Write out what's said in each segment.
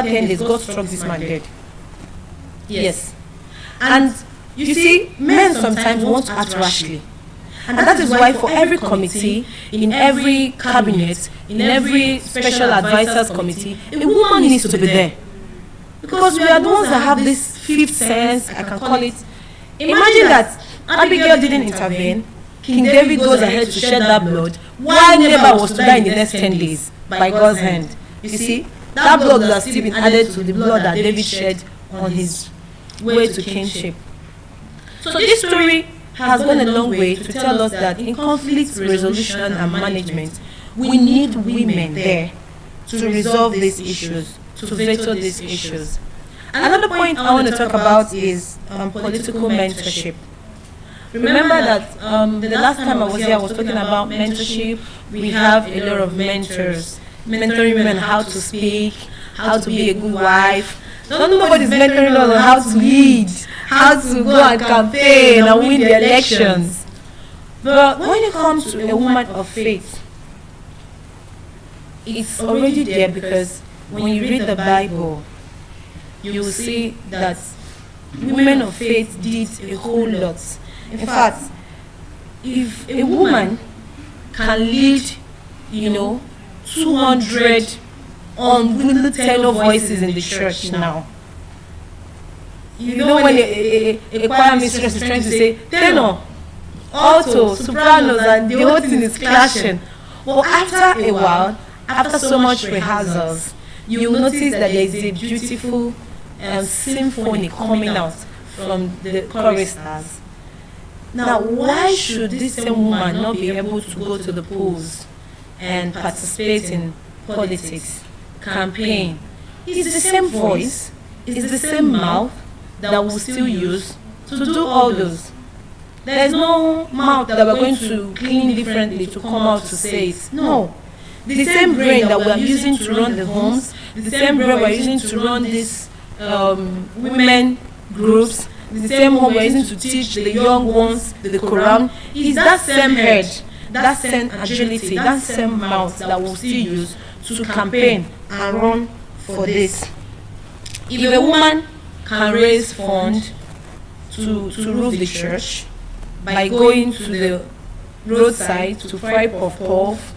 10 days, God struck this man dead. Yes. And you see, men sometimes want to act rashly. And that is why for every committee, in every cabinet, in every special advisors committee, a woman needs to be there. Because we are the ones that have this fifth sense, I can call it. Imagine that Abigail didn't intervene, King David goes ahead to shed that blood, while Nabal was to die in the next 10 days by God's hand. You see, that blood would have still been added to the blood that David shed on his way to kingship. So this story has gone a long way to tell us that in conflict resolution and management, we need women there to resolve these issues, to veto these issues. Another point I want to talk about is political mentorship. Remember that the last time I was here, I was talking about mentorship. We have a lot of mentors, mentoring women how to speak, how to be a good wife. Nobody's mentoring us on how to lead, how to go and campaign and win the elections. But when it comes to a woman of faith, it's already there, because when you read the Bible, you will see that women of faith did a whole lot. In fact, if a woman can lead, 200 unwieldy tenor voices in the church now. When a choir mistress is trying to say tenor, alto, sopranos, and the whole thing is clashing. But after a while, after so much rehearsals, you will notice that there is a beautiful symphony coming out from the choristers. Now, why should this same woman not be able to go to the polls and participate in politics, campaign? It's the same voice, it's the same mouth that we'll still use to do all those. There's no mouth that we're going to clean differently to come out to say it. No. The same brain that we're using to run the homes, the same brain we're using to run these women groups, the same one we're using to teach the young ones the Quran, is that same head, that same agility, that same mouth that we'll still use to campaign and run for this. If a woman can raise funds to roof the church by going to the roadside to fry puff-puff,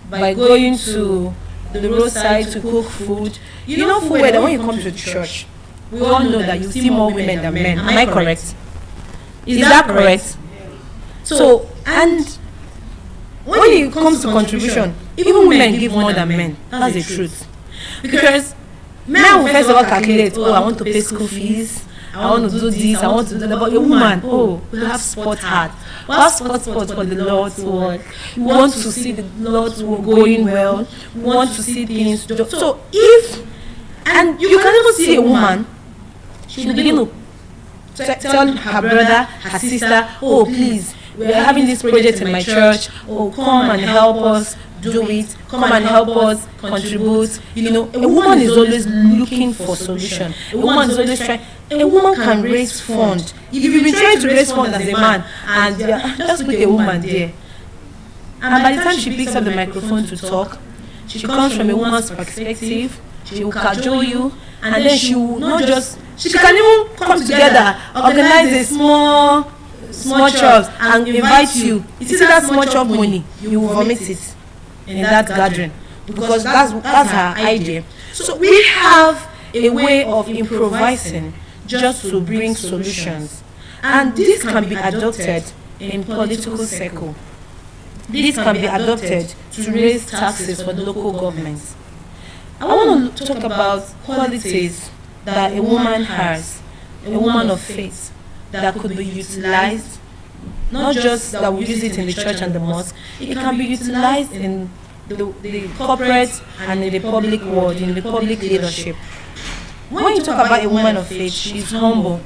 by going to the roadside to cook food, you know full well that when you come to the church, we all know that you see more women than men. Am I correct? Is that correct? So, and when it comes to contribution, even women give more than men. That's the truth. Because men will first of all calculate, I want to pay school fees, I want to do this, I want to do that. But a woman, we have sport heart. We have sport for the Lord's work. We want to see the Lord's work going well. We want to see things. So and you can even see a woman, she'll begin to tell her brother, her sister, please, we're having this project in my church. Come and help us do it. Come and help us contribute. A woman is always looking for solution. A woman is always trying. A woman can raise funds. If you've been trying to raise funds as a man, and just put a woman there, and by the time she picks up the microphone to talk, she comes from a woman's perspective. She will cajole you, and then she will not just. She can even come together, organize a small church, and invite you. You see that small church money, you will vomit it in that gathering, because that's her idea. So we have a way of improvising just to bring solutions, and this can be adopted in political circle. This can be adopted to raise taxes for the local governments. I want to talk about qualities that a woman has, a woman of faith, that could be utilized, not just that we use it in the church and the mosque, it can be utilized in the corporate and in the public world, in the public leadership. When you talk about a woman of faith, she's humble.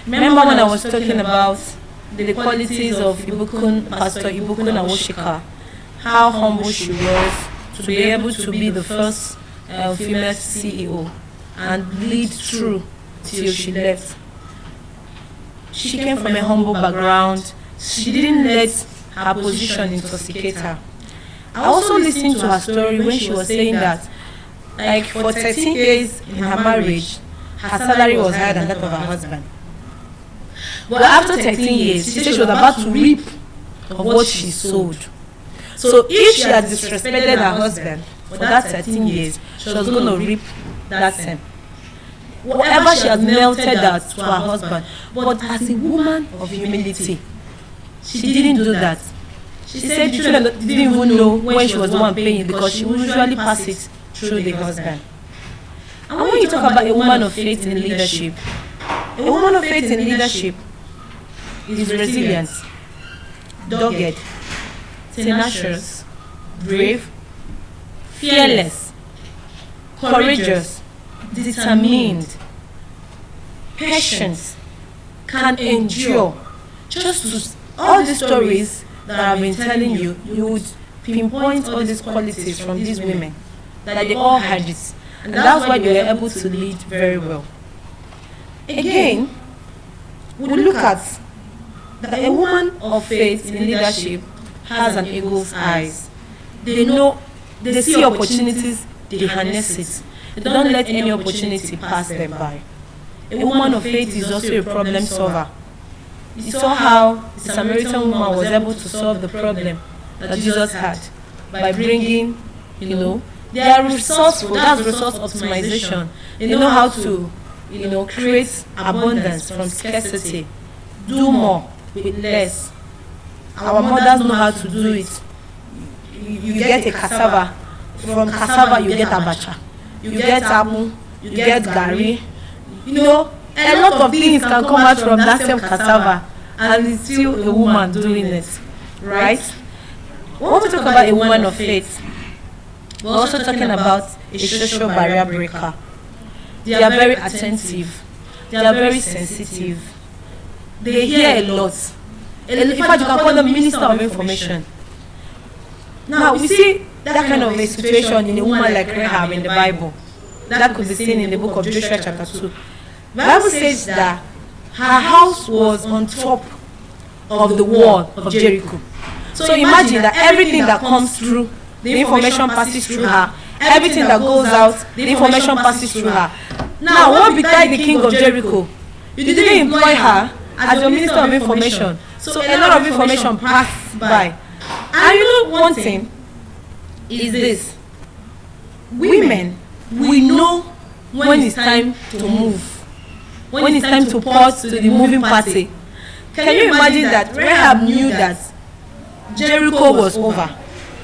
Remember when I was talking about the qualities of Pastor Ibukun Awoshika, how humble she was to be able to be the first female CEO and lead through till she left. She came from a humble background. She didn't let her position intoxicate her. I also listened to her story when she was saying that Like for 13 years in her marriage, her salary was higher than that of her husband. But after 13 years, she said she was about to reap of what she sowed. So if she had disrespected her husband for that 13 years, she was going to reap that same. Whatever she has melted out to her husband. But as a woman of humility, she didn't do that. She said the children didn't even know when she was the one paying it, because she would usually pass it through the husband. And when you talk about a woman of faith in leadership, a woman of faith in leadership is resilient, dogged, tenacious, brave, fearless, courageous, determined, patient, can endure. Just to all the stories that I've been telling you, you would pinpoint all these qualities from these women, that they all had it. And that's why they were able to lead very well. Again, we look at that a woman of faith in leadership has an eagle's eyes. They know, they see opportunities, they harness it. They don't let any opportunity pass them by. A woman of faith is also a problem solver. You saw how the Samaritan woman was able to solve the problem that Jesus had by bringing, they are resourceful. That's resource optimization. They know how to, create abundance from scarcity, do more with less. Our mothers know how to do it. You get a cassava. From cassava, you get abacha. You get abu. You get gari. A lot of things can come out from that same cassava, and it's still a woman doing it, right? When we talk about a woman of faith, we're also talking about a social barrier breaker. They are very attentive. They are very sensitive. They hear a lot. In fact, you can call them minister of information. Now, we see that kind of a situation in a woman like Rahab in the Bible. That could be seen in the book of Joshua chapter 2. The Bible says that her house was on top of the wall of Jericho. So imagine that everything that comes through, the information passes through her. Everything that goes out, the information passes through her. Now, what betide the king of Jericho? You didn't employ her as your minister of information. So a lot of information passed by. And one thing is this. Women, we know when it's time to move. When it's time to pause to the moving party. Can you imagine that Rahab knew that Jericho was over?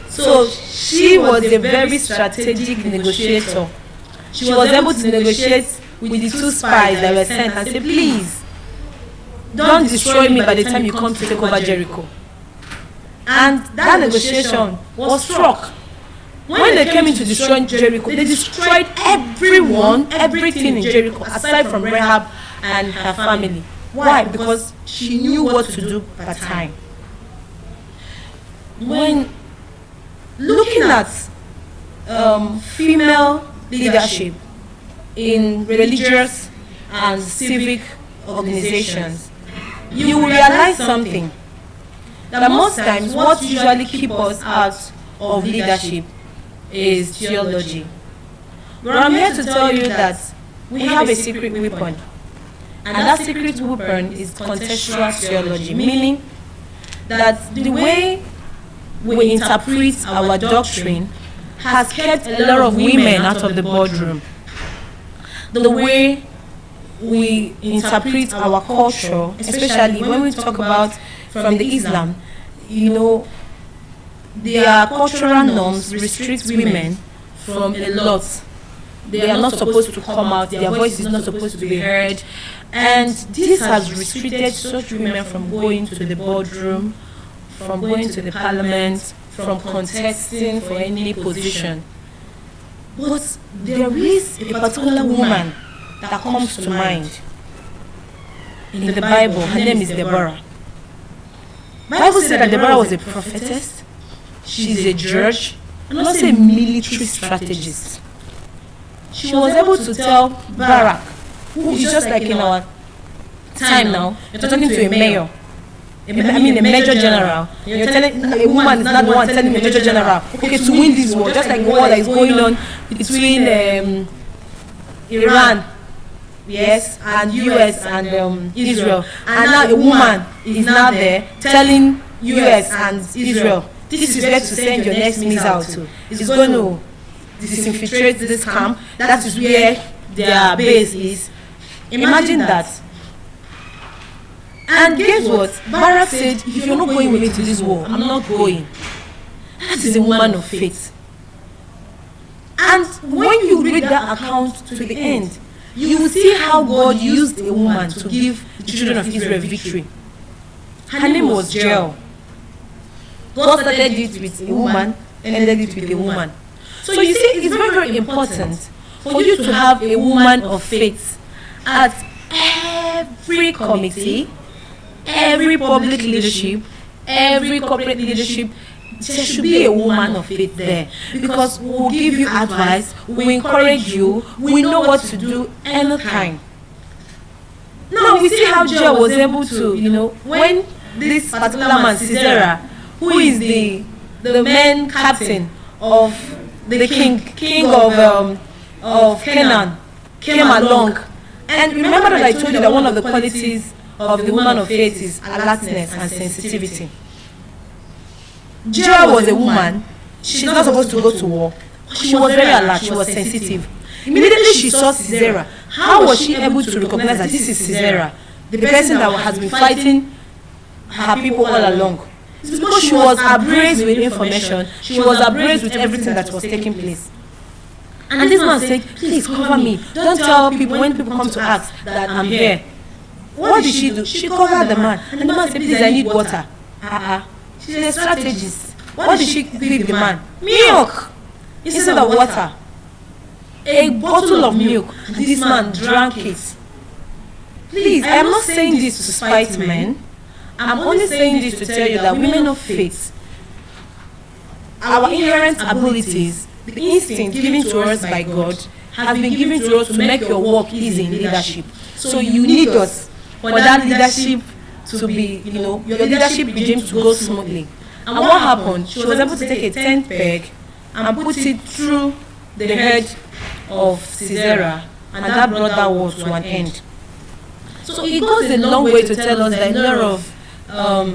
So she was a very strategic negotiator. She was able to negotiate with the two spies that were sent and say, please, don't destroy me by the time you come to take over Jericho. And that negotiation was struck. When they came in to destroy Jericho, they destroyed everything in Jericho, aside from Rahab and her family. Why? Because she knew what to do at the time. When looking at female leadership in religious and civic organizations, you will realize something. That most times what usually keeps us out of leadership is theology. But I'm here to tell you that we have a secret weapon. And that secret weapon is contextual theology, meaning that the way we interpret our doctrine has kept a lot of women out of the boardroom. The way we interpret our culture, especially when we talk about from the Islam, their cultural norms restrict women from a lot. They are not supposed to come out, their voice is not supposed to be heard. And this has restricted such women from going to the boardroom, from going to the parliament, from contesting for any position. But there is a particular woman that comes to mind in the Bible. Her name is Deborah. The Bible says that Deborah was a prophetess, she's a judge, and also a military strategist. She was able to tell Barak, who is just like in our time now, you're talking to a mayor, a major general. You're telling a woman is not the one telling a major general, okay, to win this war, just like the war that is going on between Iran, yes, and US and Israel, and now a woman is now there telling US and Israel, this is where to send your next missile to. It's going to disinfiltrate this camp. That is where their base is. Imagine that. And guess what? Barak said, if you're not going with me to this war, I'm not going. That is a woman of faith. And when you read that account to the end, you will see how God used a woman to give the children of Israel victory. Her name was Jael. God started it with a woman, ended it with a woman. So you see, it's very, very important for you to have a woman of faith at every committee, every public leadership, every corporate leadership. There should be a woman of faith there, because we'll give you advice, we encourage you, we know what to do anytime. Now we see how Jael was able to, when this particular man, Sisera, who is the main captain of the king of Canaan, came along. And remember that I told you that one of the qualities of the woman of faith is alertness and sensitivity. Jael was a woman. She's not supposed to go to war. She was very alert. She was sensitive. Immediately she saw Sisera. How was she able to recognize that this is Sisera, the person that has been fighting her people all along? It's because she was abreast with information. She was abreast with everything that was taking place. And this man said, please cover me. Don't tell people when people come to ask that I'm here. What did she do? She covered the man. And the man said, please, I need water. She's a strategist. What did she give the man? Milk instead of water. A bottle of milk. And this man drank it. Please, I am not saying this to spite men. I'm only saying this to tell you that women of faith, our inherent abilities, the instinct given to us by God, has been given to us to make your work easy in leadership. So you need us for that leadership to be, your leadership regime to go smoothly. And what happened? She was able to take a tent peg and put it through the head of Sisera, and that brought that war to an end. So it goes a long way to tell us that a lot of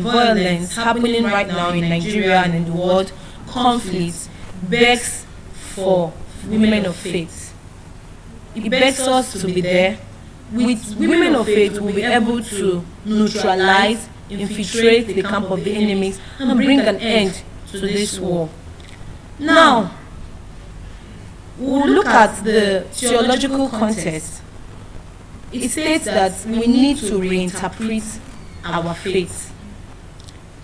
violence happening right now in Nigeria and in the world, conflicts, begs for women of faith. It begs us to be there. With women of faith, we'll be able to neutralize, infiltrate the camp of the enemies, and bring an end to this war. Now, we'll look at the theological context. It states that we need to reinterpret our faith.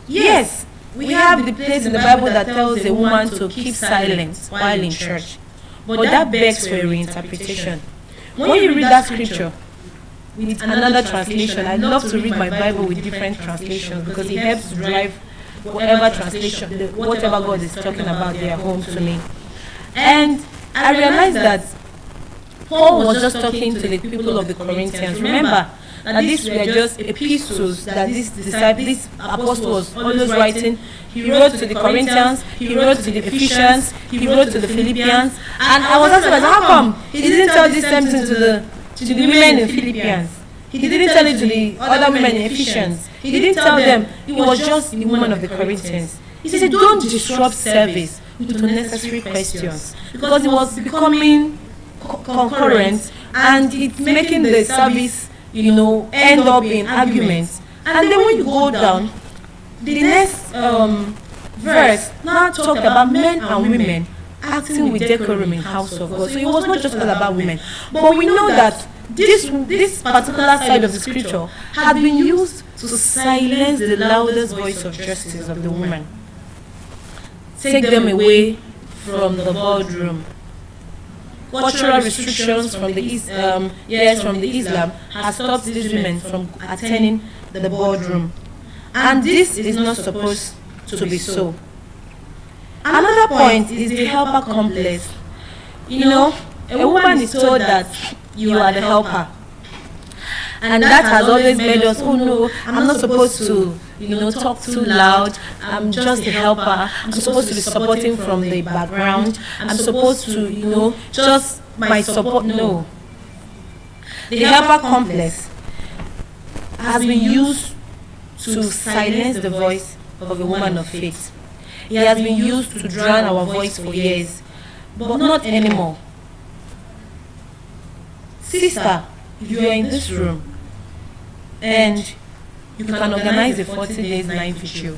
Yes, we have the place in the Bible that tells a woman to keep silent while in church, but that begs for a reinterpretation. When you read that scripture with another translation, I love to read my Bible with different translations because it helps drive whatever translation, whatever God is talking about there home to me. And I realized that Paul was just talking to the people of the Corinthians. Remember that these were just epistles that this apostle was always writing. He wrote to the Corinthians, he wrote to the Ephesians, he wrote to the Philippians. And I was asking myself, how come he didn't tell this same thing to the women in Philippians? He didn't tell it to the other women in Ephesians. He didn't tell them. It was just the woman of the Corinthians. He said, don't disrupt service with unnecessary questions, because it was becoming concurrent and it's making the service, end up in arguments. And then when you go down, the next verse now talked about men and women acting with decorum in house of God. So it was not just all about women, but we know that this particular side of the scripture had been used to silence the loudest voice of justice of the woman, take them away from the boardroom. Cultural restrictions from the Islam has stopped these women from attending the boardroom, and this is not supposed to be so. Another point is the helper complex. A woman is told that you are the helper, And that has always made us, oh no, I'm not supposed to, talk too loud. I'm just a helper. I'm supposed to be supporting from the background. I'm supposed to, just my support. No. The helper complex has been used to silence the voice of a woman of faith. It has been used to drown our voice for years, but not anymore. Sister, if you are in this room and you can organize a 40 days night vigil,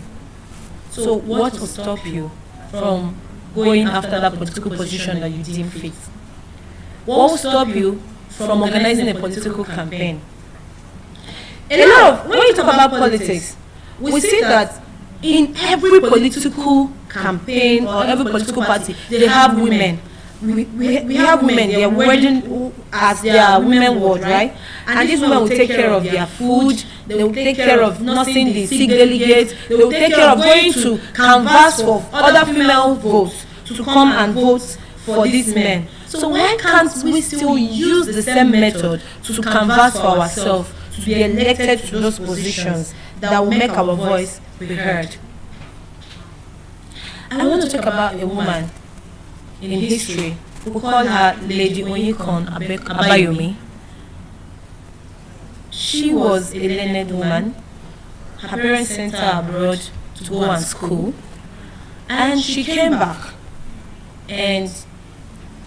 so what will stop you from going after that political position that you deem fit? What will stop you from organizing a political campaign? When you talk about politics, we see that in every political campaign or every political party, they have women. We have women, they are wedding as their women ward, right? And these women will take care of their food, they will take care of nursing the sick delegates, they will take care of going to canvass for other female votes to come and vote for these men. So why can't we still use the same method to canvass for ourselves, to be elected to those positions that will make our voice be heard? I want to talk about a woman in history. We call her Lady Onyekon Abayomi. She was a learned woman. Her parents sent her abroad to go and school, and she came back. And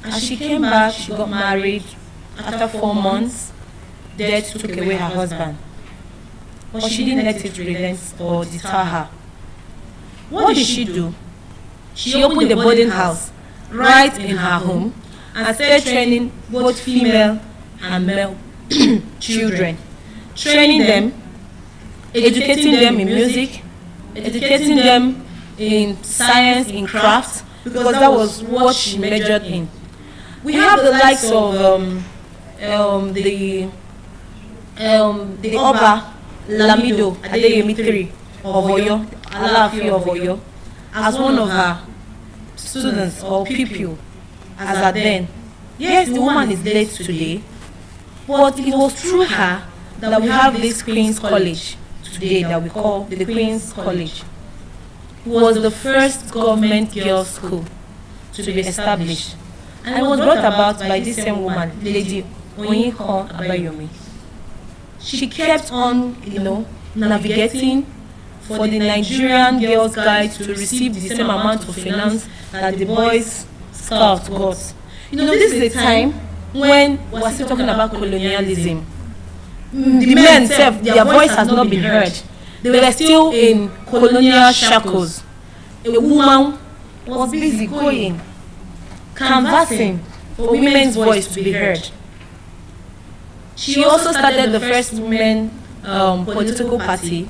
as she came back, she got married. After 4 months, death took away her husband. But she didn't let it relent or deter her. What did she do? She opened a boarding house right in her home and started training both female and male children. Training them, educating them in music, educating them in science, in craft, because that was what she majored in. We have the likes of the Oba Lamido Adeyemi III of Oyo, Alaafin of Oyo, as one of her students or pupil as at then. Yes, the woman is late today, but it was through her that we have this Queen's College today that we call the Queen's College. It was the first government girls' school to be established, and it was brought about by this same woman, Lady Onyekon Abayomi. She kept on, navigating for the Nigerian Girls Guide to receive the same amount of finance that the Boys Scouts got. This is a time when we're still talking about colonialism. The men themselves, their voice has not been heard. They were still in colonial shackles. A woman was busy going, canvassing for women's voice to be heard. She also started the first women political party,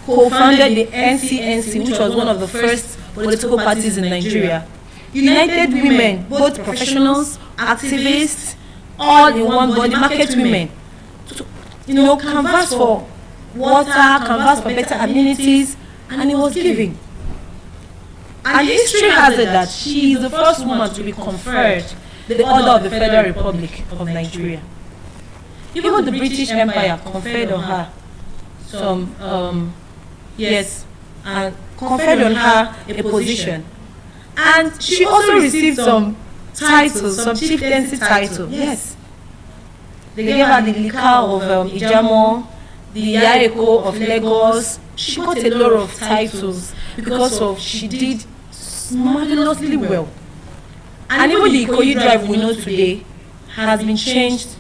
co-founded the NCNC, which was one of the first political parties in Nigeria. United women, both professionals, activists, all in one body, market women, to canvass for water, canvass for better amenities, and it was giving. And history has it that she is the first woman to be conferred the Order of the Federal Republic of Nigeria. Even the British Empire conferred on her some, and conferred on her a position. And she also received some titles, some chieftaincy title. Yes. They gave her the Lika of Ijamo, the Yaeko of Lagos. She got a lot of titles because she did marvelously well. And even the Ikoyi Drive we know today has been changed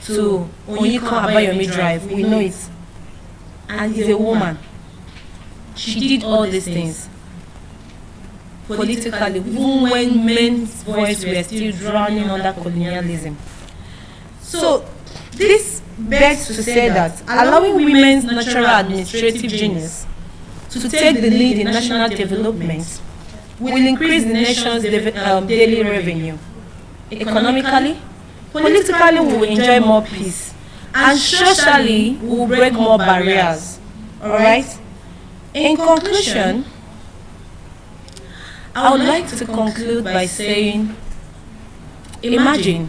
to Onyekon Abayomi Drive. We know it. And is a woman. She did all these things politically, even when men's voice were still drowning under colonialism. So this begs to say that allowing women's natural administrative genius to take the lead in national development will increase the nation's daily revenue. Economically, politically, we will enjoy more peace, and socially, we will break more barriers. All right? In conclusion, I would like to conclude by saying, imagine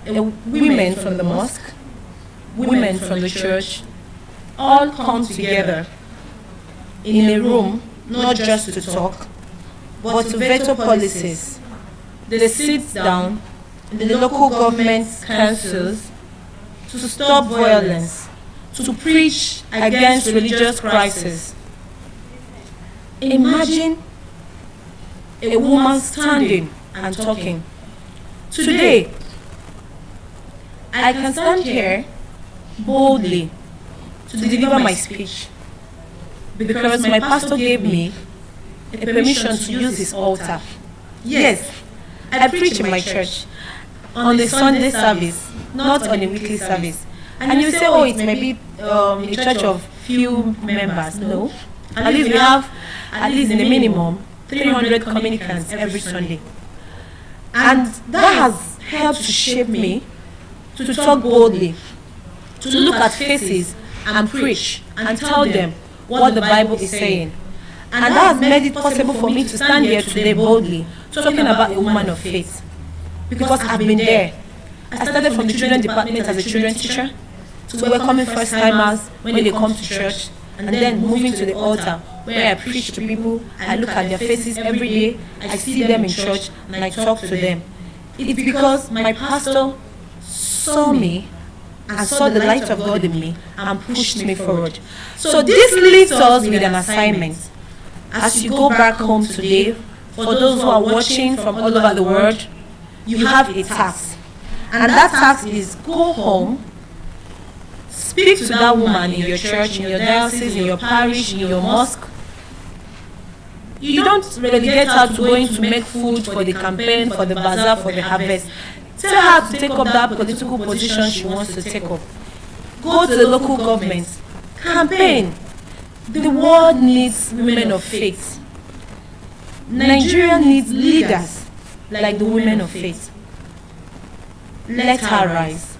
women from the mosque, women from the church, all come together in a room, not just to talk, but to veto policies. They sit down in the local government councils to stop violence, to preach against religious crisis. Imagine a woman standing and talking. Today, I can stand here boldly to deliver my speech because my pastor gave me a permission to use his altar. Yes, I preach in my church on the Sunday service, not on a weekly service. And you say, oh, it may be a church of few members. No, at least we have, at least in the minimum, 300 communicants every Sunday. And that has helped to shape me to talk boldly, to look at faces and preach and tell them what the Bible is saying. And that has made it possible for me to stand here today boldly, talking about a woman of faith. Because I've been there. I started from the children's department as a children's teacher, to welcoming first-timers when they come to church, and then moving to the altar, where I preach to people, I look at their faces every day, I see them in church, and I talk to them. It's because my pastor saw me and saw the light of God in me and pushed me forward. So this leaves us with an assignment. As you go back home today, for those who are watching from all over the world, you have a task. And that task is go home, speak to that woman in your church, in your diocese, in your parish, in your mosque. You don't relegate her to going to make food for the campaign, for the bazaar, for the harvest. Tell her to take up that political position she wants to take up. Go to the local government. Campaign. The world needs women of faith. Nigeria needs leaders like the women of faith. Let her rise.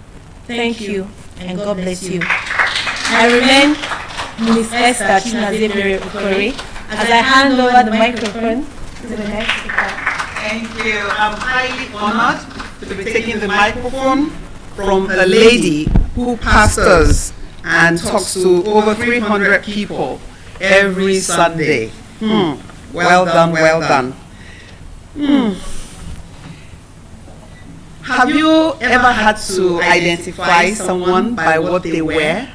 Thank you, and God bless you. I remain Miss Esther Chinazebere Okori as I hand over the microphone to the next speaker. Thank you. I'm highly honored to be taking the microphone from a lady who pastors and talks to over 300 people every Sunday. Well done, well done. Have you ever had to identify someone by what they wear?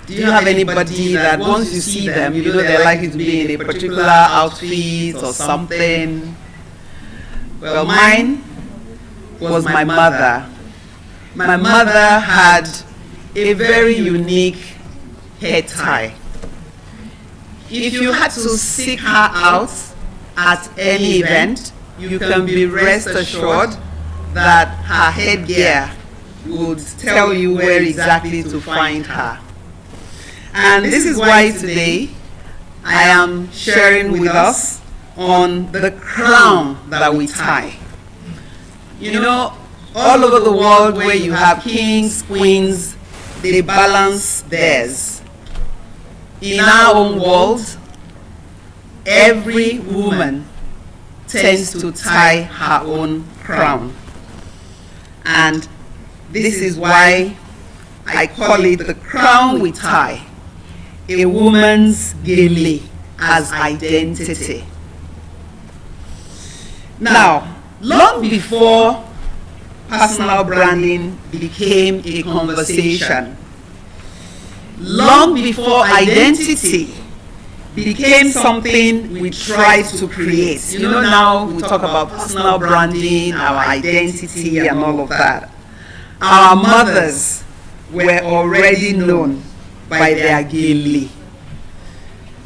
Do you have anybody that once you see them, you know they're likely to be in a particular outfit or something? Well, mine was my mother. My mother had a very unique head tie. If you had to seek her out at any event, you can be rest assured that her headgear would tell you where exactly to find her. And this is why today I am sharing with us on the crown that we tie. You know, all over the world where you have kings, queens, they balance theirs. In our own world, every woman tends to tie her own crown. And this is why I call it the crown we tie, a woman's gele as identity. Now, long before personal branding became a conversation, long before identity became something we tried to create. You know, now we talk about personal branding, our identity and all of that. Our mothers were already known by their gele.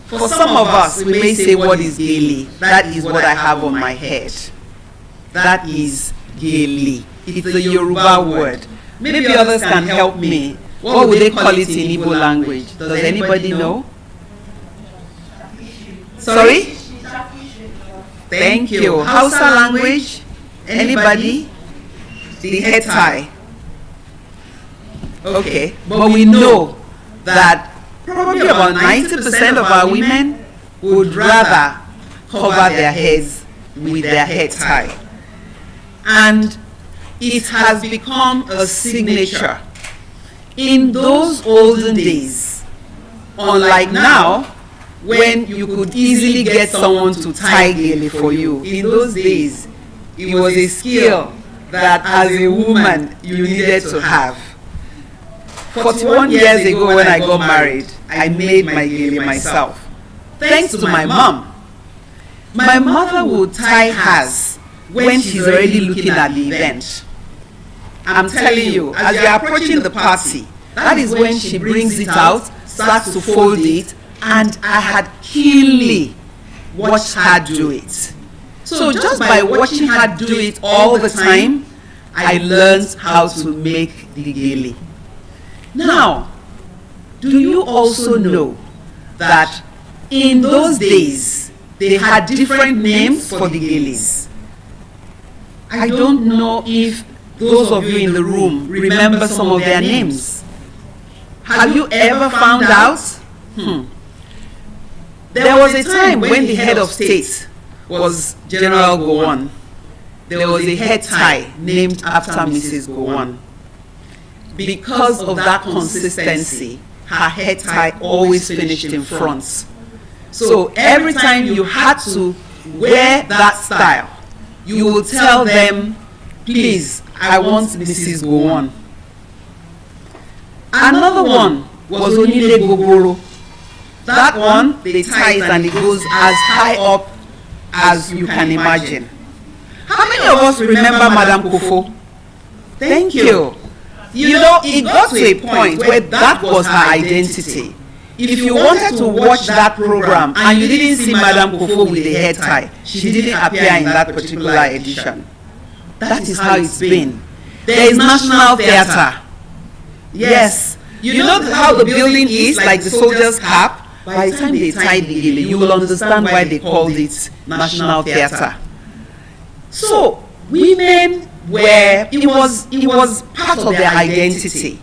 For some of us, we may say, what is gele? That is what I have on my head. That is gele. It's a Yoruba word. Maybe others can help me. What would they call it in Igbo language? Does anybody know? Sorry? Thank you. Hausa language? Anybody? The head tie. Okay, but we know that probably about 90% of our women would rather cover their heads with their head tie. And it has become a signature. In those olden days, unlike now, when you could easily get someone to tie gele for you, in those days, it was a skill that as a woman you needed to have. 41 years ago when I got married, I made my gele myself. Thanks to my mom. My mother would tie hers when she's already looking at the event. I'm telling you, as you're approaching the party, that is when she brings it out, starts to fold it, and I had keenly watched her do it. So just by watching her do it all the time, I learned how to make the gele. Now, do you also know that in those days, they had different names for the geles? I don't know if those of you in the room remember some of their names. Have you ever found out? There was a time when the head of state was General Gowon. There was a head tie named after Mrs. Gowon. Because of that consistency, her head tie always finished in front. So every time you had to wear that style, you would tell them, please, I want Mrs. Gowon. Another one was Onile Gogoro. That one, they tie it and it goes as high up as you can imagine. How many of us remember Madame Kofo? Thank you. You know, it got to a point where that was her identity. If you wanted to watch that program and you didn't see Madame Kofo with a hair tie, she didn't appear in that particular edition. That is how it's been. There is National Theatre. Yes. You know how the building is, like the soldier's cap? By the time they tied the gele, you will understand why they called it National Theatre. So, women were, it was part of their identity.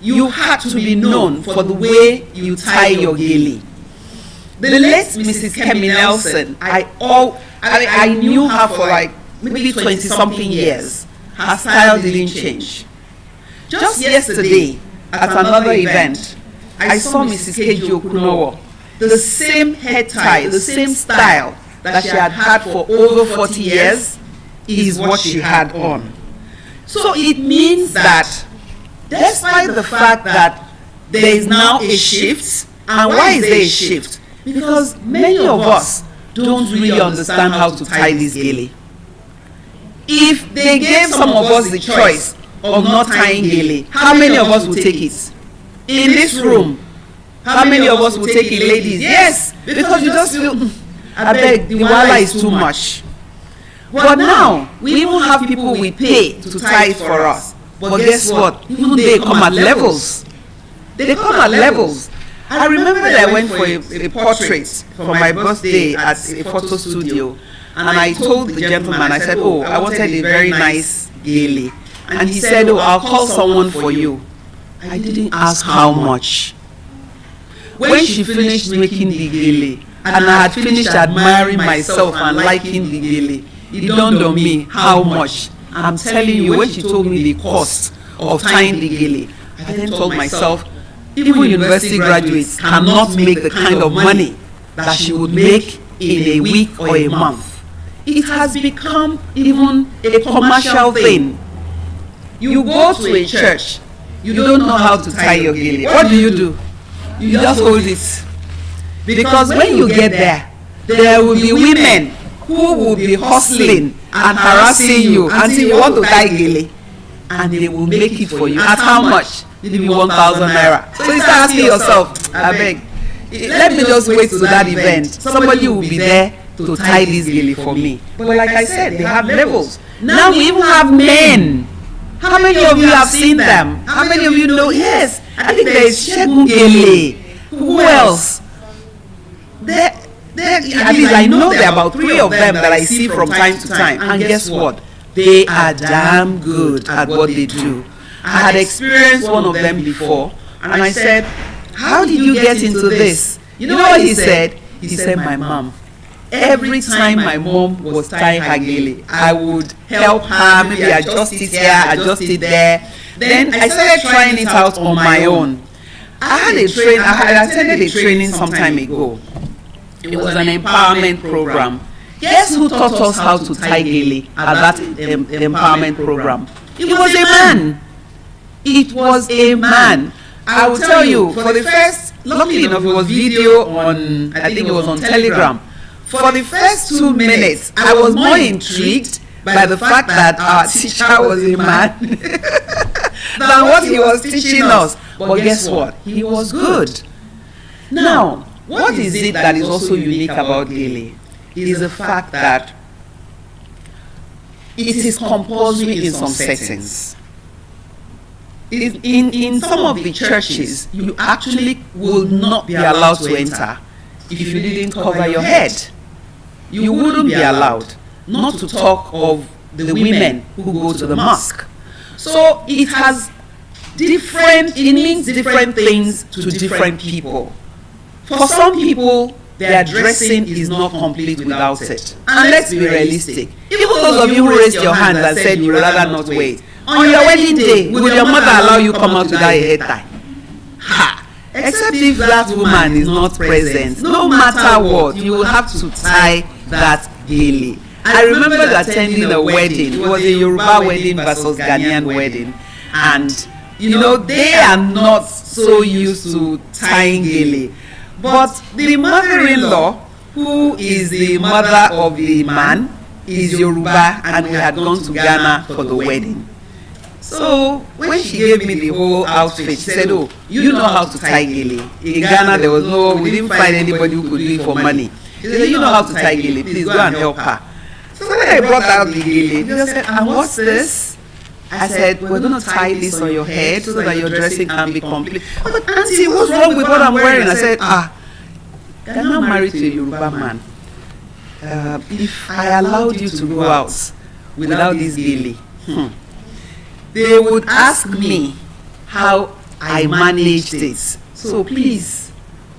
You had to be known for the way you tie your gele. The late Mrs. Kemi Nelson, I knew her for like maybe 20-something years. Her style didn't change. Just yesterday, at another event, I saw Mrs. Keji Okunowo. The same head tie, the same style that she had had for over 40 years is what she had on. So it means that despite the fact that there is now a shift, and why is there a shift? Because many of us don't really understand how to tie this gele. If they gave some of us the choice of not tying gele, how many of us would take it? In this room, how many of us would take it, ladies? Yes, because you just feel, I beg, the wala is too much. But now, we even have people we pay to tie it for us. But guess what? Even they come at levels. They come at levels. I remember that I went for a portrait for my birthday at a photo studio. And I told the gentleman, I said, oh, I wanted a very nice gele. And he said, oh, I'll call someone for you. I didn't ask how much. When she finished making the gele, and I had finished admiring myself and liking the gele, it dawned on me how much. I'm telling you, when she told me the cost of tying the gele, I then told myself, even university graduates cannot make the kind of money that she would make in a week or a month. It has become even a commercial thing. You go to a church, you don't know how to tie your gele. What do? You just hold it. Because when you get there, there will be women who will be hustling and harassing you until you want to tie gele. And they will make it for you. At how much? Maybe 1,000 naira. So you start asking yourself, I beg, let me just wait to that event. Somebody will be there to tie this gele for me. But like I said, they have levels. Now we even have men. How many of you have seen them? How many of you know? Yes, I think there is Shegun Gele. Who else? At least I know there are about 3 of them that I see from time to time. And guess what? They are damn good at what they do. I had experienced one of them before, and I said, how did you get into this? You know what he said? He said, my mom. every time my mom was tying her gele, I would help her, maybe adjust it here, adjust it there. Then I started trying it out on my own. I had attended a training some time ago. It was an empowerment program. Guess who taught us how to tie gele at that empowerment program? It was a man. It was a man. I will tell you, for the first, luckily enough, it was video on, I think it was on Telegram. For the first 2 minutes, I was more intrigued by the fact that our teacher was a man than what he was teaching us. But guess what? He was good. Now, what is it that is also unique about gele? Is the fact that it is compulsory in some settings. In some of the churches, you actually will not be allowed to enter if you didn't cover your head. You wouldn't be allowed, not to talk of the women who go to the mosque. So it means different things to different people. For some people, their dressing is not complete without it. And let's be realistic. Even those of you who raised your hand and said you would rather not wait, on your wedding day, will your mother allow you come out without a hair tie? Ha! Except if that woman is not present, no matter what, you will have to tie that gele. I remember attending a wedding. It was a Yoruba wedding versus Ghanaian wedding. And, you know, they are not so used to tying gele. But the mother-in-law, who is the mother of the man, is Yoruba, and we had gone to Ghana for the wedding. So when she gave me the whole outfit, she said, "Oh, you know how to tie gele." In Ghana, we didn't find anybody who could do it for money. She said, "You know how to tie gele, please go and help her." So when I brought out the gele, she said, "And what's this?" I said, "We're going to tie this on your head so that your dressing can be complete." "But auntie, what's wrong with what I'm wearing?" I said, "Ghana married to a Yoruba man. If I allowed you to go out without this gele, they would ask me how I managed it. So please,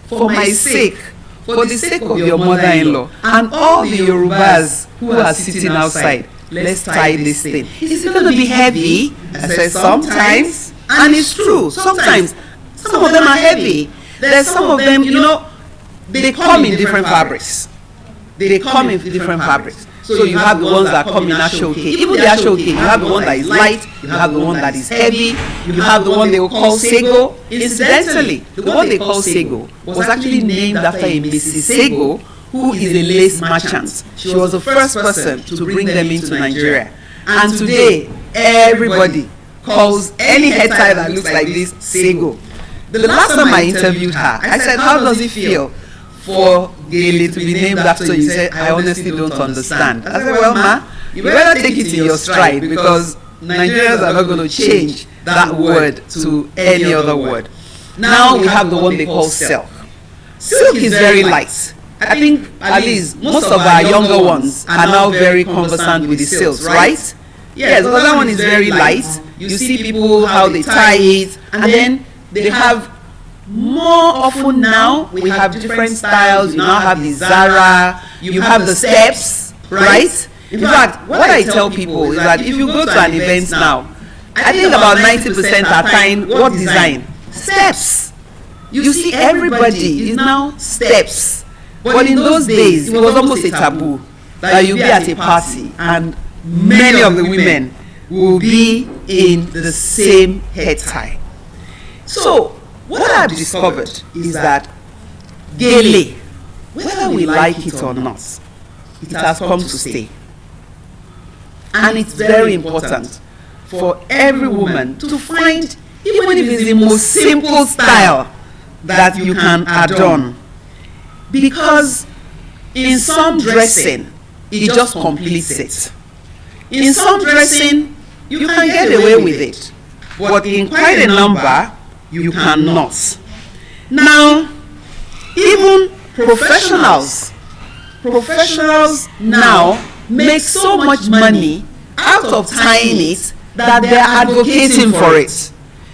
for my sake, for the sake of your mother-in-law and all the Yorubas who are sitting outside, let's tie this thing. Is it going to be heavy?" I said, "Sometimes." And it's true. Sometimes. Some of them are heavy. There's some of them, you know, they come in different fabrics. They come in different fabrics. So you have the ones that come in ashoke. Even the ashoke, you have the one that is light, you have the one that is heavy, you have the one they will call Sego. Incidentally, the one they call Sego was actually named after a Mrs. Sego, who is a lace merchant. She was the first person to bring them into Nigeria. And today, everybody calls any head tie that looks like this Sego. The last time I interviewed her, I said, "How does it feel for gele to be named after you?" She said, "I honestly don't understand." I said, "Well, ma, you better take it in your stride, because Nigerians are not going to change that word to any other word." Now we have the one they call silk. Silk is very light. I think at least most of our younger ones are now very conversant with the silks, right? Yes, because that one is very light. You see people how they tie it, and then they have more often now, we have different styles. You now have the Zara, you have the steps, right? In fact, what I tell people is that if you go to an event now, I think about 90% are tying what design? Steps. You see, everybody is now steps. But in those days, it was almost a taboo that you be at a party and many of the women will be in the same head tie. So, what I've discovered is that gele, whether we like it or not, it has come to stay. And it's very important for every woman to find, even if it's the most simple style that you can adorn. Because in some dressing, it just completes it. In some dressing, you can get away with it. But in quite a number, you cannot. Now, even professionals now make so much money out of tying it that they're advocating for it.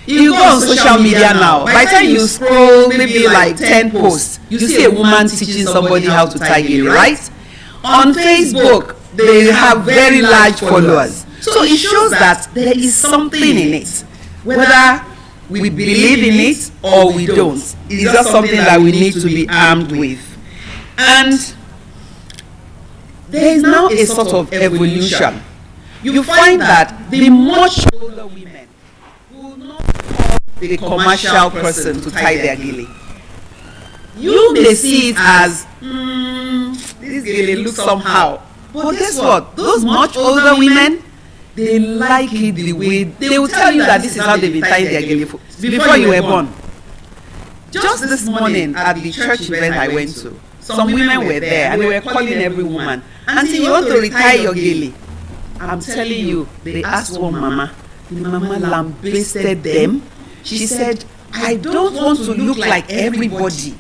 You go on social media now, by the time you scroll maybe like 10 posts, you see a woman teaching somebody how to tie gele, right? On Facebook, they have very large followers. So it shows that there is something in it. Whether we believe in it or we don't, it's just something that we need to be armed with. And there is now a sort of evolution. You find that the much older women will not call the commercial person to tie their gele. You may see it as, this gele looks somehow. But guess what? Those much older women, they like it the way, they will tell you that this is how they've been tying their gele before you were born. Just this morning at the church event I went to, some women were there and they were calling every woman, "Auntie, you want to retire your gele?" I'm telling you, they asked one mama. The mama lambasted them. She said, "I don't want to look like everybody.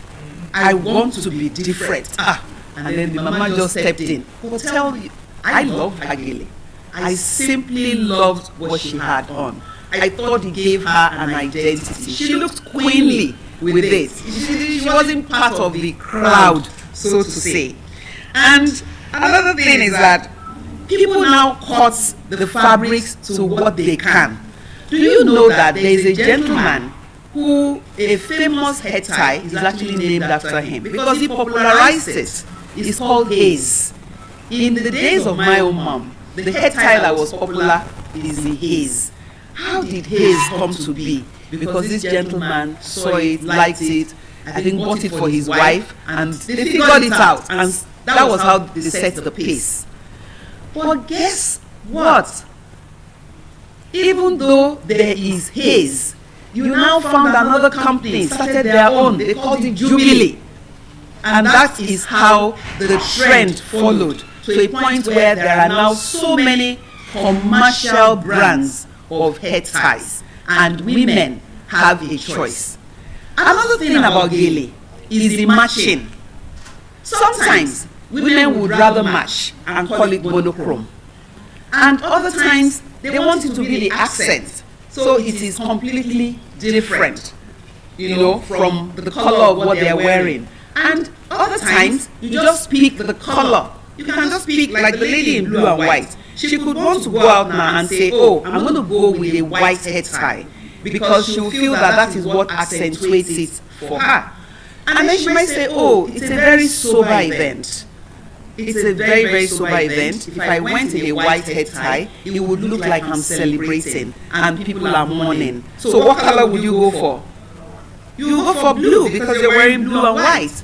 I want to be different." And then the mama just stepped in. But tell you, I loved her gele. I simply loved what she had on. I thought it gave her an identity. She looked queenly with it. She wasn't part of the crowd, so to say. And another thing is that people now cut the fabrics to what they can. Do you know that there is a gentleman who, a famous head tie is actually named after him because he popularized it. It's called Haze. In the days of my own mom, the head tie that was popular is the Haze. How did Haze come to be? Because this gentleman saw it, liked it, I think bought it for his wife, and they figured it out, and that was how they set the pace. But guess what? Even though there is Haze, you now found another company started their own. They called it Jubilee. And that is how the trend followed to a point where there are now so many commercial brands of head ties, and women have a choice. Another thing about gele is the matching. Sometimes women would rather match and call it monochrome, and other times they want it to be the accent, so it is completely different, from the color of what they are wearing. And other times you just pick the color. You can just pick, like the lady in blue and white. She could want to go out now and say, "Oh, I'm going to go with a white head tie," because she will feel that that is what accentuates it for her. And then she might say, "Oh, it's a very sober event. It's a very, very sober event. If I went in a white head tie, it would look like I'm celebrating and people are mourning. So what color would you go for? You go for blue because you're wearing blue and white,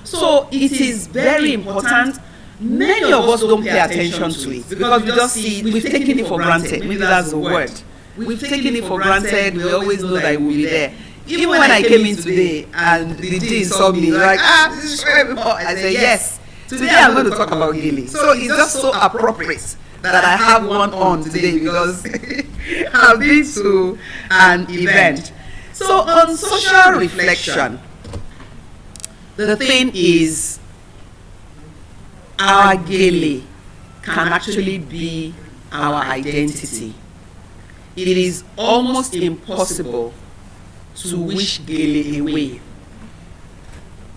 So it is very important. Many of us don't pay attention to it because we just see, we've taken it for granted. Maybe that's the word. We've taken it for granted. We always know that it will be there. Even when I came in today and the dean saw me, like, this is I said, yes. Today I'm going to talk about gele. So it's just so appropriate that I have one on today because I've been to an event. So on social reflection, the thing is, our gele can actually be our identity. It is almost impossible to wish gele away.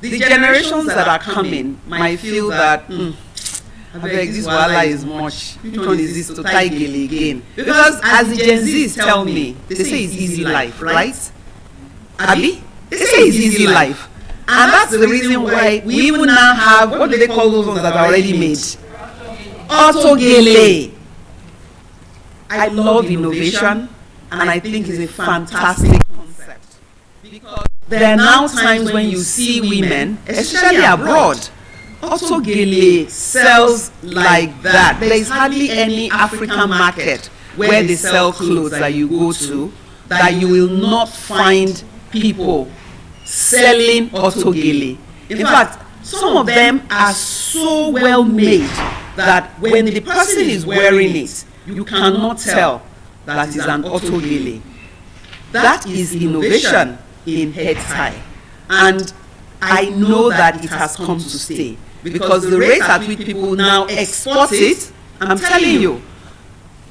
The generations that are coming might feel that, I beg, this wahala is much. Which one is this to tie gele again? Because as the Gen Zs tell me, they say it's easy life, right? Abi? They say it's easy life. And that's the reason why we even now have, what do they call those ones that are already made? Auto gele. I love innovation, and I think it's a fantastic concept. Because there are now times when you see women, especially abroad, auto gele sells like that. There is hardly any African market where they sell clothes that you go to that you will not find people selling auto gele. In fact, some of them are so well made that when the person is wearing it, you cannot tell that is an auto gele. That is innovation in head tie, and I know that it has come to stay because the rate at which people now export it, I'm telling you.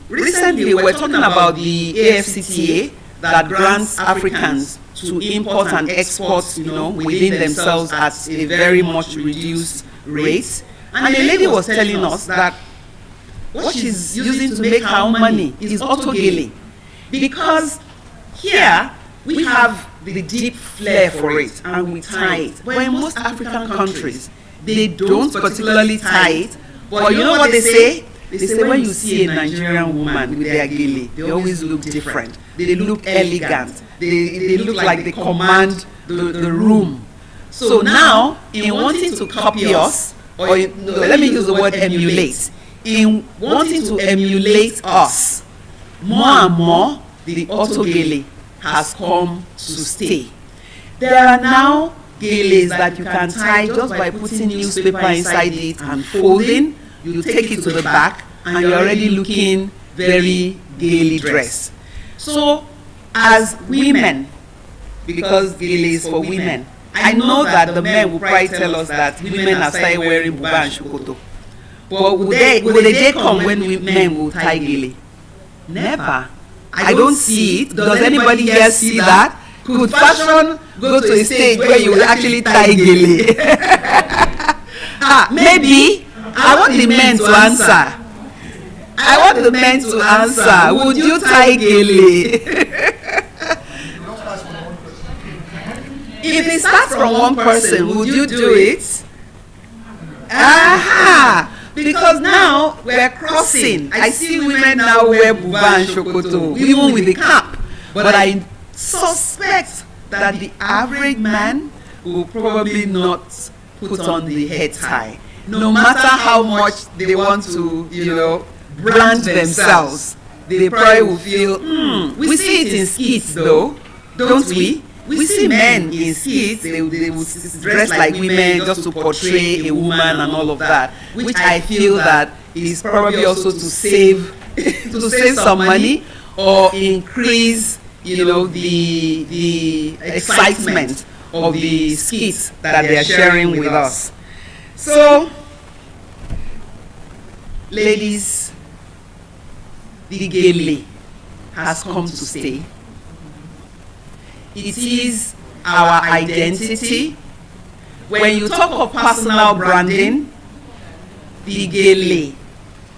Recently we were talking about the AFCTA that grants Africans to import and export, within themselves at a very much reduced rate. And a lady was telling us that what she's using to make her own money is autogele. Because here we have the deep flair for it and we tie it. But in most African countries, they don't particularly tie it. But you know what they say? They say when you see a Nigerian woman with their gele, they always look different. They look elegant. They look like they command the room. So now, in wanting to copy us, or no, let me use the word emulate, in wanting to emulate us, more and more, the autogele has come to stay. There are now geles that you can tie just by putting newspaper inside it and folding. You take it to the back and you're already looking very gaily dressed. So as women, because gele is for women, I know that the men will probably tell us that women have started wearing buba and shokoto. But will a day come when men will tie gele? Never. I don't see it. Does anybody here see that? Could fashion go to a stage where you will actually tie gele? Maybe. I want the men to answer. I want the men to answer. Would you tie gele? If it starts from one person, would you do it? Aha! Because now we're crossing. I see women now wear buba and shokoto, even with the cap. But I suspect that the average man will probably not put on the head tie. No matter how much they want to, brand themselves, they probably will feel, we see it in skits though, don't we? We see men in skits, they will dress like women just to portray a woman and all of that, which I feel that is probably also to save some money or increase, the excitement of the skits that they are sharing with us. So, ladies, the gele has come to stay. It is our identity. When you talk of personal branding, the gele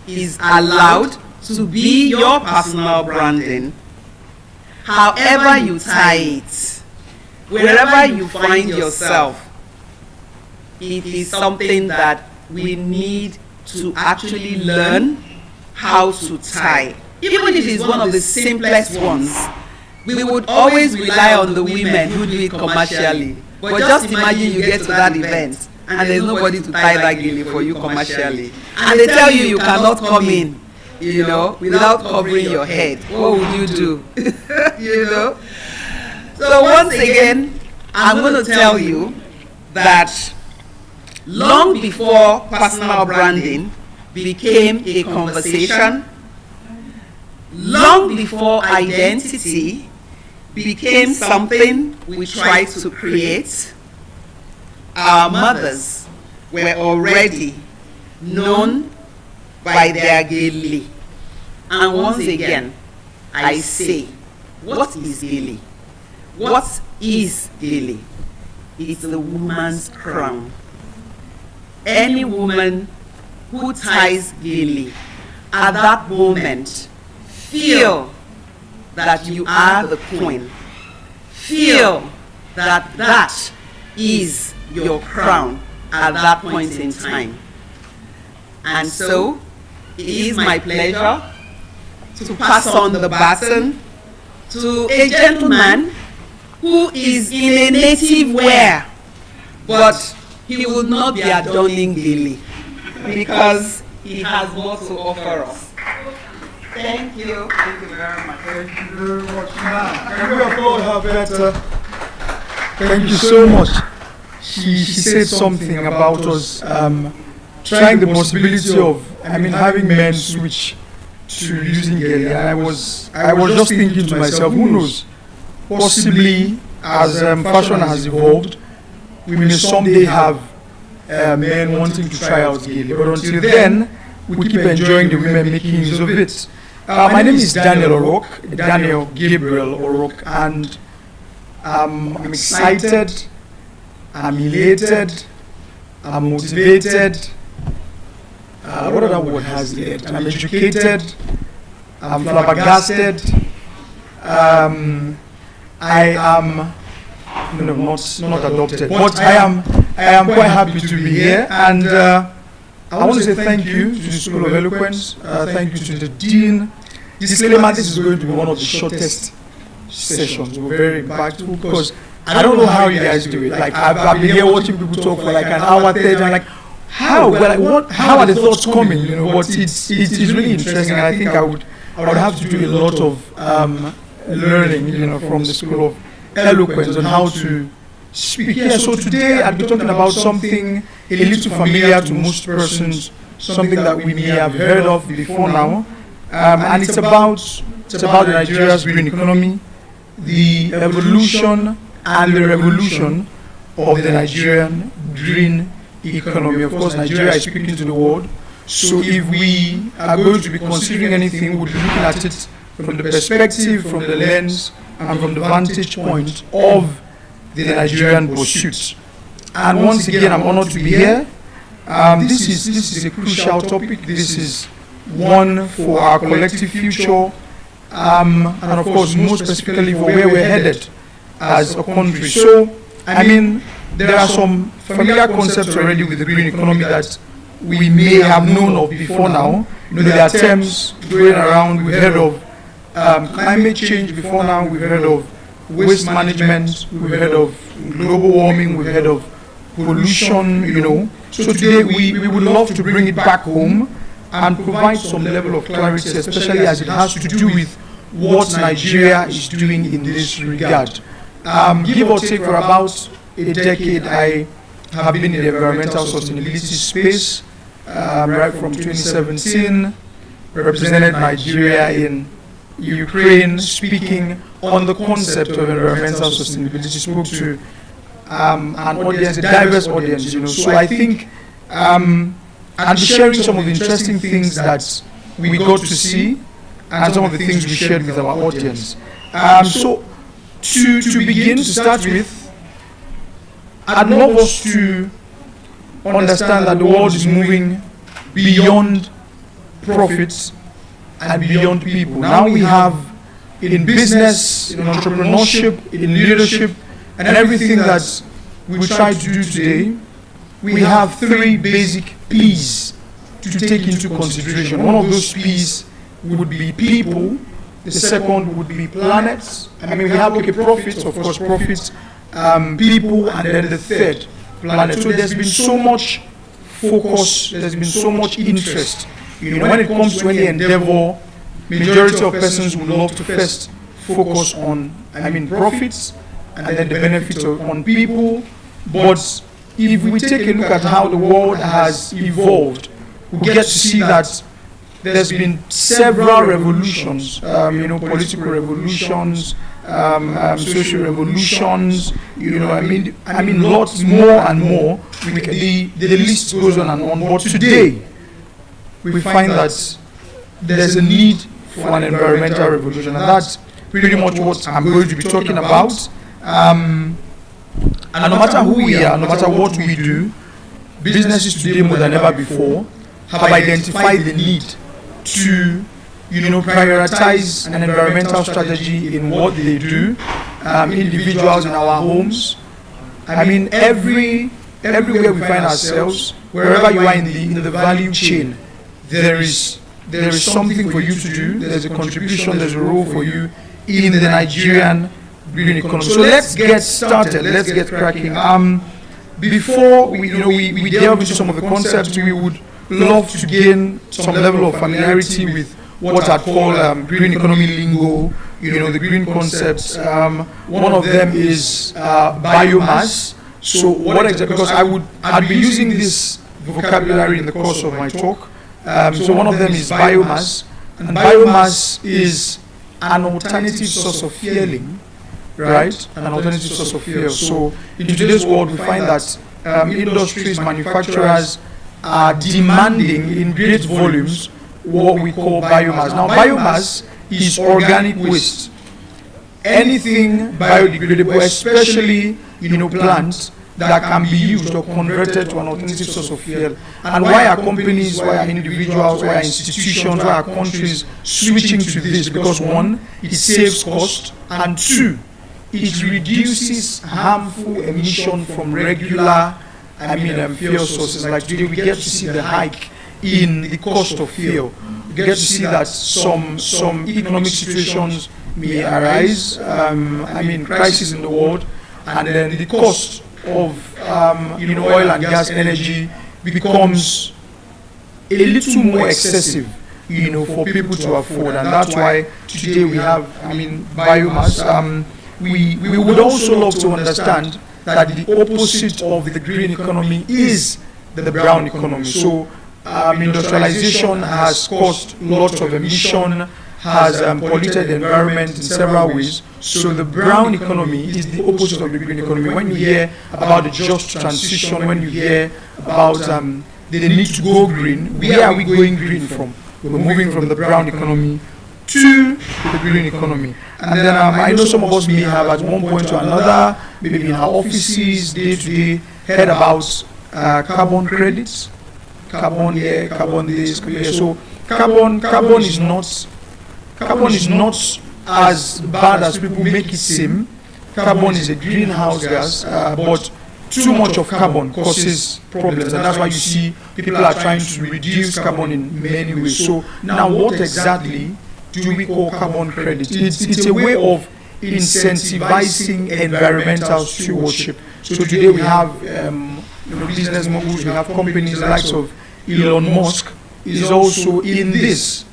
is allowed to be your personal branding. However you tie it, wherever you find yourself, it is something that we need to actually learn how to tie. Even if it's one of the simplest ones, we would always rely on the women who do it commercially. But just imagine you get to that event and there's nobody to tie that gele for you commercially. And they tell you cannot come in, without covering your head. What would you do? So once again, I'm going to tell you that long before personal branding became a conversation, long before identity became something we tried to create, our mothers were already known by their gele. And once again, I say, what is gele? What is gele? It's the woman's crown. Any woman who ties gele at that moment feel that you are the queen. Feel that that is your crown at that point in time. And so, it is my pleasure to pass on the baton to a gentleman who is in a native wear, but he will not be adorning gele because he has more to offer us. Thank you. Thank you very much. Thank you very much. Now, can we applaud her better? Thank you so much. She said something about us trying the possibility of, having men switch to using gele. I was just thinking to myself, who knows? Possibly, as fashion has evolved, we may someday have men wanting to try out gele. But until then, we keep enjoying the women making use of it. My name is Daniel Gabriel O'Rourke, and I'm excited, I'm elated, I'm motivated what other word has it? I'm educated, I'm flabbergasted, I am, no, not adopted, but I am quite happy to be here, and I want to say thank you to the School of Eloquence, thank you to the Dean. Disclaimer, this is going to be one of the shortest sessions, we're very impactful, because I don't know how you guys do it. Like, I've been here watching people talk for like an hour, 30, and like, how? Well, like, what? How are the thoughts coming? You know, but it's really interesting, and I think I would have to do a lot of learning, you know, from the School of Eloquence on how to speak. Yeah. So today I'll be talking about something a little familiar to most persons, something that we may have heard of before now, and it's about Nigeria's green economy, the evolution and the revolution of the Nigerian green economy. Of course, Nigeria is speaking to the world. So if we are going to be considering anything, we'll be looking at it from the perspective, from the lens, and from the vantage point of the Nigerian pursuit. And once again, I'm honored to be here. This is a crucial topic. This is one for our collective future, and of course, more specifically for where we're headed as a country. So, I mean, there are some familiar concepts already with the green economy that we may have known of before now. You know, there are terms going around. We've heard of climate change before now. We've heard of waste management. We've heard of global warming. We've heard of pollution, you know. So today we would love to bring it back home and provide some level of clarity, especially as it has to do with what Nigeria is doing in this regard. Give or take, for about a decade, I have been in the environmental sustainability space, right from 2017, represented Nigeria in Ukraine, speaking on the concept of environmental sustainability, spoke to an audience, a diverse audience, you know. So I think I'll be sharing some of the interesting things that we got to see and some of the things we shared with our audience. So to begin, to start with, I'd love us to understand that the world is moving beyond profits and beyond people. Now we have, in business, in entrepreneurship, in leadership, and everything that we try to do today, we have three basic P's to take into consideration. One of those P's would be people. The second would be planets. I mean, we have, okay, profits, of course, profits, people, and then the third, planet. So there's been so much focus, there's been so much interest. You know, when it comes to any endeavor, majority of persons would love to first focus on, I mean, profits, and then the benefits on people. But if we take a look at how the world has evolved, we get to see that there's been several revolutions, you know, political revolutions, social revolutions, you know, I mean, lots more and more. The list goes on and on. But today, we find that there's a need for an environmental revolution, and that's pretty much what I'm going to be talking about. And no matter who we are, no matter what we do, businesses today more than ever before have identified the need to, you know, prioritize an environmental strategy in what they do. Individuals in our homes, I mean, everywhere we find ourselves, wherever you are in the value chain, there is something for you to do. There's a contribution, there's a role for you in the Nigerian green economy. So let's get started. Let's get cracking. Before we delve into some of the concepts, we would love to gain some level of familiarity with what I'd call green economy lingo. You know, the green concepts. One of them is biomass. So what exactly? Because I'd be using this vocabulary in the course of my talk. So one of them is biomass, and biomass is an alternative source of fueling, right? An alternative source of fuel. So in today's world, we find that industries, manufacturers are demanding in great volumes what we call biomass. Now, biomass is organic waste. Anything biodegradable, especially, you know, plants that can be used or converted to an alternative source of fuel. And why are companies, why are individuals, why are institutions, why are countries switching to this? Because one, it saves cost, and two, it reduces harmful emission from regular, fuel sources. Like today, we get to see the hike in the cost of fuel. We get to see that some economic situations may arise, crisis in the world, and then the cost of oil and gas energy becomes a little more excessive, for people to afford, and that's why today we have, biomass. We would also love to understand that the opposite of the green economy is the brown economy. So industrialization has caused lots of emission, has polluted the environment in several ways. So the brown economy is the opposite of the green economy. When you hear about the just transition, when you hear about the need to go green, where are we going green from? We're moving from the brown economy to the green economy. And then I know some of us may have at one point or another, maybe in our offices, day to day, heard about carbon credits. Carbon here, carbon this, here. So carbon is not as bad as people make it seem. Carbon is a greenhouse gas, but too much of carbon causes problems, and that's why you see people are trying to reduce carbon in many ways. So now, what exactly do we call carbon credit? It's a way of incentivizing environmental stewardship. So today we have business moguls, we have companies, the likes of Elon Musk is also in this.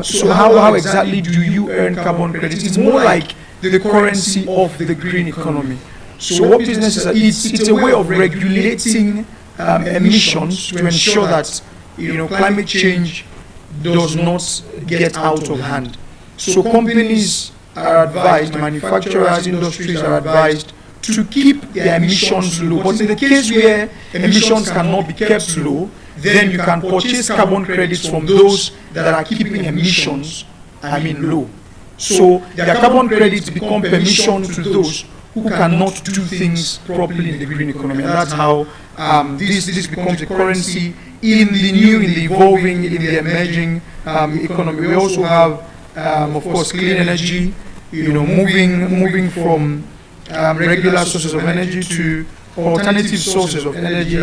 So how exactly do you earn carbon credits? It's more like the currency of the green economy. So what businesses are, it's a way of regulating emissions to ensure that climate change does not get out of hand. So companies are advised, manufacturers, industries are advised to keep their emissions low. But in the case where emissions cannot be kept low, then you can purchase carbon credits from those that are keeping emissions low. So their carbon credits become permission to those who cannot do things properly in the green economy. And that's how this becomes a currency in the evolving, in the emerging economy. We also have, of course, clean energy, moving from regular sources of energy to alternative sources of energy,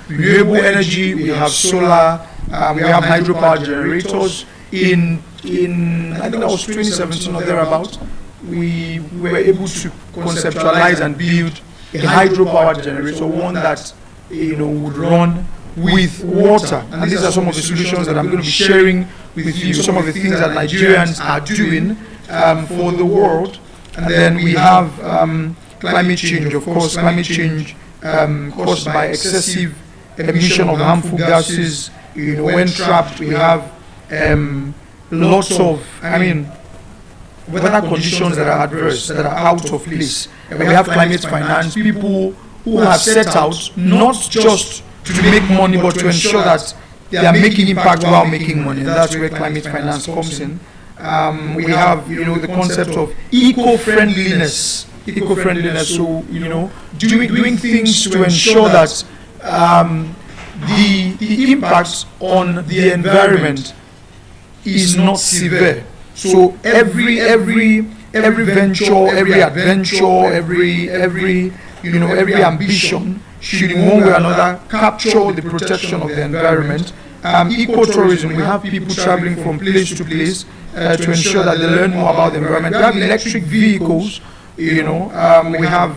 renewable energy. We have solar, we have hydropower generators. In I think that was 2017 or thereabout, we were able to conceptualize and build a hydropower generator, one that would run with water. And these are some of the solutions that I'm going to be sharing with you, some of the things that Nigerians are doing for the world. And then we have climate change, of course, climate change caused by excessive emission of harmful gases. When trapped, we have lots of, weather conditions that are adverse, that are out of place. And we have climate finance, people who have set out not just to make money, but to ensure that they are making impact while making money. And that's where climate finance comes in. We have, the concept of eco-friendliness. So, doing things to ensure that the impact on the environment is not severe. So every venture, every adventure, every ambition should in one way or another capture the protection of the environment. Ecotourism, we have people traveling from place to place to ensure that they learn more about the environment. We have electric vehicles, we have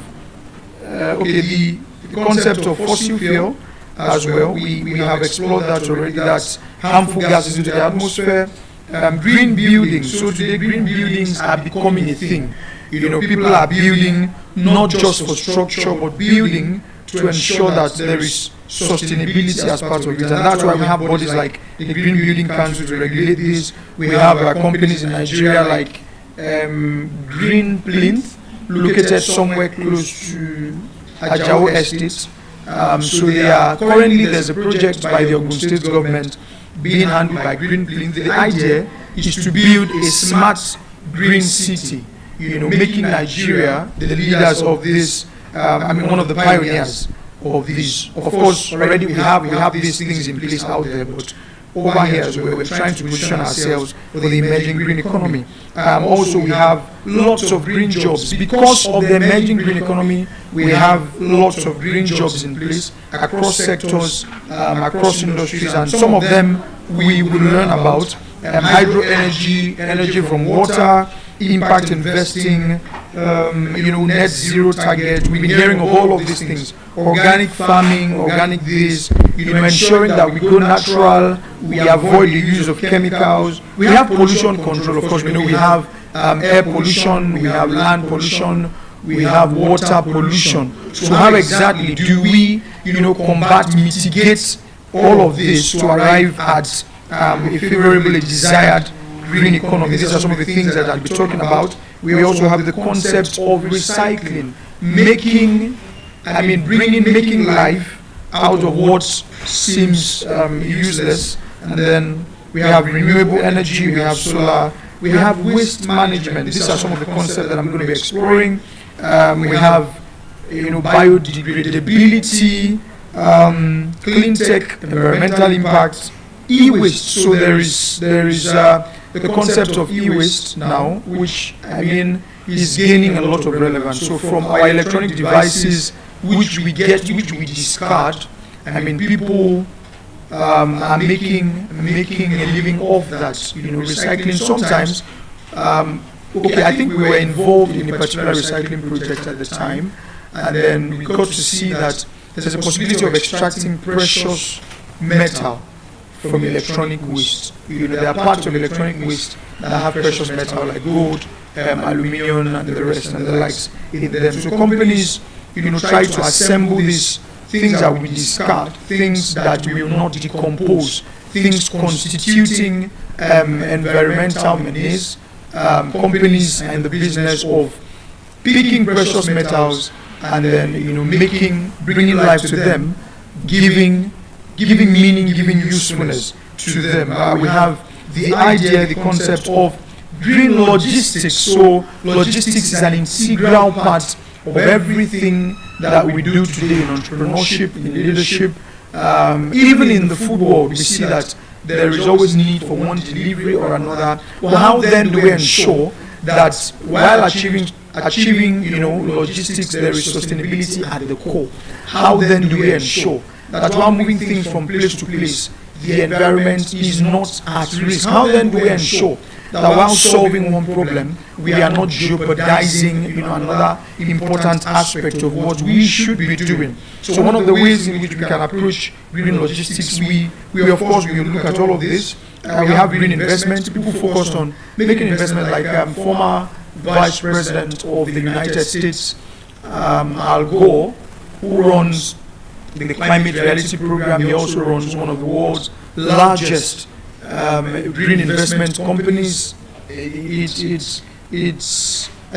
the concept of fossil fuel as well. We have explored that already. That's harmful gases into the atmosphere. Green buildings. So today, green buildings are becoming a thing. People are building not just for structure, but building to ensure that there is sustainability as part of it. And that's why we have bodies like the Green Building Council to regulate this. We have companies in Nigeria like Green Plinth, located somewhere close to Ajao Estate. So there's a project by the Ogun State government being handled by Green Plinth. The idea is to build a smart green city, making Nigeria the leaders of this one of the pioneers of these. Of course, already we have these things in place out there, but over here, so we're trying to position ourselves for the emerging green economy. Also, we have lots of green jobs. Because of the emerging green economy, we have lots of green jobs in place across sectors, across industries, and some of them we will learn about. Hydro energy, energy from water, impact investing, net zero target. We've been hearing of all of these things. Organic farming, organic this, ensuring that we go natural, we avoid the use of chemicals. We have pollution control, of course. We know we have air pollution, we have land pollution, we have water pollution. So how exactly do we, combat, mitigate all of this to arrive at a favorably desired green economy? These are some of the things that I'll be talking about. We also have the concept of recycling, making life out of what seems useless. And then we have renewable energy, we have solar, we have waste management. These are some of the concepts that I'm going to be exploring. We have, biodegradability, clean tech, environmental impact, e-waste. So there is the concept of e-waste now, which is gaining a lot of relevance. So from our electronic devices, which we discard, people are making a living off that. Recycling sometimes. I think we were involved in a particular recycling project at the time, and then we got to see that there's a possibility of extracting precious metal from electronic waste. There are parts of electronic waste that have precious metal like gold, aluminium, and the rest and the likes in them. So companies, try to assemble these things that we discard, things that will not decompose, things constituting environmental menace. Companies are in the business of picking precious metals and then bringing life to them, giving meaning, giving usefulness to them. We have the idea, the concept of green logistics. So logistics is an integral part of everything that we do today in entrepreneurship, in leadership, even in the food world. We see that there is always need for one delivery or another. Well, how then do we ensure that while achieving logistics, there is sustainability at the core? How then do we ensure that while moving things from place to place, the environment is not at risk? How then do we ensure that while solving one problem, we are not jeopardizing another important aspect of what we should be doing? So one of the ways in which we can approach green logistics, we of course will look at all of this. We have green investment. People focused on making investment, like former Vice President of the United States, Al Gore, who runs the Climate Reality Program. He also runs one of the world's largest green investment companies. I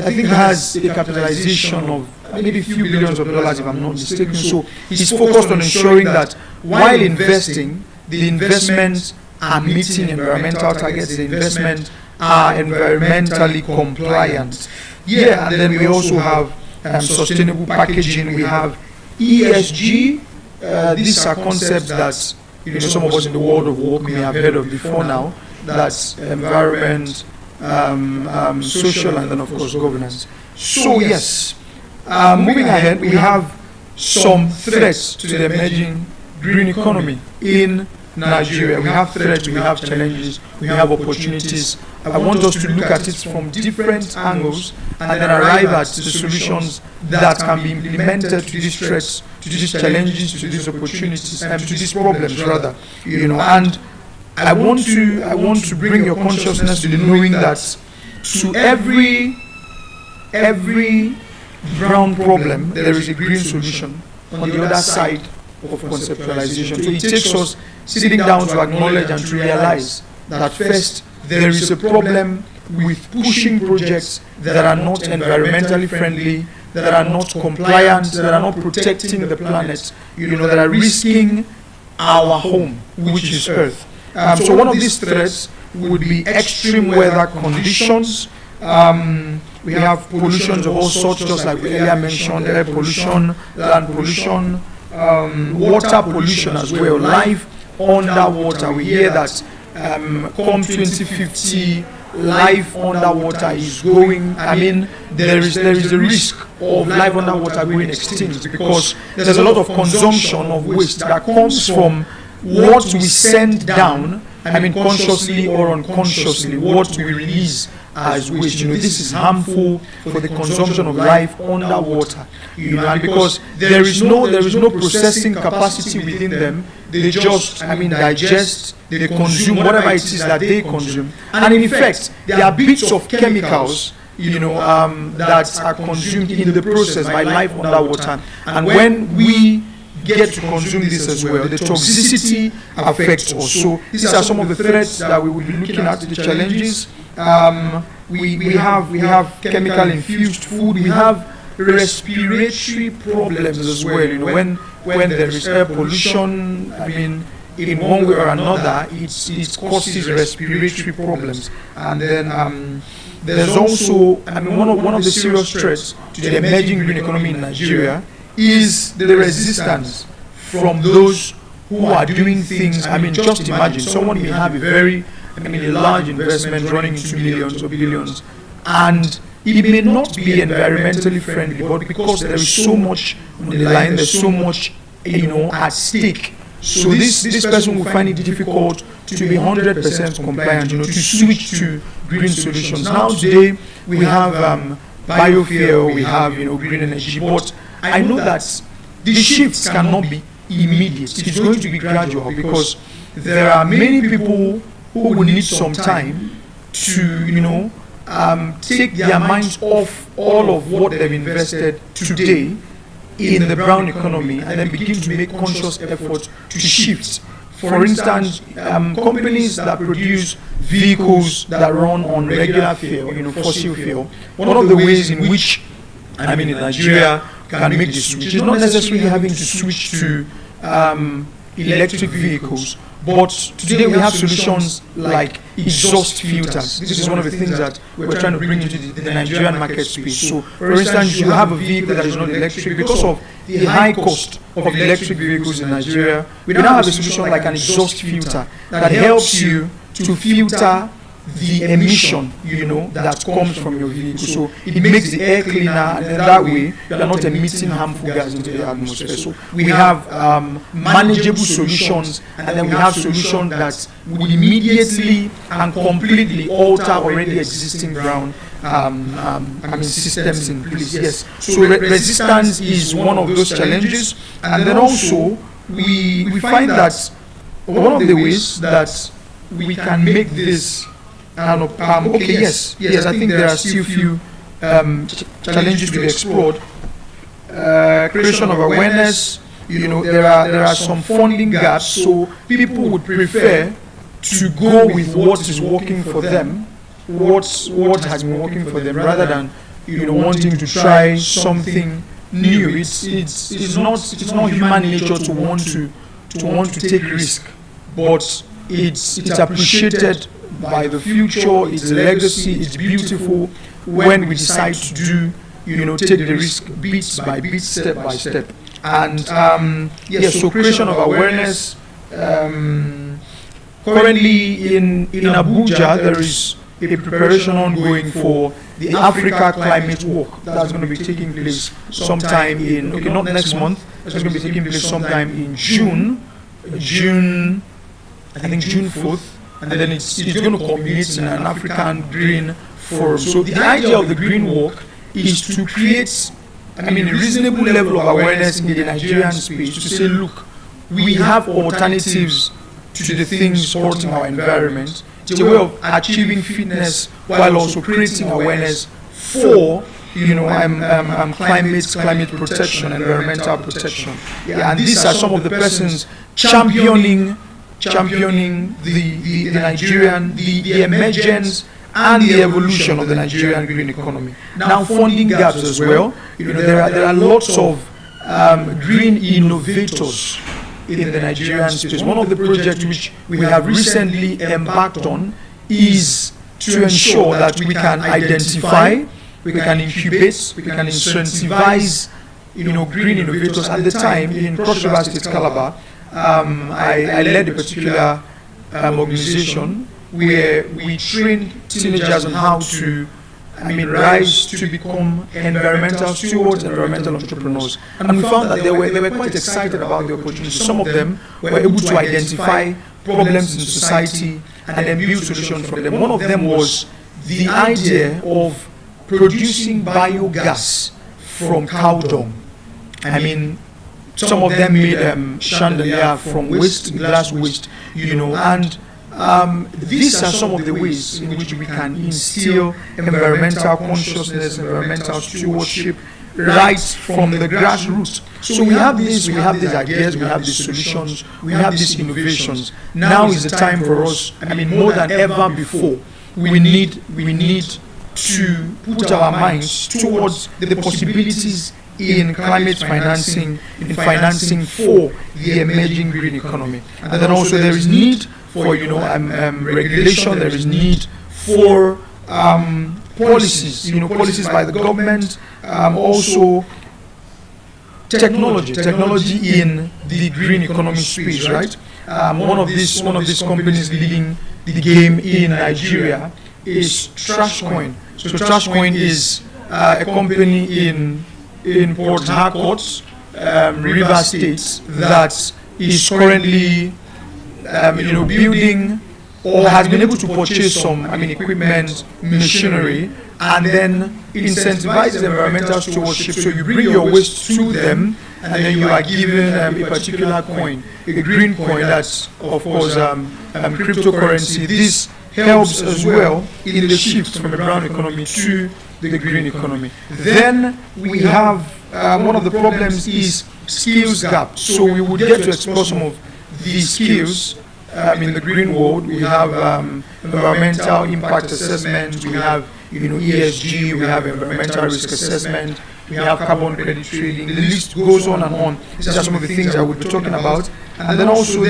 think it has a capitalization of maybe a few billions of dollars, if I'm not mistaken. So he's focused on ensuring that while investing, the investments are meeting environmental targets, the investments are environmentally compliant. Yeah, and then we also have sustainable packaging. We have ESG. These are concepts that some of us in the world of work may have heard of before now. That's environment, social, and then of course governance. So yes, moving ahead, we have some threats to the emerging green economy in Nigeria. We have threats, we have challenges, we have opportunities. I want us to look at it from different angles and then arrive at the solutions that can be implemented to these threats, to these challenges, to these opportunities, and to these problems rather. And I want to bring your consciousness to the knowing that to every brown problem there is a green solution on the other side of conceptualization. So it takes us sitting down to acknowledge and to realize that first there is a problem with pushing projects that are not environmentally friendly, that are not compliant, that are not protecting the planet, that are risking our home, which is Earth. So one of these threats would be extreme weather conditions. we have pollutions of all sorts, just like we earlier mentioned, air pollution, land pollution, water pollution as well, life underwater. We hear that come 2050, life underwater is going, there is a risk of life underwater going extinct, because there's a lot of consumption of waste that comes from what we send down, consciously or unconsciously, what we release as waste. This is harmful for the consumption of life underwater. And because there is no processing capacity within them, they just digest, they consume whatever it is that they consume, and in effect there are bits of chemicals that are consumed in the process by life underwater. And when we get to consume this as well, the toxicity affects us. So these are some of the threats that we will be looking at, the challenges. We have chemical infused food, we have respiratory problems as well. When there is air pollution, in one way or another, it causes respiratory problems. And then there's also, one of the serious threats to the emerging green economy in Nigeria is the resistance from those who are doing things. Just imagine someone may have a large investment running into millions or billions, and it may not be environmentally friendly, but because there is so much on the line, there's so much at stake. So this person will find it difficult to be 100% compliant, to switch to green solutions. Now today we have biofuel, we have green energy, but I know that the shifts cannot be immediate. It's going to be gradual, because there are many people who will need some time to take their minds off all of what they've invested today in the brown economy, and then begin to make conscious efforts to shift. For instance, companies that produce vehicles that run on regular fuel, fossil fuel, one of the ways in which in Nigeria can make the switch is not necessarily having to switch to electric vehicles, but today we have solutions like exhaust filters. This is one of the things that we're trying to bring into the Nigerian market space. So, for instance, you have a vehicle that is not electric. Because of the high cost of electric vehicles in Nigeria, we now have a solution like an exhaust filter that helps you to filter the emission, that comes from your vehicle. So it makes the air cleaner, and then that way you are not emitting harmful gas into the atmosphere. So we have manageable solutions, and then we have solutions that would immediately and completely alter already existing brown systems in place. Yes. So resistance is one of those challenges, and then also we find that one of the ways that we can make this yes, I think there are still few challenges to be explored. Creation of awareness, there are some funding gaps, so people would prefer to go with what is working for them, what has been working for them, rather than wanting to try something new. It's not human nature to want to take risk, but it's appreciated by the future. It's a legacy. It's beautiful when we decide to take the risk bit by bit, step by step. And so creation of awareness. Currently in Abuja, there is a preparation ongoing for the Africa Climate Walk that's going to be taking place sometime not next month. It's going to be taking place sometime in June, I think June 4th. And then it's going to culminate in an African Green Forum. So the idea of the Green Walk is to create, a reasonable level of awareness in the Nigerian space, to say, look, we have alternatives to the things hurting our environment. It's a way of achieving fitness while also creating awareness for climate protection, environmental protection. And these are some of the persons championing the Nigerian, the emergence and the evolution of the Nigerian green economy. Now, funding gaps as well. There are lots of green innovators in the Nigerian space. One of the projects which we have recently embarked on is to ensure that we can identify we can incubate, we can incentivize, green innovators. At the time in Cross River State, Calabar, I led a particular organization where we trained teenagers on how to, rise to become environmental stewards, environmental entrepreneurs. And we found that they were quite excited about the opportunity. Some of them were able to identify problems in society and then build solutions from them. One of them was the idea of producing biogas from cow dung. Some of them made chandelier from waste, glass waste, and these are some of the ways in which we can instill environmental consciousness, environmental stewardship right from the grassroots. So we have these ideas, we have these solutions, we have these innovations. Now is the time for us, more than ever before, we need to put our minds towards the possibilities in climate financing, in financing for the emerging green economy. And then also there is need for regulation, there is need for policies, policies by the government, also technology in the green economy space, right? One of these companies leading the game in Nigeria is Trashcoin. So Trashcoin is a company in Port Harcourt, River State, that is currently building or has been able to purchase some equipment, machinery, and then incentivize environmental stewardship. So you bring your waste to them, and then you are given a particular coin, a green coin. That's of course cryptocurrency. This helps as well in the shift from a brown economy to the green economy. Then we have one of the problems is skills gap. So we would get to explore some of these skills in the green world. We have environmental impact assessment, we have ESG, we have environmental risk assessment, we have carbon credit trading. The list goes on and on. These are some of the things I would be talking about. And then also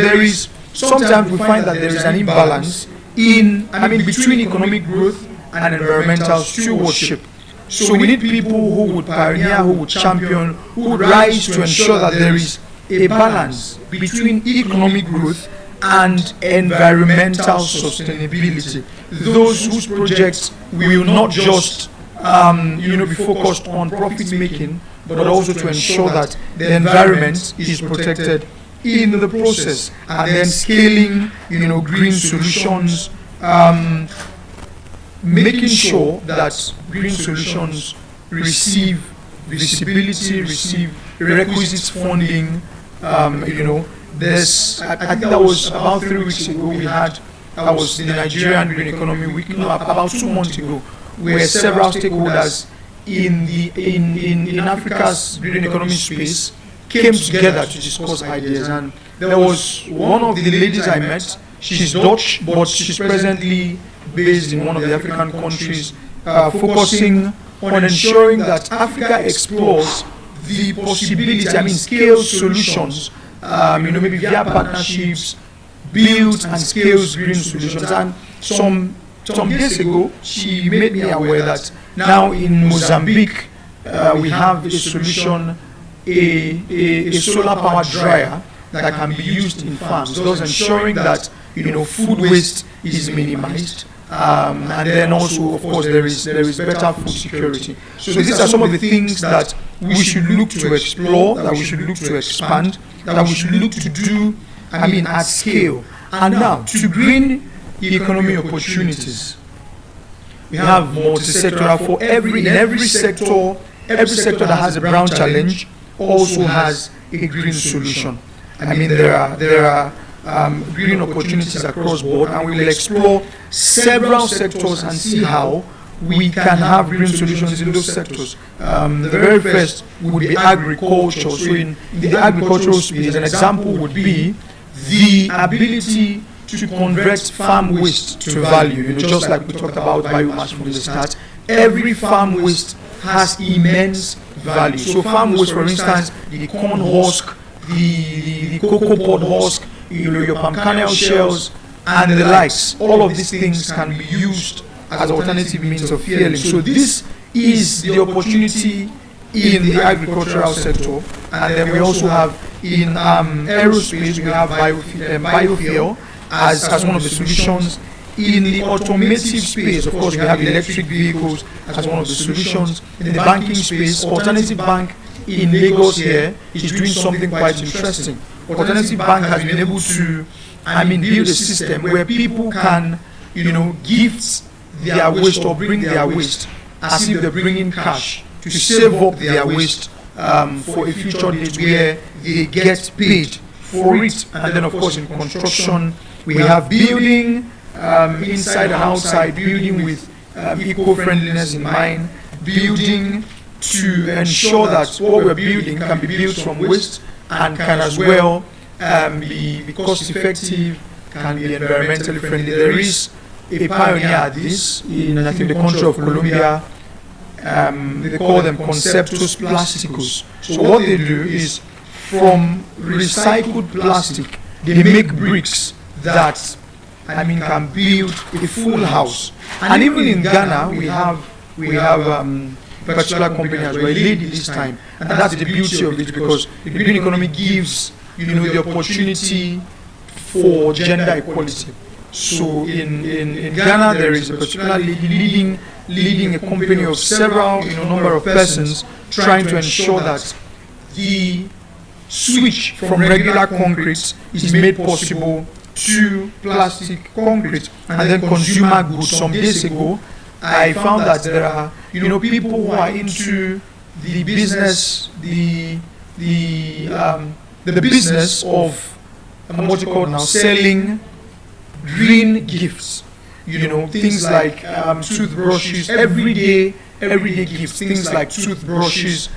sometimes we find that there is an imbalance between economic growth and environmental stewardship. So we need people who would pioneer, who would champion, who would rise to ensure that there is a balance between economic growth and environmental sustainability. Those whose projects will not just be focused on profit making, but also to ensure that the environment is protected in the process, and then scaling green solutions, making sure that green solutions receive visibility, receive requisite funding. I think that was about 3 weeks ago. That was the Nigerian Green Economy Week. About 2 months ago, where several stakeholders in Africa's green economy space came together to discuss ideas. And there was one of the ladies I met. She's Dutch, but she's presently based in one of the African countries, focusing on ensuring that Africa explores the possibility, scale solutions, maybe via partnerships, build and scales green solutions. And some days ago, she made me aware that now in Mozambique, we have a solution, a solar powered dryer that can be used in farms, thus ensuring that food waste is minimized. And then also, of course, there is better food security. So these are some of the things that we should look to explore, that we should look to expand, that we should look to do, at scale. And now, to green economy opportunities, we have multi-sectoral for every sector that has a brown challenge also has a green solution. There are green opportunities across board, and we will explore several sectors and see how we can have green solutions in those sectors. The very first would be agriculture. So in the agricultural space, an example would be the ability to convert farm waste to value. Just like we talked about biomass from the start, every farm waste has immense value. So farm waste, for instance, the corn husk, the cocoa pod husk, your palm kernel shells, and the likes, all of these things can be used as alternative means of fueling. So this is the opportunity in the agricultural sector, and then we also have in aerospace, we have biofuel as one of the solutions. In the automotive space, of course, we have electric vehicles as one of the solutions. In the banking space, Alternative Bank in Lagos here is doing something quite interesting. Alternative Bank has been able to, build a system where people can, gift their waste or bring their waste as if they're bringing cash to save up their waste for a future date where they get paid for it. And then, of course, in construction, we have building, inside and outside, building with eco-friendliness in mind, building to ensure that what we're building can be built from waste and can as well be cost-effective, can be environmentally friendly. There is a pioneer at this in, I think, the country of Colombia. They call them Conceptos Plásticos. So what they do is, from recycled plastic, they make bricks that can build a full house. And even in Ghana, we have a particular company as well, a lady this time, and that's the beauty of it, because the green economy gives the opportunity for gender equality. So in Ghana, there is a particular lady leading a company of several number of persons, trying to ensure that the switch from regular concrete is made possible to plastic concrete and then consumer goods. Some days ago, I found that there are people who are into the business, the business of what you call now selling green gifts. Things like toothbrushes, everyday gifts. Things like toothbrushes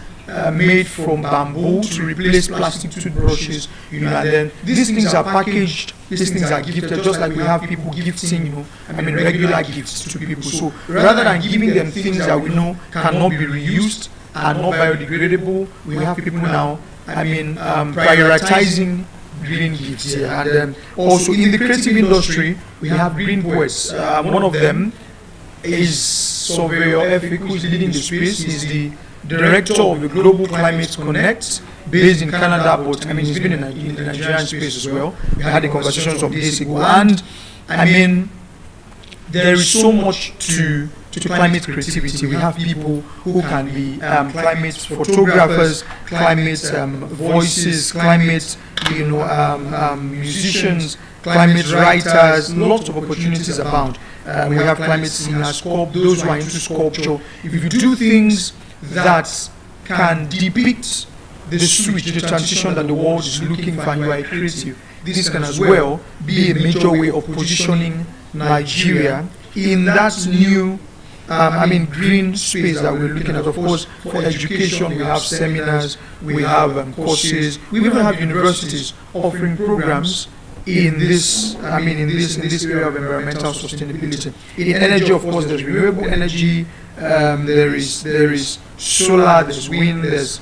made from bamboo to replace plastic toothbrushes, and then these things are packaged, these things are gifted, just like we have people gifting, regular gifts to people. So rather than giving them things that we know cannot be reused and not biodegradable, we have people now, prioritizing green gifts here. And also in the creative industry, we have green poets. One of them is Surveyor Efik, who is leading the space. He's the director of the Global Climate Connect, based in Canada, but he's been in the Nigerian space as well. We had a conversation some days ago, and there is so much to climate creativity. We have people who can be climate photographers, climate voices, climate musicians, climate writers. Lots of opportunities abound. We have climate singers, those who are into sculpture. If you do things that can depict the switch, the transition that the world is looking for, and you are creative, this can as well be a major way of positioning Nigeria in that new green space that we're looking at. Of course, for education, we have seminars, we have courses, we even have universities offering programs in this area of environmental sustainability. In energy, of course, there's renewable energy, there is solar, there's wind, there's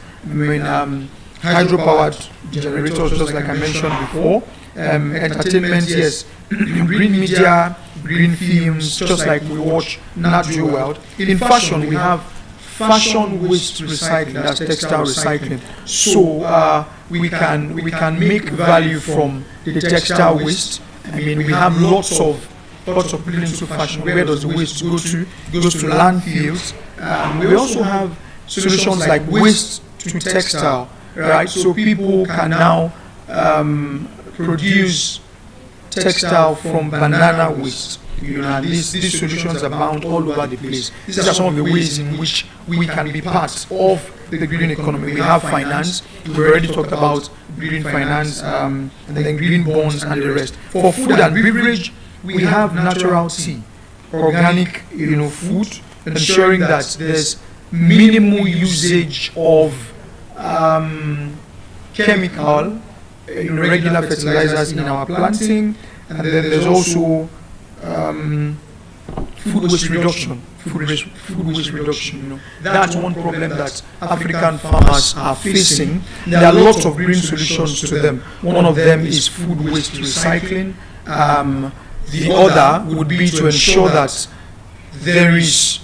hydro-powered generators, just like I mentioned before. Entertainment, yes, green media, green films, just like we watch Nat Geo World. In fashion, we have fashion waste recycling, that's textile recycling. So we can make value from the textile waste. We have lots of people into fashion. Where does the waste go to? It goes to landfills. We also have solutions like waste to textile, right? So people can now produce textile from banana waste. And these solutions abound all over the place. These are some of the ways in which we can be part of the green economy. We have finance. We already talked about green finance, and then green bonds and the rest. For food and beverage, we have natural tea, organic, food, ensuring that there's minimal usage of chemical, regular fertilizers in our planting, and then there's also food waste reduction. That's one problem that African farmers are facing. There are lots of green solutions to them. One of them is food waste recycling. The other would be to ensure that there is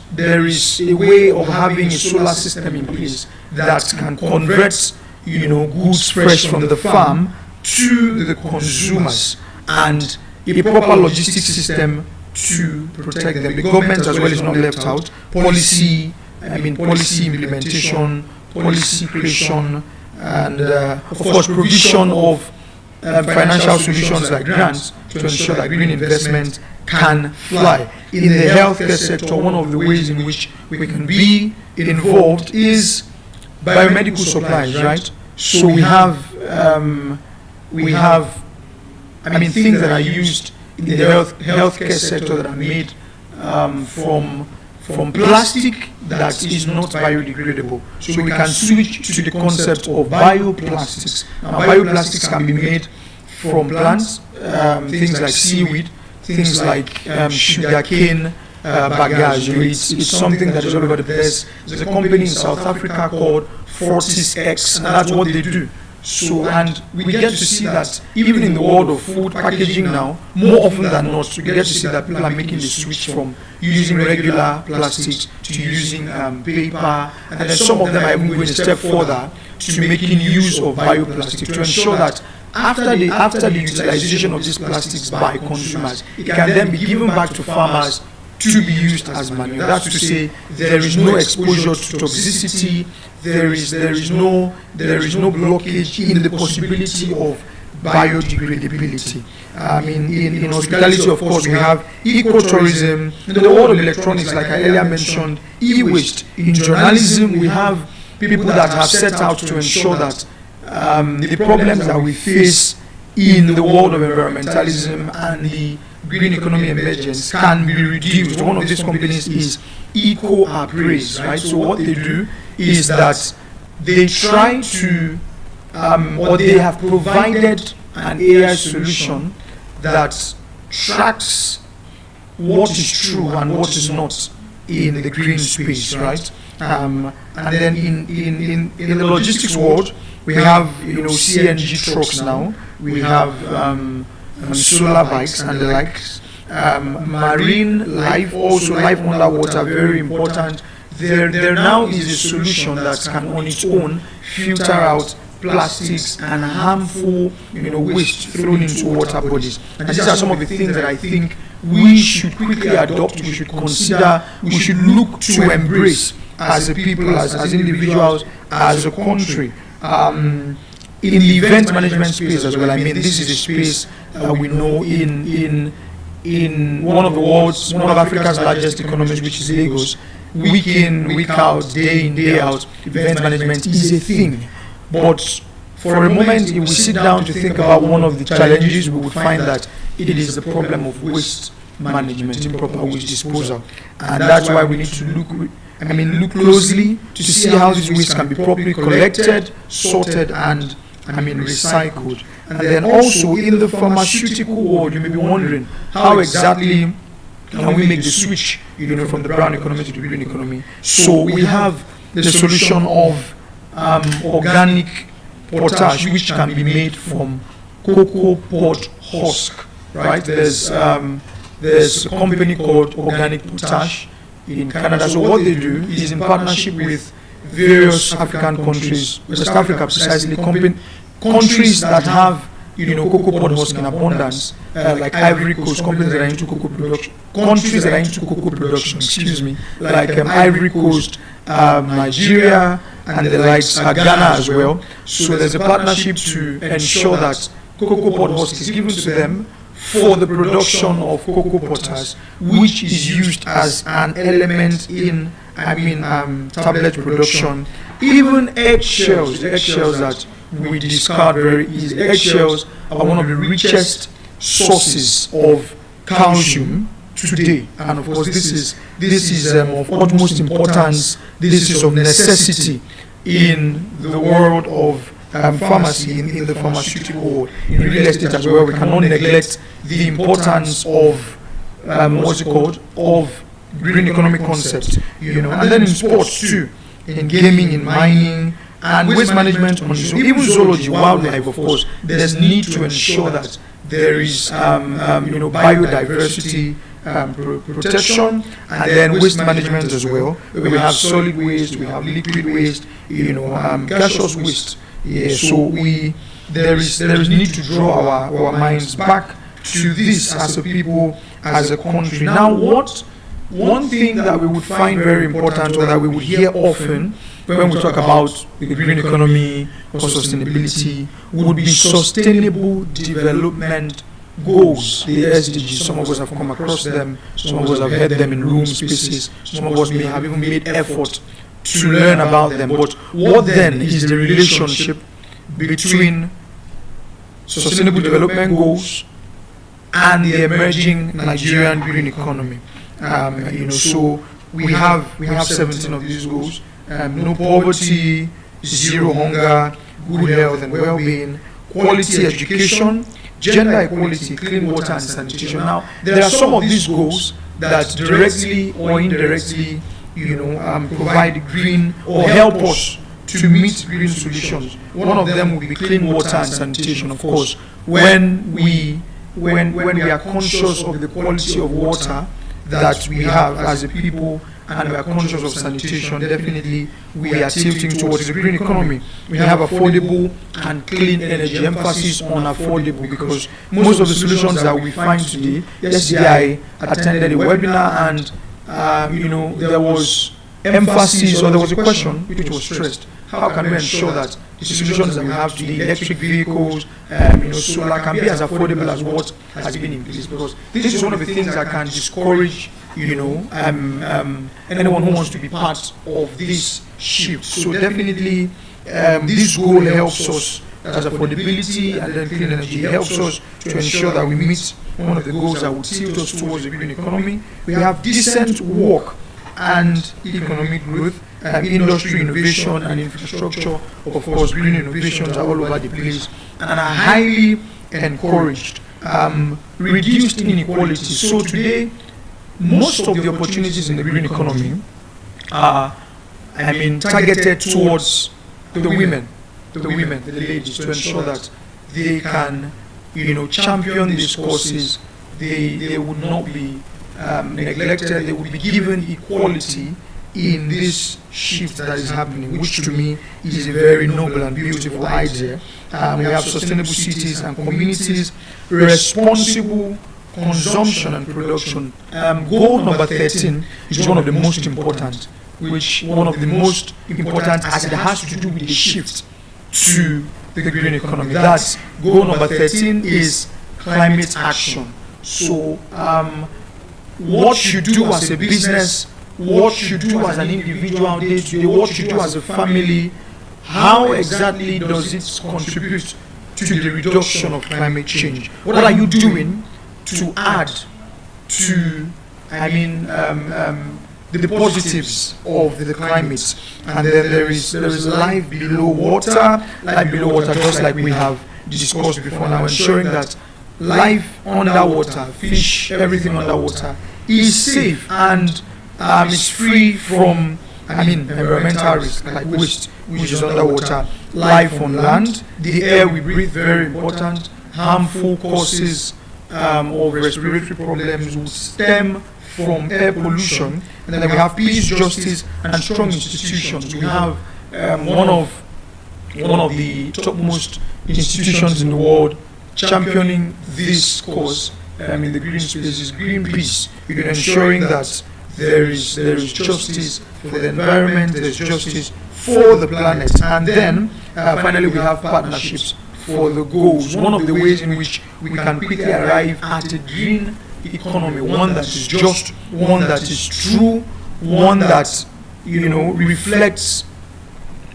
a way of having a solar system in place that can convert, goods fresh from the farm to the consumers, and a proper logistics system to protect them. The government as well is not left out. Policy implementation, policy creation, and of course provision of financial solutions like grants to ensure that green investment can fly. In the healthcare sector, one of the ways in which we can be involved is biomedical supplies, right? So we have things that are used in the healthcare sector that are made from plastic that is not biodegradable. So we can switch to the concept of bioplastics. Now, bioplastics can be made from plants, things like seaweed, things like sugarcane bagasse. It's something that is all over the place. There's a company in South Africa called Fortis X, and that's what they do. So, and we get to see that even in the world of food packaging now, more often than not, we get to see that people are making the switch from using regular plastics to using paper, and then some of them are even going a step further to making use of bioplastic to ensure that after the utilization of these plastics by consumers, it can then be given back to farmers to be used as manure. That's to say, there is no exposure to toxicity. There is no blockage in the possibility of biodegradability. In hospitality, of course, we have ecotourism. In the world of electronics, like I earlier mentioned, e-waste. In journalism, we have people that have set out to ensure that the problems that we face in the world of environmentalism and the green economy emergence can be reduced. One of these companies is Eco-Appraise, right? So what they do is that they try to, or they have provided an AI solution that tracks what is true and what is not in the green space, right? And then in the logistics world, we have CNG trucks now. We have solar bikes and the likes. Marine life, also life underwater, very important. There now is a solution that can on its own filter out plastics and harmful waste thrown into water bodies. And these are some of the things that I think we should quickly adopt, we should consider, we should look to embrace as a people, as individuals, as a country. In the event management space as well, this is a space we know in one of Africa's largest economies, which is Lagos. Week in, week out, day in, day out, event management is a thing. But for a moment, if we sit down to think about one of the challenges, we would find that it is the problem of waste management, improper waste disposal. And that's why we need to look closely to see how this waste can be properly collected, sorted, and recycled. And then also in the pharmaceutical world, you may be wondering how exactly can we make the switch, from the brown economy to the green economy. So we have the solution of organic potash, which can be made from cocoa pod husk. Right? There's a company called Organic Potash in Canada. So what they do is in partnership with various African countries, West Africa precisely, countries that have cocoa pod husk in abundance, like Ivory Coast, countries that are into cocoa production, like Ivory Coast, Nigeria, and the likes, Ghana as well. So there's a partnership to ensure that cocoa pod husk is given to them for the production of cocoa potash, which is used as an element in tablet production. Even eggshells, the eggshells that we discard very easily. Eggshells are one of the richest sources of calcium today, and of course this is of utmost importance. This is of necessity in the world of pharmacy, in the pharmaceutical world, in real estate as well. We cannot neglect the importance of of green economic concepts, and then in sports too, in gaming, in mining, and waste management, even zoology, wildlife, of course. There's need to ensure that there is biodiversity protection, and then waste management as well. We have solid waste, we have liquid waste, gaseous waste. Yeah, so there is need to draw our minds back to this as a people, as a country. Now, one thing that we would find very important, or that we would hear often when we talk about the green economy or sustainability, would be sustainable development goals, the SDGs. Some of us have come across them, some of us have heard them in room spaces, some of us may have even made effort to learn about them. But what then is the relationship between sustainable development goals and the emerging Nigerian green economy? So we have 17 of these goals: no poverty, zero hunger, good health and well-being, quality education, gender equality, clean water and sanitation. Now, there are some of these goals that directly or indirectly, provide green or help us to meet green solutions. One of them will be clean water and sanitation. Of course, when we are conscious of the quality of water that we have as a people, and we are conscious of sanitation, definitely we are tilting towards the green economy. We have affordable and clean energy, emphasis on affordable, because most of the solutions that we find today. Yesterday I attended a webinar, and there was emphasis, or there was a question which was stressed: how can we ensure that the solutions that we have today, electric vehicles, solar, can be as affordable as what has been in place? Because this is one of the things that can discourage anyone who wants to be part of this shift. So definitely this goal helps us, as affordability and then clean energy, helps us to ensure that we meet one of the goals that will tilt us towards the green economy. We have decent work and economic growth, industry innovation and infrastructure. Of course, green innovations are all over the place and are highly encouraged. Reduced inequality. So today, most of the opportunities in the green economy are, targeted towards the women, the ladies, to ensure that they can, champion these causes. They would not be neglected. They would be given equality in this shift that is happening, which to me is a very noble and beautiful idea. We have sustainable cities and communities, responsible consumption and production. Goal number 13 is one of the most important, as it has to do with the shift to the green economy. That's goal number 13 is climate action. So what you do as a business, what you do as an individual day to day, what you do as a family, how exactly does it contribute to the reduction of climate change? What are you doing to add to, the positives of the climate? And then there is life below water, just like we have discussed before now, ensuring that life underwater, fish, everything underwater, is safe and is free from environmental risk like waste, which is underwater. Life on land, the air we breathe, very important. Harmful causes of respiratory problems will stem from air pollution. And then we have peace, justice, and strong institutions. We have one of the topmost institutions in the world championing this cause in the green space is Greenpeace. Ensuring that there is justice for the environment, there is justice for the planet, and then finally we have partnerships for the goals. One of the ways in which we can quickly arrive at a green economy, one that is just, one that is true, one that reflects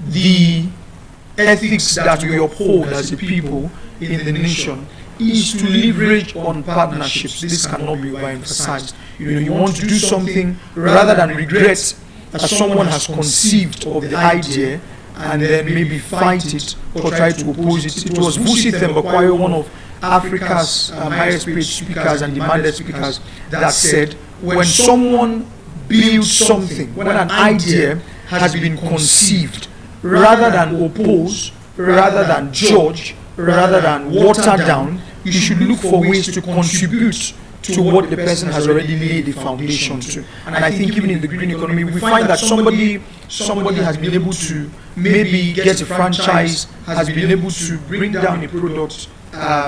the ethics that we uphold as a people in the nation, is to leverage on partnerships. This cannot be overemphasized. You want to do something rather than regret that someone has conceived of the idea and then maybe fight it or try to oppose it. It was Vusi Thembekwayo, one of Africa's highest paid speakers and demanded speakers, that said, when someone builds something, when an idea has been conceived, rather than oppose, rather than judge, rather than water down, you should look for ways to contribute to what the person has already laid the foundation to. And I think even in the green economy, we find that somebody has been able to maybe get a franchise, has been able to bring down a product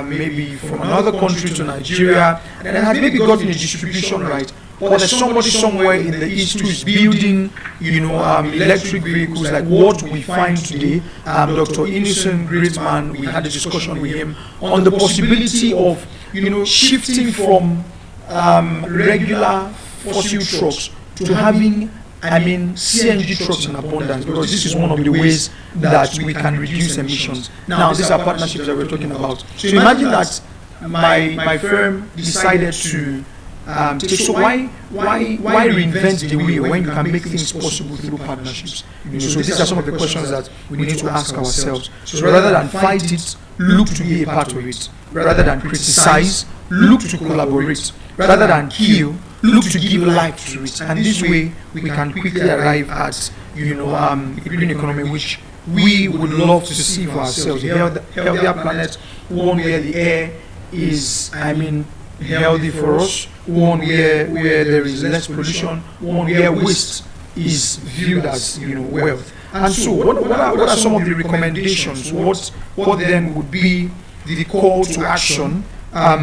maybe from another country to Nigeria, and has maybe gotten a distribution right. Or there's somebody somewhere in the East who is building, electric vehicles like what we find today. Dr. Innocent, great man, we had a discussion with him on the possibility of, shifting from regular fossil trucks to having, CNG trucks in abundance, because this is one of the ways that we can reduce emissions. Now, these are partnerships that we're talking about. So imagine that my firm decided to so why reinvent the wheel when you can make things possible through partnerships? So these are some of the questions that we need to ask ourselves. So rather than fight it, look to be a part of it. Rather than criticize, look to collaborate. Rather than kill, look to give life to it. And this way, we can quickly arrive at a green economy which we would love to see for ourselves. A healthier planet, one where the air is, healthy for us, one where there is less pollution, one where waste is viewed as wealth. And so what are some of the recommendations? What then would be the call to action?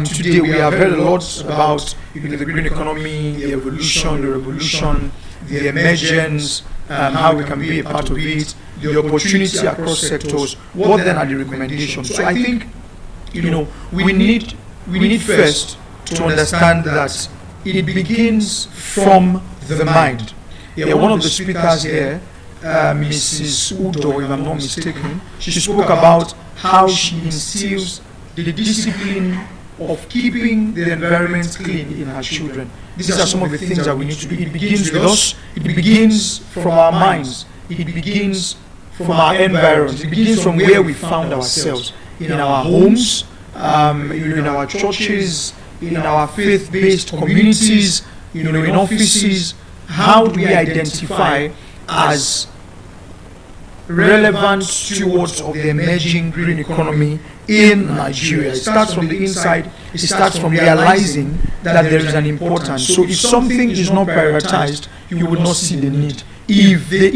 Today we have heard a lot about the green economy, the evolution, the revolution, the emergence, how we can be a part of it, the opportunity across sectors. What then are the recommendations? So I think we need first to understand that it begins from the mind. One of the speakers here, Mrs. Udo, if I'm not mistaken, she spoke about how she instills the discipline of keeping the environment clean in her children. These are some of the things that we need to do. It begins with us, it begins from our minds, it begins from our environs, it begins from where we found ourselves, in our homes, in our churches, in our faith-based communities, in offices. How do we identify as relevant stewards of the emerging green economy in Nigeria? It starts from the inside. It starts from realizing that there is an importance. So if something is not prioritized, you will not see the need. If the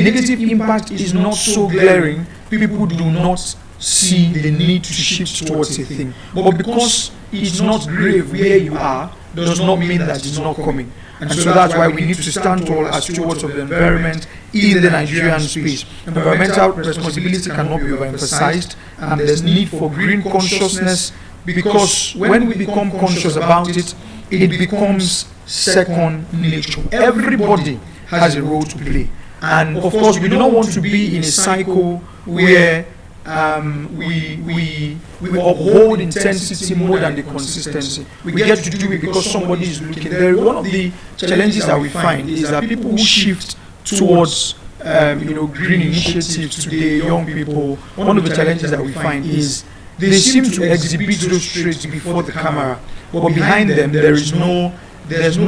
negative impact is not so glaring, people do not see the need to shift towards a thing. But because it's not grave where you are, does not mean that it's not coming. And so that's why we need to stand tall as stewards of the environment in the Nigerian space. Environmental responsibility cannot be overemphasized. There's need for green consciousness, because when we become conscious about it, it becomes second nature. Everybody has a role to play. And of course, we do not want to be in a cycle where we uphold intensity more than the consistency. We get to do it because somebody is looking. One of the challenges that we find is that people who shift towards green initiatives today, young people, one of the challenges that we find is they seem to exhibit those traits before the camera, but behind them there's no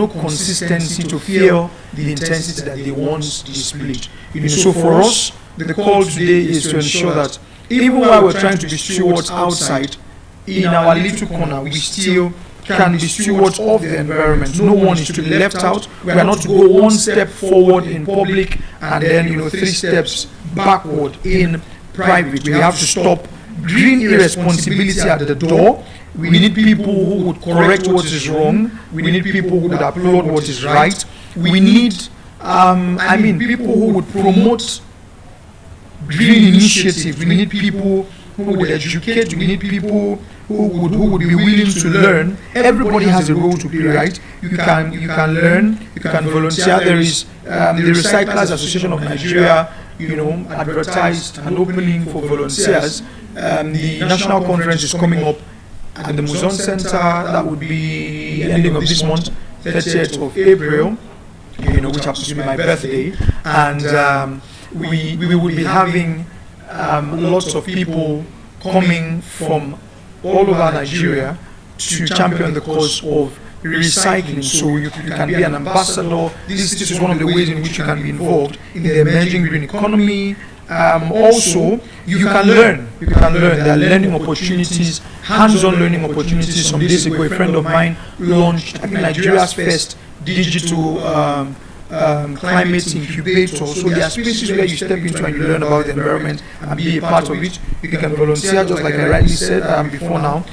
consistency to feel the intensity that they once displayed. So for us, the call today is to ensure that even while we're trying to be stewards outside, in our little corner, we still can be stewards of the environment. No one is to be left out. We are not to go one step forward in public and then 3 steps backward in private. We have to stop green irresponsibility at the door. We need people who would correct what is wrong. We need people who would applaud what is right. We need people who would promote green initiatives. We need people who would educate. We need people who would be willing to learn. Everybody has a role to play, right? You can learn. You can volunteer. There is the Recyclers Association of Nigeria, advertised an opening for volunteers. The national conference is coming up at the Museum Center. That would be the ending of this month, 30th of April. Which happens to be my birthday, and we will be having lots of people coming from all over Nigeria to champion the cause of recycling. So you can be an ambassador. This is one of the ways in which you can be involved in the emerging green economy, Also, you can learn. You can learn. There are learning opportunities, hands-on learning opportunities. Some days ago, a friend of mine launched, I think, Nigeria's first digital climate incubator. So there are spaces where you step into and you learn about the environment and be a part of it. You can volunteer, just like I rightly said before now.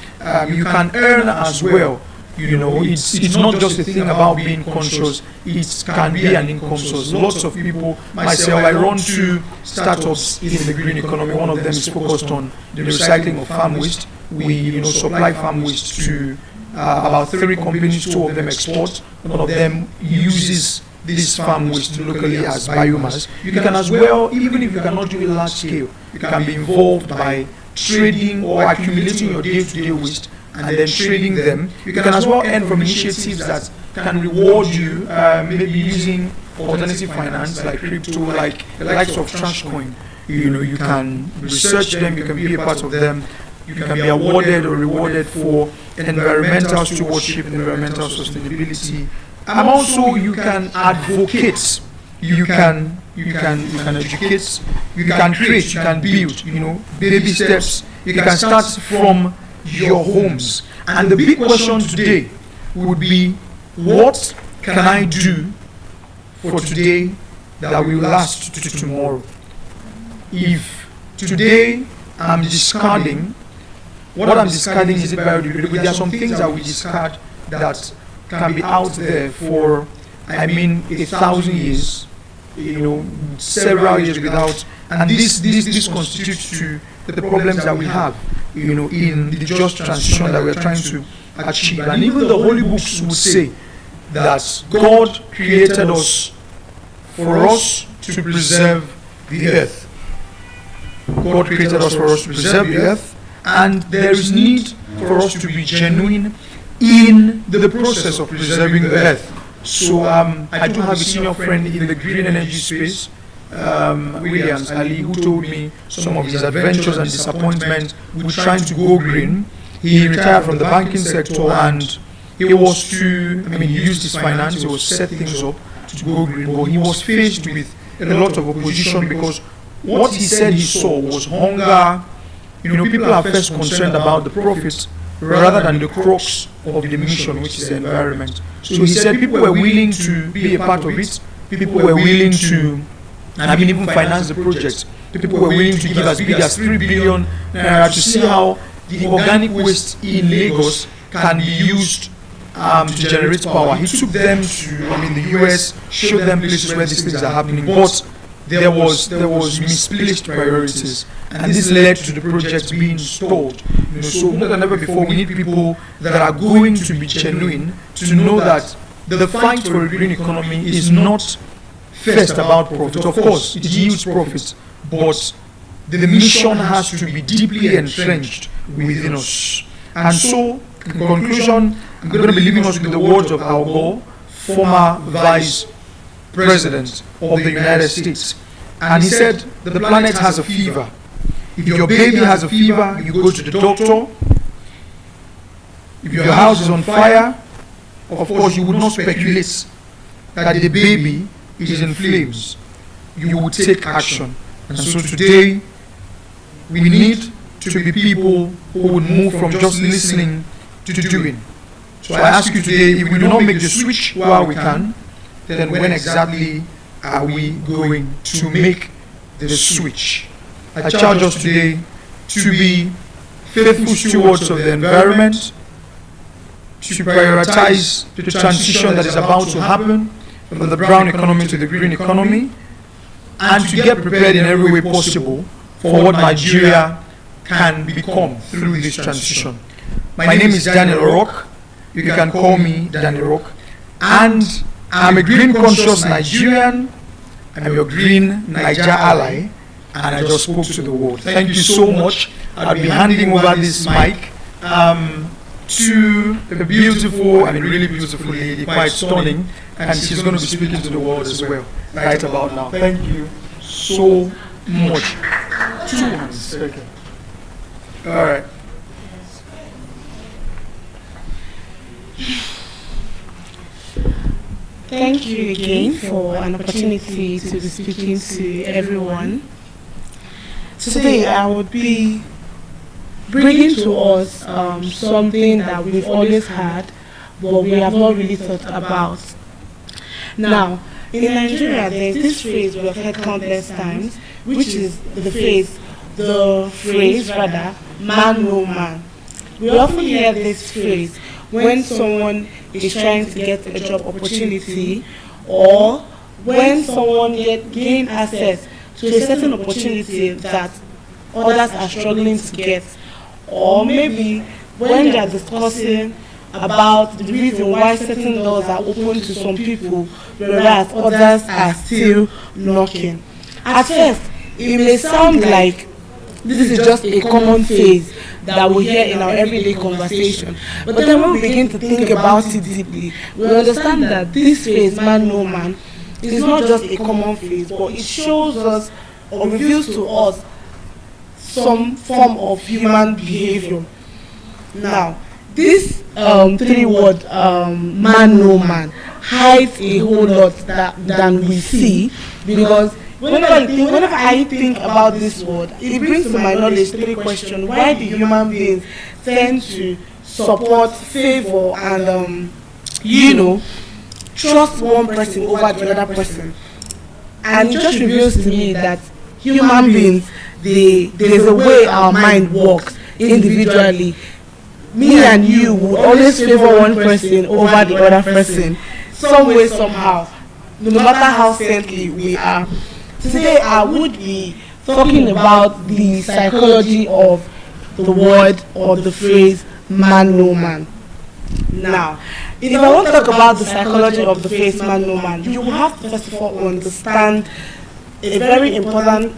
You can earn as well. You know, it's not just a thing about being conscious, it can be an income source. Lots of people, myself, I run 2 startups in the green economy. One of them is focused on the recycling of farm waste. We supply farm waste to about 3 companies, 2 of them export. One of them uses this farm waste locally as biomass. You can as well, even if you cannot do it large scale, you can be involved by trading or accumulating your day-to-day waste and then trading them. You can as well earn from initiatives that can reward you, maybe using alternative finance like crypto, like the likes of Trashcoin. You can research them, you can be a part of them, you can be awarded or rewarded for environmental stewardship, environmental sustainability. And also you can advocate, you can educate, you can create, you can build, baby steps. You can start from your homes. And the big question today would be, what can I do for today that will last to tomorrow? If today I'm discarding, what I'm discarding is biodegradable. There are some things that we discard that can be out there for, 1,000 years, several years without, and this constitutes to the problems that we have, in the just transition that we're trying to achieve. And even the holy books would say that God created us for us to preserve the earth. God created us for us to preserve the earth, and there is need for us to be genuine in the process of preserving the earth. So I do have a senior friend in the green energy space, Williams Ali, who told me some of his adventures and disappointments with trying to go green. He retired from the banking sector and he was he used his finance, he was set things up to go green, but he was faced with a lot of opposition because what he said he saw was hunger. People are first concerned about the profits rather than the crux of the mission, which is the environment. So he said people were willing to be a part of it, people were willing to, even finance the project. People were willing to give as big as 3 billion naira to see how the organic waste in Lagos can be used to generate power. He took them to the US, showed them places where these things are happening, but there was misplaced priorities, and this led to the project being stalled. So more than ever before, we need people that are going to be genuine, to know that the fight for a green economy is not first about profit. Of course, it yields profit, but the mission has to be deeply entrenched within us. And so, in conclusion, I'm going to be leaving us with the words of Al Gore, former Vice President of the United States. And he said that the planet has a fever. If your baby has a fever, you go to the doctor. If your house is on fire, of course you would not speculate that the baby is in flames. You would take action. And so today, we need to be people who would move from just listening to doing. So I ask you today, if we do not make the switch while we can, then when exactly are we going to make the switch? I charge us today to be faithful stewards of the environment, to prioritize the transition that is about to happen from the brown economy to the green economy, and to get prepared in every way possible for what Nigeria can become through this transition. My name is Daniel Orok. You can call me Daniel Orok. And I'm a green conscious Nigerian. I'm your green Niger ally. And I just spoke to the world. Thank you so much. I'll be handing over this mic to a beautiful, really beautiful lady, quite stunning. And she's going to be speaking to the world as well, right about now. Thank you so much. 2 hands. Okay. All right. Thank you again for an opportunity to be speaking to everyone. Today I would be bringing to us something that we've always had, but we have not really thought about. Now, in Nigeria, there's this phrase we have heard countless times, which is the phrase rather, man no man. We often hear this phrase when someone is trying to get a job opportunity, or when someone gain access to a certain opportunity that others are struggling to get, or maybe when they are discussing about the reason why certain doors are open to some people whereas others are still knocking. At first, it may sound like this is just a common phrase that we hear in our everyday conversation. But then when we begin to think about it deeply, we understand that this phrase, man no man, is not just a common phrase, but it shows us or reveals to us some form of human behavior. Now, this three-word man no man hides a whole lot than we see, because whenever I think about this word, it brings to my knowledge three questions. Why do human beings tend to support, favor, and trust one person over the other person? And it just reveals to me that human beings, there's a way our mind works individually. Me and you would always favor one person over the other person, some way, somehow, no matter how saintly we are. Today I would be talking about the psychology of the word or the phrase man no man. Now, if I want to talk about the psychology of the phrase man no man, you have to first of all understand a very important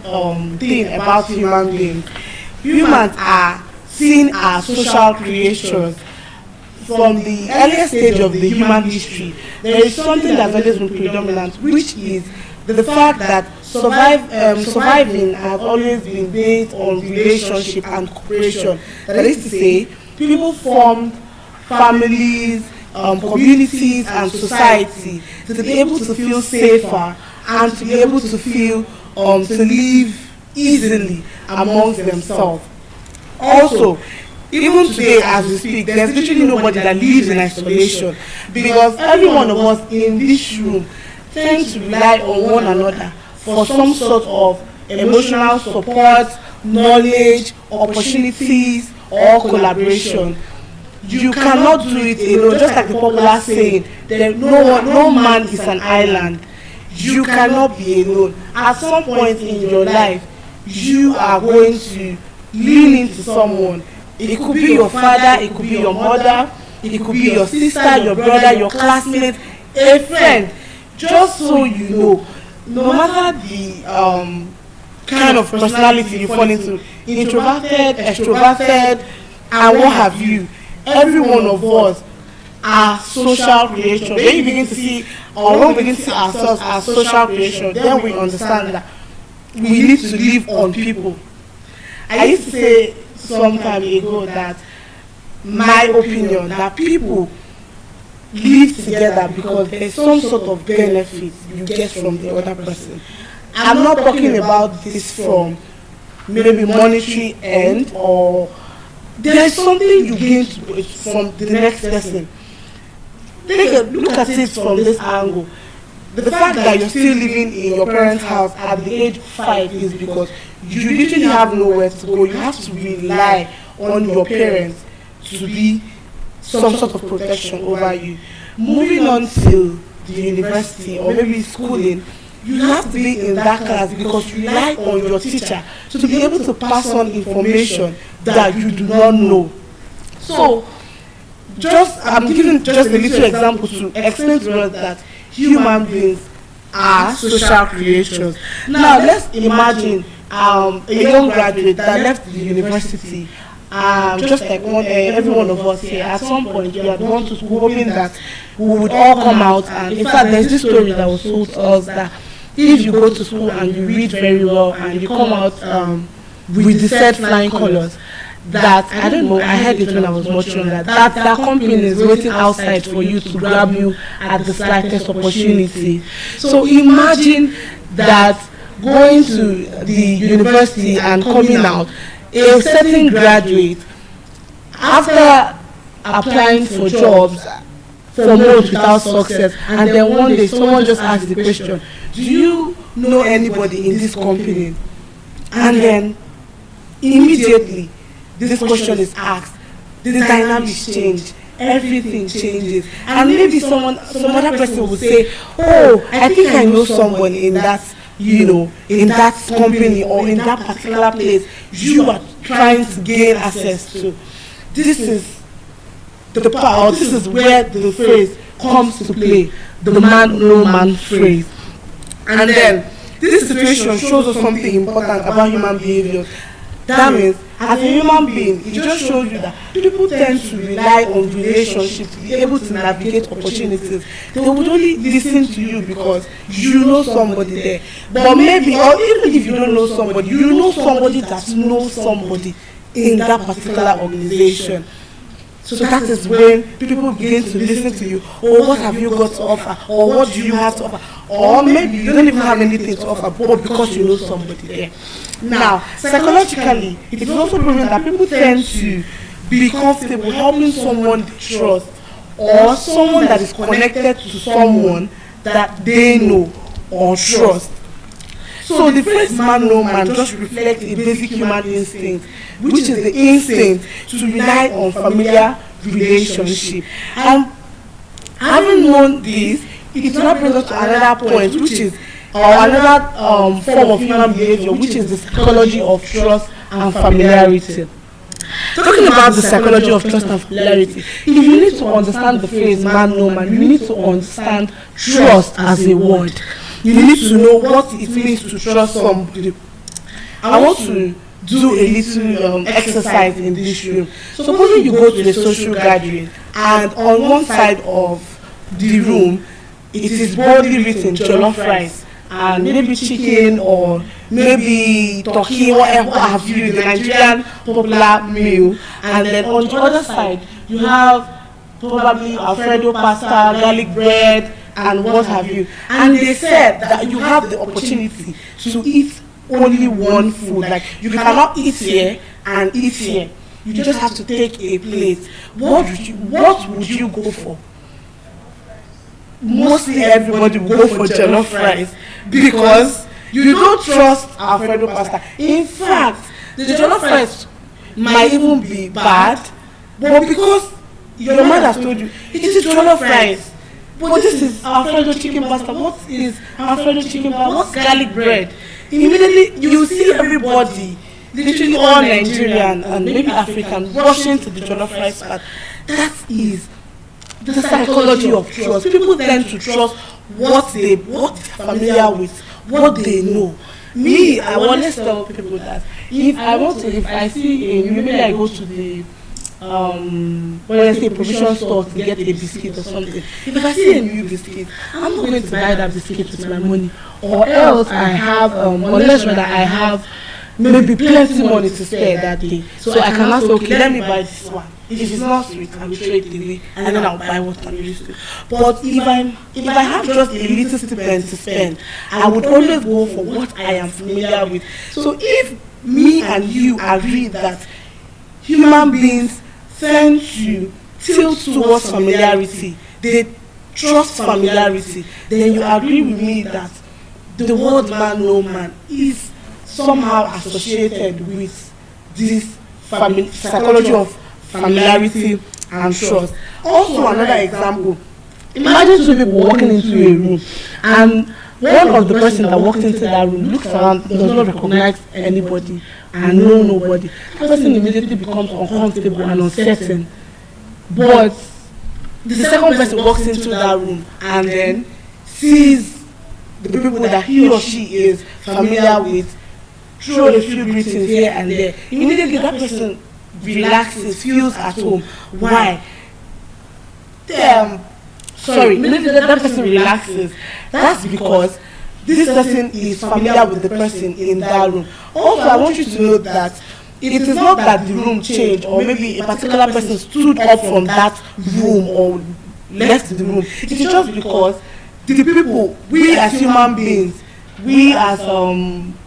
thing about human beings. Humans are seen as social creatures. From the earliest stage of the human history, there is something that's always been predominant, which is the fact that surviving has always been based on relationship and cooperation. That is to say, people formed families, communities, and society to be able to feel safer and to be able to feel to live easily amongst themselves. Also, even today as we speak, there's literally nobody that lives in isolation, because every one of us in this room tends to rely on one another for some sort of emotional support, knowledge, opportunities, or collaboration. You cannot do it alone, just like the popular saying, no man is an island. You cannot be alone. At some point in your life, you are going to lean into someone. It could be your father, it could be your mother, it could be your sister, your brother, your classmate, a friend. Just so you know, no matter the kind of personality you fall into, introverted, extroverted, and what have you, every one of us are social creation. When you begin to see, or when we begin to see ourselves as social creation, then we understand that we need to live on people. I used to say some time ago that my opinion that people live together because there's some sort of benefit you get from the other person. I'm not talking about this from maybe monetary end, or there's something you gain from the next person. Look at it from this angle. The fact that you're still living in your parents' house at the age 5 is because you literally have nowhere to go. You have to rely on your parents to be some sort of protection over you. Moving on to the university or maybe schooling, you have to be in that class because you rely on your teacher to be able to pass on information that you do not know. So, I'm giving just a little example to explain to us that human beings are social creatures. Now, let's imagine a young graduate that left the university, just like every one of us here. At some point, we had gone to school hoping that we would all come out. And in fact, there's this story that was told to us that if you go to school and you read very well and you come out with the said flying colors, that I don't know, I heard it when I was much younger, that company is waiting outside for you to grab you at the slightest opportunity. So imagine that going to the university and coming out, a certain graduate, after applying for jobs for months without success, and then one day someone just asks the question, do you know anybody in this company? And then immediately this question is asked, the dynamics change, everything changes, and maybe some other person will say, oh, I think I know someone in that, in that company or in that particular place you are trying to gain access to. This is the power, this is where the phrase comes to play, the man no man phrase. And then this situation shows us something important about human behavior. That means, as a human being, it just shows you that people tend to rely on relationships to be able to navigate opportunities. They would only listen to you because you know somebody there. But maybe, or even if you don't know somebody, you know somebody that knows somebody in that particular organization. So that is when people begin to listen to you. Oh, what have you got to offer? Or what do you have to offer? Or maybe you don't even have anything to offer, but because you know somebody there. Now, psychologically, it is also proven that people tend to be comfortable helping someone they trust, or someone that is connected to someone that they know or trust. So the phrase man no man just reflects a basic human instinct, which is the instinct to rely on familiar relationship. And having known this, it now brings us to another point, which is another form of human behavior, which is the psychology of trust and familiarity. Talking about the psychology of trust and familiarity, if you need to understand the phrase man no man, you need to understand trust as a word. You need to know what it means to trust somebody. I want to do a little exercise in this room. Supposing you go to a social gathering, and on one side of the room, it is boldly written jollof rice, and maybe chicken or maybe turkey, whatever have you, the Nigerian popular meal. And then on the other side, you have probably Alfredo pasta, garlic bread, and what have you. And they said that you have the opportunity to eat only one food. Like, you cannot eat here and eat here. You just have to take a plate. What would you go for? Mostly everybody will go for jollof rice because you don't trust Alfredo pasta. In fact, the jollof rice might even be bad, but because your mother has told you it is jollof rice, but this is Alfredo chicken pasta. What is Alfredo chicken pasta? What's garlic bread? Immediately you see everybody, literally all Nigerian and maybe African, rushing to the jollof rice part. That is the psychology of trust. People tend to trust what they're familiar with, what they know. Me, I always tell people that if I see maybe I go to the when I say provision store to get a biscuit or something, if I see a new biscuit, I'm not going to buy that biscuit with my money, or else I have unless whether I have maybe plenty money to spare that day, so I can ask, okay, let me buy this one. If it's not sweet, I will throw it away and then I'll buy what I'm used to. But if I have just a little stipend to spend, I would always go for what I am familiar with. So if me and you agree that human beings tend to tilt towards familiarity, they trust familiarity, then you agree with me that the word man no man is somehow associated with this psychology of familiarity and trust. Also, another example, imagine two people walking into a room, and one of the person that walked into that room looks around, does not recognize anybody and know nobody. That person immediately becomes uncomfortable and uncertain. But the second person walks into that room and then sees the people that he or she is familiar with, throw a few greetings here and there. Immediately that person relaxes, feels at home. Why? Immediately that person relaxes. That's because this person is familiar with the person in that room. Also, I want you to know that it is not that the room changed, or maybe a particular person stood up from that room or left the room. It is just because the people, we as human beings, we as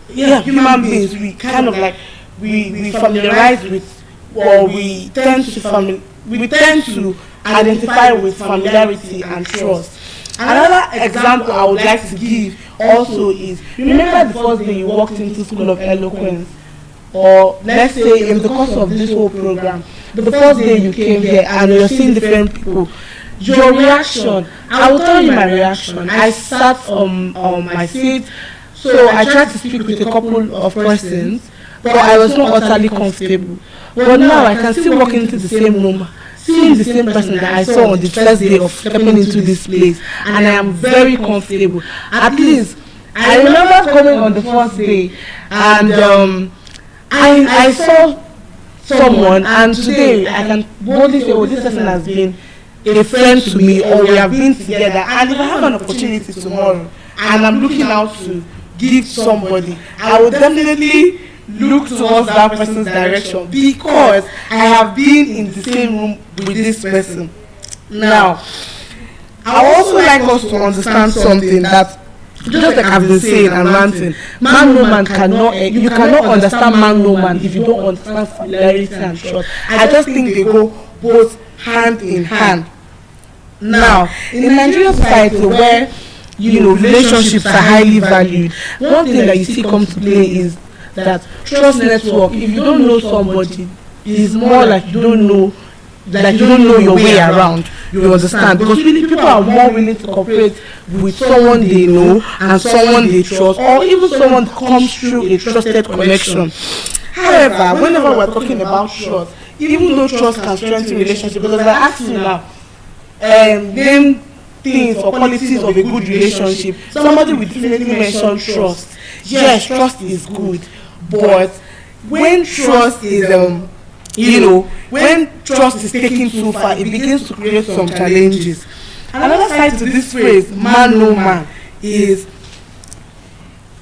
human beings, we kind of like we familiarize with, or we tend to identify with familiarity and trust. Another example I would like to give also is, remember the first day you walked into School of Eloquence, or let's say in the course of this whole program, the first day you came here and you're seeing different people, your reaction, I will tell you my reaction. I sat on my seat, so I tried to speak with a couple of persons, but I was not utterly comfortable. But now I can still walk into the same room, seeing the same person that I saw on the first day of stepping into this place, and I am very comfortable. At least I remember coming on the first day, and I saw someone, and today I can boldly say, oh, this person has been a friend to me, or we have been together. And if I have an opportunity tomorrow and I'm looking out to give somebody, I will definitely look towards that person's direction, because I have been in the same room with this person. Now, I would also like us to understand something, that just like I've been saying and ranting, man no man cannot, you cannot understand man no man if you don't understand familiarity and trust. I just think they go both hand in hand. Now, in the Nigerian society where relationships are highly valued, one thing that you see come to play is that trust network. If you don't know somebody, it's more like you don't know your way around. You understand? Because really people are more willing to cooperate with someone they know and someone they trust, or even someone that comes through a trusted connection. However, whenever we're talking about trust, even though trust can strengthen relationship, because I ask you now, name things or qualities of a good relationship, somebody will definitely mention trust. Yes, trust is good, but when trust is when trust is taken too far, it begins to create some challenges. Another side to this phrase, man no man, is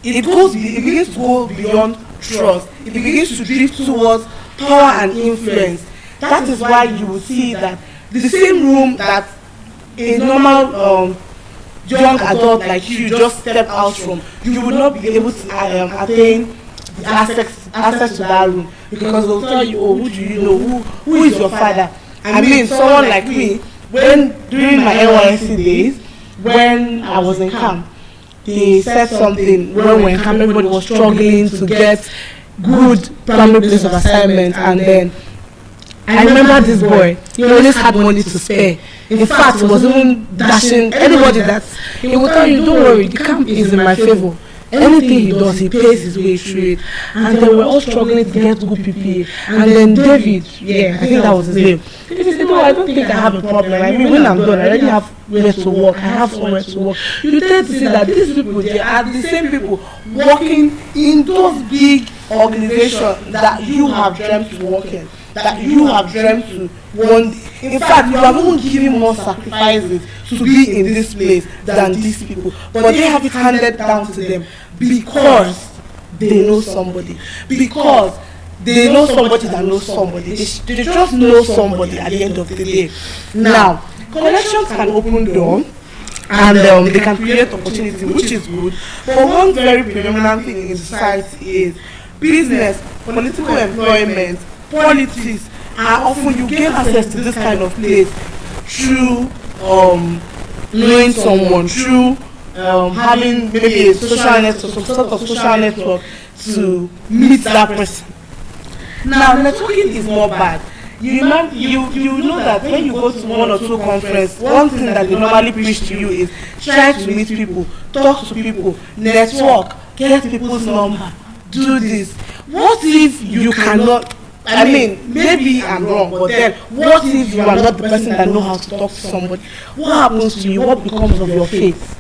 it begins to go beyond trust. It begins to drift towards power and influence. That is why you will see that the same room that a normal young adult like you just step out from, you will not be able to attain the access to that room, because they'll tell you, oh, who do you know, who is your father? I mean, someone like me, during my NYSC days, when I was in camp, they said something when we were in camp, everybody was struggling to get good primary place of assignment, and then I remember this boy, he always had money to spare. In fact, he was even dashing anybody that he would tell you, don't worry, the camp is in my favor. Anything he does, he pays his way through it. And then we're all struggling to get good PPA. And then David, I think that was his name. He said, no, I don't think I have a problem. I mean, when I'm done, I already have where to work. I have somewhere to work. You tend to see that these people, they are the same people working in those big organizations that you have dreamt to work in, that you have dreamt to one day. In fact, you are even giving more sacrifices to be in this place than these people. But they have it handed down to them because they know somebody. Because they know somebody that knows somebody. They just know somebody at the end of the day. Now, connections can open doors, and they can create opportunity, which is good. But one very predominant thing in society is business, political employment, politics. Often you gain access to this kind of place through knowing someone, through having maybe a social network, some sort of social network to meet that person. Now, networking is more bad. You know that when you go to one or two conferences, one thing that they normally preach to you is try to meet people, talk to people, network, get people's number, do this. What if you cannot? I mean, maybe I'm wrong, but then what if you are not the person that knows how to talk to somebody? What happens to you? What becomes of your faith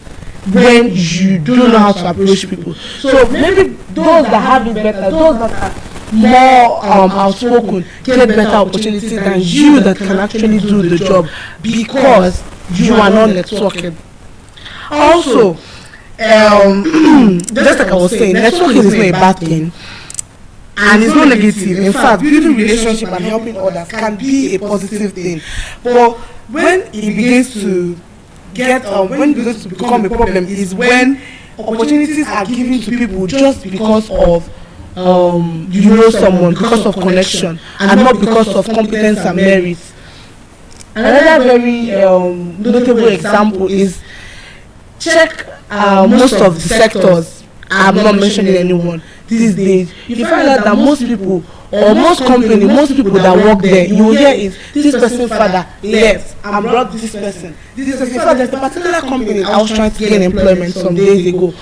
when you don't know how to approach people? So maybe those that have it better, those that are more outspoken, get better opportunities than you that can actually do the job, because you are not networking. Also, just like I was saying, networking is not a bad thing. And it's not negative. In fact, building relationship and helping others can be a positive thing. But when it begins to become a problem is when opportunities are given to people just because of you know someone, because of connection, and not because of competence and merit. Another very notable example is check most of the sectors. I'm not mentioning anyone these days. You find out that most people or most company, most people that work there, you will hear is this person's father left and brought this person. This person. In fact, there's a particular company I was trying to gain employment some days ago,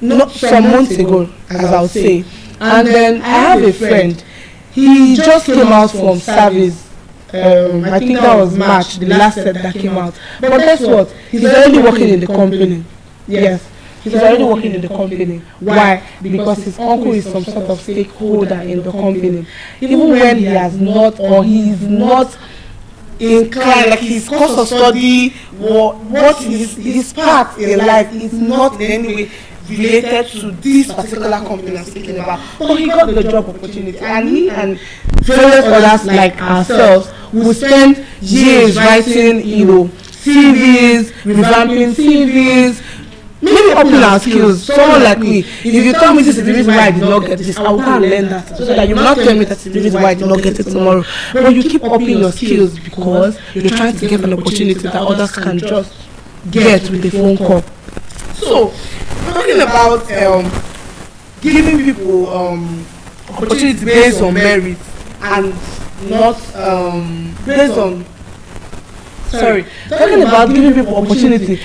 not some months ago, as I would say. And then I have a friend. He just came out from service. I think that was March, the last set that came out. But guess what? He's already working in the company. Yes. He's already working in the company. Why? Because his uncle is some sort of stakeholder in the company. Even when he has not, or he is not inclined, like his course of study, or what his path in life is not in any way related to this particular company I'm speaking about. But he got the job opportunity, and he and various others like ourselves will spend years writing, CVs, revamping CVs, maybe upping our skills. Someone like me, if you tell me this is the reason why I did not get this, I will go and learn that, so that you will not tell me that's the reason why I did not get it tomorrow. But you keep upping your skills because you're trying to get an opportunity that others can just get with a phone call. So, talking about giving people opportunity based on merit and not based on talking about giving people opportunity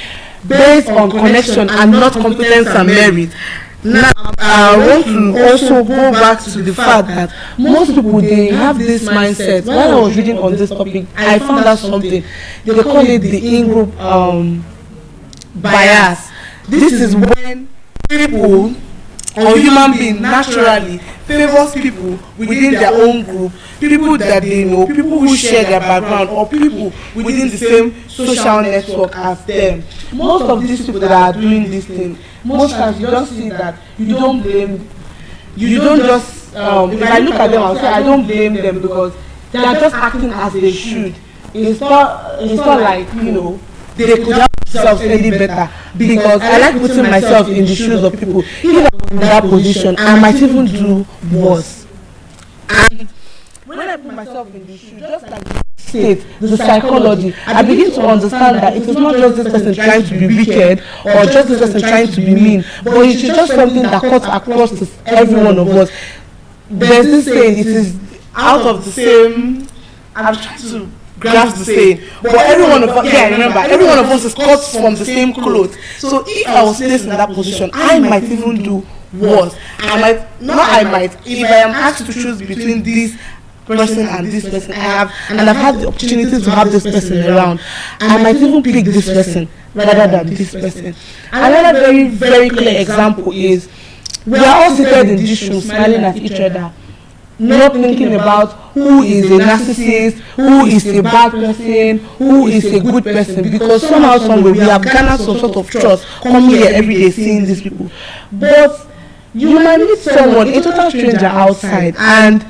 based on connection and not competence and merit. Now, I want to also go back to the fact that most people, they have this mindset. While I was reading on this topic, I found out something. They call it the in-group bias. This is when people or human being naturally favors people within their own group, people that they know, people who share their background, or people within the same social network as them. Most of these people that are doing this thing, most times you just see that you don't blame, you don't just, if I look at them, I'll say I don't blame them because they are just acting as they should. It's not like, they could have themselves any better, because I like putting myself in the shoes of people. If I was in that position, I might even do worse. And when I put myself in the shoes, just like the state, the psychology, I begin to understand that it is not just this person trying to be wicked or just this person trying to be mean, but it is just something that cuts across to every one of us. There's this saying, it is out of the same, I'm trying to grasp the saying, but every one of us, every one of us is cut from the same cloth. So if I was placed in that position, I might even do worse. If I am asked to choose between this person and this person, I've had the opportunity to have this person around, I might even pick this person rather than this person. Another very, very clear example is, we are all seated in this room smiling at each other, not thinking about who is a narcissist, who is a bad person, who is a good person, because somehow, someway, we have garnered some sort of trust coming here every day seeing these people. But you might meet someone, a total stranger outside, and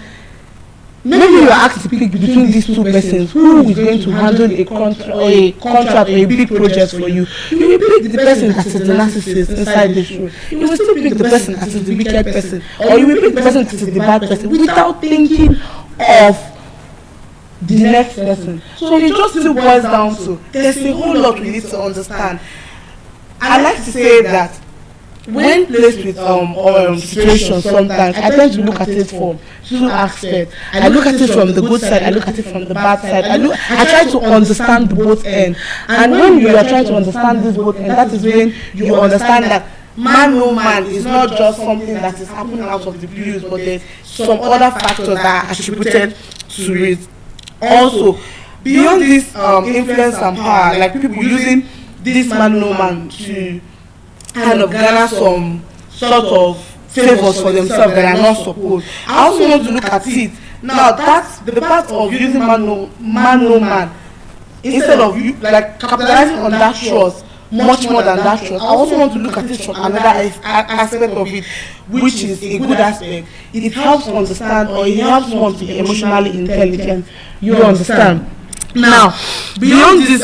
maybe you are asked to pick between these two persons who is going to handle a contract or a big project for you. You will pick the person that is the narcissist inside this room. You will still pick the person that is the wicked person, or you will pick the person that is the bad person without thinking of the next person. So it just still boils down to, there's a whole lot we need to understand. I like to say that when placed with situations, sometimes I tend to look at it from two aspects. I look at it from the good side, I look at it from the bad side. I try to understand the both ends. And when you are trying to understand this both ends, that is when you understand that man no man is not just something that is happening out of the blues, but there's some other factors that are attributed to it. Also, beyond this influence and power, like people using this man no man to kind of garner some sort of favors for themselves that are not supposed. I also want to look at it now. That's the part of using man no man, instead of you like capitalizing on that trust much more than that trust. I also want to look at it from another aspect of it, which is a good aspect. It helps understand, or it helps one to be emotionally intelligent. You understand? Now, beyond this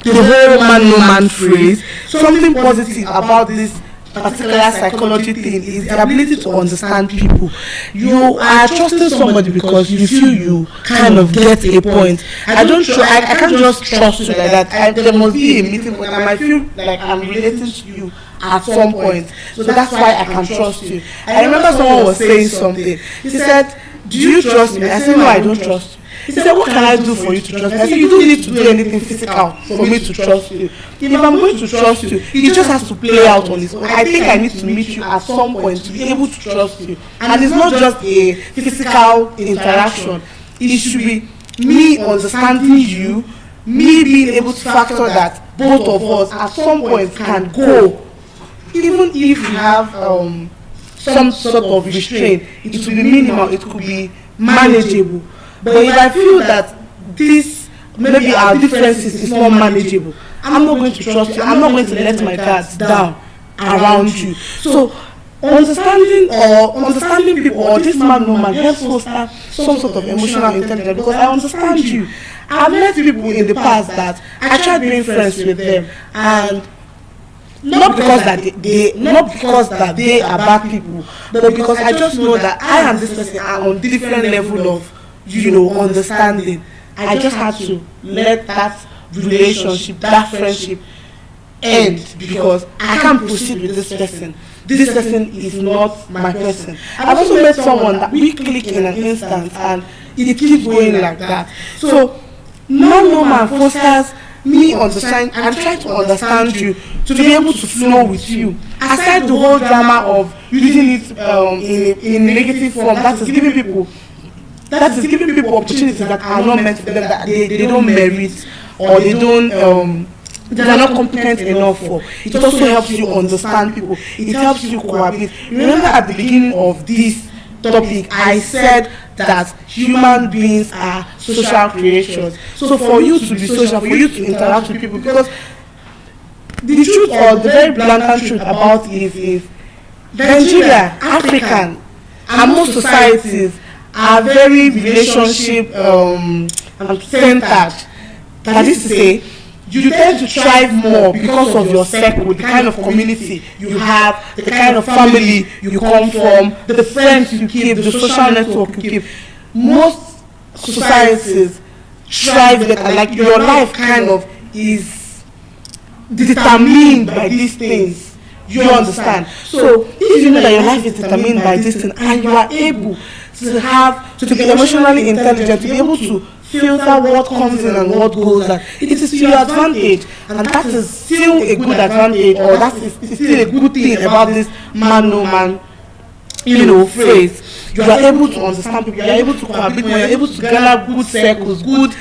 the whole man no man phrase, something positive about this particular psychology thing is the ability to understand people. You are trusting somebody because you feel you kind of get a point. I can't just trust you like that. There must be a meeting point. I might feel like I'm relating to you at some point. So that's why I can trust you. I remember someone was saying something. He said, "Do you trust me?" I said, "No, I don't trust you." He said, "What can I do for you to trust me?" I said, "You don't need to do anything physical for me to trust you. If I'm going to trust you, it just has to play out on its own. I think I need to meet you at some point to be able to trust you. And it's not just a physical interaction. It should be me understanding you, me being able to factor that both of us at some point can go. Even if you have some sort of restraint, it will be minimal, it could be manageable. But if I feel that this, maybe our differences is not manageable, I'm not going to trust you. I'm not going to let my guards down around you." So understanding people, or this man no man, helps foster some sort of emotional intelligence, because I understand you. I've met people in the past that I tried being friends with them, and not because that they are bad people, but because I just know that I and this person are on different level of understanding. I just had to let that relationship, that friendship end, because I can't proceed with this person. This person is not my person. I've also met someone that we click in an instant and it keeps going like that. So no man fosters me understand and try to understand you, to be able to flow with you. Aside the whole drama of using it in negative form, that is giving people opportunities that are not meant for them, that they don't merit, or they are not competent enough for. It also helps you understand people. It helps you cohabit. Remember at the beginning of this topic, I said that human beings are social creations. So for you to be social, for you to interact with people, because the truth, or the very blatant truth about it is Nigeria, African, and most societies are very relationship centered. That is to say, you tend to thrive more because of your circle, the kind of community you have, the kind of family you come from, the friends you keep, the social network you keep. Most societies thrive better, like your life kind of is determined by these things. You understand? So if you know that your life is determined by this thing, and you are able to be emotionally intelligent, to be able to filter what comes in and what goes out, it is to your advantage, and that is still a good advantage, or that is still a good thing about this man no man phrase. You are able to understand people, you are able to cohabit, you are able to gather good circles, good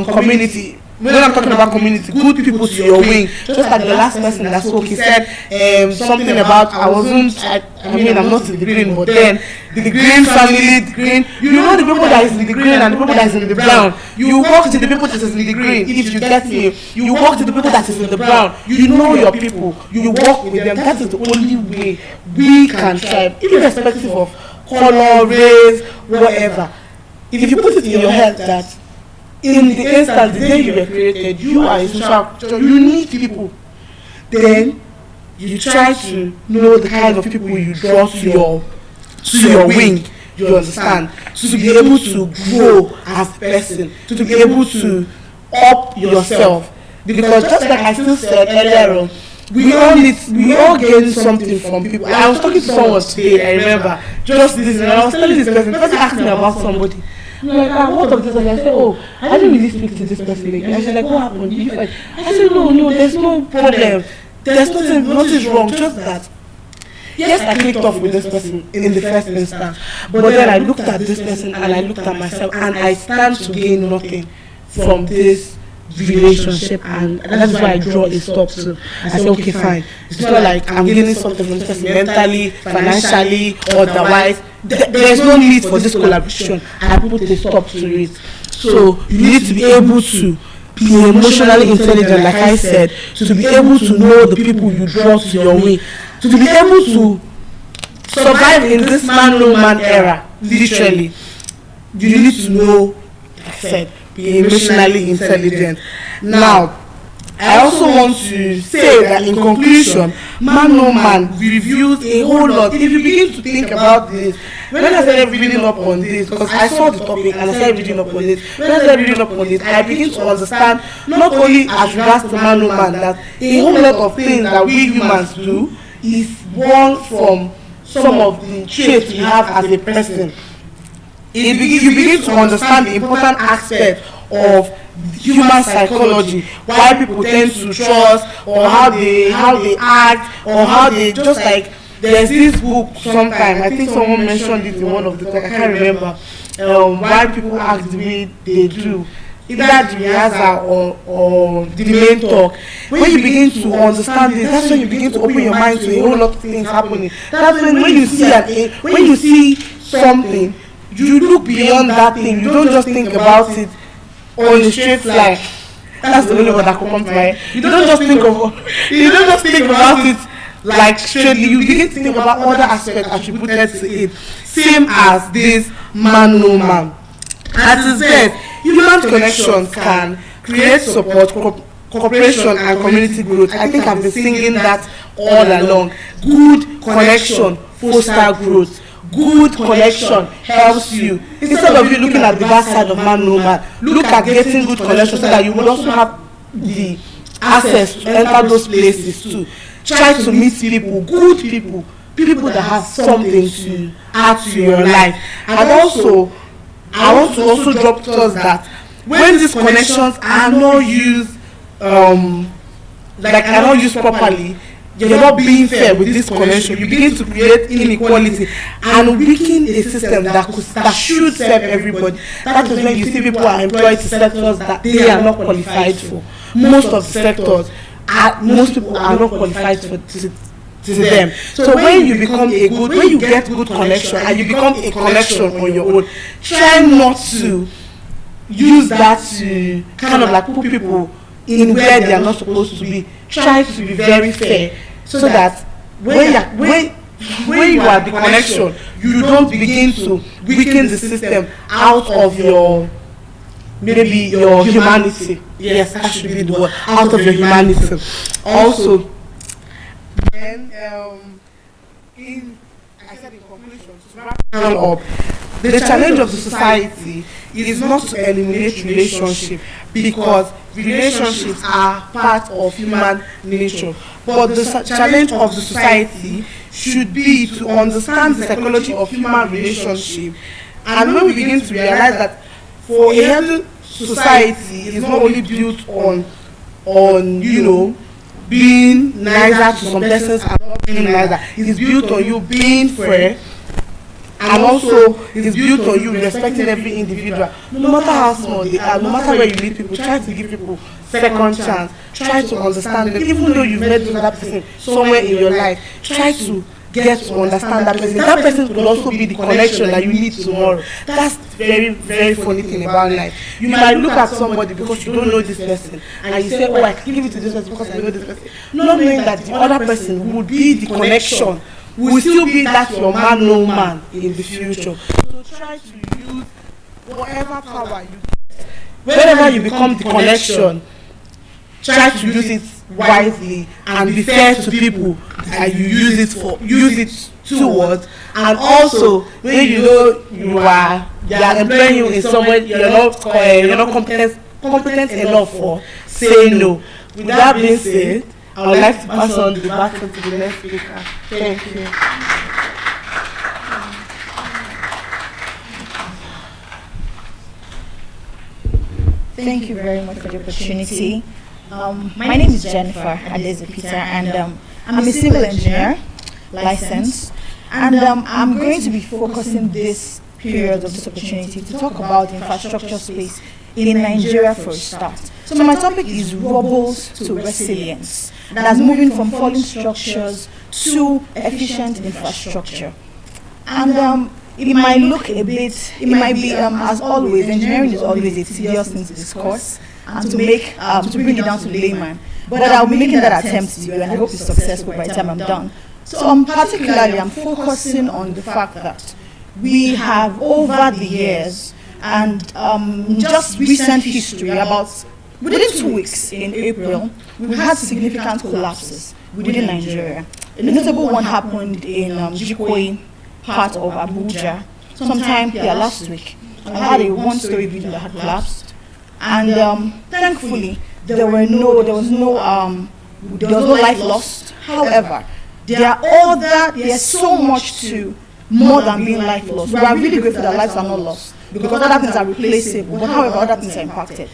community. When I'm talking about community, good people to your wing. Just like the last person that spoke, he said something about I'm not in the green, but then the green family, the green, the people that is in the green and the people that is in the brown. You walk to the people that is in the green, if you get me. You walk to the people that is in the brown. You know your people. You walk with them. That is the only way we can thrive, irrespective of color, race, whatever. If you put it in your head that in the instant, the day you were created, you are a social creature, you need people, then you try to know the kind of people you draw to your wing, you understand, to be able to grow as a person, to be able to up yourself. Because just like I still said earlier on, we all gain something from people. I was talking to someone today, I remember, just this, and I was telling this person asked me about somebody. I'm like, what of this? And I said, oh, I didn't really speak to this person lately. And she's like, what happened? I said, no, there's no problem. There's nothing's wrong, just that. Yes, I clicked off with this person in the first instance. But then I looked at this person and I looked at myself, and I stand to gain nothing from this relationship, and that's why I draw a stop to. I say, okay, fine. It's not like I'm gaining something from this person mentally, financially, or otherwise. There's no need for this collaboration. I put a stop to it. So you need to be able to be emotionally intelligent, like I said, to be able to know the people you draw to your way, to be able to survive in this man no man era. Literally, you need to know, like I said, be emotionally intelligent. Now, I also want to say that in conclusion, Man No Man reviews a whole lot. If you begin to think about this, when I started reading up on this, because I saw the topic and I started reading up on this, when I started reading up on this, I begin to understand not only as regards to Man No Man, that a whole lot of things that we humans do is born from some of the traits we have as a person. You begin to understand the important aspect of human psychology, why people tend to trust, or how they act, or how they just like. There's this book sometime, I think someone mentioned it in one of the talk, I can't remember, why people act the way they do, either the rehearsal or the main talk. When you begin to understand this, that's when you begin to open your mind to a whole lot of things happening. That's when you see something, you look beyond that thing. You don't just think about it on a straight line. That's the only word that could come to my head. You don't just think about it like straightly. You begin to think about other aspects attributed to it. Same as this Man No Man. As it says, human connections can create support, cooperation and community growth. I think I've been singing that all along. Good connection foster growth. Good connection helps you. Instead of you looking at the bad side of Man No Man, look at getting good connection so that you would also have the access to enter those places too. Try to meet people, good people that have something to add to your life. And also, I want to also drop to us that when these connections are not used properly, you're not being fair with this connection, you begin to create inequality and weaken a system that should serve everybody. That is when you see people are employed to sectors that they are not qualified for. Most of the sectors, most people are not qualified for to them. So when you get good connection and you become a connection on your own, try not to use that to kind of like put people in where they are not supposed to be. Try to be very fair so that when you are the connection, you don't begin to weaken the system out of your humanity. Yes, that should be the word. Out of your humanity. Also, then in conclusion, to wrap up, the challenge of the society is not to eliminate relationship, because relationships are part of human nature. But the challenge of the society should be to understand the psychology of human relationship. And when we begin to realize that for a healthy society is not only built on being nicer to some persons and not being nicer, it's built on you being fair, and also it's built on you respecting every individual, no matter how small they are, no matter where you meet people. Try to give people second chance, try to understand them, even though you've met that person somewhere in your life. Try to get to understand that person. That person could also be the connection that you need tomorrow. That's very, very funny thing about life. You might look at somebody because you don't know this person and you say, oh, I can give it to this person because I know this person, not knowing that the other person would be the connection, will still be that your Man No Man in the future. So try to use whatever power you get. Whenever you become the connection, try to use it wisely and be fair to people that you use it towards. And also, when you know they are employing you in somewhere you're not competent enough for, say no. With that being said, I would like to pass on the baton to the next speaker. Thank you. Thank you very much for the opportunity. My name is Jennifer Adeze Peter, and I'm a civil engineer, licensed, and I'm going to be focusing this period of this opportunity to talk about infrastructure space in Nigeria for a start. So my topic is rubbles to resilience. That's moving from falling structures to efficient infrastructure. And it might look a bit, it might be, as always, engineering is always a tedious thing to discuss and to bring it down to layman. But I'll be making that attempt to do, and I hope it's successful by the time I'm done. So particularly, I'm focusing on the fact that we have over the years and just recent history about within 2 weeks in April, we had significant collapses within Nigeria. A notable one happened in Jikoi, part of Abuja, sometime here last week. I had a one-story building that had collapsed, and thankfully there was no life lost. However, there's so much to more than being life lost. We are really grateful that lives are not lost because other things are replaceable, but however, other things are impacted.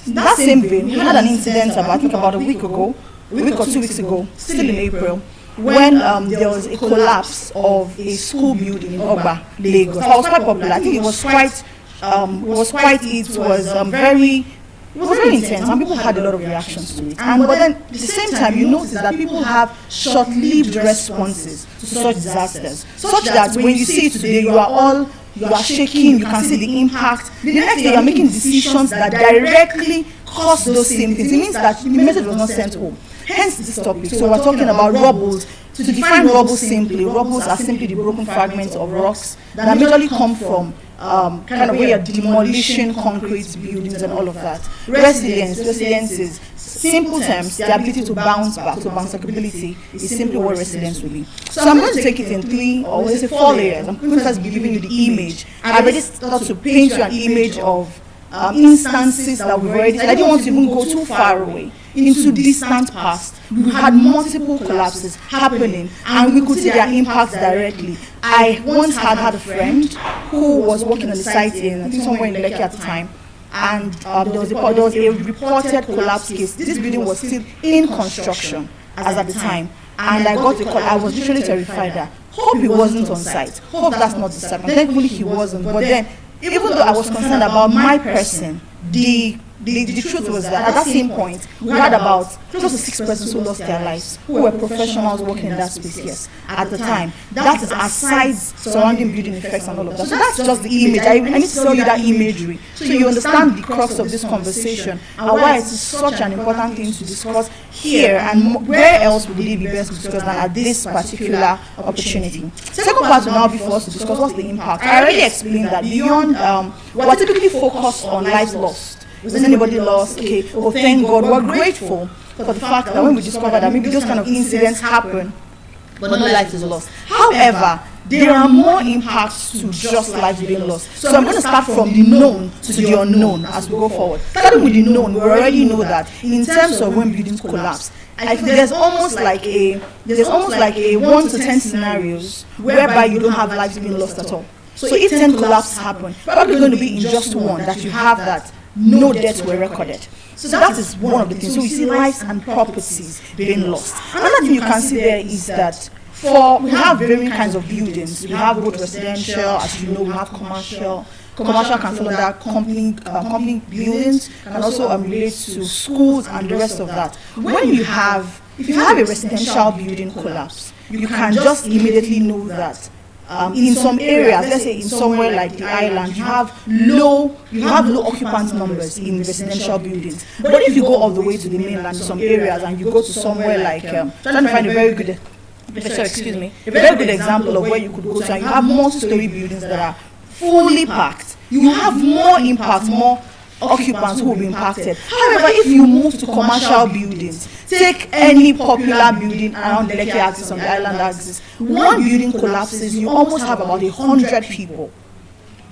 In that same vein, we had an incident about a week or 2 weeks ago, still in April, when there was a collapse of a school building in Oba, Lagos. That was quite popular. I think it was very intense, and people had a lot of reactions to it. But then at the same time, you notice that people have short-lived responses to such disasters, such that when you see it today, you are shaking, you can see the impact. The next day, you are making decisions that directly cause those same things. It means that the message was not sent home. Hence this topic. So we're talking about rubbles. To define rubble simply, rubbles are simply the broken fragments of rocks that majorly come from kind of where you're demolishing concrete buildings and all of that. Resilience is simple terms, the ability to bounce back, so bounceability is simply what resilience will be. So I'm going to take it in 3 or let's say 4 layers. I'm going to first be giving you the image. I already started to paint you an image of instances that we've already, I didn't want to even go too far away into distant past. We had multiple collapses happening and we could see their impacts directly. I once had a friend who was working on the site in, I think somewhere in Lekki at the time, and there was a reported collapse case. This building was still in construction as at the time, and I got a call. I was literally terrified that hope he wasn't on site, hope that's not the second. Thankfully he wasn't, but then even though I was concerned about my person, the truth was that at that same point, we had about close to 6 persons who lost their lives, who were professionals working in that space, yes, at the time. That is aside surrounding building effects and all of that. So that's just the image. I need to tell you that imagery so you understand the crux of this conversation and why it is such an important thing to discuss here and where else would it be best discussed than at this particular opportunity. Second part will now be for us to discuss what's the impact. I already explained that beyond, we're typically focused on lives lost. Was anybody lost? Okay, oh thank God, we're grateful for the fact that when we discovered that maybe those kind of incidents happen, but no life is lost. However, there are more impacts to just lives being lost. So I'm going to start from the known to the unknown as we go forward. Starting with the known, we already know that in terms of when buildings collapse, I feel there's almost like a 1 to 10 scenarios whereby you don't have lives being lost at all. So if 10 collapses happen, probably going to be in just one that you have that no deaths were recorded. So that is one of the things. So we see lives and properties being lost. Another thing you can see there is that we have varying kinds of buildings. We have both residential, as you know, we have commercial. Commercial can fall under company buildings, can also relate to schools and the rest of that. If you have a residential building collapse, you can just immediately know that in some areas, let's say in somewhere like the island, you have low occupant numbers in residential buildings. But if you go all the way to the mainland, some areas, and you go to somewhere like, trying to find a very good example of where you could go to, and you have multi-story buildings that are fully packed, you have more impact, more occupants who will be impacted. However, if you move to commercial buildings, take any popular building around the Lekki axis, on the island axis, one building collapses, you almost have about 100 people.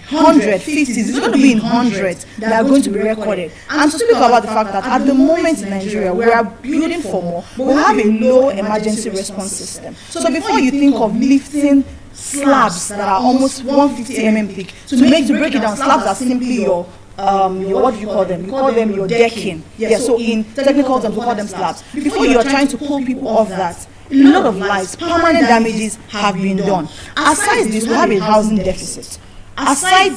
150s, it's going to be in hundreds that are going to be recorded. And to speak about the fact that at the moment in Nigeria, we are building for more, but we have a low emergency response system. So before you think of lifting slabs that are almost 150 mm thick, to break it down, slabs are simply your what do you call them? You call them your decking. Yeah, so in technical terms, we call them slabs. Before you are trying to pull people off that, a lot of lives, permanent damages have been done. Aside this, we have a housing deficit. Aside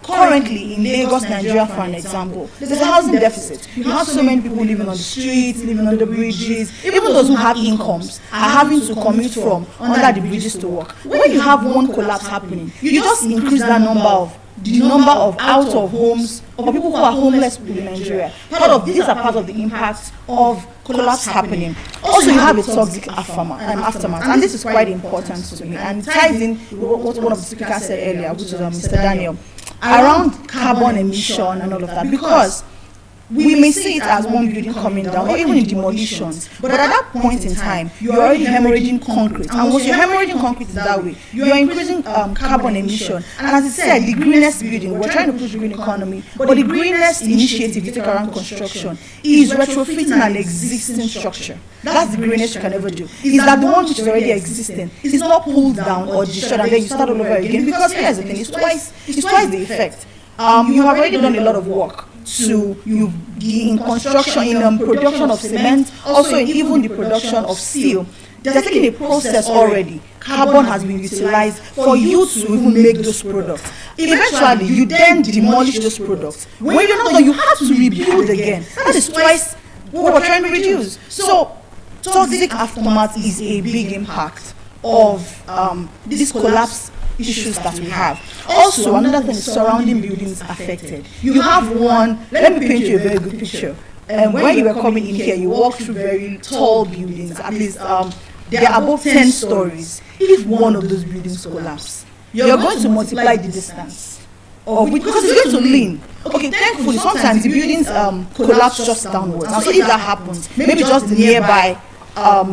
currently in Lagos, Nigeria, for an example, there's a housing deficit. You have so many people living on the streets, living on the bridges. Even those who have incomes are having to commute from under the bridges to work. When you have one collapse happening, you just increase the number of out of homes or people who are homeless people in Nigeria. These are part of the impacts of collapse happening. Also, you have a toxic aftermath, and this is quite important to me, and it ties in what one of the speakers said earlier, which is Mr. Daniel, around carbon emission and all of that, because we may see it as one building coming down or even in demolitions, but at that point in time, you're already hemorrhaging concrete. And once you're hemorrhaging concrete in that way, you're increasing carbon emission. And as I said, the greenest building, we're trying to push the green economy, but the greenest initiative you take around construction is retrofitting an existing structure. That's the greenest you can ever do. Is that the one which is already existing is not pulled down or destroyed and then you start all over again? Because here's the thing, it's twice the effect. You have already done a lot of work in construction, in production of cement, also in even the production of steel. They're taking a process already. Carbon has been utilized for you to even make those products. Eventually, you then demolish those products. When you're not done, you have to rebuild again. That is twice what we're trying to reduce. So, toxic aftermath is a big impact of this collapse issues that we have. Also, another thing is surrounding buildings affected. You have one, let me paint you a very good picture. When you were coming in here, you walked through very tall buildings, at least they are above 10 stories. If one of those buildings collapse, you're going to multiply the distance. Because it's going to lean. Okay, thankfully, sometimes the buildings collapse just downwards. And so if that happens, maybe just the nearby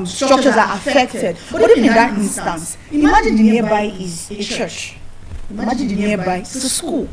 structures are affected. But even in that instance, imagine the nearby is a church. Imagine the nearby is a school.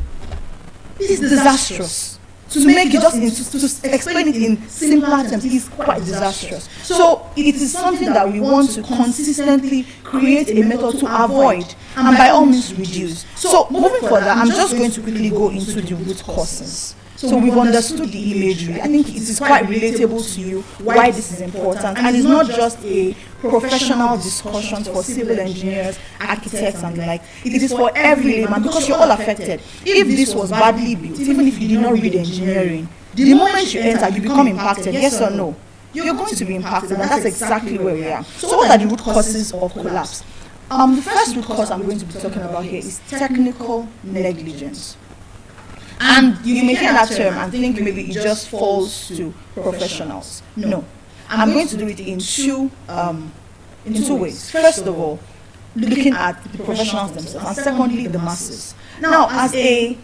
This is disastrous. To make it to explain it in simpler terms is quite disastrous. So it is something that we want to consistently create a method to avoid and by all means reduce. So moving further, I'm just going to quickly go into the root causes. So we've understood the imagery. I think it is quite relatable to you why this is important. And it's not just a professional discussion for civil engineers, architects and the like. It is for every layman because you're all affected. If this was badly built, even if you did not read engineering, the moment you enter, you become impacted, yes or no? You're going to be impacted, and that's exactly where we are. So what are the root causes of collapse? The first root cause I'm going to be talking about here is technical negligence. And you may hear that term and think maybe it just falls to professionals. No. I'm going to do it in two ways. First of all, looking at the professionals themselves, and secondly, the masses. Now, as a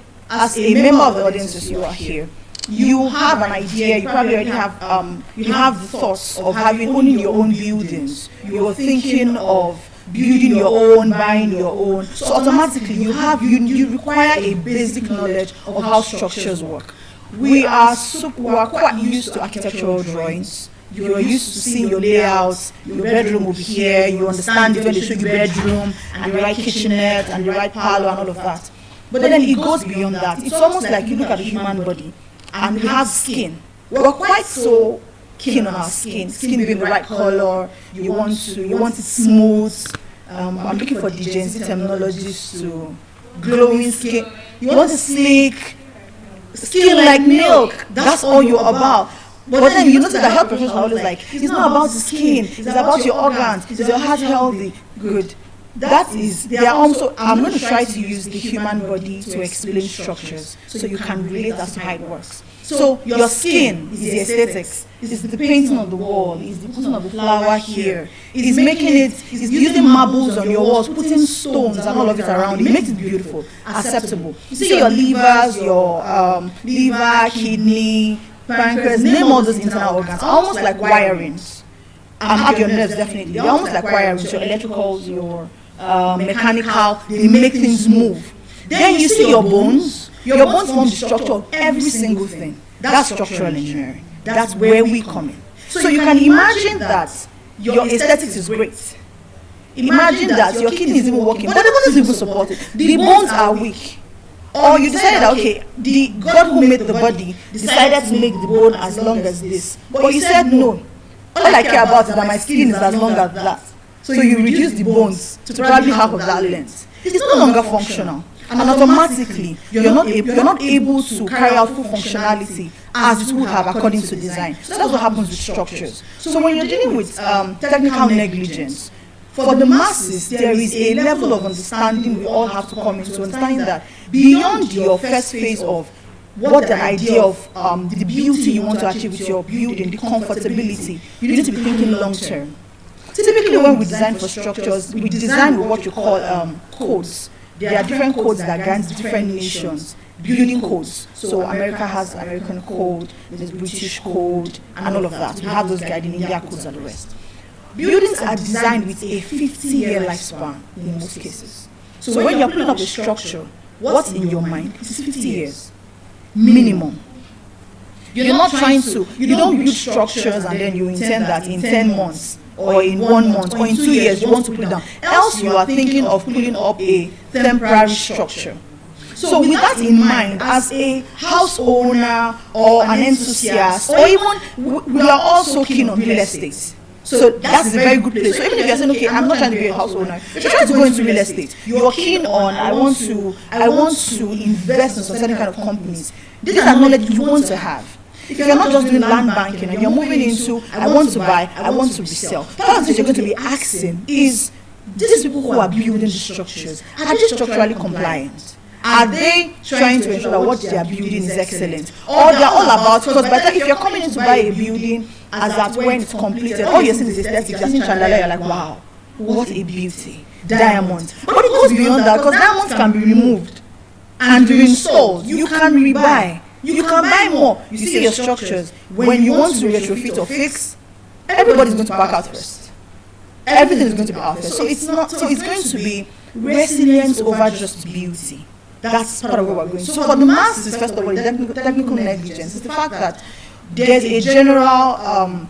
member of the audience as you are here, you have an idea, you probably already have, you have the thoughts of owning your own buildings. You're thinking of building your own, buying your own. So automatically you require a basic knowledge of how structures work. We are quite used to architectural drawings. You're used to seeing your layouts, your bedroom will be here, you understand it when they show you bedroom, and the right kitchenette, and the right parlor, and all of that. But then it goes beyond that. It's almost like you look at the human body, and we have skin. We're quite so keen on our skin being the right color, you want it smooth. I'm looking for the Gen Z terminologies to glowing skin. You want a sleek skin like milk. That's all you're about. But then you notice that health professionals are always like, it's not about the skin, it's about your organs, is your heart healthy? Good. I'm going to try to use the human body to explain structures so you can relate as to how it works. So your skin is the aesthetics, is the painting of the wall, is the putting of the flower here, is using marbles on your walls, putting stones and all of it around. It makes it beautiful, acceptable. You see your livers, your liver, kidney, pancreas, name all those internal organs, almost like wirings. Have your nerves definitely. They're almost like wirings, your electricals, your mechanical, they make things move. Then you see your bones. Your bones form the structure of every single thing. That's structural engineering. That's where we come in. So you can imagine that your aesthetics is great. Imagine that your kidney is even working, but the bone is even supported. The bones are weak. Or you decided that, okay, the God who made the body decided to make the bone as long as this. But you said, no, all I care about is that my skin is as long as that. So you reduce the bones to probably half of that length. It's no longer functional. And automatically, you're not able to carry out full functionality as it would have according to design. So that's what happens with structures. So when you're dealing with technical negligence, for the masses, there is a level of understanding we all have to come into, understanding that beyond your first phase of what the idea of the beauty you want to achieve with your building, the comfortability, you need to be thinking long term. Typically, when we design for structures, we design with what you call codes. There are different codes that grant different nations building codes. So America has American code, there's British code, and all of that. We have those guiding India codes and the rest. Buildings are designed with a 50-year lifespan in most cases. So when you're putting up a structure, what's in your mind is 50 years minimum. You're not trying to, you don't build structures and then you intend that in 10 months or in 1 month or in 2 years you want to put it down. Else you are thinking of putting up a temporary structure. So with that in mind, as a house owner or an enthusiast, or even we are also keen on real estate. So that's a very good place. So even if you're saying, okay, I'm not trying to be a house owner, you're trying to go into real estate. You're keen on, I want to invest in some certain kind of companies. These are knowledge you want to have. If you're not just doing land banking and you're moving into, I want to buy, I want to resell, part of the things you're going to be asking is, these people who are building the structures, are they structurally compliant? Are they trying to ensure that what they are building is excellent? Or they're all about, because by the time, if you're coming in to buy a building, as at when it's completed, all you're seeing is aesthetics, you're seeing chandelier, you're like, wow, what a beauty, diamond. But it goes beyond that, because diamonds can be removed and reinstalled. You can rebuy. You can buy more. You see your structures. When you want to retrofit or fix, everybody's going to back out first. Everything is going to be out first. So it's not. So it's going to be resilience over just beauty. That's part of where we're going. So for the masses, first of all, the technical negligence is the fact that there's a general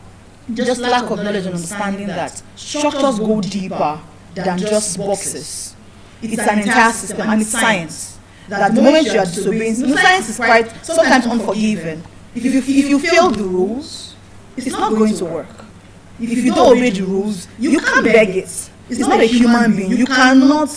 just lack of knowledge and understanding that structures go deeper than just boxes. It's an entire system and it's science. That the moment you are disobeying, science is quite sometimes unforgiving. If you fail the rules, it's not going to work. If you don't obey the rules, you can't beg it. It's not a human being. You cannot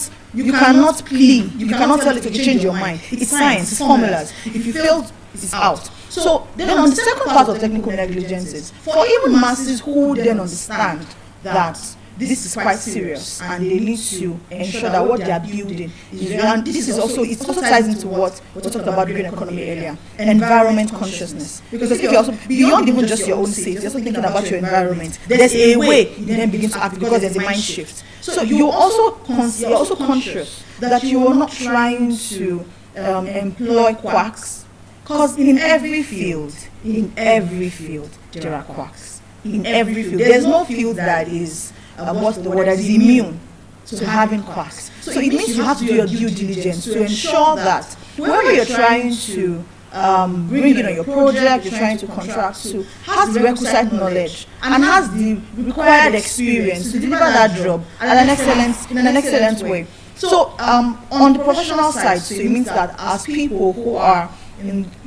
plead. You cannot tell it to change your mind. It's science. It's formulas. If you fail, it's out. So then on the second part of technical negligence is for even masses who then understand that this is quite serious and they need to ensure that what they are building is real. And this is also, it also ties into what we talked about green economy earlier, environment consciousness. Because if you're also, beyond even just your own safety, you're also thinking about your environment, there's a way you then begin to act because there's a mind shift. So you're also conscious that you are not trying to employ quacks, because in every field, there are quacks. In every field. There's no field that is what's the word, that is immune to having quacks. So it means you have to do your due diligence to ensure that whoever you're trying to bring in on your project, you're trying to contract to, has the requisite knowledge and has the required experience to deliver that job in an excellent way. So on the professional side, so it means that as people who are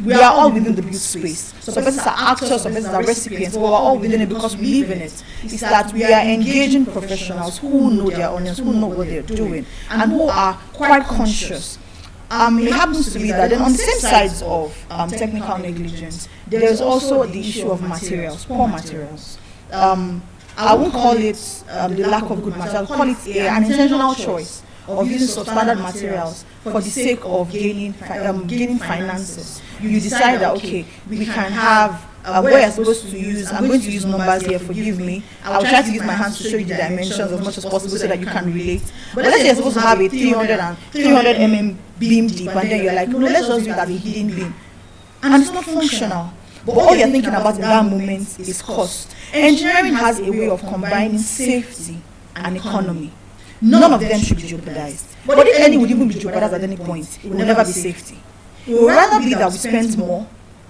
we are all within the built space. So some persons are actors, some persons are recipients, but we're all within it because we live in it. It's that we are engaging professionals who know their audience, who know what they're doing, and who are quite conscious. It happens to be that then on the same sides of technical negligence, there's also the issue of materials, poor materials. I won't call it the lack of good materials, I'll call it an intentional choice of using substandard materials for the sake of gaining finances. You decide that, okay, we can have where you're supposed to use, I'm going to use numbers here, forgive me. I'll try to use my hands to show you the dimensions as much as possible so that you can relate. But let's say you're supposed to have a 300 mm beam deep, and then you're like, no, let's just do it as a hidden beam. And it's not functional. But all you're thinking about in that moment is cost. Engineering has a way of combining safety and economy. None of them should be jeopardized. But if any would even be jeopardized at any point, it will never be safety. It will rather be that we spend more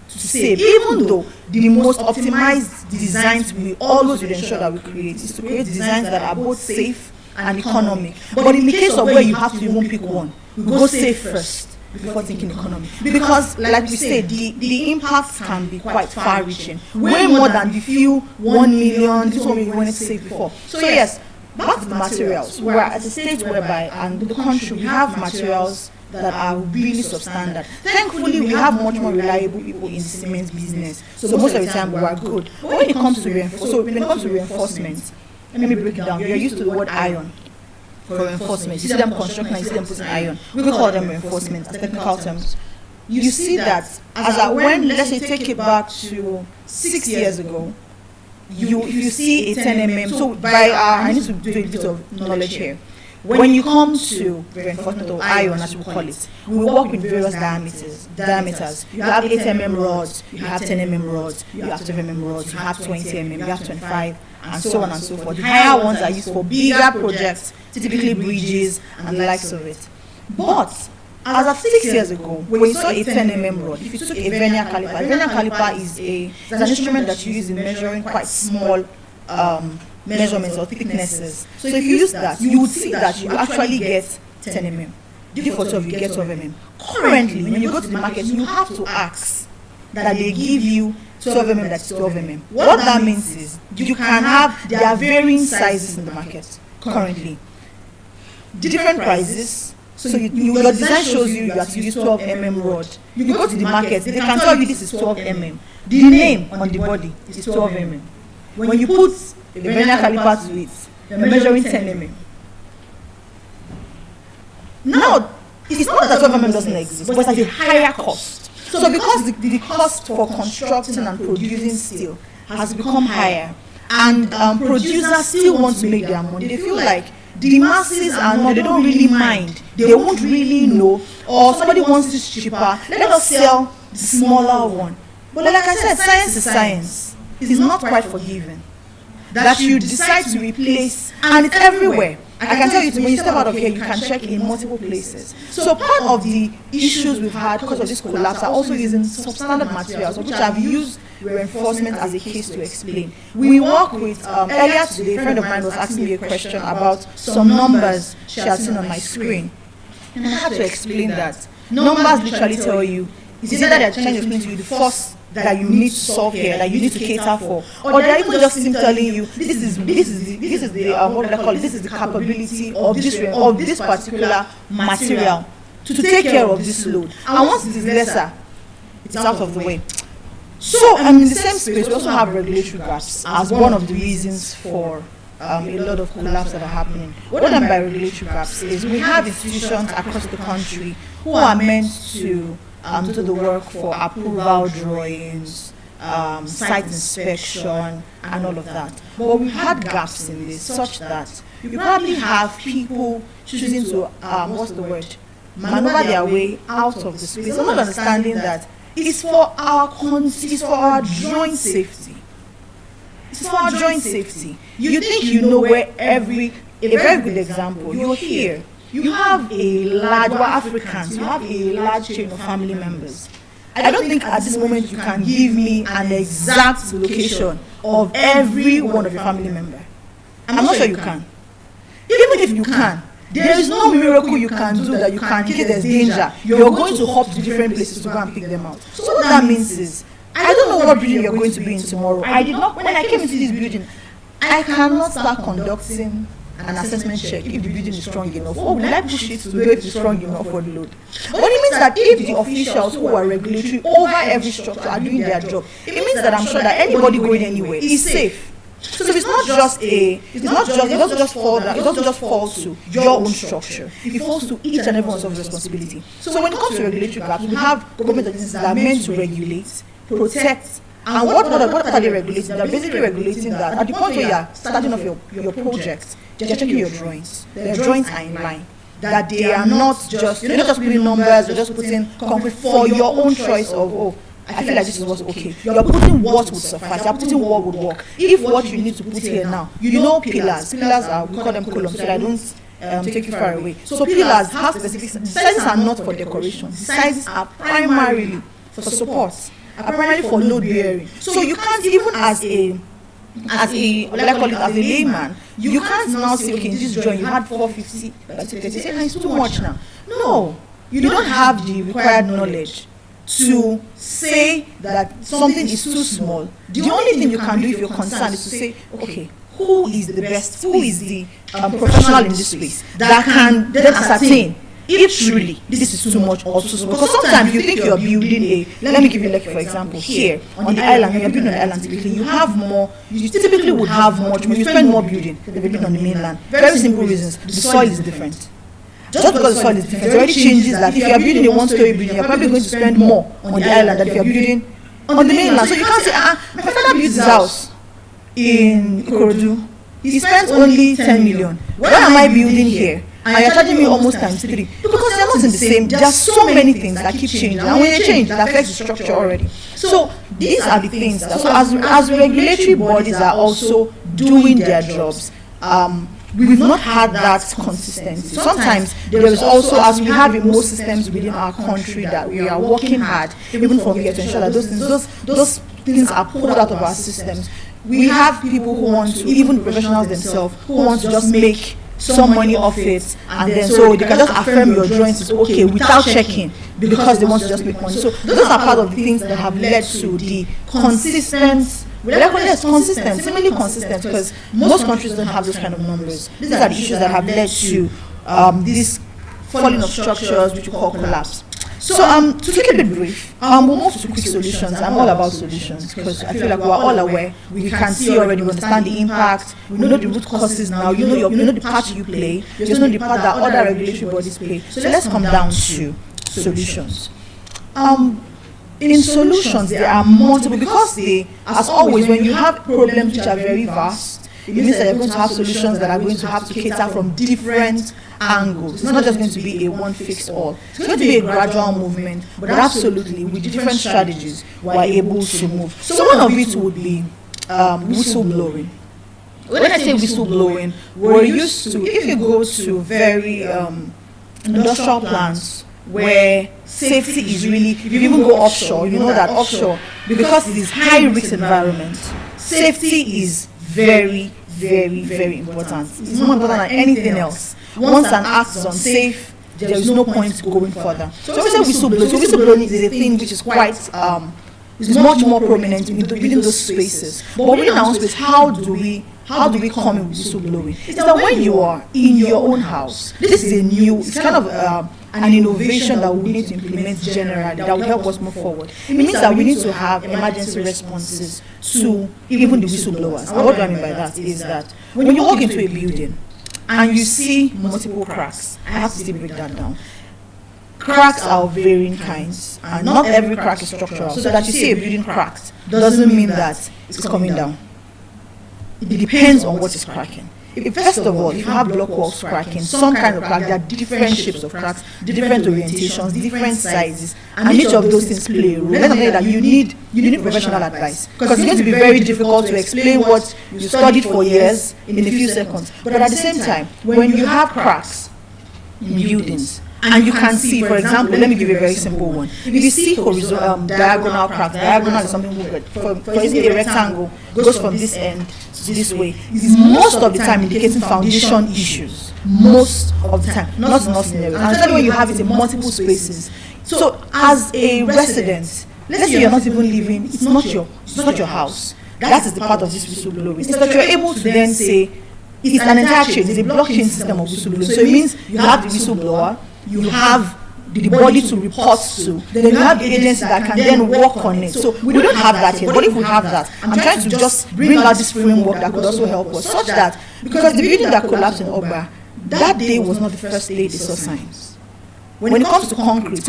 to save, even though the most optimized designs we always would ensure that we create is to create designs that are both safe and economic. But in the case of where you have to even pick one, we go safe first before thinking economy. Because like we said, the impacts can be quite far-reaching, way more than the few 1 million, this is what we wanted to say before. So yes, back to the materials. We're at a stage whereby, and the country, we have materials that are really substandard. Thankfully, we have much more reliable people in the cement business. So most of the time, we are good. But when it comes to reinforcement, let me break it down. We are used to the word iron for reinforcement. You see them constructing, you see them putting iron. We call them reinforcement as technical terms. You see that when, let's say, take it back to 6 years ago, if you see a 10 mm, so I need to do a bit of knowledge here. when you come to reinforcement or iron, as we call it, we work with various diameters. You have 8 mm rods, you have 10 mm rods, you have 12 mm rods, you have 20 mm, you have 25, and so on and so forth. The higher ones are used for bigger projects, typically bridges and the likes of it. But as of 6 years ago, when you saw a 10 mm rod, if you took a vernier caliper is an instrument that you use in measuring quite small measurements or thicknesses. So if you use that, you would see that you actually get 10 mm. D for 12, you get 12 mm. Currently, when you go to the market, you have to ask that they give you 12 mm that is 12 mm. What that means is you can have, there are varying sizes in the market currently. Different prices. So your design shows you have to use 12 mm rod. You go to the market, they can tell you this is 12 mm. The name on the body is 12 mm. When you put a vernier caliper to it, you're measuring 10 mm. Now, it's not that 12 mm doesn't exist, but it's at a higher cost. So because the cost for constructing and producing steel has become higher, and producers still want to make their money, they feel like the masses are not, they don't really mind, they won't really know, or somebody wants this cheaper, let us sell the smaller one. But like I said, science is science. It's not quite forgiving. That you decide to replace, and it's everywhere. I can tell you, when you step out of here, you can check in multiple places. So part of the issues we've had because of this collapse are also using substandard materials, which I've used reinforcement as a case to explain. We work with, earlier today, a friend of mine was asking me a question about some numbers she had seen on my screen. And I had to explain that. Numbers literally tell you, it's either they're trying to explain to you the force that you need to solve here, that you need to cater for, or they're even just telling you this is the what do I call it? This is the capability of this particular material to take care of this load. And once it is lesser, it's out of the way. So, in the same space, we also have regulatory gaps as one of the reasons for a lot of collapse that are happening. What I mean by regulatory gaps is we have institutions across the country who are meant to do the work for approval drawings, site inspection, and all of that. But we've had gaps in this, such that you probably have people choosing to, maneuver their way out of the space. I'm not understanding that it's for our joint safety. It's for our joint safety. You think you know where a very good example, you're here. You have a large, we're Africans, you have a large chain of family members. I don't think at this moment you can give me an exact location of every one of your family member. I'm not sure you can. Even if you can, there is no miracle you can do that you can, in case there's danger, you're going to hop to different places to go and pick them out. So what that means is, I don't know what building you're going to be in tomorrow. When I came into this building, I cannot start conducting an assessment check if the building is strong enough. Oh, will I push it to know if it's strong enough for the load? But it means that if the officials who are regulatory over every structure are doing their job, it means that I'm sure that anybody going anywhere is safe. So it doesn't just fall to your own structure. It falls to each and every one's responsibility. So when it comes to regulatory gaps, we have government agencies that are meant to regulate, protect. And what are they regulating? They're basically regulating that at the point where you're starting off your project, they're checking your drawings. Their drawings are in line. That they are not just, you're not just putting numbers, you're just putting concrete for your own choice of, I feel like this is what's okay. You're putting what would suffice, you're putting what would work. If what you need to put here now, pillars are, we call them columns, so I don't take you far away. So pillars have specific, the sizes are not for decoration. The sizes are primarily for support. Primarily for load bearing. So you can't, even as a layman, you can't now say, okay, in this drawing you had 450 by 230. It's too much now. No, you don't have the required knowledge to say that something is too small. The only thing you can do if you're concerned is to say, okay, who is the best, who is the professional in this space that can then ascertain if truly this is too much or too small. Because sometimes you think you're building let me give you like for example, here on the island, when you're building on the island typically, you typically would have much more, you spend more building than you're building on the mainland. Very simple reasons, the soil is different. Just because the soil is different, it already changes that. If you're building a one-story building, you're probably going to spend more on the island than if you're building on the mainland. So you can't say, my father built his house in Ikorodu, he spent only 10 million. Why am I building here? and you're charging me almost times 3 because they're not in the same. There are so many things that keep changing, and when they change, it affects the structure already. So these are the things that, so as regulatory bodies are also doing their jobs, we've not had that consistency. Sometimes there is also, as we have in most systems within our country, that we are working hard, even from here, to ensure that those things are pulled out of our systems. We have people who want to, even professionals themselves, who want to just make some money off it, and then so they can just affirm your drawings is okay without checking, because they want to just make money. So those are part of the things that have led to the consistent. Seemingly consistent, because most countries don't have those kind of numbers. These are the issues that have led to this falling of structures, which we call collapse. So to keep it brief, we'll move to quick solutions. I'm all about solutions because I feel like we're all aware. We can see already, we understand the impact, we know the root causes now, you know the part you play, you know the part that other regulatory bodies play. So let's come down to solutions. In solutions, there are multiple, because they, as always, when you have problems which are very vast, it means that you're going to have solutions that are going to have to cater from different angles. It's not just going to be a one fixed all. It's going to be a gradual movement, but absolutely, with different strategies, we're able to move. So one of it would be whistleblowing. When I say whistleblowing, we're used to, if you go to very industrial plants, where safety is really, if you even go offshore, you know that offshore, because it is high risk environment, safety is very, very, very important. It's more important than anything else. Once an act is unsafe, there is no point going further. So we say whistleblowing. So whistleblowing is a thing which is quite, is much more prominent within those spaces. But within our own space, how do we come in with whistleblowing? It's that when you are in your own house, this is it's kind of an innovation that we need to implement generally that will help us move forward. It means that we need to have emergency responses to even the whistleblowers. And what do I mean by that is that when you walk into a building and you see multiple cracks, I have to still break that down. Cracks are of varying kinds, and not every crack is structural. So that you see a building cracked doesn't mean that it's coming down. It depends on what is cracking. First of all, if you have block walls cracking, some kind of crack, there are different shapes of cracks, different orientations, different sizes, and each of those things play a role. Let's say that you need professional advice, because it's going to be very difficult to explain what you studied for years in a few seconds. But at the same time, when you have cracks in buildings, and you can see, for example, let me give you a very simple one. If you see diagonal cracks, diagonal is something good. For example, a rectangle goes from this end to this way. It is most of the time indicating foundation issues. Most of the time, not in all scenarios. And especially when you have it in multiple spaces. So, as a resident, let's say you're not even living, it's not your house. That is the part of this whistleblowing. It's that you're able to then say, it's an entire chain, it's a blockchain system of whistleblowing. So it means you have the whistleblower, you have the body to report to, then you have the agency that can then work on it. So we don't have that yet, but if we have that, I'm trying to just bring out this framework that could also help us, such that, because the building that collapsed in Oba, that day was not the first day they saw signs. When it comes to concrete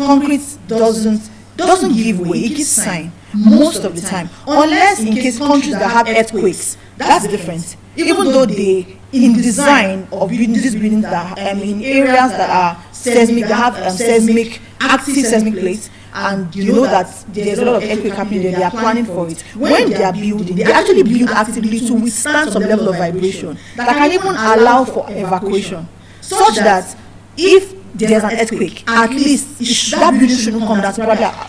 doesn't give way, it gives sign most of the time, unless in case countries that have earthquakes, that's different. Even though they, in design of building these buildings that in areas that are seismic, that have active seismic plates, and you know that there's a lot of earthquake happening there, they are planning for it. When they are building, they actually build actively to withstand some level of vibration that can even allow for evacuation, such that if there's an earthquake, at least that building shouldn't come down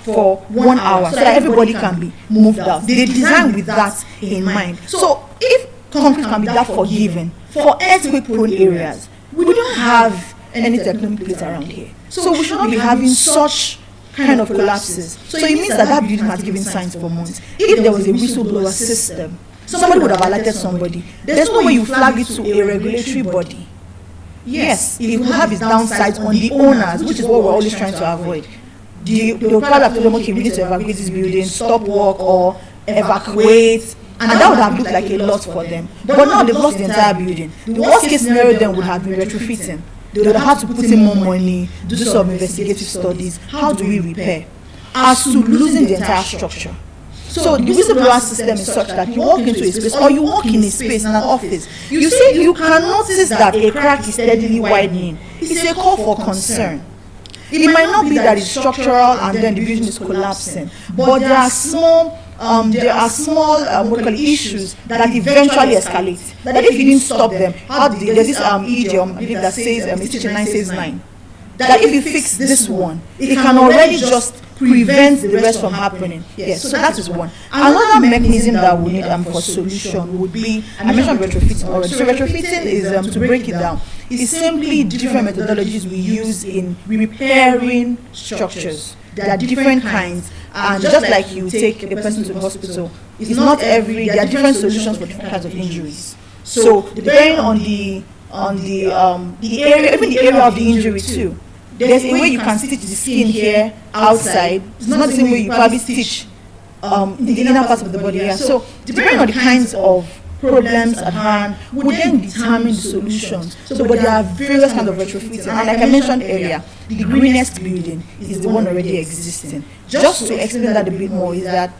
for 1 hour, so that everybody can be moved out. They design with that in mind. So if concrete can be that forgiving for earthquake-prone areas, we don't have any tectonic plates around here, so we shouldn't be having such kind of collapses. So it means that building has given signs for months. If there was a whistleblower system, somebody would have alerted somebody. There's no way you flag it to a regulatory body. Yes, it will have its downsides on the owners, which is what we're always trying to avoid. They will probably have told them, okay, we need to evacuate this building, stop work, or evacuate, and that would have looked like a lot for them. But now they've lost the entire building. The worst case scenario then would have been retrofitting. They would have had to put in more money, do some investigative studies. How do we repair? As to losing the entire structure. So the whistleblower system is such that you walk into a space or you walk in a space in an office, you see, you can notice that a crack is steadily widening. It's a call for concern. It might not be that it's structural and then the building is collapsing, but there are small issues that eventually escalate. That if you didn't stop them, there's this idiom I believe that says it's teaching 9 says 9. That if you fix this one, it can already just prevent the rest from happening. Yes, so that is one. Another mechanism that we need for solution would be, I mentioned retrofitting already. So retrofitting is, to break it down, is simply different methodologies we use in repairing structures. There are different kinds, and just like you take a person to the hospital, it's not there are different solutions for different kinds of injuries. So depending on the area, even the area of the injury too. There's a way you can stitch the skin here outside. It's not the same way you probably stitch the inner parts of the body here. So depending on the kinds of problems at hand, would then determine the solutions. So, but there are various kinds of retrofitting, and like I mentioned earlier, the Guinness building is the one already existing. Just to explain that a bit more, is that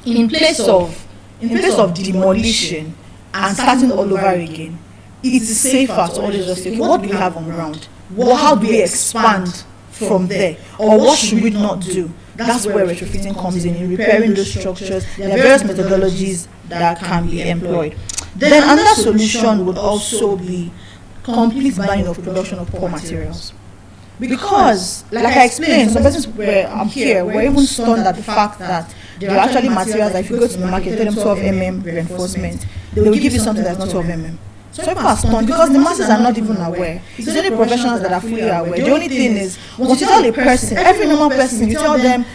in place of demolition and starting all over again, it is safer to always just say, okay, what do we have on ground? How do we expand from there? Or what should we not do? That's where retrofitting comes in repairing those structures. There are various methodologies that can be employed. Then another solution would also be complete banning of production of poor materials. Because, like I explained, some persons were even stunned at the fact that there are actually materials that if you go to the market, tell them 12 reinforcement, they will give you something that's not 12 So people are stunned because the masses are not even aware. It's only professionals that are fully aware. The only thing is, once you tell a person, every normal person, you tell them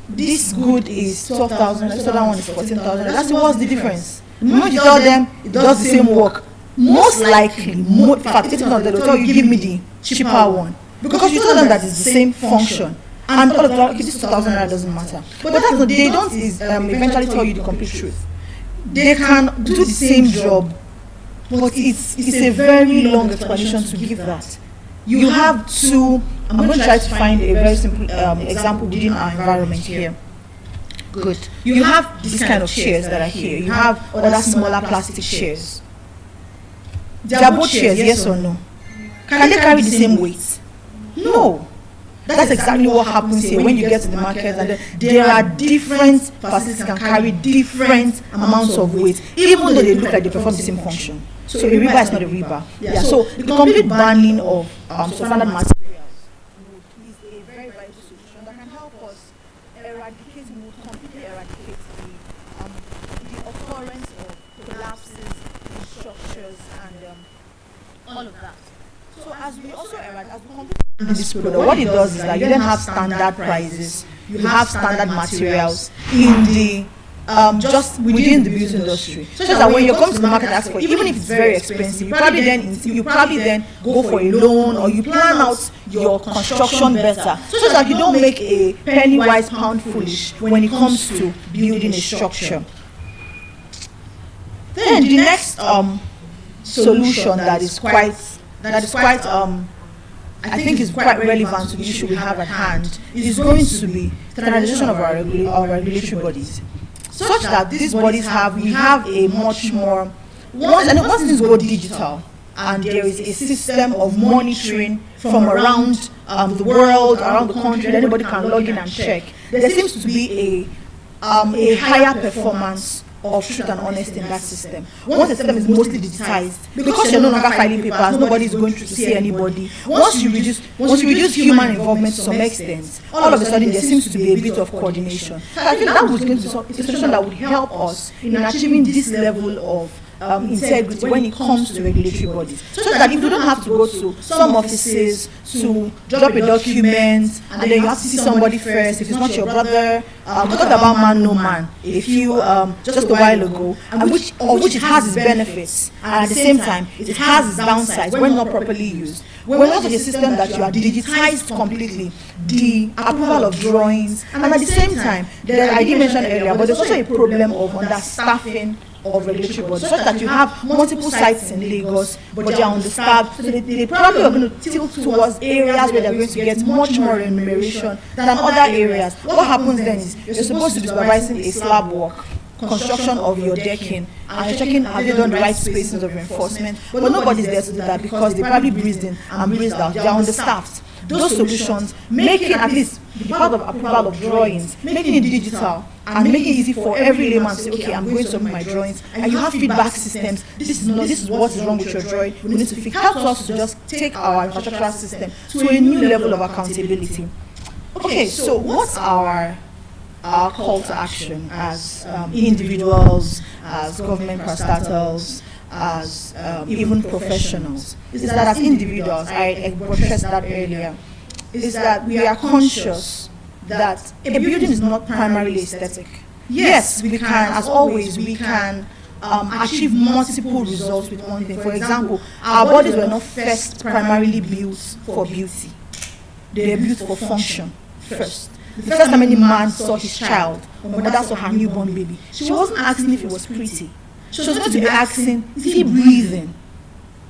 this good is 12,000, this other one is 14,000. That's what's the difference. The moment you tell them it does the same work, most likely, in fact, 80% of them will tell you give me the cheaper one, because you tell them that it's the same function. And all of them, okay, this 2,000 doesn't matter. But that's not, they don't eventually tell you the complete truth. They can do the same job, but it's a very long explanation to give that. You have to, I'm going to try to find a very simple example within our environment here. Good. You have this kind of chairs that are here. You have other smaller plastic chairs. They are both chairs, yes or no? Can they carry the same weight? No. That's exactly what happens here when you get to the market, and there are different facilities that can carry different amounts of weight, even though they look like they perform the same function. So a rebar is not a rebar. Yeah. So the complete banning of substandard materials is a very vital solution that can help us completely eradicate the occurrence of collapses in structures and all of that. So as we complete this product, what it does is that you then have standard prices, you have standard materials in the just within the beauty industry, such that when you come to the market and ask for it, even if it's very expensive, you probably then go for a loan, or you plan out your construction better, so that you don't make a penny wise pound foolish when it comes to building a structure. Then the next solution that is quite I think is quite relevant to the issue we have at hand is going to be standardization of our regulatory bodies, such that these bodies we have a much more, once things go digital and there is a system of monitoring from around the world, around the country, that anybody can log in and check, there seems to be a higher performance of truth and honesty in that system. Once the system is mostly digitized, because you're no longer filing papers, nobody is going through to see anybody. Once you reduce human involvement to some extent, all of a sudden there seems to be a bit of coordination. So I think that was going to be a solution that would help us in achieving this level of integrity when it comes to regulatory bodies, so that if you don't have to go to some offices to drop a document and then you have to see somebody first, if it's not your brother. We talked about man no man just a while ago, and which it has its benefits, and at the same time it has its downsides when not properly used. When we have a system that you are digitized completely, the approval of drawings, and at the same time, I did mention earlier, but there's also a problem of understaffing of regulatory bodies, such that you have multiple sites in Lagos, but they are understaffed. So they probably are going to tilt towards areas where they're going to get much more remuneration than other areas. What happens then is you're supposed to be supervising a slab work, construction of your decking, and you're checking have you done the right spacings of reinforcement, but nobody's there to do that because they probably breezed in and breezed out. They're understaffed. Those solutions, making at least the part of approval of drawings, making it digital and making it easy for every layman to say, okay, I'm going to submit my drawings, and you have feedback systems. This is what is wrong with your drawing. We need to fix. Helps us to just take our infrastructural system to a new level of accountability. Okay, so what's our call to action as individuals, as government parastatals, as even professionals? Is that as individuals, I addressed that earlier, is that we are conscious that a building is not primarily aesthetic. Yes, we can, as always, we can achieve multiple results with one thing. For example, our bodies were not first primarily built for beauty. They were built for function first. The first time any man saw his child, or mother saw her newborn baby, she wasn't asking if it was pretty. She was going to be asking, is he breathing?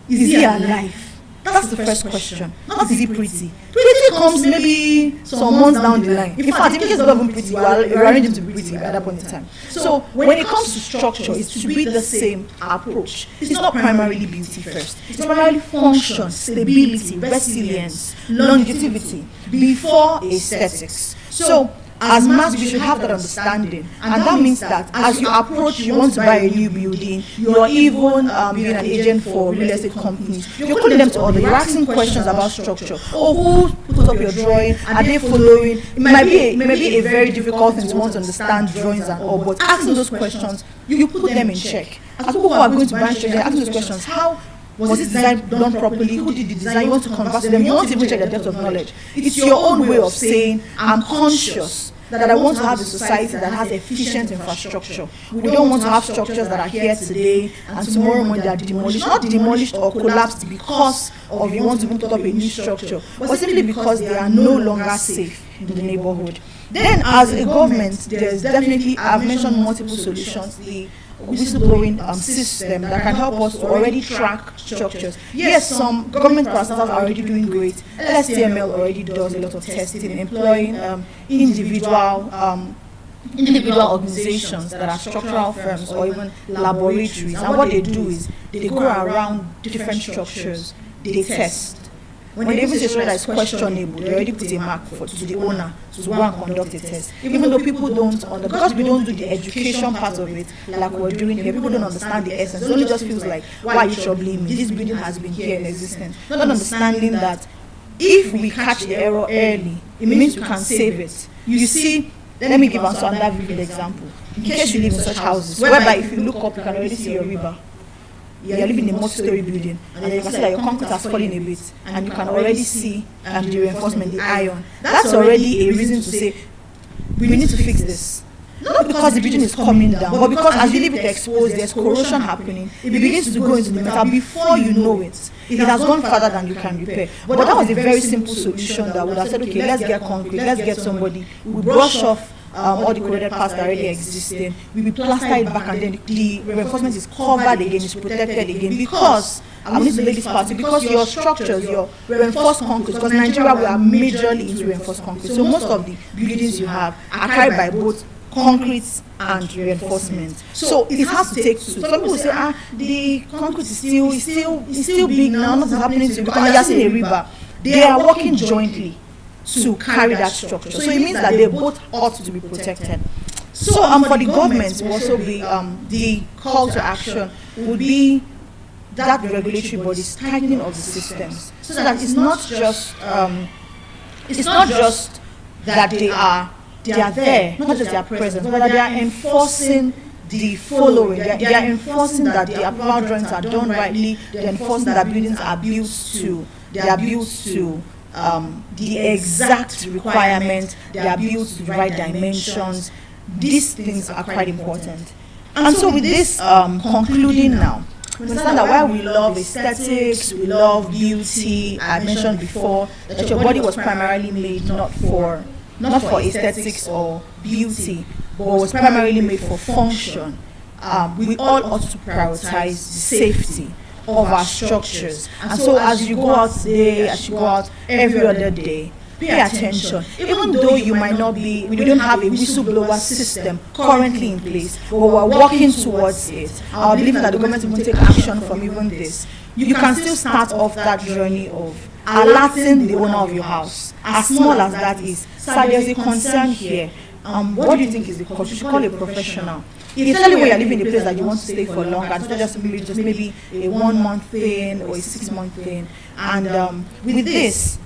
Is he alive? That's the first question. Not is he pretty. Pretty comes maybe some months down the line. In fact, if he's not even pretty, you arrange him to be pretty at that point in time. So when it comes to structure, it should be the same approach. It's not primarily beauty first. It's primarily function, stability, resilience, longevity before aesthetics. So as mass, we should have that understanding, and that means that as you approach, you want to buy a new building, you're even being an agent for real estate companies, you're calling them to order, you're asking questions about structure. Oh, who put up your drawing? Are they following? It might be a very difficult thing to want to understand drawings and all, but asking those questions, you put them in check. As people who are going to buy structure, asking those questions, how was it designed done properly? Who did the design? You want to converse with them. You want to even check the depth of knowledge. It's your own way of saying, I'm conscious that I want to have a society that has efficient infrastructure. We don't want to have structures that are here today and tomorrow morning they are demolished. Not demolished or collapsed because of you want to put up a new structure, but simply because they are no longer safe in the neighborhood. Then as a government, there's definitely, I've mentioned multiple solutions. The whistleblowing system that can help us to already track structures. Yes, some government parastatals are already doing great. LSTML already does a lot of testing, employing individual organizations that are structural firms or even laboratories. And what they do is they go around different structures, they test. When they even say structure that is questionable, they already put a mark to the owner to go and conduct a test. Even though people don't because we don't do the education part of it like we're doing here, people don't understand the essence. It only just feels like, why are you troubling me? This building has been here in existence. Not understanding that if we catch the error early, it means we can save it. You see, let me give us another vivid example. In case you live in such houses, whereby if you look up, you can already see your river. You're living in a multi-story building, and then you can see that your concrete has fallen a bit, and you can already see the reinforcement, the iron. That's already a reason to say, we need to fix this. Not because the building is coming down, but because as you leave it exposed, there's corrosion happening. It begins to go into the metal before you know it. It has gone further than you can repair. But that was a very simple solution that would have said, okay, let's get concrete, let's get somebody. We brush off all the corroded parts that already existed. We plaster it back, and then the reinforcement is covered again, it's protected again. Because I need to lay this part, because your structures, your reinforced concrete, because in Nigeria we are majorly into reinforced concrete. So most of the buildings you have are carried by both concrete and reinforcement. So it has to take two. Some people will say, the concrete is still big now, nothing's happening to it, because you're seeing a river. They are working jointly to carry that structure. So it means that they both ought to be protected. So for the government will also be the call to action would be that regulatory bodies tightening of the systems, so that it's not just that they are there, not just their presence, but that they are enforcing the following. They are enforcing that the approval drawings are done rightly. They are enforcing that buildings are built to. They are built to the exact requirement. They are built to the right dimensions. These things are quite important. And so with this concluding now, we understand that while we love aesthetics, we love beauty, I mentioned before that your body was primarily made not for aesthetics or beauty, but was primarily made for function. we all ought to prioritize safety of our structures. And so as you go out today, as you go out every other day, pay attention. Even though you might not be, we don't have a whistleblower system currently in place, but we're working towards it. I believe that the government will take action from even this. You can still start off that journey of alerting the owner of your house, as small as that is. So there's a concern here. What do you think is the cause? You should call a professional. Especially when you're living in a place that you want to stay for longer, it's not just maybe a 1 month thing or a 6 month thing. And with this,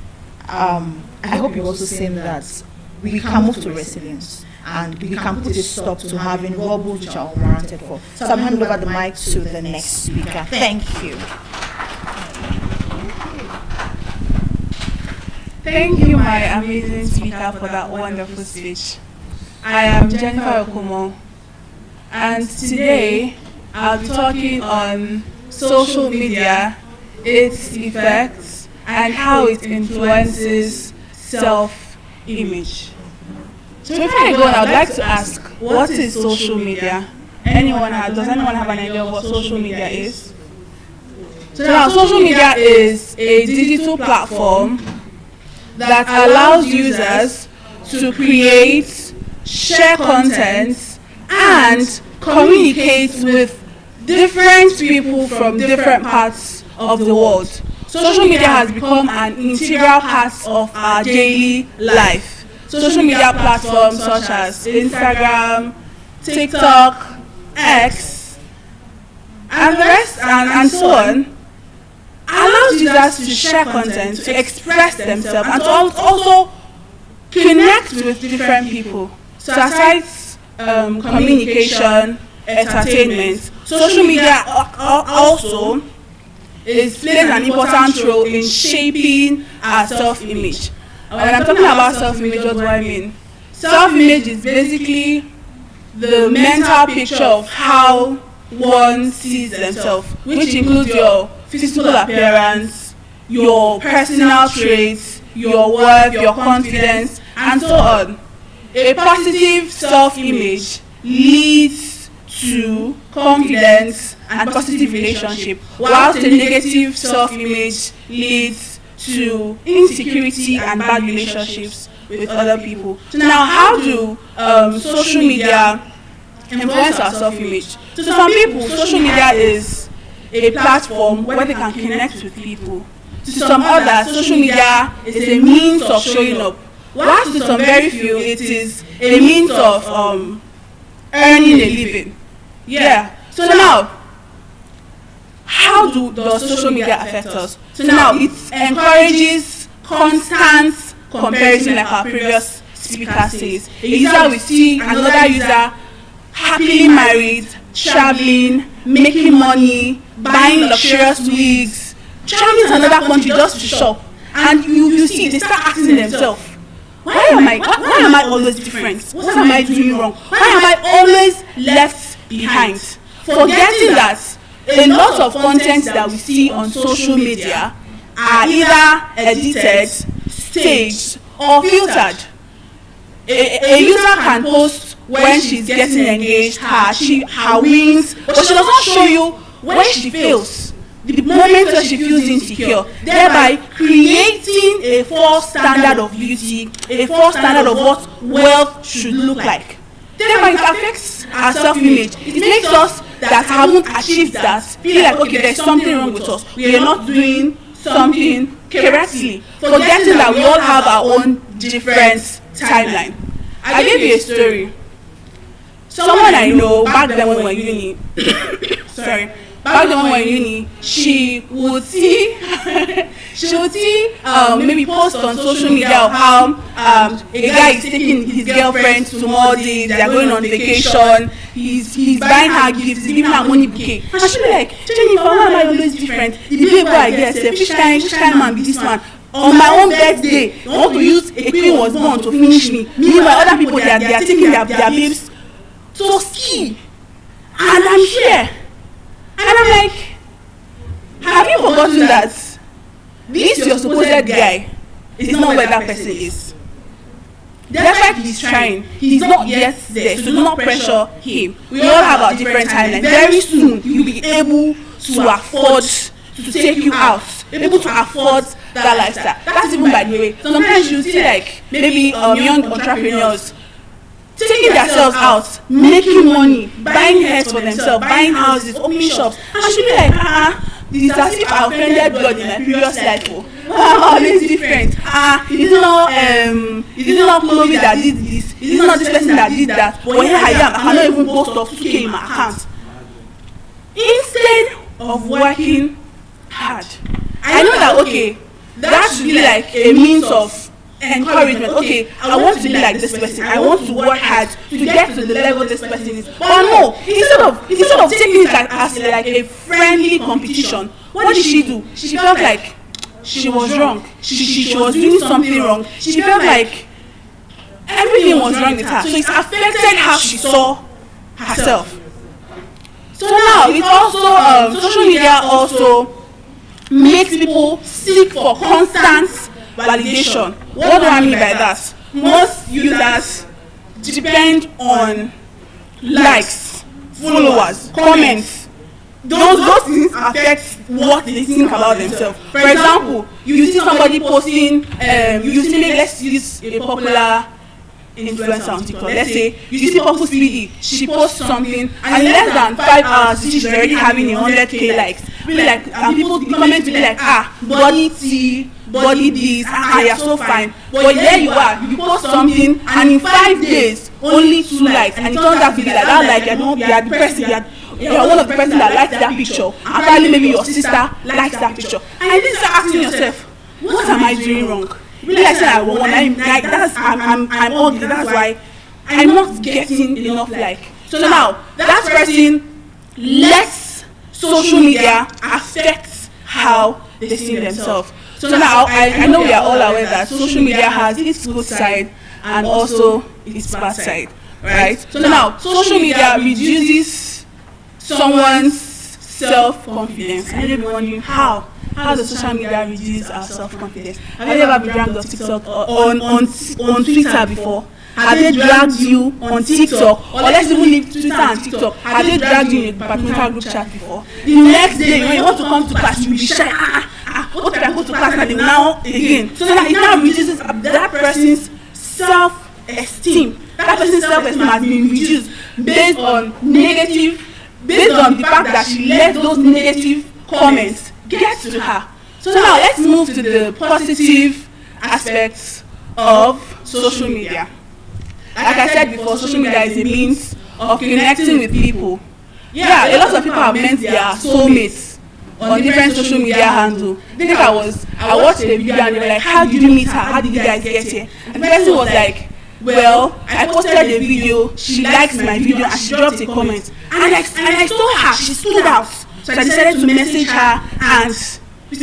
I hope you're also saying that we can move to resilience and we can put a stop to having wobbles which are unwarranted for. So I'm handing over the mic to the next speaker. Thank you. Thank you, my amazing speaker, for that wonderful speech. I am Jennifer Okumo, and today I'll be talking on social media, its effects, and how it influences self-image. So before I go on, I would like to ask, what is social media? Does anyone have an idea of what social media is? So now, social media is a digital platform that allows users to create, share content, and communicate with different people from different parts of the world. Social media has become an integral part of our daily life. Social media platforms such as Instagram, TikTok, X, and the rest, and so on, allows users to share content, to express themselves, and to also connect with different people. So aside communication, entertainment, social media also plays an important role in shaping our self-image. When I'm talking about self-image, what do I mean? Self-image is basically the mental picture of how one sees themselves, which includes your physical appearance, your personal traits, your worth, your confidence, and so on. A positive self-image leads to confidence and positive relationship, whilst a negative self-image leads to insecurity and bad relationships with other people. So now, how do social media influence our self-image? So some people, social media is a platform where they can connect with people. To some others, social media is a means of showing up. Whilst to some very few, it is a means of earning a living. Yeah. So now, how does social media affect us? So now, it encourages constant comparison, like our previous speaker says. A user will see another user happily married, traveling, making money, buying luxurious wigs, traveling to another country just to shop, and you see they start asking themselves, why am I always different? What am I doing wrong? Why am I always left behind? Forgetting that a lot of content that we see on social media are either edited, staged, or filtered. A user can post when she's getting engaged, her wins, but she does not show you when she fails, the moment where she feels insecure, thereby creating a false standard of beauty, a false standard of what wealth should look like. Thereby it affects our self-image. It makes us that haven't achieved that feel like, okay, there's something wrong with us. We are not doing something correctly, forgetting that we all have our own different timeline. I gave you a story. Someone I know back then when we were in uni, back then when we were in uni, she would see maybe post on social media of how a guy is taking his girlfriend to Maldives, they are going on vacation, he's buying her gifts, he's giving her money bouquet. And she'll be like, Jennifer, why am I always different? The people I get, which kind man be this man? On my own birthday, I want to use a queen was born to finish me. Meanwhile, other people, they are taking their babes to ski. And I'm here. And I'm like, have you forgotten that this your supposed guy is not where that person is? despite he's trying, he's not yet there, so do not pressure him. We all have our different timelines. Very soon, he'll be able to afford to take you out, able to afford that lifestyle. That's even by the way. Sometimes you see like maybe young entrepreneurs taking themselves out, making money, buying heads for themselves, buying houses, opening shops. And she'll be like, this is as if I offended God in my previous life. It's different. It is not Chloe that did this. It is not this person that did that. But here I am. I cannot even post up 2K in my account. Instead of working hard, I know that okay, that should be like a means of encouragement. Okay, I want to be like this person. I want to work hard to get to the level this person is. But no, instead of taking it as like a friendly competition, what did she do? She felt like she was wrong. She was doing something wrong. She felt like everything was wrong with her. So it affected how she saw herself. So now it also social media also makes people seek for constant validation. What do I mean by that? Most users depend on likes, followers, comments. Those things affect what they think about themselves. For example, you see somebody posting, let's use a popular influencer on TikTok. Let's say you see Purpose PD, she posts something, and in less than 5 hours, she's already having 100K likes. Really like, and people comment to be like, body tea, body this, you're so fine. But there you are, you post something, and in 5 days, only 2 likes, and it turns out to be like that. Like you are the person, you're one of the person that likes that picture, and probably maybe your sister likes that picture, and you start asking yourself, what am I doing wrong? Really, I said I'm ugly. That's why I'm not getting enough like. So now that person lets social media affect how they see themselves. So now I know we are all aware that social media has its good side and also its bad side, right? So now social media reduces someone's self-confidence. I may be wondering how does social media reduce our self-confidence? Have you ever been dragged on TikTok or on Twitter before? Have they dragged you on TikTok? Or let's even leave Twitter and TikTok. Have they dragged you in a departmental group chat before? The next day, when you want to come to class, you'll be shy. What if I go to class now again? So now it now reduces that person's self-esteem. That person's self-esteem has been reduced based on the fact that she let those negative comments get to her. So now let's move to the positive aspects of social media. Like I said before, social media is a means of connecting with people. Yeah, a lot of people have met their soulmates on different social media handles. I think I watched a video and they were like, how did you meet her? How did you guys get here? And the person was like, well, I posted a video, she likes my video and she dropped a comment. And I saw her, she stood out. So I decided to message her and we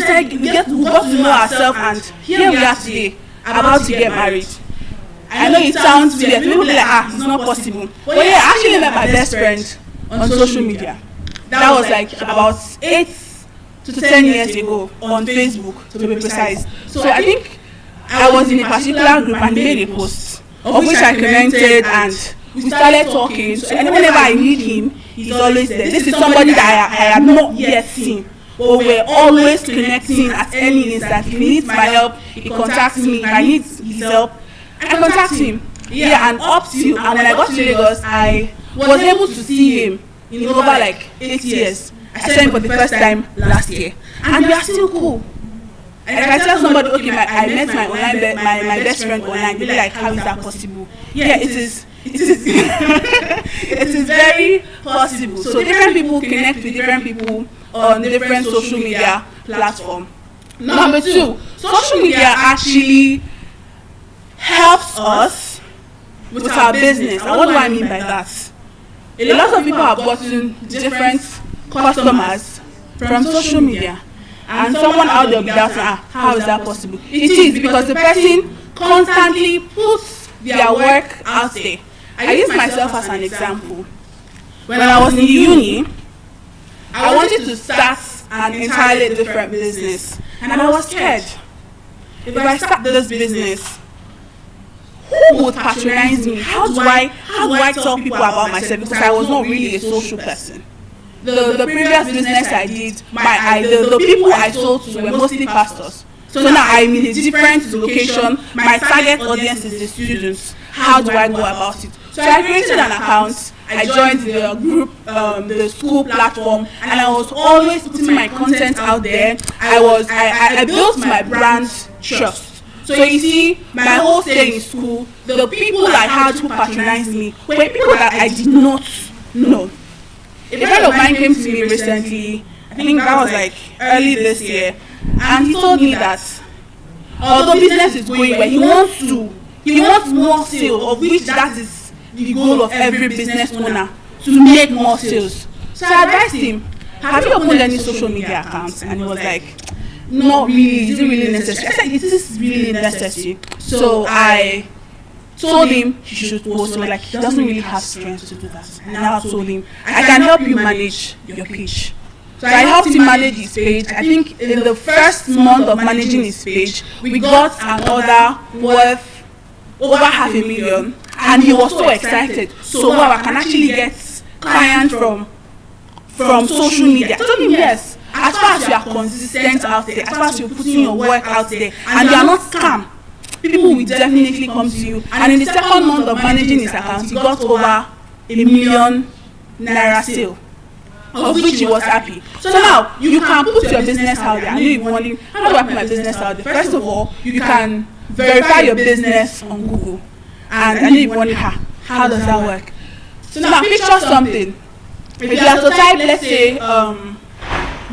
got to know ourselves, and here we are today, about to get married. I know it sounds weird, people be like, it's not possible. But yeah, I actually met my best friend on social media. That was like about 8 to 10 years ago on Facebook, to be precise. So I think I was in a particular group and made a post, of which I commented and we started talking. So whenever I need him, he's always there. This is somebody that I have not yet seen, but we're always connecting at any instant. If he needs my help, he contacts me. If I need his help, I contact him. Yeah, and up to, and when I got to Lagos, I was able to see him in over like 8 years. I saw him for the first time last year, and we are still cool. And if I tell somebody, okay, I met my best friend online, they'll be like, how is that possible? Yeah, it is. It is very possible. So different people connect with different people on different social media platforms. Number 2, social media actually helps us with our business. And what do I mean by that? A lot of people have gotten different customers from social media. And someone out there will be doubting, how is that possible? It is because the person constantly puts their work out there. I use myself as an example. When I was in uni, I wanted to start an entirely different business. And I was scared. If I start this business, who would patronize me. How do I tell people about myself? Because I was not really a social person. The previous business I did, the people I sold to were mostly pastors. So now I'm in a different location. My target audience is the students. How do I go about it? So I created an account. I joined the group, the school platform, and I was always putting my content out there. I built my brand trust. So you see, my whole stay in school, the people I had who patronized me were people that I did not know. A friend of mine came to me recently, I think that was like early this year, and he told me that although business is going well, he wants more sales, of which that is the goal of every business owner, to make more sales. So I advised him, have you opened any social media accounts? And he was like, not really, is it really necessary? I said, it is really necessary. So I told him he should post. So like, he doesn't really have strength to do that. And now I told him, I can help you manage your page. So I helped him manage his page. I think in the first month of managing his page, we got an order worth over $500,000, and he was so excited. So wow, I can actually get clients from social media. I told him yes. As far as you are consistent out there, as far as you're putting your work out there, and you are not scam, people will definitely come to you. And in the second month of managing his account, he got over $1 million sale, of which he was happy. So now you can put your business out there. I know you're wondering, how do I put my business out there? First of all, you can verify your business on Google. And I know you're wondering, how does that work? So now picture something. If you have to type, let's say,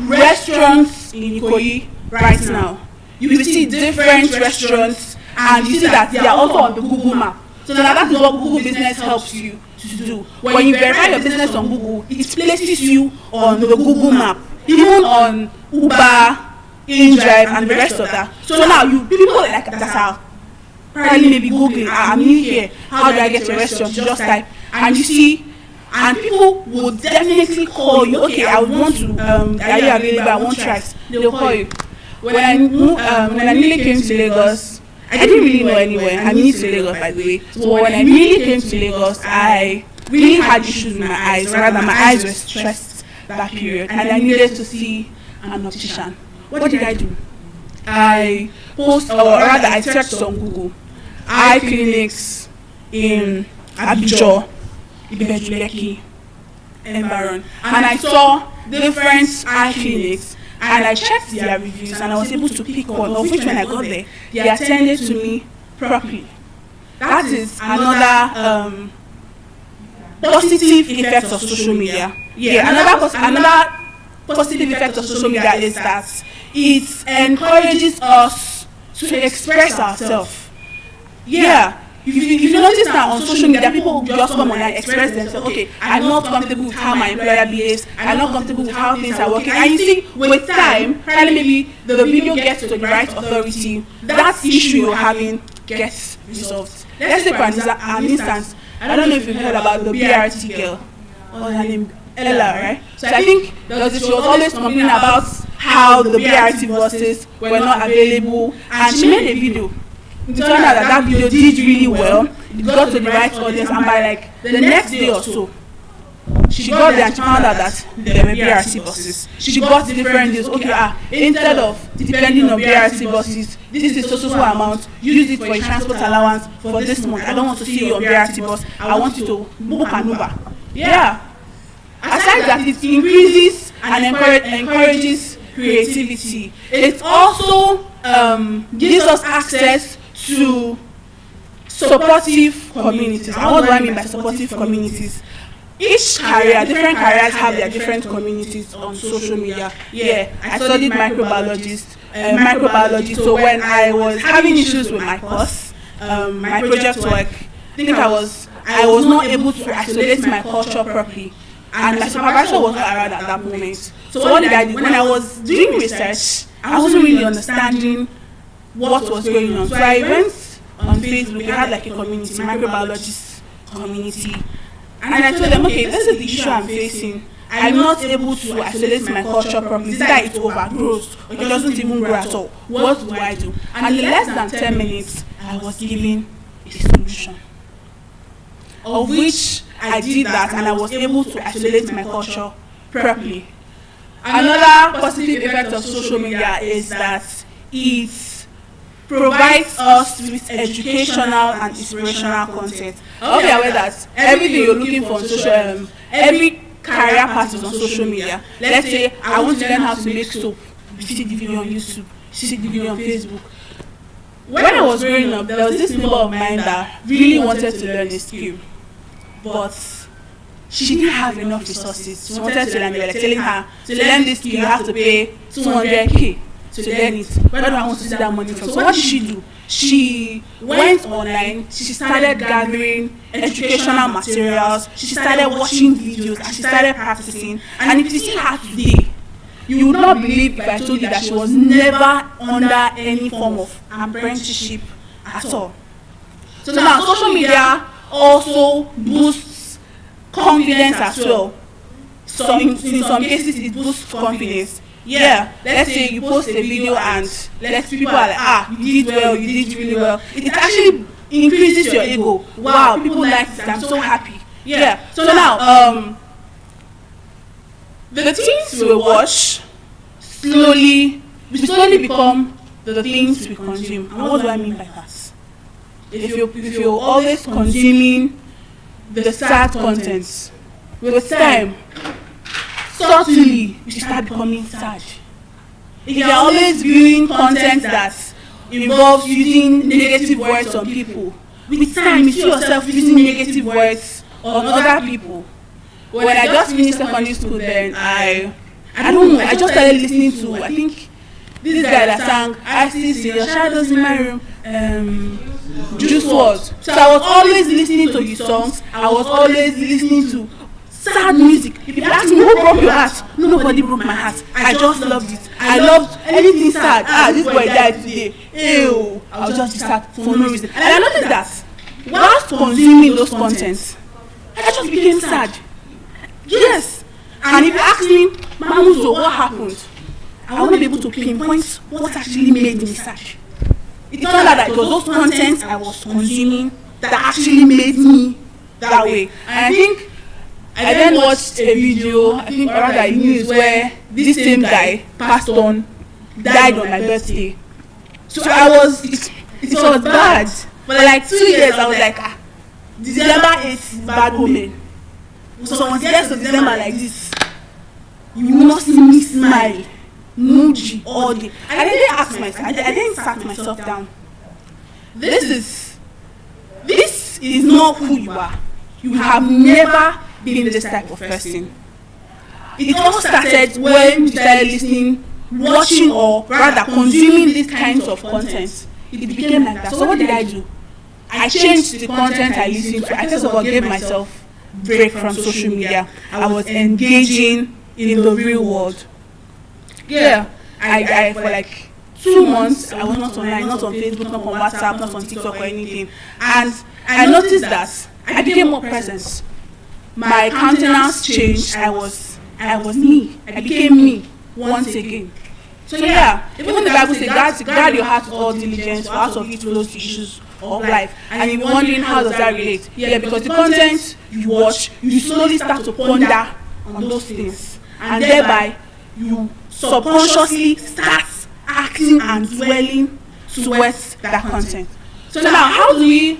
restaurants in Ikoyi right now, you will see different restaurants, and you see that they are also on the Google map. So now that is what Google Business helps you to do. When you verify your business on Google, it places you on the Google map, even on Uber, InDrive, and the rest of that. So now people like that are probably maybe Googling, I'm new here, how do I get to a restaurant? You just type, and you see, and people would definitely call you. Okay, I would want to, are you available? I want rice. They'll call you. When I newly came to Lagos, I didn't really know anywhere. I'm new to Lagos, by the way. So when I really came to Lagos, I really had issues with my eyes. Rather, my eyes were stressed that period, and I needed to see an optician. What did I do? I searched on Google eye clinics in Abidjan, Ibejuleki, Environ, and I saw different eye clinics, and I checked their reviews, and I was able to pick one, of which when I got there, they attended to me properly. That is another positive effect of social media. Yeah, another positive effect of social media is that it encourages us to express ourselves. Yeah. If you notice now on social media, people just come on and express themselves. Okay, I'm not comfortable with how my employer behaves. I'm not comfortable with how things are working. And you see, with time, probably maybe the video gets to the right authority. That issue you're having gets resolved. Let's say for an instance, I don't know if you've heard about the BRT girl. What's her name? Ella, right? So I think she was always complaining about how the BRT buses were not available, and she made a video. It turned out that video did really well. It got to the right audience, and by like the next day or so, she got there and she found out that there were BRT buses. She got different deals. Okay, instead of depending on BRT buses, this is so amount. Use it for a transport allowance for this month. I don't want to see you on BRT bus. I want you to book an Uber. Yeah. Aside that, it increases and encourages creativity. It also gives us access to supportive communities. And what do I mean by supportive communities? Each career, different careers have their different communities on social media. Yeah, I studied microbiology. So when I was having issues with my course, my project work, I think I was not able to isolate my culture properly. And my supervisor was not around at that moment. So what did I do? When I was doing research, I wasn't really understanding what was going on. So I went on Facebook. We had like a community, microbiologist community, and I told them, okay, this is the issue I'm facing. I'm not able to isolate my culture properly. It's that it overgrows, or it doesn't even grow at all. What do I do? And in less than 10 minutes, I was given a solution. Of which I did that, and I was able to isolate my culture properly. Another positive effect of social media is that it provides us with educational and inspirational content. I hope you are aware that everything you're looking for on social, every career path is on social media. Let's say I want to learn how to make soap. You see the video on YouTube, you see the video on Facebook. When I was growing up, there was this neighbor of mine that really wanted to learn a skill, but she didn't have enough resources. She wanted to learn. They were like telling her, to learn this skill, you have to pay 200k to learn it. Where do I want to see that money from? So what did she do? She went online, she started gathering educational materials, she started watching videos, and she started practicing. And if you see her today, you would not believe if I told you that she was never under any form of apprenticeship at all. So now social media also boosts confidence as well. In some cases it boosts confidence. Yeah, let's say you post a video and people are like, you did well, you did really well. It actually increases your ego. Wow, people like it, I'm so happy. Yeah. So now the things we watch slowly become the things we consume. And what do I mean by that? If you're always consuming the sad contents, with time, subtly, you start becoming sad. If you're always viewing content that involves using negative words on people, with time, you see yourself using negative words on other people. When I just finished secondary school, then I don't know, I just started listening to, I think, this guy that sang, I still see your shadows in my room, Juice WRLD. So I was always listening to his songs, I was always listening to sad music. If you ask me who broke your heart, nobody broke my heart. I just loved it. I loved anything sad. This boy died today. Ew. I was just sad for no reason. And I noticed that whilst consuming those contents, I just became sad. Yes. And if you ask me, Mamuzo, what happened? I want to be able to pinpoint what actually made me sad. It turned out that it was those contents I was consuming that actually made me that way. And I think I then watched a video, I think rather a news, where this same guy passed on, died on my birthday. So it was bad. For like 2 years I was like, December is bad woman. So once it gets to December like this, you will not see me smile, moody all day. And I didn't ask myself, I didn't sat myself down. This is not who you are. You have never been this type of person. It all started when you started listening, watching, or rather consuming these kinds of content. It became like that. So what did I do? I changed the content I listened to. I first of all gave myself break from social media. I was engaging in the real world. Yeah, I for like 2 months I was not online, not on Facebook, not on WhatsApp, not on TikTok or anything. And I noticed that I became more present. My countenance changed. I was me. I became me once again. So yeah, even the Bible says, guard your heart with all diligence, for out of it flows the issues of life. And you're wondering, how does that relate? Yeah, because the content you watch, you slowly start to ponder on those things, and thereby you subconsciously start acting and dwelling towards that content. So now, how do we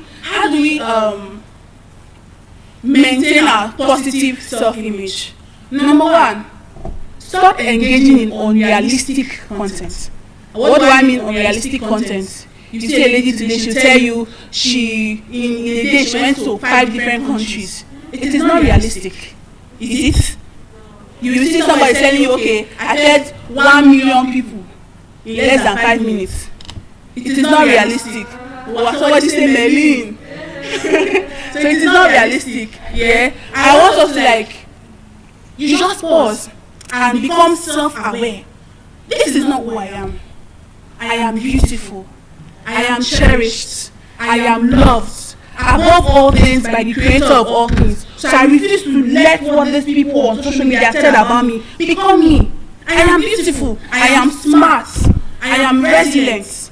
maintain our positive self-image? Number one, stop engaging in unrealistic content. What do I mean unrealistic content? You see a lady today, she'll tell you in a day she went to 5 different countries. It is not realistic. Is it? You see somebody telling you, okay, I fed 1 million people in less than 5 minutes. It is not realistic. Somebody say Merlin. So it is not realistic. Yeah. I want us to you just pause and become self-aware. This is not who I am. I am beautiful. I am cherished. I am loved. Above all things by the creator of all things. So I refuse to let what these people on social media tell about me become me. I am beautiful. I am smart. I am resilient.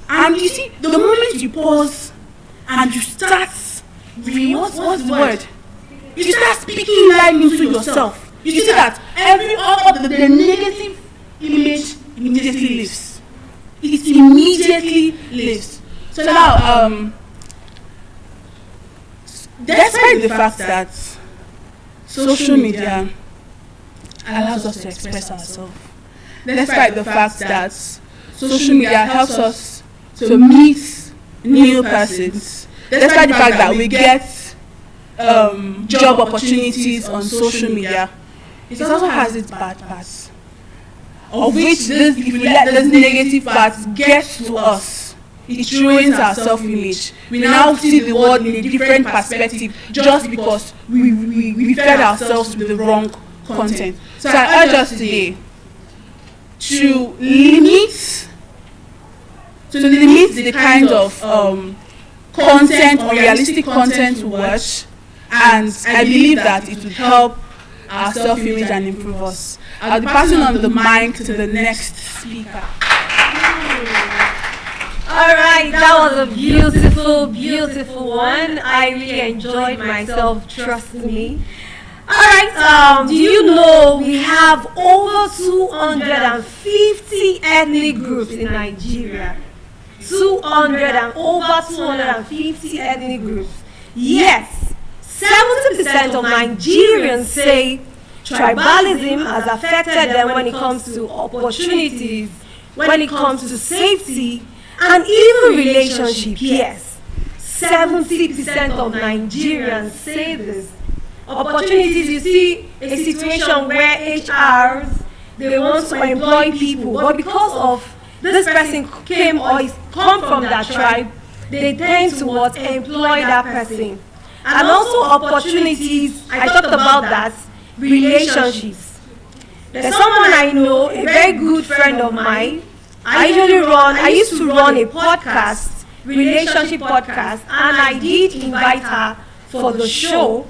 And you see, the moment you pause and you start, what's the word? You start speaking life into yourself. You see that all the negative image immediately leaves. It immediately leaves. So now, despite the fact that social media allows us to express ourselves, despite the fact that social media helps us to meet new persons, despite the fact that we get job opportunities on social media, it also has its bad parts, of which if we let this negative parts get to us, it ruins our self-image. We now see the world in a different perspective just because we fed ourselves with the wrong content. So I urge us today to limit the kind of content, unrealistic content to watch, and I believe that it will help our self-image and improve us. I'll be passing on the mic to the next speaker. All right, that was a beautiful, beautiful one. I really enjoyed myself, trust me. All right, do you know we have over 250 ethnic groups in Nigeria? Over 250 ethnic groups. Yes, 70% of Nigerians say tribalism has affected them when it comes to opportunities, when it comes to safety, and even relationships. Yes, 70% of Nigerians say this. Opportunities, you see a situation where HRs, they want to employ people, but because of this person came or is come from that tribe, they tend to employ that person. And also opportunities, I talked about that, relationships. There's someone I know, a very good friend of mine. I used to run a podcast, relationship podcast, and I did invite her for the show.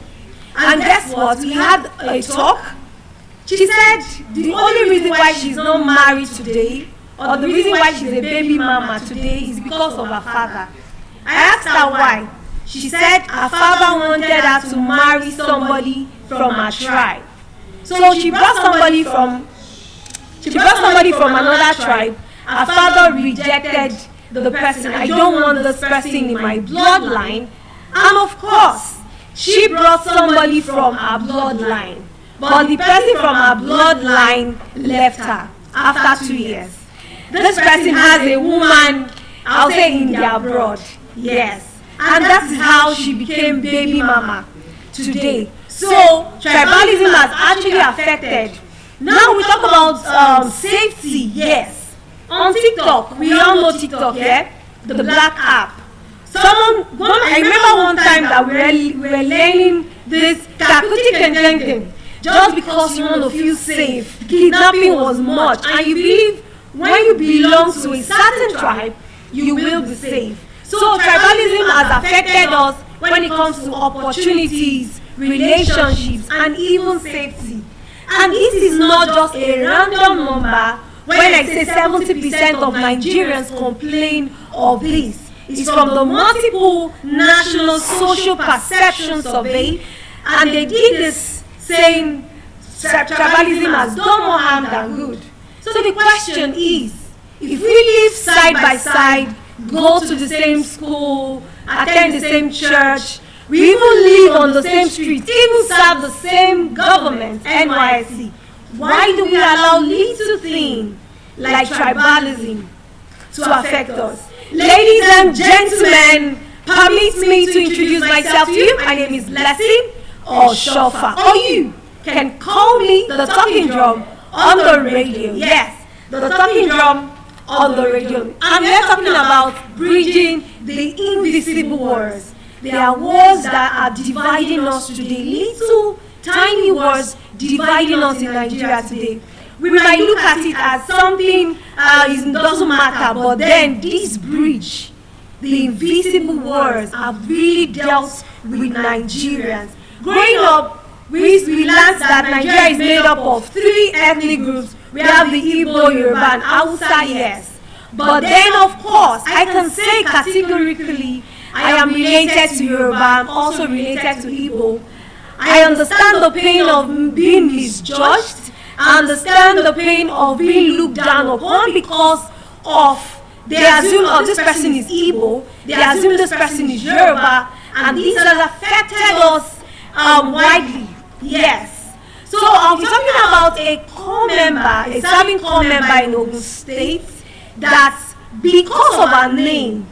And guess what? We had a talk. She said the only reason why she's not married today, or the reason why she's a baby mama today, is because of her father. I asked her why. She said her father wanted her to marry somebody from her tribe. So she brought somebody from another tribe. Her father rejected the person. I don't want this person in my bloodline. And of course, she brought somebody from her bloodline. But the person from her bloodline left her after 2 years. This person has a woman, I'll say in their abroad. Yes. And that's how she became baby mama today. So tribalism has actually affected. Now we talk about safety. Yes. On TikTok, we all know TikTok, yeah? The black app. I remember one time that we were learning this Kakuti Kentenken just because you want to feel safe. Kidnapping was much, and you believe when you belong to a certain tribe, you will be safe. So tribalism has affected us when it comes to opportunities, relationships, and even safety. And this is not just a random number. When I say 70% of Nigerians complain of this, it's from the multiple national social perception survey, and they did this saying tribalism has done more harm than good. So the question is, if we live side by side, go to the same school, attend the same church, we even live on the same street, even serve the same government, NYSC, why do we allow little things like tribalism to affect us? Ladies and gentlemen, permit me to introduce myself to you. My name is Blessing or Shofa. Or you can call me the talking drum on the radio. Yes, the talking drum on the radio. And we're talking about bridging the invisible wars. There are wars that are dividing us today. Little tiny wars dividing us in Nigeria today. We might look at it as something it doesn't matter, but then this bridge, the invisible wars, have really dealt with Nigerians. Growing up, we learned that Nigeria is made up of 3 ethnic groups. We have the Igbo, Yoruba, and Hausa, yes. But then, of course, I can say categorically I am related to Yoruba, I'm also related to Igbo. I understand the pain of being misjudged. I understand the pain of being looked down upon because of they assume, oh, this person is Igbo, they assume this person is Yoruba, and this has affected us widely. Yes. So we're talking about a core member, a serving core member in Ogun State, that because of her name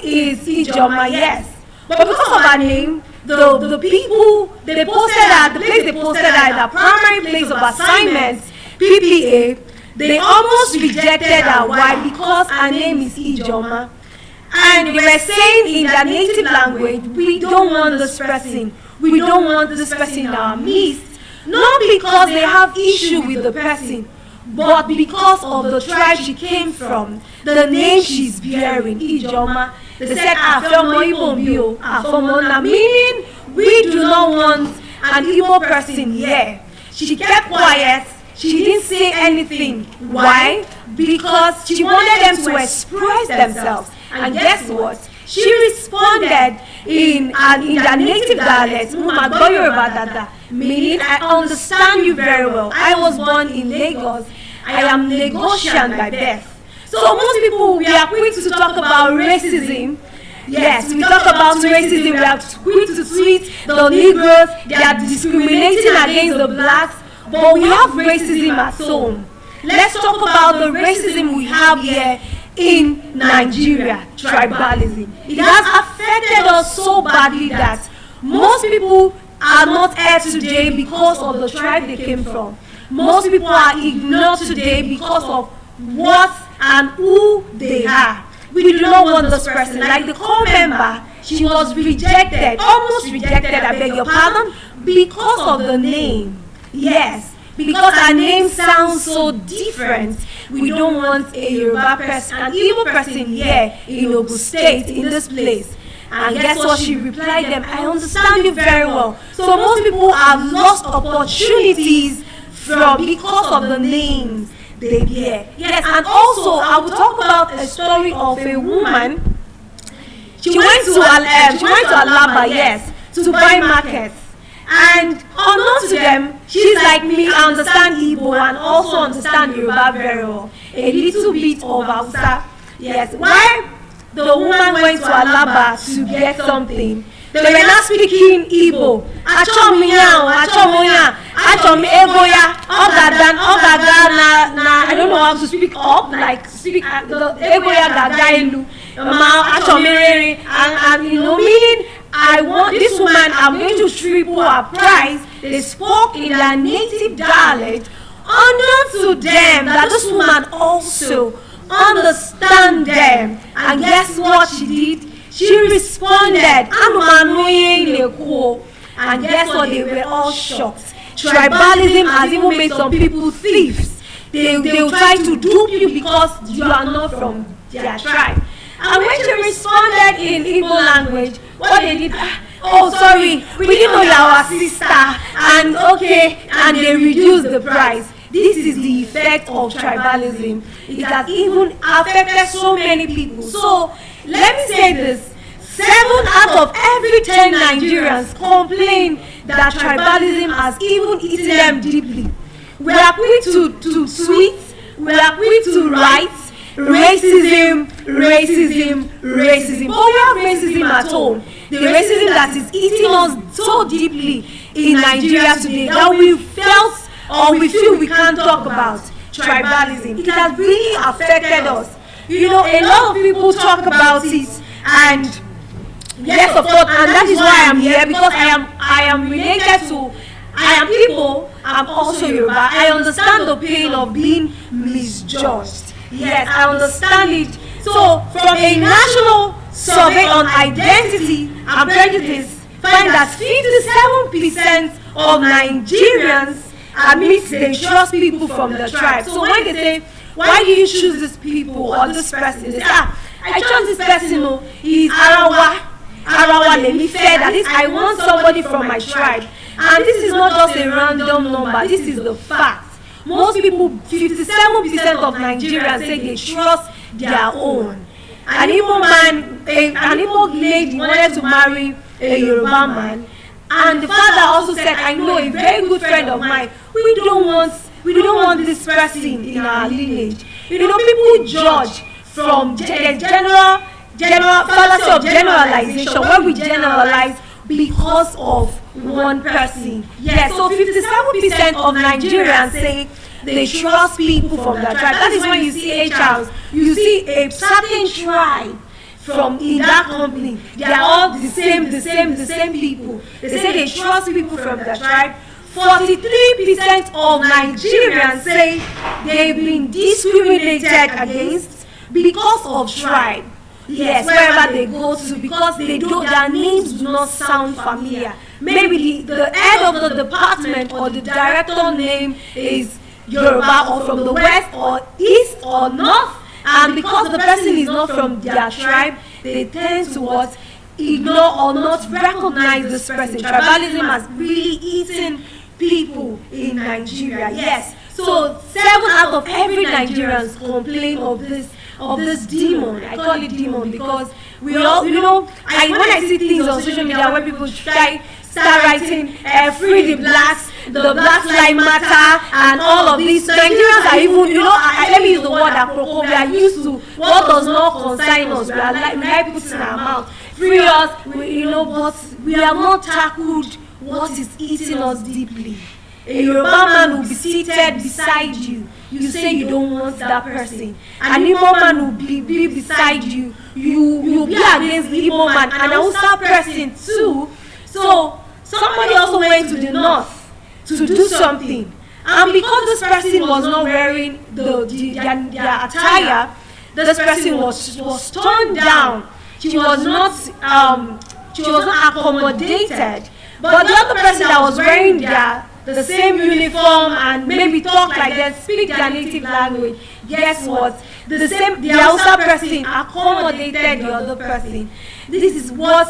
is Ijoma, yes, but because of her name, the people, they posted her, the place they posted her, the primary place of assignments, PPA, they almost rejected her. Why? Because her name is Ijoma. And they were saying in their native language, we don't want this person. We don't want this person in our midst. Not because they have issue with the person, but because of the tribe she came from, the name she's bearing, Ijoma. They said, Afomo Ibombi, Afomo na, meaning we do not want an Igbo person here. She kept quiet. She didn't say anything. Why? Because she wanted them to express themselves. And guess what? She responded in their native dialect, meaning I understand you very well. I was born in Lagos. I am Lagosian by birth. So most people, we are quick to talk about racism. Yes, we talk about racism. We are quick to tweet the Negroes. They are discriminating against the blacks. But we have racism at home. Let's talk about the racism we have here in Nigeria, tribalism. It has affected us so badly that most people are not here today because of the tribe they came from. Most people are ignored today because of what and who they are. We do not want this person. Like the core member, she was rejected, almost rejected, I beg your pardon, because of the name. Yes, because her name sounds so different. We don't want a Yoruba person, an Igbo person here in Ogun State, in this place. And guess what? She replied them, I understand you very well. So most people have lost opportunities because of the names they bear. Yes, and also I will talk about a story of a woman. She went to Alaba, yes, to buy markets. And unknown to them, she's like me, I understand Igbo and also understand Yoruba very well. A little bit of Hausa. Yes, why the woman went to Alaba to get something, they were not speaking Igbo. I don't know how to speak up, like speak the Egoya Gagailu, and you know, meaning I want this woman, I'm going to triple her price. They spoke in their native dialect, unknown to them that this woman also understand them. And guess what she did? She responded, and guess what? They were all shocked. Tribalism has even made some people thieves. They will try to dupe you because you are not from their tribe. And when she responded in Igbo language, what they did, oh sorry, we didn't know you are our sister, and okay, and they reduced the price. This is the effect of tribalism. It has even affected so many people. So let me say this. 7 out of every 10 Nigerians complain that tribalism has even eaten them deeply. We are quick to tweet, we are quick to write, racism. But we have racism at home. The racism that is eating us so deeply in Nigeria today that we felt or we feel we can't talk about tribalism. It has really affected us. You know, a lot of people talk about it, and yes, of course, and that is why I'm here, because I am related to, I am Igbo, I'm also Yoruba. I understand the pain of being misjudged. Yes, I understand it. So, from a national survey on identity and prejudice, find that 57% of Nigerians admit they trust people from the tribe. So when they say, why do you choose this people or this person? They say, I trust this person, no, he is Arawa Lemife, that is, I want somebody from my tribe. And this is not just a random number, this is the fact. Most people, 57% of Nigerians say they trust their own. an Igbo man, an Igbo lady wanted to marry a Yoruba man, and the father also said, I know a very good friend of mine, we don't want this person in our lineage. People judge from the general fallacy of generalization, where we generalize because of one person. Yes, so 57% of Nigerians say they trust people from their tribe. That is when you see HRs, you see a certain tribe from in that company. They are all the same people. They say they trust people from their tribe. 43% of Nigerians say they've been discriminated against because of tribe. Yes, wherever they go to, because their names do not sound familiar. Maybe the head of the department or the director name is Yoruba, or from the west or east or north, and because the person is not from their tribe, they tend to ignore or not recognize this person. Tribalism has really eaten people in Nigeria. Yes, so 7 out of every Nigerians complain of this demon. I call it demon because we all, when I see things on social media where people start writing free the blacks lives matter, and all of these, Nigerians are even, let me use the word apropos, we are used to what does not concern us. We like putting in our mouth, free us, but we have not tackled what is eating us deeply. A Yoruba man will be seated beside you. You say you don't want that person. An Igbo man will be beside you. You'll be against the Igbo man. And an Hausa person too. So somebody also went to the north to do something. And because this person was not wearing their attire, this person was turned down. She was not accommodated. But the other person that was wearing the same uniform and maybe talk like that, speak their native language, guess what? The Hausa person accommodated the other person. This is what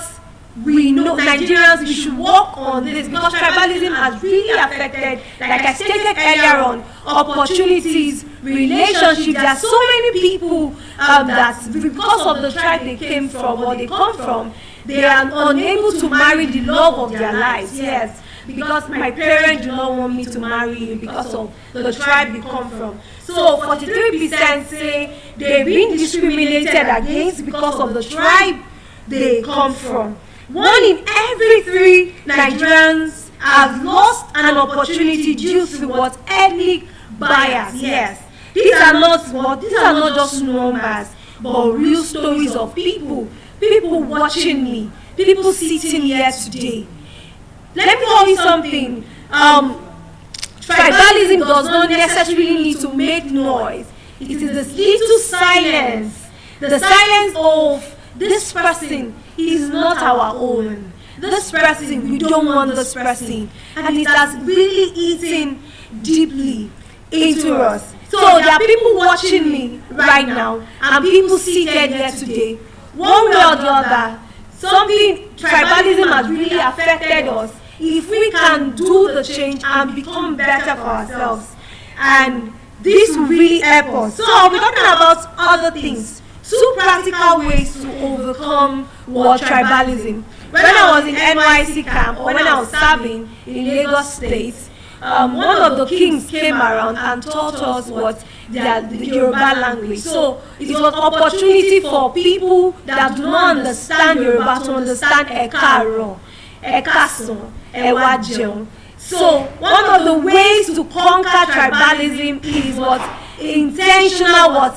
we know. Nigerians, we should work on this because tribalism has really affected, like I stated earlier on, opportunities, relationships. There are so many people that because of the tribe they came from or they come from, they are unable to marry the love of their lives. Yes, because my parents do not want me to marry you because of the tribe they come from. So 43% say they've been discriminated against because of the tribe they come from. 1 in every 3 Nigerians have lost an opportunity due to ethnic bias. Yes, these are not just numbers, but real stories of people watching me, people sitting here today. Let me tell you something. Tribalism does not necessarily need to make noise. It is this little silence, the silence of this person is not our own. This person, we don't want this person, and it has really eaten deeply into us. So there are people watching me right now, and people seated here today. One way or the other, tribalism has really affected us. If we can do the change and become better for ourselves, and this will really help us. So I'll be talking about other things, 2 practical ways to overcome tribalism. When I was in NYC camp, or when I was serving in Lagos State, one of the kings came around and taught us the Yoruba language. So it was an opportunity for people that do not understand Yoruba to understand Ekaro, Ekason, Ewajeon. So one of the ways to conquer tribalism is intentional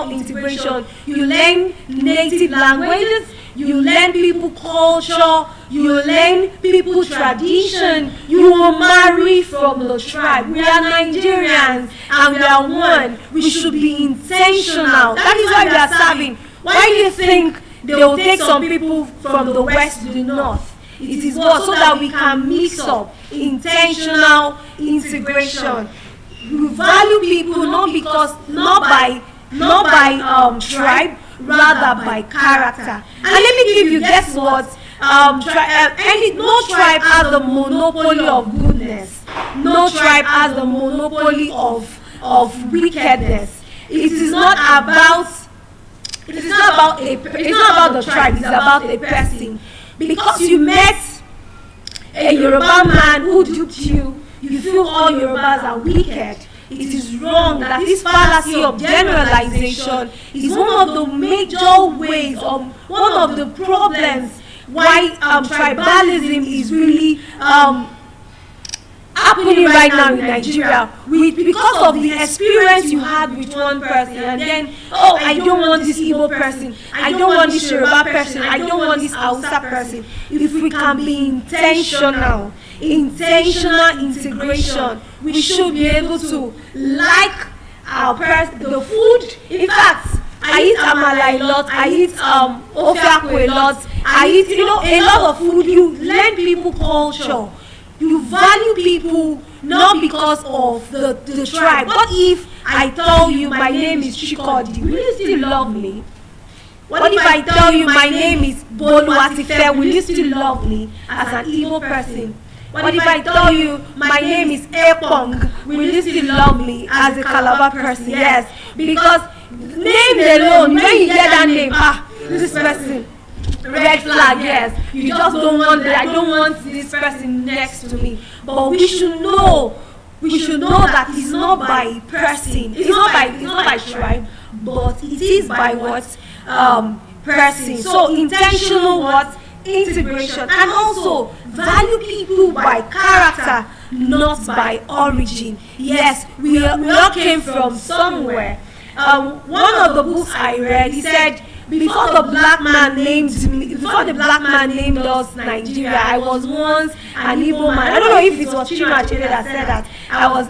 integration. You learn native languages, you learn people culture, you learn people tradition, you will marry from the tribe. We are Nigerians and we are one. We should be intentional. That is why we are serving. Why do you think they will take some people from the west to the north? It is so that we can mix up intentional integration. We value people not by tribe, rather by character. And let me give you, guess what? No tribe has the monopoly of goodness. No tribe has the monopoly of wickedness. it is not about the tribe, it's about a person. Because you met a Yoruba man who duped you, you feel all Yorubas are wicked. It is wrong. That this fallacy of generalization is one of the major ways, or one of the problems why tribalism is really happening right now in Nigeria, because of the experience you had with one person, and then, oh, I don't want this Igbo person, I don't want this Yoruba person, I don't want this Hausa person. If we can be intentional integration, we should be able to like the food. In fact, I eat amala a lot, I eat ofiako a lot, I eat a lot of food. You learn people culture. You value people not because of the tribe. What if I tell you my name is Chikodi? Will you still love me? What if I tell you my name is Boluwatife? Will you still love me as an Igbo person? What if I tell you my name is Epong? Will you still love me as a Calabar person? Yes. Because name alone, when you hear that name, this person, red flag, yes. You just don't want that. I don't want this person next to me. But we should know that it's not by person, it's not by tribe, but it is by what person. So intentional what integration, and also value people by character, not by origin. Yes, we all came from somewhere. One of the books I read, he said, before the black man named us Nigeria, I was once an Igbo man. I don't know if it was Chima Achebe that said that. I was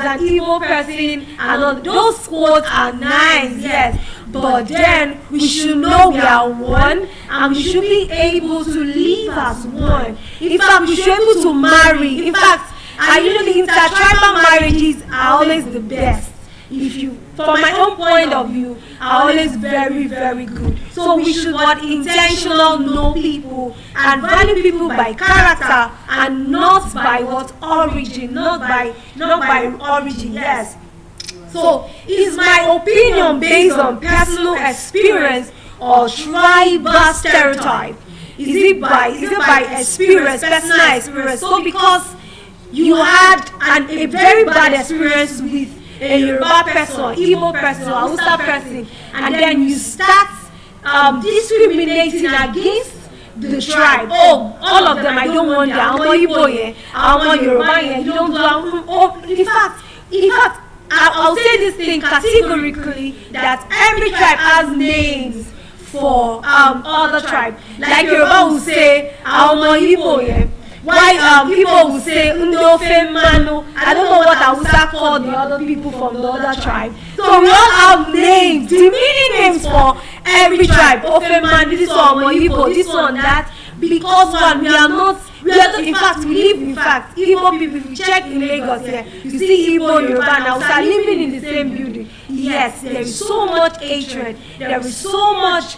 an Igbo person, and all those quotes are nice, yes. But then we should know we are one, and we should be able to live as one. In fact, we should be able to marry. In fact, I usually intertribal marriages are always the best. From my own point of view, are always very, very good. So we should intentional know people and value people by character, and not by what origin, not by origin. Yes. So is my opinion based on personal experience or tribal stereotype? Is it by experience, personal experience? So because you had a very bad experience with a Yoruba person, Igbo person, or Hausa person, and then you start discriminating against the tribe. Oh, all of them, I don't want them. I want Igbo here, I want Yoruba here. You don't do. In fact, I'll say this thing categorically, that every tribe has names for other tribe. Like Yoruba will say, I want Igbo here. Why people will say Ndofe Mano? I don't know what Hausa call the other people from the other tribe. So we all have names, demeaning names for every tribe. Ofe Mano, this one Igbo, this one that. Because we are not. Igbo people, if you check in Lagos here, you see Igbo, Yoruba, and Hausa living in the same building. Yes, there is so much hatred, there is so much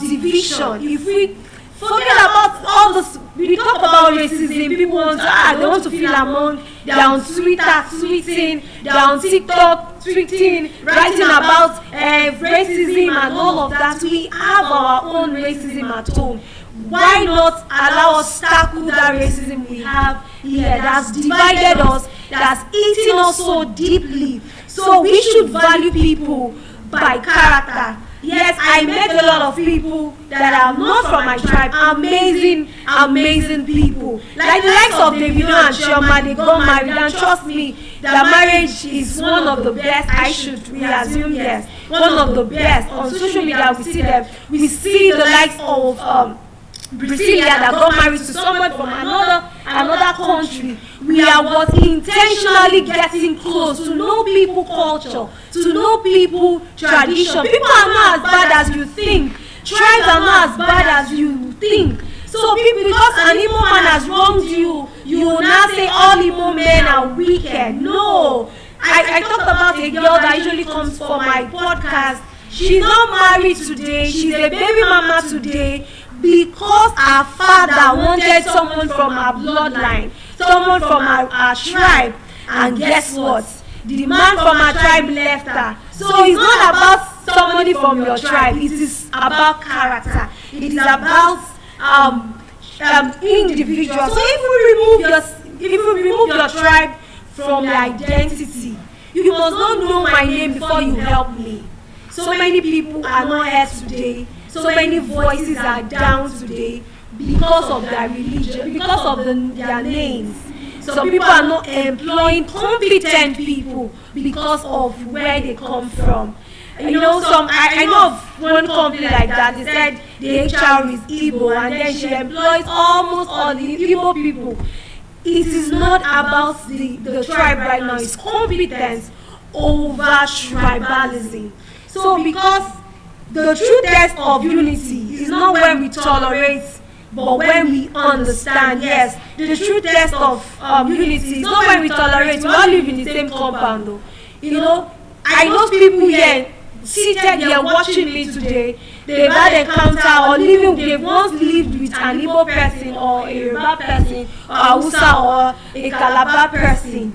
division. If we forget about all this, we talk about racism, people want they want to feel among, they're on Twitter tweeting, they're on TikTok tweeting, writing about racism and all of that. We have our own racism at home. Why not allow us to tackle that racism we have here that's divided us, that's eating us so deeply? So we should value people by character. Yes, I met a lot of people that are not from my tribe, amazing people. Like the likes of Davido and Chioma, they got married, and trust me, their marriage is one of the best. I should assume, yes, one of the best. On social media, we see them. We see the likes of Brasilia that got married to someone from another country. We are intentionally getting close to know people culture, to know people tradition. People are not as bad as you think. Tribes are not as bad as you think. So people, because an Igbo man has wronged you, you will now say all Igbo men are wicked. No. I talked about a girl that usually comes for my podcast. She's not married today. She's a baby mama today, because her father wanted someone from her bloodline, someone from her tribe, and guess what? The man from her tribe left her. So it's not about somebody from your tribe. It is about character. It is about individual. So if you remove your tribe from your identity, you must not know my name before you help me. So many people are not here today. So many voices are down today because of their religion, because of their names. Some people are not employing competent people because of where they come from. You know, I know of one company like that. They said the HR is Igbo, and then she employs almost all the Igbo people. It is not about the tribe right now. It's competence over tribalism. So because the true test of unity is not when we tolerate, but when we understand. Yes, the true test of unity is not when we tolerate. We all live in the same compound though. You know, I know people here seated here watching me today. They've had an encounter or they've once lived with an Igbo person or a Yoruba person or a Hausa or a Calabar person.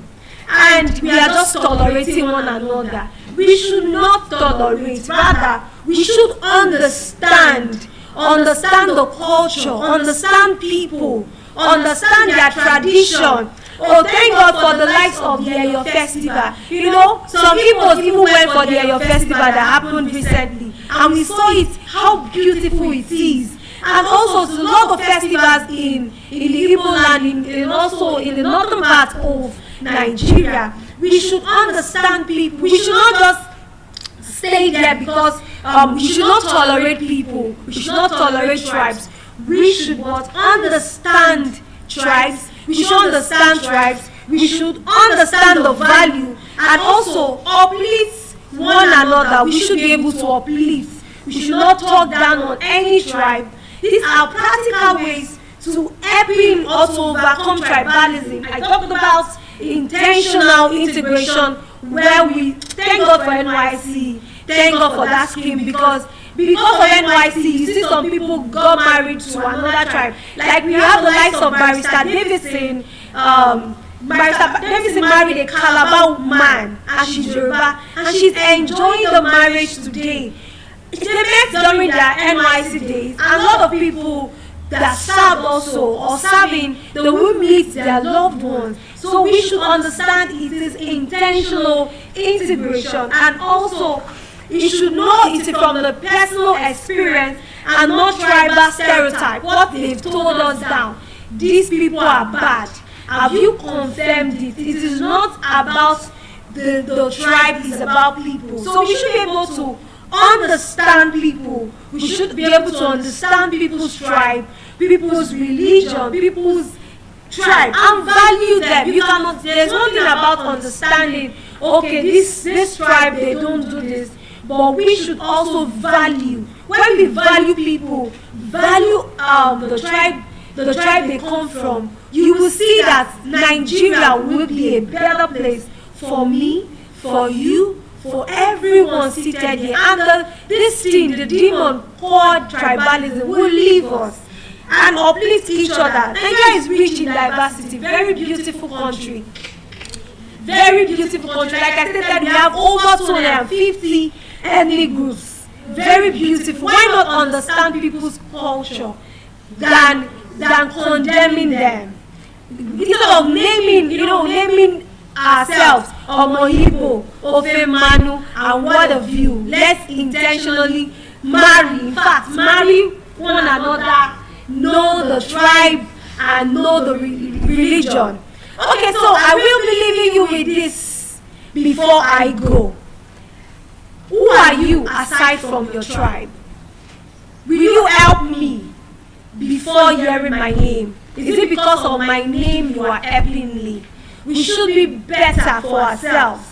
And we are just tolerating one another. We should not tolerate. Rather, we should understand the culture, understand people, understand their tradition. Oh, thank God for the likes of the Eyo Festival. You know, some people even went for the Eyo Festival that happened recently, and we saw it, how beautiful it is. And also, a lot of festivals in the Igbo land, and also in the northern part of Nigeria. We should understand people. We should not just stay there because we should not tolerate people. We should not tolerate tribes. We should not understand tribes. We should understand tribes. We should understand the value and also uplift one another. We should be able to uplift. We should not talk down on any tribe. These are practical ways to helping us to overcome tribalism. I talked about intentional integration, where we thank God for NYC, thank God for that scheme, because of NYC, you see some people got married to another tribe. Like we have the likes of Barrister Davidson. Barrister Davidson married a Calabar man, and she's Yoruba, and she's enjoying the marriage today. They met during their NYC days, and a lot of people that serve also or serving, they will meet their loved ones. So we should understand it is intentional integration, and also you should know it from the personal experience and not tribal stereotype. What they've told us down, these people are bad. Have you confirmed it? It is not about the tribe, it's about people. So we should be able to understand people. We should be able to understand people's tribe, people's religion, people's tribe, and value them. You cannot. There's one thing about understanding. Okay, this tribe, they don't do this, but we should also value. When we value people, value the tribe they come from, you will see that Nigeria will be a better place for me, for you, for everyone seated here. And this thing, the demon called tribalism, will leave us and uplift each other. Nigeria is rich in diversity, very beautiful country. Very beautiful country. Like I said, we have over 250 ethnic groups. Very beautiful. Why not understand people's culture than condemning them? Instead of naming ourselves Omo-Igbo, Ofe-Manu, and what of you, let's intentionally marry. In fact, marry one another, know the tribe, and know the religion. Okay, so I will be leaving you with this before I go. Who are you aside from your tribe? Will you help me before hearing my name? Is it because of my name you are helping me? We should be better for ourselves.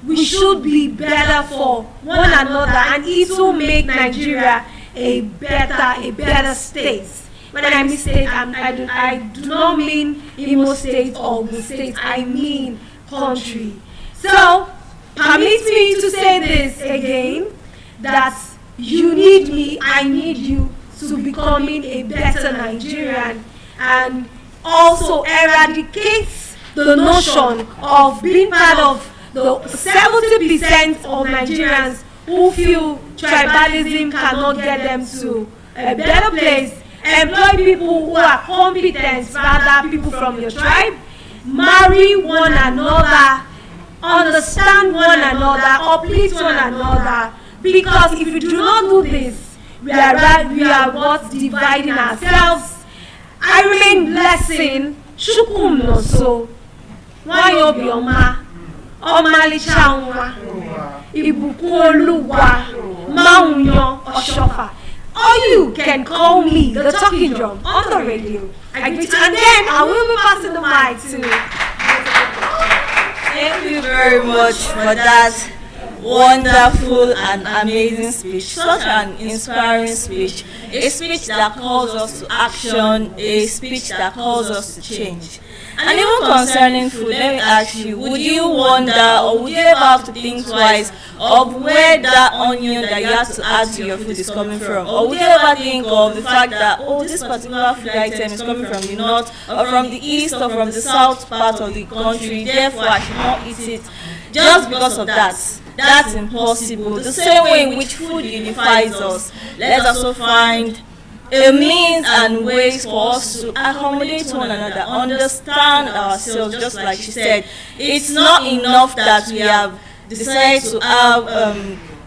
We should be better for one another, and it will make Nigeria a better state. When I mean state, I do not mean Imo State or Ogun State. I mean country. So permit me to say this again, that you need me, I need you to becoming a better Nigerian, and also eradicate the notion of being part of the 70% of Nigerians who feel tribalism cannot get them to a better place. Employ people who are competent, rather people from your tribe. Marry one another, understand one another, uplift one another. Because if you do not do this, we are what dividing ourselves. I remain blessing. Chukum no so. Why obioma? Omalicha nwa. Ibukun Oluwa. Maunyo Oshofa. Or you can call me the talking drum on the radio. And then I will be passing the mic to. Thank you very much for that wonderful and amazing speech. Such an inspiring speech. A speech that calls us to action, a speech that calls us to change. And even concerning food, let me ask you, would you wonder or would you ever have to think twice of where that onion that you have to add to your food is coming from? Or would you ever think of the fact that, oh, this particular food item is coming from the north or from the east or from the south part of the country, therefore I should not eat it just because of that? That's impossible. The same way in which food unifies us, let's also find a means and ways for us to accommodate one another, understand ourselves, just like she said. It's not enough that we have decided to have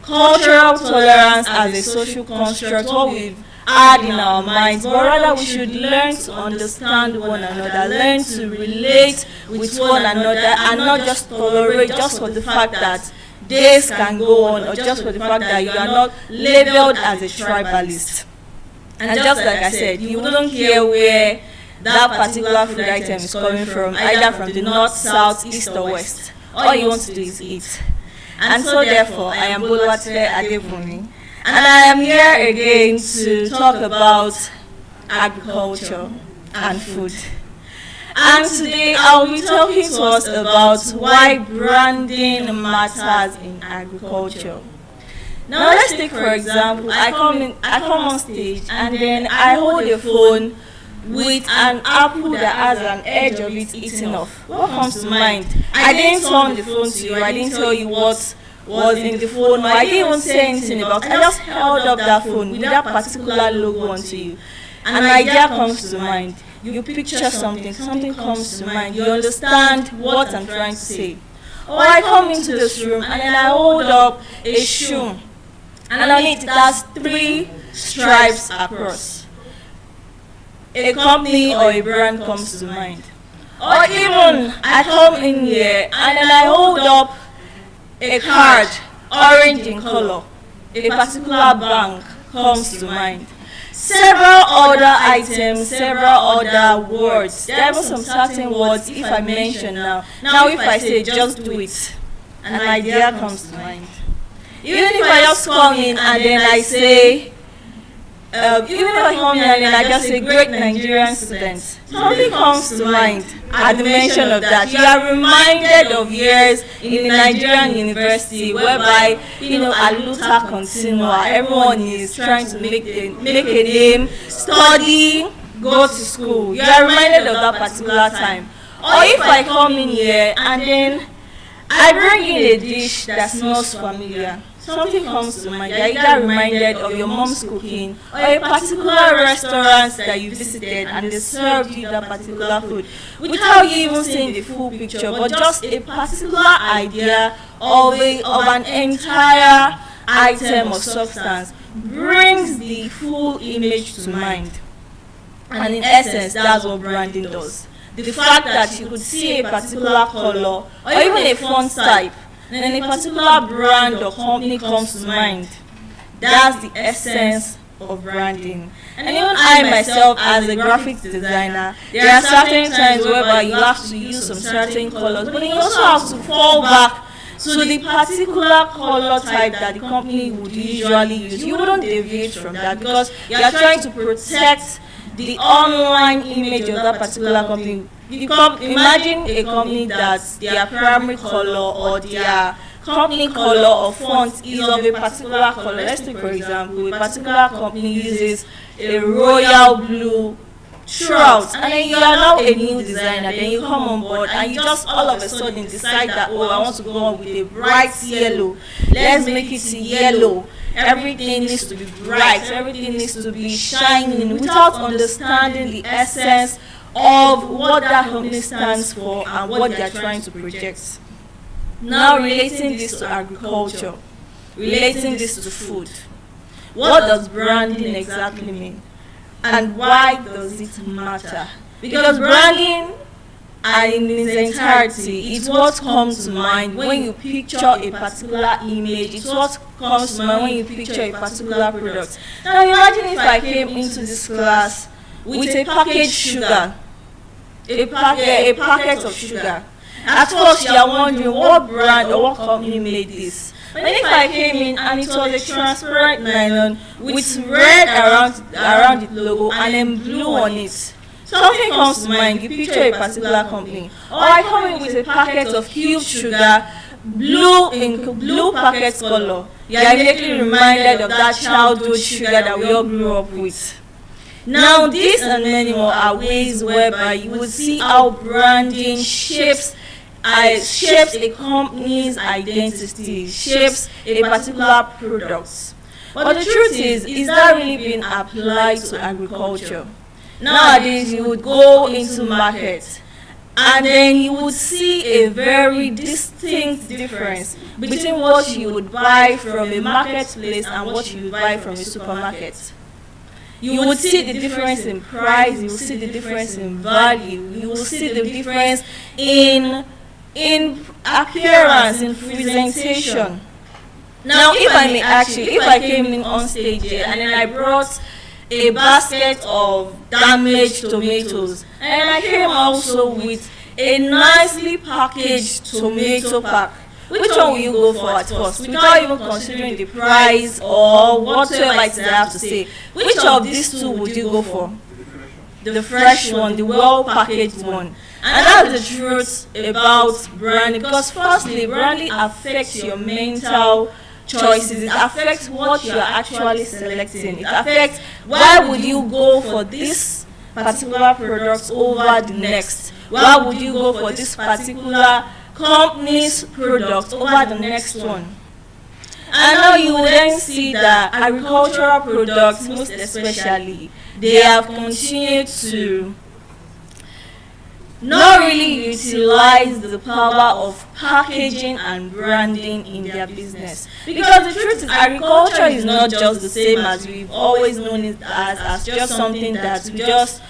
cultural tolerance as a social construct, what we've had in our minds, but rather we should learn to understand one another, learn to relate with one another, and not just tolerate just for the fact that days can go on, or just for the fact that you are not labeled as a tribalist. And just like I said, you wouldn't care where that particular food item is coming from, either from the north, south, east or west. All you want to do is eat. And so therefore, I am Boluwatile Adebunmi, and I am here again to talk about agriculture and food. And today I will be talking to us about why branding matters in agriculture. Now let's take for example, I come on stage and then I hold a phone with an apple that has an edge of it eaten off. What comes to mind? I didn't turn the phone to you, I didn't tell you what was in the phone, I didn't even say anything about it. I just held up that phone with that particular logo onto you. An idea comes to mind. You picture something comes to mind. You understand what I'm trying to say. Or I come into this room and then I hold up a shoe. And on it has 3 stripes across. A company or a brand comes to mind. Or even I come in here and then I hold up a card, orange in color. A particular bank comes to mind. Several other items, several other words. There are some certain words, if I mention now if I say just do it, an idea comes to mind. Even if I just come in and then I say, just say great Nigerian students, something comes to mind at the mention of that. You are reminded of years in the Nigerian university whereby, aluta continua, everyone is trying to make a name, study, go to school. You are reminded of that particular time. Or if I come in here and then I bring in a dish that smells familiar, something comes to mind. You're either reminded of your mom's cooking or a particular restaurant that you visited and they served you that particular food without you even seeing the full picture, but just a particular idea of an entire item or substance brings the full image to mind. And in essence, that's what branding does. The fact that you could see a particular color or even a font type, then a particular brand or company comes to mind. That's the essence of branding. And even I myself, as a graphics designer, there are certain times whereby you have to use some certain colors, but you also have to fall back to the particular color type that the company would usually use. You wouldn't deviate from that because you are trying to protect the online image of that particular company. Imagine a company that their primary color or their company color or font is of a particular color. Let's take for example, a particular company uses a royal blue throughout, and then you are now a new designer, then you come on board and you just all of a sudden decide that, oh, I want to go on with a bright yellow, let's make it yellow, everything needs to be bright, everything needs to be shining, without understanding the essence of what that company stands for and what they are trying to project. Now relating this to agriculture, relating this to food, what does branding exactly mean? And why does it matter? Because branding in its entirety is what comes to mind when you picture a particular image, it's what comes to mind when you picture a particular product. Now imagine if I came into this class with a packaged sugar, a packet of sugar. At first you are wondering what brand or what company made this. But if I came in and it was a transparent nylon with red around the logo and then blue on it, something comes to mind, you picture a particular company. Or I come in with a packet of cubed sugar, blue packet color, you are immediately reminded of that childhood sugar that we all grew up with. Now this and many more are ways whereby you will see how branding shapes a company's identity, shapes a particular product. But the truth is that really being applied to agriculture? Nowadays you would go into market and then you would see a very distinct difference between what you would buy from a marketplace and what you would buy from a supermarket. You would see the difference in price, you will see the difference in value, you will see the difference in appearance, in presentation. Now, if I may ask you, if I came in on stage here and then I brought a basket of damaged tomatoes and I came also with a nicely packaged tomato pack, which one will you go for at first, without even considering the price or whatever it I have to say? Which of these two would you go for? The fresh one, the well-packaged one. And that's the truth about branding, because firstly, branding affects your mental choices. It affects what you are actually selecting. It affects why would you go for this particular product over the next. Why would you go for this particular company's product over the next one? And now you will then see that agricultural products, most especially, they have continued to not really utilize the power of packaging and branding in their business. Because the truth is, agriculture is not just the same as we've always known it as just something that we just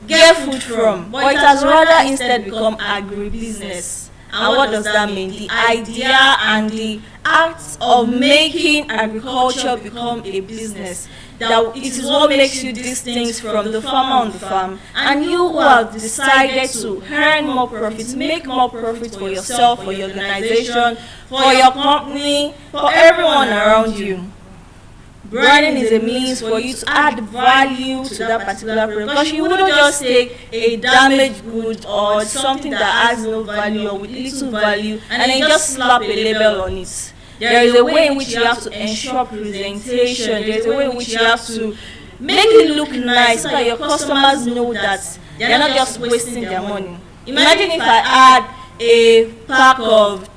get food from, but it has rather instead become agribusiness. And what does that mean? The idea and the act of making agriculture become a business. That it is what makes you distinct from the farmer on the farm, and you who have decided to earn more profits, make more profits for yourself, for your organization, for your company, for everyone around you. Branding is a means for you to add value to that particular product, because you wouldn't just take a damaged good or something that has no value or with little value and then just slap a label on it. There is a way in which you have to ensure presentation. There is a way in which you have to make it look nice so that your customers know that they are not just wasting their money. Imagine if I had a pack of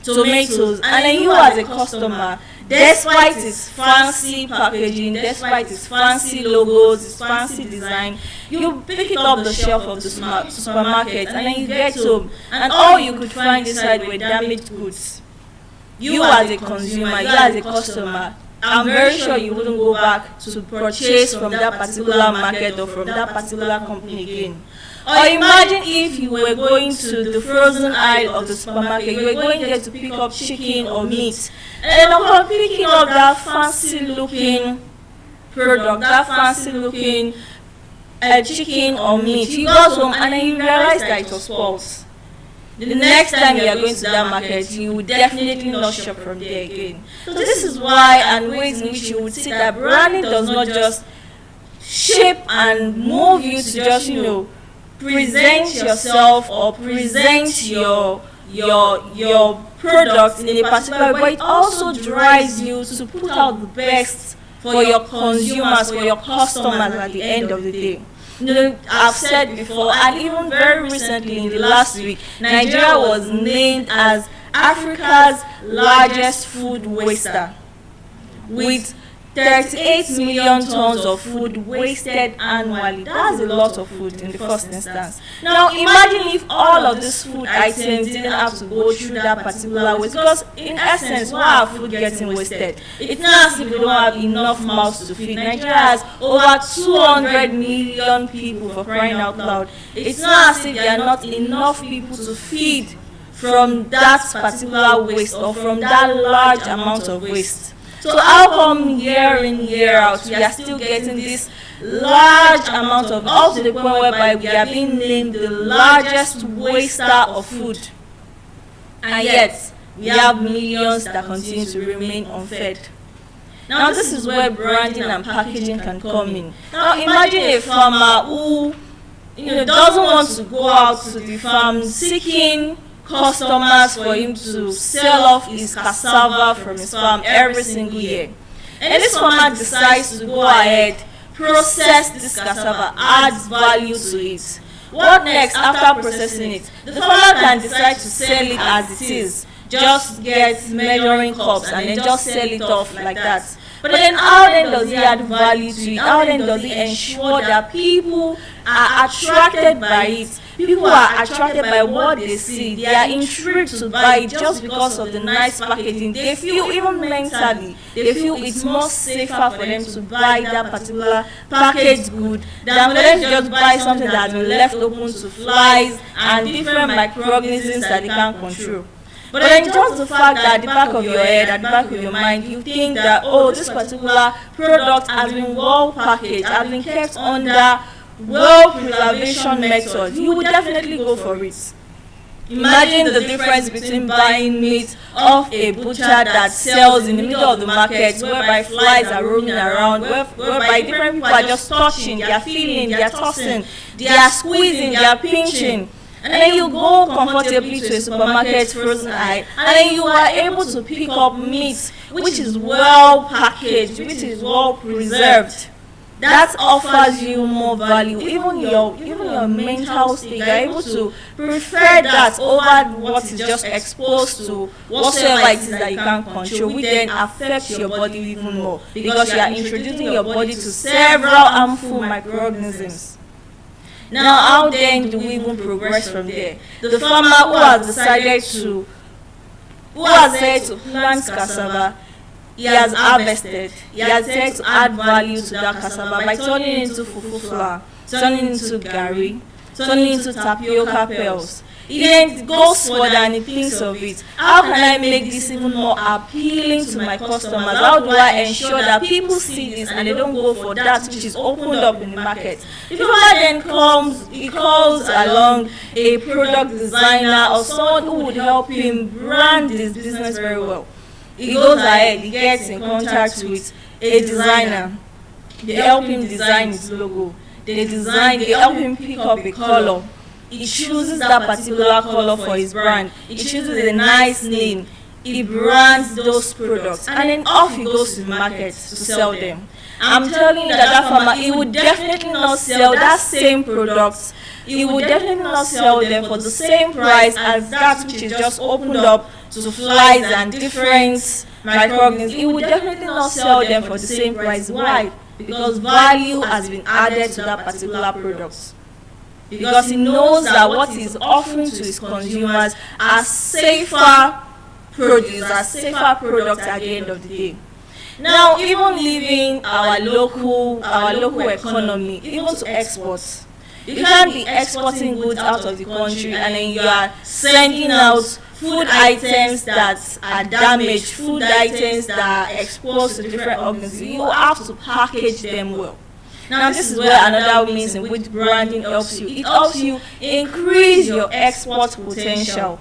tomatoes and then you as a customer, despite its fancy packaging, despite its fancy logos, its fancy design, you pick it up the shelf of the supermarket and then you get home and all you could find inside were damaged goods. You as a consumer, you as a customer, I'm very sure you wouldn't go back to purchase from that particular market or from that particular company again. Or imagine if you were going to the frozen aisle of the supermarket, you were going there to pick up chicken or meat, and then upon picking up that fancy looking product, that fancy looking chicken or meat, you got home and then you realize that it was false. The next time you are going to that market, you will definitely not shop from there again. So this is why, and ways in which you would see that branding does not just shape and move you to just, present yourself or present your product in a particular way, but it also drives you to put out the best for your consumers, for your customers at the end of the day. I've said before, and even very recently in the last week, Nigeria was named as Africa's largest food waster, with 38 million tons of food wasted annually. That's a lot of food in the first instance. Now imagine if all of these food items didn't have to go through that particular waste, because in essence, why are food getting wasted? It's not as if we don't have enough mouths to feed. Nigeria has over 200 million people, for crying out loud. It's not as if there are not enough people to feed from that particular waste, or from that large amount of waste. So how come year in, year out, we are still getting this large amount of, up to the point whereby we are being named the largest waster of food, and yet we have millions that continue to remain unfed? Now this is where branding and packaging can come in. Now imagine a farmer who doesn't want to go out to the farm seeking customers for him to sell off his cassava from his farm every single year. And this farmer decides to go ahead, process this cassava, adds value to it. What next after processing it? The farmer can decide to sell it as it is, just get measuring cups and then just sell it off like that. But then how then does he add value to it? How then does he ensure that people are attracted by it? People are attracted by what they see. They are intrigued to buy it just because of the nice packaging. They feel, even mentally, they feel it's more safer for them to buy that particular packaged good than for them to just buy something that has been left open to flies and different microorganisms that they can't control. But then just the fact that at the back of your head, at the back of your mind, you think that, oh, this particular product has been well packaged, has been kept under well preservation methods, you would definitely go for it. Imagine the difference between buying meat off a butcher that sells in the middle of the market, whereby flies are roaming around, whereby different people are just touching, they are feeling, they are tossing, they are squeezing, they are pinching. And then you go comfortably to a supermarket frozen aisle, and then you are able to pick up meat which is well packaged, which is well preserved. That offers you more value. Even your mental state, you are able to prefer that over what is just exposed to whatsoever it is that you can't control, which then affects your body even more, because you are introducing your body to several harmful microorganisms. Now, how then do we even progress from there? The farmer who has decided to plant cassava, he has harvested, he has said to add value to that cassava by turning it into fufu flour, turning it into gari, turning it into tapioca pearls. He then goes further and he thinks of it. How can I make this even more appealing to my customers? How do I ensure that people see this and they don't go for that which is opened up in the market? The farmer then calls along a product designer or someone who would help him brand his business very well. He goes ahead, he gets in contact with a designer. They help him design his logo. They help him pick up a color. He chooses that particular color for his brand. He chooses a nice name. He brands those products, and then off he goes to the market to sell them. I'm telling you that farmer, he would definitely not sell that same product. He would definitely not sell them for the same price as that which is just opened up to flies and different microorganisms. He would definitely not sell them for the same price. Why? Because value has been added to that particular product. Because he knows that what he's offering to his consumers are safer produce, are safer products at the end of the day. Now, even leaving our local economy, even to exports, you can't be exporting goods out of the country and then you are sending out food items that are damaged, food items that are exposed to different organisms. You have to package them well. Now this is where another means in which branding helps you. It helps you increase your export potential.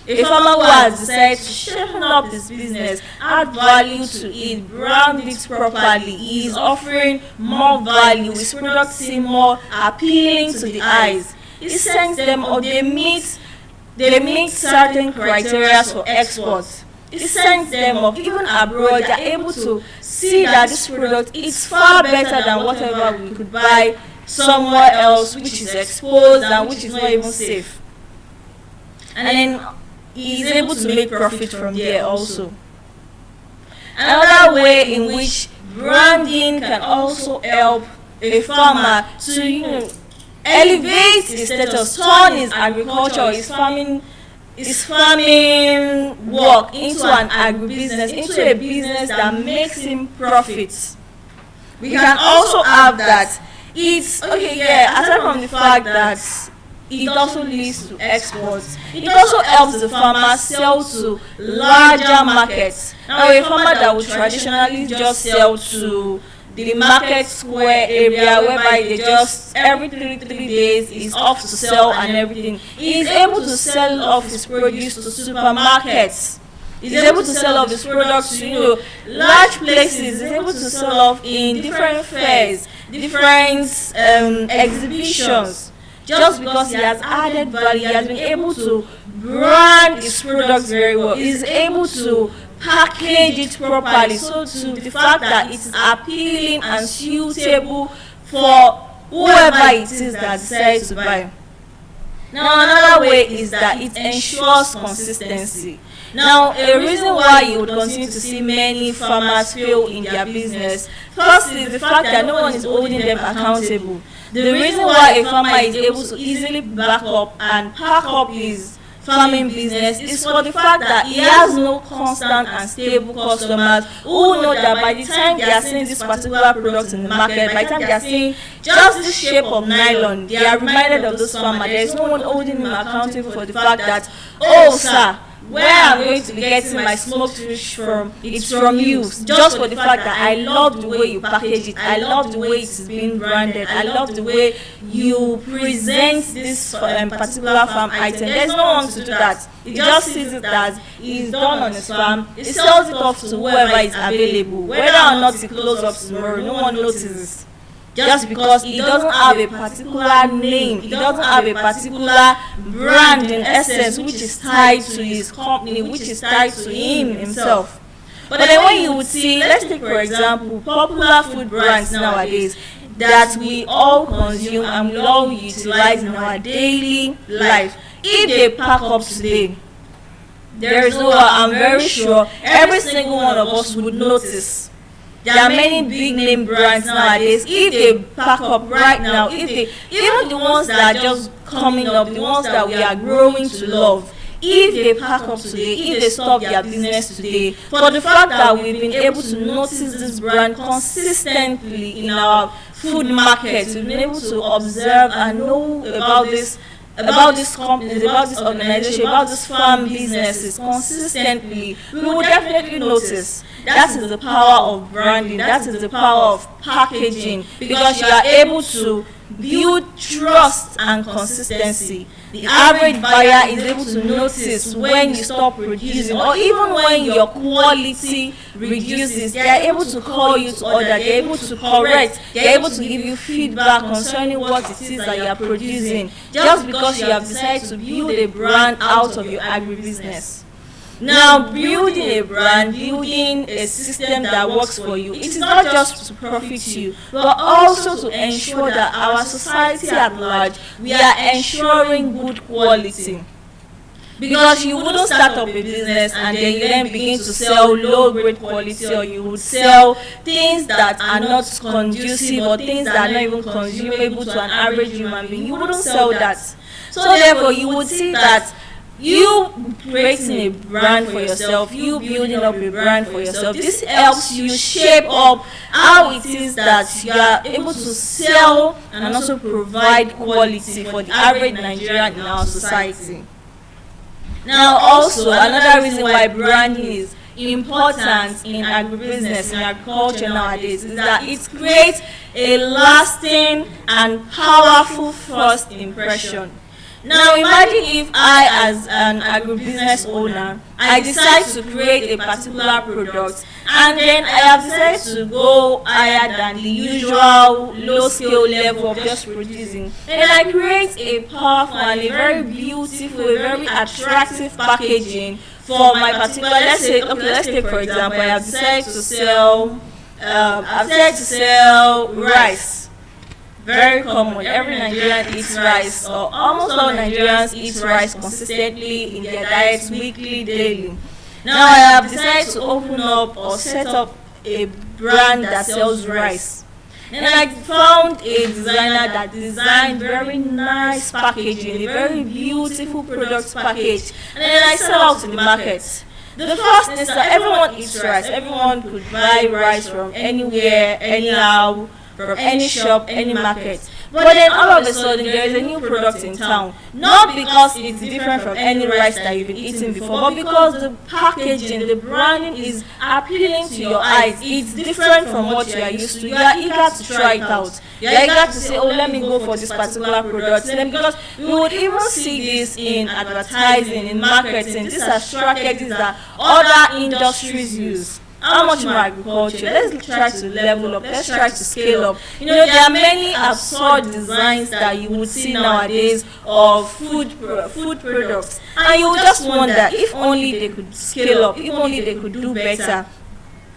A farmer who has decided to sharpen up this business, add value to it, brand it properly, he is offering more value, his products seem more appealing to the eyes. He sends them or they meet certain criteria for export. It sends them up, even abroad, they are able to see that this product is far better than whatever we could buy somewhere else which is exposed and which is not even safe. And then he is able to make profit from there also. Another way in which branding can also help a farmer to elevate his status, turn his agriculture, his farming work into an agribusiness, into a business that makes him profits. We can also have that it's okay, yeah, aside from the fact that it also leads to exports, it also helps the farmer sell to larger markets. Now, a farmer that would traditionally just sell to the market square area, whereby they just every three days is off to sell and everything, he is able to sell off his produce to supermarkets. He's able to sell off his products to large places. He's able to sell off in different fairs, different exhibitions. Just because he has added value, he has been able to brand his products very well. He's able to package it properly, so to the fact that it is appealing and suitable for whoever it is that decides to buy. Now, another way is that it ensures consistency. Now, a reason why you would continue to see many farmers fail in their business, first is the fact that no one is holding them accountable. The reason why a farmer is able to easily back up and pack up his farming business is for the fact that he has no constant and stable customers who know that by the time they are seeing this particular product in the market, by the time they are seeing just this shape of nylon, they are reminded of this farmer. There is no one holding him accountable for the fact that, oh sir, where I'm going to be getting my smoked fish from, it's from you. Just for the fact that I love the way you package it, I love the way it is being branded, I love the way you present this particular farm item. There's no one to do that. He just sees it as it's done on his farm, he sells it off to whoever is available. Whether or not it closes up tomorrow, no one notices. Just because he doesn't have a particular name, he doesn't have a particular brand in essence which is tied to his company, which is tied to him himself. But then when you would see, let's take for example, popular food brands nowadays that we all consume and we all utilize in our daily life, if they pack up today, there is no way, I'm very sure every single one of us would notice. There are many big name brands nowadays. If they pack up right now, if they, even the ones that are just coming up, the ones that we are growing to love, if they pack up today, if they stop their business today, for the fact that we've been able to notice this brand consistently in our food markets, we've been able to observe and know about these companies, about this organization, about these farm businesses consistently, we will definitely notice. That is the power of branding, that is the power of packaging, because you are able to build trust and consistency. The average buyer is able to notice when you stop producing, or even when your quality reduces. They are able to call you to order, they are able to correct, they are able to give you feedback concerning what it is that you are producing, just because you have decided to build a brand out of your agribusiness. Now, building a brand, building a system that works for you, it is not just to profit you, but also to ensure that our society at large, we are ensuring good quality. Because you wouldn't start up a business and then you then begin to sell low grade quality, or you would sell things that are not conducive or things that are not even consumable to an average human being. You wouldn't sell that. So therefore, you would see that you creating a brand for yourself, you building up a brand for yourself, this helps you shape up how it is that you are able to sell and also provide quality for the average Nigerian in our society. Now, also another reason why branding is important in agribusiness, in agriculture nowadays, is that it creates a lasting and powerful first impression. Now, imagine if I, as an agribusiness owner, I decide to create a particular product, and then I have decided to go higher than the usual low-scale level of just producing, and I create a powerful and a very beautiful, a very attractive packaging for my particular. Let's take for example, I have decided to sell rice. very common. Every Nigerian eats rice, or almost all Nigerians eat rice consistently in their diets, weekly, daily. Now I have decided to open up or set up a brand that sells rice. And I found a designer that designed very nice packaging, a very beautiful product package. And then I sell out to the market. The first is that everyone eats rice. Everyone could buy rice from anywhere, anyhow, from any shop, any market. But then all of a sudden there is a new product in town. Not because it's different from any rice that you've been eating before, but because the packaging, the branding is appealing to your eyes. It's different from what you are used to. You are eager to try it out. You are eager to say, oh, let me go for this particular product. Then because we would even see this in advertising, in marketing. These are strategies that other industries use. How much more agriculture? Let's try to level up. Let's try to scale up. There are many absurd designs that you would see nowadays of food products, and you would just wonder if only they could scale up, if only they could do better.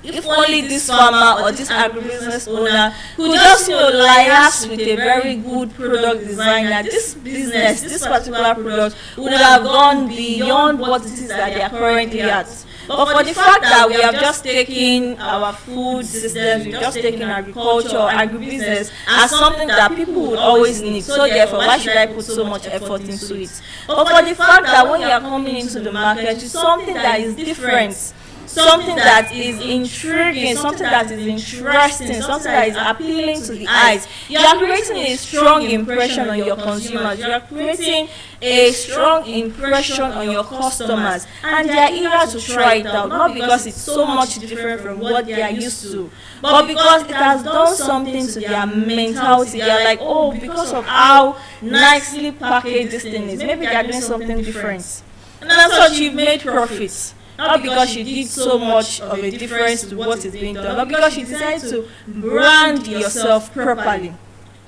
If only this farmer or this agribusiness owner could just liaise with a very good product designer, this business, this particular product would have gone beyond what it is that they are currently at. But for the fact that we have just taken our food systems, we've just taken agriculture or agribusiness as something that people would always need. So therefore, why should I put so much effort into it? But for the fact that when you are coming into the market, it's something that is different. Something that is intriguing, something that is interesting, something that is appealing to the eyes. You are creating a strong impression on your consumers. You are creating a strong impression on your customers, and they are eager to try it out, not because it's so much different from what they are used to, but because it has done something to their mentality. They are like, oh, because of how nicely packaged this thing is, maybe they are doing something different. And as such, you've made profits. Not because you did so much of a difference to what is being done, but because you decided to brand yourself properly.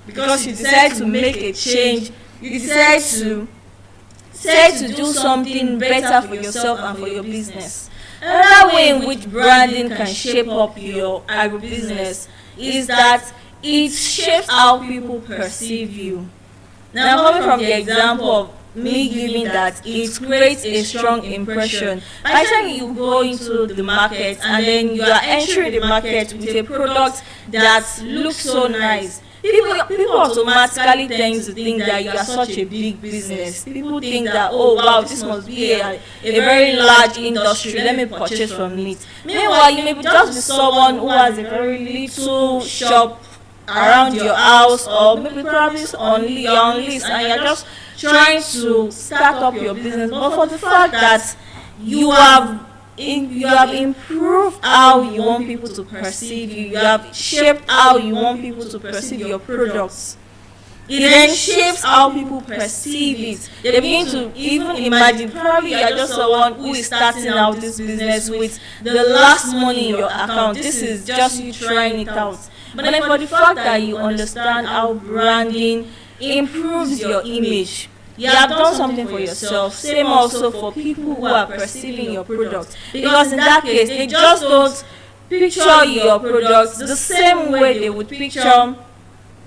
Because you decided to make a change, you decided to do something better for yourself and for your business. Another way in which branding can shape up your agribusiness is that it shapes how people perceive you. Now, coming from the example of me giving that, it creates a strong impression. By the time you go into the market and then you are entering the market with a product that looks so nice, people automatically tend to think that you are such a big business. People think that, oh wow, this must be a very large industry, let me purchase from it. Meanwhile, you may just be someone who has a very little shop around your house, or maybe probably on lease, and you're just trying to start up your business. But for the fact that you have improved how you want people to perceive you, you have shaped how you want people to perceive your products, it then shapes how people perceive it. They begin to even imagine, probably you are just someone who is starting out this business with the last money in your account. This is just you trying it out. But then for the fact that you understand how branding improves your image, you have done something for yourself. Same also for people who are perceiving your product, because in that case they just don't picture your products the same way they would picture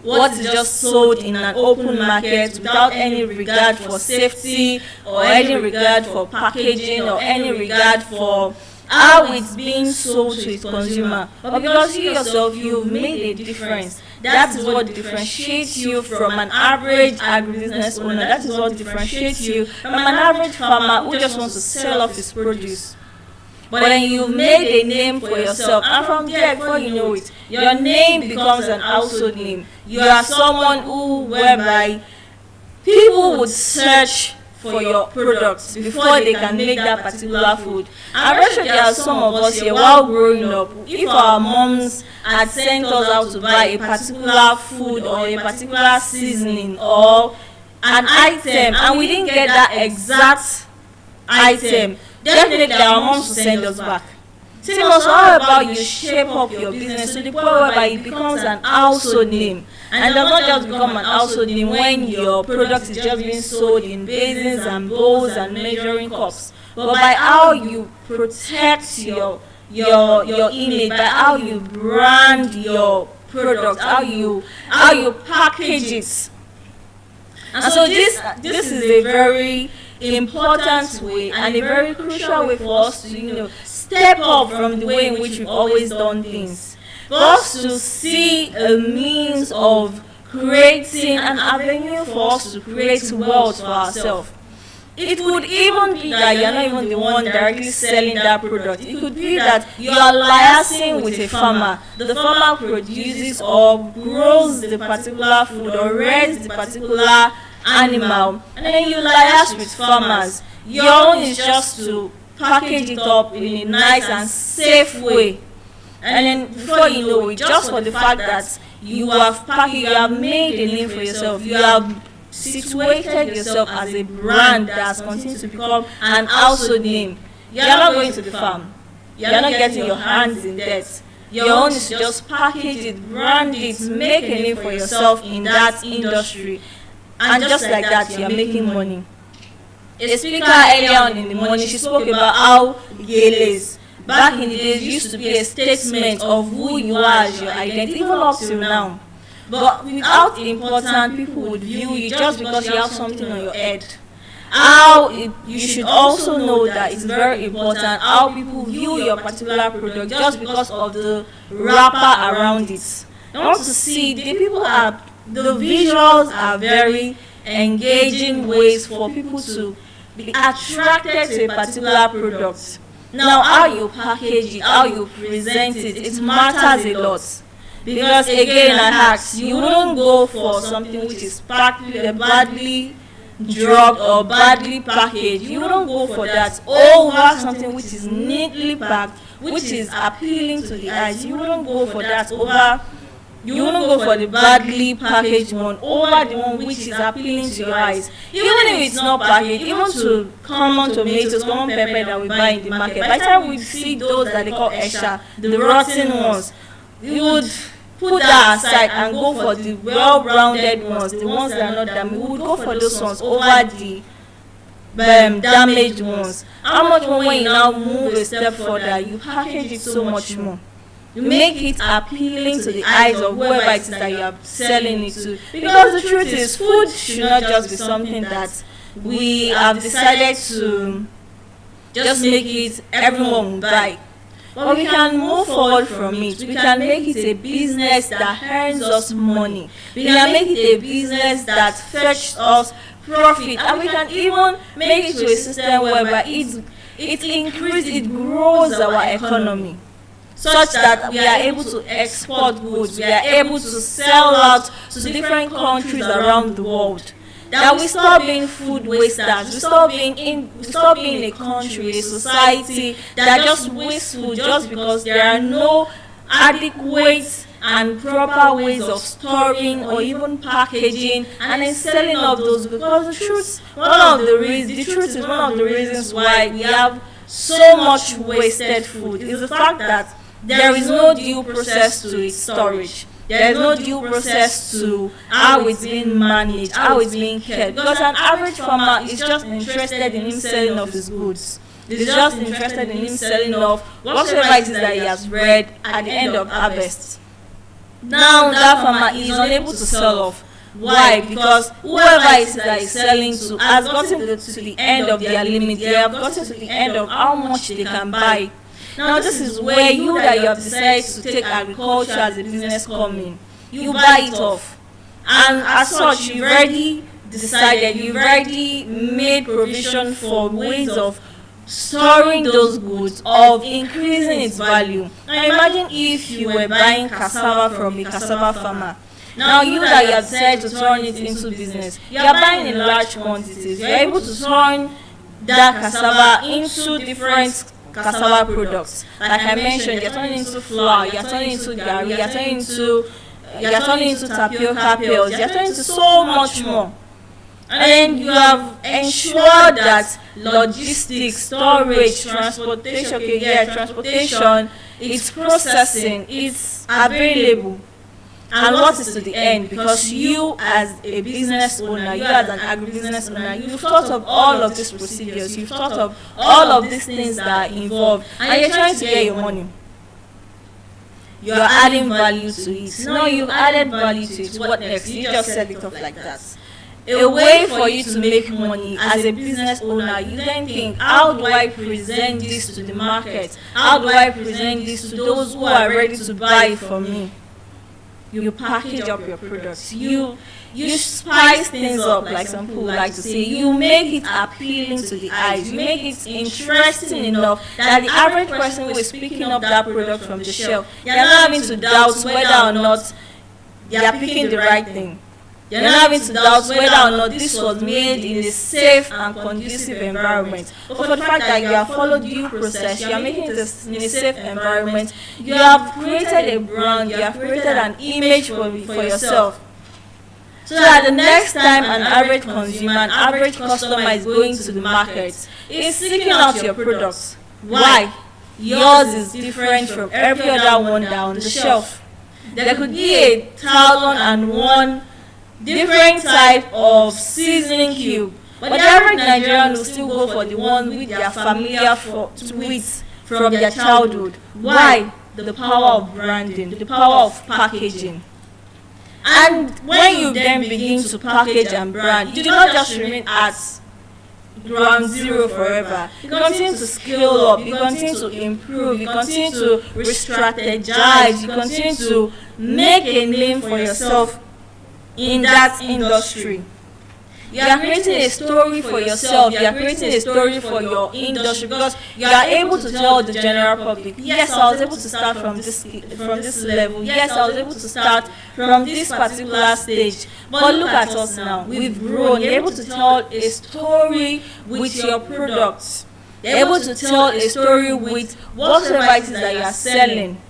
what is just sold in an open market, without any regard for safety or any regard for packaging or any regard for how it's being sold to its consumer. But because you yourself, you've made a difference. That is what differentiates you from an average agribusiness owner. That is what differentiates you from an average farmer who just wants to sell off his produce. But then you've made a name for yourself, and from there, before you know it, your name becomes an household name. You are someone whereby people would search for your products before they can make that particular food. I'm very sure there are some of us here, while growing up, if our moms had sent us out to buy a particular food or a particular seasoning or an item, and we didn't get that exact item, definitely our moms will send us back. Same also, how about you shape up your business to the point whereby it becomes an household name, and does not just become an household name when your product is just being sold in basins and bowls and measuring cups, but by how you protect your image, by how you brand your product, how you package it. And so this is a very important way and a very crucial way for us to step up from the way in which we've always done things. For us to see a means of creating an avenue for us to create wealth for ourselves. It could even be that you're not even the one directly selling that product. It could be that you are liaising with a farmer. The farmer produces or grows the particular food or rears the particular animal, and then you liaise with farmers. Your own is just to package it up in a nice and safe way. And then before you know it, just for the fact that you have made a name for yourself, you have situated yourself as a brand that has continued to become an household name. You're not going to the farm. You're not getting your hands in debt. Your own is to just package it, brand it, make a name for yourself in that industry. And just like that, you're making money. A speaker earlier on in the morning, she spoke about how Guinness back in the days used to be a statement of who you are as your identity, even up till now. But without important, people would view you just because you have something on your head. You should also know that it's very important how people view your particular product just because of the wrapper around it. I want to see the visuals are very engaging ways for people to be attracted to a particular product. Now, how you package it, how you present it, it matters a lot. Because again, I ask, you wouldn't go for something which is badly drugged or badly packaged. You wouldn't go for that. Over something which is neatly packed, which is appealing to the eyes. You wouldn't go for that over. You wouldn't go for the badly packaged one over the one which is appealing to your eyes. Even if it's not packaged, even to common tomatoes, common pepper that we buy in the market, by the time we see those that they call extra, the rotten ones, we would put that aside and go for the well-rounded ones, the ones that are not damaged. We would go for those ones over the damaged ones. How much more when you now move a step further, you package it so much more. You make it appealing to the eyes of whoever it is that you are selling it to. Because the truth is, food should not just be something that we have decided to just make it everyone will buy. But we can move forward from it. We can make it a business that earns us money. We can make it a business that fetches us profit. And we can even make it to a system whereby it grows our economy, such that we are able to export goods, we are able to sell out to different countries around the world. That we stop being food wasters, we stop being a country, a society that just wastes food just because there are no adequate and proper ways of storing or even packaging and then selling off those. Because the truth is one of the reasons why we have so much wasted food is the fact that there is no due process to its storage. There is no due process to how it's being managed, how it's being cared. Because an average farmer is just interested in him selling off his goods. He's just interested in him selling off whatever it is that he has read at the end of harvest. Now that farmer is unable to sell off. Why? Because whoever it is that is selling to has gotten to the end of their limit. They have gotten to the end of how much they can buy. Now this is where you have decided to take agriculture as a business come in. You buy it off. And as such, you've already decided, you've already made provision for ways of storing those goods, of increasing its value. Now imagine if you were buying cassava from a cassava farmer. Now you have decided to turn it into business. You are buying in large quantities. You are able to turn that cassava into different cassava products. Like I mentioned, you're turning into flour, you're turning into gari, you're turning into tapioca pills, you're turning into so much more. And then you have ensured that logistics, storage, transportation, it's processing, it's available. And what is to the end? Because you as a business owner, you as an agribusiness owner, you've thought of all of these procedures, you've thought of all of these things that are involved, and you're trying to get your money. you're adding value to it. No, you've added value to it. What next? You just set it up like that. A way for you to make money as a business owner, you then think, how do I present this to the market? How do I present this to those who are ready to buy it from me? You package up your products. You spice things up, like some people like to say. You make it appealing to the eyes. You make it interesting enough that the average person who is picking up that product from the shelf, they're not having to doubt whether or not they are picking the right thing. You're not having to doubt whether or not this was made in a safe and conducive environment. But for the fact that you have followed due process, you are making it in a safe environment, you have created a brand, you have created an image for yourself. So that the next time an average consumer, an average customer is going to the market, is seeking out your products. Why? Yours is different from every other one down the shelf. There could be 1,001 different type of seasoning cube, but the average Nigerian will still go for the one with their familiar with from their childhood. Why? The power of branding, the power of packaging. And when you then begin to package and brand, you do not just remain at ground zero forever. You continue to scale up, you continue to improve, you continue to re-strategize, you continue to make a name for yourself in that industry. You are creating a story for yourself, you are creating a story for your industry, because you are able to tell the general public, yes, I was able to start from this level, yes, I was able to start from this particular stage, but look at us now, we've grown. You're able to tell a story with your products, you're able to tell a story with whatever it is that you are selling.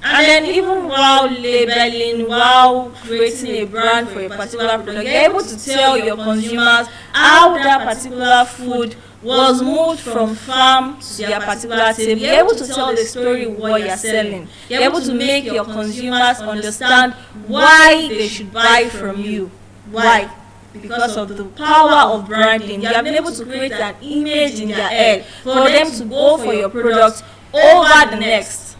And then even while labeling, while creating a brand for a particular product, you're able to tell your consumers how that particular food was moved from farm to their particular table. You're able to tell the story of what you're selling. You're able to make your consumers understand why they should buy from you. Why? Because of the power of branding. You have been able to create an image in their head for them to go for your product over the next.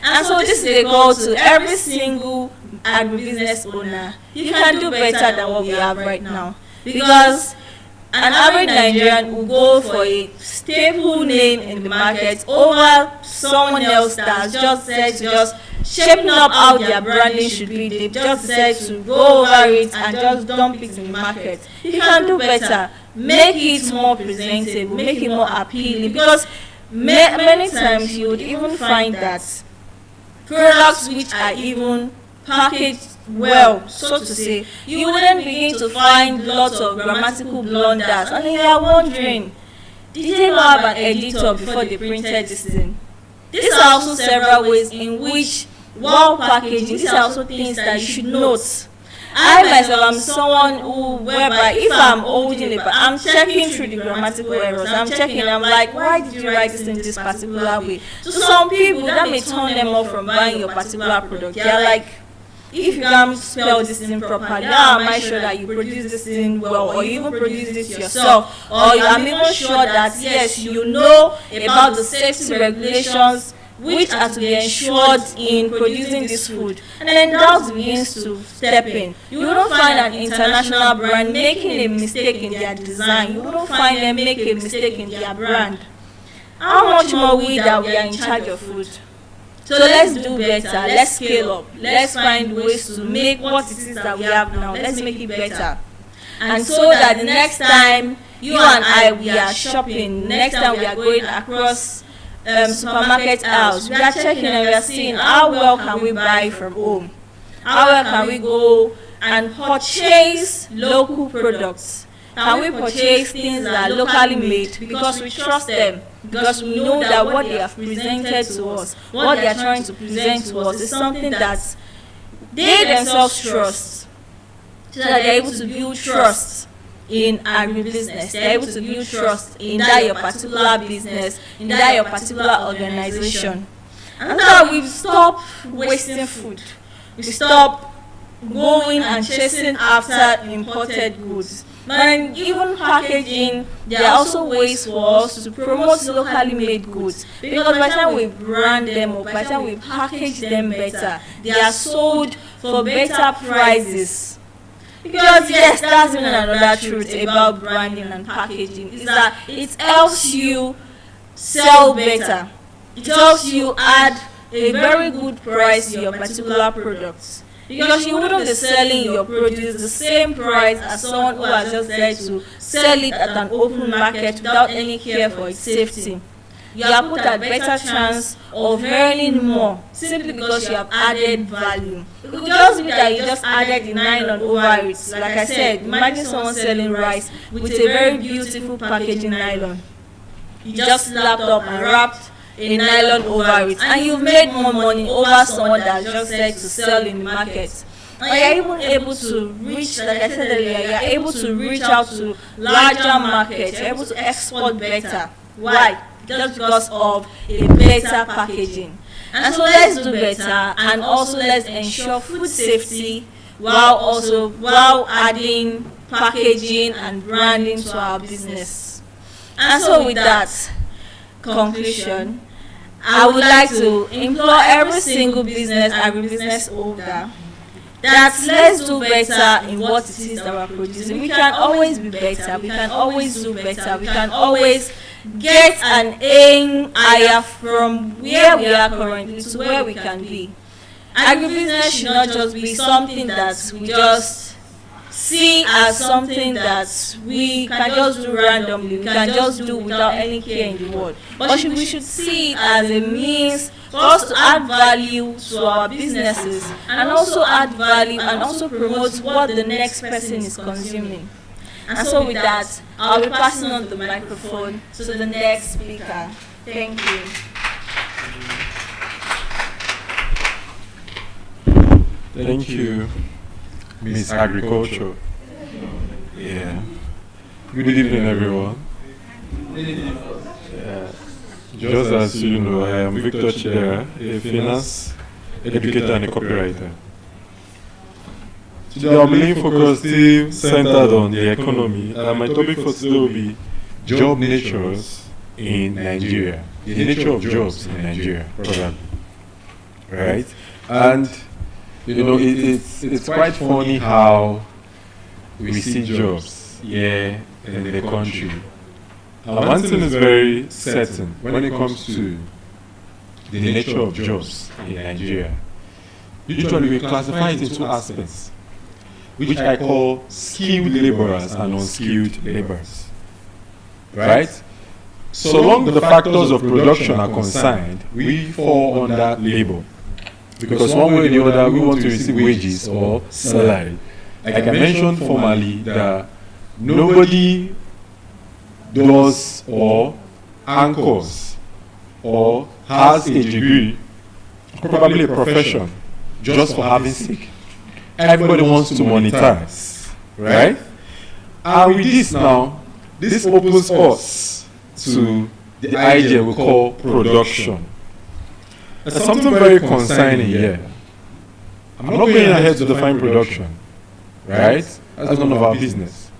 And so this is a call to every single agribusiness owner. You can do better than what we have right now. Because an average Nigerian will go for a staple name in the market over someone else that's just said to just shaping up how their branding should be. They've just said to go over it and just dump it in the market. You can do better. Make it more presentable, make it more appealing. Because many times you would even find that products which are even packaged well, so to say, you wouldn't begin to find lots of grammatical blunders, and then you are wondering, did they not have an editor before they printed this thing? These are also several ways in which, while packaging, these are also things that you should note. I myself am someone who, whereby if I'm holding it, I'm checking through the grammatical errors, I'm checking, I'm like, why did you write this in this particular way? So some people, that may turn them off from buying your particular product. They're like, if you can't spell this thing properly, how am I sure that you produce this thing well, or you even produce this yourself, or I'm even sure that, yes, you know about the safety regulations which are to be ensured in producing this food. And then doubt begins to step in. You wouldn't find an international brand making a mistake in their design. You wouldn't find them make a mistake in their brand. How much more we that we are in charge of food? So let's do better, let's scale up, let's find ways to make what it is that we have now, let's make it better. And so that the next time you and I, we are shopping, next time we are going across supermarket aisles, we are checking and we are seeing how well can we buy from home, how well can we go and purchase local products, can we purchase things that are locally made because we trust them, because we know that what they have presented to us, what they are trying to present to us is something that they themselves trust, so that they are able to build trust in agribusiness, they are able to build trust in that your particular business, in that your particular organization. And that we stop wasting food, we stop going and chasing after imported goods. And even packaging, there are also ways for us to promote locally made goods, because by the time we brand them or by the time we package them better, they are sold for better prices. Because yes, that's even another truth about branding and packaging, is that it helps you sell better. It helps you add a very good price to your particular products. Because you wouldn't be selling your produce the same price as someone who has just there to sell it at an open market without any care for its safety. You are put at better chance of earning more simply because you have added value. It could just be that you just added the nylon over it. Like I said, imagine someone selling rice with a very beautiful packaging nylon. You just slapped up and wrapped a nylon over it, and you've made more money over someone that's just there to sell in the market. And you're even able to reach, like I said earlier, you're able to reach out to larger markets, you're able to export better. Why? Just because of a better packaging. And so let's do better, and also let's ensure food safety while adding packaging and branding to our business. And so with that conclusion, I would like to implore every single business, agribusiness owner, that let's do better in what it is that we're producing. We can always be better, we can always do better, we can always get an aim higher from where we are currently to where we can be. Agribusiness should not just be something that we just see as something that we can just do randomly, we can just do without any care in the world. But we should see it as a means for us to add value to our businesses, and also add value and also promote what the next person is consuming. And so with that, I'll be passing on the microphone to the next speaker. Thank you. Thank you, Miss Agriculture. Yeah. Good evening, everyone. Just as you know, I am Victor Chidera, a finance educator and a copywriter. Today I'll be focused still centered on the economy, and my topic for today will be job natures in Nigeria. The nature of jobs in Nigeria, probably. Right? And you know, it's quite funny how we see jobs here in the country. And one thing is very certain when it comes to the nature of jobs in Nigeria. Usually we classify it into two aspects, which I call skilled laborers and unskilled laborers. Right? So long the factors of production are concerned, we fall under labor. Because one way or the other, we want to receive wages or salary. Like I mentioned formally, that nobody does or anchors or has a degree, probably a profession, just for having sake. Everybody wants to monetize, right? And with this now, this opens us to the idea we call production. There's something very concerning here. I'm not going ahead to define production, right? That's none of our business.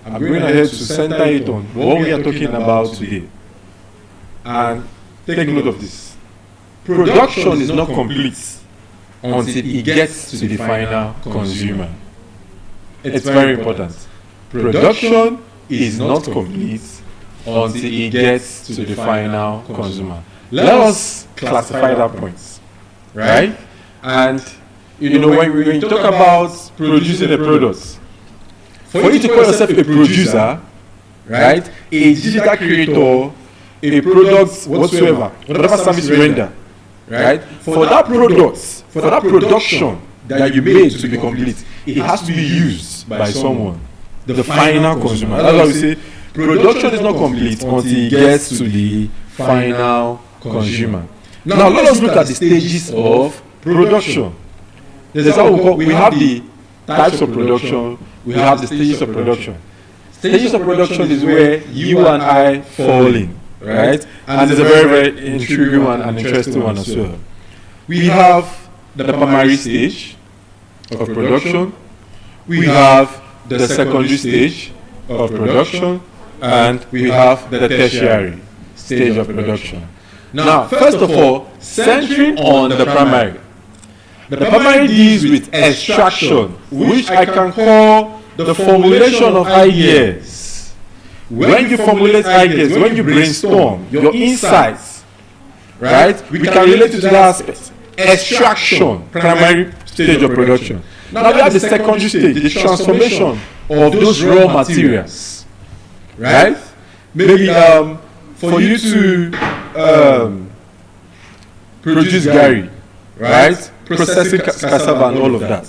I'm going ahead to center it on what we are talking about today. And take note of this. Production is not complete until it gets to the final consumer. It's very important. Production is not complete until it gets to the final consumer. Let us classify that point, right? And you know, when you talk about producing a product, for you to call yourself a producer, right, a digital creator, a product whatsoever, whatever service you render, right, for that product, for that production that you made to be complete, it has to be used by someone, the final consumer. That's why we say production is not complete until it gets to the final consumer. Now let us look at the stages of production. There's how we have the types of production, we have the stages of production. Stages of production is where you and I fall in, right? And it's a very, very intriguing one and interesting one as well. We have the primary stage, of production, we have the secondary stage of production, and we have the tertiary stage of production. Now, first of all, centering on the primary. The primary deals with extraction, which I can call the formulation of ideas. When you formulate ideas, when you brainstorm your insights, right, we can relate to that aspect. Extraction, primary stage of production. Now we have the secondary stage, the transformation of those raw materials, right? Maybe for you to produce gari, right? Processing cassava and all of that.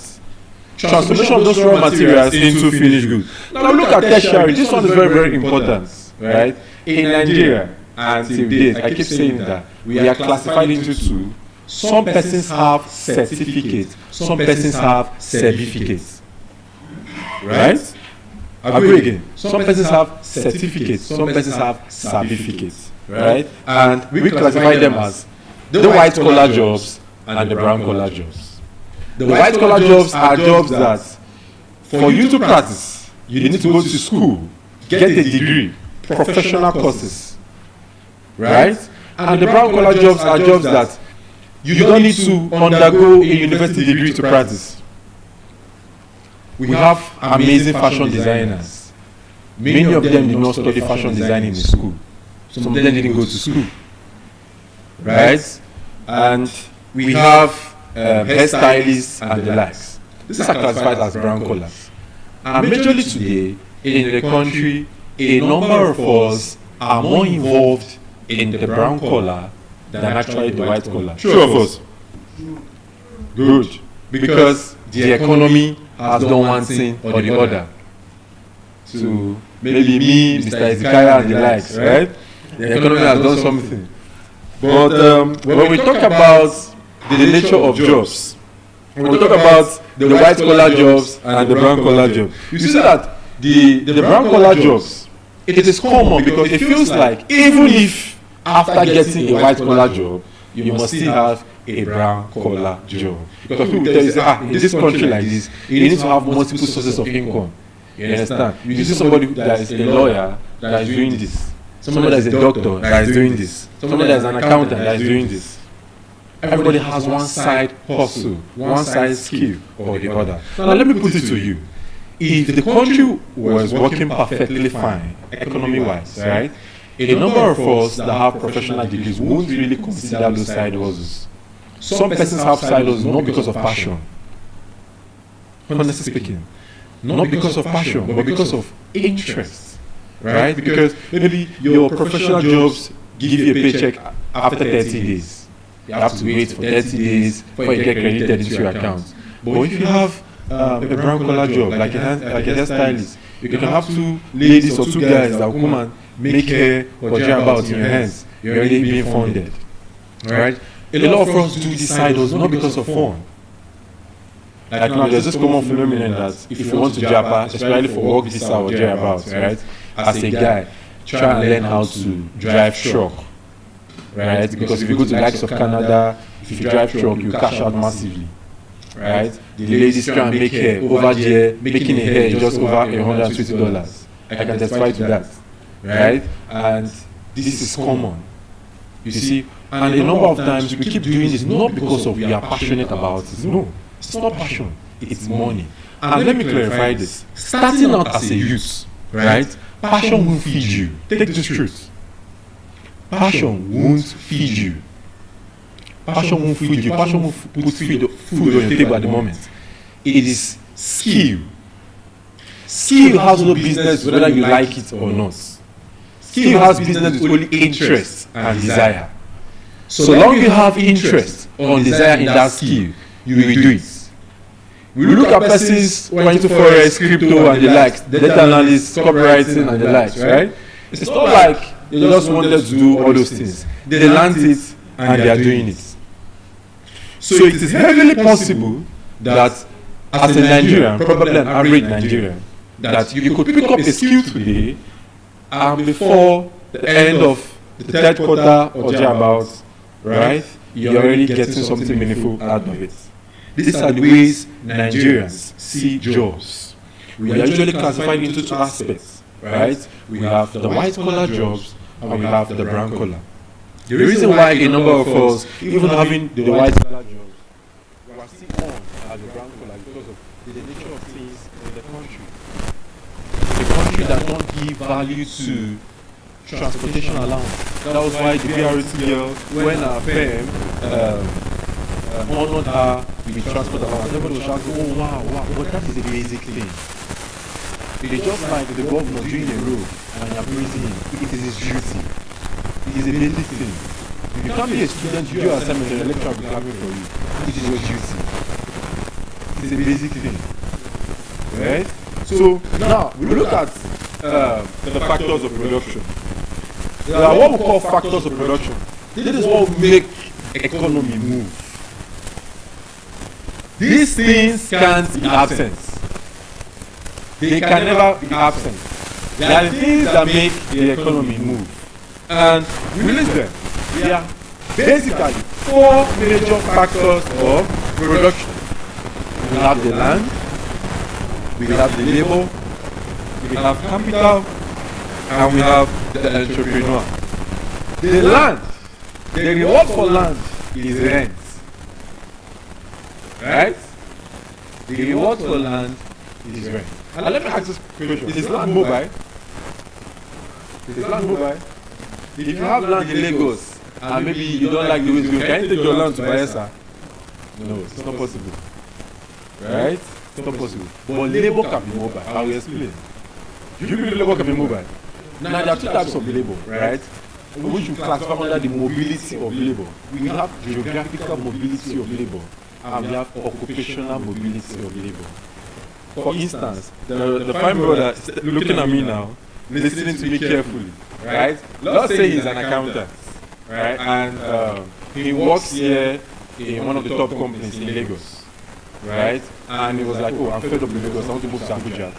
Transformation of those raw materials into finished goods. Now look at tertiary. This one is very, very important, right? In Nigeria, until date, I keep saying that we are classified into two. Some persons have certificates, some persons have certificates, right? I'll go again. Some persons have certificates, some persons have certificates, right? And we classify them as the white collar jobs and the brown collar jobs. The white collar jobs are jobs that for you to practice, you need to go to school, get a degree, professional courses, right? And the brown collar jobs are jobs that you don't need to undergo a university degree to practice. We have amazing fashion designers. Many of them did not study fashion design in school. Some of them didn't go to school, right? And we have hairstylists and the likes. These are classified as brown collars. And majorly today, in the country, a number of us are more involved in the brown collar than actually the white collar. True of us. Good. Because the economy has done one thing or the other. So maybe me, Mr. Ezekiah and the likes, right? The economy has done something. But when we talk about the nature of jobs, when we talk about the white collar jobs and the brown collar jobs, you see that the brown collar jobs, it is common because it feels like even if after getting a white collar job, you must still have a brown collar job. Because people tell you, in this country like this, you need to have multiple sources of income. You understand? You see somebody that is a lawyer that is doing this, somebody that is a doctor that is doing this, somebody that is an accountant that is doing this. Everybody has one side hustle, one side skill or the other. Now let me put it to you. If the country was working perfectly fine, economy-wise, right, a number of us that have professional degrees won't really consider those side hustles. Some persons have side hustles not because of passion. Honestly speaking, not because of passion, but because of interest, right? Because maybe your professional jobs give you a paycheck after 30 days. You have to wait for 30 days before you get credited into your account. But if you have a brown collar job, like a hairstylist, you can have two ladies or two guys that will come and make hair or dry about in your hands. You're already being funded, right? A lot of us do these side hustles not because of fun. Like now, there's this common phenomenon that if you want to japa, especially for work visa or dry about, right? As a guy, try and learn how to drive truck, right? Because if you go to the likes of Canada, if you drive truck, you cash out massively, right? The ladies try and make hair over there, making a hair is just over $120. I can testify to that, right? And this is common, you see. And a number of times we keep doing this not because of we are passionate about it. No, it's not passion, it's money. And let me clarify this. Starting out as a youth, right? Passion won't feed you. Take this truth. Passion won't feed you. Passion won't feed you. Passion won't put food on your table at the moment. It is skill. Skill has no business whether you like it or not. Skill has business with only interest and desire. So long you have interest or desire in that skill, you will do it. We look at persons who are into forex, crypto and the likes, data analysts, copywriting and the likes, right? It's not like they just wanted to do all those things. They learned it and they are doing it. So it is heavily possible that as a Nigerian, probably an average Nigerian, that you could pick up a skill today and before the end of the third quarter or thereabouts, right, you're already getting something meaningful out of it. these are the ways Nigerians see jobs. We are usually classified into two aspects, right? We have the white collar jobs and we have the brown collar. The reason why a number of us, even having the white collar jobs, we are still on as the brown collar because of the nature of things in the country. The country that don't give value to transportation allowance. That was why the BRT girl, when her firm honored her with transport allowance, everybody was shouting, oh wow, but that is a basic thing. It is just like the governor doing a road and you're praising him. It is his duty. It is a basic thing. You can't be a student, you do your assignment and the lecturer will be clapping for you. It is your duty. It is a basic thing. Right? So now we look at the factors of production. There are what we call factors of production. This is what make economy move. These things can't be absent. They can never be absent. They are the things that make the economy move. And we list them. They are basically four major factors of production. We have the land, we have the labor, we have capital, and we have the entrepreneur. The land, the reward for land is rent. Right? The reward for land is rent. And let me ask this question. Is land mobile? Is land mobile? If you have land in Lagos and maybe you don't like the way it's going, can you take your land to Bayelsa? No, it's not possible. Right? It's not possible. But labor can be mobile. I will explain. Do you believe labor can be mobile? Now there are two types of labor, right? Which you classify under the mobility of labor. We have geographical mobility of labor and we have occupational mobility of labor. For instance, the fine brother looking at me now, listening to me carefully, right? Let's say he's an accountant, right? And he works here in one of the top companies in Lagos, right? And he was like, oh, I'm fed up with Lagos, I want to move to Abuja.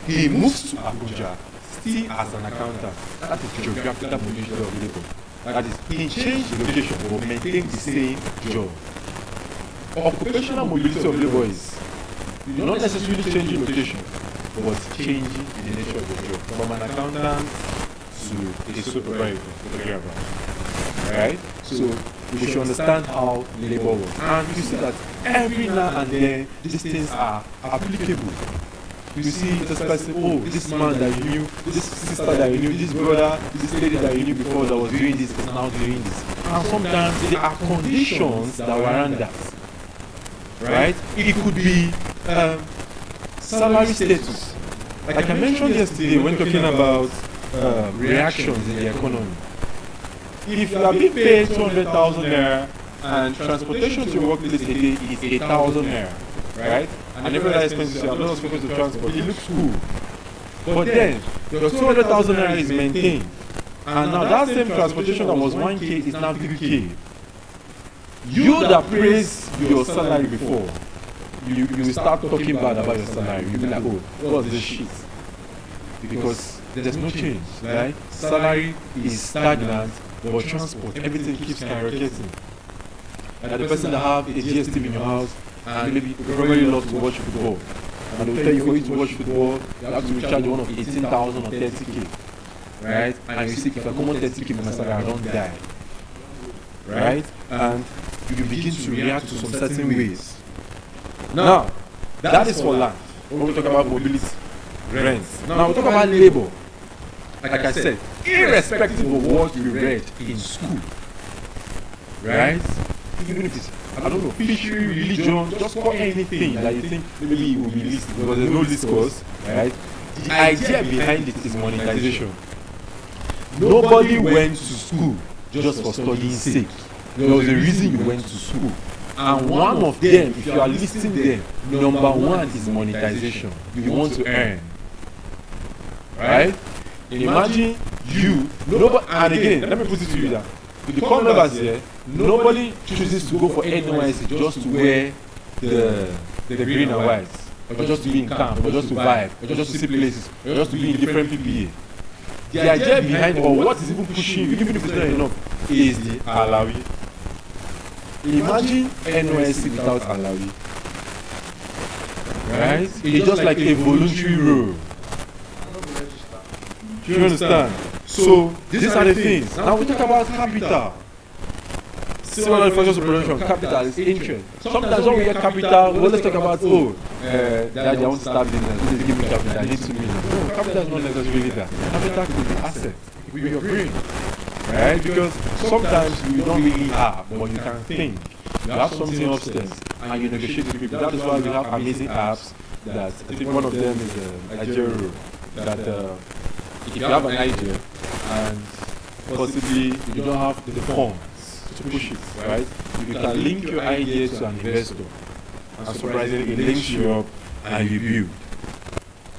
He moves to Abuja still as an accountant. That is geographical mobility of labor. That is, he changed the location but maintained the same job. Occupational mobility of labor is you're not necessarily changing location, but changing the nature of the job. From an accountant to a supervisor, right? So we should understand how labor works. And you see that every now and then these things are applicable. You see this person, oh, this man that you knew, this sister that you knew, this brother, this lady that you knew before that was doing this is now doing this. And sometimes there are conditions that warrant that. Right? It could be salary status. Like I mentioned yesterday when talking about reactions in the economy. If you are being paid 200,000 naira and transportation to your workplace a day is 8,000 naira, right? And every other expenses you are not supposed to transport, it looks cool. But then your 200,000 naira is maintained. And now that same transportation that was 1K is now 3K. You that praised your salary before, you will start talking bad about your salary. You'll be like, oh, what's this shit? Because there's no change, right? Salary is stagnant, but transport, everything keeps skyrocketing. And the person that have a GST in your house, and maybe you probably love to watch football, and they'll tell you for you to watch football, you have to recharge one of 18,000 or 30K, right? And you see, if I come on 30K with my salary, I don't die, right? And you begin to react to some certain ways. Now, that is for land. When we talk about mobility, rent. Now we talk about labor. Like I said, irrespective of what you read in school, right? Even if it's, I don't know, fishery, religion, just call anything that you think maybe it will be listed, because there's no list course, right? The idea behind it is monetization. Nobody went to school just for studying sake. There was a reason you went to school. And one of them, if you are listing them, number one is monetization. You want to earn. Right? Imagine you, nobody, and again, let me put it to you that with the current members here, nobody chooses to go for NYC just to wear the green and white, or just to be in camp, or just to vibe, or just to see places, or just to be in different PPA. The idea behind, or what is even pushing you, even if it's not enough, is the Alawi. Imagine NYC without Alawi. Right? It's just like a voluntary role. Do you understand? So these are the things. Now we talk about capital. Similar manufacturers of production, capital is interest. Sometimes when we get capital, we always talk about, that they want to start business, please give me capital, I need 2 million. No, capital is not necessarily that. Capital could be asset, it could be your brain. Right? Because sometimes you don't really have, but you can think. You have something upstairs and you negotiate with people. That is why we have amazing apps that I think one of them is Nigeria. That if you have an idea and possibly you don't have the funds to push it, right? You can link your idea to an investor, and surprisingly, it links you up and you build.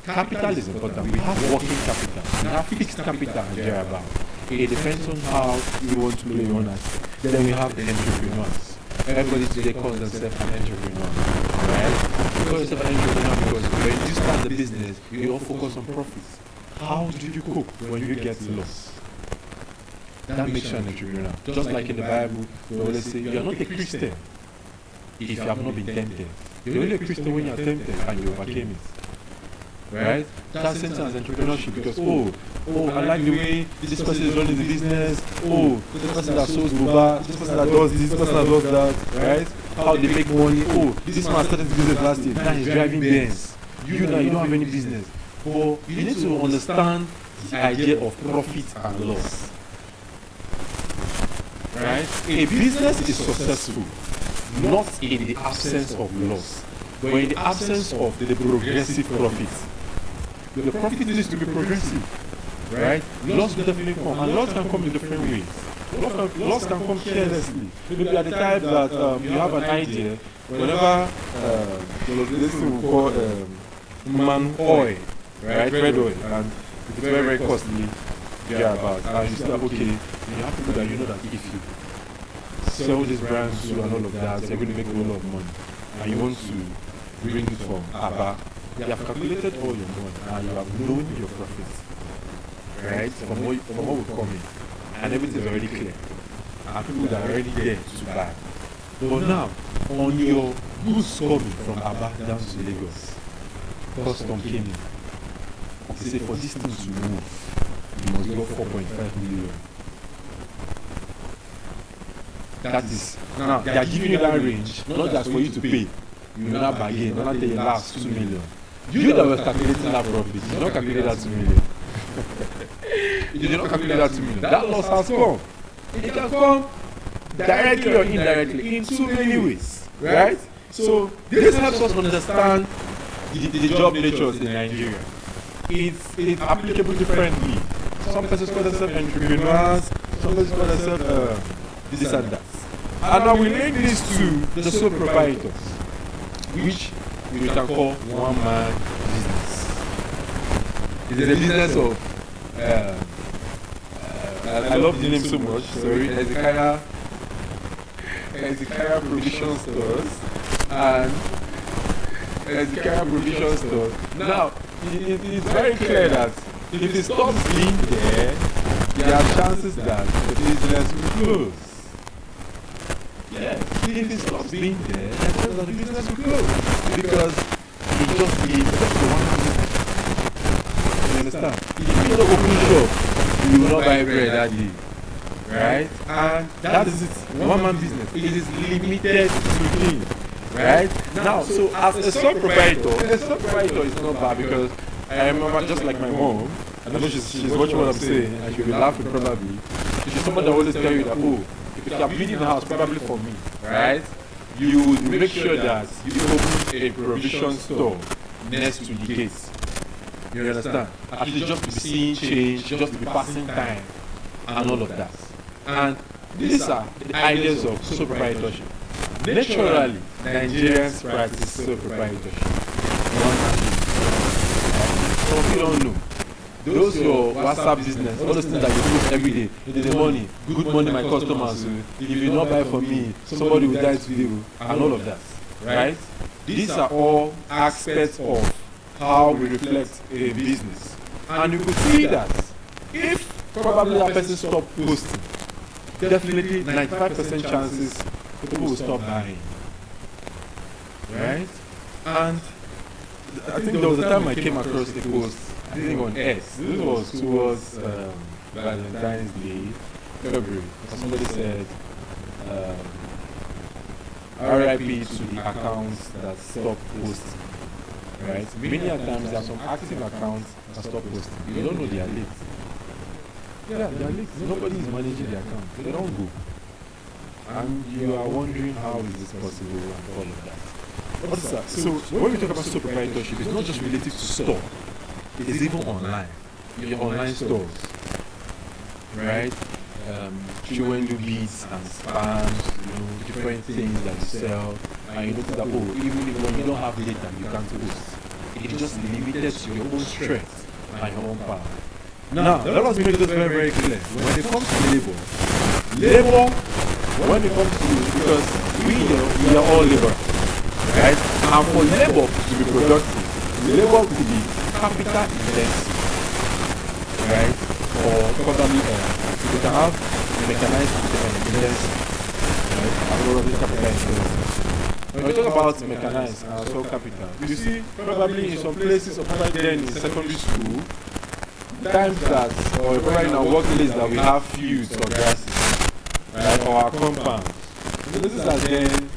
Capital is important. We have working capital. We have fixed capital and thereabout. It depends on how you want to play your own asset. Then we have the entrepreneurs. Everybody today calls themselves an entrepreneur, right? You call yourself an entrepreneur because when you start the business, you all focus on profits. How do you cope when you get lost? That makes you an entrepreneur. Just like in the Bible, we always say, you are not a Christian if you have not been tempted. You're only a Christian when you are tempted and you overcame it. Right? That's same as entrepreneurship because, I like the way this person is running the business. This person that sells boba, this person that does this person that does that. Right? How they make money. This man started this business last year. Now he's driving Benz. You don't have any business. But you need to understand the idea of profit and loss. Right? A business is successful not in the absence of loss, but in the absence of the progressive profit. The profit needs to be progressive, right? Loss will definitely come, and loss can come in different ways. Loss can come carelessly. Maybe at the time that you have an idea, whenever this thing we call human oil, right? Red oil, and it's very, very costly. About and you say, okay, you have people that you know that if you sell these brands to and all of that, you're going to make a lot of money, and you want to bring it from Abba. You have calculated all your money and you have known your profits, right? From what will come in, and everything is already clear, and people that are already there to buy. But now, on your goods coming from Abba down to Lagos, custom came in. They say for this thing to move, you must go 4.5 million. That is, now they are giving you that range, not just for you to pay. You will not bargain, not tell you last 2 million. You that was calculating that profit, you did not calculate that 2 million. You did not calculate that 2 million. That loss has come. It can come directly or indirectly in so many ways, right? So this helps us understand the job natures in Nigeria. It's applicable differently. Some persons call themselves entrepreneurs, some persons call themselves this and that. And now we link this to the sole proprietors, which we can call one-man business. It is a business of, I love the name so much, sorry, Hezekiah Provision Stores, and Hezekiah Provision Stores. Now, it's very clear that if it stops being there are chances that the business will close. Yeah, if it stops being there are chances that the business will close. Because it just is just one business. You understand? If you don't open shop, you will not buy bread that day. Right? And that is it. One-man business. It is limited to him. Right? Now, so as a sole proprietor is not bad because I remember just like my mom, I know she's watching what I'm saying and she'll be laughing probably. She's someone that always tell you that, if you are building a house probably for me, right? You would make sure that you open a provision store next to the gates. You understand? At least just to be seeing change, just to be passing time and all of that. And these are the ideas of sole proprietorship. Naturally, Nigerians practice sole proprietorship. Some people don't know. Those your WhatsApp business, all those things that you post every day, the money, good money, my customers. If you not buy from me, somebody will die today, and all of that, right? These are all aspects of how we reflect a business, and you could see that if probably that person stopped posting, definitely 95% chances people will stop buying. Right? And I think there was a time I came across a post, I think on X. This was towards Valentine's Day, February. And somebody said, RIP to the accounts that stop posting. Right? Many a times there are some active accounts that stop posting. You don't know they are late. Yeah, they are late. Nobody is managing the account. They don't go. And you are wondering how is this possible and all of that. What's that? So when we talk about sole proprietorship, it's not just related to store. It is even online. Your online stores. Right? Jewelry beads and spams, different things that you sell, and you notice that even when you don't have data, you can't post. It's just limited to your own strength and your own power. Now, let us make this very, very clear. When it comes to labor, when it comes to, because we are all labor, right? And for labor to be productive, labor could be capital intensive, right? Or quarterly you can have mechanized intensive, right? And all of this capital intensive. When we talk about mechanized and also capital, you see probably in some places, or probably then in secondary school, times that, or probably in our workplace that we have fields or grasses, right, or our compounds. So this is as then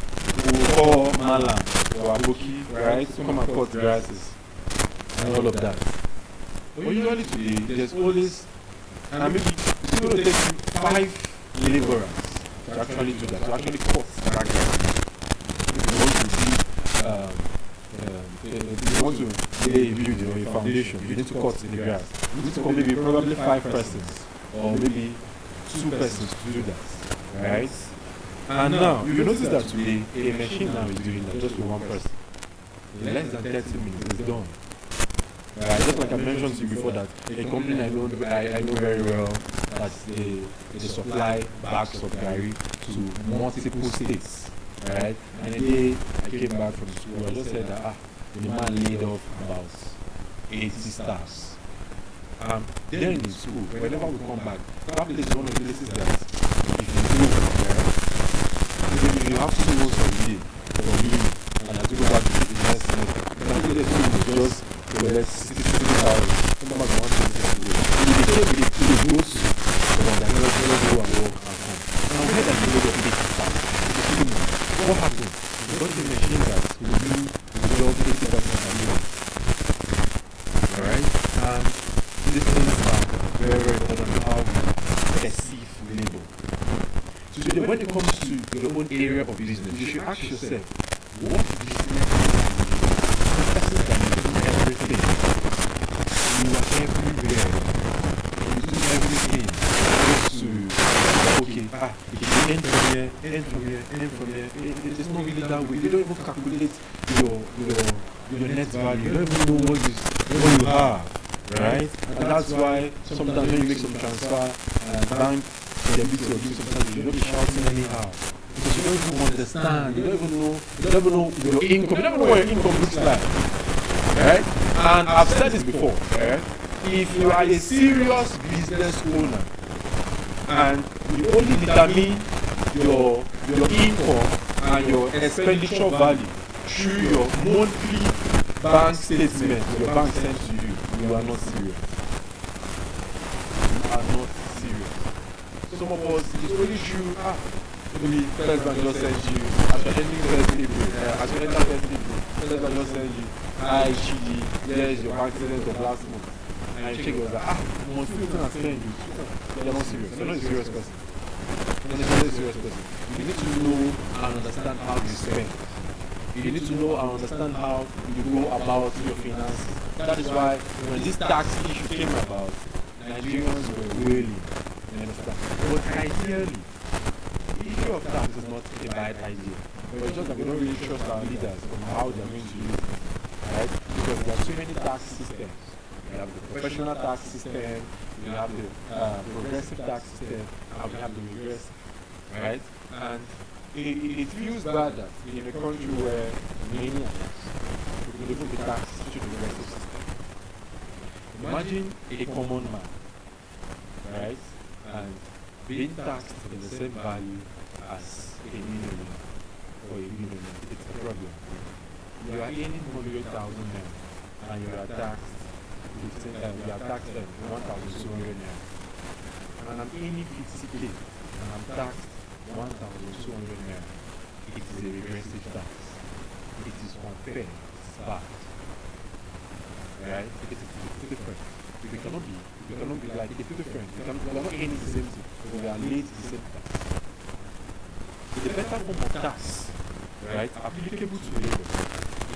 we will call malam or aboki, right, to come and cut grasses and all of that. But usually today, there's always, and maybe it's going to take 5 laborers to actually do that, to actually cut that grass. If you want to lay a building or a foundation, you need to cut the grass. You need to call maybe probably 5 persons or maybe 2 persons to do that, right? And now, you notice that today, a machine now is doing that just with 1 person. In less than 30 minutes, it's done. Right? Just like I mentioned to you before that a company I know very well that they supply bags of gari to multiple states. Right? And the day I came back from school, I just said that the man laid off about 80 staffs. Then in school, whenever we come back, that place is one of the places that if you go, right, you have 2 months of the day for me, and as you go back to the next semester, you can do the 2 months just to let 60,000. Come back to 120. If they came with the go to, but I just go and work and come. And I heard that they laid off 80 staffs. What happened? We got a machine that will do the job 80% of the Alright? And these things are very, very important how we perceive labor. So today, when it comes to your own area of business, you should ask yourself, what business is that you do everything? You are everywhere. You do everything. Just to okay, it can end from here, end from here, end from here. It's not really that way. You don't even calculate your net value. You don't even know what you have, right? And that's why sometimes when you make some transfer and bank debit or give sometimes you don't be shouting anyhow. Because you don't even understand. You don't even know your income. You don't even know what your income looks like. Right? And I've said this before, right? If you are a serious business owner, and you only determine your income and your expenditure value through your monthly bank statement your bank sends to you, you are not serious. You are not serious. Some of us, it's only true, maybe First Bank just sends you, as you're ending first April, as you enter first April, First Bank just sends you, IGD, there's your bank statement of last month. And you check it was like, monthly thing I spend you. You're not serious. You're not a serious person. You're not a serious person. You need to know and understand how you spend. You need to know and understand how you go about your finances. That is why when this tax issue came about, Nigerians were wailing. You understand? But ideally, the issue of tax is not a bad idea. But it's just that we don't really trust our leaders on how they're going to use it. Right? Because there are so many tax systems. We have the professional tax system, we have the progressive tax system, and we have the regressive, right? And it feels bad that in a country where many are taxed, we can even be taxed to the regressive system. Imagine a common man, right? And being taxed in the same value as a millionaire or a millionaire, it's a problem. You are earning 100,000 naira and you are taxed 1,200 naira. And I'm earning 50k and I'm taxed 1,200 naira. It is a regressive tax. It is unfair. It's bad. Right? It's different. We cannot be like it's different. We are not earning the same thing. We are laid the same tax. The better form of tax, right, applicable to labor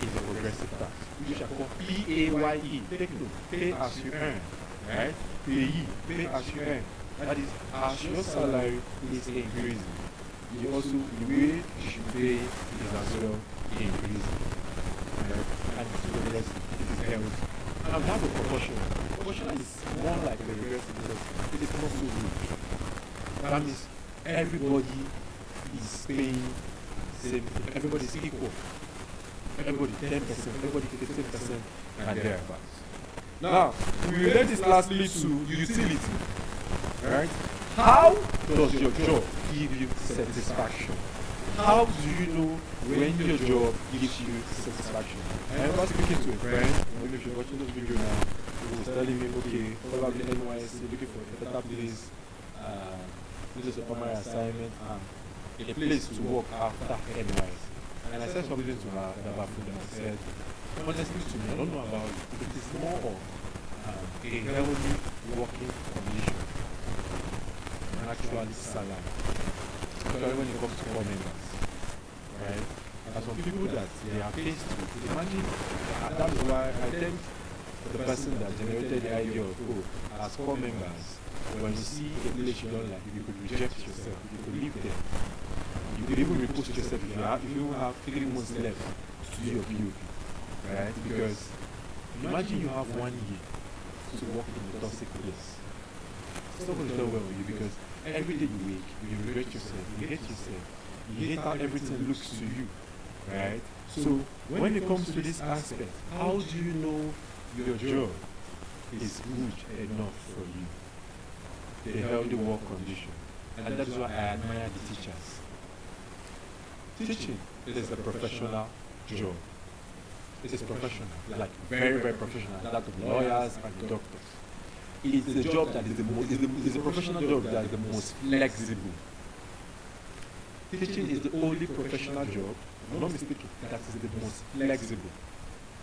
is a progressive tax, which are called PAYE. Take note, pay as you earn, right? Pay as you earn. That is, as your salary is increasing, you also the way you should pay is as well increasing, right? And it's progressive. It is held. And we have a proportional. Proportional is more like the regressive because it is not so good. That means everybody is paying the same thing. Everybody is equal. Everybody 10%, everybody 15% and thereabouts. Now, we relate this lastly to utility. Right? How does your job give you satisfaction? How do you know when your job gives you satisfaction? I remember speaking to a friend, maybe if you're watching this video now, who was telling me, okay, probably NYC, looking for a better place, this is a primary assignment, and a place to work after NYC. And I said something to her about food, and I said, honestly to me, I don't know about it, it is more of a healthy working condition and actually salary. Especially when it comes to core members. Right? There are some people that they are faced with. Imagine, that is why I think the person that generated the idea of as core members, when you see a place you don't like, you could reject yourself, you could leave there. You could even repost yourself if you have 3 months left to do your POP. Right? Because imagine you have 1 year to work in a toxic place. It's not going to go well with you because every day you wake, you regret yourself, you hate yourself, you hate how everything looks to you, right? So when it comes to this aspect, how do you know your job is good enough for you? The healthy work condition. And that's why I admire the teachers. Teaching is a professional job. It is professional, like very, very professional, that of lawyers and doctors. It's a job that is the most, it's a professional job that is the most flexible. Teaching is the only professional job, I'm not mistaken, that is the most flexible.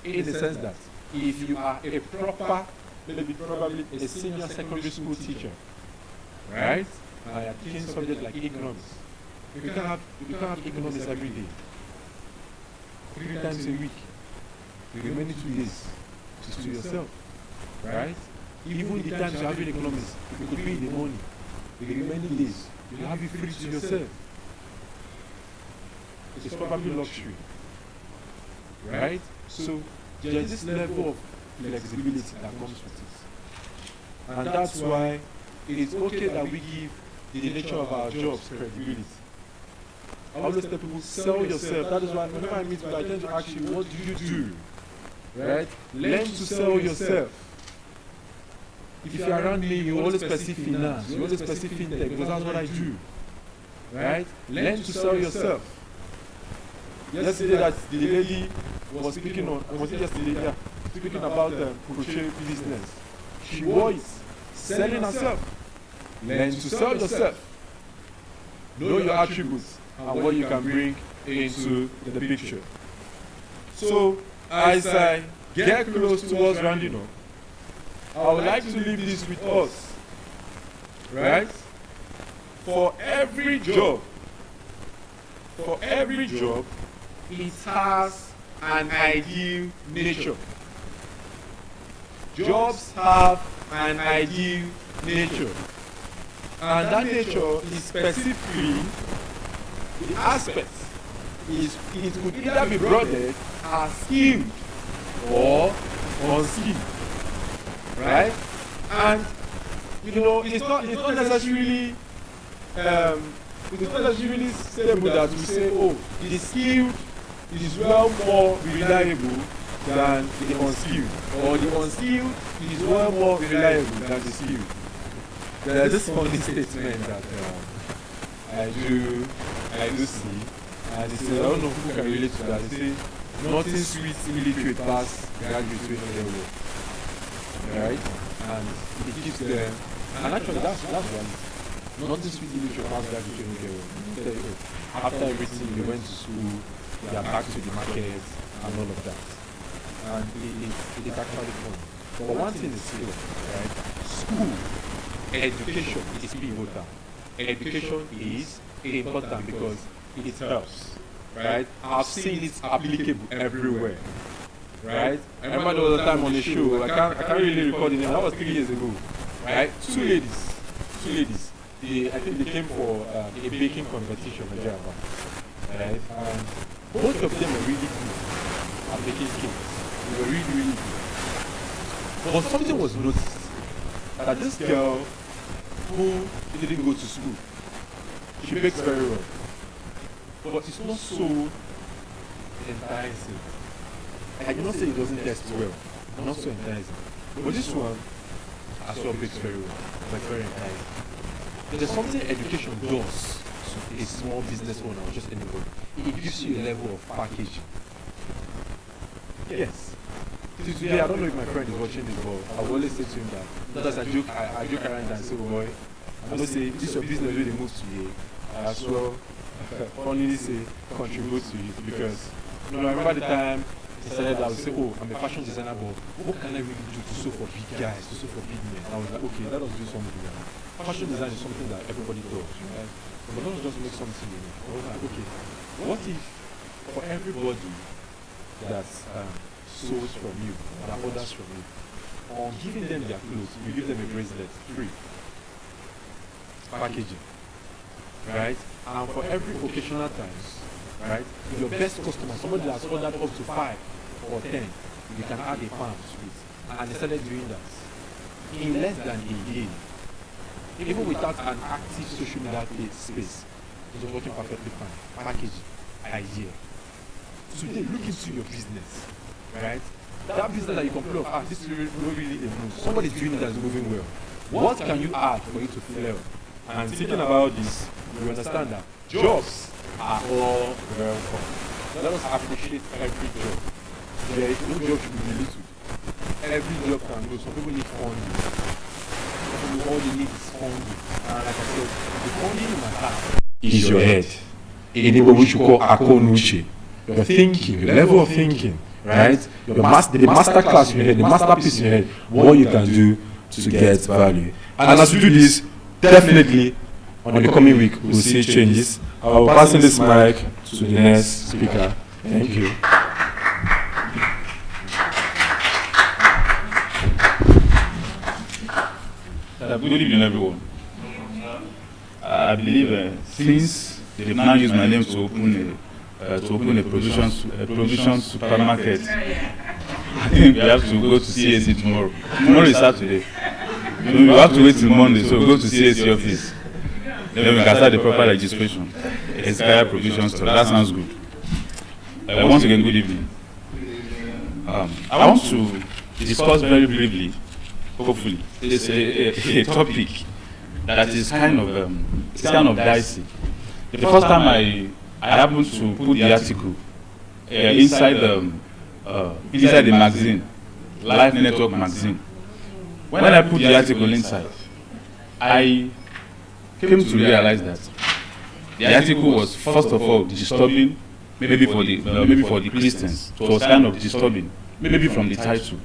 In the sense that if you are a proper, maybe probably a senior secondary school teacher, right? And you're teaching subjects like economics. You can have economics every day, 3 times a week. The remaining 2 days, just to yourself, right? Even the times you're having economics, it could be in the morning. The remaining days, you have it free to yourself. It's probably luxury, right? So there's this level of flexibility that comes with it. And that's why it's okay that we give the nature of our jobs credibility. I always tell people, sell yourself. That is why whenever I meet people, I tend to ask you, what do you do? Right? Learn to sell yourself. If you're around me, you always perceive finance, you always perceive fintech, because that's what I do. Right? Learn to sell yourself. Yesterday, that the lady was speaking on, was it yesterday? Yeah, speaking about the crochet business. She was selling herself. Learn to sell yourself. Know your attributes and what you can bring into the picture. So, as I get close towards rounding up, I would like to leave this with us, right? For every job, it has an ideal nature. Jobs have an ideal nature. And that nature is specifically the aspect is it could either be broadened as skilled or unskilled, right? And it's not necessarily stable that we say, oh, the skilled is well more reliable than the unskilled, or the unskilled is well more reliable than the skilled. There's this funny statement that I do see, and they say, I don't know who can relate to that. They say, nothing sweet illiterate past graduates with their work, right? And it keeps them, and actually that's right. Nothing sweet illiterate past graduates with their work. After everything, they went to school, they are back to the market, and all of that. And it's actually fun. But one thing is clear, right? School, education is pivotal. Education is important because it helps, right? I've seen it applicable everywhere, right? I remember there was a time on the show, I can't really recall the name, that was 3 years ago, right? Two ladies, I think they came for a baking competition in Java, right? And both of them were really good at baking cakes. They were really, really good. But something was noticed, that this girl who didn't go to school, she bakes very well, but it's not so enticing. I cannot say it doesn't taste well, not so enticing. But this one, as well, bakes very well, but very enticing. There's something education does to a small business owner or just anybody. It gives you a level of packaging. Yes. Today, I don't know if my friend is watching this, but I will always say to him that, because I joke around and say, oh boy, I don't say, this is your business where they move to you. I as well, only say, contribute to it, because, I remember the time he said that I would say, oh, I'm a fashion designer, but what can I really do to sew for big guys, to sew for big men? I was like, okay, let us do something. Fashion design is something that everybody does, right? But let us just make something unique. I was like, okay, what if for everybody that sews from you, that orders from you, on giving them their clothes, you give them a bracelet free, packaging, right? And for every occasional times, right, your best customer, somebody that's ordered up to 5 or 10, you can add a pound to it. And they started doing that in less than a day. Even without an active social media space, it was working perfectly fine. Packaging, idea. Today, look into your business, right? That business that you complain of, this is really a move. Somebody's doing it that's moving well. What can you add for you to flare? And thinking about this, you understand that jobs are all welcome. Let us appreciate every job. There is no job should be little. Every job can go. Some people need funding. Some people all they need is funding. And like I said, the funding you might have is your head. In what we should call akonuche. Your thinking, your level of thinking, right? The master class in your head, the masterpiece in your head, what you can do to get value. And as we do this, definitely on the coming week we'll see changes. I'll pass this mic to the next speaker. Thank you. Good evening, everyone. I believe since they've now used my name to open a provision supermarket, I think we have to go to CAC tomorrow. Tomorrow is Saturday. We have to wait till Monday, so we'll go to CAC office. Then we can start the proper registration. Expired provision store. That sounds good. Once again, good evening. I want to discuss very briefly, hopefully, it's a topic that is kind of dicey. The first time I happened to put the article inside the magazine, Life Network magazine. When I put the article inside, I came to realize that the article was first of all disturbing, maybe for the Christians. It was kind of disturbing, maybe from the title.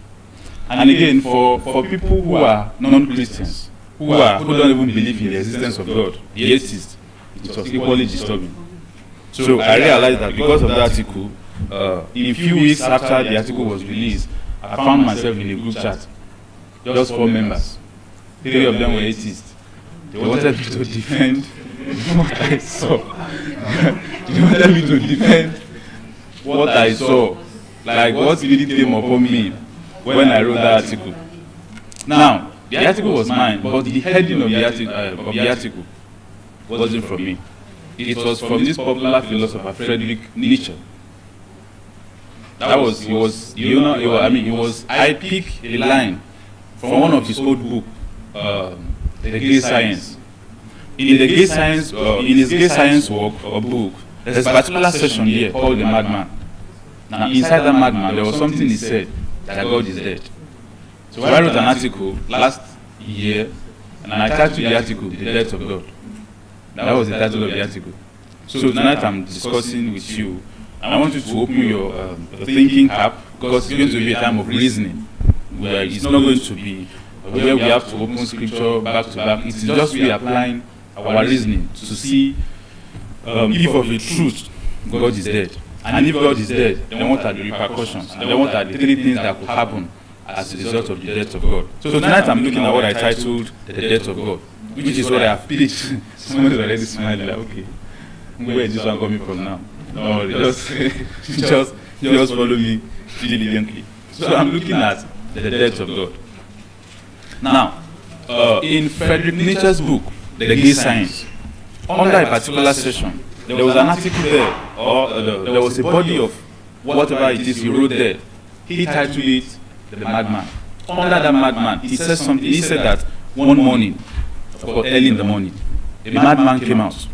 And again, for people who are non-Christians, who don't even believe in the existence of God, the atheists, it was equally disturbing. So I realized that because of the article, in a few weeks after the article was released, I found myself in a group chat, just 4 members. 3 of them were atheists. They wanted me to defend what I saw. They wanted me to defend what I saw, like what really came upon me when I wrote that article. Now, the article was mine, but the heading of the article wasn't from me. It was from this popular philosopher, Friedrich Nietzsche. I picked a line from one of his old books, The Great Science, in the gay science, in his gay science work or book, there's a particular section here called the Madman. Now, inside that Madman, there was something he said that God is dead. So I wrote an article last year, and I titled the article "The Death of God." That was the title of the article. So tonight I'm discussing with you. I want you to open your thinking cap, because it's going to be a time of reasoning, where it's not going to be where we have to open scripture back to back. It's just we applying our reasoning to see if of a truth God is dead. And if God is dead, then what are the repercussions? And then what are the three things that could happen as a result of the death of God? So tonight I'm looking at what I titled "The Death of God," which is what I have pitched. Someone is already smiling like, okay, where is this one coming from now? No, just follow me diligently. So I'm looking at the death of God. Now, in Friedrich Nietzsche's book, The Gay Science, under a particular section, there was an article there, or there was a body of whatever it is he wrote there. He titled it "The Madman." Under that Madman, he said something. He said that one morning, or early in the morning, a madman came out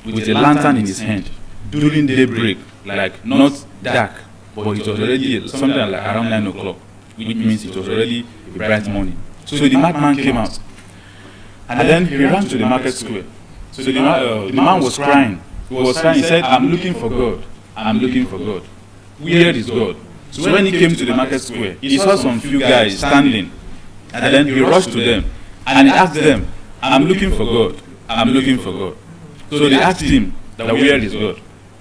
with a lantern in his hand during daybreak, like not dark, but it was already something like around 9 o'clock, which means it was already a bright morning. So the madman came out, and then he ran to the market square. So the man was crying. He was crying. He said, "I'm looking for God. I'm looking for God. Where is God?" So when he came to the market square, he saw some few guys standing, and then he rushed to them, and he asked them, "I'm looking for God. I'm looking for God." So they asked him that where is God?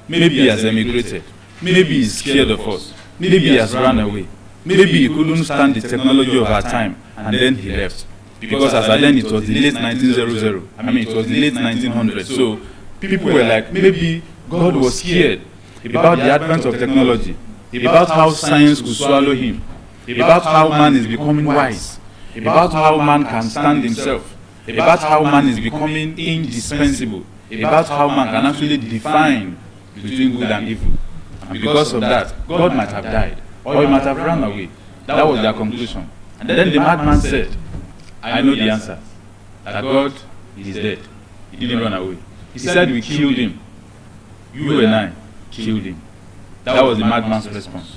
Maybe he has emigrated. Maybe he's scared of us. Maybe he has run away. Maybe he couldn't stand the technology of our time, and then he left. Because as at then it was the late 1900s. I mean, it was the late 1900s. So people were like, maybe God was scared about the advent of technology, about how science could swallow him, about how man is becoming wise, about how man can stand himself, about how man is becoming indispensable, about how man can actually define between good and evil. And because of that, God might have died, or he might have run away. That was their conclusion. And then the madman said, "I know the answer, that God is dead. He didn't run away. He said we killed him. You and I killed him." That was the madman's response.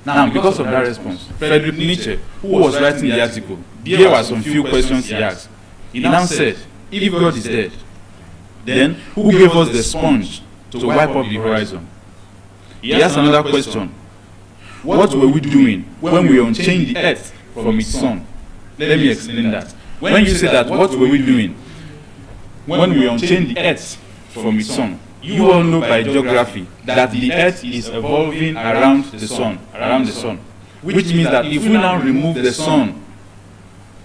Now, because of that response, Friedrich Nietzsche, who was writing the article, there were some few questions he asked. He now said, if God is dead, then who gave us the sponge to wipe up the horizon? He asked another question. What were we doing when we unchained the earth from its sun? Let me explain that. When you say that, what were we doing when we unchained the earth from its sun? You all know by geography that the earth is evolving around the sun, which means that if we now remove the sun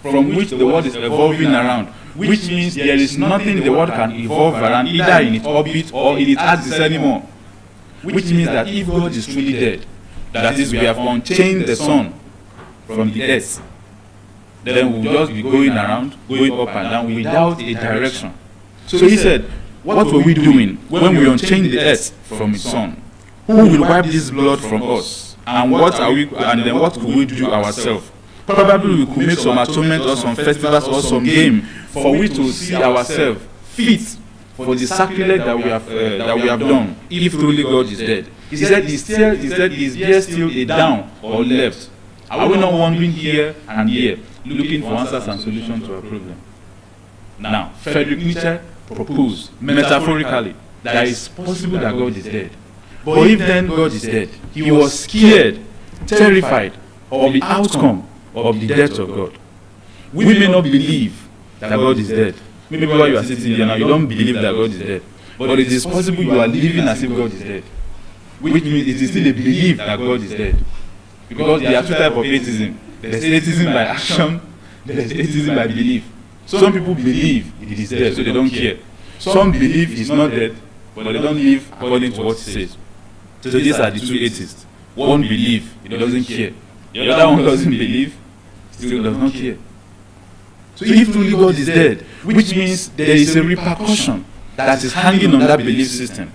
from which the world is evolving around, which means there is nothing the world can evolve around, either in its orbit or in its axis anymore. Which means that if God is truly dead, that is, we have unchained the sun from the earth, then we'll just be going around, going up and down without a direction. So he said, what were we doing when we unchained the earth from its sun? Who will wipe this blood from us? And what are we? And then what could we do ourselves? Probably we could make some atonement or some festivals or some game for we to see ourselves fit for the sacrilege that we have done. If truly God is dead, he said, is there still a down or left? Are we not wandering here and here, looking for answers and solutions to our problem? Now, Friedrich Nietzsche proposed metaphorically that it's possible that God is dead. But if then God is dead, he was scared, terrified of the outcome of the death of God. We may not believe that God is dead. Maybe while you are sitting here now, you don't believe that God is dead. But it is possible you are living as if God is dead. Which means it is still a belief that God is dead. Because there are two types of atheism. There is atheism by action, there is atheism by belief. Some people believe it is dead, so they don't care. Some believe he's not dead, but they don't live according to what he says. So these are the two atheists. One believes, he doesn't care. The other one doesn't believe, still does not care. So if truly God is dead, which means there is a repercussion that is hanging on that belief system.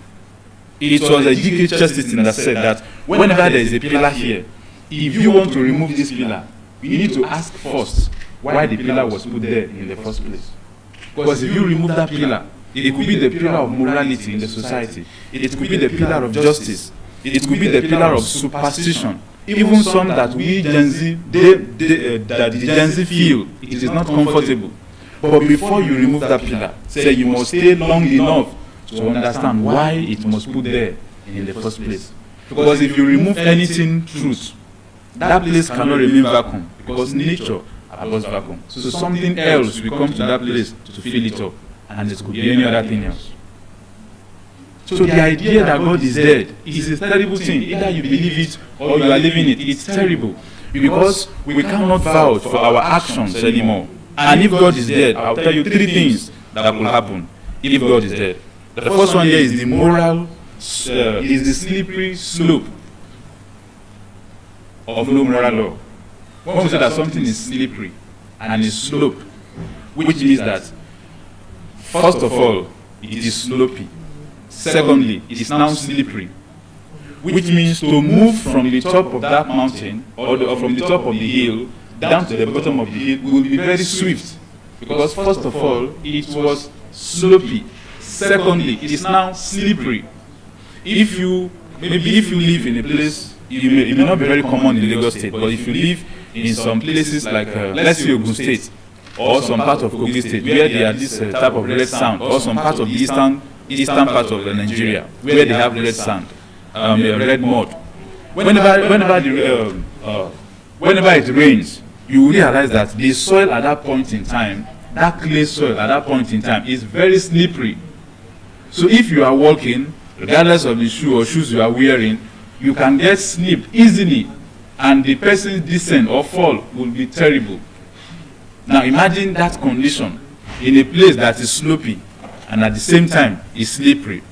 It was a GK church system that said that whenever there is a pillar here, if you want to remove this pillar, you need to ask first why the pillar was put there in the first place. Because if you remove that pillar, it could be the pillar of morality in the society. It could be the pillar of justice. It could be the pillar of superstition. Even some that we Gen Z, that the Gen Z feel it is not comfortable. But before you remove that pillar, say you must stay long enough to understand why it must put there in the first place. Because if you remove anything truth, that place cannot remain vacuum, because nature abhors vacuum. So something else will come to that place to fill it up, and it could be any other thing else. So the idea that God is dead is a terrible thing. Either you believe it or you are living it. It's terrible, because we cannot vouch for our actions anymore. And if God is dead, I'll tell you 3 things that will happen if God is dead. The first one here is the moral, is the slippery slope of no moral law. When we say that something is slippery and is slope, which means that, first of all, it is slopey. Secondly, it is now slippery, which means to move from the top of that mountain or from the top of the hill down to the bottom of the hill will be very swift, because first of all, it was slopey. Secondly, it is now slippery. If you live in a place, it may not be very common in Lagos State, but if you live in some places like, let's say Ogun State, or some part of Kogi State, where they have this type of red sand, or some part of the eastern part of Nigeria, where they have red sand, red mud. Whenever it rains, you realize that the soil at that point in time, that clay soil at that point in time, is very slippery. So if you are walking, regardless of the shoe or shoes you are wearing, you can get slipped easily, and the person's descent or fall will be terrible. Now imagine that condition in a place that is slopey and at the same time is slippery,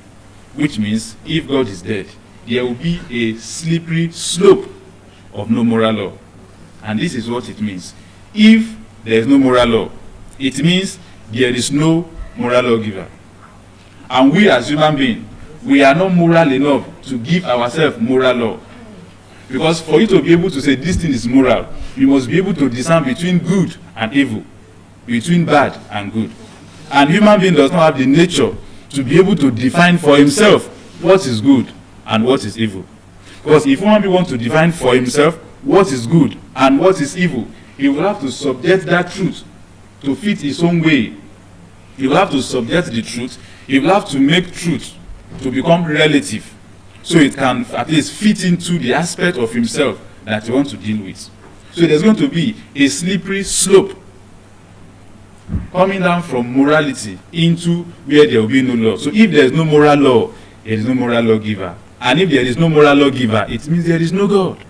which means if God is dead, there will be a slippery slope of no moral law. And this is what it means. If there is no moral law, it means there is no moral lawgiver. And we as human beings, we are not moral enough to give ourselves moral law. Because for you to be able to say this thing is moral, you must be able to discern between good and evil, between bad and good. And human being does not have the nature to be able to define for himself what is good and what is evil. Because if human being wants to define for himself what is good and what is evil, he will have to subject that truth to fit his own way. He will have to subject the truth. He will have to make truth to become relative, so it can at least fit into the aspect of himself that he wants to deal with. So there's going to be a slippery slope coming down from morality into where there will be no law. So if there is no moral law, there is no moral lawgiver. And if there is no moral lawgiver, it means there is no God.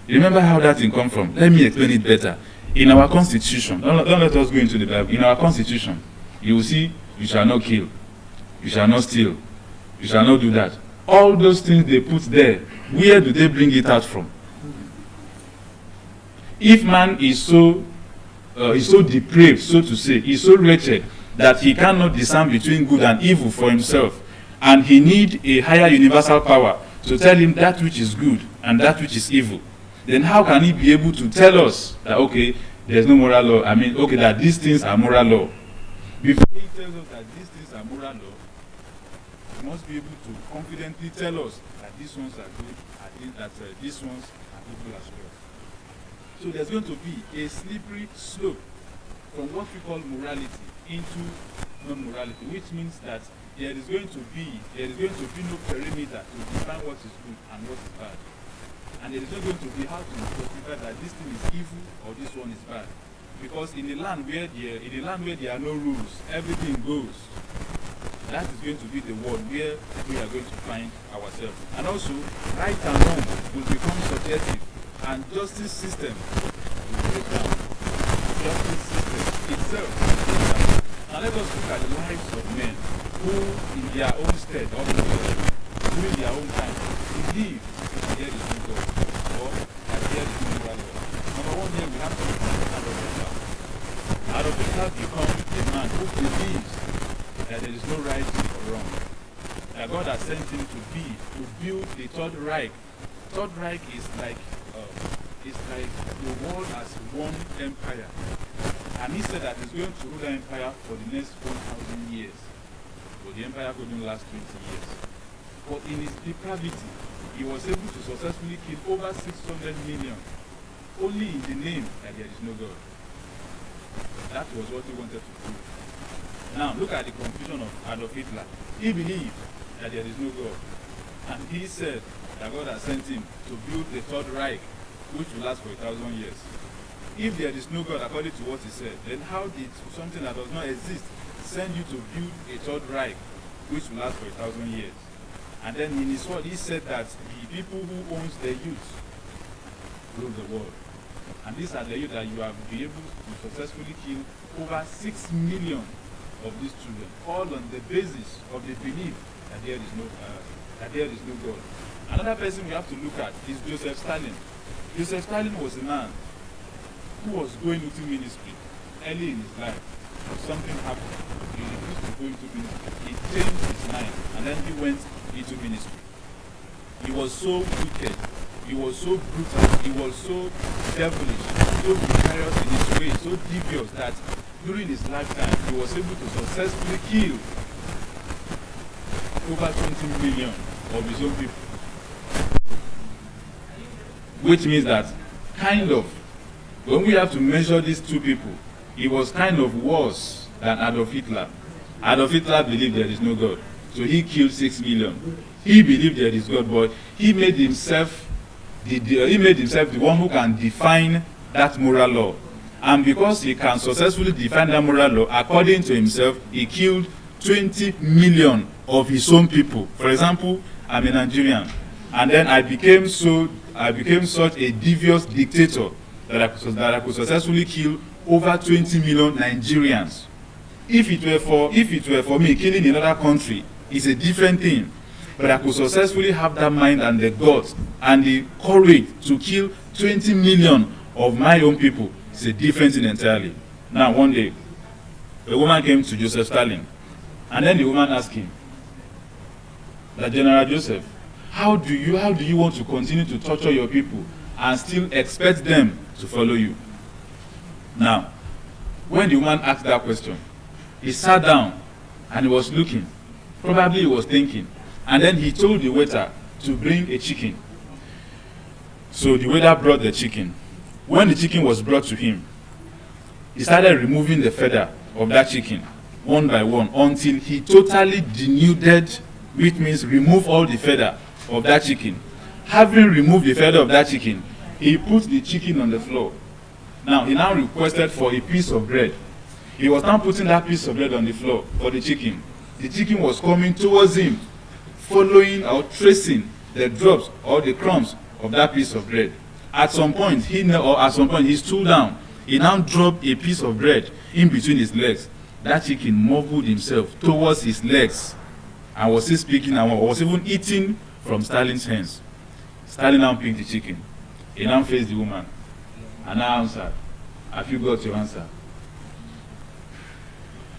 Remember how that thing comes from? Let me explain it better. In our constitution, don't let us go into the Bible. In our constitution, you will see, you shall not kill, you shall not steal, you shall not do that. All those things they put there, where do they bring it out from? If man is so depraved, so to say, is so wretched that he cannot discern between good and evil for himself, and he need a higher universal power to tell him that which is good and that which is evil, then how can he be able to tell us that, okay, there's no moral law, okay, that these things are moral law? Before he tells us that these things are moral law, he must be able to confidently tell us that these ones are good, that these ones are evil as well. So there's going to be a slippery slope from what we call morality into non-morality, which means that there is going to be no perimeter to define what is good and what is bad. And there is not going to be how to justify that this thing is evil or this one is bad. Because in a land where there are no rules, everything goes. That is going to be the world where we are going to find ourselves. And also, right and wrong will become subjective, and justice system will break down. Justice system itself will break down. Now let us look at the lives of men who, in their own state, or during their own time, believe that there is no God, or that there is no moral law. Number one, here we have to look at Adolf Hitler. Adolf Hitler becomes a man who believes that there is no right or wrong. That God has sent him to build the Third Reich. Third Reich is like the world as one empire. And he said that he's going to rule the empire for the next 1,000 years. But the empire couldn't last 20 years. But in his depravity, he was able to successfully kill over 600 million, only in the name that there is no God. That was what he wanted to prove. Now, look at the confusion of Adolf Hitler. He believed that there is no God. And he said that God has sent him to build the Third Reich, which will last for 1,000 years. If there is no God, according to what he said, then how did something that does not exist send you to build a Third Reich, which will last for 1,000 years? And then in his word, he said that the people who owns the youth rule the world. And these are the youth that you have been able to successfully kill over 6 million of these children, all on the basis of the belief that there is no God. Another person we have to look at is Joseph Stalin. Joseph Stalin was a man who was going into ministry early in his life. Something happened. He refused to go into ministry. He changed his mind, and then he went into ministry. He was so wicked. He was so brutal. He was so devilish, so precarious in his way, so devious that during his lifetime he was able to successfully kill over 20 million of his own people. Which means that kind of, when we have to measure these two people, he was kind of worse than Adolf Hitler. Adolf Hitler believed there is no God, so he killed 6 million. He believed there is God, but he made himself the one who can define that moral law. And because he can successfully define that moral law, according to himself, he killed 20 million of his own people. For example, I'm a Nigerian, and then I became such a devious dictator that I could successfully kill over 20 million Nigerians. If it were for me, killing another country is a different thing. But I could successfully have that mind and the guts and the courage to kill 20 million of my own people. It's a different thing entirely. Now, one day, a woman came to Joseph Stalin, and then the woman asked him, that General Joseph, how do you want to continue to torture your people and still expect them to follow you? Now, when the woman asked that question, he sat down and he was looking. Probably he was thinking. And then he told the waiter to bring a chicken. So the waiter brought the chicken. When the chicken was brought to him, he started removing the feather of that chicken one by one until he totally denuded, which means remove all the feather of that chicken. Having removed the feather of that chicken, he put the chicken on the floor. Now, he now requested for a piece of bread. He was now putting that piece of bread on the floor for the chicken. The chicken was coming towards him, following or tracing the drops or the crumbs of that piece of bread. At some point, he stood down. He now dropped a piece of bread in between his legs. That chicken moved himself towards his legs and was still speaking and was even eating from Stalin's hands. Stalin now picked the chicken. He now faced the woman and now answered, "Have you got your answer?"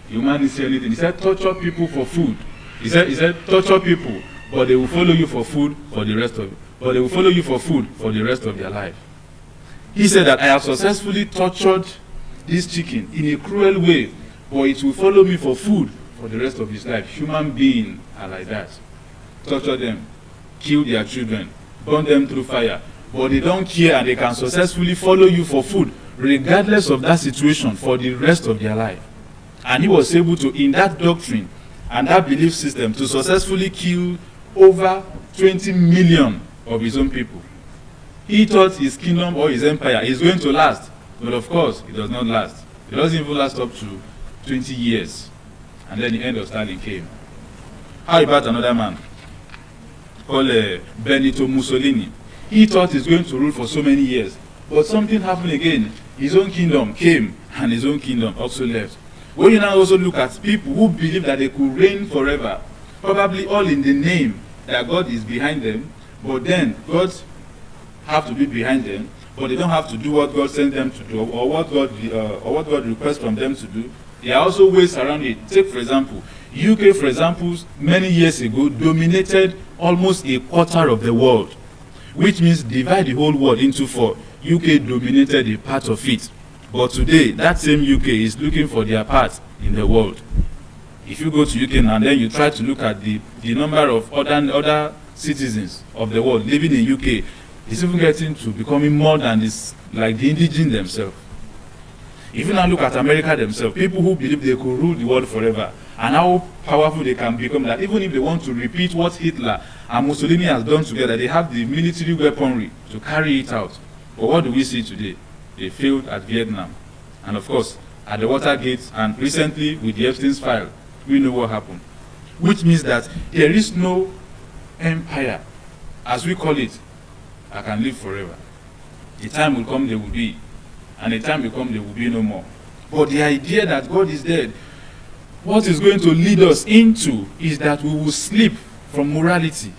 The woman didn't say anything. He said, "Torture people for food." He said, "Torture people, but they will follow you for food for the rest of it. But they will follow you for food for the rest of their life." He said that I have successfully tortured this chicken in a cruel way, but it will follow me for food for the rest of his life. Human beings are like that. Torture them, kill their children, burn them through fire, but they don't care and they can successfully follow you for food regardless of that situation for the rest of their life. And he was able to, in that doctrine and that belief system, to successfully kill over 20 million of his own people. He thought his kingdom or his empire is going to last, but of course it does not last. It doesn't even last up to 20 years. And then the end of Stalin came. How about another man called Benito Mussolini? He thought he's going to rule for so many years, but something happened again. His own kingdom came and his own kingdom also left. When you now also look at people who believe that they could reign forever, probably all in the name that God is behind them, but then God have to be behind them, but they don't have to do what God sends them to do or what God requests from them to do. There are also ways around it. Take for example, UK, for example, many years ago dominated almost a quarter of the world, which means divide the whole world into four. UK dominated a part of it. But today, that same UK is looking for their part in the world. If you go to UK now, and then you try to look at the number of other citizens of the world living in UK, it's even getting to becoming more than this, like the indigenous themselves. If you now look at America themselves, people who believe they could rule the world forever, and how powerful they can become, that even if they want to repeat what Hitler and Mussolini has done together, they have the military weaponry to carry it out. But what do we see today? They failed at Vietnam. And of course, at the Watergate, and recently with the Epstein's file, we know what happened. Which means that there is no empire, as we call it, that can live forever. The time will come, there will be. And the time will come, there will be no more. But the idea that God is dead, what is going to lead us into is that we will slip from morality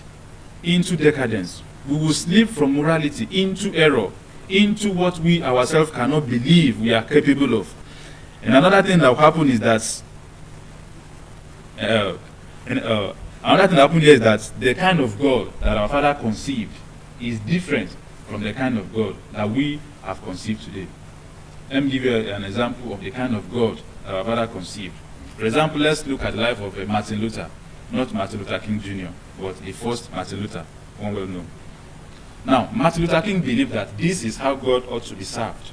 into decadence. We will slip from morality into error, into what we ourselves cannot believe we are capable of. And another thing that will happen is that another thing that happened here is that the kind of God that our father conceived is different from the kind of God that we have conceived today. Let me give you an example of the kind of God that our father conceived. For example, let's look at the life of Martin Luther, not Martin Luther King Jr., but the first Martin Luther, one well known. Now, Martin Luther King believed that this is how God ought to be served.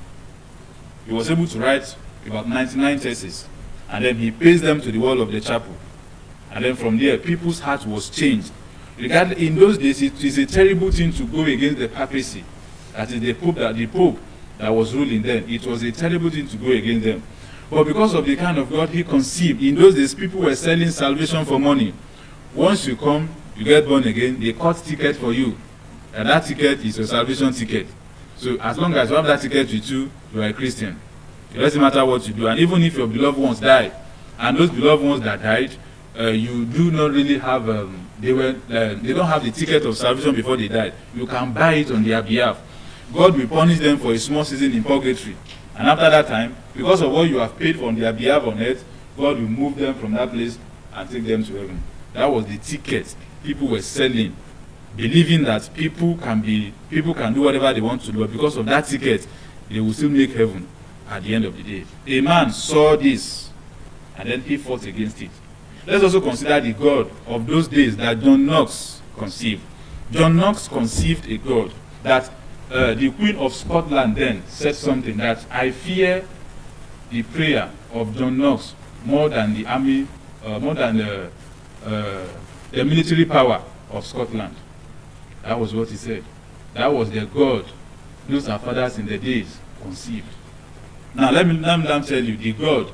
He was able to write about 99 theses, and then he pasted them to the wall of the chapel. And then from there, people's heart was changed. In those days, it is a terrible thing to go against the papacy. That is the Pope that was ruling then. It was a terrible thing to go against them. But because of the kind of God he conceived, in those days, people were selling salvation for money. Once you come, you get born again, they cut ticket for you. And that ticket is your salvation ticket. So as long as you have that ticket with you, you are a Christian. It doesn't matter what you do. And even if your beloved ones die, and those beloved ones that died, you do not really have, they don't have the ticket of salvation before they died. You can buy it on their behalf. God will punish them for a small season in purgatory. And after that time, because of what you have paid on their behalf on earth, God will move them from that place and take them to heaven. That was the ticket people were selling, believing that people can do whatever they want to do, but because of that ticket, they will still make heaven at the end of the day. A man saw this, and then he fought against it. Let's also consider the God of those days that John Knox conceived. John Knox conceived a God that the Queen of Scotland then said something that I fear the prayer of John Knox more than the army, more than the military power of Scotland. That was what he said. That was the God those our fathers in the days conceived. Now let me tell you, the God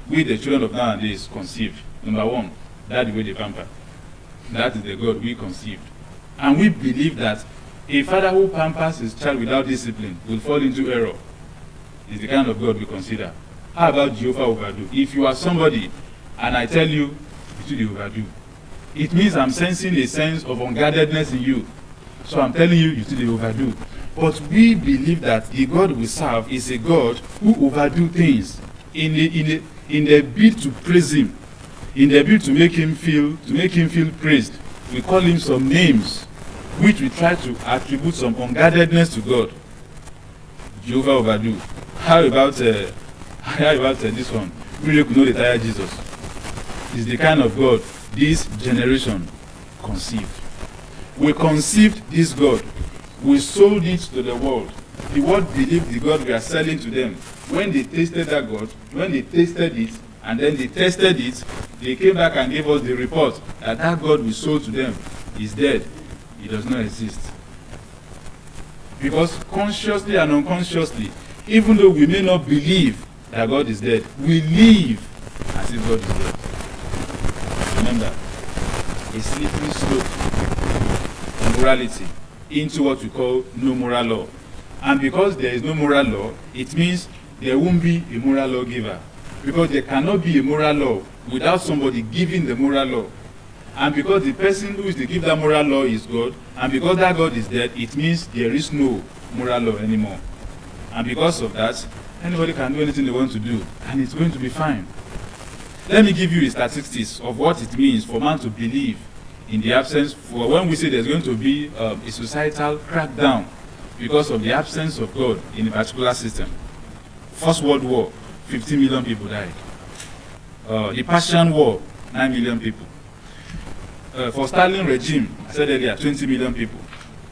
we the children of nowadays conceived. Number one, that's the way they pamper. That is the God we conceived. And we believe that a father who pampers his child without discipline will fall into error. Is the kind of God we consider. How about Jehovah overdo? If you are somebody and I tell you, you do the overdo, it means I'm sensing a sense of unguardedness in you. So I'm telling you, you do the overdo. But we believe that the God we serve is a God who overdo things in the bid to praise him, in the bid to make him feel praised. We call him some names which we try to attribute some unguardedness to God. Jehovah overdo. How about this one? We could know the entire Jesus. Is the kind of God this generation conceived. We conceived this God. We sold it to the world. The world believed the God we are selling to them. When they tasted that God, when they tasted it, and then they tested it, they came back and gave us the report that that God we sold to them is dead. He does not exist. Because consciously and unconsciously, even though we may not believe that God is dead, we live as if God is dead. Remember, a slippery slope from morality into what we call no moral law. And because there is no moral law, it means there won't be a moral lawgiver. Because there cannot be a moral law without somebody giving the moral law. And because the person who is to give that moral law is God, and because that God is dead, it means there is no moral law anymore. And because of that, anybody can do anything they want to do, and it's going to be fine. Let me give you the statistics of what it means for man to believe in the absence, for when we say there's going to be a societal crackdown because of the absence of God in a particular system. First World War, 15 million people died. The Persian War, 9 million people. For Stalin regime, I said earlier, 20 million people.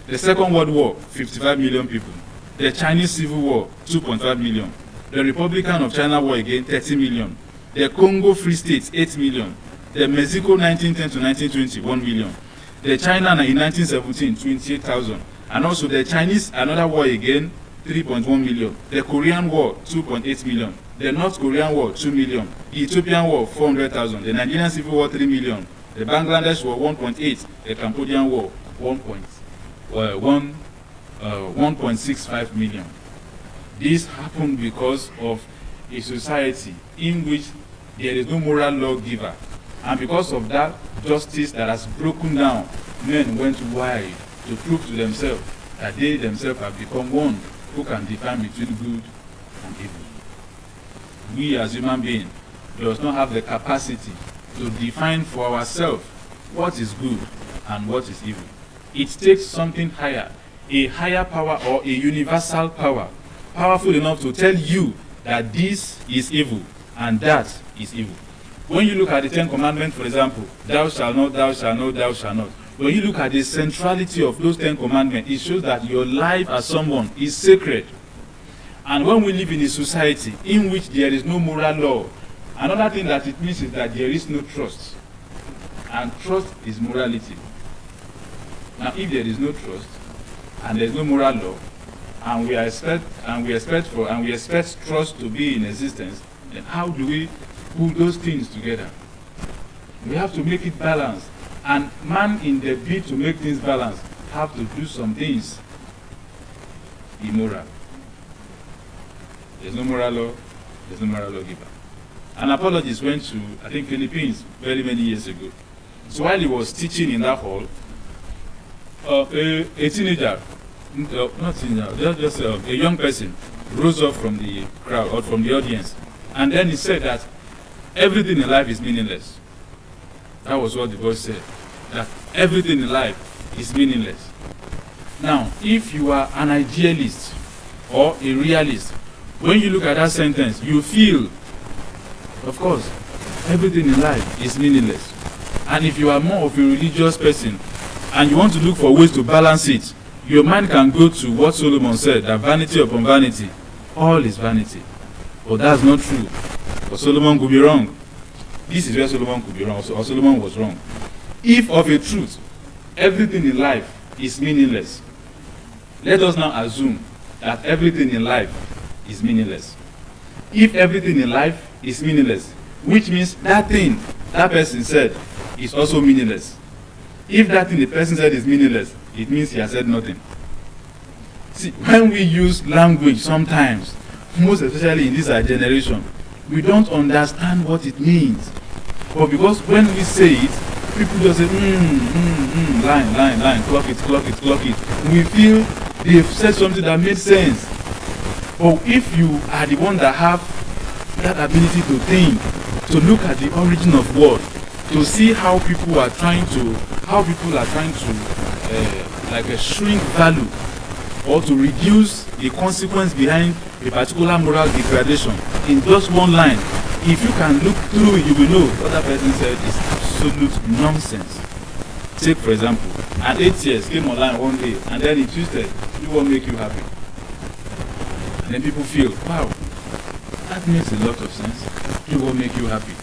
The Second World War, 55 million people. The Chinese Civil War, 2.5 million. The Republican of China War again, 30 million. The Congo Free States, 8 million. The Mexico 1910 to 1920, 1 million. The China in 1917, 28,000. And also the Chinese, another war again, 3.1 million. The Korean War, 2.8 million. The North Korean War, 2 million. The Ethiopian War, 400,000. The Nigerian Civil War, 3 million. The Bangladesh War, 1.8. The Cambodian War, 1.65 million. This happened because of a society in which there is no moral lawgiver. And because of that justice that has broken down, men went wide to prove to themselves that they themselves have become one who can define between good and evil. We as human beings does not have the capacity to define for ourselves what is good and what is evil. It takes something higher, a higher power or a universal power, powerful enough to tell you that this is evil and that is evil. When you look at the Ten Commandments, for example, thou shalt not, thou shalt not, thou shalt not. When you look at the centrality of those Ten Commandments, it shows that your life as someone is sacred. And when we live in a society in which there is no moral law, another thing that it means is that there is no trust. And trust is morality. Now, if there is no trust and there is no moral law, and we expect trust to be in existence, then how do we put those things together? We have to make it balanced. And man, in the bid to make things balanced, have to do some things immoral. There's no moral law, there's no moral lawgiver. An apologist went to, I think, Philippines very many years ago. So while he was teaching in that hall, a teenager, not teenager, just a young person rose up from the crowd or from the audience, and then he said that everything in life is meaningless. That was what the voice said, that everything in life is meaningless. Now, if you are an idealist or a realist, when you look at that sentence, you feel, of course, everything in life is meaningless. And if you are more of a religious person and you want to look for ways to balance it, your mind can go to what Solomon said, that vanity upon vanity, all is vanity. But that's not true. But Solomon could be wrong. This is where Solomon could be wrong, or Solomon was wrong. If of a truth, everything in life is meaningless, let us now assume that everything in life is meaningless. If everything in life is meaningless, which means that thing that person said is also meaningless. If that thing the person said is meaningless, it means he has said nothing. See, when we use language sometimes, most especially in this generation, we don't understand what it means. But because when we say it, people just say, line, clock it. We feel they've said something that makes sense. But if you are the one that have that ability to think, to look at the origin of word, to see how people are trying to shrink value or to reduce the consequence behind a particular moral degradation in just one line, if you can look through it, you will know what that person said is absolute nonsense. Take, for example, an 8 years came online one day and then he twisted, "Do what make you happy?" And then people feel, wow, that makes a lot of sense. Do what make you happy?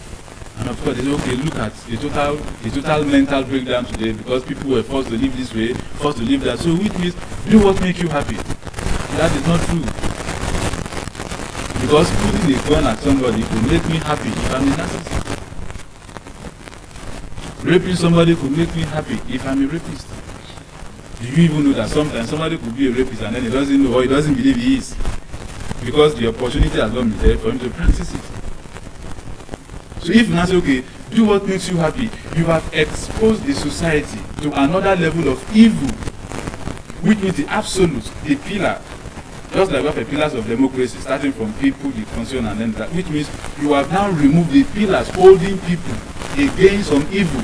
And of course, they say, okay, look at the total mental breakdown today because people were forced to live this way, forced to live that. So which means, do what make you happy? That is not true. Because putting a gun at somebody could make me happy if I'm a narcissist. Raping somebody could make me happy if I'm a rapist. Do you even know that sometimes somebody could be a rapist and then he doesn't know or he doesn't believe he is? Because the opportunity has not been there for him to practice it. So if you now say, okay, do what makes you happy, you have exposed the society to another level of evil, which means the absolute, the pillar, just like we have the pillars of democracy, starting from people, the concern, and then that, which means you have now removed the pillars holding people against some evil.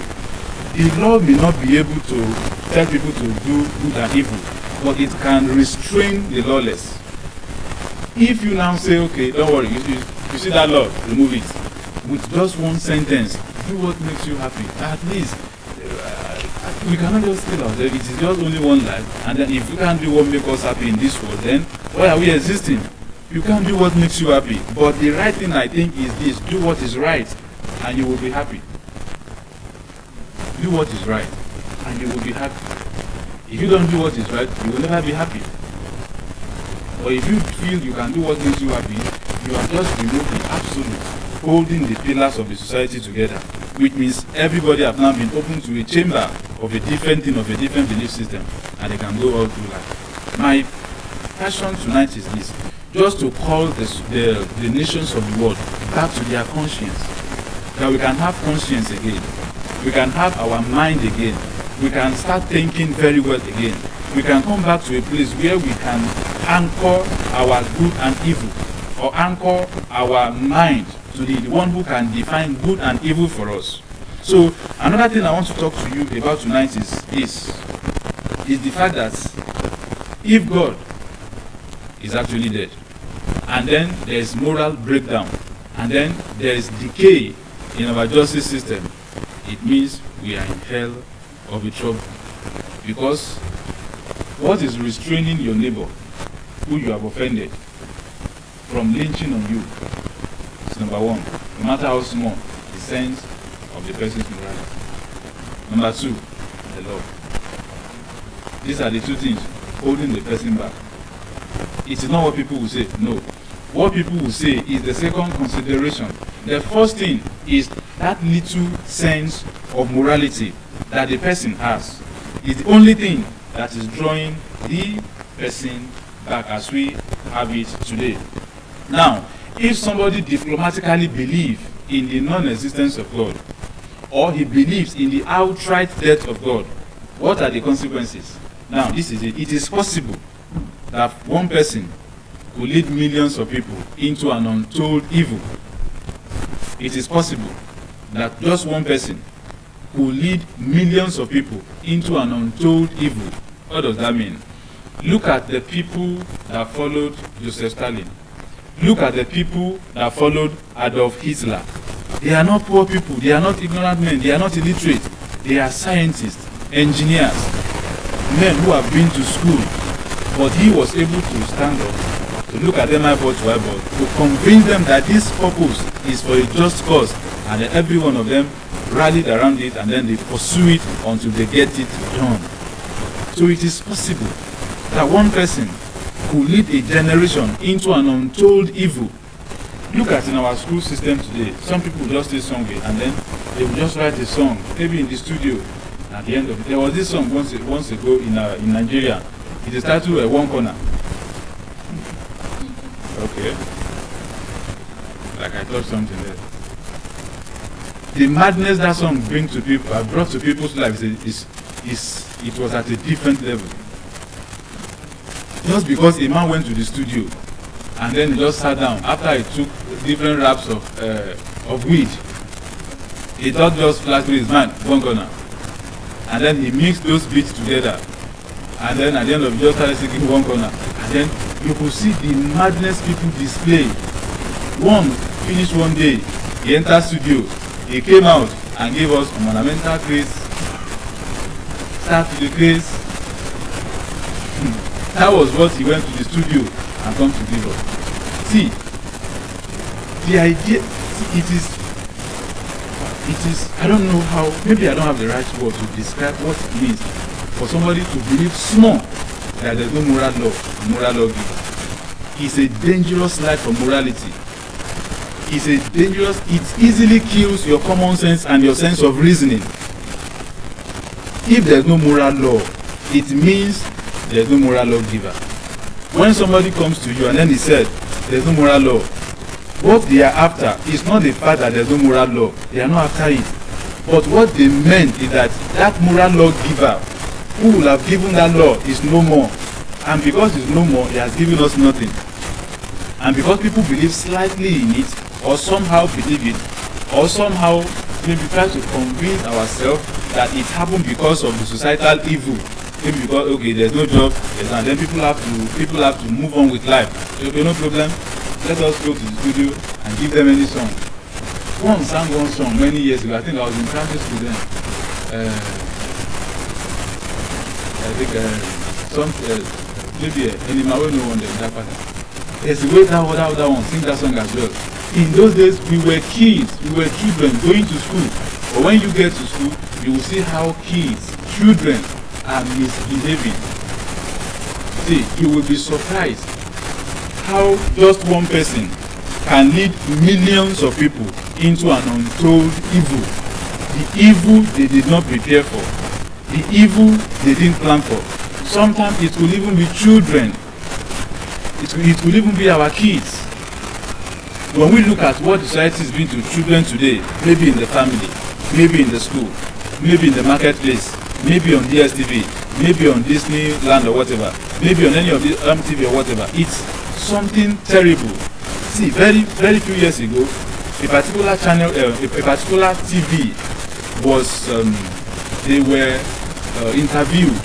The law may not be able to tell people to do good and evil, but it can restrain the lawless. If you now say, okay, don't worry, you see that law, remove it. With just one sentence, do what makes you happy. At least, we cannot just kill ourselves. It is just only one life. And then if you can't do what makes us happy in this world, then why are we existing? You can't do what makes you happy. But the right thing, I think, is this. Do what is right, and you will be happy. Do what is right, and you will be happy. If you don't do what is right, you will never be happy. But if you feel you can do what makes you happy, you are just removed the absolute, holding the pillars of the society together, which means everybody have now been opened to a chamber of a different thing, of a different belief system, and they can go all through life. My passion tonight is this, just to call the nations of the world back to their conscience, that we can have conscience again, we can have our mind again, we can start thinking very well again, we can come back to a place where we can anchor our good and evil, or anchor our mind to the one who can define good and evil for us. So another thing I want to talk to you about tonight is the fact that if God is actually dead, and then there is moral breakdown, and then there is decay in our justice system, it means we are in hell of a trouble. Because what is restraining your neighbor who you have offended from lynching on you is number one, no matter how small, the sense of the person's morality. Number two, the law. These are the two things holding the person back. It is not what people will say, no. What people will say is the second consideration. The first thing is that little sense of morality that the person has is the only thing that is drawing the person back as we have it today. Now, if somebody diplomatically believes in the non-existence of God, or he believes in the outright death of God, what are the consequences? Now, this is it. It is possible that one person could lead millions of people into an untold evil. It is possible that just one person could lead millions of people into an untold evil. What does that mean? Look at the people that followed Joseph Stalin. Look at the people that followed Adolf Hitler. They are not poor people, they are not ignorant men, they are not illiterate. They are scientists, engineers, men who have been to school. But he was able to stand up, to look at them eyeball to eyeball, to convince them that this purpose is for a just cause, and then every one of them rallied around it, and then they pursue it until they get it done. So it is possible that one person could lead a generation into an untold evil. Look at in our school system today, some people just say song and then they will just write a song, maybe in the studio. At the end of it, there was this song once ago in Nigeria. It is titled One Corner. Okay. Like I thought something there. The madness that song brought to people's lives it was at a different level. Just because a man went to the studio and then he just sat down after he took different wraps of weed, he thought just flashed through his mind, one corner. And then he mixed those beats together. And then at the end of it, just started singing one corner. And then you could see the madness people display. One finished one day, he entered studio, he came out and gave us a monumental grace, start to the grace. That was what he went to the studio and come to give us. See, the idea, it is, I don't know how, maybe I don't have the right word to describe what it means for somebody to believe small that there's no moral law giver. It's a dangerous life for morality. It easily kills your common sense and your sense of reasoning. If there's no moral law, it means there's no moral law giver. When somebody comes to you and then he said, there's no moral law, what they are after is not the fact that there's no moral law. They are not after it. But what they meant is that moral law giver who will have given that law is no more. And because it's no more, he has given us nothing. And because people believe slightly in it, or somehow believe it, or somehow maybe try to convince ourselves that it happened because of the societal evil, maybe because okay, there's no job, and then people have to move on with life. Okay, no problem. Let us go to the studio and give them any song. One sang one song many years ago. I think I was in practice with them. I think maybe Anima will know one that part. There's a way that other one sing that song as well. In those days, we were kids, we were children going to school. But when you get to school, you will see how children are misbehaving. See, you will be surprised how just one person can lead millions of people into an untold evil. The evil they did not prepare for. The evil they didn't plan for. Sometimes it will even be children. It will even be our kids. When we look at what society is doing to children today, maybe in the family, maybe in the school, maybe in the marketplace, maybe on DSTV, maybe on Disneyland or whatever, maybe on any of the TV or whatever, it's something terrible. See, very few years ago, a particular channel, a particular TV was, they were interviewed,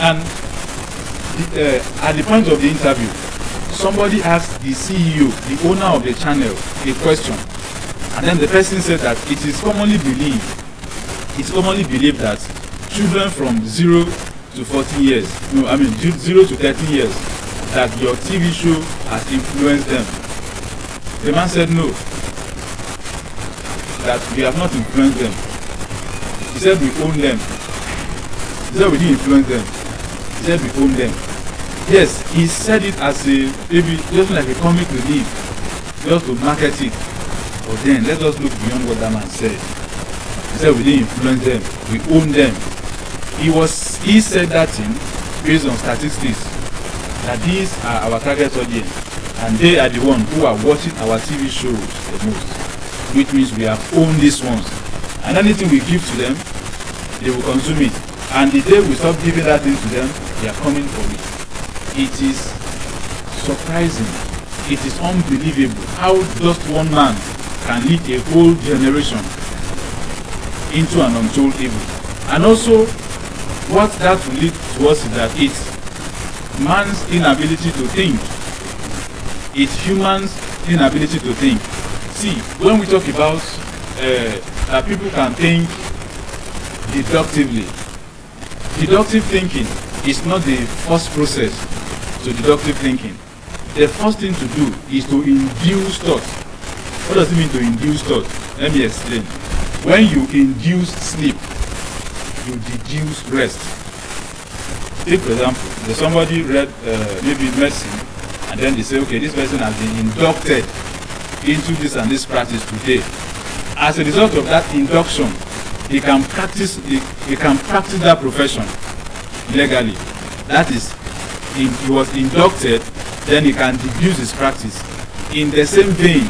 and at the point of the interview, somebody asked the CEO, the owner of the channel, a question, and then the person said that it is commonly believed that children from 0 to 14 years, no, I mean 0 to 13 years, that your TV show has influenced them. The man said no, that we have not influenced them. He said we own them. He said we didn't influence them. He said we own them. Yes, he said it as a maybe just like a comic relief, just to market it. But then let us look beyond what that man said. He said we didn't influence them, we own them. He said that thing based on statistics, that these are our target audience, and they are the ones who are watching our TV shows the most, which means we have owned these ones. And anything we give to them, they will consume it. And the day we stop giving that thing to them, they are coming for it. It is surprising, it is unbelievable how just one man can lead a whole generation into an untold evil. And also, what that will lead to us is that it's man's inability to think. It's humans' inability to think. See, when we talk about that people can think deductively, deductive thinking is not the first process to deductive thinking. The first thing to do is to induce thought. What does it mean to induce thought? Let me explain. When you induce sleep, you deduce rest. Take for example, there's somebody read maybe medicine, and then they say, okay, this person has been inducted into this and this practice today. As a result of that induction, he can practice that profession legally. That is, he was inducted, then he can deduce his practice. In the same vein,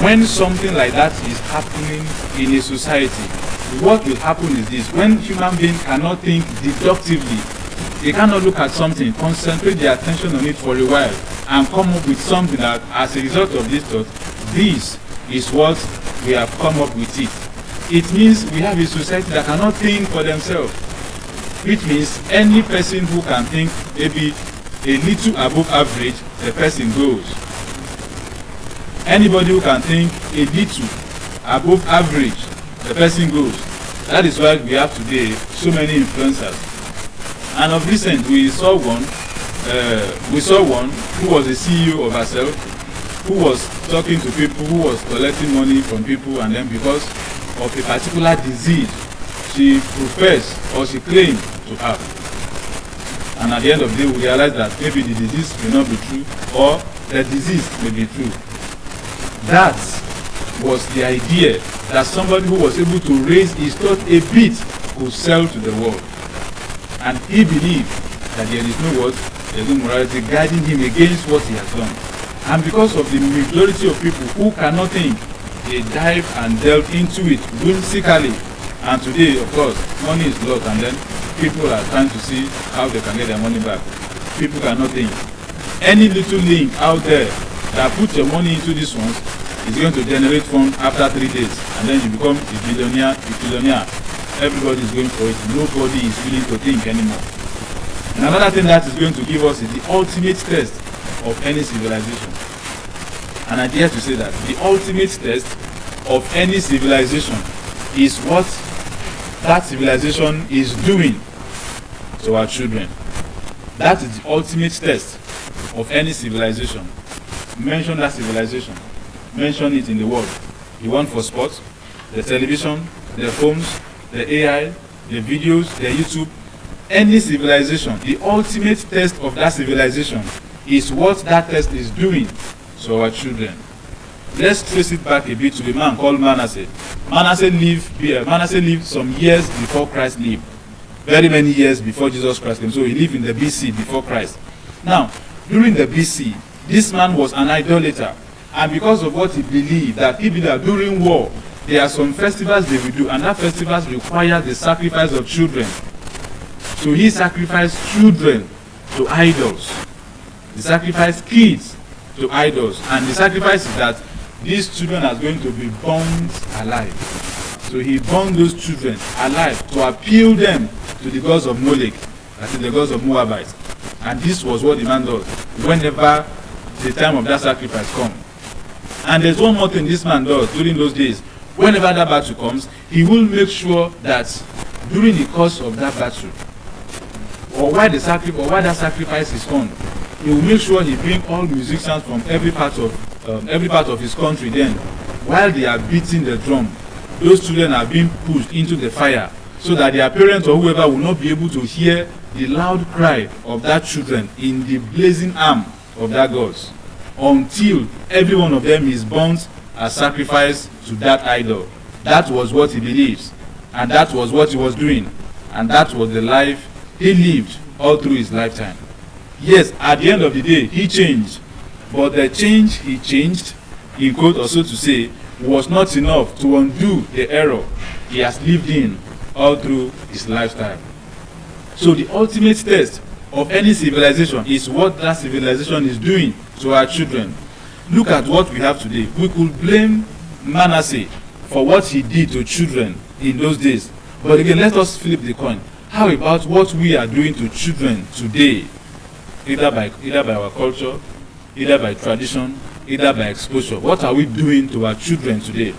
when something like that is happening in a society, what will happen is this: when human beings cannot think deductively, they cannot look at something, concentrate their attention on it for a while, and come up with something that, as a result of this thought, this is what we have come up with it. It means we have a society that cannot think for themselves, which means any person who can think maybe a little above average, the person goes. Anybody who can think a little above average, the person goes. That is why we have today so many influencers. And of recent, we saw one who was a CEO of herself, who was talking to people, who was collecting money from people, and then because of a particular disease she professed or she claimed to have. And at the end of the day, we realized that maybe the disease may not be true, or the disease may be true. That was the idea, that somebody who was able to raise his thought a bit could sell to the world. And he believed that there is no word, there is no morality guiding him against what he has done. And because of the majority of people who cannot think, they dive and delve into it whimsically. And today, of course, money is lost, and then people are trying to see how they can get their money back. People cannot think. Any little link out there that puts your money into this one is going to generate funds after 3 days, and then you become a billionaire, Everybody is going for it. Nobody is willing to think anymore. And another thing that is going to give us is the ultimate test of any civilization. And I dare to say that the ultimate test of any civilization is what that civilization is doing to our children. That is the ultimate test of any civilization. Mention that civilization. Mention it in the world. The one for sports, the television, the phones, the AI, the videos, the YouTube. Any civilization, the ultimate test of that civilization is what that test is doing to our children. Let's trace it back a bit to a man called Manasseh. Manasseh lived some years before Christ lived. Very many years before Jesus Christ came. So he lived in the BC before Christ. Now, during the BC, this man was an idolater. And because of what he believed, that during war, there are some festivals they will do, and that festivals require the sacrifice of children. So he sacrificed children to idols. He sacrificed kids to idols. And the sacrifice is that these children are going to be burned alive. So he burned those children alive to appeal them to the gods of Molech, that is the gods of Moabites. And this was what the man does whenever the time of that sacrifice comes. And there's one more thing this man does during those days. Whenever that battle comes, he will make sure that during the course of that battle, or while that sacrifice is on, he will make sure he brings all musicians from every part of his country. Then, while they are beating the drum, those children are being pushed into the fire, so that their parents or whoever will not be able to hear the loud cry of that children in the blazing arm of that gods, until every one of them is burnt as sacrifice to that idol. That was what he believes, and that was what he was doing, and that was the life he lived all through his lifetime. Yes, at the end of the day, he changed, but the change he changed, in quote or so to say, was not enough to undo the error he has lived in all through his lifetime. So the ultimate test of any civilization is what that civilization is doing to our children. Look at what we have today. We could blame Manasseh for what he did to children in those days. But again, let us flip the coin. How about what we are doing to children today? Either by our culture, either by tradition, either by exposure. What are we doing to our children today?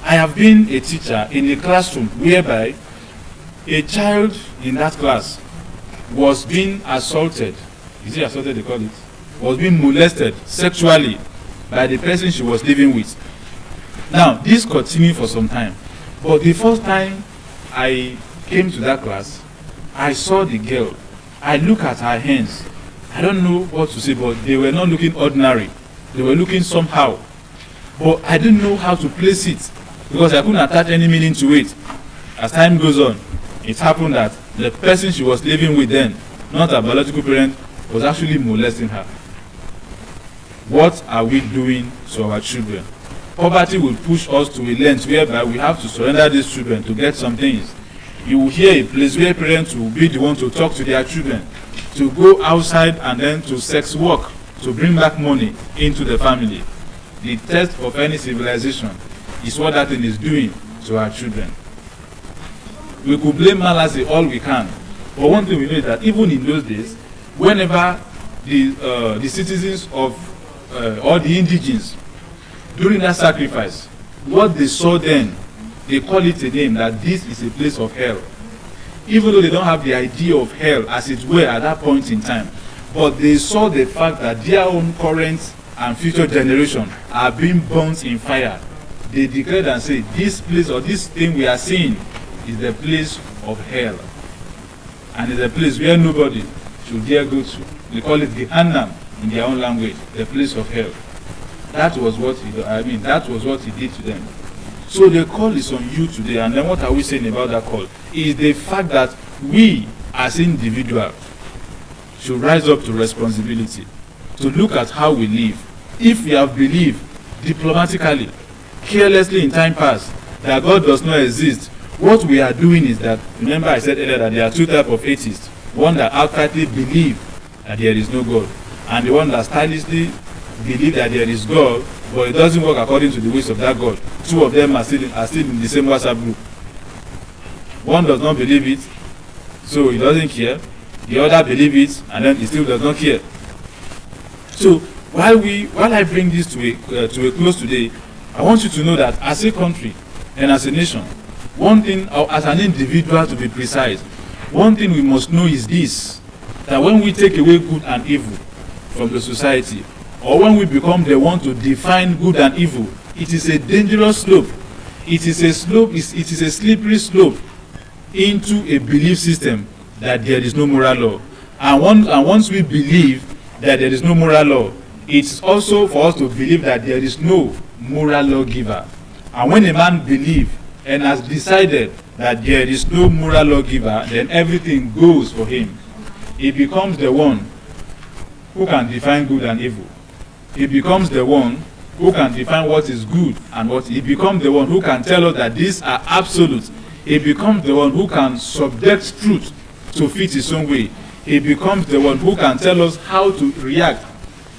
I have been a teacher in a classroom whereby a child in that class was being assaulted. Is it assaulted they call it? Was being molested sexually by the person she was living with. Now, this continued for some time. But the first time I came to that class, I saw the girl. I looked at her hands. I don't know what to say, but they were not looking ordinary. They were looking somehow. But I didn't know how to place it, because I couldn't attach any meaning to it. As time goes on, it happened that the person she was living with then, not her biological parent, was actually molesting her. What are we doing to our children? Poverty will push us to a length whereby we have to surrender these children to get some things. You will hear a place where parents will be the one to talk to their children, to go outside and then to sex work, to bring back money into the family. The test of any civilization is what that thing is doing to our children. We could blame Manasseh all we can, but one thing we know is that even in those days, whenever the citizens of or the indigenes, during that sacrifice, what they saw then, they call it a name, that this is a place of hell. Even though they don't have the idea of hell as it were at that point in time, but they saw the fact that their own current and future generation are being burnt in fire. They declared and said, this place or this thing we are seeing is the place of hell, and it's a place where nobody should dare go to. They call it Gehenna in their own language, the place of hell. That was what that was what he did to them. So the call is on you today, and then what are we saying about that call? Is the fact that we as individuals should rise up to responsibility, to look at how we live. If we have believed diplomatically, carelessly in time past, that God does not exist, what we are doing is that, remember I said earlier that there are two types of atheists. One that outrightly believe that there is no God, and the one that stylishly believe that there is God, but it doesn't work according to the ways of that God. Two of them are still in the same WhatsApp group. One does not believe it, so he doesn't care. the other believe it, and then he still does not care. So while I bring this to a close today, I want you to know that as a country and as a nation, one thing, or as an individual to be precise, one thing we must know is this: that when we take away good and evil from the society, or when we become the one to define good and evil, it is a dangerous slope. It is a slippery slope into a belief system that there is no moral law. And once we believe that there is no moral law, it's also for us to believe that there is no moral lawgiver. And when a man believes and has decided that there is no moral lawgiver, then everything goes for him. He becomes the one who can define good and evil. He becomes the one who can define what is good and what. He becomes the one who can tell us that these are absolute. He becomes the one who can subject truth to fit his own way. He becomes the one who can tell us how to react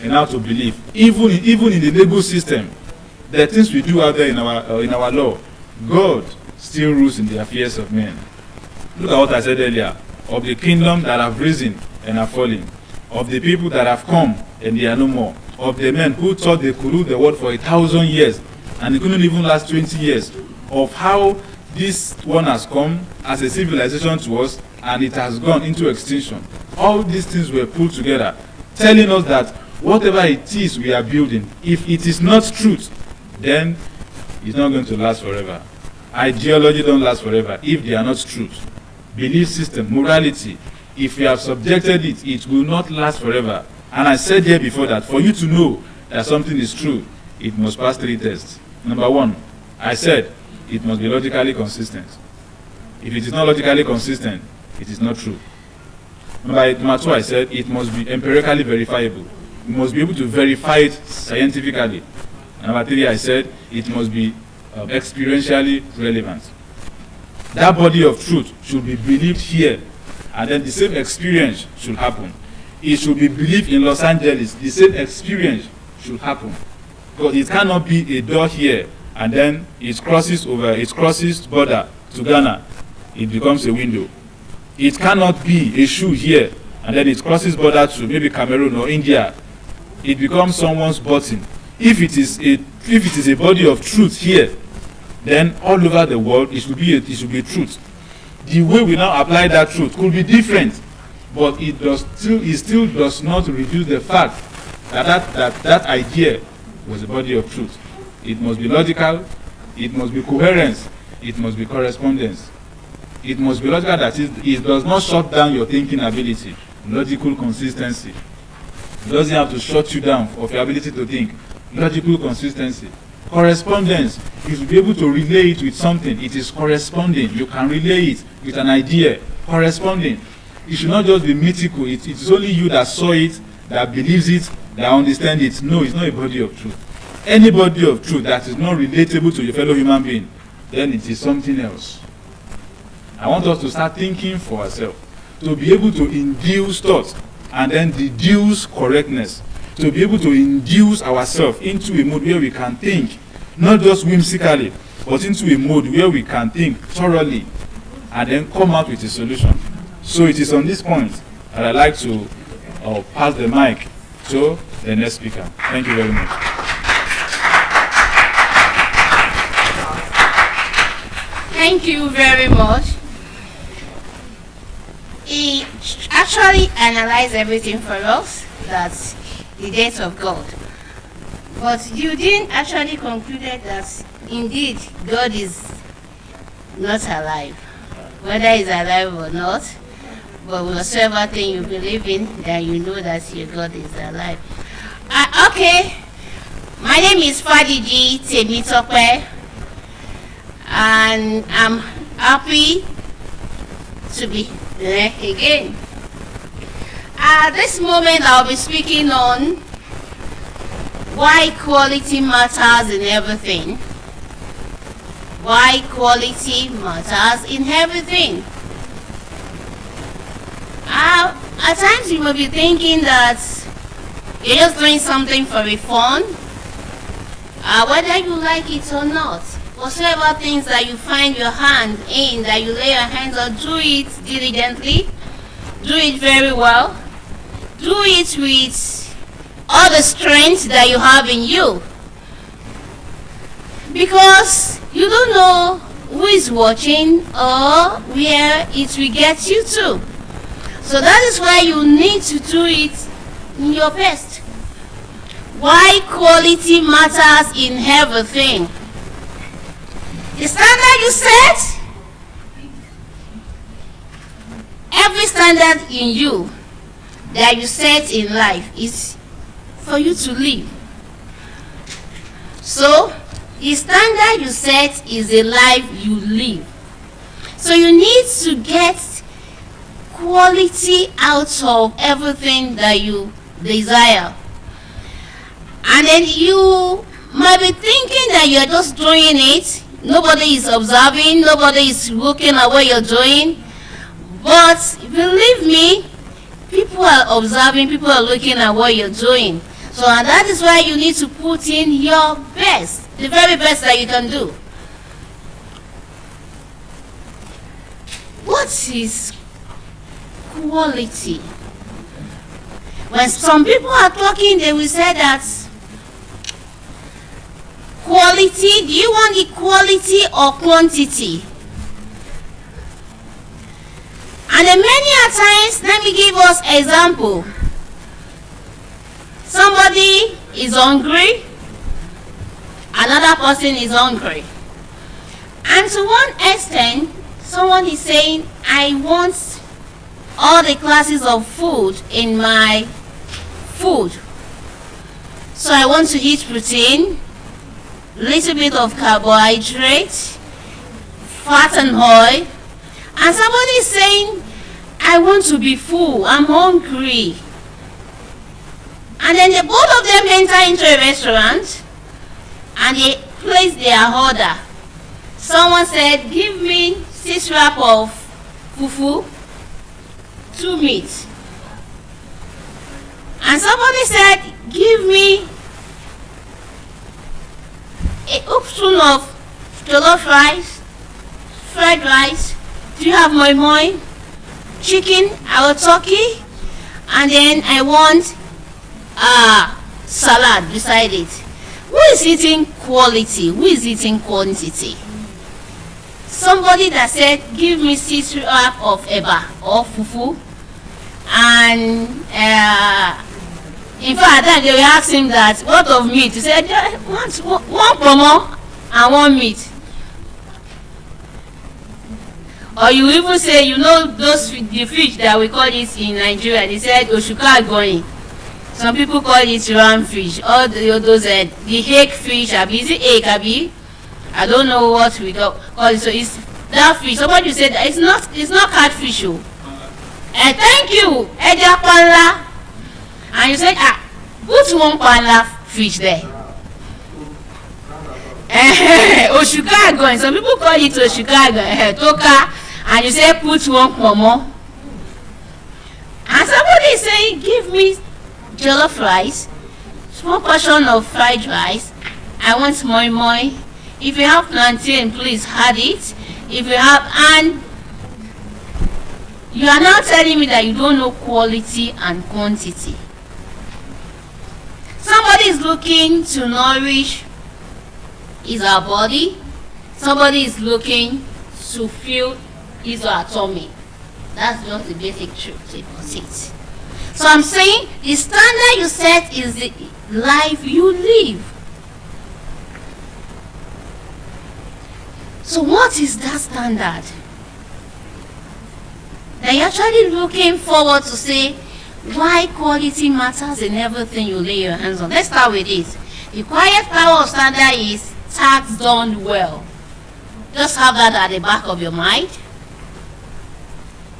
and how to believe. Even in the legal system, the things we do out there in our law, God still rules in the affairs of men. Look at what I said earlier, of the kingdom that have risen and are falling, of the people that have come and they are no more, of the men who thought they could rule the world for 1,000 years and it couldn't even last 20 years, of how this one has come as a civilization to us and it has gone into extinction. All these things were pulled together, telling us that whatever it is we are building, if it is not truth, then it's not going to last forever. Ideology don't last forever if they are not truth. Belief system, morality, if we have subjected it, it will not last forever. And I said here before that for you to know that something is true, it must pass 3 tests. Number 1, I said it must be logically consistent. If it is not logically consistent, it is not true. Number 2, I said it must be empirically verifiable. We must be able to verify it scientifically. Number 3, I said it must be experientially relevant. That body of truth should be believed here, and then the same experience should happen. It should be believed in Los Angeles, the same experience should happen. Because it cannot be a door here, and then it crosses border to Ghana, it becomes a window. It cannot be a shoe here, and then it crosses border to maybe Cameroon or India, it becomes someone's button. If it is a body of truth here, then all over the world it should be truth. The way we now apply that truth could be different, but it still does not reduce the fact that idea was a body of truth. It must be logical, it must be coherence, it must be correspondence. It must be logical, that it does not shut down your thinking ability. Logical consistency. It doesn't have to shut you down of your ability to think. Logical consistency. Correspondence. You should be able to relay it with something. It is corresponding. You can relay it with an idea. Corresponding. It should not just be mythical. It is only you that saw it, that believes it, that understands it. No, it's not a body of truth. Any body of truth that is not relatable to your fellow human being, then it is something else. I want us to start thinking for ourselves, to be able to induce thought and then deduce correctness, to be able to induce ourselves into a mode where we can think, not just whimsically, but into a mode where we can think thoroughly and then come out with a solution. So it is on this point that I'd like to pass the mic to the next speaker. Thank you very much. Thank you very much. He actually analyzed everything for us, that's the death of God. But you didn't actually conclude that indeed God is not alive. Whether he's alive or not, but whatsoever thing you believe in, then you know that your God is alive. Okay, my name is Fadiji Temitope, and I'm happy to be there again. At this moment, I'll be speaking on why quality matters in everything. Why quality matters in everything. At times you may be thinking that you're just doing something for a fun, whether you like it or not. Whatever things that you find your hand in, that you lay your hands on, do it diligently, Do it very well. Do it with all the strength that you have in you. Because you don't know who is watching or where it will get you to. So that is why you need to do it in your best. Why quality matters in everything. The standard you set, every standard in you that you set in life is for you to live. So the standard you set is a life you live. So you need to get quality out of everything that you desire. And then you might be thinking that you're just doing it. Nobody is observing, nobody is looking at what you're doing. But believe me, people are observing, people are looking at what you're doing. So and that is why you need to put in your best, the very best that you can do. What is quality? When some people are talking, they will say that quality, do you want the quality or quantity? And then many a times, let me give us example. Somebody is hungry, another person is hungry. And to one extent, someone is saying, I want all the classes of food in my food. So I want to eat protein, little bit of carbohydrate, fat and oil. And somebody is saying, I want to be full, I'm hungry. And then the both of them enter into a restaurant and they place their order. Someone said, give me 6 wraps of fufu, 2 meat. And somebody said, give me a spoon of jollof rice, fried rice. Do you have moi moi, chicken, or turkey? And then I want salad beside it. Who is eating quality? Who is eating quantity? Somebody that said, give me 6 wraps of eba or fufu. And in fact, then they will ask him that, what of meat? He said, one pomo and 1 meat. Or you even say, you know, the fish that we call it in Nigeria, they said oshuka going. Some people call it ram fish. All those the egg fish, is it egg, abi? I don't know what we call it. So it's that fish. Somebody said it's not catfish. Thank you, Eja Panla. And you said, put 1 panla fish there. Oshuka going. Some people call it oshuka going. Toka. And you say, put 1 pomo. And somebody is saying, give me jollof rice, small portion of fried rice. I want moi moi. If you have plantain, please add it. If you have, and you are now telling me that you don't know quality and quantity. Somebody is looking to nourish his our body. Somebody is looking to fill his or her tummy. That's just the basic truth about it. So I'm saying the standard you set is the life you live. So what is that standard? That you're actually looking forward to say why quality matters in everything you lay your hands on. Let's start with this. The quiet power of standard is task done well. Just have that at the back of your mind.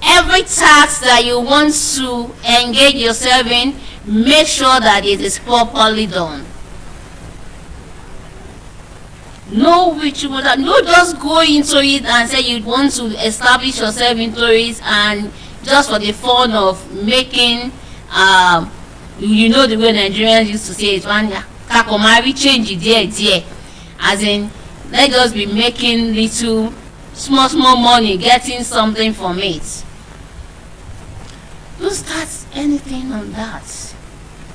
Every task that you want to engage yourself in, make sure that it is properly done. Know which would not just go into it and say you want to establish yourself into it and just for the fun of making you know the way Nigerians used to say it, one kakomari change there. As in, let us be making little small money, getting something from it. don't start anything on that.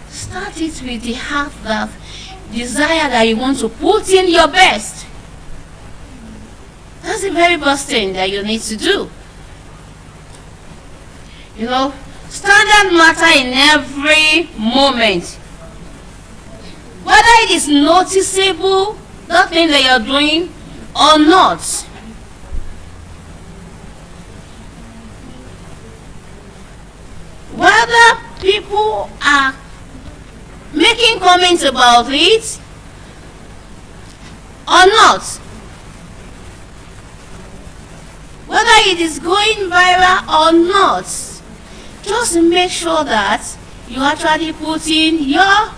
Start it with the heart that desire that you want to put in your best. That's the very first thing that you need to do. You know, standard matter in every moment. Whether it is noticeable, that thing that you're doing, or not. Whether people are making comments about it or not. Whether it is going viral or not. Just make sure that you actually put in your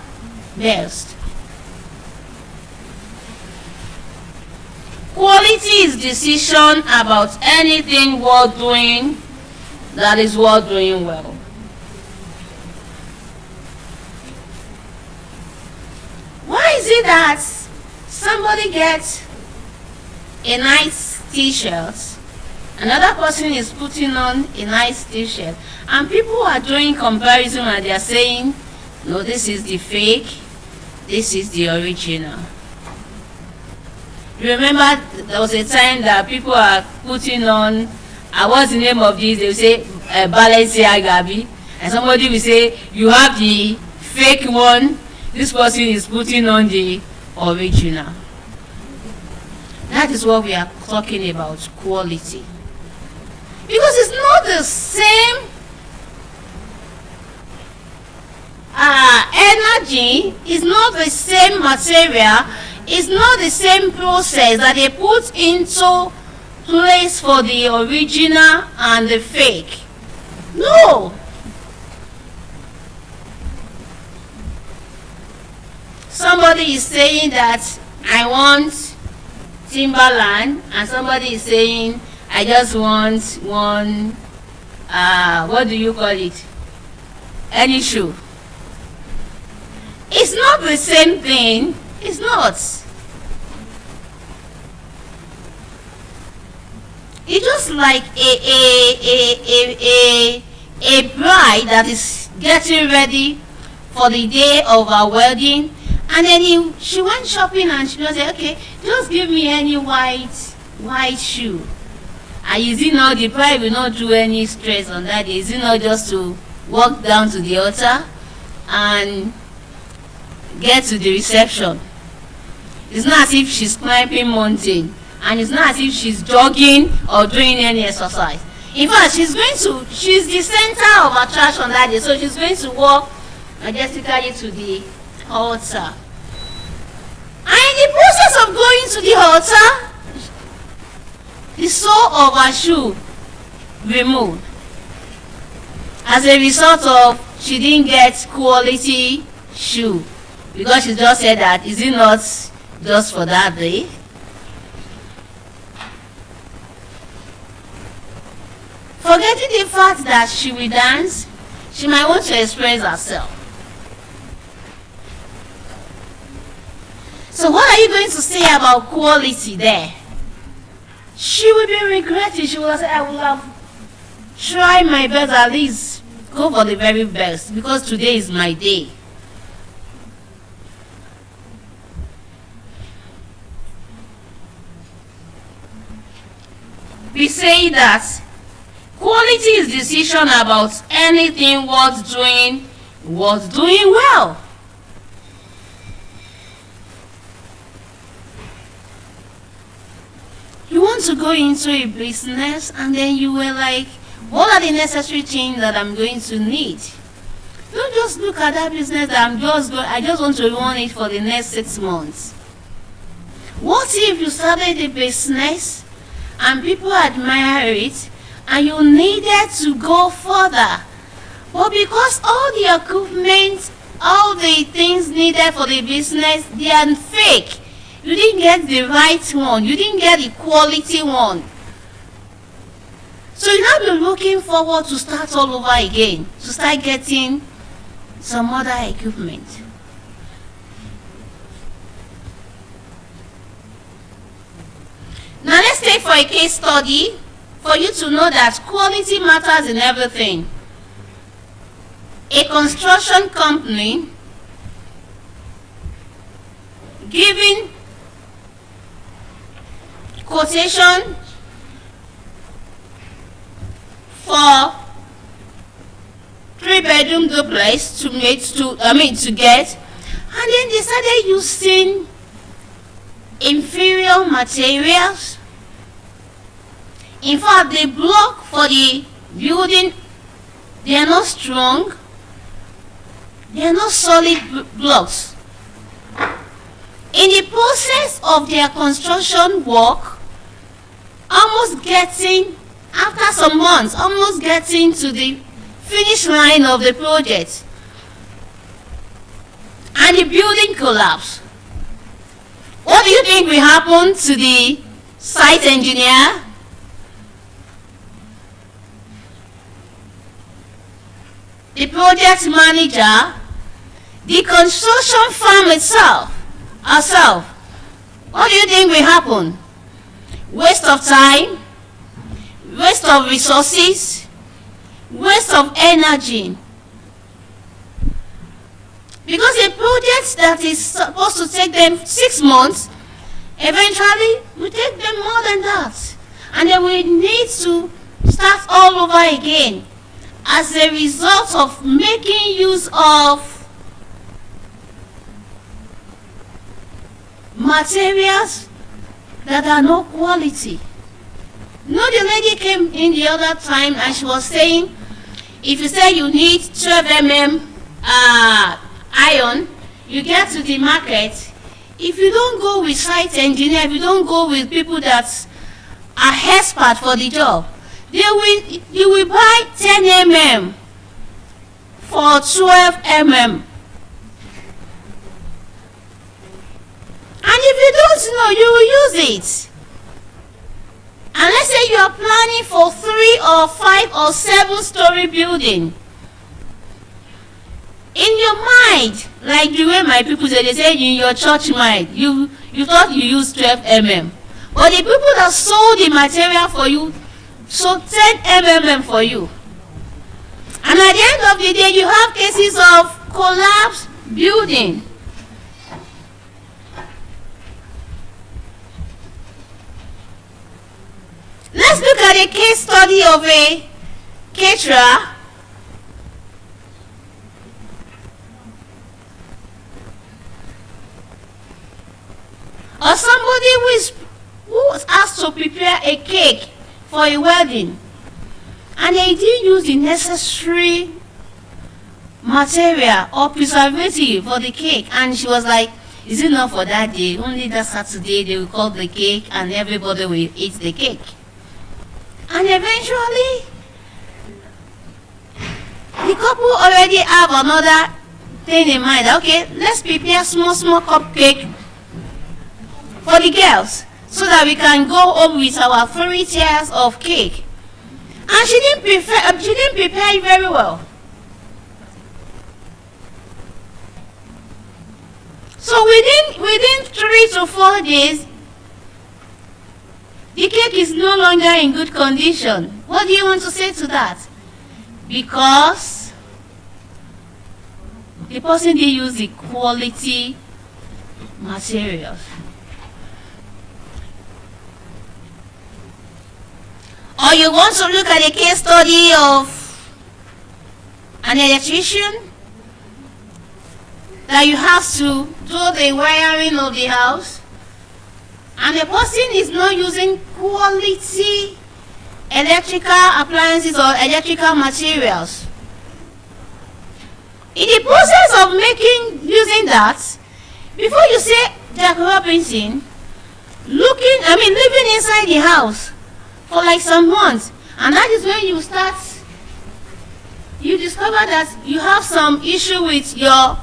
best. Quality is decision about anything worth doing that is worth doing well. Why is it that somebody gets a nice t-shirt, another person is putting on a nice t-shirt, and people are doing comparison and they are saying, no, this is the fake, this is the original. You remember there was a time that people are putting on, what's the name of this? They will say Balenciaga, and somebody will say, you have the fake one, this person is putting on the original. That is what we are talking about, quality. Because it's not the same energy, it's not the same material, it's not the same process that they put into place for the original and the fake. No. Somebody is saying that I want Timberland, and somebody is saying I just want one, what do you call it? Any shoe. It's not the same thing. It's not. It's just like a bride that is getting ready for the day of her wedding, and then she went shopping and she just said, okay, just give me any white shoe. And is it not, the bride will not do any stress on that day? Is it not just to walk down to the altar and get to the reception? It's not as if she's climbing mountain, and it's not as if she's jogging or doing any exercise. In fact, she's the center of attraction that day, so she's going to walk majestically to the altar. And in the process of going to the altar, the sole of her shoe removed. As a result of, she didn't get quality shoe, because she just said that, is it not just for that day? Forgetting the fact that she will dance, she might want to express herself. So what are you going to say about quality there? She will be regretting. She will say, I will have tried my best, at least go for the very best, because today is my day. We say that quality is decision about anything worth doing well. You want to go into a business and then you were like, what are the necessary things that I'm going to need? Don't just look at that business that I just want to run it for the next 6 months. What if you started a business and people admire it and you needed to go further, but because all the equipment, all the things needed for the business, they are fake, you didn't get the right one, you didn't get the quality one. So you now be looking forward to start all over again, to start getting some other equipment. Now let's take for a case study for you to know that quality matters in everything. a construction company giving quotation for 3-bedroom duplex to get, and then they started using inferior materials. In fact, the block for the building, they are not strong, they are not solid blocks. In the process of their construction work, after some months, almost getting to the finish line of the project, and the building collapsed. What do you think will happen to the site engineer? The project manager, the construction firm herself? What do you think will happen? Waste of time, waste of resources, waste of energy. Because a project that is supposed to take them 6 months, eventually will take them more than that. And they will need to start all over again as a result of making use of materials that are no quality. The lady came in the other time and she was saying, if you say you need 12 mm iron, you get to the market. If you don't go with site engineer, if you don't go with people that are expert for the job, you will buy 10 mm for 12 mm. And if you don't know, you will use it. And let's say you are planning for 3 or 5 or 7-story building. In your mind, like the way my people say, they say in your church mind, you thought you used 12 mm. But the people that sold the material for you sold 10 mm for you. And at the end of the day, you have cases of collapsed building. Let's look at a case study of a caterer or somebody who was asked to prepare a cake for a wedding, and they didn't use the necessary material or preservative for the cake, and she was like, is it not for that day? Only that Saturday they will cut the cake and everybody will eat the cake. And eventually the couple already have another thing in mind. Okay, let's prepare small cupcake for the girls so that we can go home with our 3 tiers of cake. And she didn't prepare it very well. So within 3 to 4 days, the cake is no longer in good condition. What do you want to say to that? Because the person didn't use the quality materials. Or you want to look at a case study of an electrician that you have to do the wiring of the house, and the person is not using quality electrical appliances or electrical materials. In the process of using that, before you say Jack Robinson, living inside the house for like some months, and that is when you discover that you have some issue with your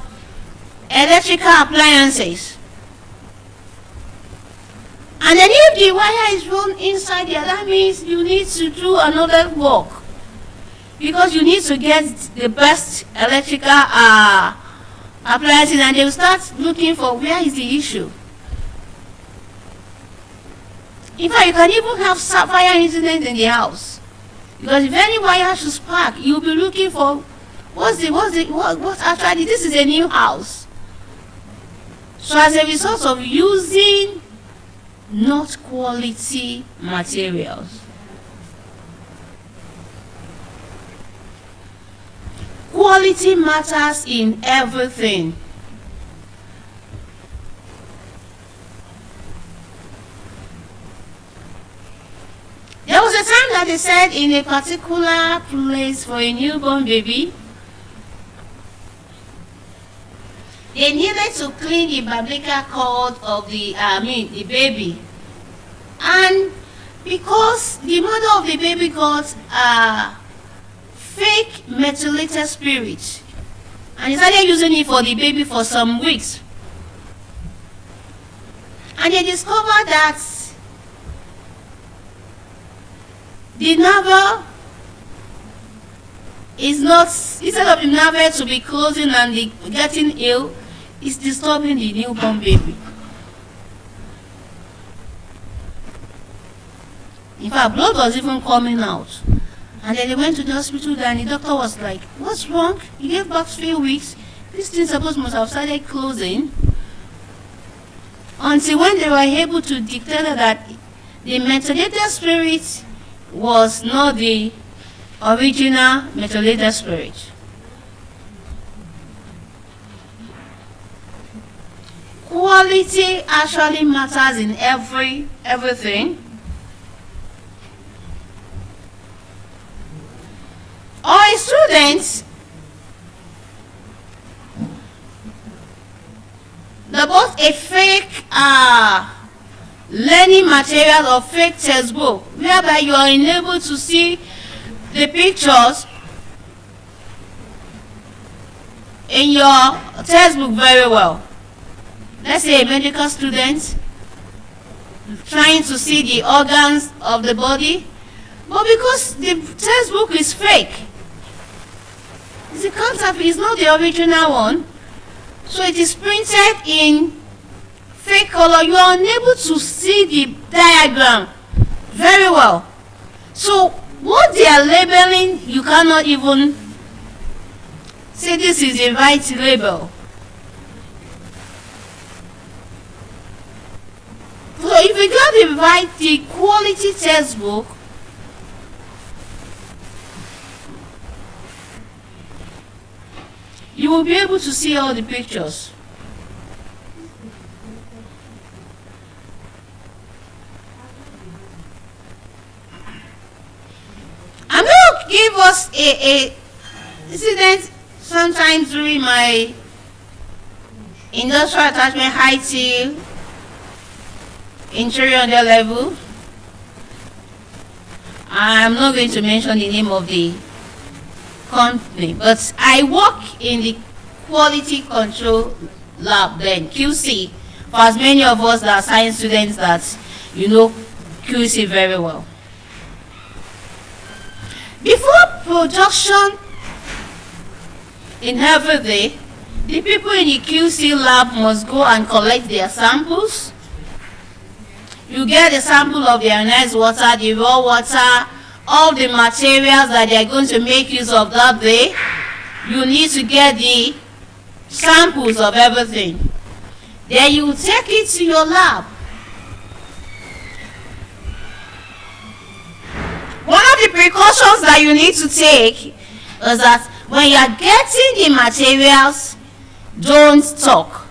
electrical appliances. And then if the wire is run inside there, that means you need to do another work, because you need to get the best electrical appliances, and they will start looking for where is the issue. In fact, you can even have fire incident in the house, because if any wire should spark, you'll be looking for what actually, this is a new house. So as a result of using not quality materials, quality matters in everything. There was a time that they said in a particular place for a newborn baby, they needed to clean the umbilical cord of the baby. And because the mother of the baby got fake methylated spirit, and he started using it for the baby for some weeks, and they discovered that the navel is not, instead of the navel to be closing and getting ill, is disturbing the newborn baby. In fact, blood was even coming out. And then they went to the hospital and the doctor was like, what's wrong? You gave birth 3 weeks. This thing must have started closing. Until when they were able to declare that the methylated spirit was not the original methylated spirit. Quality actually matters in everything. Or a student, they bought a fake learning material or fake textbook, whereby you are unable to see the pictures in your textbook very well. Let's say a medical student trying to see the organs of the body, but because the textbook is fake, it's a counterfeit, it's not the original one, so it is printed in fake color, you are unable to see the diagram very well. So what they are labeling, you cannot even say this is the right label. So if you got the quality textbook, you will be able to see all the pictures. I'm going to give us a incident sometimes during my industrial attachment IT interior on their level. I'm not going to mention the name of the company, but I work in the quality control lab then, QC, for as many of us that are science students that you know QC very well. Before production in every day, the people in the QC lab must go and collect their samples. You get a sample of the ionized water, the raw water, all the materials that they are going to make use of that day. You need to get the samples of everything. Then you take it to your lab. One of the precautions that you need to take is that when you are getting the materials, don't talk.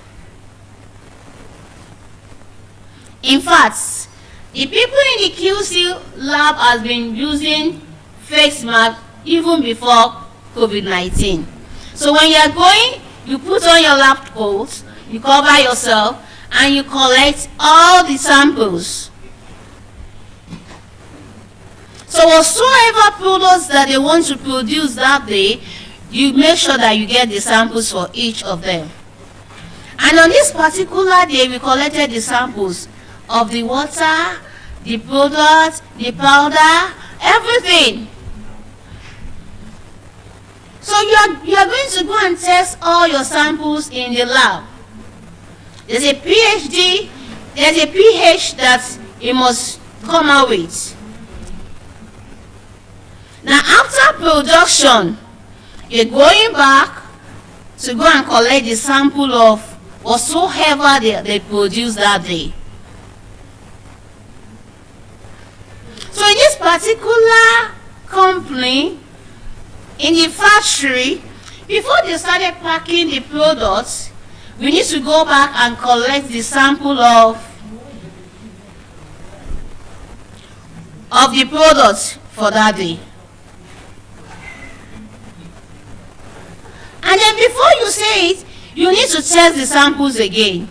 In fact, the people in the QC lab has been using face mask even before COVID-19. So when you are going, you put on your lab coat, you cover yourself, and you collect all the samples. So whatsoever products that they want to produce that day, you make sure that you get the samples for each of them. And on this particular day, we collected the samples of the water, the product, the powder, everything. So you are going to go and test all your samples in the lab. There's a PhD, there's a pH that you must come out with. Now after production, You're going back to go and collect the sample of whatsoever they produce that day. So in this particular company, in the factory, before they started packing the products, we need to go back and collect the sample of the products for that day. And then before you say it, you need to test the samples again.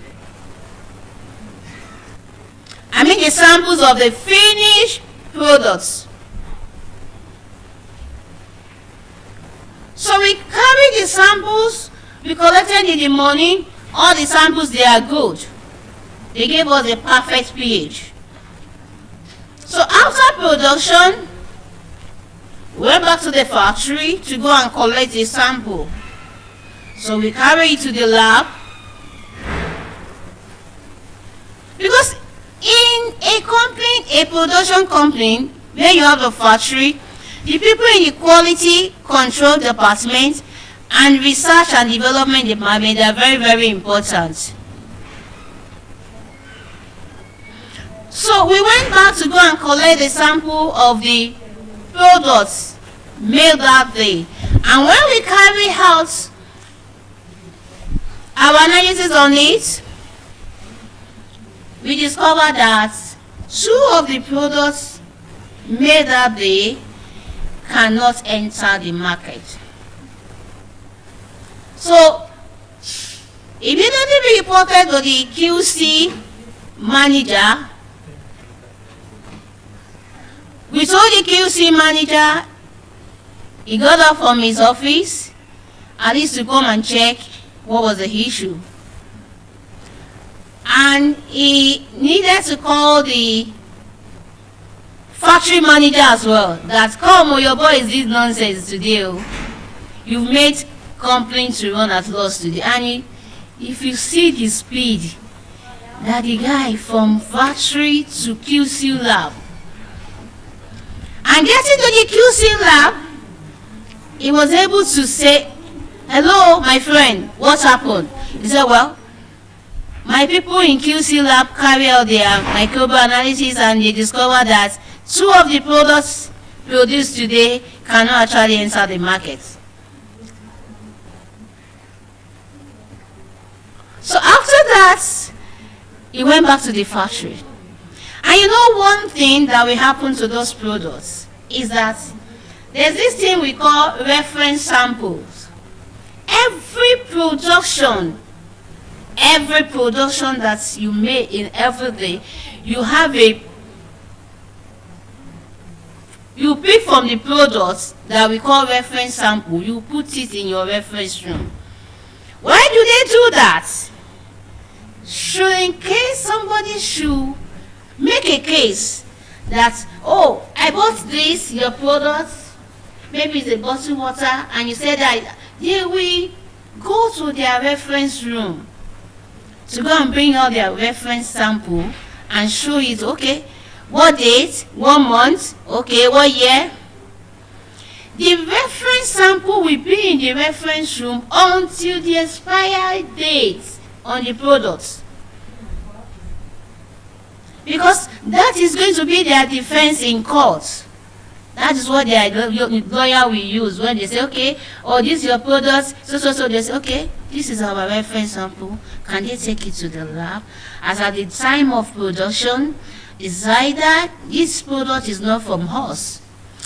I mean the samples of the finished products. So we carry the samples we collected in the morning. All the samples, they are good. They gave us a perfect pH. So after production, we went back to the factory to go and collect the sample. So we carry it to the lab. Because in a company, a production company, where you have a factory, the people in the quality control department and research and development department are very, very important. So we went back to go and collect the sample of the products made that day. And when we carry out our analysis on it, we discovered that 2 of the products made that day cannot enter the market. So immediately we reported to the QC manager. We told the QC manager, he got up from his office at least to come and check what was the issue. And he needed to call the factory manager as well. That, come on, your boy is this nonsense today. You've made complaints to run at loss today. And if you see the speed that the guy from factory to QC lab, and getting to the QC lab, he was able to say, hello, my friend, what happened? He said, well, my people in QC lab carry out their microbial analysis and they discovered that 2 of the products produced today cannot actually enter the market. So after that, he went back to the factory. And you know one thing that will happen to those products is that there's this thing we call reference samples. Every production that you make in every day, you pick from the products that we call reference sample, you put it in your reference room. Why do they do that? In case somebody should make a case that, oh, I bought this, your product, maybe it's a bottled water, and you said that they will go to their reference room to go and bring out their reference sample and show it, okay, what date, what month, okay, what year. The reference sample will be in the reference room until the expiry date on the products. Because that is going to be their defense in court. That is what their lawyer will use when they say, okay, oh, this is your product, so they say, okay, this is our reference sample. Can they take it to the lab? As at the time of production, either this product is not from us.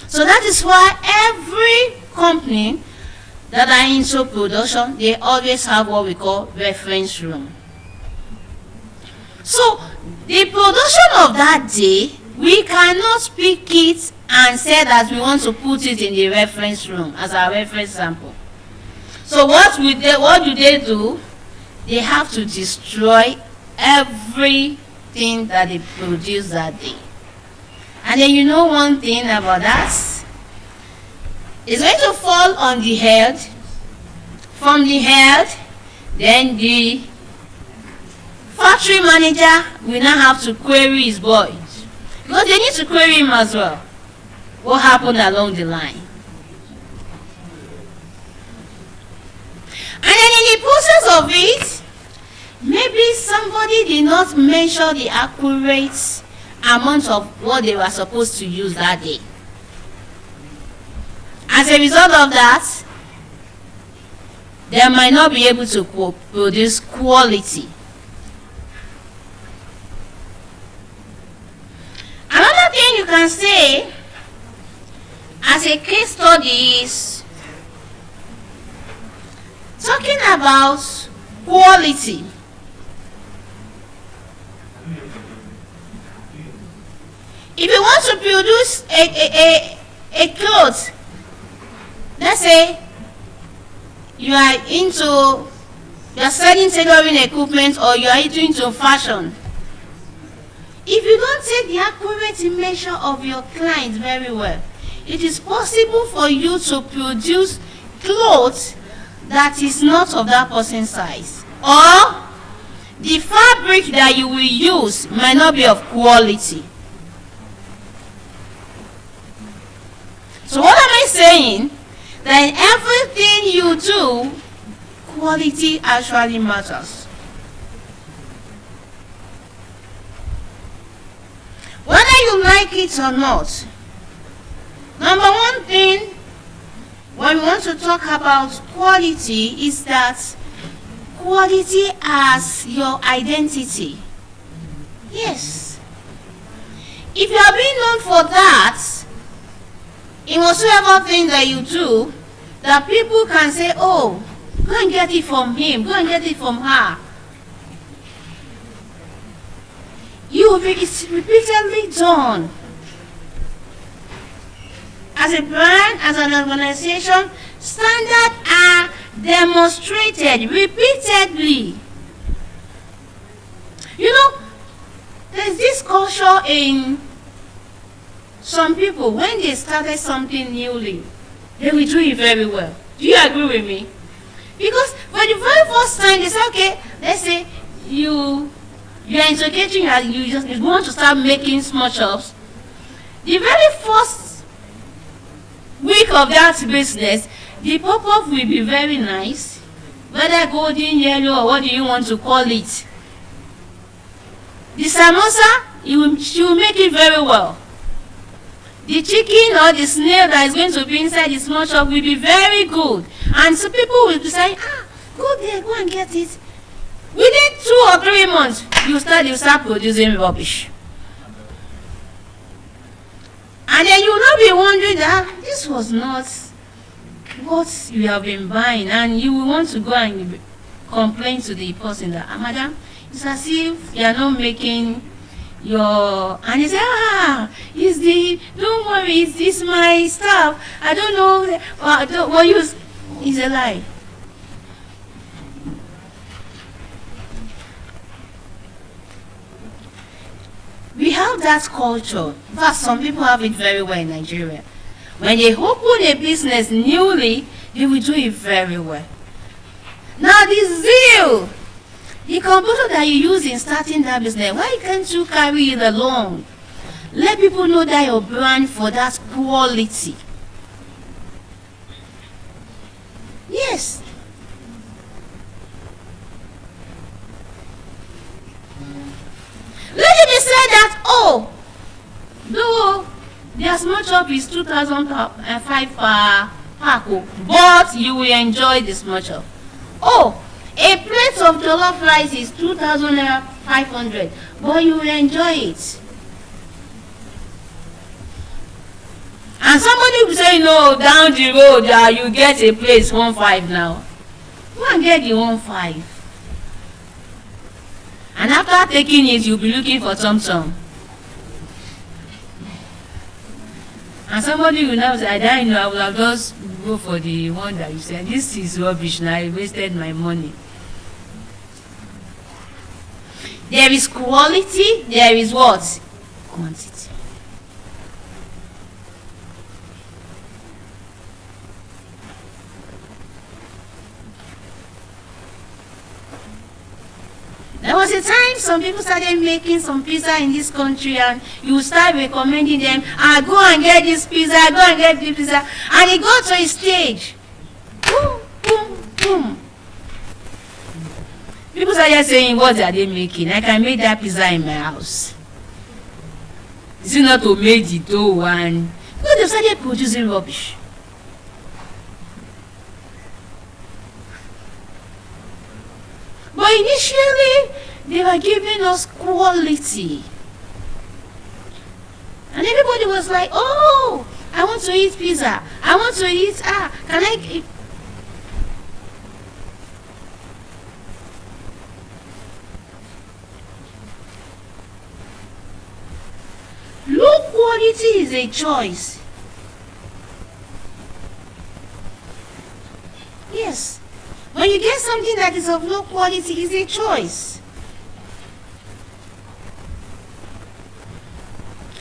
So that is why every company that are into production, they always have what we call reference room. So the production of that day, we cannot pick it and say that we want to put it in the reference room as our reference sample. So what do they do? They have to destroy everything that they produce that day. And then you know one thing about that? It's going to fall on the head. From the head, then the factory manager will now have to query his boys. Because they need to query him as well. What happened along the line? And then in the process of it, maybe somebody did not measure the accurate amount of what they were supposed to use that day. As a result of that, they might not be able to produce quality. Another thing you can say as a case study is talking about quality. If you want to produce a cloth, let's say you are selling tailoring equipment, or you are into fashion. If you don't take the accurate measure of your client very well, it is possible for you to produce clothes that is not of that person's size, or the fabric that you will use might not be of quality. So what am I saying? That in everything you do, quality actually matters. Whether you like it or not, number one thing when we want to talk about quality is that quality as your identity. Yes. If you are being known for that, in whatsoever thing that you do, that people can say, oh, go and get it from him, go and get it from her. You will be repeatedly done. As a brand, as an organization, standards are demonstrated repeatedly. You know, there's this culture in some people, when they started something newly, they will do it very well. Do you agree with me? Because for the very first time, they say, okay, let's say you are into catering and you want to start making small chops. The very first week of that business, the pop-up will be very nice, whether golden, yellow, or what do you want to call it. The samosa, she will make it very well. The chicken or the snail that is going to be inside the small shop will be very good. And so people will be saying, go there, go and get it. Within 2 or 3 months, you start producing rubbish. And then you will not be wondering that this was not what you have been buying. And you will want to go and complain to the person that, madam, it's as if you are not making and he said, don't worry, it's my stuff. I don't know what use. It's a lie. We have that culture. In fact, some people have it very well in Nigeria. When they open a business newly, they will do it very well. Now the zeal, the computer that you use in starting that business, why can't you carry it along? Let people know that your brand for that quality. Yes. Let it be said that, though their small chop is 2,005 per pack, but you will enjoy the small chop. A plate of jollof rice is 2,500, but you will enjoy it. And somebody will say, no, down the road, you get a place 1.5 now. Go and get the 1.5. And after taking it, you'll be looking for Tom. And somebody will now say, I will have just go for the one that you said, this is rubbish now, I wasted my money. There is quality, there is what? Quantity. There was a time some people started making some pizza in this country, and you start recommending them, go and get this pizza, go and get this pizza, and it got to a stage. Boom, boom, boom. People started saying, what are they making? I can make that pizza in my house. Is it not to make the dough and... No, they started producing rubbish. But initially, they were giving us quality. And everybody was like, oh, I want to eat pizza. I want to eat, can I eat? Low quality is a choice. Yes. When you get something that is of low quality, it's a choice.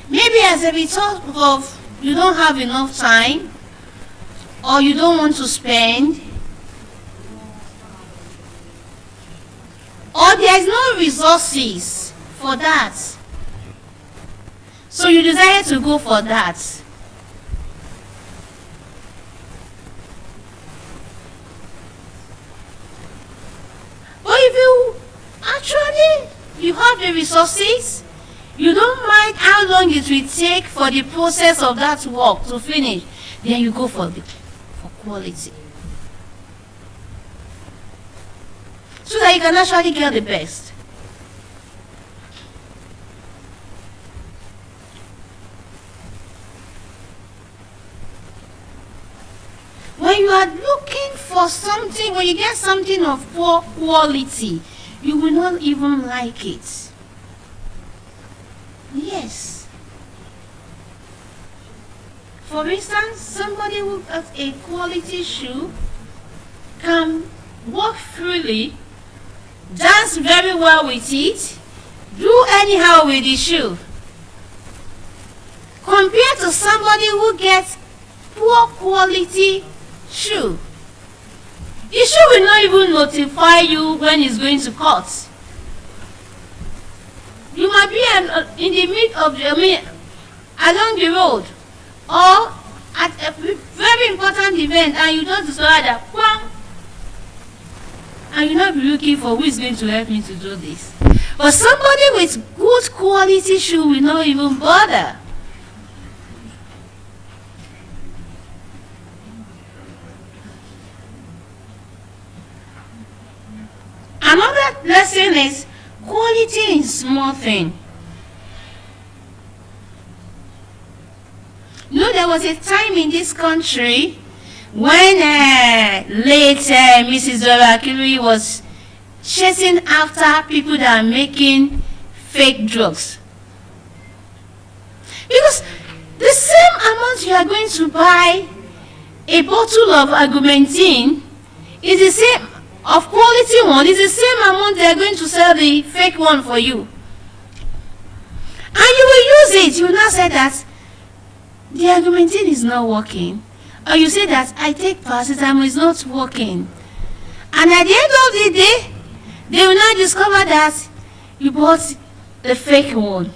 Maybe as a result of you don't have enough time, or you don't want to spend, or there is no resources for that. So you desire to go for that. But if you actually you have the resources, you don't mind how long it will take for the process of that work to finish, then you go for quality. So that you can actually get the best. When you are looking for something, when you get something of poor quality, you will not even like it. Yes. For instance, somebody who has a quality shoe can walk freely, dance very well with it, do anyhow with the shoe. Compared to somebody who gets poor quality shoe. The shoe will not even notify you when it's going to cut. You might be in the mid of along the road, or at a very important event, and you just discover that, and you'll not be looking for who is going to help me to do this. But somebody with good quality shoe will not even bother. Another lesson is quality in small things. You know, there was a time in this country when late Mrs. Dora Akiri was chasing after people that are making fake drugs. Because the same amount you are going to buy a bottle of Augmentin is the same of quality one, is the same amount they are going to sell the fake one for you. And you will use it. You will not say that the Augmentin is not working. Or you say that I take paracetamol, is not working. And at the end of the day, they will not discover that you bought the fake one.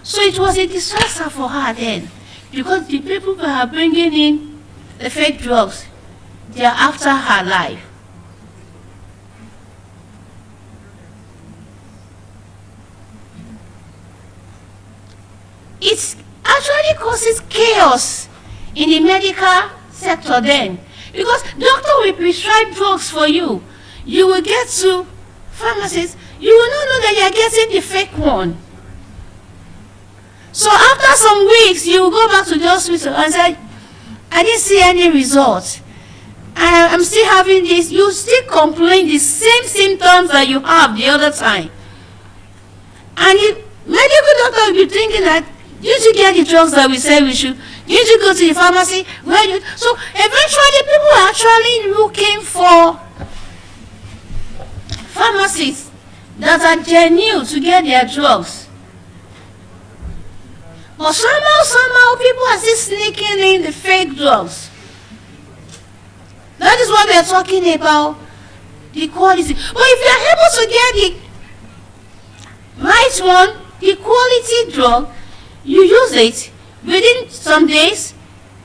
So it was a disaster for her then. Because the people who are bringing in the fake drugs, they are after her life. It actually causes chaos in the medical sector then, because doctor will prescribe drugs for you. You will get to pharmacies, you will not know that you are getting the fake one. So after some weeks, you will go back to the hospital and say, I didn't see any results. I'm still having this. You still complain the same symptoms that you have the other time. And the medical doctor will be thinking that, did you get the drugs that we said we should? Did you go to the pharmacy? So eventually people are actually looking for pharmacies that are genuine to get their drugs. But somehow people are still sneaking in the fake drugs. That is what we are talking about, the quality. But if you are able to get the right one, the quality drug, you use it, within some days,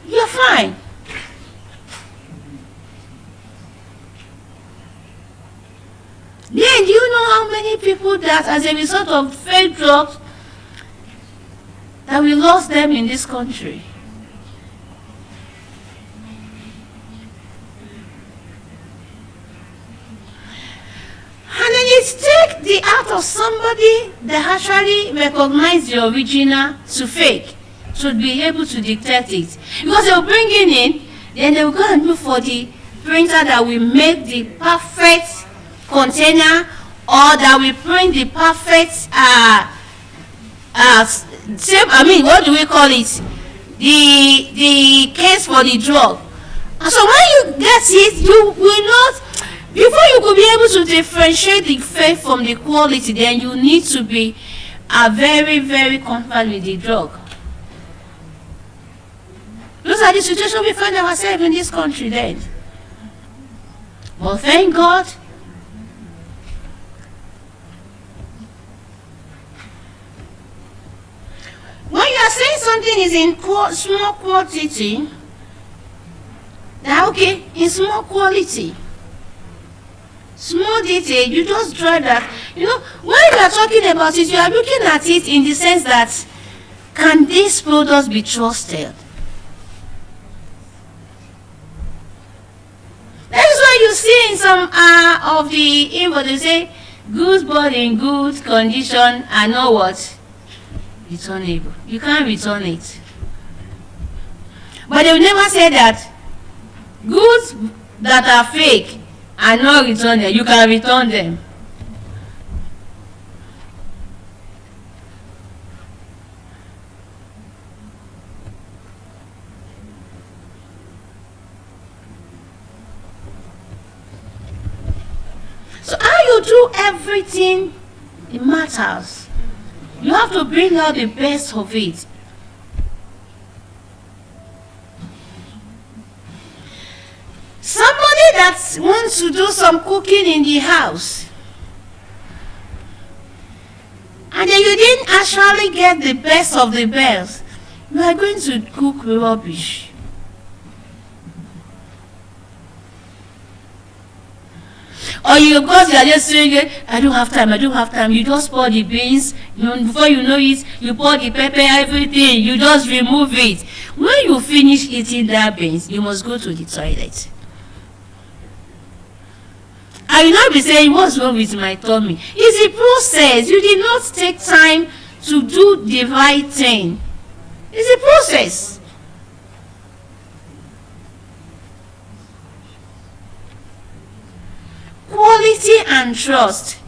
you're fine. Then Again, do you know how many people that as a result of fake drugs that we lost them in this country? And then it takes the act of somebody that actually recognizes the original to fake to be able to detect it. Because they will bring it in, then they will go and look for the printer that will make the perfect container, or that will print the perfect same, I mean, what do we call it? The case for the drug. And so when you get it, you will not, before you could be able to differentiate the fake from the quality, then you need to be very, very comfortable with the drug. Those are the situations we find ourselves in this country then. Well, thank God. When you are saying something is in small quantity, now okay, in small quality, small detail, you just try that. You know, when you are talking about it, you are looking at it in the sense that, can these products be trusted? That is why you see in some of the info, they say, goods bought in good condition are not what? Returnable. You can't return it. But they will never say that goods that are fake are not returnable. You can return them. So how you do everything, it matters. You have to bring out the best of it. Somebody that wants to do some cooking in the house, and then you didn't actually get the best of the best, you are going to cook rubbish. Or you are just saying, I don't have time. You just pour the beans, before you know it, you pour the pepper, everything, you just remove it. When you finish eating that beans, you must go to the toilet. I will not be saying, what's wrong with my tummy? It's a process. You did not take time to do the right thing. It's a process. Quality and trust.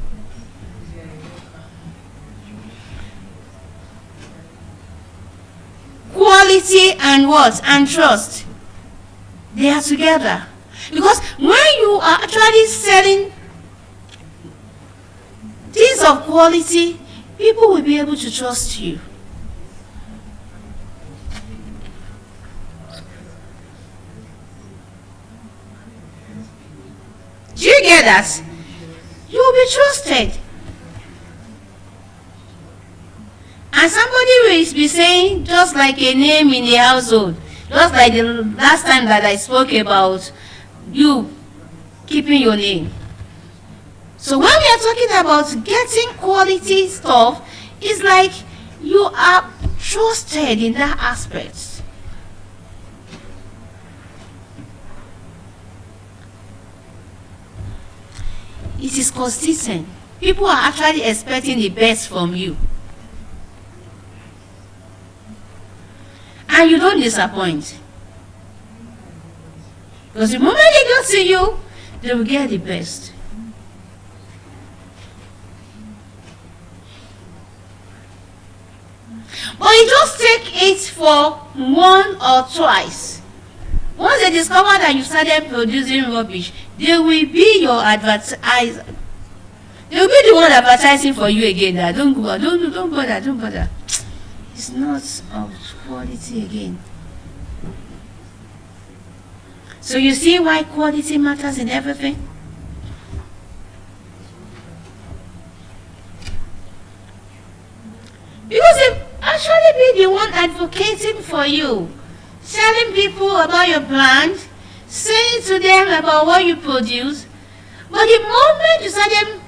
Quality and what? And trust. They are together. Because when you are actually selling things of quality, people will be able to trust you. Do you get that? You will be trusted. And somebody will be saying, just like a name in the household, just like the last time that I spoke about you keeping your name. So when we are talking about getting quality stuff, it's like you are trusted in that aspect. It is consistent. People are actually expecting the best from you. And you don't disappoint. Because the moment they go to you, they will get the best. But you just take it for one or twice. Once they discover that you started producing rubbish, they will be your advertiser. They will be the one advertising for you again. That don't bother. It's not of quality again. So you see why quality matters in everything? Because they actually be the one advocating for you, telling people about your brand, saying to them about what you produce. But the moment you start them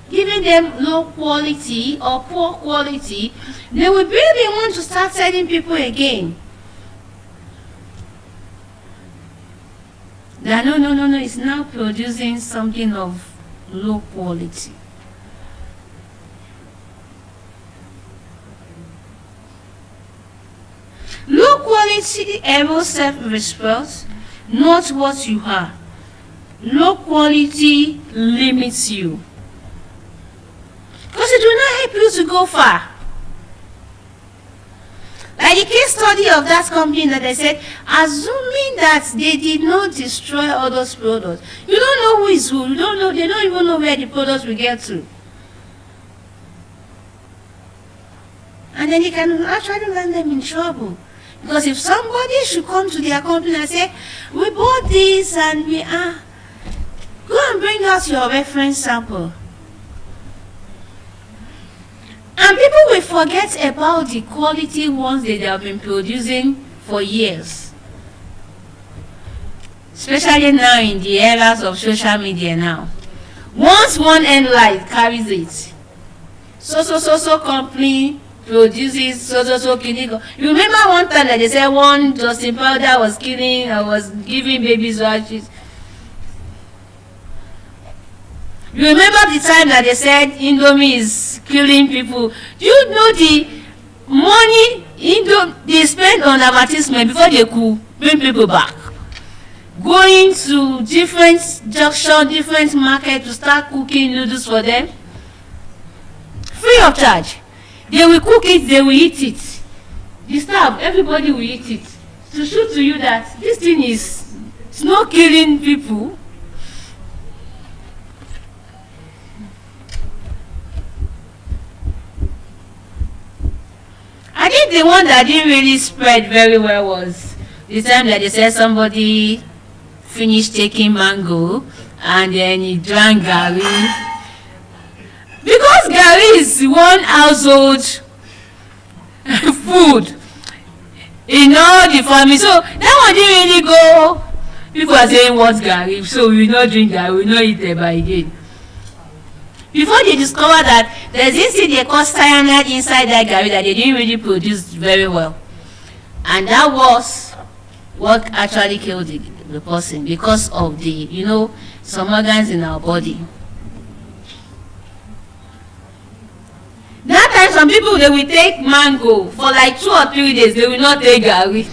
giving them low quality or poor quality, they will really want to start telling people again that no, it's now producing something of low quality. Low quality erodes self-respect, not what you are. Low quality limits you. Because it will not help you to go far. Like the case study of that company that they said, assuming that they did not destroy all those products, you don't know who is who, you don't know, they don't even know where the products will get to. And then you can actually land them in trouble. Because if somebody should come to their company and say, we bought this and we are, go and bring out your reference sample. And people will forget about the quality ones that they have been producing for years. Especially now in the eras of social media now. Once one end light carries it, so company produces so clinical. You remember one time that they said one Justin powder was killing or was giving babies rashes? You remember the time that they said Indomie is killing people? Do you know the money they spend on advertisement before they could bring people back? Going to different junction, different market to start cooking noodles for them? Free of charge. They will cook it, they will eat it. The staff, everybody will eat it. To show to you that this thing is not killing people. I think the one that didn't really spread very well was the time that they said somebody finished taking mango and then he drank Gary. Because Gary is one household food in all the family. So that one didn't really go. People are saying what's Gary, so we will not drink Gary, we will not eat Eba again. Before they discover that there's this thing they call cyanide inside that Gary that they didn't really produce very well. And that was what actually killed the person because of the, some organs in our body. That time some people, they will take mango for like 2 or 3 days, they will not take Gary.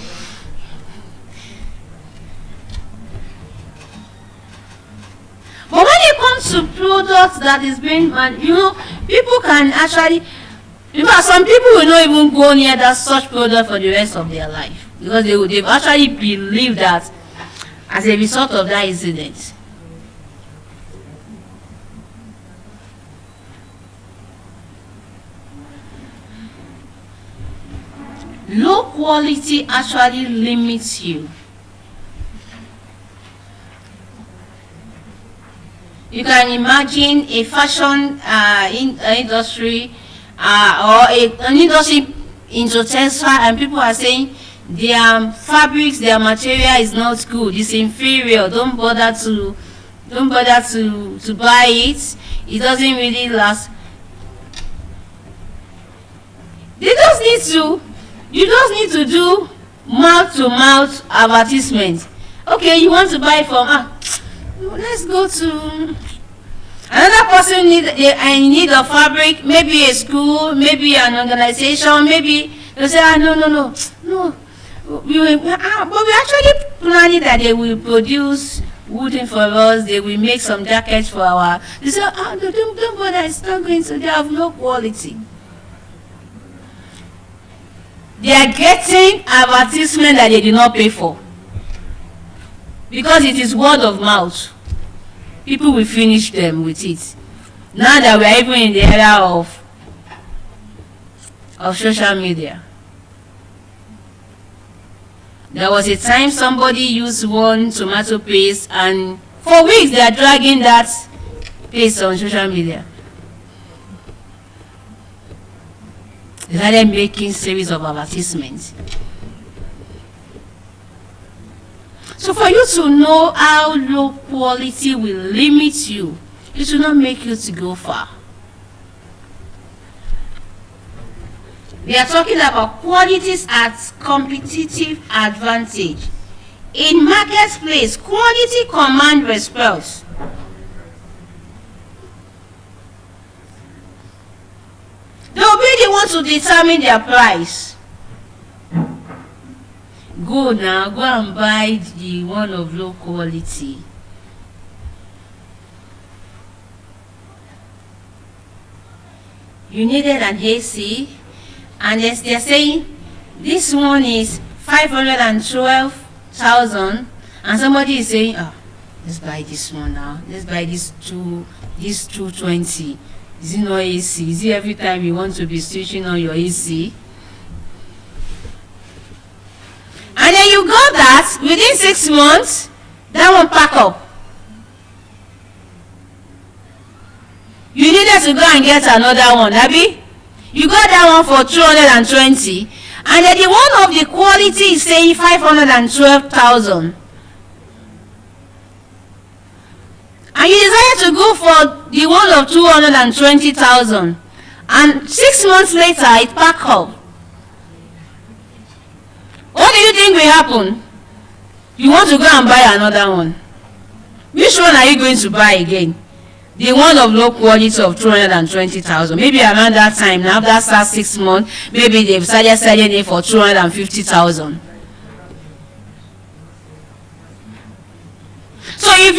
But when it comes to products that is being, people can actually, in fact, some people will not even go near that such product for the rest of their life. Because they've actually believed that as a result of that incident. Low quality actually limits you. You can imagine a fashion industry or an industry into textile, and people are saying their fabrics, their material is not good, it's inferior. Don't bother to buy it. It doesn't really last. You just need to do mouth-to-mouth advertisement. Okay, you want to buy from let's go to another person in need of fabric, maybe a school, maybe an organization, maybe they say no. But we actually planning that they will produce wooden for us, they will make some jackets for our. They say don't bother, it's not going to. They have low quality. They are getting advertisement that they did not pay for. Because it is word of mouth. People will finish them with it. Now that we are even in the era of social media. There was a time somebody used one tomato paste and for weeks they are dragging that paste on social media. They started making series of advertisements. So for you to know how low quality will limit you, it will not make you to go far. We are talking about qualities at competitive advantage. In marketplace, quality command respect. They will be the ones to determine their price. Go now, go and buy the one of low quality. You needed an AC, and they're saying this one is 512,000, and somebody is saying, oh, let's buy this one now. Let's buy this 220. Is it not AC? Is it every time you want to be switching on your AC? And then you got that within 6 months, that one pack up. You needed to go and get another one, Abby. You got that one for 220, and then the one of the quality is saying 512,000. And you decided to go for the one of 220,000, and 6 months later it pack up. What do you think will happen? You want to go and buy another one. Which one are you going to buy again? The one of low quality of 220,000. Maybe around that time, now after 6 months, maybe they've started selling it for 250,000. So if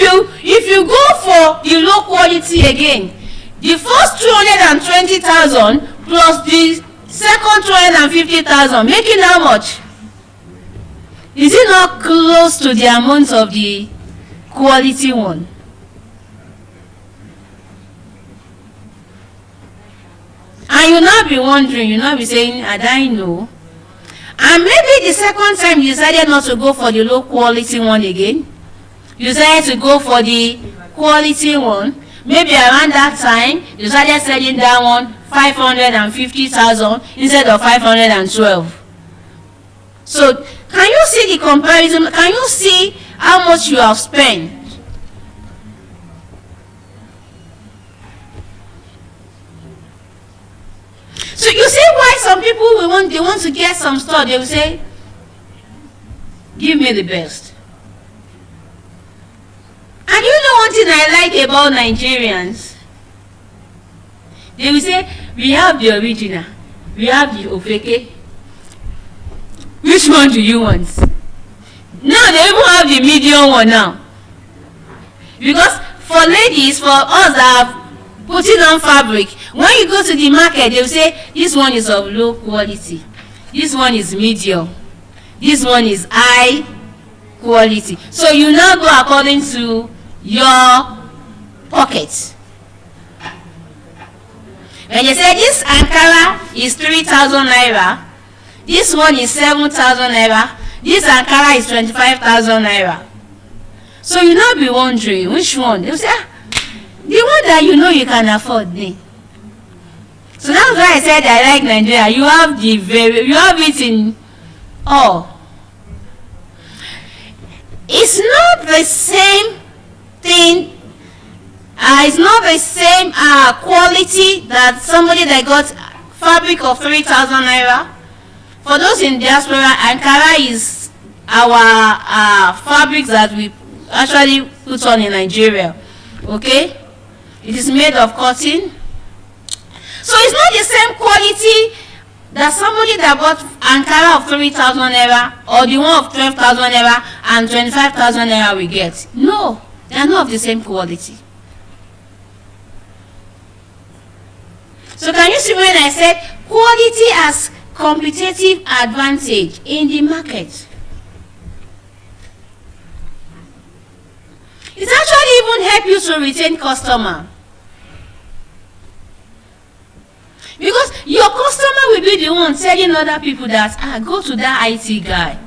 you go for the low quality again, the first 220,000 plus the second 250,000, making how much? Is it not close to the amount of the quality one? And you'll not be wondering, you'll not be saying, I know. And maybe the second time you decided not to go for the low quality one again. You decided to go for the quality one. Maybe around that time, you started selling that one 550,000 instead of 512. So, can you see the comparison? Can you see how much you have spent? So you see why some people they want to get some stuff, they will say, give me the best. And you know one thing I like about Nigerians? They will say, we have the original, we have the ofeke. Which one do you want? Now they even have the medium one now. Because for ladies, for us that have putting on fabric, when you go to the market, they will say, this one is of low quality. This one is medium. This one is high quality. So you now go according to your pocket. When you say this Ankara is 3,000 naira, this one is 7,000 naira, this Ankara is 25,000 naira. So you now be wondering which one. They will say, the one that you know you can afford me. So that's why I said I like Nigeria. You have it in all. It's not the same thing. It's not the same quality that somebody that got fabric of 3,000 naira. For those in diaspora, Ankara is our fabrics that we actually put on in Nigeria. Okay? It is made of cotton. So it's not the same quality that somebody that bought Ankara of 3,000 naira or the one of 12,000 naira and 25,000 naira will get. No, they are not of the same quality. So can you see when I said quality as competitive advantage in the market? It actually even helps you to retain customer. Because your customer will be the one telling other people that, go to that IT guy.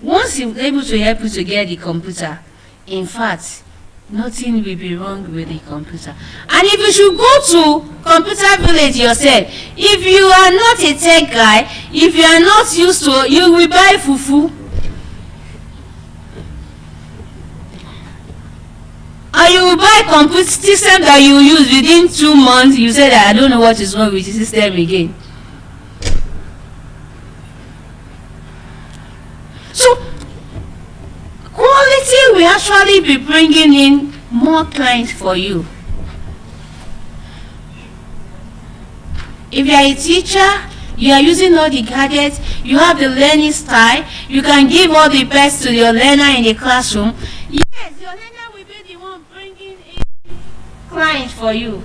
Once he's able to help you to get the computer, in fact, nothing will be wrong with the computer. And if you should go to computer village yourself, if you are not a tech guy, if you are not used to, you will buy fufu. And you will buy a computer system that you use within 2 months, you say that I don't know what is wrong with the system again. So, quality will actually be bringing in more clients for you. If you are a teacher, you are using all the gadgets, you have the learning style, you can give all the best to your learner in the classroom. Yes, your learner will be the one bringing in clients for you.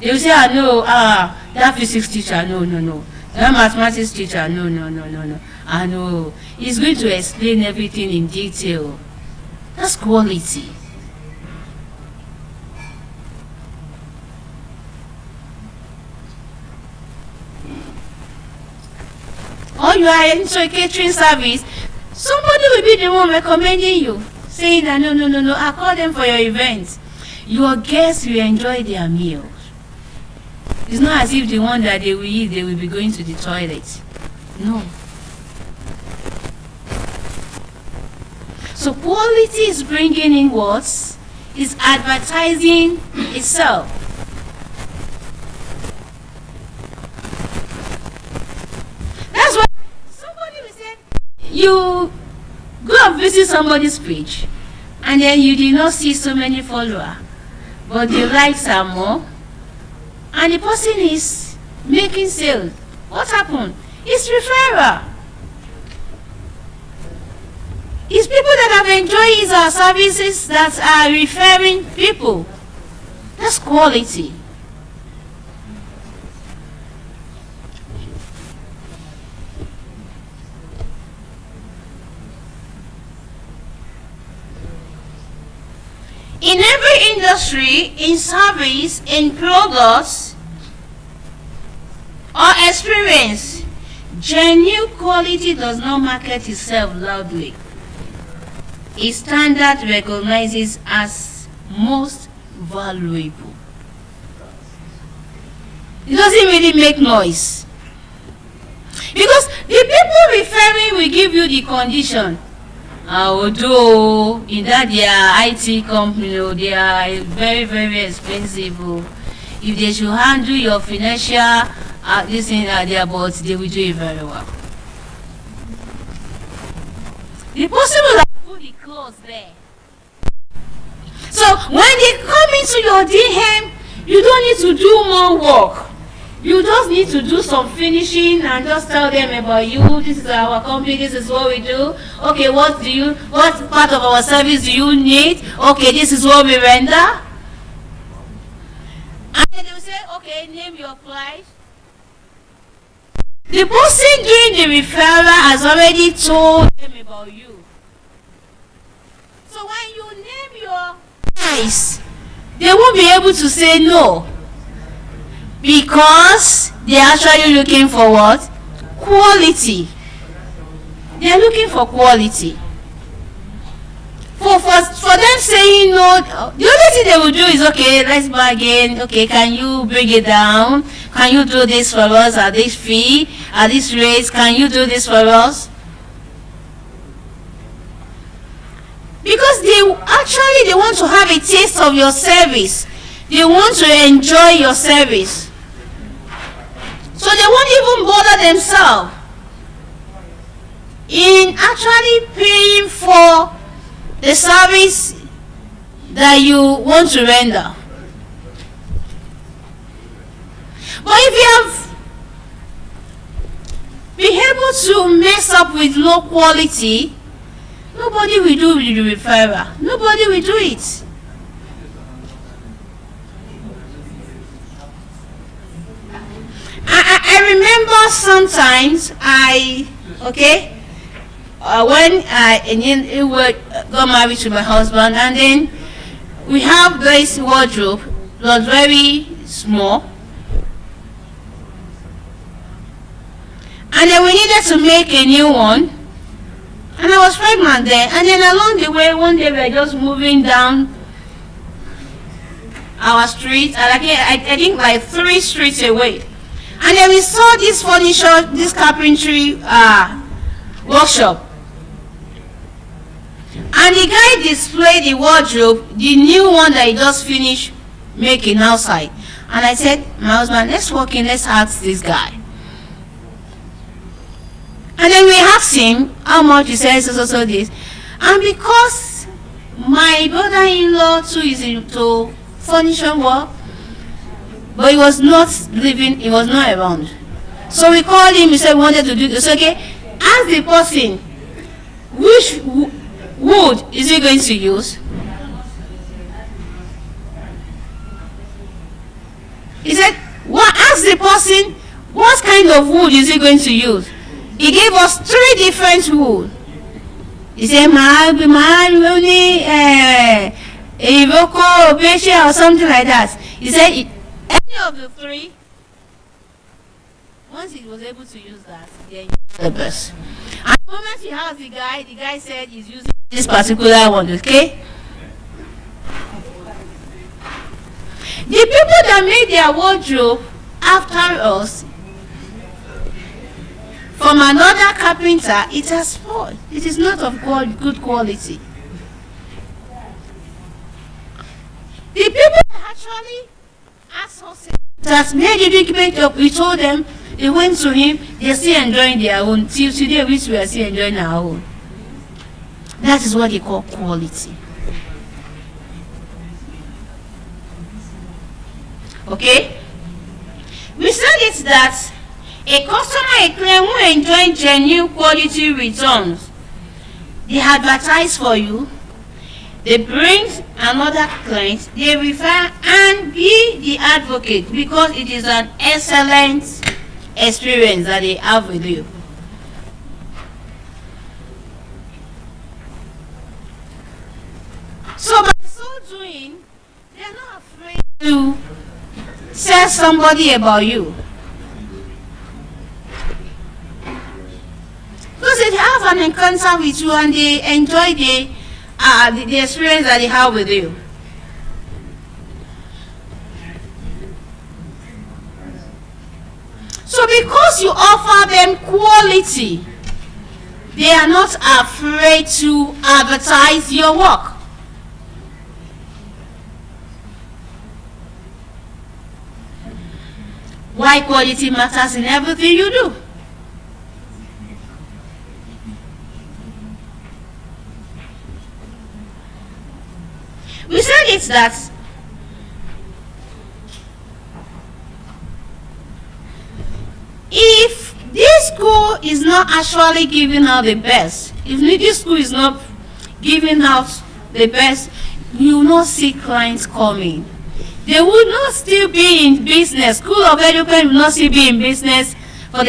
They will say, that physics teacher, no. That mathematics teacher, no. I know. He's going to explain everything in detail. That's quality. Or you are into a catering service, somebody will be the one recommending you, saying that no, I call them for your event. Your guests will enjoy their meals. It's not as if the one that they will eat, they will be going to the toilet. No. So quality is bringing in what? Is advertising itself. That's why somebody will say, you go and visit somebody's page and then you did not see so many followers, but the likes are more, and the person is making sales. What happened? It's referral. It's people that have enjoyed our services that are referring people. That's quality. In every industry, in service, in products, or experience, genuine quality does not market itself loudly. Its standard recognizes as most valuable. It doesn't really make noise. Because the people referring will give you the condition. Although in that their IT company, they are very, very expensive. If they should handle your financial this thing there, but they will do it very well. The person will have put the clothes there. So when they come into your DM, you don't need to do more work. You just need to do some finishing and just tell them about you. This is our company. This is what we do. Okay, what part of our service do you need? Okay, this is what we render. And then they will say, okay, name your price. The person doing the referral has already told them about you. So when you name your price, they won't be able to say no. Because they are actually looking for what? Quality. They are looking for quality. For them saying no, the only thing they will do is, okay, let's bargain. Okay, can you bring it down? Can you do this for us at this fee, at this rate? Can you do this for us? Because they want to have a taste of your service. They want to enjoy your service. So they won't even bother themselves in actually paying for the service that you want to render. But if you have been able to mess up with low quality, nobody will do the referral. Nobody will do it. I remember sometimes when I got married to my husband, and then we have this wardrobe that was very small, and then we needed to make a new one, and I was pregnant then, and then along the way one day we were just moving down our street, and I think like 3 streets away. And then we saw this furniture, this carpentry workshop. And the guy displayed the wardrobe, the new one that he just finished making outside. And I said, my husband, let's walk in, let's ask this guy. And then we asked him how much. He says so this. And because my brother-in-law too is into furniture work, but he was not living, he was not around. So we called him, he said we wanted to do this. Okay, ask the person, which wood is he going to use? He said, well, ask the person, what kind of wood is he going to use? He gave us 3 different wood. He said, mahogany, Iroko, Acacia, or something like that. He said, any of the 3, once he was able to use that, then the best. And the moment he asked the guy said he's using this particular one, okay? The people that made their wardrobe after us, from another carpenter, it has spoiled. It is not of good quality. The people actually asked us that made the make up. We told them, they went to him, they're still enjoying their own. Till today, which we are still enjoying our own. That is what they call quality. Okay? We said it that a customer claim who enjoy genuine quality returns. They advertise for you, they bring another client, they refer and be the advocate because it is an excellent experience that they have with you. So by so doing, they are not afraid to tell somebody about you. Because they have an encounter with you and they enjoy the experience that they have with you. So because you offer them quality, they are not afraid to advertise your work. Why quality matters in everything you do. We said it's that if this school is not actually giving out the best, if this school is not giving out the best, you will not see clients coming. They will not still be in business. School of Education will not still be in business for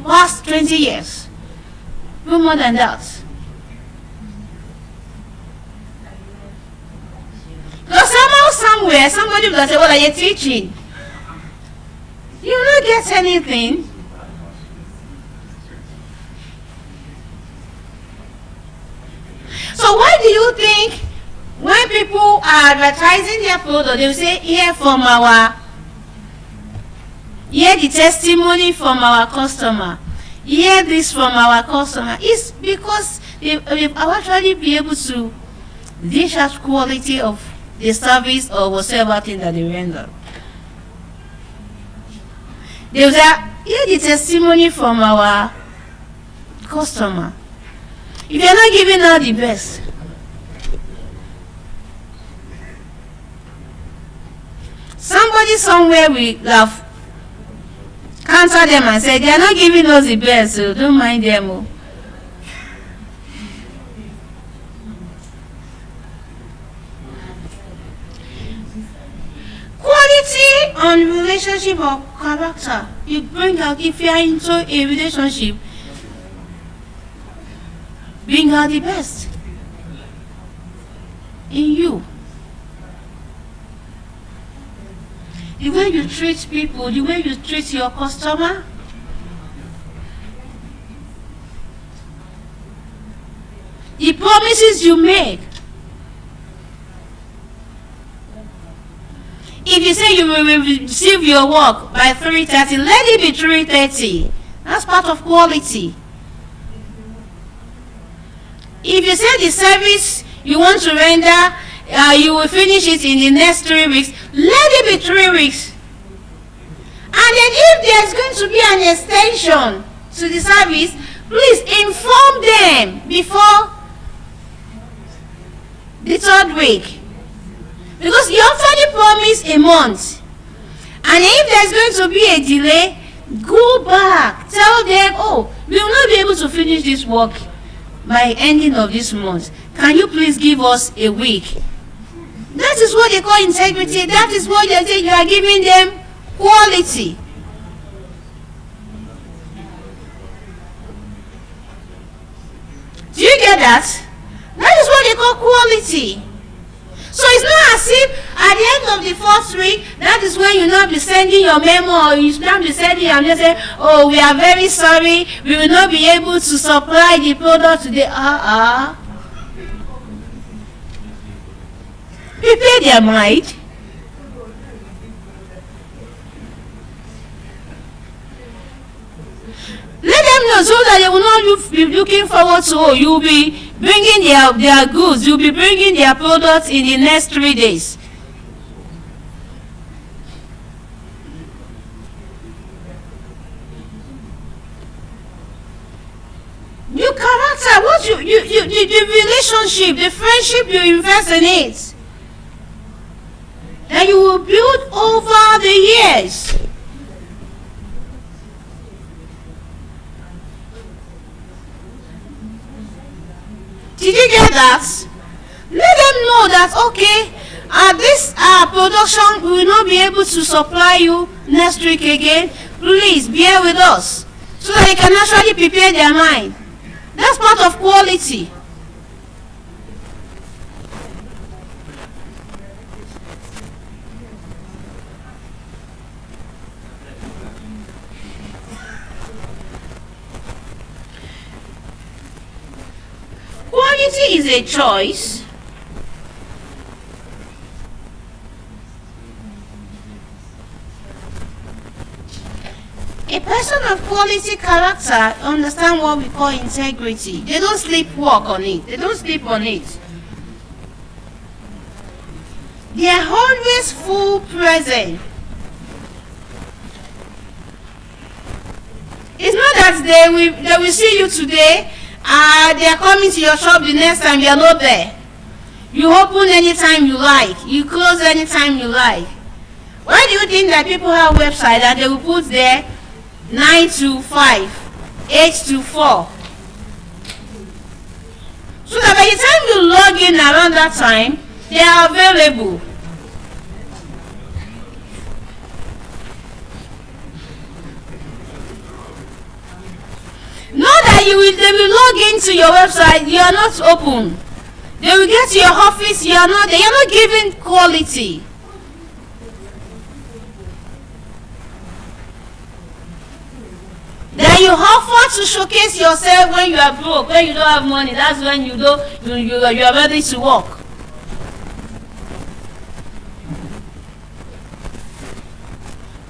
past 20 years. No more than that. Because somehow, somewhere, somebody will say, what are you teaching? You will not get anything. So why do you think when people are advertising their product, they will say, hear the testimony from our customer, hear this from our customer? It's because they've actually be able to dish out quality of the service or whatever thing that they render. They will say, hear the testimony from our customer. If you're not giving out the best, somebody somewhere will have counter them and say, they are not giving us the best, so don't mind them. Quality on relationship or character, you bring out, if you are into a relationship, bring out the best in you. The way you treat people, the way you treat your customer, the promises you make. If you say you will receive your work by 3:30, let it be 3:30. That's part of quality. If you say the service you want to render, you will finish it in the next 3 weeks, let it be 3 weeks. And then if there's going to be an extension to the service, please inform them before the 3rd week. Because you actually promised a month. And if there's going to be a delay, go back. Tell them, oh, we will not be able to finish this work by ending of this month. Can you please give us a week? That is what they call integrity. That is what they say. You are giving them quality. Do you get that? That is what they call quality. So it's not as if at the end of the 4th week, that is when you not be sending your memo, or you not be sending and just say, oh, we are very sorry, we will not be able to supply the product today. Prepare their mind. Let them know so that they will not be looking forward to, oh, you will be bringing their goods, you will be bringing their products in the next 3 days. Your character, what the relationship, the friendship you invest in it, that you will build over the years. Did you get that? Let them know that, okay, this production we will not be able to supply you next week again. Please bear with us so that they can actually prepare their mind. That's part of quality. Quality is a choice. A person of quality character understand what we call integrity. They don't sleepwalk on it. They don't sleep on it. They are always full present. It's not that they will see you today. They are coming to your shop the next time, you are not there. You open anytime you like, you close anytime you like. Why do you think that people have websites that they will put there 9 to 5, 8 to 4? So that by the time you log in around that time, they are available. Not that they will log into your website, you are not open. They will get to your office, you are not giving quality. Then you offer to showcase yourself when you are broke, when you don't have money. That's when you are ready to work.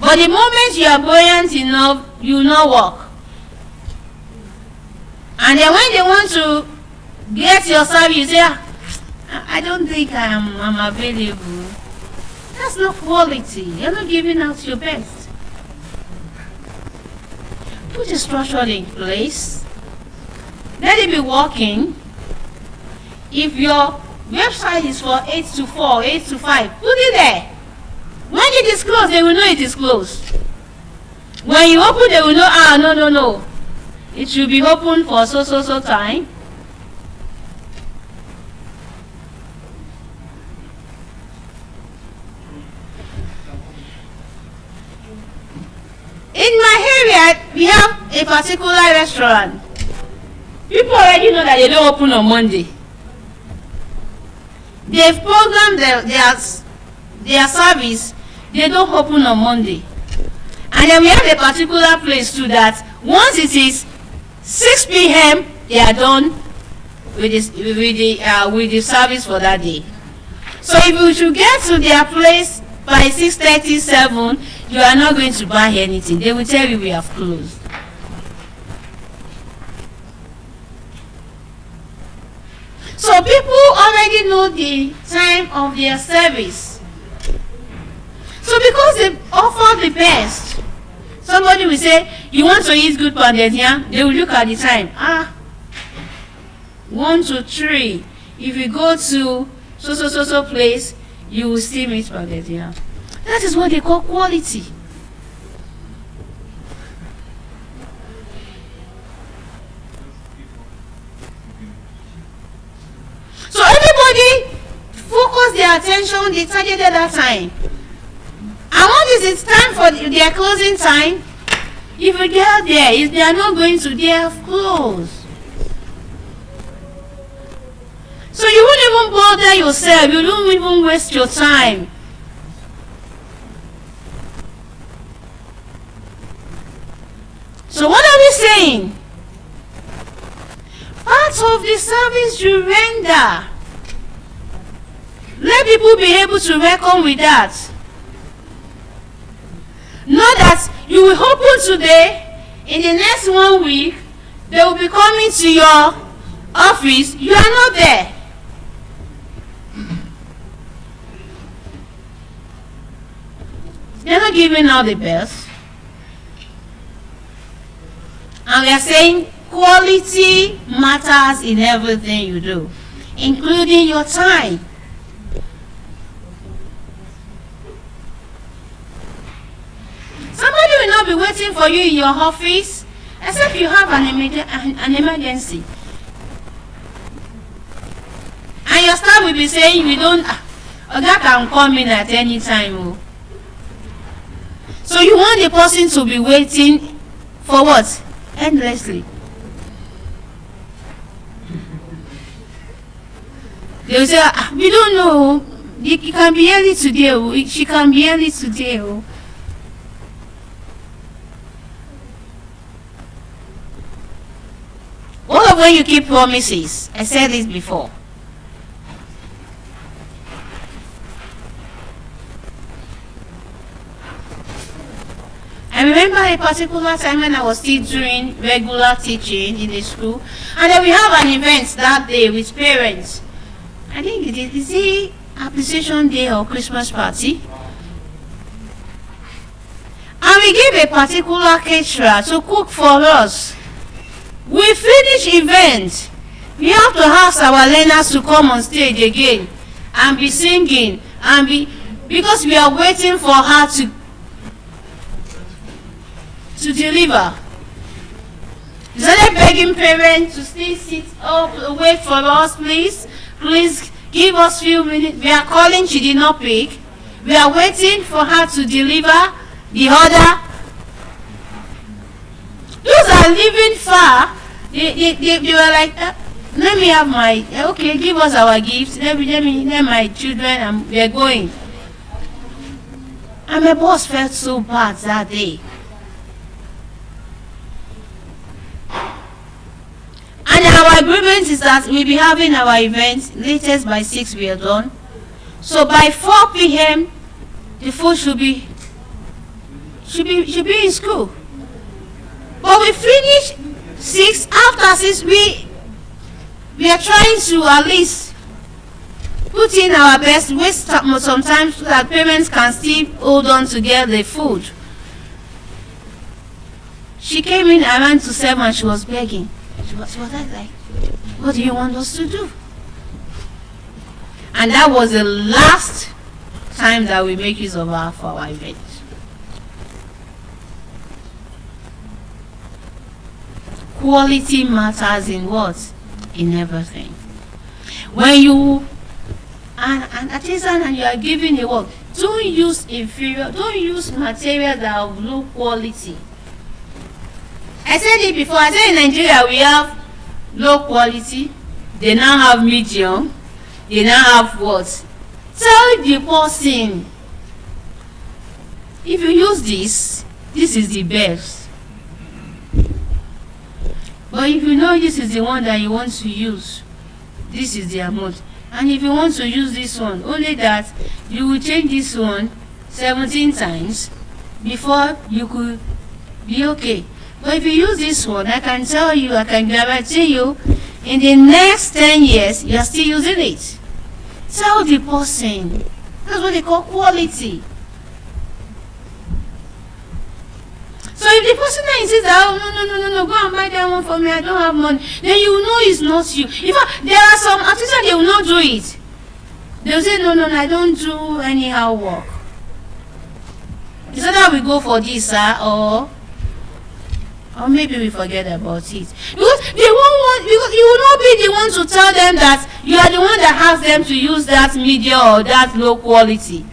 But the moment you are buoyant enough, you will not work. And then when they want to get your service, you say, I don't think I'm available. That's not quality. You're not giving out your best. Put a structure in place. Let it be working. If your website is for 8 to 4, 8 to 5, put it there. When it is closed, they will know it is closed. When you open, they will know, no. It should be open for so time. In my area, we have a particular restaurant. People already know that they don't open on Monday. They've programmed their service, they don't open on Monday. And then we have a particular place too that once it is 6 p.m. they are done with the service for that day. So if you should get to their place by 6:37, you are not going to buy anything. They will tell you we have closed. So people already know the time of their service. So because they offer the best, somebody will say, you want to eat good pounded yam? They will look at the time. 1 to 3. If you go to so place, you will still meet pounded yam. That is what they call quality. So everybody focus their attention, they targeted that time. And what is it time for their closing time? If you get there, if they are not going to, they have closed. So you won't even bother yourself, you don't even waste your time. So what are we saying? Part of the service you render. Let people be able to reckon with that. Know that you will open today, in the next 1 week, they will be coming to your office, you are not there. They're not giving out the best. And we are saying quality matters in everything you do, including your time. Somebody will not be waiting for you in your office, except you have an emergency. And your staff will be saying, we don't, that can come in at any time. Oh. So you want the person to be waiting for what? Endlessly. They will say, we don't know. It can be early today. Oh. She can be early today. Oh. What of when you keep promises? I said this before. I remember a particular time when I was still doing regular teaching in the school, and then we have an event that day with parents. I think is it appreciation day or Christmas party? And we gave a particular caterer to cook for us. We finish event. We have to ask our learners to come on stage again and be singing and because we are waiting for her to deliver. We started begging parents to still sit up, wait for us, please. Please give us few minutes. We are calling, she did not pick. We are waiting for her to deliver the order. Those are living far. They were like, let me have my, okay, give us our gifts. Let my children, and we are going. And my boss felt so bad that day. And our agreement is that we'll be having our event latest by 6 we are done. So by 4 p.m. the food should be in school. But we finish 6. After 6 we are trying to at least put in our best, waste sometimes so that parents can still hold on to get the food. She came in around to 7 and she was begging. She was like, what do you want us to do? And that was the last time that we make use of her for our event. Quality matters in what? In everything. When you an artisan and you are giving a work, don't use inferior, don't use material that are of low quality. I said it before. I said in Nigeria we have low quality. They now have medium. They now have what? Tell the person, if you use this is the best. But if you know this is the one that you want to use, this is the amount. And if you want to use this one, only that you will change this one 17 times before you could be okay. But if you use this one, I can tell you, I can guarantee you, in the next 10 years, you are still using it. Tell the person. That's what they call quality. So if the person now insists that, oh, no, go and buy that one for me, I don't have money, then you will know it's not you. In fact, there are some artists that they will not do it. They will say, no, I don't do anyhow work. It's either we go for this, or maybe we forget about it. Because they won't want, because you will not be the one to tell them that you are the one that has them to use that media or that low quality.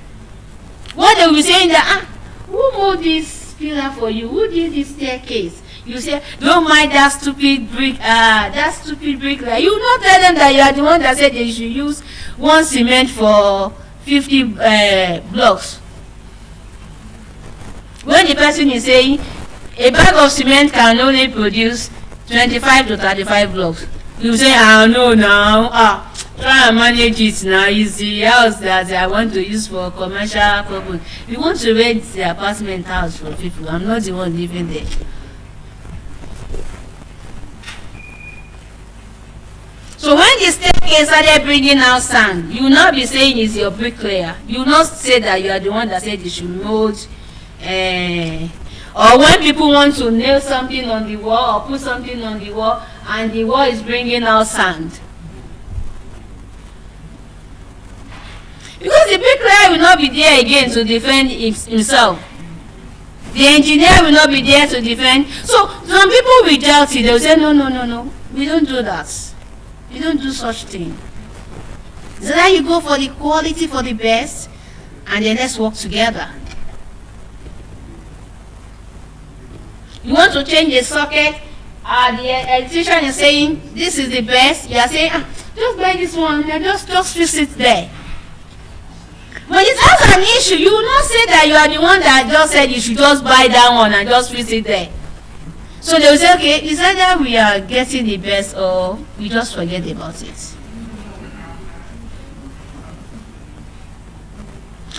What they will be saying that, who made this pillar for you? Who did this staircase? You say, don't mind that stupid brick, You will not tell them that you are the one that said they should use one cement for 50 blocks. When the person is saying a bag of cement can only produce 25 to 35 blocks, you say, no, now, try and manage it now. It's the house that I want to use for commercial purpose. We want to rent the apartment house for people. I'm not the one living there. So when the staircase started bringing out sand, you will not be saying it's your bricklayer. You will not say that you are the one that said you should mold. Or when people want to nail something on the wall or put something on the wall and the wall is bringing out sand. Because the bricklayer will not be there again to defend himself. The engineer will not be there to defend. So some people will doubt it. They will say, no. We don't do that. We don't do such thing. So that you go for the quality, for the best, and then let's work together. You want to change a socket, the electrician is saying, this is the best. You are saying, just buy this one, and just fix it there. When it has an issue, you will not say that you are the one that just said you should just buy that one and just fix it there. So they will say, okay, it's either we are getting the best or we just forget about it.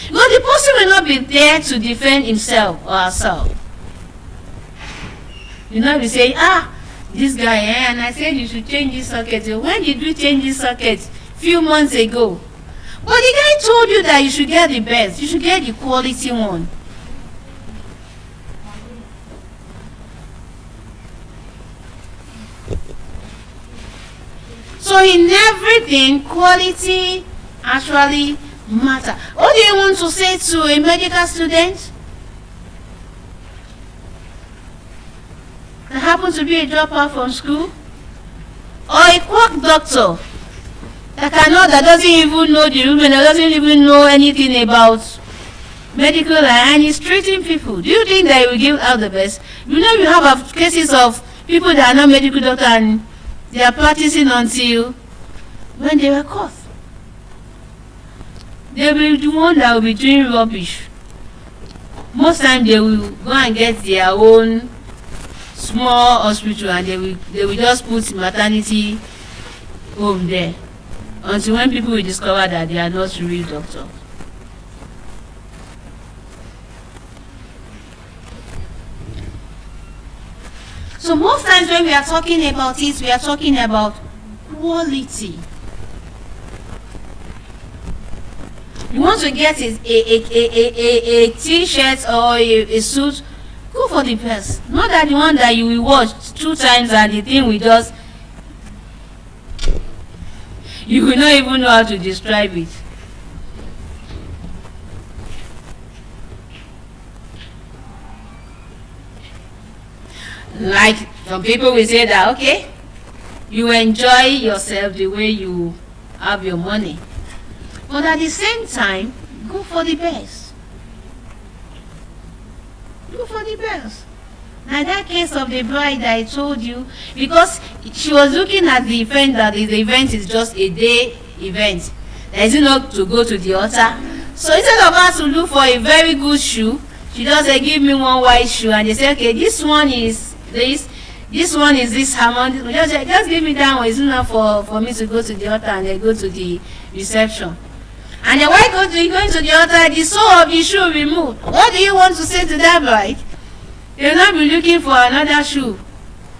Because the person will not be there to defend himself or herself. You know, we say, this guy, and I said you should change this socket. When did we change this socket? Few months ago. But the guy told you that you should get the best. You should get the quality one. So in everything, quality actually matters. What do you want to say to a medical student that happens to be a dropout from school? Or a quack doctor that doesn't even know the women, that doesn't even know anything about medical and he's treating people? Do you think that he will give out the best? You know, you have cases of people that are not medical doctors and they are practicing until when they were caught. They will be the one that will be doing rubbish. Most times they will go and get their own small hospital and they will just put maternity home there until when people will discover that they are not real doctors. So most times when we are talking about it, we are talking about quality. You want to get a t-shirt or a suit, go for the best. Not that the one that you will watch 2 times and the thing will just, you will not even know how to describe it. Like some people will say that, okay, you enjoy yourself the way you have your money. But at the same time, go for the best. Go for the best. Now that case of the bride that I told you, because she was looking at the event that the event is just a day event. There is not to go to the altar. So instead of her to look for a very good shoe, she just said, give me one white shoe. And they said, okay, this one is this one is this amount. Just give me that one. It's enough for me to go to the altar and then go to the reception. And then while going to the altar, the sole of the shoe removed. What do you want to say to that bride? They will not be looking for another shoe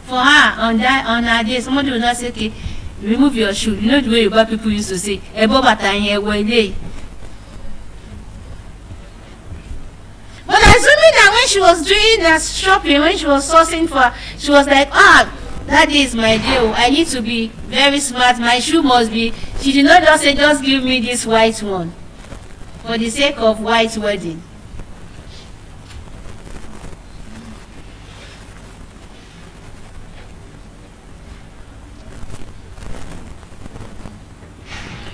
for her on her day. Somebody will not say, okay, remove your shoe. You know the way Yoruba people used to say, "Ebo bata yen wele." But assuming that when she was doing that shopping, when she was sourcing for, she was like, that is my deal. I need to be very smart. My shoe must be. She did not just say, just give me this white one for the sake of white wedding.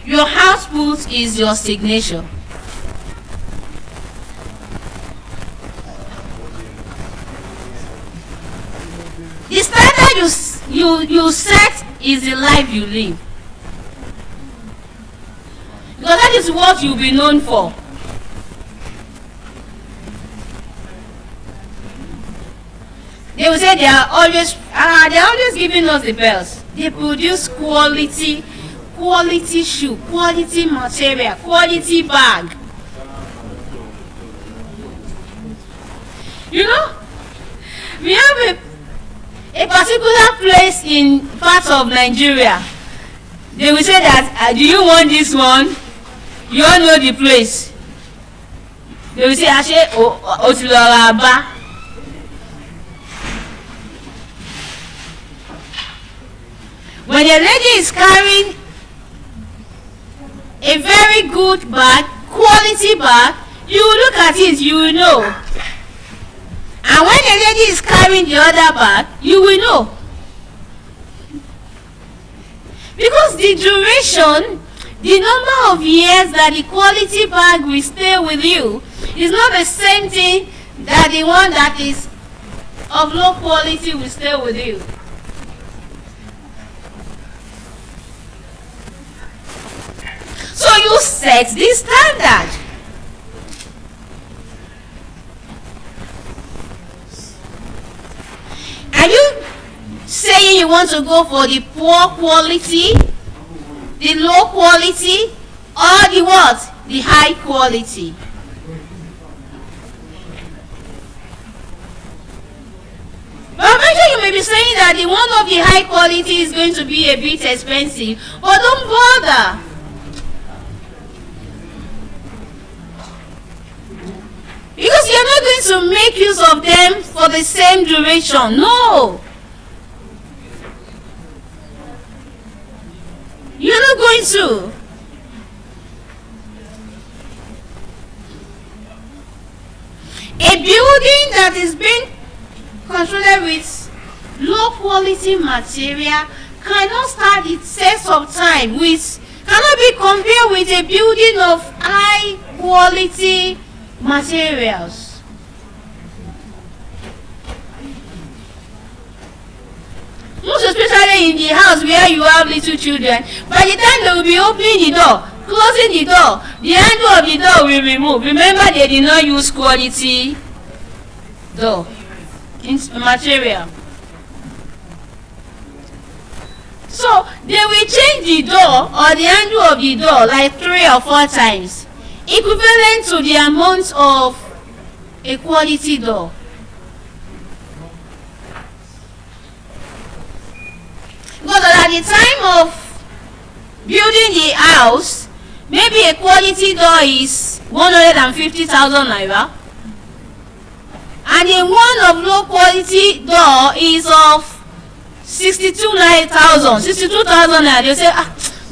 Your output is your signature. The standard you set is the life you live. Because that is what you'll be known for. They will say they are always giving us the bells. They produce quality shoe, quality material, quality bag. You know, we have a particular place in part of Nigeria. They will say that, do you want this one? You all know the place. They will say, Ashe Otiloraba. When a lady is carrying a very good bag, quality bag, you look at it, you will know. And when a lady is carrying the other bag, you will know. Because the duration, the number of years that the quality bag will stay with you is not the same thing that the one that is of low quality will stay with you. So you set the standard. Are you saying you want to go for the poor quality, the low quality, or the what? The high quality? But maybe you may be saying that the one of the high quality is going to be a bit expensive, but don't bother. Because you're not going to make use of them for the same duration. No. You're not going to. A building that is being constructed with low quality material cannot stand the test of time cannot be compared with a building of high quality materials. Most especially in the house where you have little children, by the time they will be opening the door, closing the door, the handle of the door will remove. Remember, they did not use quality door material. So they will change the door or the handle of the door like 3 or 4 times, equivalent to the amount of a quality door. Because at the time of building the house, maybe a quality door is 150,000 naira, and a one of low quality door is of 62,000 naira. They say,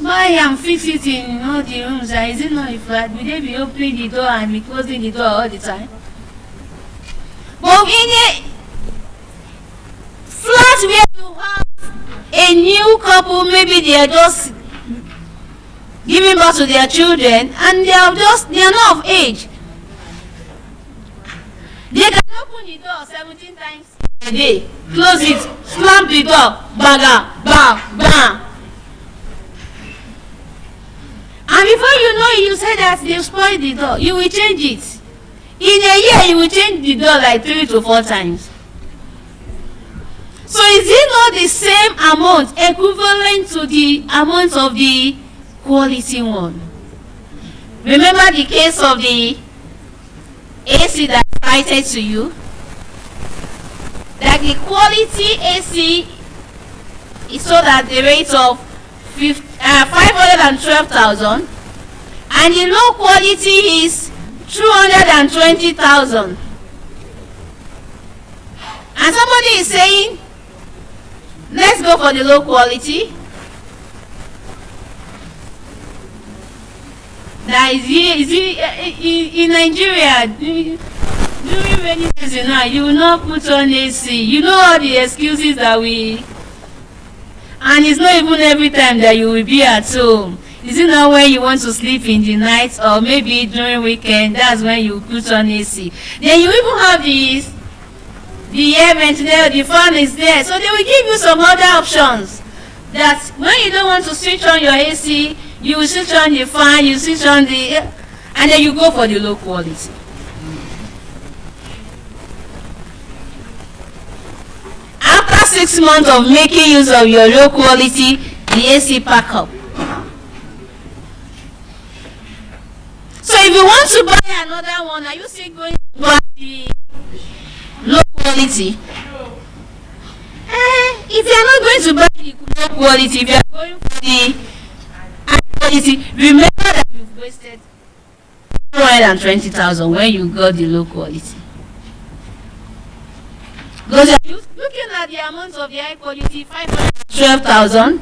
buy and fix it in all the rooms. Is it not a flat? Will they be opening the door and be closing the door all the time? But in a flat where you have a new couple, maybe they are just giving birth to their children and they are not of age. They can open the door 17 times a day, close it, slam the door, bang, bang, bang. And before you know it, you say that they've spoiled the door. You will change it. In a year, you will change the door like 3 to 4 times. So is it not the same amount equivalent to the amount of the quality one? Remember the case of the AC that I cited to you? That the quality AC is sold at the rate of 512,000, and the low quality is 220,000. And somebody is saying, let's go for the low quality. That is in Nigeria, during rainy season now, you will not put on AC. You know all the excuses that and it's not even every time that you will be at home. Is it not when you want to sleep in the night, or maybe during weekend? That's when you put on AC. Then you even have the air ventilator, the fan is there, so they will give you some other options. That when you don't want to switch on your AC, you will switch on the fan, you switch on the, and then you go for the low quality. After 6 months of making use of your low quality, the AC pack up. So if you want to buy another one, are you still going to buy the low quality? If you are not going to buy the low quality, if you are going for the high quality, remember that you've wasted 220,000 when you got the low quality. Because you are looking at the amount of the high quality, 512,000,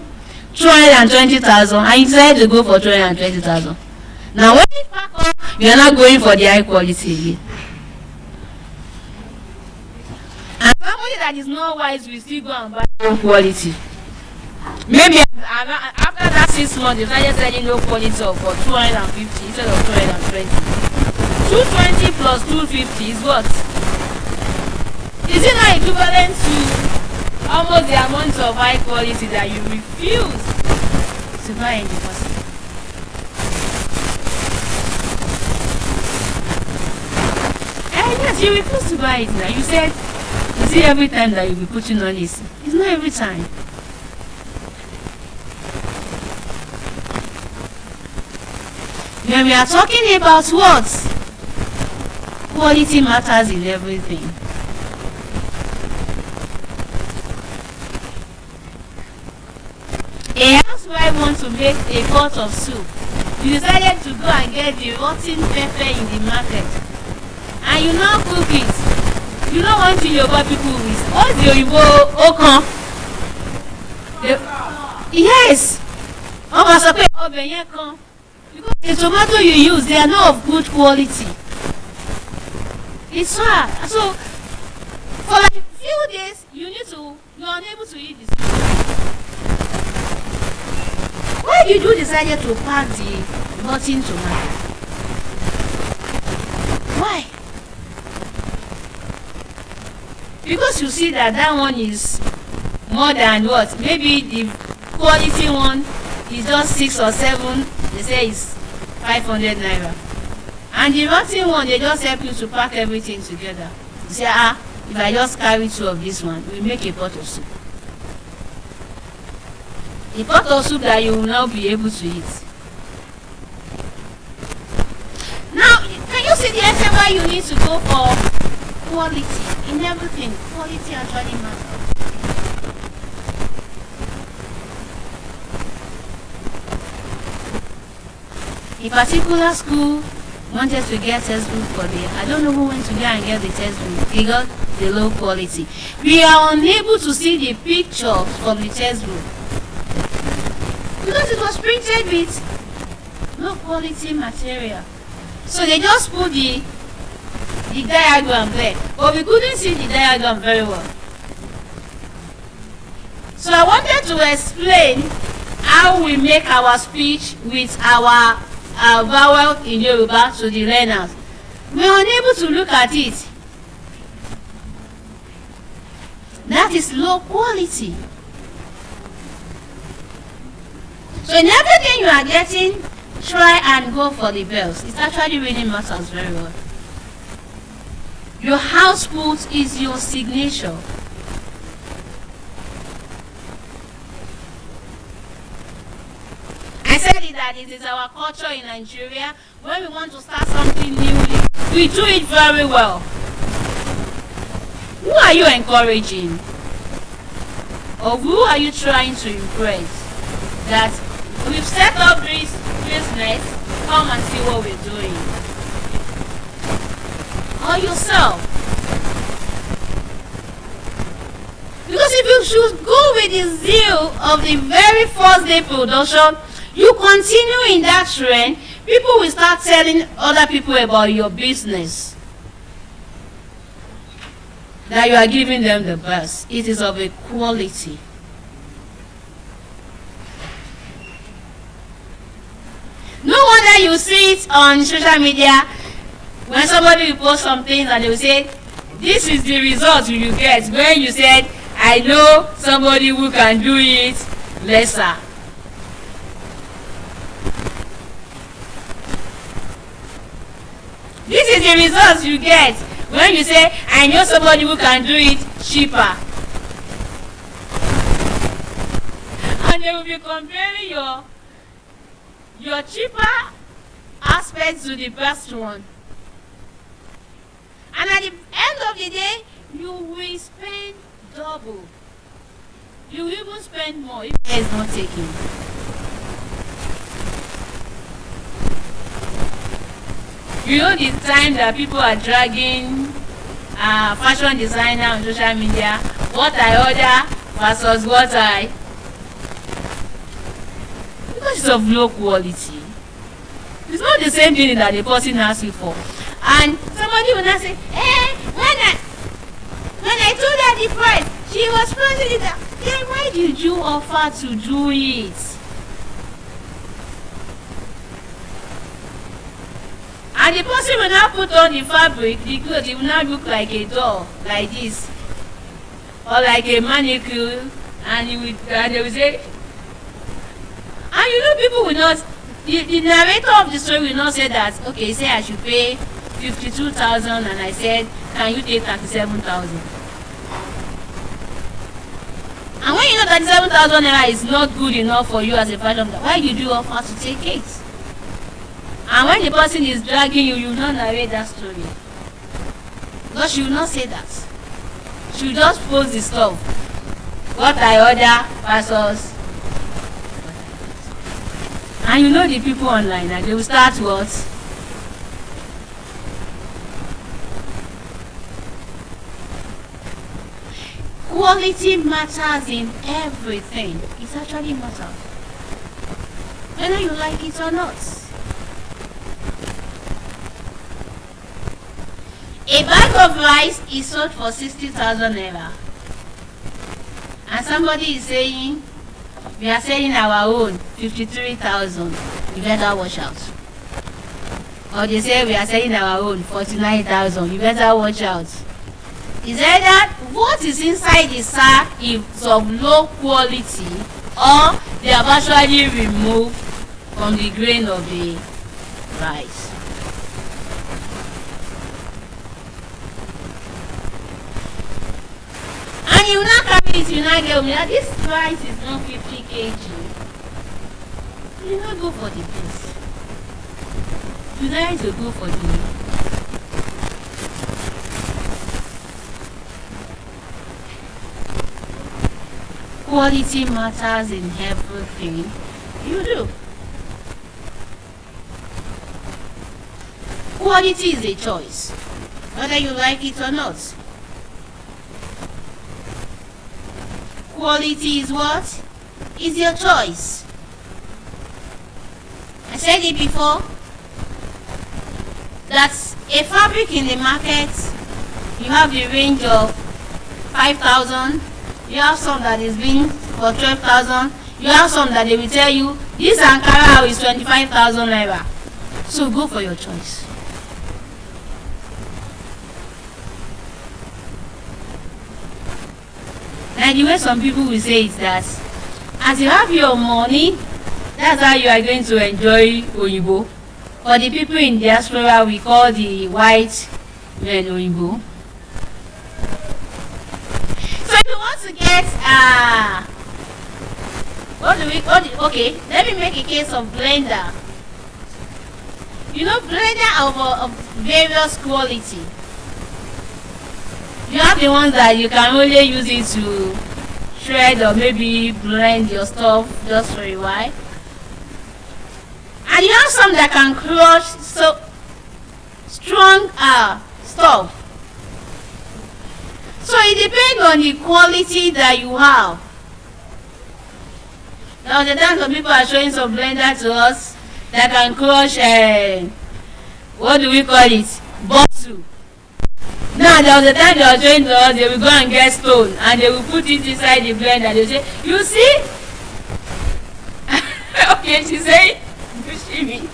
220,000, and you decided to go for 220,000. Now when you pack up, you are not going for the high quality again. And somebody that is not wise will still go and buy low quality. Maybe after that 6 months, they started selling low quality for 250 instead of 220. 220 plus 250 is what? Is it not equivalent to almost the amount of high quality that you refuse to buy in the first place? Yes, you refuse to buy it now. You said, is it every time that you'll be putting on this? It's not every time. When we are talking about what? Quality matters in everything. A housewife wants to make a pot of soup. You decided to go and get the rotten pepper in the market. And you now cook it. You know one thing Yoruba people is, what's the Yoruba okan? Yes. Because the tomato you use, they are not of good quality. It's hard. So for like a few days, you are unable to eat this. Why did you decide to pack the rotten tomato? Why? Because you see that one is more than what? Maybe the quality one is just 6 or 7. They say it's 500 naira. And the rotten one, they just help you to pack everything together. You say, if I just carry 2 of this one, we make a pot of soup. A pot of soup that you will now be able to eat. Now, can you see the reason why you need to go for quality in everything? Quality actually matters. A particular school wanted to get textbook for I don't know who went to go and get the textbook. They got the low quality. We are unable to see the picture from the textbook because it was printed with low quality material. So they just put the diagram there, but we couldn't see the diagram very well. So I wanted to explain how we make our speech with our vowel in Yoruba to the learners. We are unable to look at it. That is low quality. So in everything you are getting, try and go for the bells. It actually really matters very well. Your output is your signature. I said it that it is our culture in Nigeria. When we want to start something new, we do it very well. Who are you encouraging? Or who are you trying to impress? that we've set up this business, come and see what we're doing. Or yourself. Because if you should go with the zeal of the very first day production, you continue in that trend, people will start telling other people about your business. That you are giving them the best. It is of a quality. No wonder you see it on social media when somebody will post something and they will say, this is the result you get when you said, I know somebody who can do it lesser. This is the result you get when you say, I know somebody who can do it cheaper. And they will be comparing your cheaper aspect to the best one. And at the end of the day, you will spend double. You will even spend more if care is not taken. You know the time that people are dragging fashion designer on social media, what I order versus what I, because it's of low quality. It's not the same thing that the person asks you for. And somebody will not say, when I told her the price, she was pricing it. Then why did you offer to do it? And the person will now put on the fabric, the clothes, it will now look like a doll, like this, or like a mannequin, and they will say, and you know people will not, the narrator of the story will not say that, okay, say I should pay 52,000 and I said, can you take 37,000? And when you know 37,000 naira is not good enough for you as a fashion designer, why did you offer to take it? And when the person is dragging you, you will not narrate that story. Because she will not say that. She will just post the stuff. What I order versus. And you know the people online, and they will start what? Quality matters in everything. It actually matters. Whether you like it or not. A bag of rice is sold for 60,000 naira. And somebody is saying, we are selling our own 53,000. You better watch out. Or they say we are selling our own 49,000. You better watch out. Is either what is inside the sack is of low quality, or they have actually removed from the grain of the rice. And you now carry it, you now get me. This rice is not 50 kg. You not go for the best. You need to go for the. Quality matters in everything you do. Quality is a choice, whether you like it or not. Quality is what? Is your choice. I said it before, that a fabric in the market, you have the range of 5,000. You have some that is being for 12,000. You have some that they will tell you this Ankara is 25,000 naira. So go for your choice. And the way some people will say is that as you have your money, that's how you are going to enjoy Oyibo. For the people in diaspora, we call the white men Oyibo. So if you want to get okay, let me make a case of blender. You know, blender of various quality. You have the ones that you can only use it to shred or maybe blend your stuff just for a while. And you have some that can crush so strong stuff. So it depends on the quality that you have. Now the time some people are showing some blender to us that can crush what do we call it? Bottle. Now there was a time they were showing to us, they will go and get stone and they will put it inside the blender. They will say, you see? Okay, she said, you see me.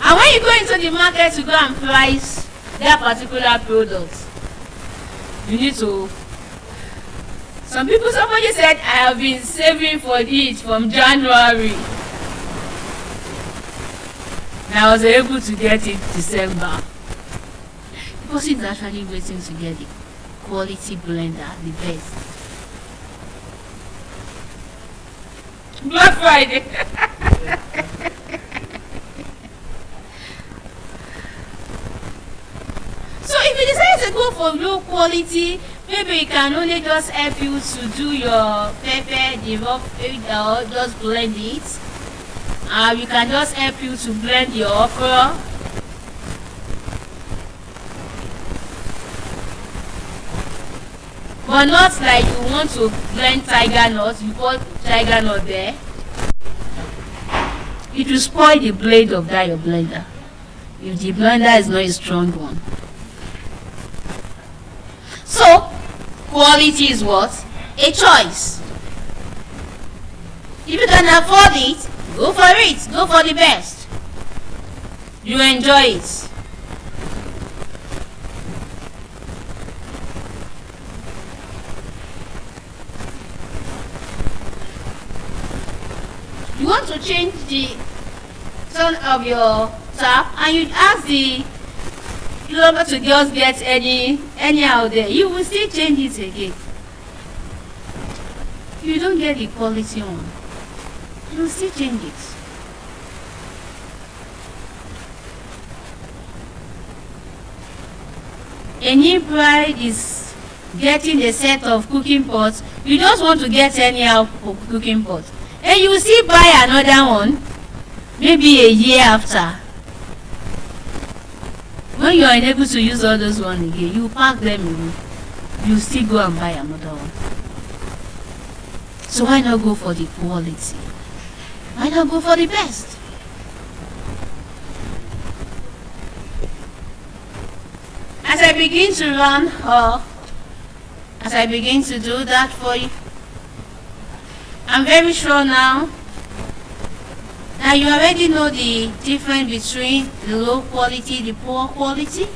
And when you go into the market to go and price that particular product, you need to. Somebody said, I have been saving for it from January. And I was able to get it December. The person is actually waiting to get the quality blender, the best. Black Friday. So if you decide to go for low quality, maybe it can only just help you to do your pepper, the rough, or just blend it. You can just help you to blend your okra. But not like you want to blend tiger nut, you put tiger nut there. It will spoil the blade of that your blender if the blender is not a strong one. So quality is what? A choice. If you can afford it, go for it. Go for the best. You enjoy it. You want to change the tone of your tap and you ask the plumber to just get anyhow there, you will still change it again. You don't get the quality one, you will still change it. A new bride is getting a set of cooking pots. You just want to get anyhow cooking pot, and you will still buy another one maybe a year after. When you are unable to use all those ones again, you pack them away. You still go and buy another one. So why not go for the quality? Why not go for the best? As I begin to run, or as I begin to do that for you, I'm very sure now that you already know the difference between the low quality, the poor quality,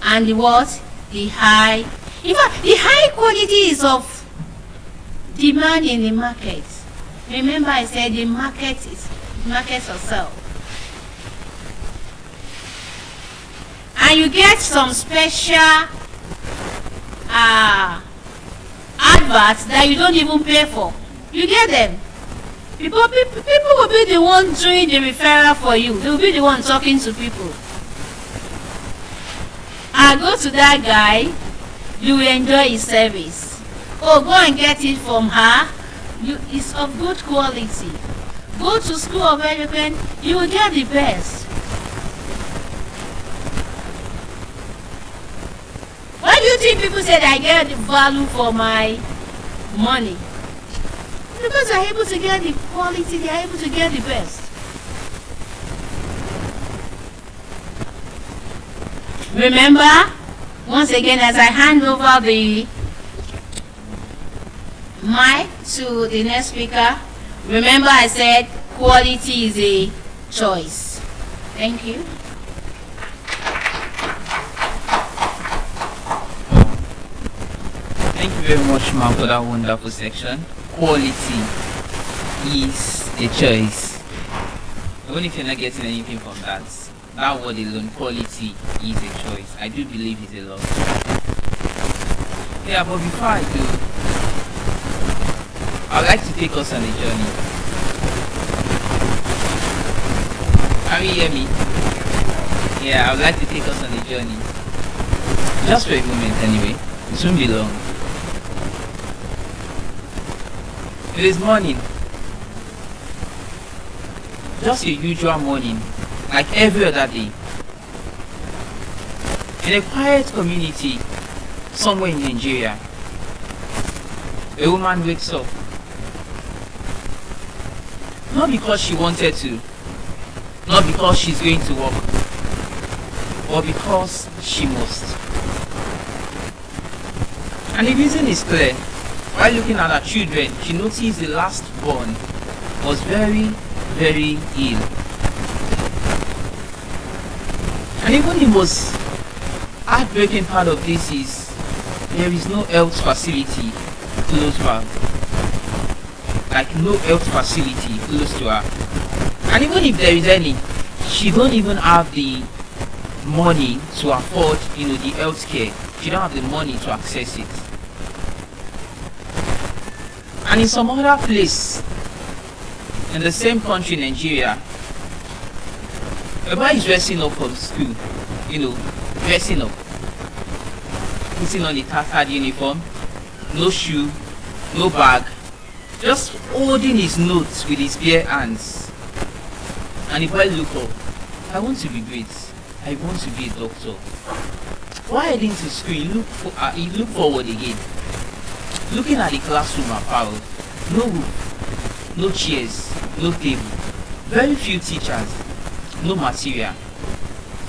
and the what? The high. In fact, the high quality is of demand in the market. Remember I said the market yourself. And you get some special adverts that you don't even pay for. You get them. People will be the one doing the referral for you. They will be the one talking to people. Go to that guy, you will enjoy his service. Oh, go and get it from her. It's of good quality. Go to school of education, you will get the best. Why do you think people say that I get the value for my money? Because they are able to get the quality, they are able to get the best. Remember, once again, as I hand over the mic to the next speaker, remember I said quality is a choice. Thank you. Thank you very much, ma'am, for that wonderful section. Quality is a choice. Even if you're not getting anything from that word alone, quality is a choice. I do believe it's a lot. Yeah, but before I do, I'd like to take us on a journey. Can you hear me? Yeah, I would like to take us on a journey. Just for a moment anyway. It won't be long. It is morning. Just a usual morning, like every other day. In a quiet community, somewhere in Nigeria, a woman wakes up. Not because she wanted to, not because she's going to work, but because she must. And the reason is clear. While looking at her children, she noticed the last born was very, very ill. And even the most heartbreaking part of this is there is no health facility close to her. Like no health facility close to her. And even if there is any, she don't even have the money to afford, the health care. She don't have the money to access it. And in some other place in the same country, Nigeria, a boy is dressing up for school, dressing up, putting on a tattered uniform, no shoe, no bag, just holding his notes with his bare hands. And the boy look up. I want to be great. I want to be a doctor. While heading to school, he look forward again. Looking at the classroom apparel, no roof, no chairs, no table, very few teachers, no material.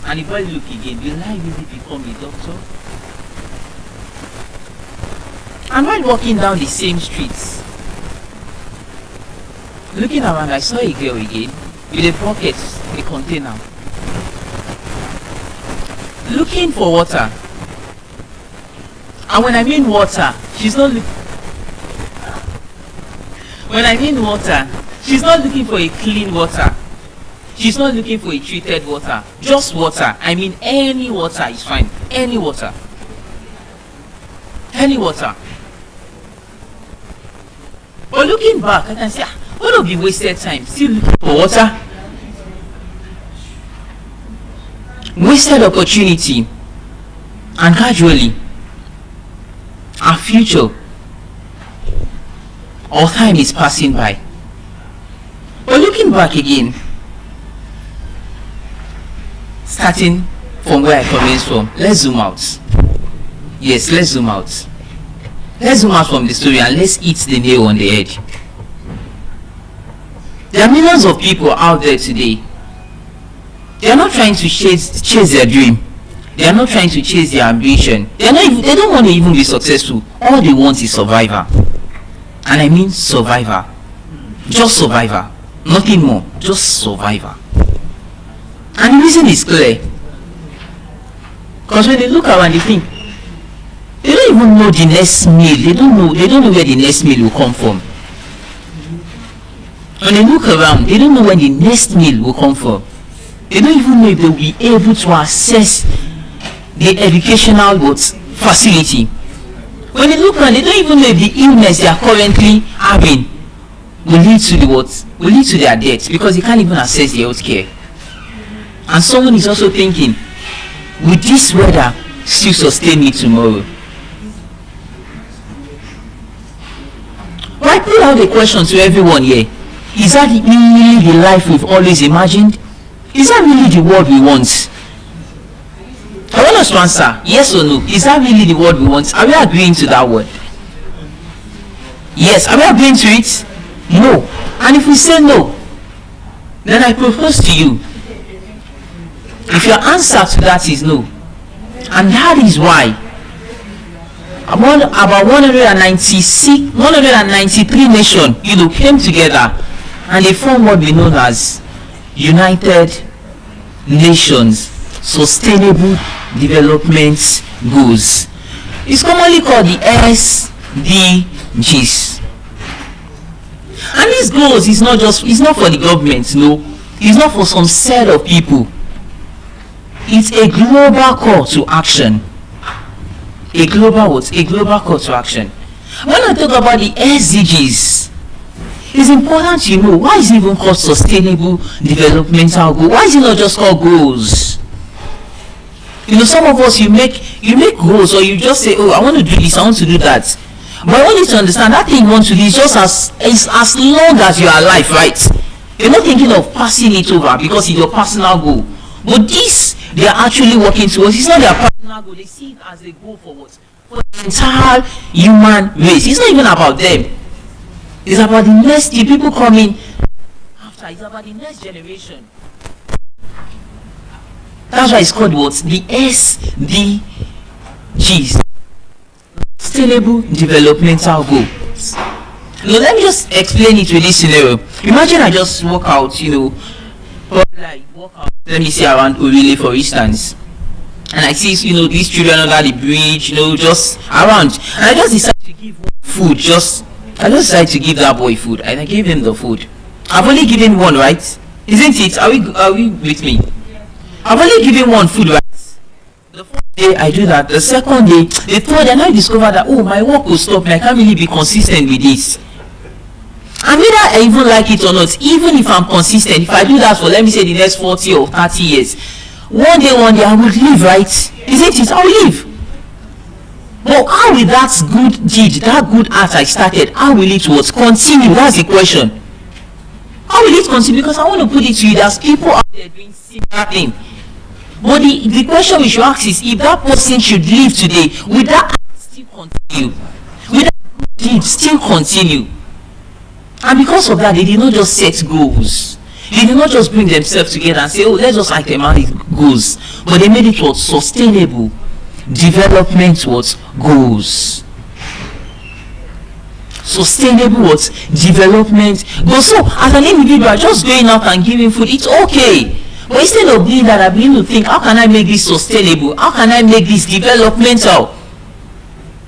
And the boy look again, will I really become a doctor? And while walking down the same streets, looking around, I saw a girl again with a bucket, a container, looking for water. And when I mean water, she's not looking. When I mean water, she's not looking for a clean water. She's not looking for a treated water. Just water. I mean any water is fine. Any water. Any water. But looking back, I can say, what would be wasted time? Still looking for water? Wasted opportunity. And gradually, our future, our time is passing by. But looking back again, starting from where I commenced from, let's zoom out. Yes, let's zoom out. Let's zoom out from the story and let's hit the nail on the head. There are millions of people out there today. They are not trying to chase their dream. They are not trying to chase their ambition. They don't want to even be successful. All they want is survivor. And I mean survivor. Just survivor. Nothing more. Just survivor. And the reason is clear. Because when they look around, they think, they don't even know the next meal. They don't know where the next meal will come from. When they look around, they don't know when the next meal will come from. They don't even know if they'll be able to access the educational facility. When they look around, they don't even know if the illness they are currently having will lead to will lead to their death, because they can't even access the health care. And someone is also thinking, will this weather still sustain me tomorrow? But I put out a question to everyone here. Is that really the life we've always imagined? Is that really the world we want? I want us to answer yes or no. Is that really the world we want? Are we agreeing to that word? Yes. Are we agreeing to it? No. And if we say no, then I propose to you, if your answer to that is no, and that is why about 193 nations came together and they formed what we know as United Nations Sustainable Development Goals. It's commonly called the SDGs. And these goals it's not for the government, no. It's not for some set of people. It's a global call to action. A global call to action. When I talk about the SDGs, it's important to know why is it even called Sustainable Developmental Goal. Why is it not just called goals? Some of us you make goals, or you just say, oh, I want to do this, I want to do that. But I want you to understand that thing you want to do is just as long as you are alive, right? You're not thinking of passing it over because it's your personal goal. But this they are actually working towards. It's not their personal goal. They see it as a goal for what? For the entire human race. It's not even about them. It's about the the people coming after. It's about the next generation. That's why it's called what? The SDGs. Sustainable Developmental Goals. Now let me just explain it with this scenario. Imagine I just walk out, let me say around Orile for instance, and I see these children under the bridge, just around, and I just decide to give food. I just decide to give that boy food, and I gave him the food. I've only given one, right? Isn't it? Are we with me? I've only given one food, right? The first day I do that, the second day, the third, and I discover that my work will stop me. I can't really be consistent with this. And whether I even like it or not, even if I'm consistent, if I do that for, let me say, the next 40 or 30 years, one day I will leave, right? Isn't it? I will leave. But how will that good deed, that good act I started, how will it continue? That's the question. How will it continue? Because I want to put it to you, there's people out there doing similar thing. But the question we should ask is, if that person should leave today, will that act still continue? Will that good deed still continue? And because of that, they did not just set goals. They did not just bring themselves together and say, let's just acclimate goals. But they made it sustainable development goals. Sustainable development goals. So as an individual, just going out and giving food, it's okay. But instead of doing that, I begin to think, how can I make this sustainable? How can I make this developmental?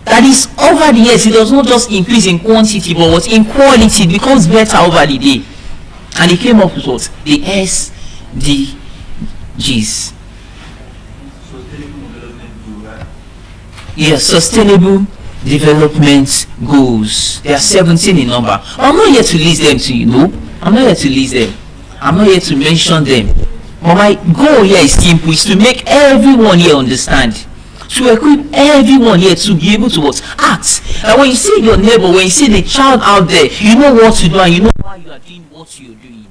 That is, over the years, it does not just increase in quantity, but in quality, it becomes better over the day. And he came up with what? The SDGs. Yes, Sustainable Development Goals. There are 17 in number. I'm not here to list them to you, no. I'm not here to list them. I'm not here to mention them. But my goal here is simple, is to make everyone here understand. To equip everyone here to be able to act. And when you see your neighbor, when you see the child out there, you know what to do and you know why you are doing what you're doing.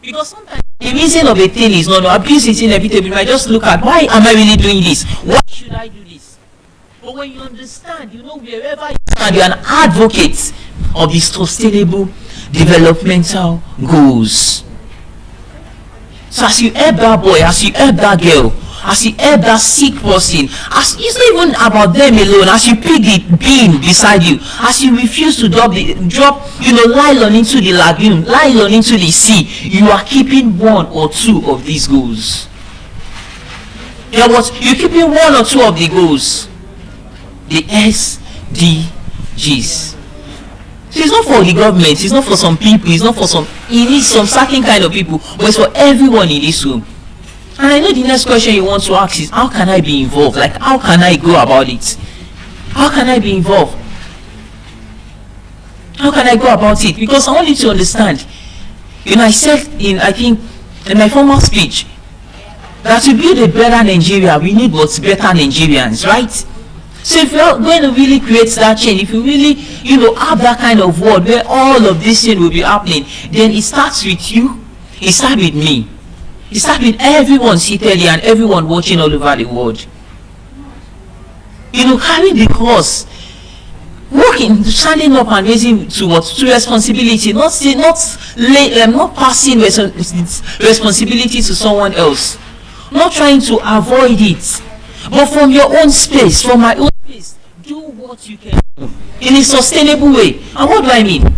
Because sometimes the reason of a thing is not abuse is inevitable. You might just look at, why am I really doing this? Why should I do this? But when you understand, you know, wherever you stand, you're an advocate of the sustainable developmental goals. So as you help that boy, as you help that girl, as you help that sick person, as it's not even about them alone, as you pick the bin beside you, as you refuse to drop nylon into the lagoon, nylon into the sea, you are keeping one or two of these goals. You know what? You're keeping one or two of the goals. The SDGs. So it's not for the government, it's not for some people, it's not for some, it is some certain kind of people, but it's for everyone in this room. And I know the next question you want to ask is, how can I be involved? Like, how can I go about it? How can I be involved? How can I go about it? Because I want you to understand. I said in my former speech that to build a better Nigeria, we need better Nigerians, right? So if you're going to really create that change, if you really, have that kind of world where all of this thing will be happening, then it starts with you, it starts with me. It starts with everyone seated here and everyone watching all over the world. Carrying the cross, working, standing up and raising to responsibility, not passing responsibility to someone else, not trying to avoid it, but from your own space, from my own space, do what you can do in a sustainable way. And what do I mean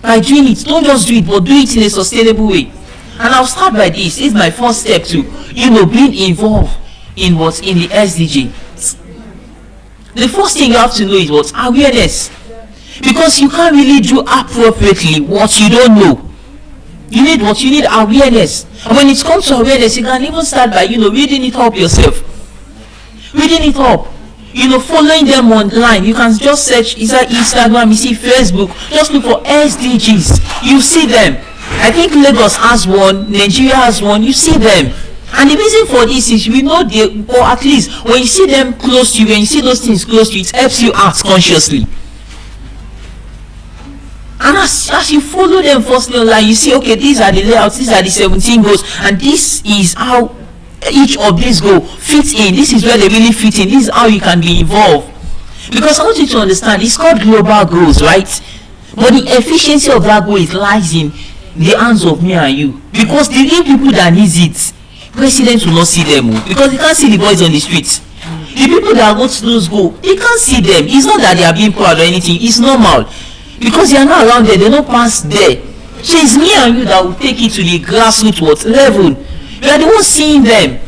by doing it? Don't just do it, but do it in a sustainable way. And I'll start by this. It's my first step to, being involved in the SDG. The first thing you have to know is awareness. Because you can't really do appropriately what you don't know. You need awareness. And when it comes to awareness, you can even start by, reading it up yourself. Reading it up. Following them online. You can just search, is that Instagram, you see Facebook, just look for SDGs. You see them. I think Lagos has one, Nigeria has one, you see them. And the reason for this is or at least when you see them close to you, when you see those things close to you, it helps you act consciously. And as you follow them firstly online, you see, okay, these are the layouts, these are the 17 goals, and this is how each of these goals fits in. This is where they really fit in. This is how you can be involved. Because I want you to understand, it's called global goals, right? But the efficiency of that goal lies in the hands of me and you. Because the real people that need it, presidents will not see them, because they can't see the boys on the streets. The people that go to those goals, they can't see them. It's not that they are being proud or anything. It's normal. Because they are not around there, they don't pass there. So it's me and you that will take it to the grassroots level. You are the one seeing them.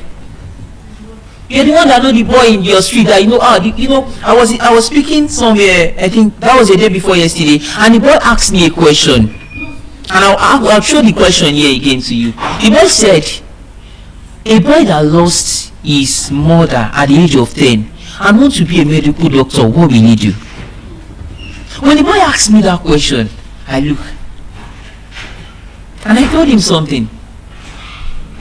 You are the one that know the boy in your street that I was speaking somewhere, I think that was the day before yesterday, and the boy asked me a question. And I'll show the question here again to you. The boy said, a boy that lost his mother at the age of 10 and wants to be a medical doctor, what will he do? When the boy asked me that question, I looked and I told him something.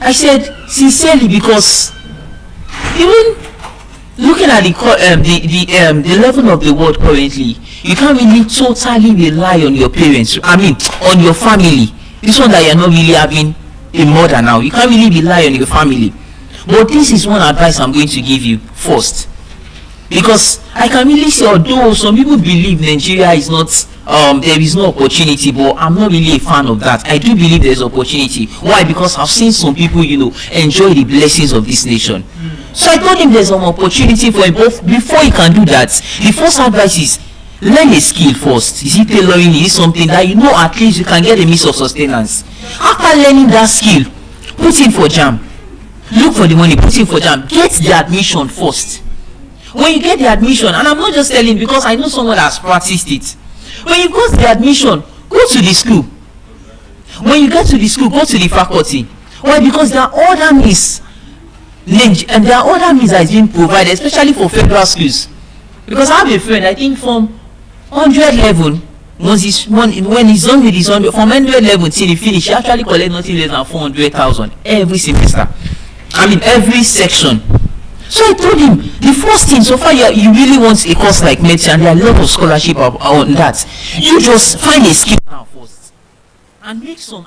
I said, sincerely, because even looking at the level of the world currently, you can't really totally rely on your parents. I mean, on your family. This one that you're not really having a mother now, you can't really rely on your family. But this is one advice I'm going to give you first. Because I can really say, although some people believe Nigeria is not, there is no opportunity, but I'm not really a fan of that. I do believe there's opportunity. Why? Because I've seen some people, enjoy the blessings of this nation. So I told him there's an opportunity for him. But before he can do that, the first advice is, learn a skill first. Is it tailoring? Is it something that at least you can get a means of sustenance? After learning that skill, put in for JAMB. Look for the money, put in for JAMB. Get the admission first. When you get the admission, and I'm not just telling because I know someone that has practiced it. When you got the admission, go to the school. When you get to the school, go to the faculty. Why? Because there are other means, and there are other means that is being provided, especially for federal schools. Because I have a friend, I think from 100 level, when he's done with his 100, from 100 level till he finish, he actually collect nothing less than 400,000 every semester. I mean, every section. So I told him, the first thing, so far you really want a course like medicine, and there are a lot of scholarship on that. You just find a skill now first, and make some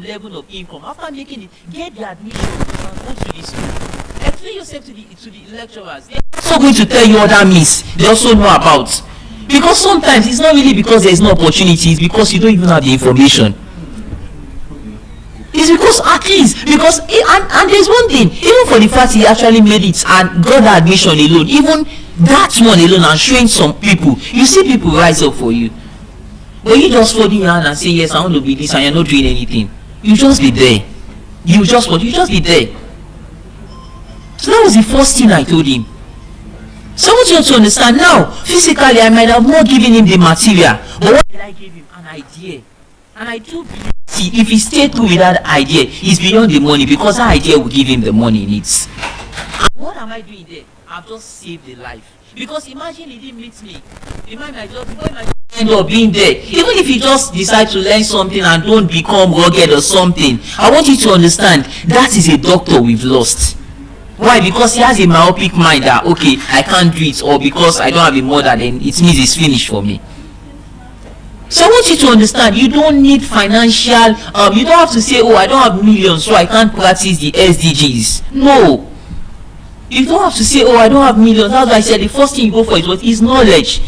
level of income. After making it, get the admission and go to the school. Explain yourself to the lecturers. They're also going to tell you other means they also know about. Because sometimes it's not really because there's no opportunity, it's because you don't even have the information. It's because at least, and there's one thing, even for the fact he actually made it and got the admission alone, even that one alone and showing some people, you see people rise up for you. But you just fold your hand and say, yes, I want to be this, and you're not doing anything. You just be there. You just be there. So that was the first thing I told him. So I want you to understand now, physically I might have not given him the material, but what did I give him? An idea. And I do believe, if he stayed through with that idea, it's beyond the money, because that idea will give him the money he needs. And what am I doing there? I've just saved a life. Because imagine he didn't meet me. He might end up being there. Even if you just decide to learn something and don't become rugged or something, I want you to understand, that is a doctor we've lost. Why? Because he has a myopic mind that, okay, I can't do it, or because I don't have a mother, then it means it's finished for me. So I want you to understand, you don't need financial, you don't have to say, oh, I don't have millions, so I can't practice the SDGs. No. You don't have to say, oh, I don't have millions. That's why I said the first thing you go for is knowledge.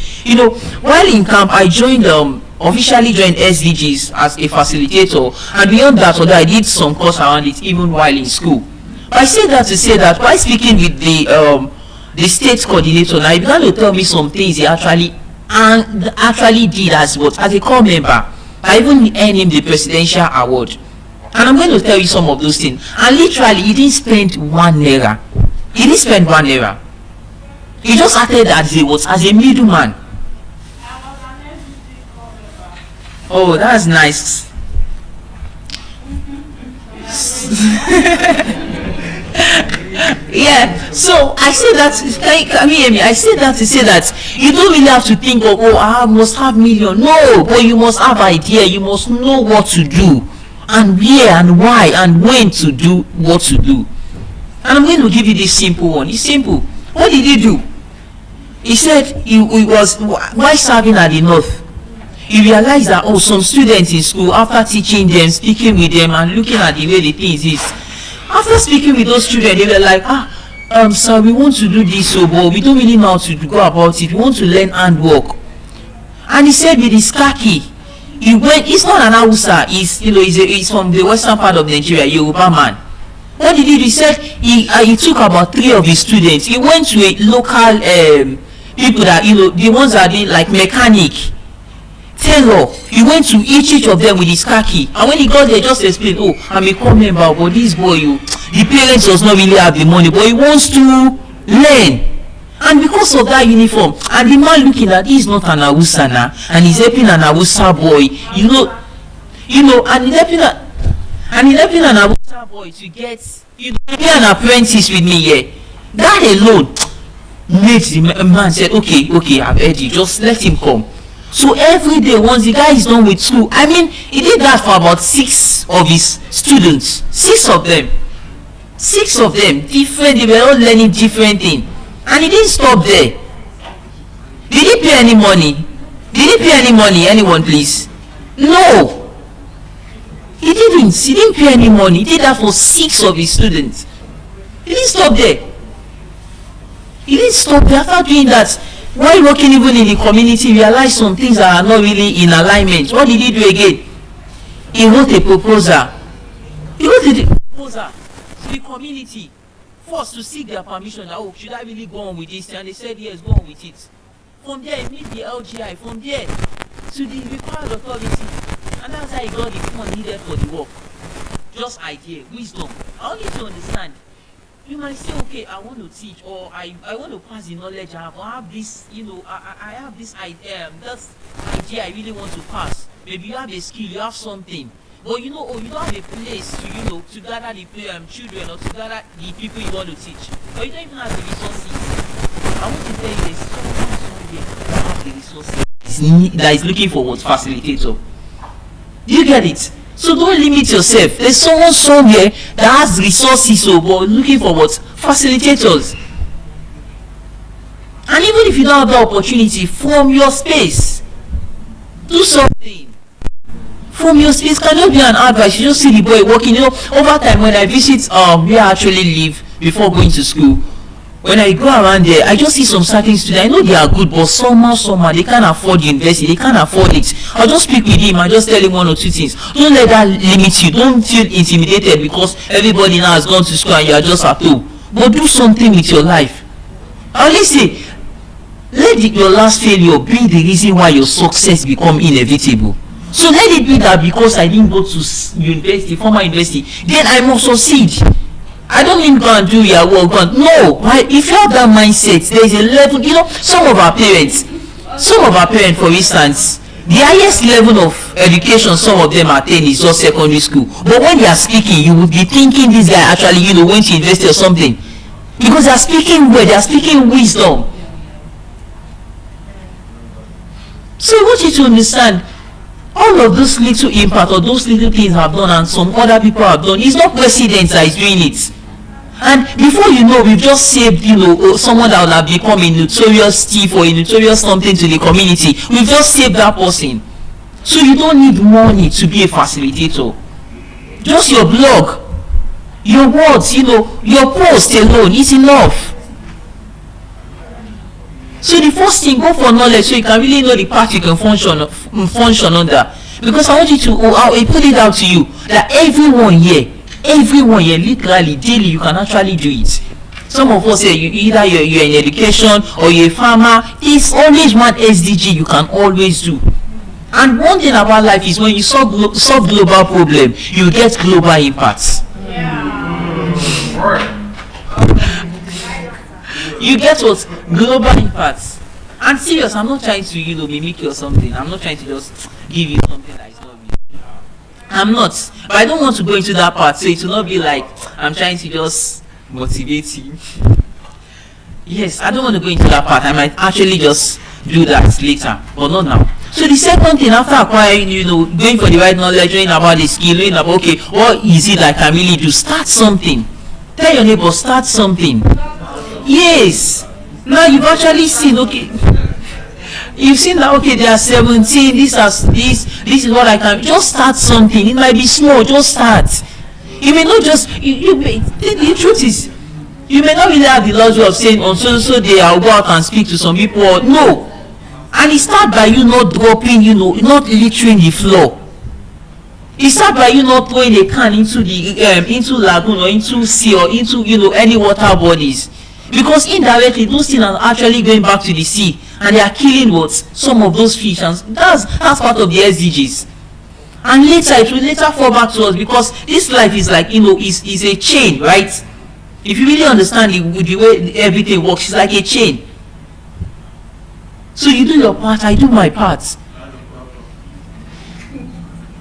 While in camp, I officially joined SDGs as a facilitator, and beyond that, although I did some course around it even while in school. But I say that to say that while speaking with the state coordinator, now he began to tell me some things he actually did as a core member. I even earned him the presidential award. And I'm going to tell you some of those things. And literally, he didn't spend 1 naira. He didn't spend 1 naira. He just acted as a middleman. Oh, that's nice. Yeah, so I say that, can you hear me? I say that to say that you don't really have to think of, oh, I must have million. No, but you must have idea. You must know what to do, and where and why and when to do what to do. And I'm going to give you this simple one. It's simple. What did he do? He said he was, while serving at the north, you realize that, oh, some students in school, after teaching them, speaking with them, and looking at the way the things is, after speaking with those children, they were like, sir, we want to do this, so but we don't really know how to go about it. We want to learn handwork. And he said with his khaki, he went. It's not an Hausa. He's from the western part of Nigeria, Yoruba man. What did he do? He said he took about 3 of his students. He went to a local people that, the ones that did like mechanic, tailor. He went to each of them with his khaki, and when he got there, just explained, oh, I'm a core member, but this boy, the parents does not really have the money, but he wants to learn. And because of that uniform, and the man looking at, he's not an Hausa now, and he's helping an Hausa boy, and he's helping an Hausa boy to get, be an apprentice with me here. That alone made the man said, okay, I've heard you, just let him come. So every day, once the guy is done with school, I mean, he did that for about 6 of his students. 6 of them, different, they were all learning different things. And he didn't stop there. Did he pay any money? Anyone, please? No. He didn't pay any money. He did that for 6 of his students. He didn't stop there. After doing that, while working even in the community, he realized some things that are not really in alignment. What did he do again? He wrote a proposal. To the community, forced to seek their permission that, oh, should I really go on with this? And they said, yes, go on with it. From there, he meet the LGI. From there to the required authority. And that's how he got the fund needed for the work. Just idea, wisdom. I want you to understand. You might say, okay, I want to teach, or I want to pass the knowledge I have. I have this, I have this idea, that's idea I really want to pass. Maybe you have a skill, you have something. But you don't have a place to, to gather the children, or to gather the people you want to teach. Or you don't even have the resources. I want to tell you, there's someone somewhere that has the resources that is looking for what facilitator. Do you get it? So don't limit yourself. There's someone somewhere that has resources, but looking for what facilitators. And even if you don't have the opportunity, from your space, do something. From your space cannot be an advice. You just see the boy working. Over time when I visit where I actually live before going to school, when I go around there, I just see some certain students. I know they are good, but somehow they can't afford university. They can't afford it. I'll just speak with him and just tell him 1 or 2 things. Don't let that limit you. Don't feel intimidated because everybody now has gone to school and you are just at home. But do something with your life. I always say, let your last failure be the reason why your success become inevitable. So let it be that because I didn't go to university, formal university, then I must succeed. I don't mean go and do your work. No, right? If you have that mindset, there is a level. Some of our parents, for instance, the highest level of education some of them attain is just secondary school. But when they are speaking, you would be thinking this guy actually, went to university or something, because they are speaking well, they are speaking wisdom. So I want you to understand, all of those little impact or those little things I've done and some other people have done, it's not president that is doing it. And before you know, we've just saved, someone that would have become a notorious thief or a notorious something to the community. We've just saved that person. So you don't need money to be a facilitator. Just your blog, your words, your post alone is enough. So the first thing, go for knowledge so you can really know the path you can function under. Because I want you to, I put it out to you that everyone here, literally daily, you can actually do it. Some of us say either you're in education or you're a farmer. There's always one SDG you can always do. And one thing about life is when you solve global problem, you get global impacts. You get what? Global impacts. And serious, I'm not trying to, mimic you or something. I'm not trying to just give you something that is not me. I'm not. But I don't want to go into that part, so it will not be like I'm trying to just motivate you. Yes, I don't want to go into that part. I might actually just do that later, but not now. So the second thing, after acquiring, going for the right knowledge, knowing about the skill, knowing about, okay, what is it that I can really do? Start something. Tell your neighbor, start something. Yes. Now you've actually seen, okay. You've seen that, okay, they are 17, this is what I can. Just start something. It might be small, just start. You may not just, the truth is, you may not really have the luxury of saying, on so day I'll go out and speak to some people. No. And it starts by you not dropping, not littering the floor. It starts by you not throwing a can into the into lagoon or into sea or into any water bodies, because indirectly those things are actually going back to the sea and they are killing some of those fish, and that's part of the SDGs. And later it will later fall back to us, because this life is like is a chain, right? If you really understand the way everything works, it's like a chain. So you do your part, I do my part.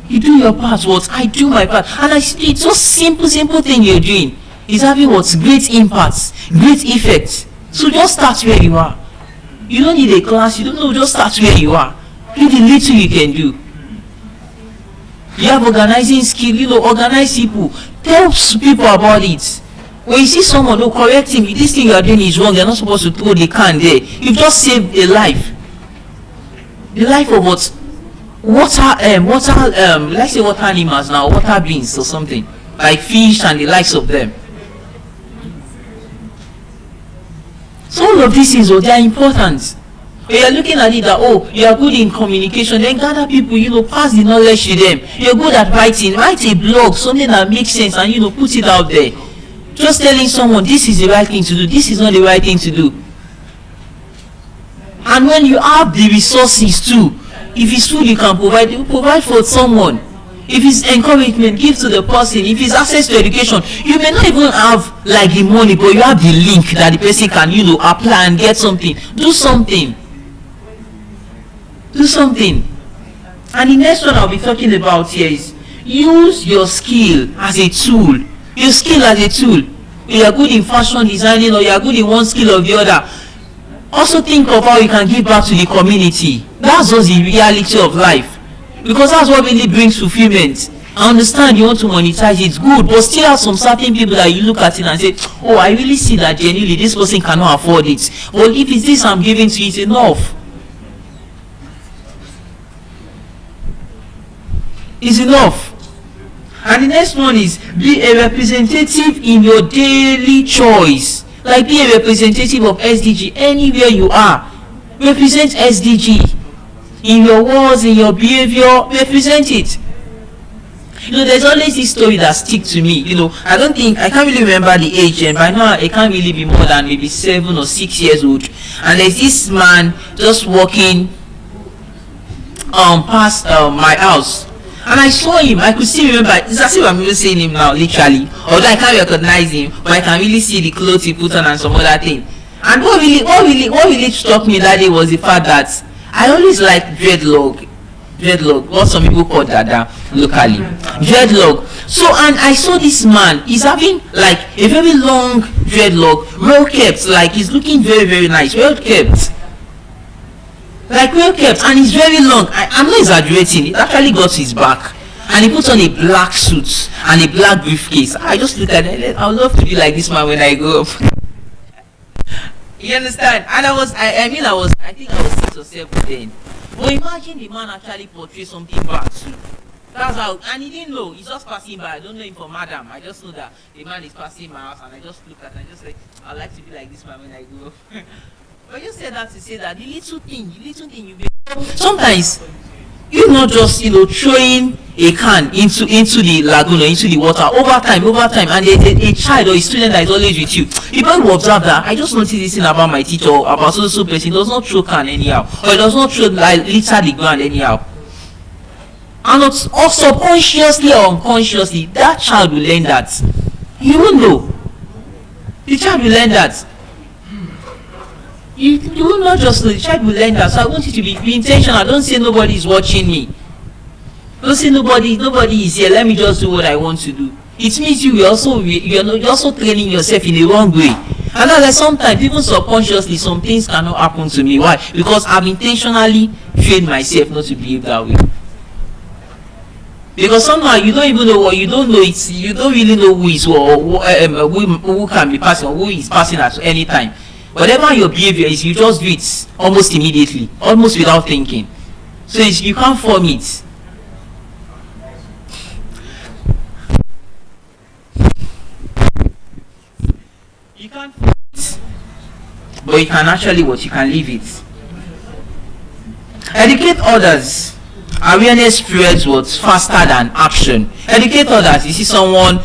You do your part, I do my part. And it's just simple thing you're doing is having great impacts, great effects. So just start where you are. You don't need a class, you don't know, just start where you are. Do the little you can do. You have organizing skill, organize people, tell people about it. When you see someone, correct him, this thing you are doing is wrong, you're not supposed to throw the can there. You've just saved a life. The life of let's say water animals now, water beings or something, like fish and the likes of them. So all of these things, they are important. When you're looking at it that, you are good in communication, then gather people, pass the knowledge to them. You're good at writing, write a blog, something that makes sense, and put it out there. Just telling someone this is the right thing to do, this is not the right thing to do. And when you have the resources too, if it's food you can provide for someone. If it's encouragement, give to the person. If it's access to education, you may not even have like the money, but you have the link that the person can apply and get something. Do something. Do something. And the next one I'll be talking about here is use your skill as a tool. Your skill as a tool. You are good in fashion designing, or you are good in one skill or the other. Also think of how you can give back to the community. That's just the reality of life, because that's what really brings fulfillment. I understand you want to monetize it, good, but still have some certain people that you look at it and say, I really see that genuinely this person cannot afford it. Well, if it's this I'm giving to you, it's enough. It's enough. And the next one is be a representative in your daily choice. Like be a representative of SDG anywhere you are. Represent SDG in your words, in your behavior. Represent it. There's always this story that sticks to me. I can't really remember the age, and by now it can't really be more than maybe 7 or 6 years old. And there's this man just walking past my house. And I saw him, I could still remember, it's as if I'm even seeing him now, literally. Although I can't recognize him, but I can really see the clothes he put on and some other thing. And what really struck me that day was the fact that I always like dreadlock, what some people call dada locally. Dreadlock. So, and I saw this man, he's having like a very long dreadlock, well kept, like he's looking very, very nice, well kept. Like well kept, and it's very long. I'm not exaggerating, it actually got to his back. And he puts on a black suit and a black briefcase. I just looked at it, I would love to be like this man when I grow up. You understand? And I think I was 6 or 7 then. But imagine the man actually portrays something bad too. That's how, and he didn't know, he's just passing by. I don't know him from madam. I just know that the man is passing my house, and I just looked at it and I just like, I'd like to be like this man when I grow up. But you said that to say that the little thing you be. Sometimes you not just throwing a can into the lagoon or into the water over time, and there's a child or a student that is always with you. People will observe that. I just noticed this thing about my teacher or about so person. He does not throw can anyhow, or he does not throw like litter the ground anyhow. And or subconsciously or unconsciously, that child will learn that. You won't know. The child will learn that. You will not just know, the child will learn that. So I want you to be intentional. Don't say nobody is watching me. Don't say nobody is here. Let me just do what I want to do. It means you're also training yourself in the wrong way. And that's like sometimes, even subconsciously, some things cannot happen to me. Why? Because I've intentionally trained myself not to behave that way. Because somehow you don't even know what you don't know. You don't really know who is who, or who can be passing, or who is passing at any time. Whatever your behavior is, you just do it almost immediately, almost without thinking. So you can't form it. You can't form it, but you can actually you can live it. Educate others. Awareness spreads faster than action. Educate others. You see someone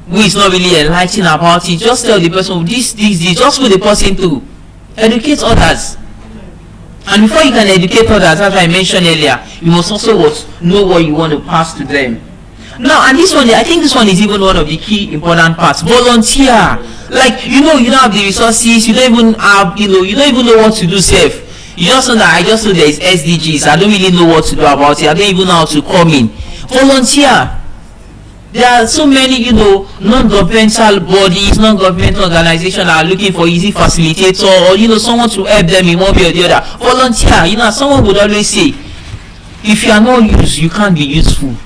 who is not really enlightened about it, just tell the person this, just put the person through. Educate others. And before you can educate others, as I mentioned earlier, you must also know what you want to pass to them. Now, and this one, I think this one is even one of the key important parts. Volunteer. Like, you don't have the resources, you don't even have, you don't even know what to do safe. You just know that I just know there is SDGs. I don't really know what to do about it. I don't even know how to come in. Volunteer. There are so many, non-governmental bodies, non-governmental organizations that are looking for easy facilitator or, someone to help them in one way or the other. Volunteer. Someone would always say, if you are not used, you can't be useful.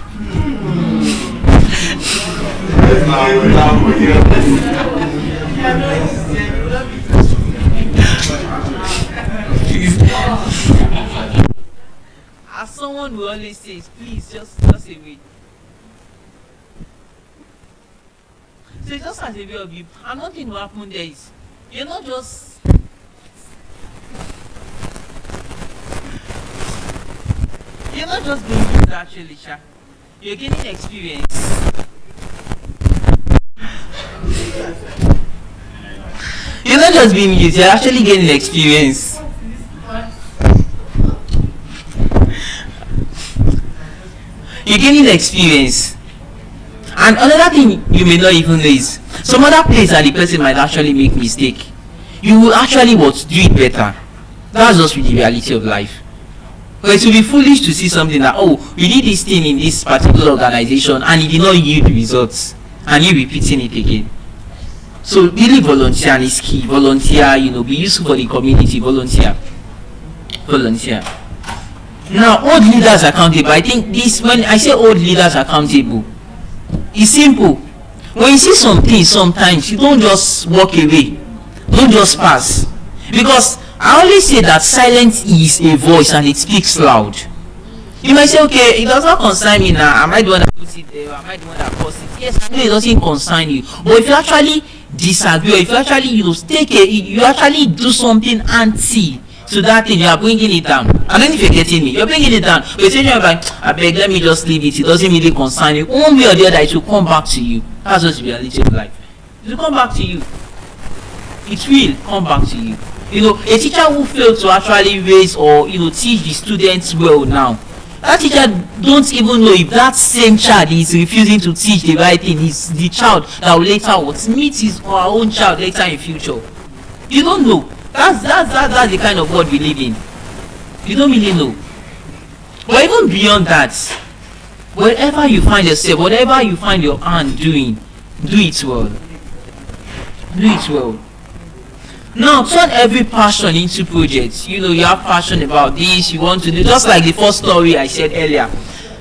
As someone will always say, please just a wait. So just as a way of you, and nothing will happen there is you're not just being used actually, Sha. You're gaining experience. You're not just being used, you're actually gaining experience. You're gaining experience. And another thing you may not even know is some other place that the person might actually make mistake. You will actually do it better. That's just with the reality of life. But it will be foolish to see something that, we did this thing in this particular organization and it did not yield results, and you repeating it again. So really volunteer is key. Volunteer, be useful for the community. Volunteer. Now, hold leaders accountable. I think when I say hold leaders accountable, it's simple. When you see something, sometimes you don't just walk away. Don't just pass. Because I always say that silence is a voice and it speaks loud. You might say, okay, it does not concern me now. Am I the one that puts it there? Am I the one that posts it? Yes, I know it doesn't concern you. But if you actually disagree, or if you actually you actually do something anti to that thing, you are bringing it down. I don't know if you're getting me. You're bringing it down. But you're like, I beg, let me just leave it. It doesn't really concern you. One way or the other, it will come back to you. That's just the reality of life. It will come back to you. It will come back to you. A teacher who failed to actually raise or teach the students well now, that teacher don't even know if that same child is refusing to teach the right thing is the child that will later meet his or her own child later in future. You don't know. That's the kind of world we live in. You don't really know. But even beyond that, wherever you find yourself, whatever you find your hand doing, do it well. Do it well. Now turn every passion into projects. You have passion about this, you want to do, just like the first story I said earlier.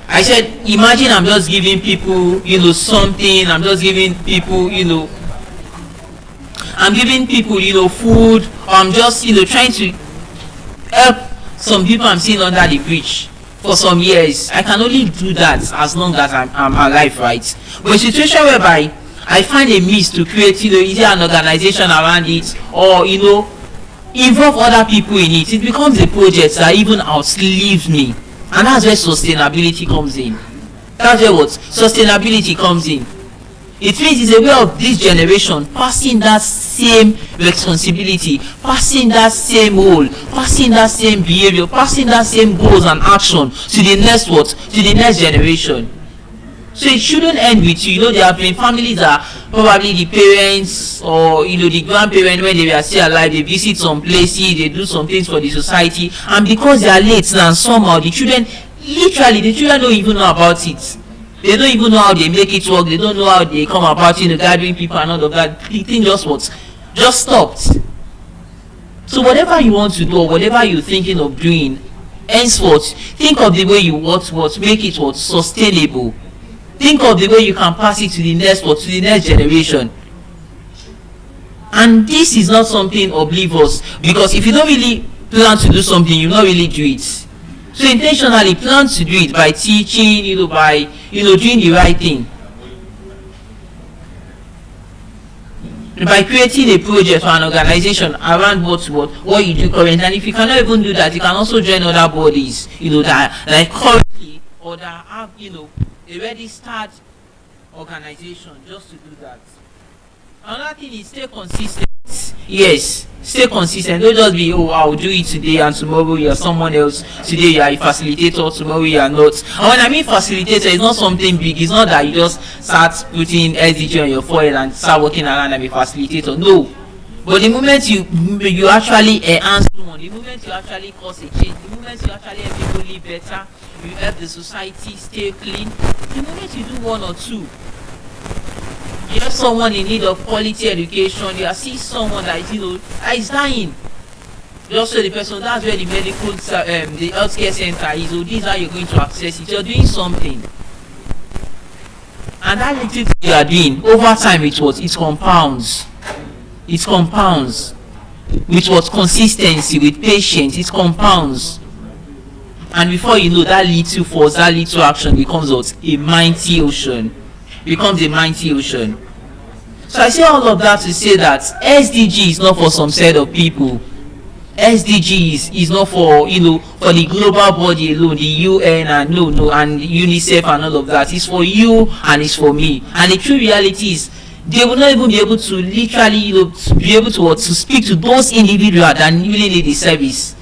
I said, imagine I'm just giving people, something, I'm just giving people, I'm giving people, food, or I'm just, trying to help some people I'm seeing under the bridge for some years. I can only do that as long as I'm alive, right? But a situation whereby I find a means to create, either an organization around it or, involve other people in it. It becomes a project that even outlives me. And that's where sustainability comes in. That's where sustainability comes in. It means it's a way of this generation passing that same responsibility, passing that same role, passing that same behavior, passing that same goals and action to the next to the next generation. So it shouldn't end with you. There have been families that probably the parents or the grandparents, when they were still alive, they visit some places, they do some things for the society, and because they are late now, somehow the children don't even know about it. They don't even know how they make it work. They don't know how they come about gathering people and all of that. The thing just stopped. So whatever you want to do, or whatever you're thinking of doing, henceforth, think of the way you make it sustainable. Think of the way you can pass it to the next generation. And this is not something oblivious, because if you don't really plan to do something, you not really do it. So intentionally plan to do it by teaching, by doing the right thing. By creating a project or an organization around what you do currently. And if you cannot even do that, you can also join other bodies, that like currently, or that have, a ready start organization just to do that. Another thing is stay consistent. Yes, stay consistent. Don't just be, I'll do it today and tomorrow you are someone else. Today you are a facilitator, tomorrow you are not. And when I mean facilitator, it's not something big. It's not that you just start putting SDG on your forehead and start walking around and be a facilitator. No. But the moment you actually enhance someone, the moment you actually cause a change, the moment you actually help people live better, you help the society stay clean, the moment you do one or two, you have someone in need of quality education, you are seeing someone that is, that is dying. Just so the person, that's where the medical, the healthcare center is, this is how you're going to access it. You're doing something. And that little thing you are doing, over time it compounds. It compounds. With what? Consistency, with patience, it compounds. And before you know, that little force, that little action becomes what? A mighty ocean. Becomes a mighty ocean. So I say all of that to say that SDG is not for some set of people. SDG is not for for the global body alone, the UN and and UNICEF and all of that. It's for you and it's for me. And the true reality is they will not even be able to literally to be able to speak to those individuals that really need the service.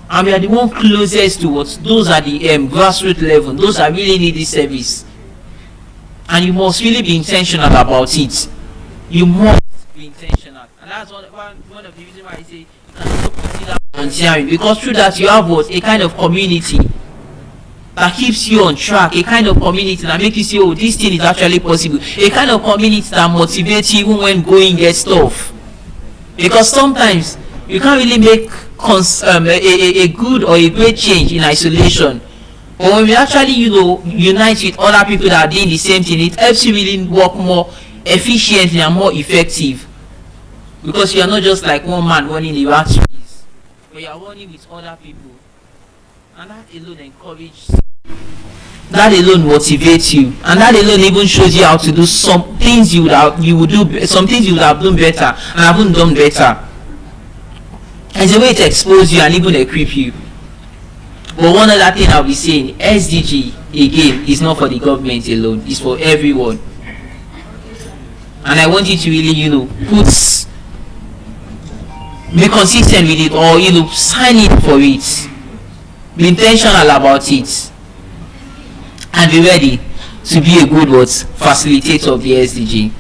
And we are the one closest to those at the grassroots level, those that really need this service. And you must really be intentional about it. You must be intentional. And that's one of the reasons why I say you can also consider volunteering, because through that you have a kind of community that keeps you on track, a kind of community that makes you say, this thing is actually possible, a kind of community that motivates you even when going gets tough. Because sometimes you can't really make a good or a great change in isolation. But when we actually, unite with other people that are doing the same thing, it helps you really work more efficiently and more effective. Because you are not just like one man running the rat race, but you are running with other people. And that alone encourages, that alone motivates you, and that alone even shows you how to do some things you would have done better and haven't done better. It's a way to expose you and even equip you. But one other thing I'll be saying, SDG again is not for the government alone, it's for everyone. And I want you to really, be consistent with it, or sign in for it. Be intentional about it. And be ready to be a good facilitator of the SDG.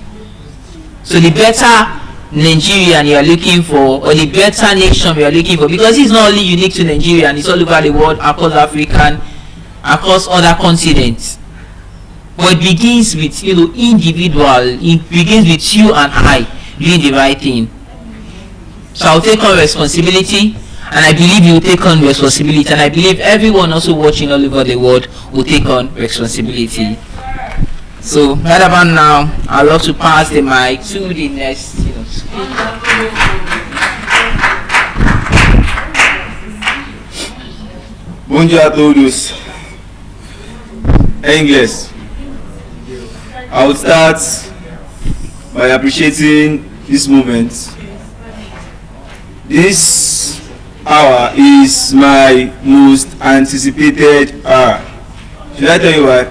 So the better Nigerian you are looking for, or the better nation you are looking for, because it's not only unique to Nigeria, and it's all over the world, across Africa, across other continents. But it begins with individual. It begins with you and I doing the right thing. So I'll take on responsibility, and I believe you will take on responsibility, and I believe everyone also watching all over the world will take on responsibility. So right about now, I'd love to pass the mic to the next speaker. Bonjour à todos. English. I would start by appreciating this moment. This hour is my most anticipated hour. Should I tell you why?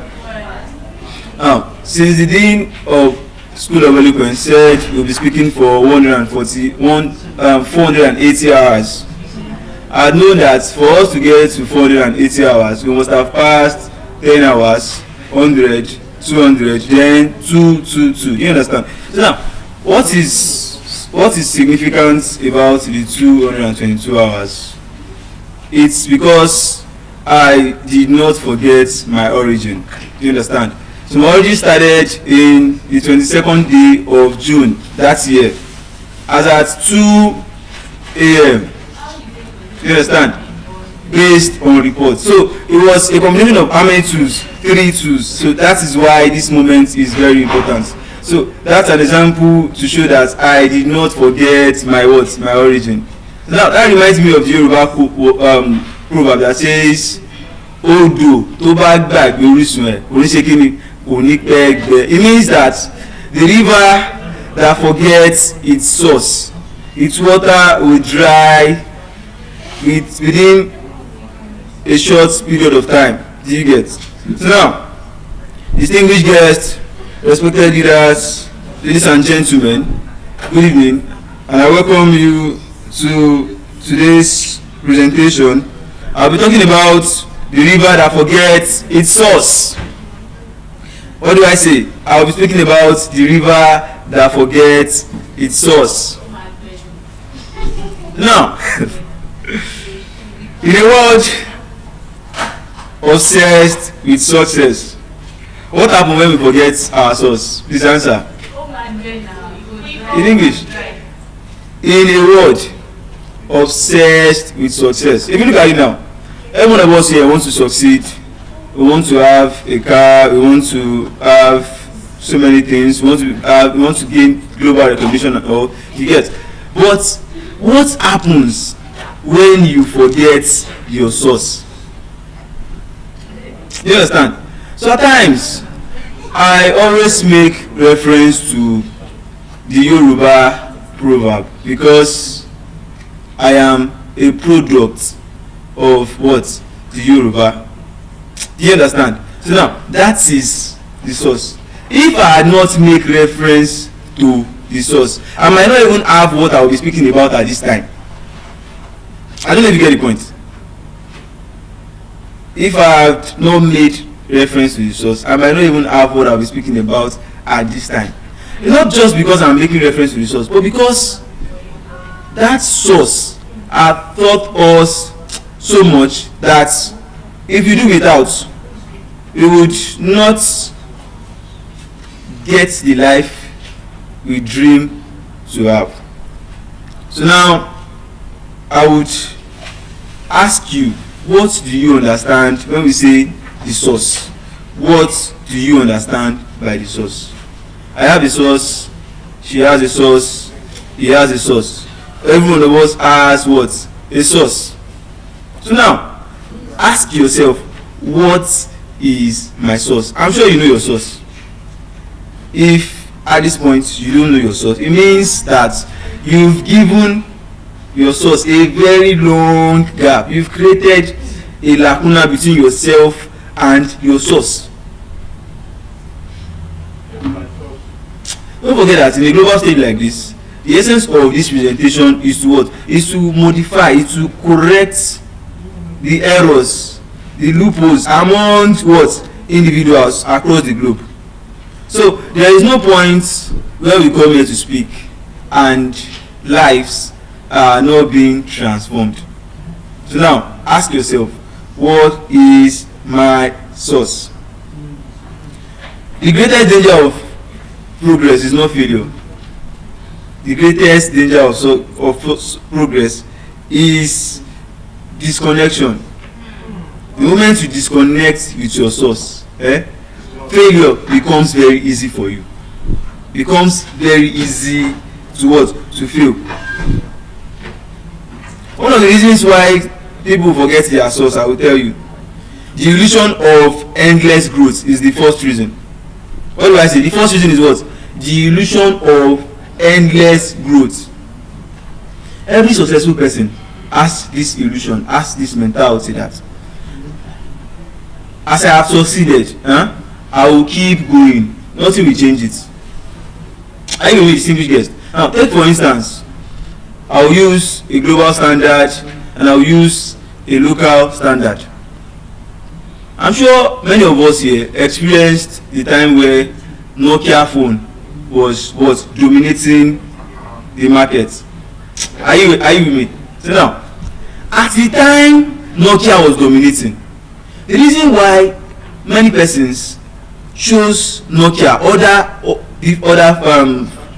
Since the Dean of School of Eloquence said we'll be speaking for 480 hours, I know that for us to get to 480 hours, we must have passed 10 hours, 100, 200, then 222. You understand? So now, what is significant about the 222 hours? It's because I did not forget my origin. Do you understand? So my origin started in the 22nd day of June that year, as at 2 a.m. You understand? Based on reports. So it was a combination of how many twos? 3 twos. So that is why this moment is very important. So that's an example to show that I did not forget my what, my origin. Now that reminds me of the Yoruba proverb that says, "Odo tó bá gbàgbé orísun ẹ̀, kò ní ṣe kíni, kò ní pẹ́ gbẹ." It means that the river that forgets its source, its water will dry within a short period of time. Do you get? So now, distinguished guests, respected leaders, ladies and gentlemen, good evening, and I welcome you to today's presentation. I'll be talking about the river that forgets its source. What do I say? I'll be speaking about the river that forgets its source. Now, in a world obsessed with success, what happens when we forget our source? Please answer. In English. In a world obsessed with success. If you look at it now, every one of us here wants to succeed. We want to have a car. We want to have so many things. We want to gain global recognition and all. You get. But what happens when you forget your source? You understand? So at times, I always make reference to the Yoruba proverb because I am a product of what? The Yoruba. Do you understand? So now, that is the source. If I had not make reference to the source, I might not even have what I will be speaking about at this time. I don't know if you get the point. If I have not made reference to the source, I might not even have what I'll be speaking about at this time. It's not just because I'm making reference to the source, but because that source has taught us so much that if you do without, you would not get the life we dream to have. So now, I would ask you, what do you understand when we say the source? What do you understand by the source? I have a source, she has a source, he has a source. Every one of us has what? A source. So now, ask yourself, what is my source? I'm sure you know your source. If at this point you don't know your source, it means that you've given your source a very long gap. You've created a lacuna between yourself and your source. Don't forget that in a global stage like this, the essence of this presentation is to what? Is to modify, is to correct the errors, the loopholes among what? Individuals across the globe. So there is no point where we come here to speak and lives are not being transformed. So now, ask yourself, what is my source? The greatest danger of progress is not failure. The greatest danger of progress is disconnection. The moment you disconnect with your source, failure becomes very easy for you. Becomes very easy to what? To fail. One of the reasons why people forget their source, I will tell you, the illusion of endless growth is the first reason. What do I say? The first reason is what? The illusion of endless growth. Every successful person has this illusion, has this mentality that as I have succeeded, I will keep going. Nothing will change it. Are you with me, distinguished guest? Now, take for instance, I'll use a global standard and I'll use a local standard. I'm sure many of us here experienced the time where Nokia phone was dominating the market. Are you with me? So now, at the time Nokia was dominating, the reason why many persons chose Nokia other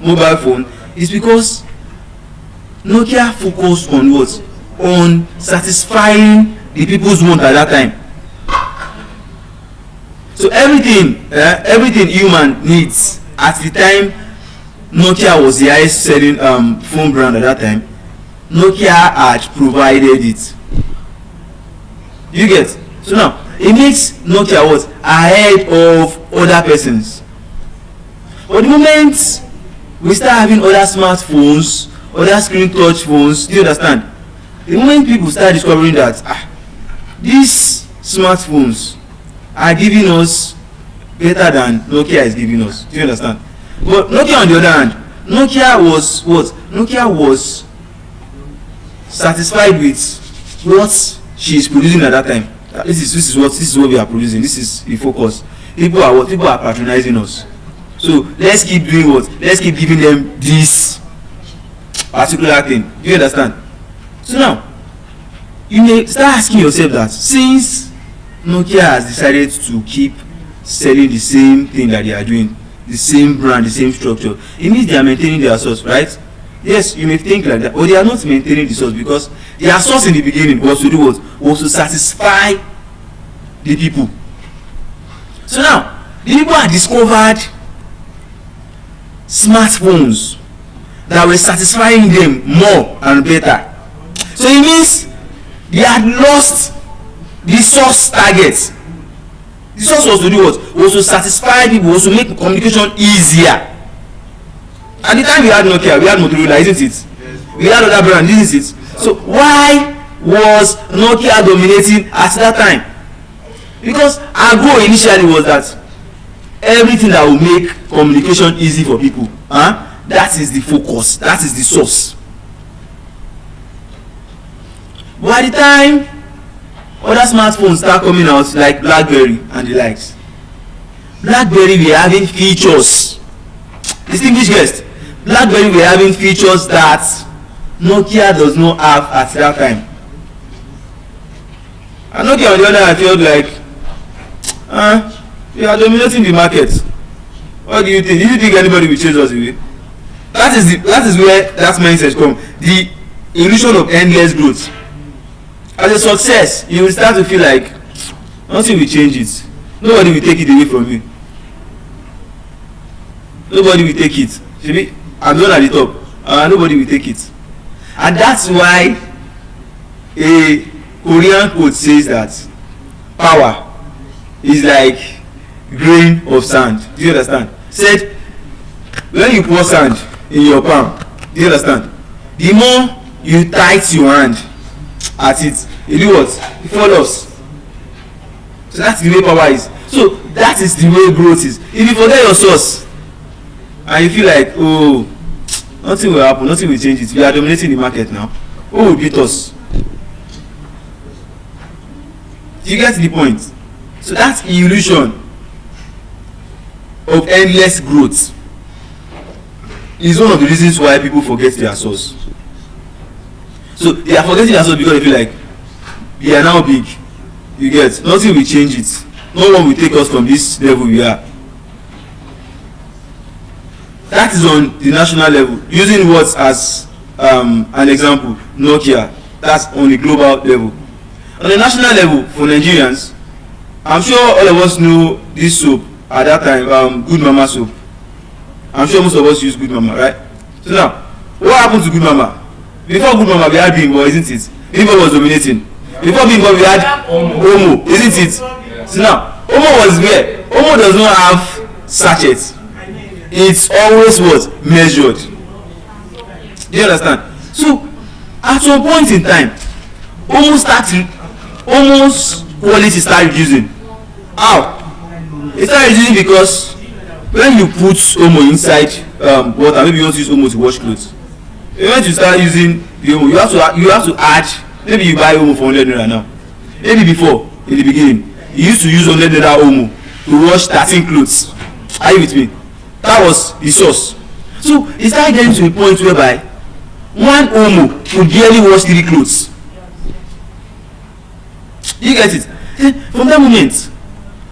mobile phone is because Nokia focused on what? On satisfying the people's want at that time. So everything human needs at the time Nokia was the highest selling phone brand at that time, Nokia had provided it. You get? So now it makes Nokia what ahead of other persons. But the moment we start having other smartphones, other screen touch phones, do you understand? The moment people start discovering that these smartphones are giving us better than Nokia is giving us, do you understand? But Nokia on the other hand, Nokia was what? Nokia was satisfied with what she is producing at that time. This is what we are producing. This is the focus. People are patronizing us. So let's keep doing what? Let's keep giving them this particular thing. Do you understand? So now you may start asking yourself that since Nokia has decided to keep selling the same thing that they are doing, the same brand, the same structure, it means they are maintaining their source, right? Yes, you may think like that, but they are not maintaining the source because their source in the beginning was to do what? Was to satisfy the people. So now the people have discovered smartphones that were satisfying them more and better. So it means they had lost the source target. The source was to do what? Was to satisfy people, was to make communication easier. At the time we had Nokia, we had Motorola, isn't it? We had other brands, isn't it? So why was Nokia dominating at that time? Because our goal initially was that everything that will make communication easy for people, that is the focus, that is the source. By the time other smartphones start coming out like BlackBerry and the likes, BlackBerry were having features, distinguished guest, BlackBerry were having features that Nokia does not have at that time. And Nokia on the other hand felt like we are dominating the market. What do you think? Do you think anybody will chase us away? That is where that mindset comes. The illusion of endless growth. As a success, you will start to feel like nothing will change it. Nobody will take it away from you. Nobody will take it. Maybe I'm not at the top. Nobody will take it. And that's why a Korean quote says that power is like grain of sand. Do you understand? Said when you pour sand in your palm, do you understand? The more you tight your hand at it, you do what? It follows. So that's the way power is. So that is the way growth is. If you forget your source and you feel like, oh, nothing will happen, nothing will change it, we are dominating the market now, who will beat us? Do you get the point? So that's the illusion of endless growth is one of the reasons why people forget their source. So they are forgetting their source because they feel like they are now big. You get? Nothing will change it. No one will take us from this level we are. That is on the national level. Using what as an example, Nokia. That's on the global level. On the national level, for Nigerians, I'm sure all of us know this soap at that time, Good Mama soap. I'm sure most of us use Good Mama, right? So now, what happened to Good Mama? Before Good Mama, we had Bimbo, isn't it? Bimbo was dominating. Before Bimbo, we had Omo, isn't it? So now, Omo was where? Omo does not have sachets. It's always what? Measured. Do you understand? So, at some point in time, Omo's quality started reducing. How? It started reducing because when you put Omo inside water, maybe you want to use Omo to wash clothes. When you start using the Omo, you have to add. Maybe you buy Omo for 100 naira now. Maybe before, in the beginning, you used to use 100 naira Omo to wash 13 clothes. Are you with me? That was the source. So it started getting to a point whereby one Omo could barely wash 3 clothes. You get it? From that moment,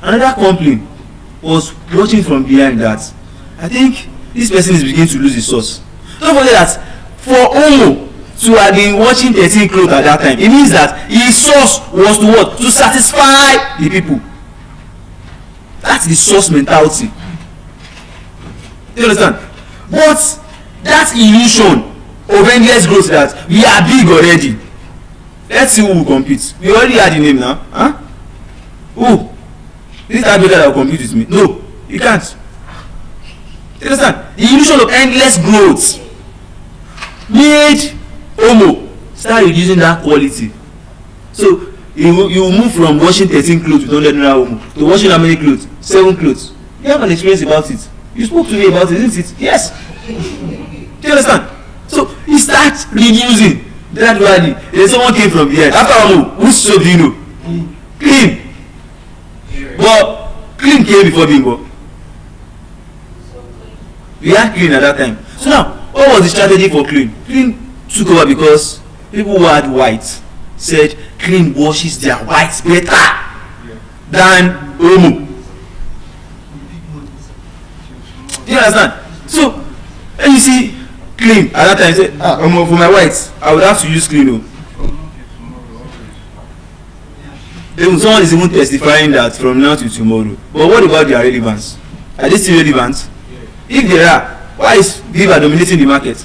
another company was watching from behind that I think this person is beginning to lose his source. Don't forget that for Omo to have been watching 13 clothes at that time, it means that his source was to what? To satisfy the people. That's the source mentality. Do you understand? But that illusion of endless growth that we are big already. Let's see who will compete. We already had the name now. Huh? Who? This type of that will compete with me. No, you can't. You understand? The illusion of endless growth made Omo start reducing that quality. So you move from washing 13 clothes with 100 naira Omo to washing how many clothes? 7 clothes. You have an experience about it. You spoke to me about it, isn't it? Yes. Do you understand? So he starts reducing gradually. Then someone came from the end. After Omo, whose soap do you know? Clean. But clean came before Bimbo. We had clean at that time. So now, what was the strategy for clean? Clean took over because people who had white said clean washes their whites better than Omo. Do you understand? So when you see clean at that time, you say, Omo, for my whites, I would have to use clean. Even someone is even testifying that from now to tomorrow. But what about their relevance? Are they still relevant? If they are, why is Viva dominating the market?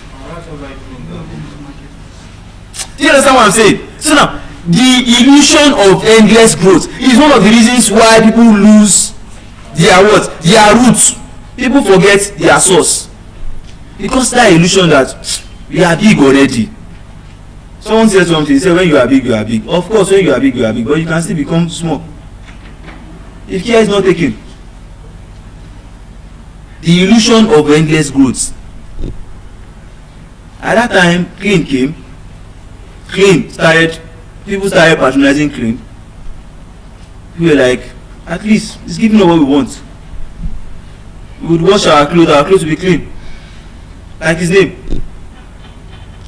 Do you understand what I'm saying? So now, the illusion of endless growth is one of the reasons why people lose their what? Their roots. People forget their source. Because that illusion that we are big already. Someone said something, he said when you are big, you are big. Of course, when you are big, but you can still become small. If care is not taken. The illusion of endless growth. At that time, clean came. Clean started, people started patronizing clean. We were like, at least it's giving us what we want. We would wash our clothes will be clean. Like his name.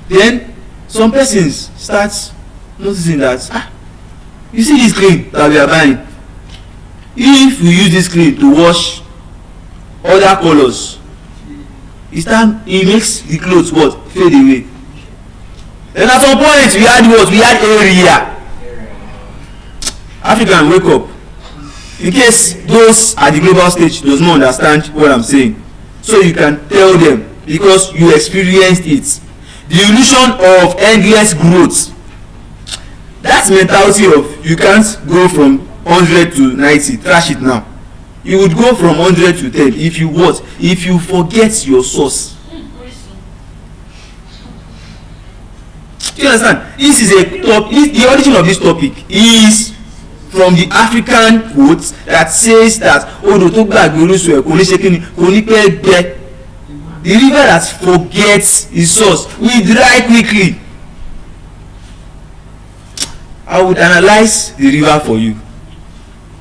Then some persons start noticing that you see this clean that we are buying. If we use this clean to wash other colors, it makes the clothes what? Fade away. Then at some point we had what? We had area. African, wake up. In case those at the global stage does not understand what I'm saying, so you can tell them because you experienced it. The illusion of endless growth. That mentality of you can't go from 100 to 90. Trash it now. You would go from 100 to 10 if you what? If you forget your source. Do you understand? This is a topic. The origin of this topic is from the African quote that says that Odo to gbagbe orísun ẹ̀ kò ní ṣe kíni kò ní pẹ́ gbẹ. The river that forgets its source will dry quickly. I would analyze the river for you.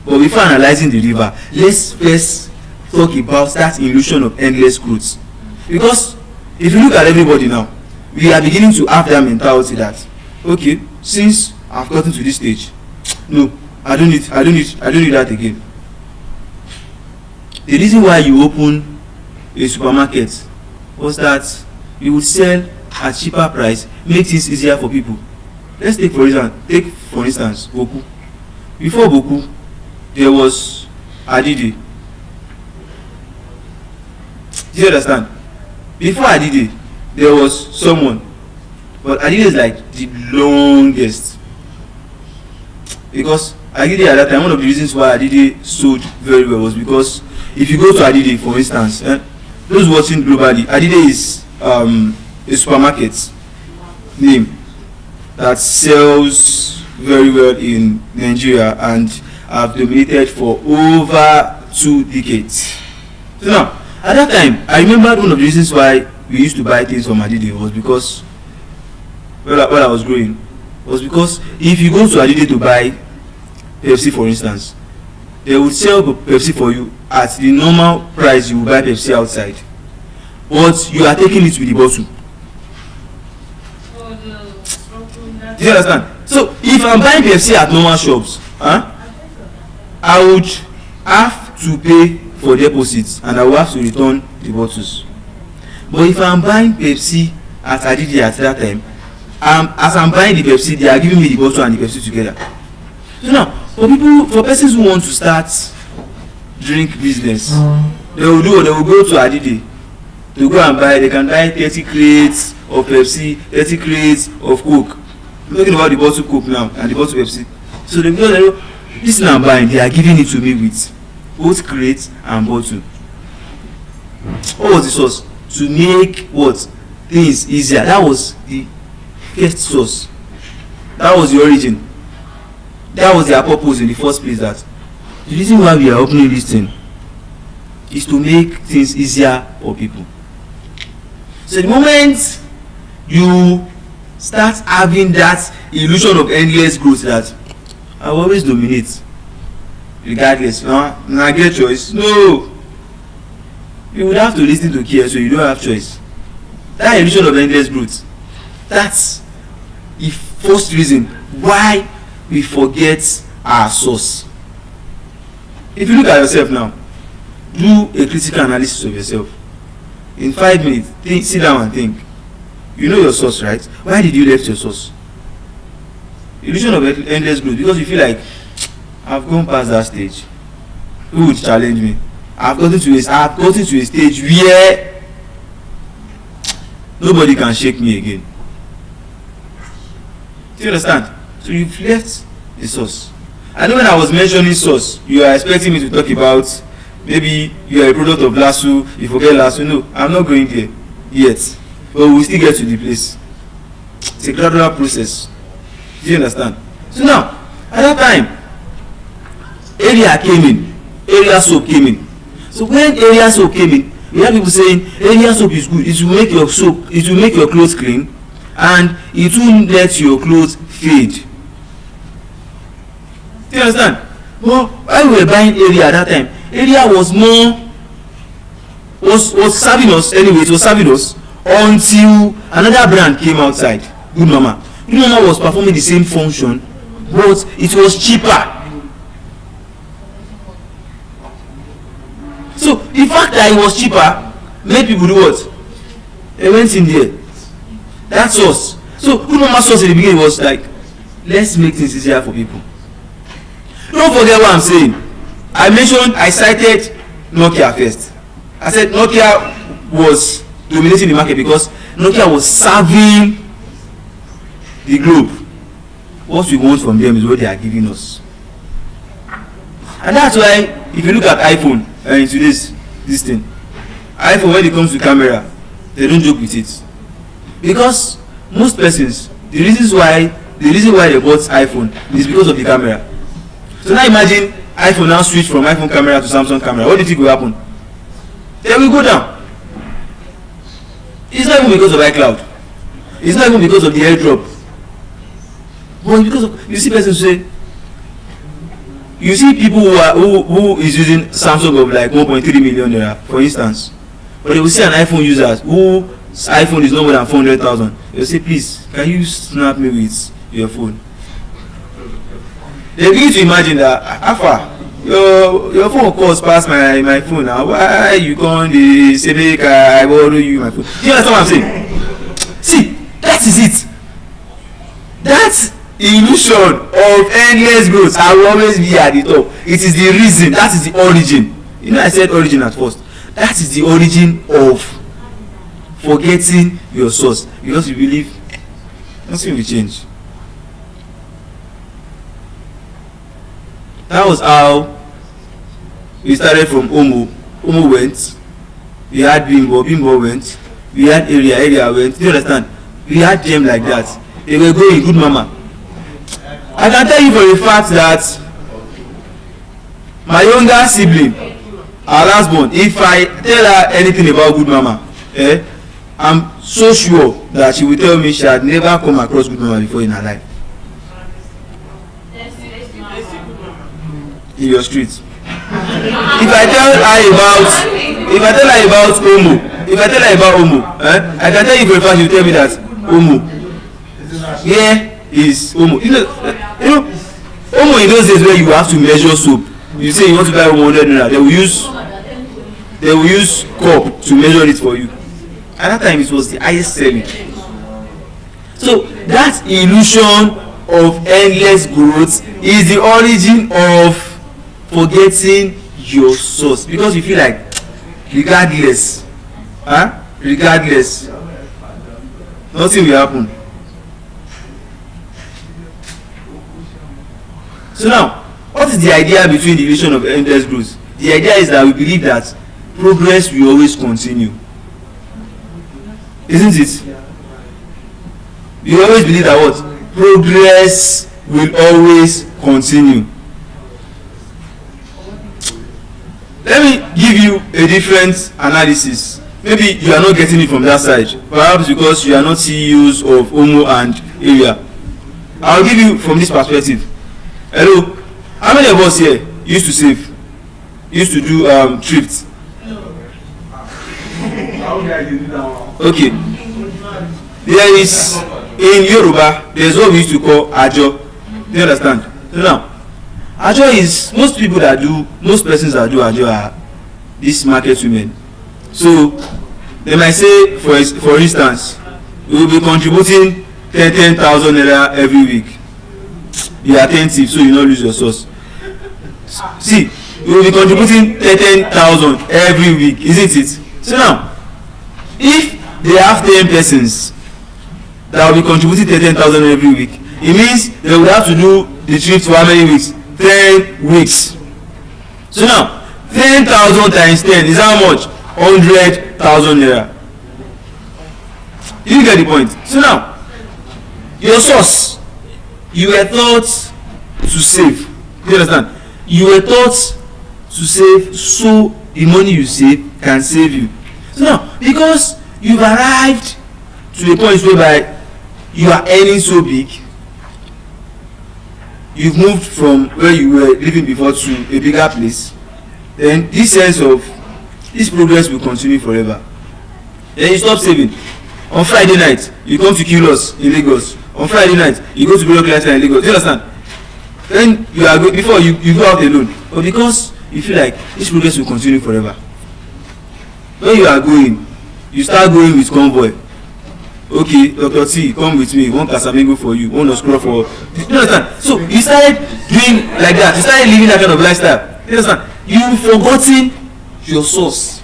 But before analyzing the river, let's first talk about that illusion of endless growth. Because if you look at everybody now, we are beginning to have that mentality that, okay, since I've gotten to this stage, no, I don't need that again. The reason why you open a supermarket was that you would sell at cheaper price, make things easier for people. Let's take for instance Boku. Before Boku, there was Adide. Do you understand? Before Adide, there was someone, but Adide is like the longest. Because Adide at that time, one of the reasons why Adide sold very well was because if you go to Adide, for instance, those watching globally, Adide is a supermarket name that sells very well in Nigeria and have dominated for over 2 decades. So now, at that time, I remember one of the reasons why we used to buy things from Adide was because when I was growing, was because if you go to Adide to buy Pepsi, for instance, they would sell Pepsi for you at the normal price you would buy Pepsi outside, but you are taking it with the bottle. Do you understand? So if I'm buying Pepsi at normal shops, I would have to pay for deposits and I will have to return the bottles. But if I'm buying Pepsi at Adide at that time, as I'm buying the Pepsi, they are giving me the bottle and the Pepsi together. So now, for persons who want to start drink business, they will go to Adide to go and buy, they can buy 30 crates of Pepsi, 30 crates of Coke. I'm talking about the bottle Coke now and the bottle Pepsi. So they go, this thing I'm buying, they are giving it to me with both crates and bottle. What was the source? To make what? Things easier. That was the first source. That was the origin. That was their purpose in the first place. That the reason why we are opening this thing is to make things easier for people. So the moment you start having that illusion of endless growth that I will always dominate regardless, I get choice. No, you would have to listen to care, so you don't have choice. That illusion of endless growth, that's the first reason why we forget our source. If you look at yourself now, do a critical analysis of yourself. In 5 minutes, sit down and think. You know your source, right? Why did you left your source? Illusion of endless growth, because you feel like I've gone past that stage. Who would challenge me? I've gotten to a stage where nobody can shake me again. Do you understand? So you've left the source. I know when I was mentioning source, you are expecting me to talk about maybe you are a product of lasso, you forget lasso. No, I'm not going there yet. But we'll still get to the place. It's a gradual process. Do you understand? So now, at that time, area soap came in. So when area soap came in, we have people saying area soap is good. It will make your soap, it will make your clothes clean, and it will let your clothes fade. Do you understand? Well, while we were buying area at that time, area was serving us anyway. It was serving us until another brand came outside, Good Mama. Good Mama was performing the same function, but it was cheaper. So the fact that it was cheaper made people do what? They went in there. That's us. So Good Mama source in the beginning was like, let's make things easier for people. Don't forget what I'm saying. I cited Nokia first. I said Nokia was dominating the market because Nokia was serving the globe. What we want from them is what they are giving us. And that's why if you look at iPhone in today's this thing, iPhone, when it comes to camera, they don't joke with it. Because most persons, the reason why they bought iPhone is because of the camera. So now imagine iPhone now switch from iPhone camera to Samsung camera. What do you think will happen? They will go down. It's not even because of iCloud. It's not even because of the airdrop. But because of, you see persons say, you see people who is using Samsung of like 1.3 million naira, for instance, but they will see an iPhone user whose iPhone is no more than 400,000. They will say, please, can you snap me with your phone? They begin to imagine that Alpha, your phone costs past my phone now. Why you can't say make I borrow you my phone? Do you understand what I'm saying? See, that is it. That illusion of endless growth, I will always be at the top. It is the reason. That is the origin. You know, I said origin at first. That is the origin of forgetting your source, because you believe nothing will change. That was how we started from Omo. Omo went. We had Bimbo. Bimbo went. We had Area went. Do you understand? We had them like that. They were going Good Mama. I can tell you for a fact that my younger sibling, our last born, if I tell her anything about Good Mama, I'm so sure that she will tell me she had never come across Good Mama before in her life. In your street. If I tell her about Omo, I can tell you for a fact she will tell me that Omo. Here is Omo. You know, Omo in those days where you have to measure soap. You say you want to buy 100 naira, they will use cup to measure it for you. At that time it was the highest selling. So that illusion of endless growth is the origin of forgetting your source, because you feel like regardless regardless, nothing will happen. So now, what is the idea between the illusion of endless growth? The idea is that we believe that progress will always continue, isn't it? We always believe that what? Progress will always continue. Let me give you a different analysis. Maybe you are not getting it from that side, perhaps because you are not CEOs of Omo and area. I'll give you from this perspective. Hello, how many of us here used to save, used to do thrift? Okay, there is in Yoruba, there is what we used to call ajo. Do you understand? So now, ajo is, most persons that do ajo are these market women. So they might say, for instance, we will be contributing 10,000 naira every week. Be attentive so you not lose your source. See, we will be contributing 10,000 every week, isn't it? So now, if they have 10 persons that will be contributing 10,000 every week, it means they would have to do the trip for how many weeks? 10 weeks. So now, 10,000 times 10 is how much? 100,000 naira. You get the point? So now, your source, you were taught to save. You understand? You were taught to save, so the money you save can save you. So now, because you've arrived to a point whereby you are earning so big, you've moved from where you were living before to a bigger place, then this sense of this progress will continue forever. Then you stop saving. On Friday night, you come to kill us in Lagos. On Friday night, you go to Burial Center in Lagos. Do you understand? Then you are before you go out alone. But because you feel like this progress will continue forever, when you are going, you start going with convoy. Okay, Dr. T, come with me. One Casamigos for you, one Oscuro for. Do you understand? So you started doing like that. You started living that kind of lifestyle. Do you understand? You've forgotten your source,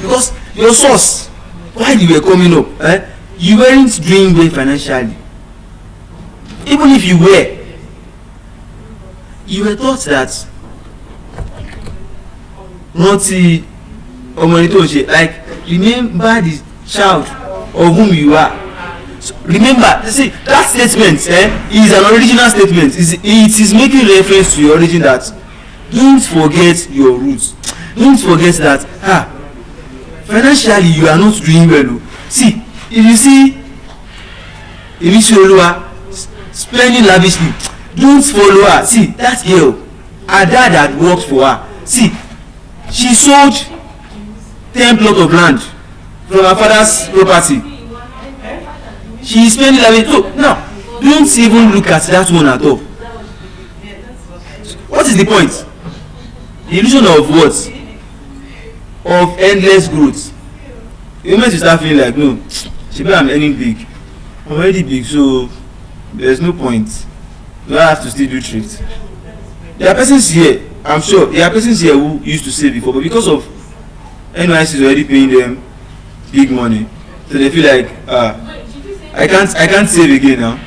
because your source, while you were coming up, you weren't doing well financially. Even if you were taught that rántí ọmọ ẹni tó ń ṣe, like, remember the child of whom you are. So, remember, see, that statement is an original statement. It is making reference to your origin, that don't forget your roots. Don't forget that financially you are not doing well. See, if you see Emisioluwa spending lavishly, don't follow her. See, that girl, her dad had worked for her. See, she sold 10 plots of land from her father's property. She is spending lavishly. So now, don't even look at that one at all. What is the point? The illusion of what? Of endless growth. You meant to start feeling like, no, I'm earning big. I'm already big, so there's no point. Do I have to still do thrift? There are persons here, I'm sure, there are persons here who used to save before, but because of NYC is already paying them big money, so they feel like, I can't save again now.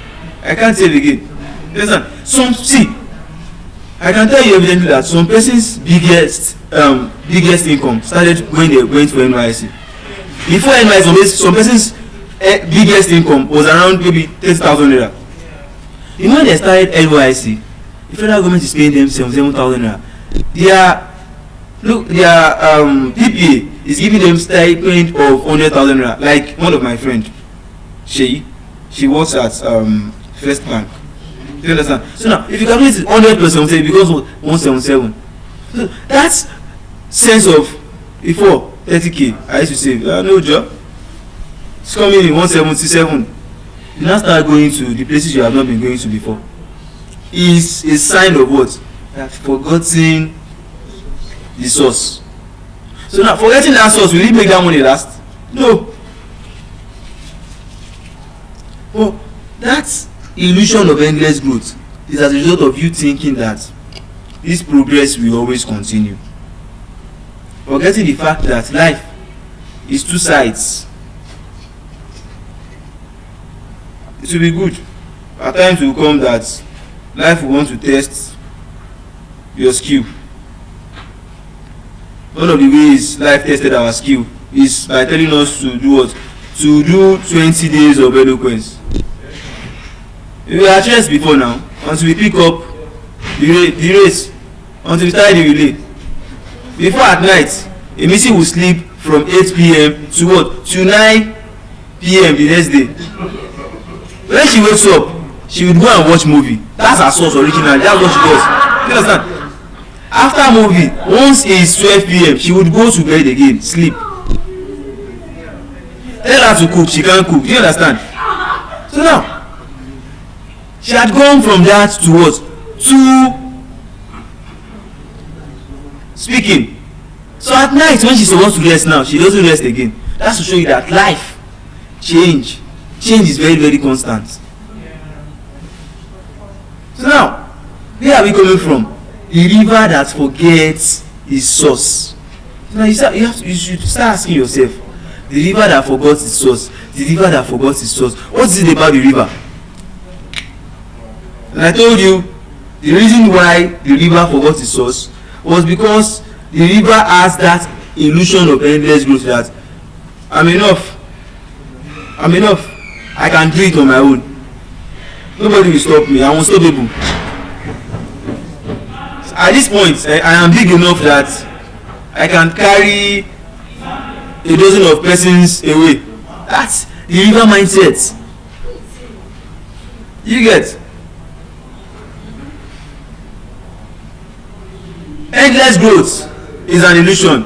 I can't save again. Understand? See, I can tell you evidently that some persons' biggest income started when they went for NYC. Before NYC, some persons' biggest income was around maybe 30,000 naira. You know, when they started NYC, the federal government is paying them 77,000 naira. Their PPA is giving them stipend of 100,000 naira. Like one of my friend, she works at First Bank. Do you understand? So now, if you calculate it 100 plus 77, it becomes 177. So that sense of before 30k, I used to say, no job. It's coming in 177. You now start going to the places you have not been going to before. Is a sign of what? You have forgotten the source. So now, forgetting that source, will it make that money last? No. Well, that's illusion of endless growth is as a result of you thinking that this progress will always continue, forgetting the fact that life is two sides. it will be good. At times will come that life will want to test your skill. One of the ways life tested our skill is by telling us to do what? To do 20 days of eloquence. We were at rest before now, until we pick up the race, until we start the relay. Before at night, a missy will sleep from 8 p.m. to what? To 9 p.m. the next day. When she wakes up, she will go and watch movie. That's her source originally. That's what she does. You understand? After movie, once it's 12 p.m., she would go to bed again, sleep. Tell her to cook, she can't cook. Do you understand? So now, she had gone from that to what? To speaking. So at night when she's supposed to rest now, she doesn't rest again. That's to show you that life change is very, very constant. So now, where are we coming from? The river that forgets its source. Now you should start asking yourself, the river that forgot its source, the river that forgot its source, what is it about the river? And I told you, the reason why the river forgot its source was because the river has that illusion of endless growth, that I'm enough, I can do it on my own, nobody will stop me, I'm unstoppable. At this point, I am big enough that I can carry a dozen of persons away. That's the river mindset. You get? Endless growth is an illusion.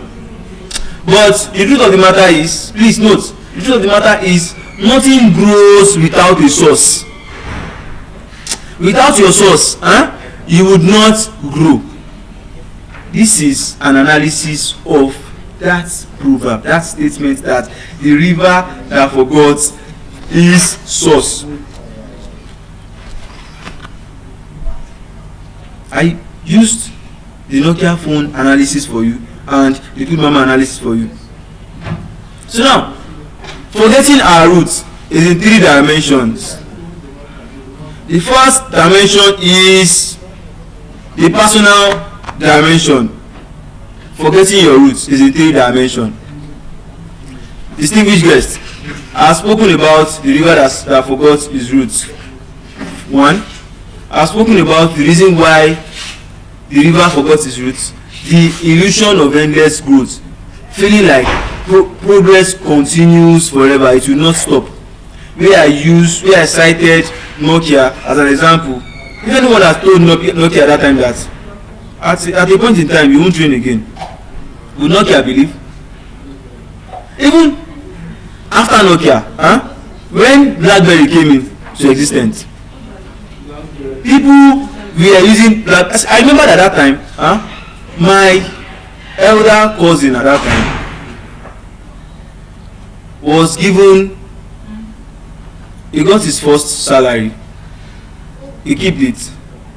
But the truth of the matter is, please note, the truth of the matter is, nothing grows without a source. Without your source, you would not grow. This is an analysis of that proverb, that statement that the river that forgot its source. I used the Nokia phone analysis for you and the Good Mama analysis for you. So now, forgetting our roots is in 3 dimensions. The first dimension is the personal dimension. Forgetting your roots is in 3 dimensions. Distinguished guests, I have spoken about the river that forgot its roots. 1. I have spoken about the reason why the river forgot its roots, the illusion of endless growth, feeling like progress continues forever, it will not stop. Where I cited Nokia as an example. If anyone has told Nokia at that time that at a point in time you won't train again, would Nokia believe? Even after Nokia, when BlackBerry came into existence, people were using I remember at that time, my elder cousin at that time was given, he got his first salary, he kept it.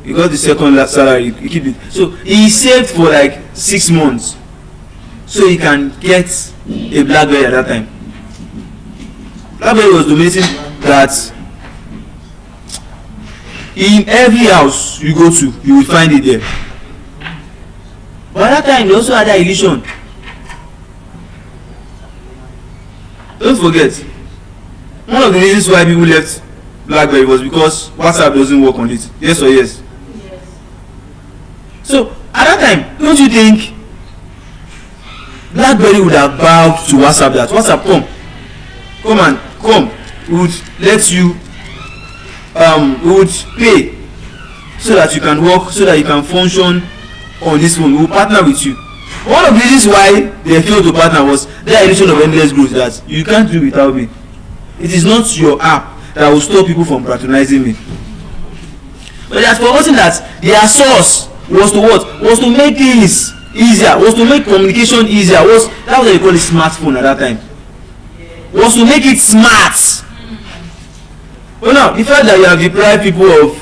He got the second salary, he kept it. So he saved for like 6 months so he can get a BlackBerry at that time. BlackBerry was dominating that in every house you go to, you will find it there. But at that time they also had that illusion. Don't forget, one of the reasons why people left BlackBerry was because WhatsApp doesn't work on it. Yes or yes? Yes. So at that time, don't you think BlackBerry would have bowed to WhatsApp, that WhatsApp come, we would let you we would pay so that you can work, so that you can function on this phone, we will partner with you. One of the reasons why they failed to partner was the illusion of endless growth, that you can't do without me. It is not your app that will stop people from patronizing me. But they had forgotten that their source was to what? Was to make things easier, was to make communication easier, that was what they call a smartphone at that time. Was to make it smart. But now, the fact that you have deprived people of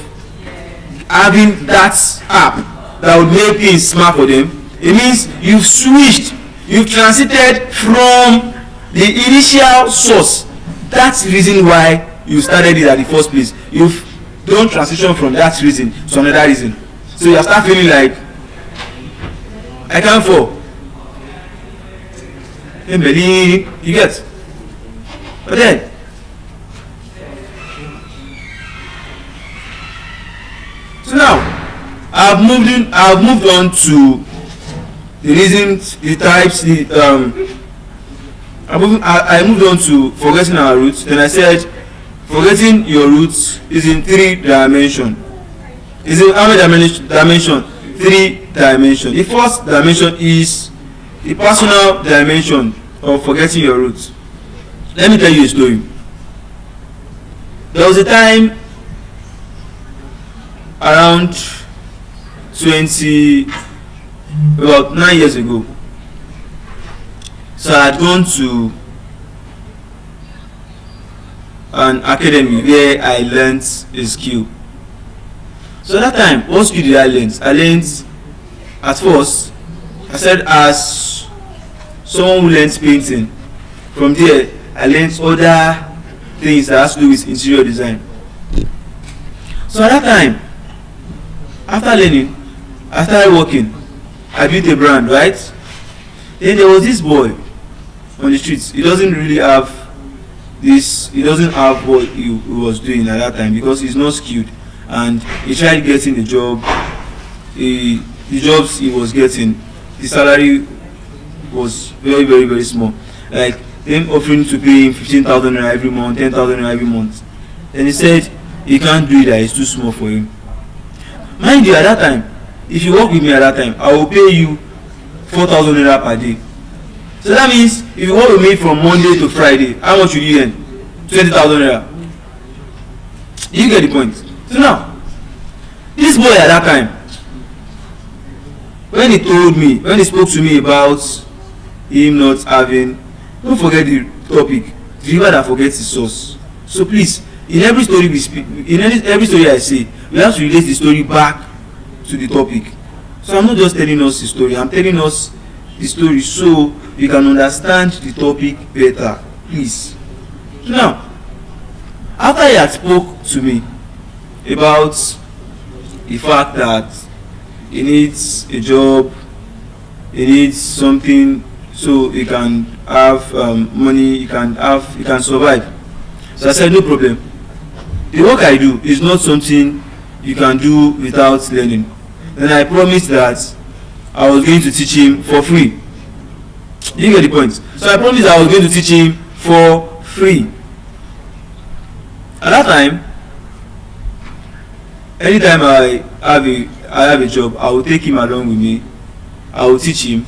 having that app that would make things smart for them, it means you've switched, you've transited from the initial source. That's the reason why you started it at the first place. You've don't transition from that reason to another reason. So you start feeling like I can't fall. You get. But then so now I've moved on to the reasons, the types, I moved on to forgetting our roots. Then I said forgetting your roots is in 3 dimensions. Is in how many dimension? 3 dimensions. The first dimension is the personal dimension of forgetting your roots. Let me tell you a story. There was a time around about 9 years ago. So I had gone to an academy where I learned a skill. So that time, what skill did I learn? I learned, at first, I said as someone who learns painting. From there, I learned other things that has to do with interior design. So at that time, after learning, I started working. I built a brand, right? Then there was this boy on the streets. He doesn't have what he was doing at that time because he's not skilled, and he tried getting a job. The jobs he was getting, the salary was very, very, very small. Like them offering to pay him 15,000 naira every month, 10,000 naira every month. Then he said he can't do it, that it's too small for him. Mind you, at that time, if you work with me at that time, I will pay you 4,000 naira per day. So that means if you work with me from Monday to Friday, how much will you earn? 20,000 naira. You get the point. So now, this boy at that time, when he spoke to me about him not having, don't forget the topic, the river that forgets its source. So please, in every story we speak, in every story I say, we have to relate the story back to the topic. So I'm not just telling us the story, I'm telling us the story so we can understand the topic better. Please. So now, after he had spoke to me about the fact that he needs a job, he needs something so he can have money, he can survive. So I said no problem. The work I do is not something you can do without learning. Then I promised that I was going to teach him for free. You get the point? So I promised I was going to teach him for free. At that time, anytime I have a job, I will take him along with me. I will teach him.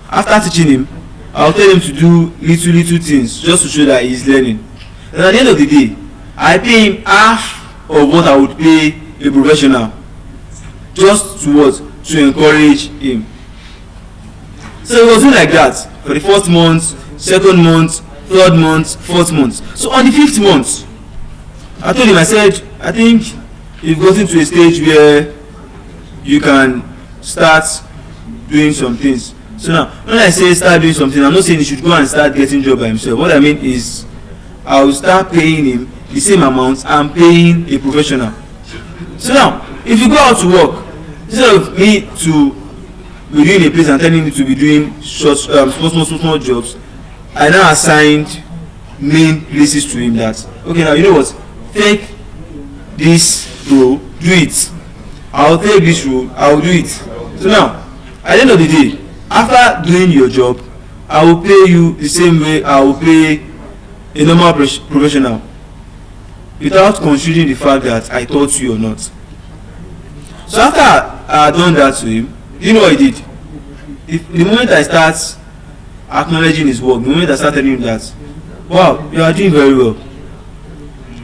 After teaching him, I will tell him to do little things just to show that he is learning. And at the end of the day, I pay him half of what I would pay a professional, just to encourage him. So it was doing like that for the first month, second month, third month, fourth month. So on the 5th month, I told him, I said, I think you've gotten to a stage where you can start doing some things. So now, when I say start doing something, I'm not saying he should go and start getting job by himself. What I mean is, I will start paying him the same amount I'm paying a professional. So now, if you go out to work, instead of me to be doing a place and telling him to be doing small jobs, I now assigned main places to him that, okay, now you know what, take this role, do it. I'll take this role, I'll do it. So now, at the end of the day, after doing your job, I will pay you the same way I will pay a normal professional, without considering the fact that I taught you or not. So after I had done that to him, you know what he did? The moment I start acknowledging his work, the moment I start telling him that, wow, you are doing very well.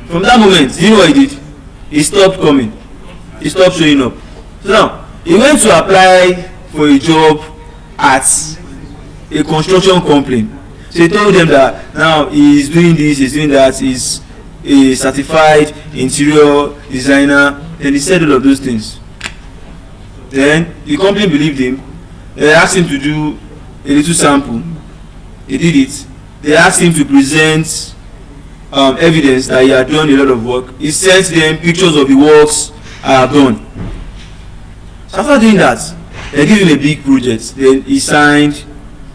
From that moment, you know what he did? He stopped coming. He stopped showing up. So now, he went to apply for a job at a construction company. So he told them that now he's doing this, he's doing that, he's a certified interior designer. Then he said all of those things. Then the company believed him. They asked him to do a little sample. He did it. They asked him to present evidence that he had done a lot of work. He sent them pictures of the works I have done. So after doing that, they gave him a big project. Then he signed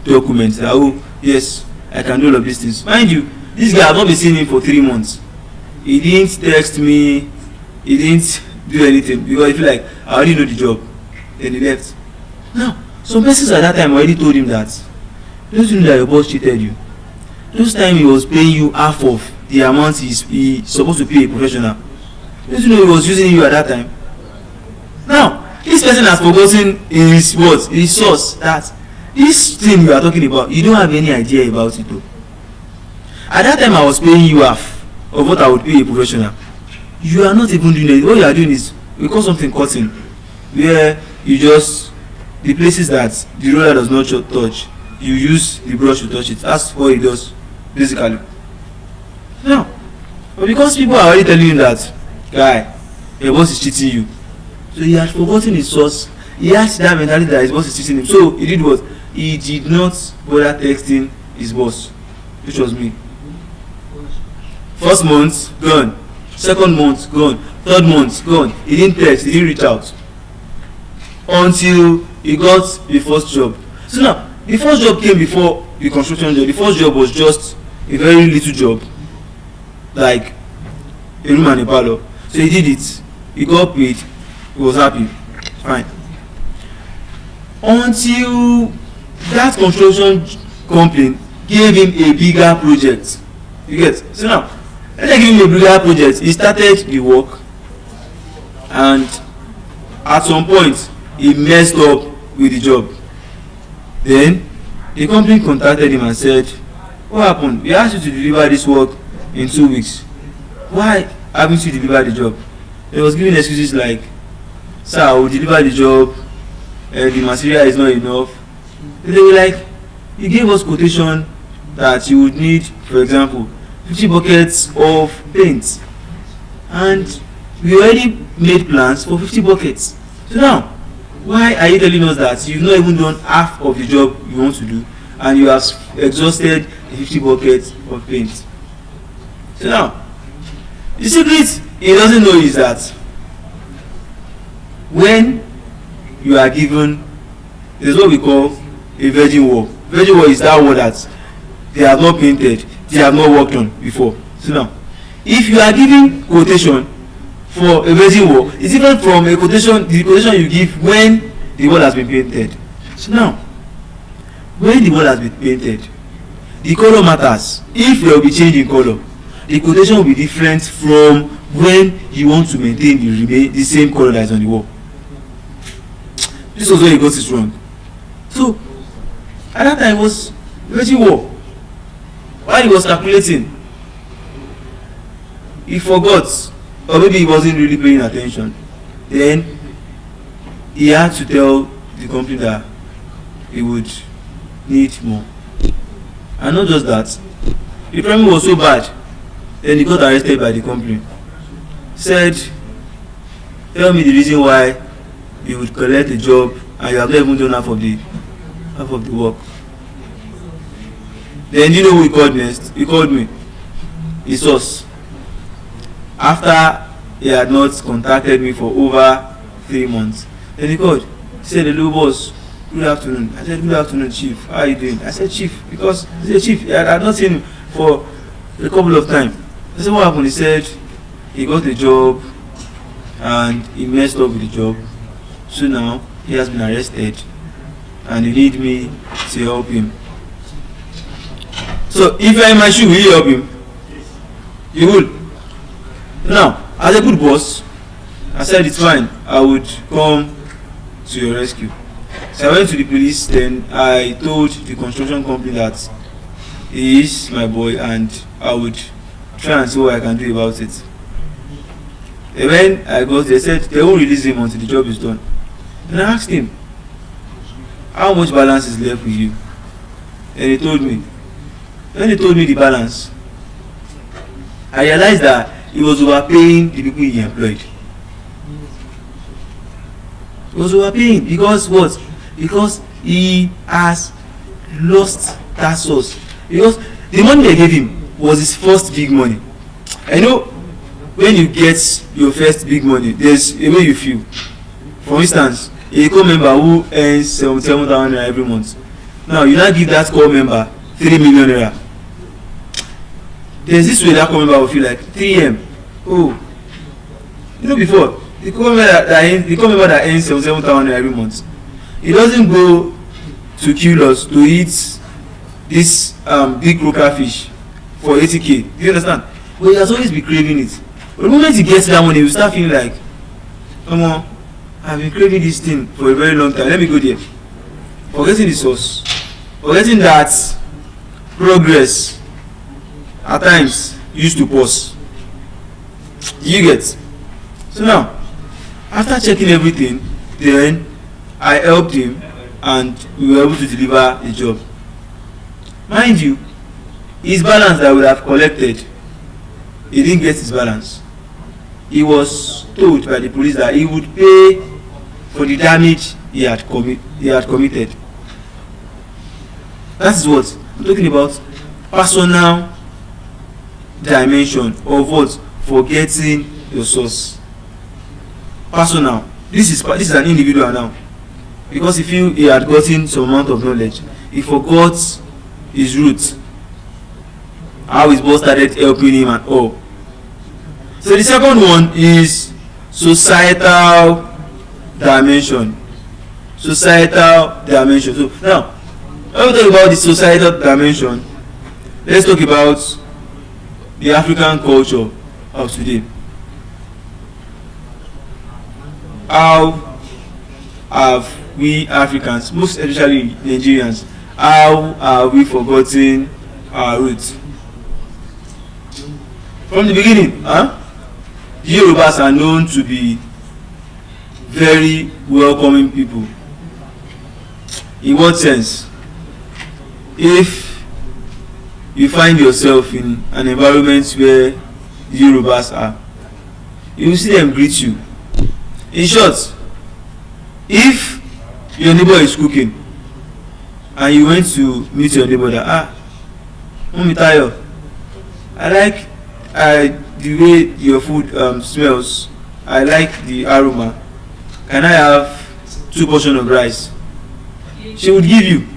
documents that, oh yes, I can do all of these things. Mind you, this guy, I've not been seeing him for 3 months. He didn't text me, he didn't do anything because I feel like I already know the job. Then he left. Now, some persons at that time already told him that, don't you know that your boss cheated you? Those time he was paying you half of the amount he's supposed to pay a professional. Don't you know he was using you at that time? Now, this person has forgotten his what? His source, that this thing you are talking about, you don't have any idea about it though. At that time I was paying you half of what I would pay a professional. You are not even doing it. What you are doing is, we call something cutting, where you just, the places that the roller does not touch, you use the brush to touch it. That's what it does, basically. Now, but because people are already telling you that, guy, your boss is cheating you, so he had forgotten his source. He had that mentality that his boss is cheating him. So he did what? He did not bother texting his boss, which was me. First month, gone. Second month, gone. Third month, gone. He didn't text, he didn't reach out. Until he got the first job. So now, the first job came before the construction job. The first job was just a very little job, like a room and a parlor. So he did it. He got paid. He was happy. Fine. Until that construction company gave him a bigger project. You get? So now, when they gave him a bigger project, he started the work, and at some point he messed up with the job. Then the company contacted him and said, what happened? We asked you to deliver this work in 2 weeks. Why haven't you delivered the job? He was giving excuses like, sir, I will deliver the job, the material is not enough. They were like, he gave us quotation that you would need, for example, 50 buckets of paint, and we already made plans for 50 buckets. So now, why are you telling us that you've not even done half of the job you want to do, and you have exhausted the 50 buckets of paint? So now, the secret he doesn't know is that when you are given, there's what we call a virgin wall. Virgin wall is that wall that they have not painted, they have not worked on before. So now, if you are giving quotation for a virgin wall, it's different from a quotation, the quotation you give when the wall has been painted. So now, when the wall has been painted, the color matters. If there will be change in color, the quotation will be different from when you want to maintain the same color that is on the wall. This was where he got it wrong. So at that time it was virgin wall. While he was calculating, he forgot, or maybe he wasn't really paying attention. Then he had to tell the company that he would need more. And not just that, the problem was so bad, then he got arrested by the company. Said, tell me the reason why you would collect a job and you have not even done half of the work. Then you know who he called next? He called me. His source. After he had not contacted me for over 3 months, then he called. He said, hello boss, good afternoon. I said, good afternoon chief, how are you doing? I said, chief, because he said, chief, I had not seen him for a couple of times. I said, what happened? He said he got a job and he messed up with the job. So now he has been arrested and he need me to help him. So if you're in my shoe, will you help him? You will. Now, as a good boss, I said it's fine, I would come to your rescue. So I went to the police, then I told the construction company that he is my boy and I would try and see what I can do about it. And when I got there, they said they won't release him until the job is done. And I asked him, how much balance is left with you? And he told me. When he told me the balance, I realized that he was overpaying the people he employed. He was overpaying because what? Because he has lost that source. Because the money they gave him was his first big money. I know when you get your first big money, there's a way you feel. For instance, a core member who earns 77,000 naira every month. Now you now give that core member 3 million naira. There's this way that core member will feel like 3M. Oh, you know before the core member that earns 77,000 naira every month, he doesn't go to kilos to eat this big croaker fish for 80k. Do you understand? But he has always been craving it. But the moment he gets that money, he will start feeling like, come on, I've been craving this thing for a very long time. Let me go there. Forgetting the source. Forgetting that progress at times used to pause. You get? So now, after checking everything, then I helped him and we were able to deliver the job. Mind you, his balance that I would have collected, he didn't get his balance. He was told by the police that he would pay for the damage he had committed. That is what I'm talking about. Personal dimension of what? Forgetting your source. Personal. This is an individual now. Because he feel he had gotten some amount of knowledge, he forgot his roots, how his boss started helping him and all. So the second one is societal dimension. Societal dimension. So now, when we talk about the societal dimension, let's talk about the African culture of today. How have we Africans, most especially Nigerians, how are we forgotten our roots? From the beginning, the Yorubas are known to be very welcoming people. In what sense? If you find yourself in an environment where the Yorubas are, you will see them greet you. In short, if your neighbor is cooking and you went to meet your neighbor that Mummy Tayo, I like the way your food smells, I like the aroma, can I have 2 portions of rice? She would give you.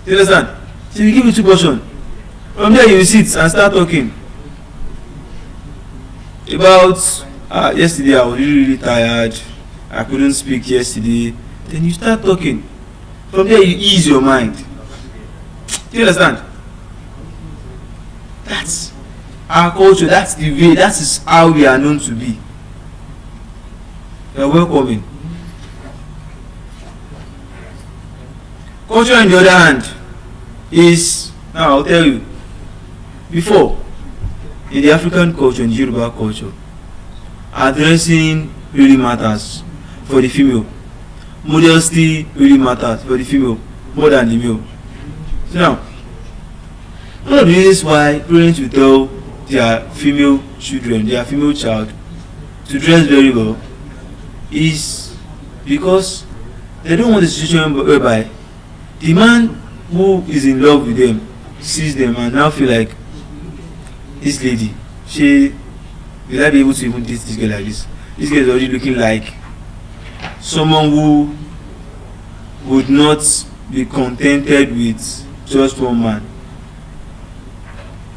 You understand? She will give you 2 portions. From there you sit and start talking about yesterday I was really tired, I couldn't speak yesterday. Then you start talking. From there you ease your mind. Do you understand? That's our culture, that's the way, that is how we are known to be. You are welcoming. Culture on the other hand is, now I'll tell you, before, in the African culture, in the Yoruba culture, addressing really matters for the female. Modesty really matters for the female more than the male. So now, one of the reasons why parents will tell their female children, their female child, to dress very well is because they don't want a situation whereby the man who is in love with them sees them and now feel like, this lady, will I be able to even date this girl like this? This girl is already looking like someone who would not be contented with just one man.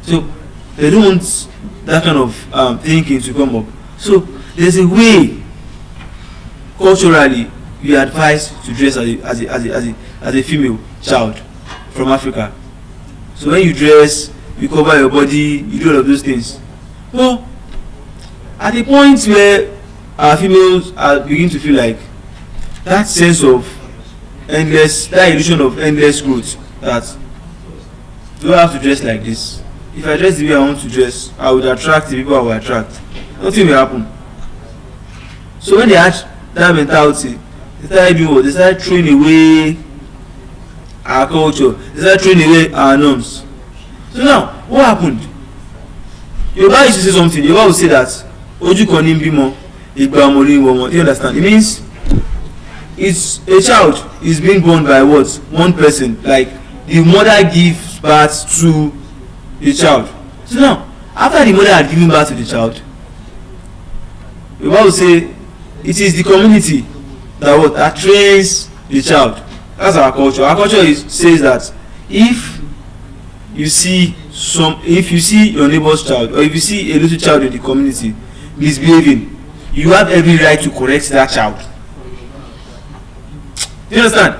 So they don't want that kind of thinking to come up. So there's a way culturally we are advised to dress as a female child from Africa. So when you dress, you cover your body, you do all of those things. Well, at the point where our females are beginning to feel like that sense of endless, that illusion of endless growth, that do I have to dress like this? If I dress the way I want to dress, I would attract the people I will attract. Nothing will happen. So when they had that mentality, they started doing what? They started throwing away our culture. They started throwing away our norms. So now, what happened? Yoruba used to say something. Yoruba would say that Oju kan ni bimo, igba ọmọ ni wọmọ. Do you understand? It means it's a child is being born by what? One person. Like the mother gives birth to the child. So now, after the mother had given birth to the child, the Bible say it is the community that trains the child. That's our culture. Our culture says that if you see your neighbor's child, or if you see a little child in the community misbehaving, you have every right to correct that child. Do you understand?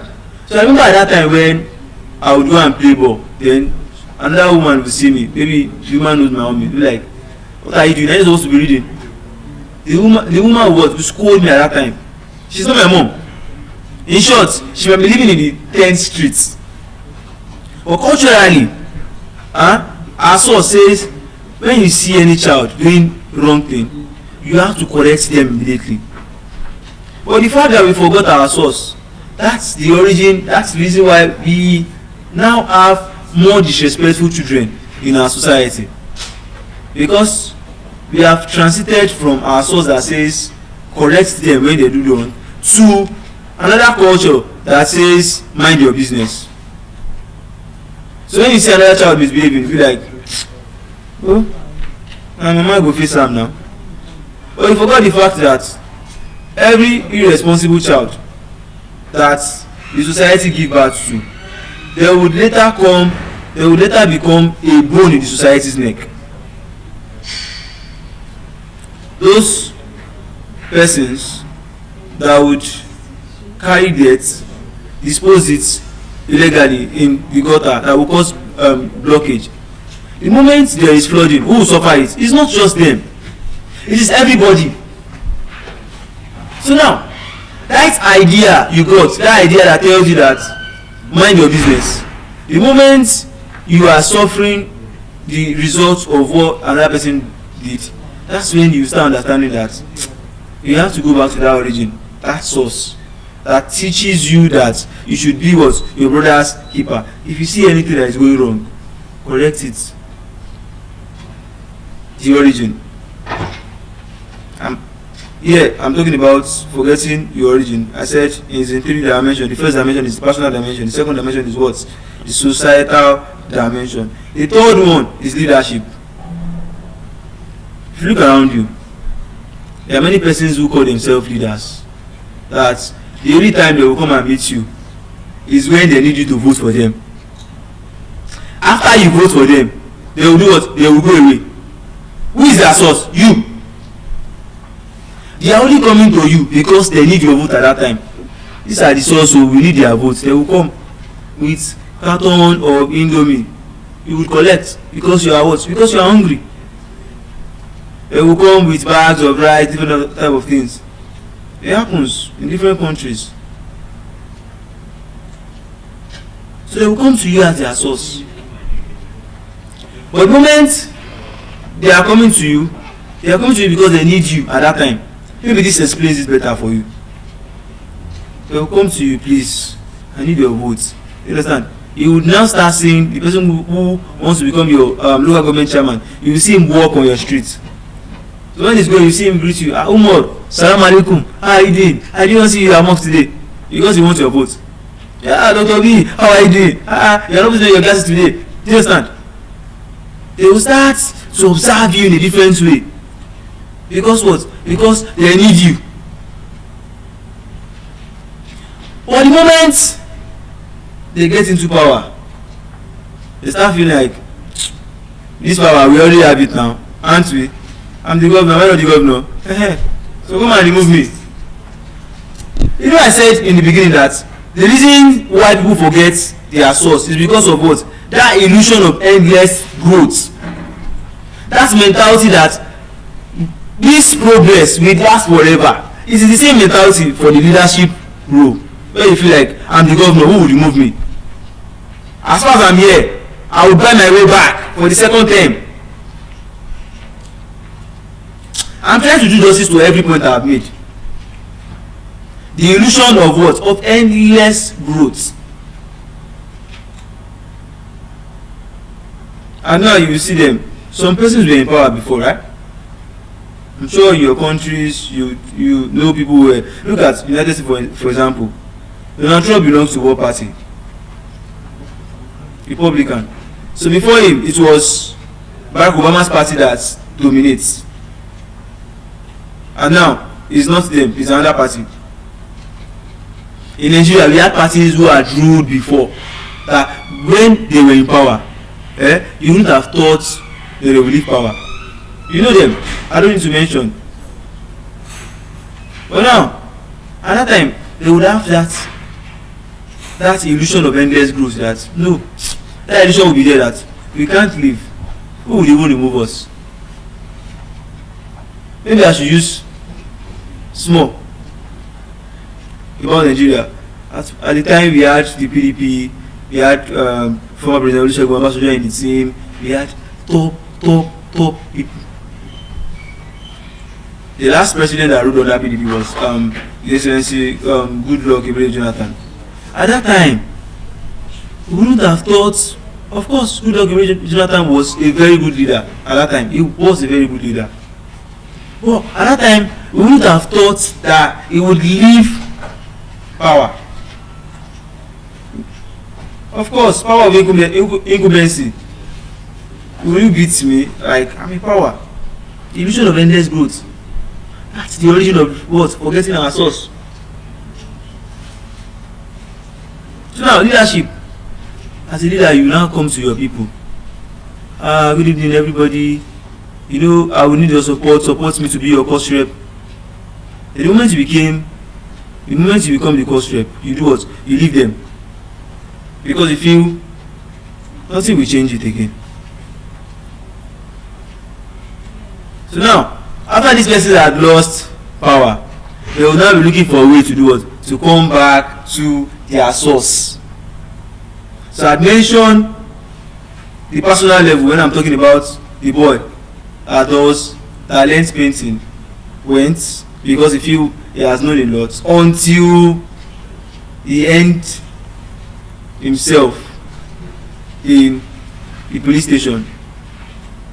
So I remember at that time when I would go and play ball, then another woman would see me. Maybe the woman knows my mommy. Be like, "What are you doing? Are you supposed to be reading?" The woman would scold me at that time. She's not my mom. In short, she might be living in the 10th street. But culturally, our source says when you see any child doing wrong thing, you have to correct them immediately. But the fact that we forgot our source, that's the origin, that's the reason why we now have more disrespectful children in our society. Because we have transited from our source that says correct them when they do wrong to another culture that says mind your business. So when you see another child misbehaving, you be like, oh, my mama go face am now. But you forgot the fact that every irresponsible child that the society give birth to, they would later become a bone in the society's neck. Those persons that would carry death, dispose it illegally in the gutter, that will cause blockage. The moment there is flooding, who will suffer it? It's not just them. It is everybody. So now, that idea you got, that idea that tells you that mind your business, the moment you are suffering the results of what another person did, that's when you start understanding that you have to go back to that origin, that source that teaches you that you should be what your brother's keeper. If you see anything that is going wrong, correct it. The origin. I'm talking about forgetting your origin. I said it's in 3 dimensions. The first dimension is the personal dimension. The second dimension is what? The societal dimension. The third one is leadership. If you look around you, there are many persons who call themselves leaders. That the only time they will come and meet you is when they need you to vote for them. After you vote for them, they will do what? They will go away. Who is their source? You. They are only coming to you because they need your vote at that time. These are the source, so we need their votes. They will come with carton or indomie. You will collect because you are what? Because you are hungry. They will come with bags of rice, different type of things. It happens in different countries. So they will come to you as their source. But the moment they are coming to you because they need you at that time. Maybe this explains it better for you. They will come to you, please, I need your vote. You understand? You would now start seeing the person who wants to become your local government chairman. You will see him walk on your street. So when he's going, you see him greet you. Umar, salam alaikum. How are you doing? I didn't see you amongst today. Because he wants your vote. Yeah, Dr. B, how are you doing? You're not doing your classes today. Do you understand? They will start to observe you in a different way. Because what? Because they need you. But the moment they get into power, they start feeling like, this power, we already have it now, aren't we? I'm the governor, why not the governor? So come and remove me. You know, I said in the beginning that the reason why people forget their source is because of what? That illusion of endless growth. That's mentality that this progress will last forever. It is the same mentality for the leadership role. Where you feel like, I'm the governor, who will remove me? As far as I'm here, I will buy my way back for the second term. I'm trying to do justice to every point I have made. The illusion of what? Of endless growth. And now you see them. Some persons were in power before, right? I'm sure in your countries you know people who were. Look at United States for example. Donald Trump belongs to what party? Republican. So before him, it was Barack Obama's party that dominates. And now, it's not them, it's another party. In Nigeria, we had parties who had ruled before, that when they were in power, you wouldn't have thought they will leave power. You know them, I don't need to mention. But now, at that time, they would have that illusion of endless growth, that no, that illusion will be there, that we can't leave. Who will even remove us? Maybe I should use small about Nigeria. At the time, we had the PDP, we had former President Olusegun Obasanjo in the team, we had top people. The last president that ruled on that PDP was His Excellency Goodluck Ebele Jonathan. At that time, we wouldn't have thought. Of course, Goodluck Ebele Jonathan was a very good leader. At that time, he was a very good leader. But at that time, we wouldn't have thought that he would leave power. Of course, power of incumbency. Will you beat me? Like, I'm in power. The illusion of endless growth. That's the origin of what? Forgetting our source. So now, leadership. As a leader, you now come to your people. Good evening, everybody. You know, I will need your support. Support me to be your cost rep. The moment you become the cost rep, you do what? You leave them. Because you feel nothing will change it again. So now, after this person had lost power, they will now be looking for a way to do what? To come back to their source. So I mentioned the personal level when I'm talking about the boy that does talent painting went because he feel he has known a lot until he ended himself in the police station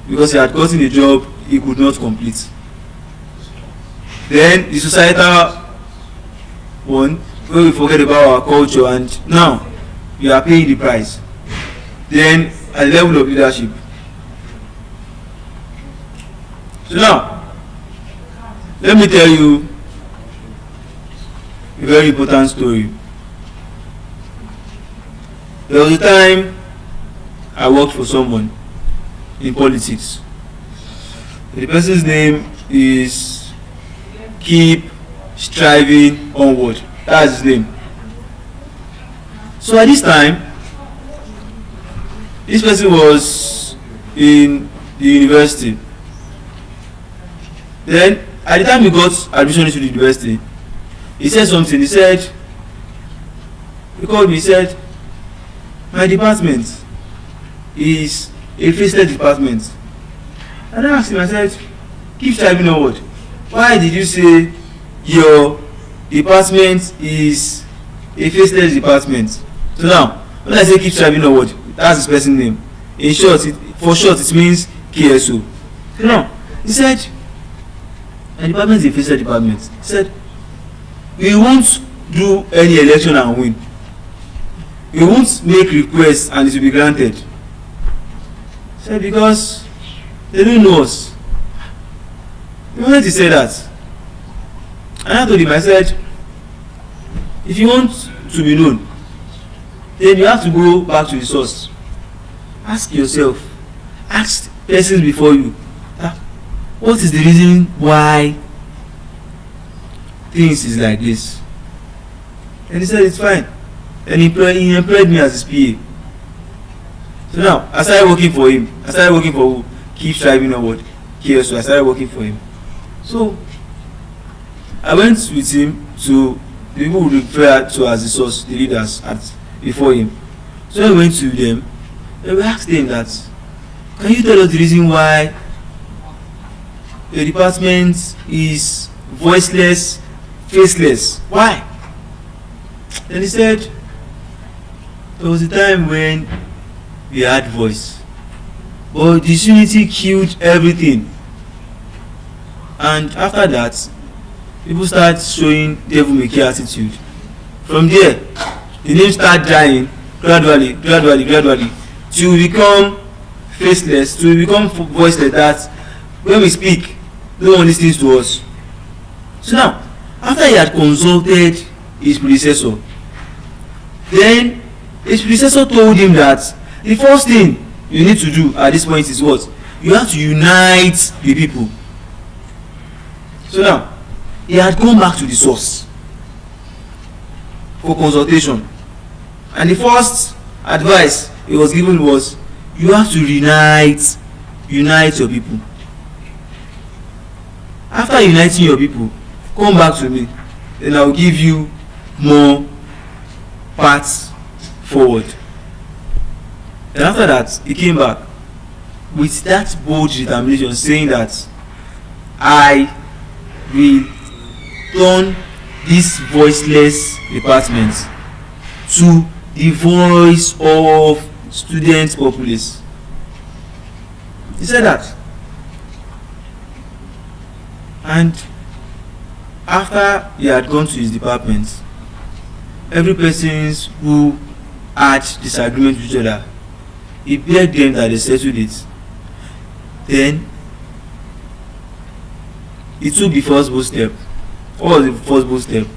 because he had gotten a job he could not complete. Then the societal one, where we forget about our culture, and now we are paying the price. Then a level of leadership. So now, let me tell you a very important story. There was a time I worked for someone in politics. The person's name is Keep Striving Onward. That's his name. So at this time, this person was in the university. Then at the time he got admission into the university, he said something. He called me, he said, my department is a faceless department. And I asked him, I said, keep striving onward. Why did you say your department is a faceless department? So now, when I say keep striving onward, that's his person's name. In short, for short, it means KSO. So now, he said, my department is a faceless department. He said, we won't do any election and win. We won't make requests and it will be granted. He said, because they don't know us. The moment he said that, and I told him, I said, if you want to be known, then you have to go back to the source. Ask yourself, ask persons before you, what is the reason why things is like this? And he said, it's fine. And he employed me as his PA. So now, I started working for him. I started working for who? Keep Striving Onward. KSO. I started working for him. So, I went with him to the people who refer to as the source, the leaders before him. So I went to them and we asked them that, can you tell us the reason why your department is voiceless, faceless? Why? And he said, there was a time when we had voice, but disunity killed everything. And after that, people start showing devil may care attitude. From there, the name start dying gradually, till till we become faceless, till we become voiceless, that when we speak no one listens to us. So now, after he had consulted his predecessor, then his predecessor told him that the first thing you need to do at this point is what? You have to unite the people. So now, he had gone back to the source for consultation, and the first advice he was given was, you have to unite your people. After uniting your people, come back to me, then I will give you more paths forward. And after that, he came back with that bold determination, saying that I will turn this voiceless department to the voice of student populace. He said that. And after he had gone to his department, every person who had disagreement with each other, he begged them that they settled it. Then he took the first bold step. What was the first bold step?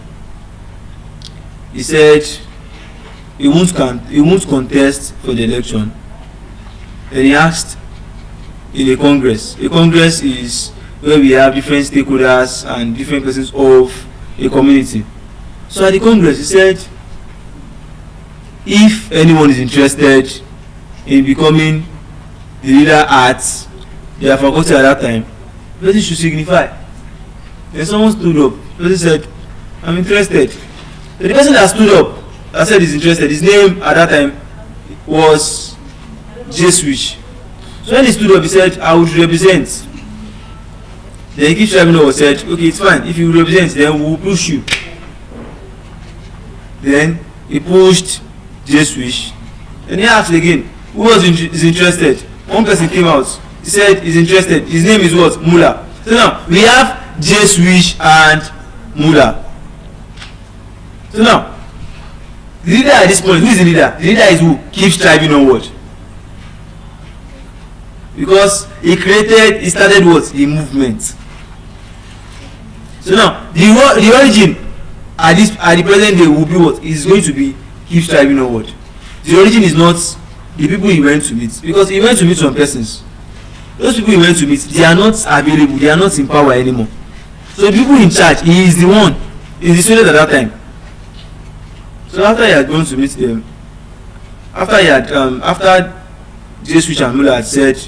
He said he won't contest for the election. Then he asked in a congress. A congress is where we have different stakeholders and different persons of a community. So at the congress, he said, if anyone is interested in becoming the leader at their faculty at that time, the person should signify. Then someone stood up. The person said, I'm interested. So the person that stood up, that said he's interested, his name at that time was J-Switch. So when he stood up, he said, I would represent. Then he keeps driving over, said, okay, it's fine. If you represent, then we will push you. Then he pushed J-Switch. Then he asked again, who is interested? One person came out. He said he's interested. His name is what? Mula. So now we have J-Switch and Mula. So now, the leader at this point, who is the leader? The leader is who keeps driving onward. Because he started what? The movement. So now, the origin at the present day will be what? Is going to be keep striving onward. The origin is not the people he went to meet, because he went to meet some persons. Those people he went to meet, they are not available, they are not in power anymore. So the people in charge, he is the one, he is the student at that time. So after he had gone to meet them, after J-Switch and Mula had said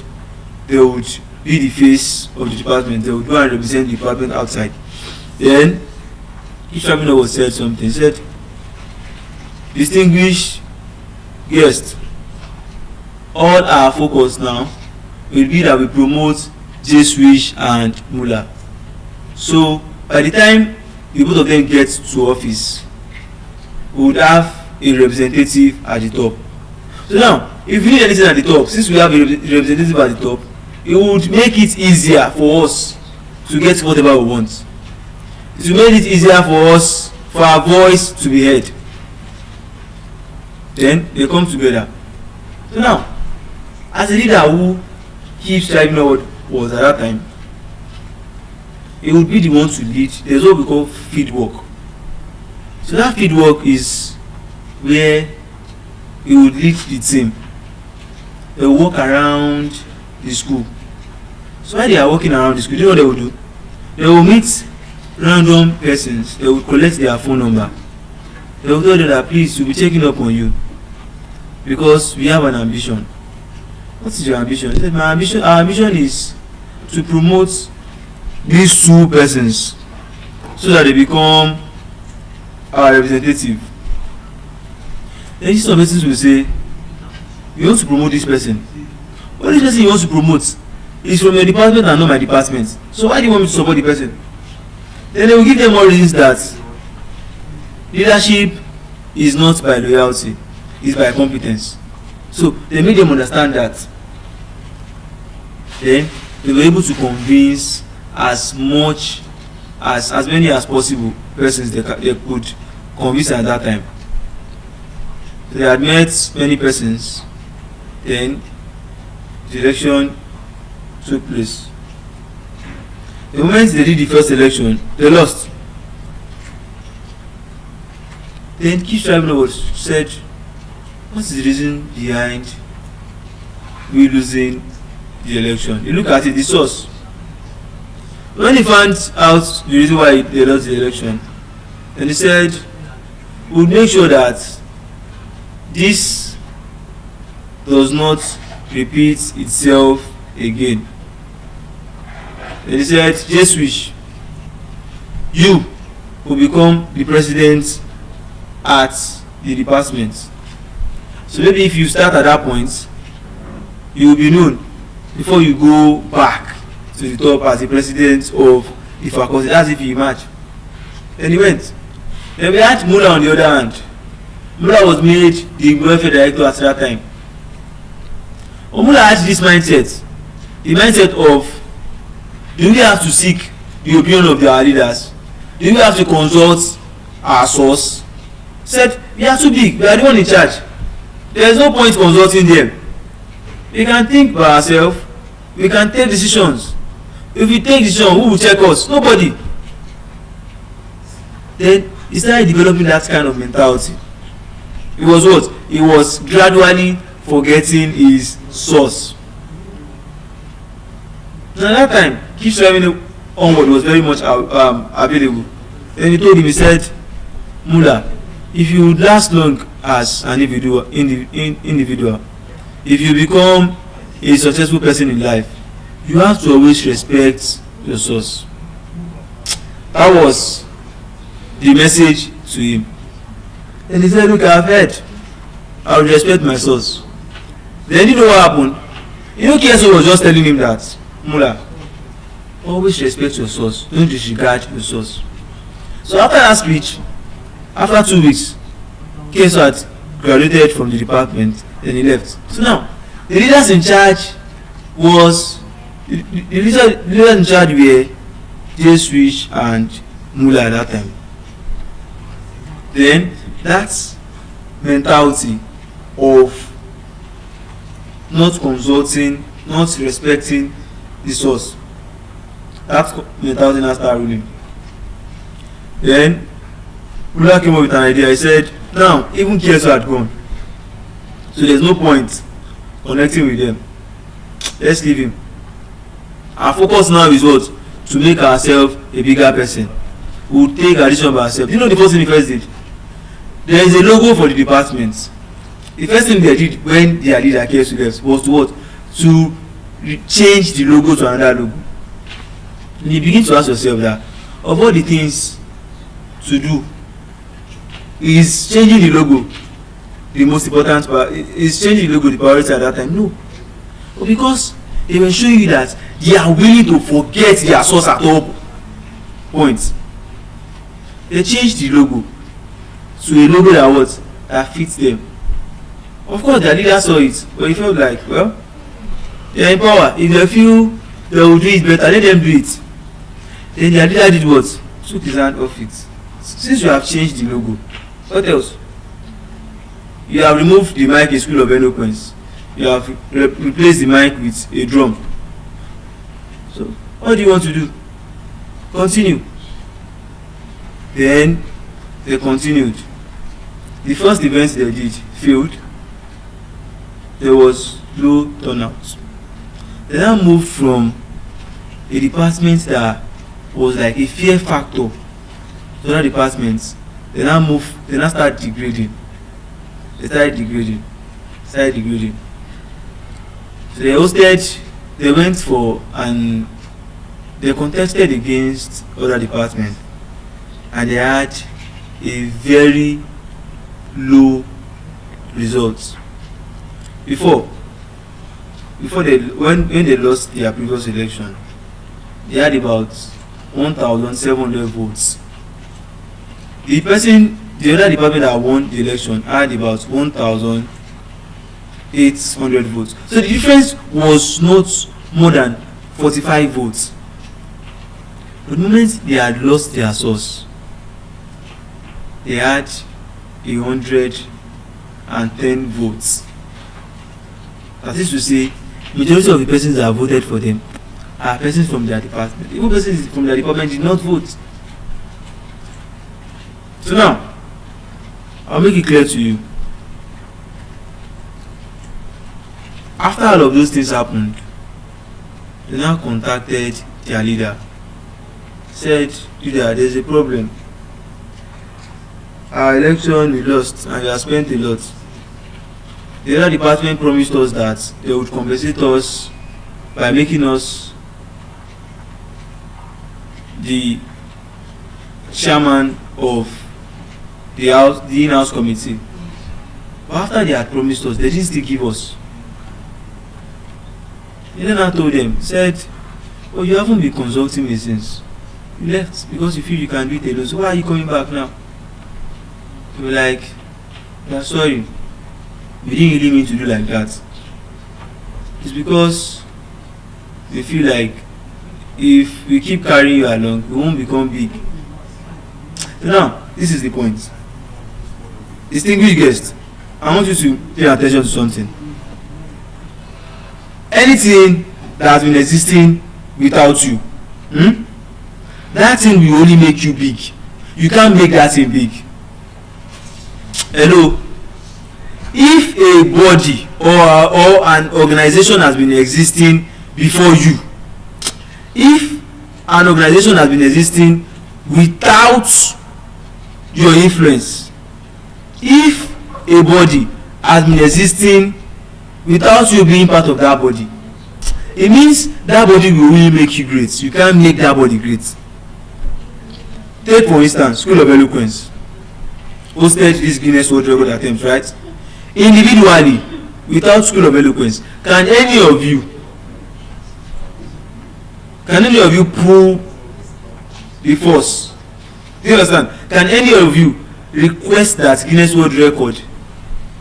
they would be the face of the department, they would go and represent the department outside. Then each traveler was said something. He said, distinguished guest, all our focus now will be that we promote J-Switch and Mula. So by the time the both of them get to office, we would have a representative at the top. So now, if we need anything at the top, since we have a representative at the top, it would make it easier for us to get whatever we want. It will make it easier for us, for our voice to be heard. Then they come together. So now, as a leader who keeps striving forward was at that time, he would be the one to lead. There's what we call field work. So that field work is where he would lead the team. They will walk around the school. So while they are walking around the school, do you know what they will do? They will meet random persons. They will collect their phone number. They will tell them that, please, we'll be checking up on you because we have an ambition. What is your ambition? He said, our ambition is to promote these two persons so that they become our representative. Then some persons will say, you want to promote this person. What this person you want to promote is from your department and not my department. So why do you want me to support the person? Then they will give them more reasons that leadership is not by loyalty, it's by competence. So they make them understand that. Then they were able to convince as many as possible persons they could convince at that time. So they had met many persons. Then the election took place. The moment they did the first election, they lost. Then Keith Traveler said, what is the reason behind we losing the election? You look at it, the source. When he found out the reason why they lost the election, then he said, we'll make sure that this does not repeat itself again. Then he said, just wish you will become the president at the department. So maybe if you start at that point, you will be known before you go back to the top as the president of the faculty. That's if you match. Then he went. Then we had Mula on the other hand. Mula was made the welfare director at that time. Mula had this mindset. The mindset of, do we have to seek the opinion of our leaders? Do we have to consult our source? Said, we are too big, we are the one in charge. There is no point consulting them. We can think by ourselves, we can take decisions. If we take decisions, who will check us? Nobody. Then he started developing that kind of mentality. It was what? He was gradually forgetting his source. Now that time, keep striving onward was very much available. Then he told him, he said, Mula, if you would last long as an individual, if you become a successful person in life, you have to always respect your source. That was the message to him. And he said, look, I've heard, I will respect my source. Then you know what happened? You know, KSO was just telling him that, Mula, always respect your source, don't disregard your source. So after that speech, after 2 weeks, KSO had graduated from the department, then he left. So now, the leaders in charge was, the leaders in charge were J Swish and Mula at that time. Then that mentality of not consulting, not respecting the source, that mentality now started ruling. Then Mula came up with an idea. He said, now even KSO had gone, so there's no point connecting with them. Let's leave him. Our focus now is what? To make ourselves a bigger person. We'll take addition by ourselves. You know the first thing he first did? There is a logo for the department. The first thing they did when their leader KSO left was to what? To change the logo to another logo. And you begin to ask yourself that of all the things to do, is changing the logo the most important part? Is changing the logo the priority at that time? No. But because they were showing you that they are willing to forget their source at all points, they changed the logo to a logo that what? That fits them. Of course their leader saw it, but he felt like, well, they are in power. If they feel they will do it better, let them do it. Then their leader did what? Took his hand off it. Since you have changed the logo, what else? You have removed the mic in School of Eloquence. You have replaced the mic with a drum. So what do you want to do? Continue. Then they continued. The first event they did failed. There was low turnout. They now moved from a department that was like a fear factor to other departments. They now start degrading. They started degrading. So they went for and they contested against other departments, and they had a very low result. When they lost their previous election, they had about 1,700 votes. The other department that won the election had about 1,800 votes. So the difference was not more than 45 votes. But the moment they had lost their source, they had 110 votes. That is to say, majority of the persons that have voted for them are persons from their department. Even persons from their department did not vote. So now, I'll make it clear to you. After all of those things happened, they now contacted their leader. Said, leader, there's a problem. Our election we lost and we have spent a lot. The other department promised us that they would compensate us by making us the chairman of the in-house committee. But after they had promised us, they didn't still give us. And then I told them, said, oh, you haven't been consulting me since. You left because you feel you can do it alone. So why are you coming back now? They were like, yeah, sorry. We didn't really mean to do like that. It's because we feel like if we keep carrying you along, we won't become big. So now, this is the point. Distinguished guests, I want you to pay attention to something. Anything that has been existing without you, that thing will only make you big. You can't make that thing big. Hello? If a body or an organization has been existing before you, if an organization has been existing without your influence, if a body has been existing without you being part of that body, it means that body will only make you great. You can't make that body great. Take for instance, School of Eloquence hosted this Guinness World Record attempt, right? Individually, without School of Eloquence, can any of you pull the force? Do you understand? Can any of you request that Guinness World Record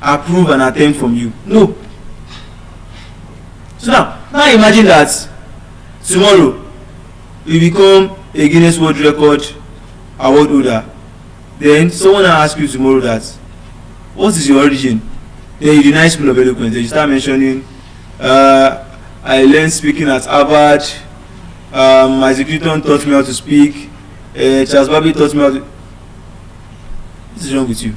approve an attempt from you? No. So now imagine that tomorrow you become a Guinness World Record award holder. Then someone will ask you tomorrow that, what is your origin? Then you deny School of Eloquence. Then you start mentioning, I learned speaking at Harvard. Isaac Newton taught me how to speak. Charles Babbage taught me how to. What is wrong with you?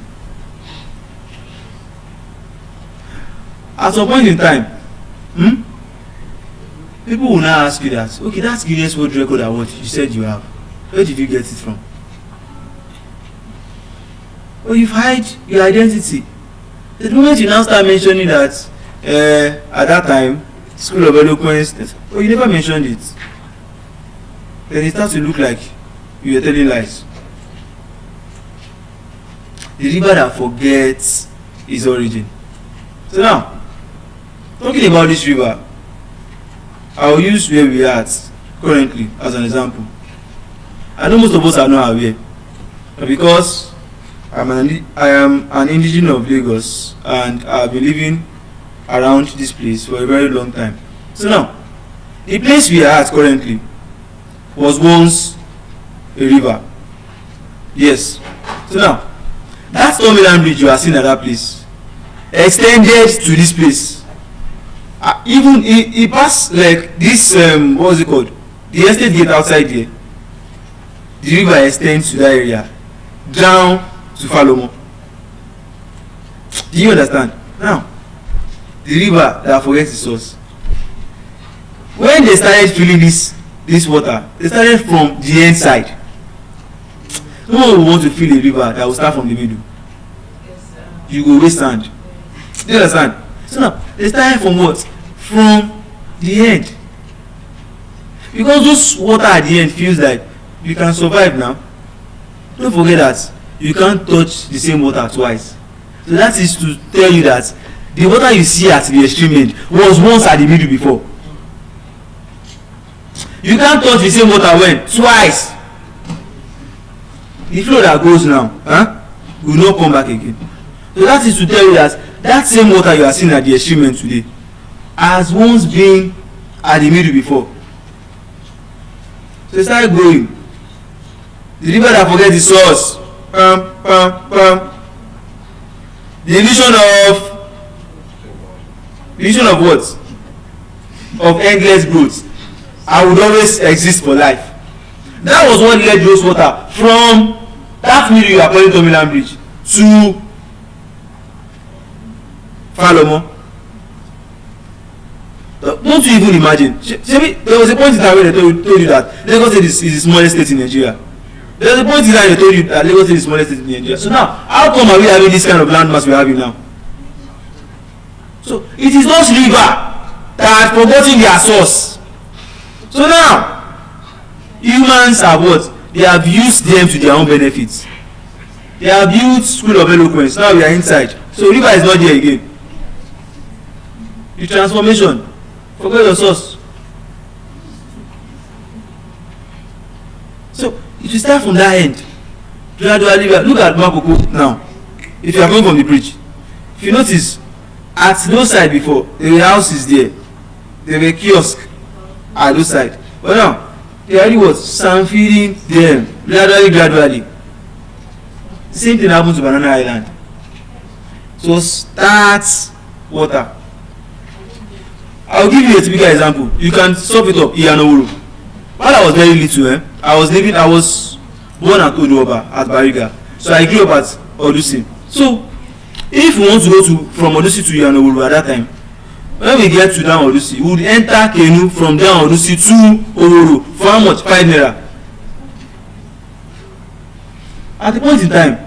At some point in time, people will now ask you that, okay, that's Guinness World Record award you said you have. Where did you get it from? Oh, you've hide your identity. The moment you now start mentioning that at that time, School of Eloquence, oh, you never mentioned it. Then it starts to look like you were telling lies. The river that forgets its origin. So now, talking about this river, I will use where we are at currently as an example. I know most of us are not aware, because I am an indigenous of Lagos and I have been living around this place for a very long time. So now, the place we are at currently was once a river. Yes. So now, that Stormland Bridge you are seeing at that place extended to this place. Even it passed like this, what was it called? The estate gate outside there. The river extends to that area, down to Falomo. Do you understand? Now, the river that forgets its source. When they started filling this water, they started from the end side. No one will want to fill a river that will start from the middle. You go waste sand. Do you understand? So now, they started from what? From the end. Because those water at the end feels like you can survive now. Don't forget that you can't touch the same water twice. So that is to tell you that the water you see at the extreme end was once at the middle before. You can't touch the same water when? Twice. The flow that goes now will not come back again. So that is to tell you that that same water you are seeing at the extreme end today has once been at the middle before. So it started going. The river that forgets the source. The illusion of the vision of what? Of endless growth. I would always exist for life. That was what led Rose Water from that middle you are calling Tomiland Bridge to Falomo. Don't you even imagine? There was a point in time when they told you that Lagos State is the smallest state in Nigeria. There was a point in time they told you that Lagos State is the smallest state in Nigeria. So now, how come are we having this kind of landmass we are having now? So it is those rivers that are forgetting their source. So now, humans have what? They have used them to their own benefits. They have built school of eloquence. Now we are inside. So river is not there again. The transformation. Forget your source. So it will start from that end. Gradually, look at Makoko now. If you are going from the bridge, if you notice, at those side before, there were houses there. There were kiosks at those side. But now, they already was sand feeding them gradually. Same thing happened to Banana Island. So start water. I'll give you a typical example. You can sum it up. Iyanoworo. While I was very little, I was born at Oduoba at Bariga. So I grew up at Odusi. So if we want to go from Odusi to Iyanoworo at that time, when we get to down Odusi, we would enter canoe from down Odusi to Oworo for how much? 5 naira. At the point in time,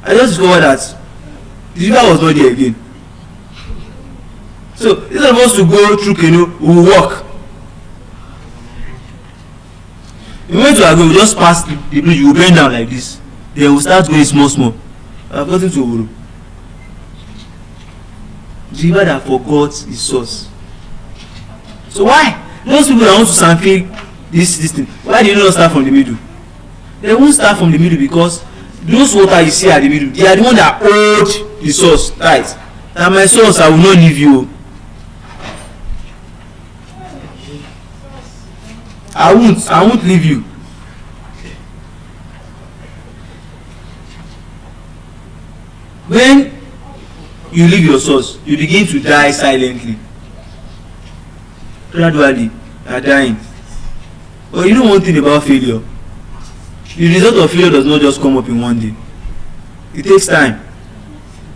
I just discovered that the river was not there again. So instead of us to go through canoe, we will walk. We went to Agbo, we just pass the bridge, we will bend down like this. Then we will start going small. I have gotten to Oworo. The river that forgot its source. So why? Those people that want to sample this thing, why do you not start from the middle? They won't start from the middle because those water you see at the middle, they are the one that hold the source tight. And my source, I will not leave you. I won't leave you. When you leave your source, you begin to die silently. Gradually, you are dying. But you know one thing about failure. The result of failure does not just come up in one day. It takes time.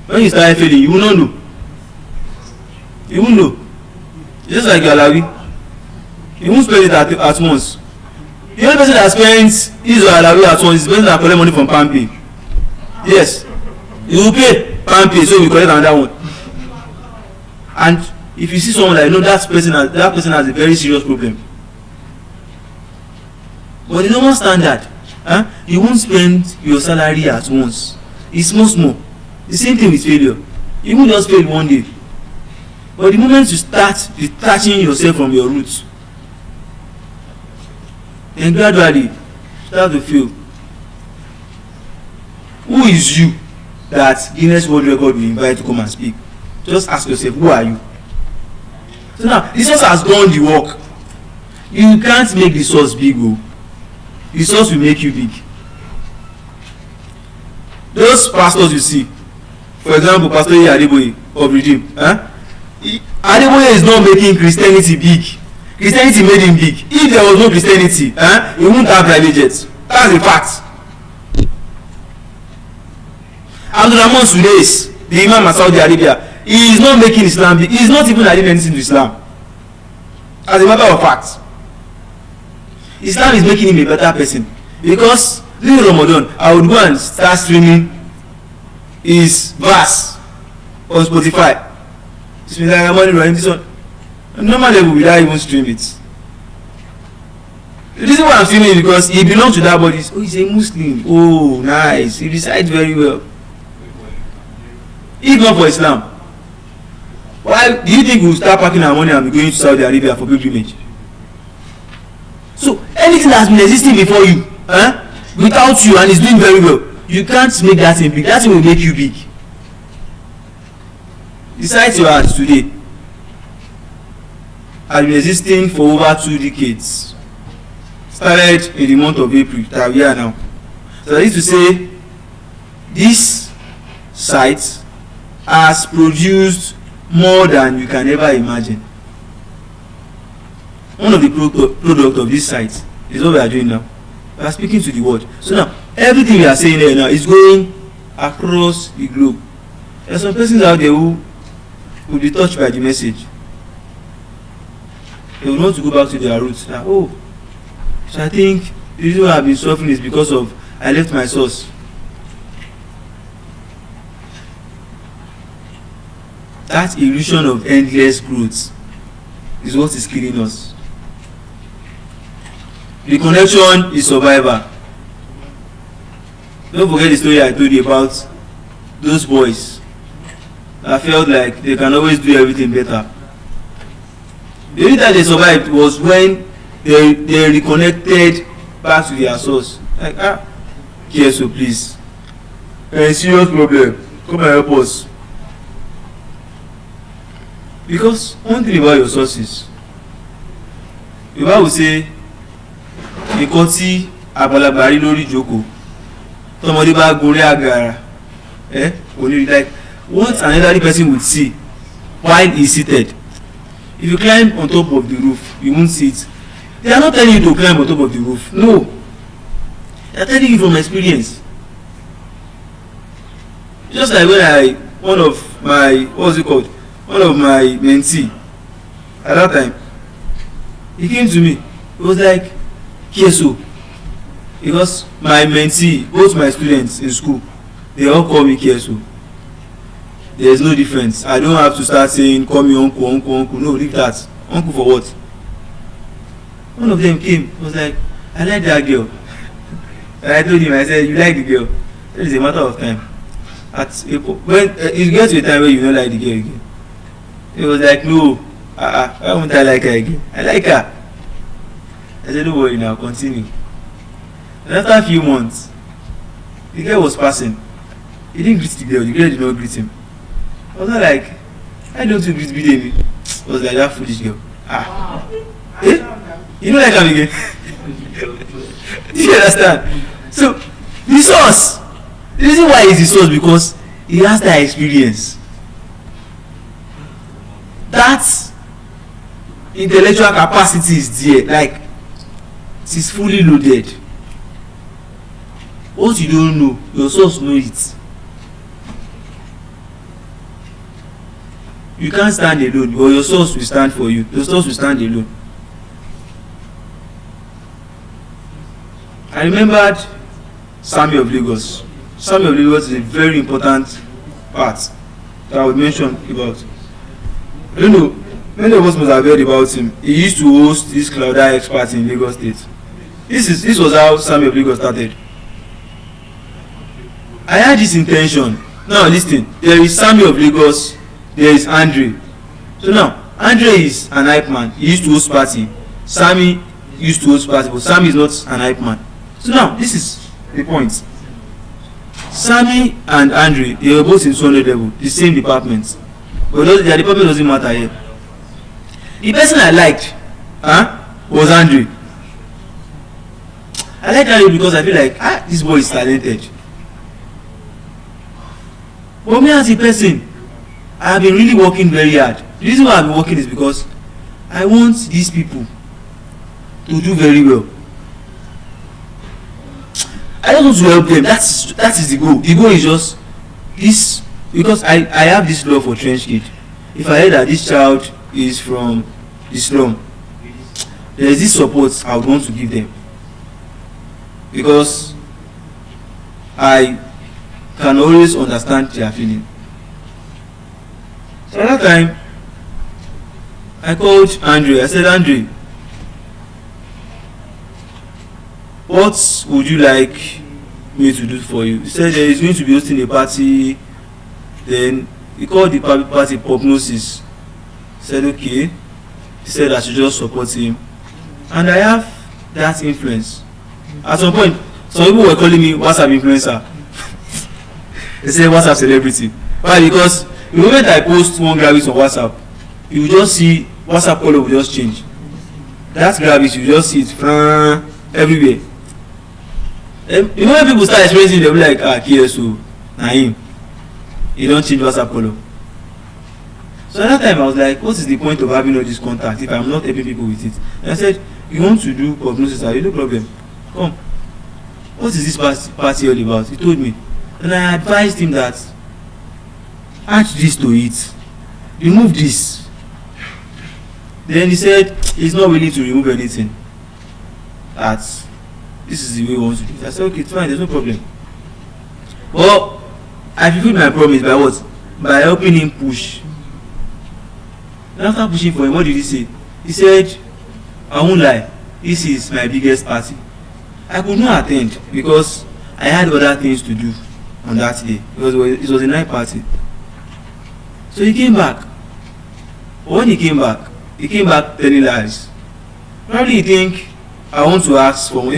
When you start failing, you will not know. You won't know. Just like your Alawi. You won't spend it at once. The only person that spends his or Alawi at once is the person that collect money from Pampi. Yes. You will pay Pampi, so you collect another one. And if you see someone like, no, that person has a very serious problem. But the normal standard, you won't spend your salary at once. It's small. The same thing with failure. You won't just fail one day. But the moment you start detaching yourself from your roots, then gradually start to fail. Who is you that Guinness World Record will invite to come and speak? Just ask yourself, who are you? So now, the source has done the work. You can't make the source big. The source will make you big. Those pastors you see, for example, Pastor Adeboye of Redeem, Adeboye is not making Christianity big. Christianity made him big. If there was no Christianity, he wouldn't have private jets. That's a fact. Abdulrahman Sudais, the Imam of Saudi Arabia, he is not making Islam big. He is not even adding anything to Islam. As a matter of fact, Islam is making him a better person. Because during Ramadan, I would go and start streaming his verse on Spotify. This one. Normal level without even stream it. The reason why I'm streaming is because he belongs to that body. Oh, he's a Muslim. Oh, nice. He recites very well. If not for Islam, why do you think we'll start packing our money and be going to Saudi Arabia for pilgrimage? So anything that has been existing before you, without you, and is doing very well, you can't make that thing big. That thing will make you big. Besides your heart today has been existing for over 2 decades. Started in the month of April that we are now. So that is to say, this site has produced more than you can ever imagine. One of the product of this site is what we are doing now. We are speaking to the world. So now everything we are saying here now is going across the globe. There are some persons out there who will be touched by the message. They will want to go back to their roots. Now, oh, so I think the reason why I've been suffering is because of I left my source. That illusion of endless growth is what is killing us. The connection is survival. Don't forget the story I told you about those boys that felt like they can always do everything better. The only time they survived was when they reconnected back to their source. Like, KSO, please. A serious problem. Come and help us. Because one thing about your sources, the Bible will say, nǹkan tí àgbàlagbà rí lórí ìjókòó tọmọdé bá gorí àgàrà only like what an elderly person would see while he seated. If you climb on top of the roof, you won't see it. They are not telling you to climb on top of the roof. No. They are telling you from experience. Just like when one of my mentee at that time, he came to me. He was like, KSO, because my mentee, both my students in school, they all call me KSO. There is no difference. I don't have to start saying, call me uncle, uncle, uncle. No, leave that. Uncle for what? One of them came, was like, I like that girl. And I told him, I said, you like the girl. It is a matter of time. When it gets to a time where you don't like the girl again. He was like, no, why won't I like her again? I like her. I said, don't worry now, continue. And after a few months, the girl was passing. He didn't greet the girl did not greet him. I was not like, why don't you greet me? I was like, that foolish girl. You don't like him again? Do you understand? So, the source. The reason why he's the source because he has that experience. That intellectual capacity is there. Like, it is fully loaded. What you don't know, your source knows it. You can't stand alone, but your source will stand for you. Your source will stand alone. I remembered Samuel of Lagos. Samuel of Lagos is a very important part that I would mention about. I don't know, many of us must have heard about him. He used to host this Clouder expert in Lagos State. This was how Samuel of Lagos started. I had this intention. Now listen, there is Samuel of Lagos, there is Andre. So now, Andre is an hype man. He used to host party. Sammy used to host party, but Sammy is not an hype man. So now, this is the point. Sammy and Andre, they were both in 200 level, the same department. But their department doesn't matter here. The person I liked was Andre. I like Andre because I feel like, this boy is talented. But me as a person, I have been really working very hard. The reason why I've been working is because I want these people to do very well. I don't want to help them. That is the goal. The goal is just this, because I have this love for trench kid. If I hear that this child is from the slum, there is this support I would want to give them, because I can always understand their feeling. So at that time, I called Andre. I said, Andre, what would you like me to do for you? He said there is going to be hosting a party. Then he called the party Prognosis. He said okay. He said I should just support him, and I have that influence. At some point, some people were calling me WhatsApp influencer. They say WhatsApp celebrity. Why? Because the moment I post one graphics on WhatsApp, you will just see WhatsApp color will just change. That graphics, you just see it from everywhere. The moment people start experiencing, they'll be like, KSO, Naim, you don't change WhatsApp color. So at that time I was like, what is the point of having all this contact if I'm not helping people with it? And I said, you want to do prognosis, no problem. Come. What is this party all about? He told me. And I advised him that add this to it. Remove this. Then he said he's not willing to remove anything. That this is the way he wants to do it. I said, okay, it's fine, there's no problem. But I fulfilled my promise by what? By helping him push. And after pushing for him, what did he say? He said, I won't lie, this is my biggest party. I could not attend because I had other things to do on that day. It was a night party. So he came back. But when he came back telling lies. Probably you think I want to ask for,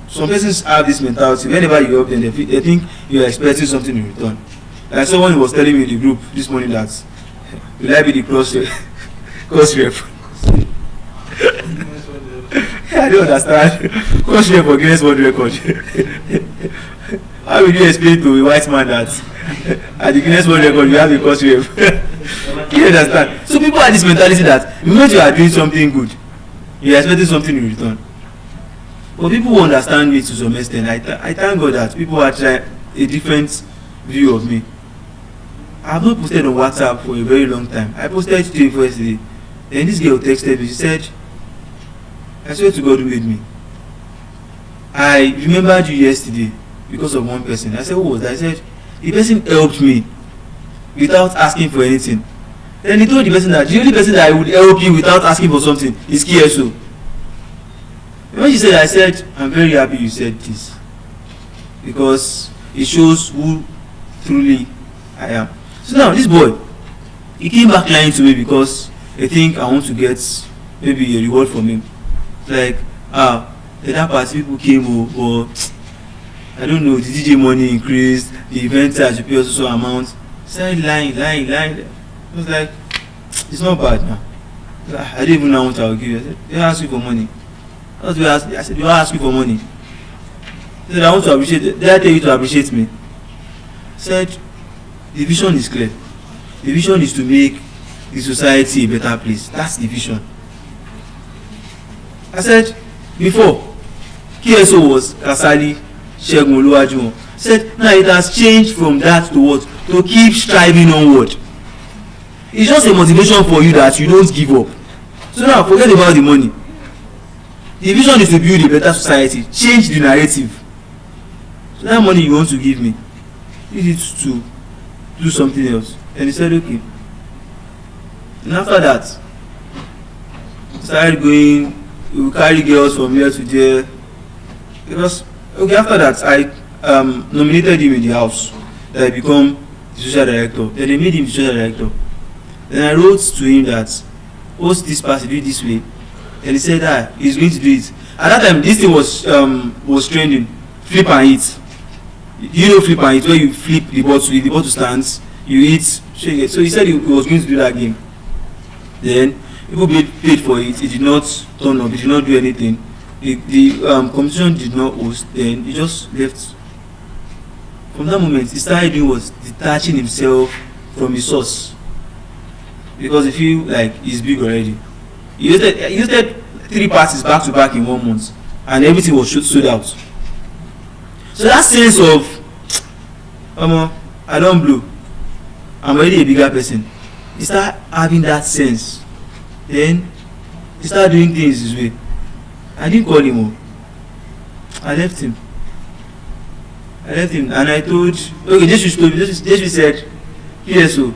some persons have this mentality. Whenever you help them, they think you are expecting something in return. Like someone was telling me in the group this morning that will I be the cross rep? I don't understand. Cross rep for Guinness World Record. How will you explain to a white man that at the Guinness World Record you have a cross rep? You understand? So people have this mentality that the moment you are doing something good, you are expecting something in return. But people who understand me to some extent, I thank God that people are trying a different view of me. I have not posted on WhatsApp for a very long time. I posted today for yesterday. Then this girl texted me. She said, I swear to God who made me. I remembered you yesterday because of one person. I said, who was that? I said, the person helped me without asking for anything. Then he told the person that the only person that I would help you without asking for something is KSO. When she said, I said, I'm very happy you said this because it shows who truly I am. So now this boy, he came back lying to me because I think I want to get maybe a reward from him. Like, that party people came or I don't know, the DJ money increased, the event charge you pay also some amount. Started lying. I was like, it's not bad now. I didn't even know what I would give you. I said, they ask you for money. That's what I said, do I ask you for money? He said, I want to appreciate it. Did I tell you to appreciate me? I said, the vision is clear. The vision is to make the society a better place. That's the vision. I said, before, KSO was Kasali, Shegun Oluwajuwon. Said, now it has changed from that to what? To keep striving onward. It's just a motivation for you that you don't give up. So now, forget about the money. The vision is to build a better society. Change the narrative. So that money you want to give me, use it to do something else. And he said, okay. And after that, started going, we will carry girls from here to there. Because, okay, after that, I nominated him in the house that I become the social director. Then they made him the social director. Then I wrote to him that, host this party, do it this way. And he said, he's going to do it. At that time, this thing was trending. Flip and eat. You know flip and eat, where you flip the bottle stands, you eat, shake it. So he said he was going to do that game. Then people paid for it. It did not turn up. It did not do anything. The competition did not host. Then he just left. From that moment, he started doing was detaching himself from his source because he feel like he's big already. He used 3 parties back to back in 1 month, and everything was sold out. So that sense of, I don't blow, I'm already a bigger person. He start having that sense. Then he start doing things his way. I didn't call him. I left him, and I told, okay, Jesus said, yes, so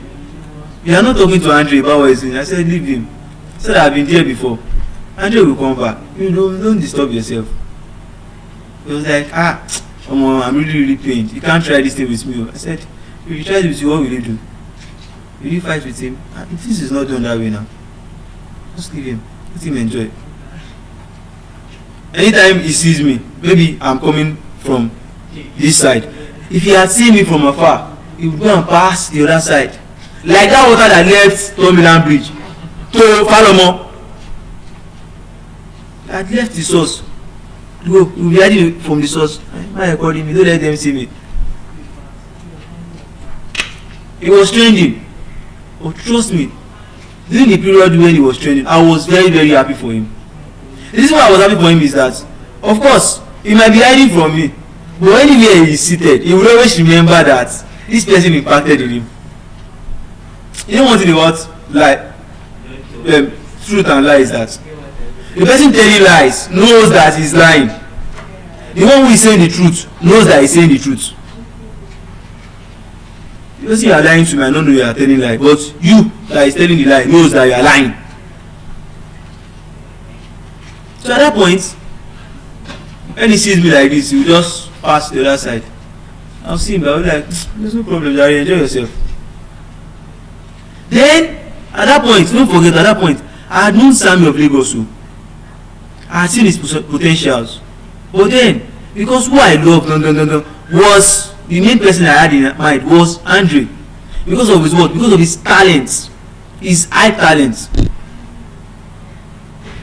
you are not talking to Andre about what he's doing. I said, leave him. I said, I've been there before. Andre will come back. You don't disturb yourself. He was like, I'm really pained. You can't try this thing with me. I said, if you try it with you, what will you do? Will you fight with him? If this is not done that way now, just leave him. Let him enjoy. Anytime he sees me, maybe I'm coming from this side. If he had seen me from afar, he would go and pass the other side. Like that water that left Tomiland Bridge to Falomo. I had left the source. Go, you'll be hiding from the source. Why are you calling me? Don't let them see me. It was trending. But trust me, during the period when he was training, I was very, very happy for him. The reason why I was happy for him is that, of course, he might be hiding from me, but anywhere he is seated, he will always remember that this person impacted in him. You know one thing about truth and lies, that the person telling lies knows that he's lying. The one who is saying the truth knows that he's saying the truth. The person you are lying to might not know you are telling lie, but you that is telling the lie knows that you are lying. So at that point, when he sees me like this, he will just pass to the other side. I'll see him, but I'll be like, there's no problem, Jerry, enjoy yourself. Then at that point, don't forget, at that point, I had known Sammy of Lagos. I had seen his potentials. But then, because who I loved was the main person I had in mind was Andre. Because of his what? Because of his talents, his high talents.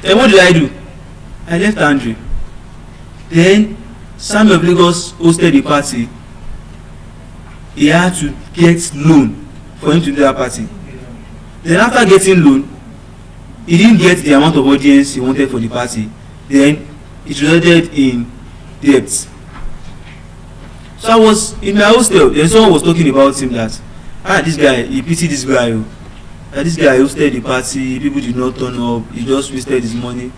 Then what did I do? I left Andre. Then Sammy of Lagos hosted a party. He had to get loan for him to do that party. Then after getting loan, he didn't get the amount of audience he wanted for the party. Then it resulted in debt. So I was in my hostel, then someone was talking about him that, this guy, he pitied this guy. That this guy hosted the party, people did not turn up, he just wasted his money.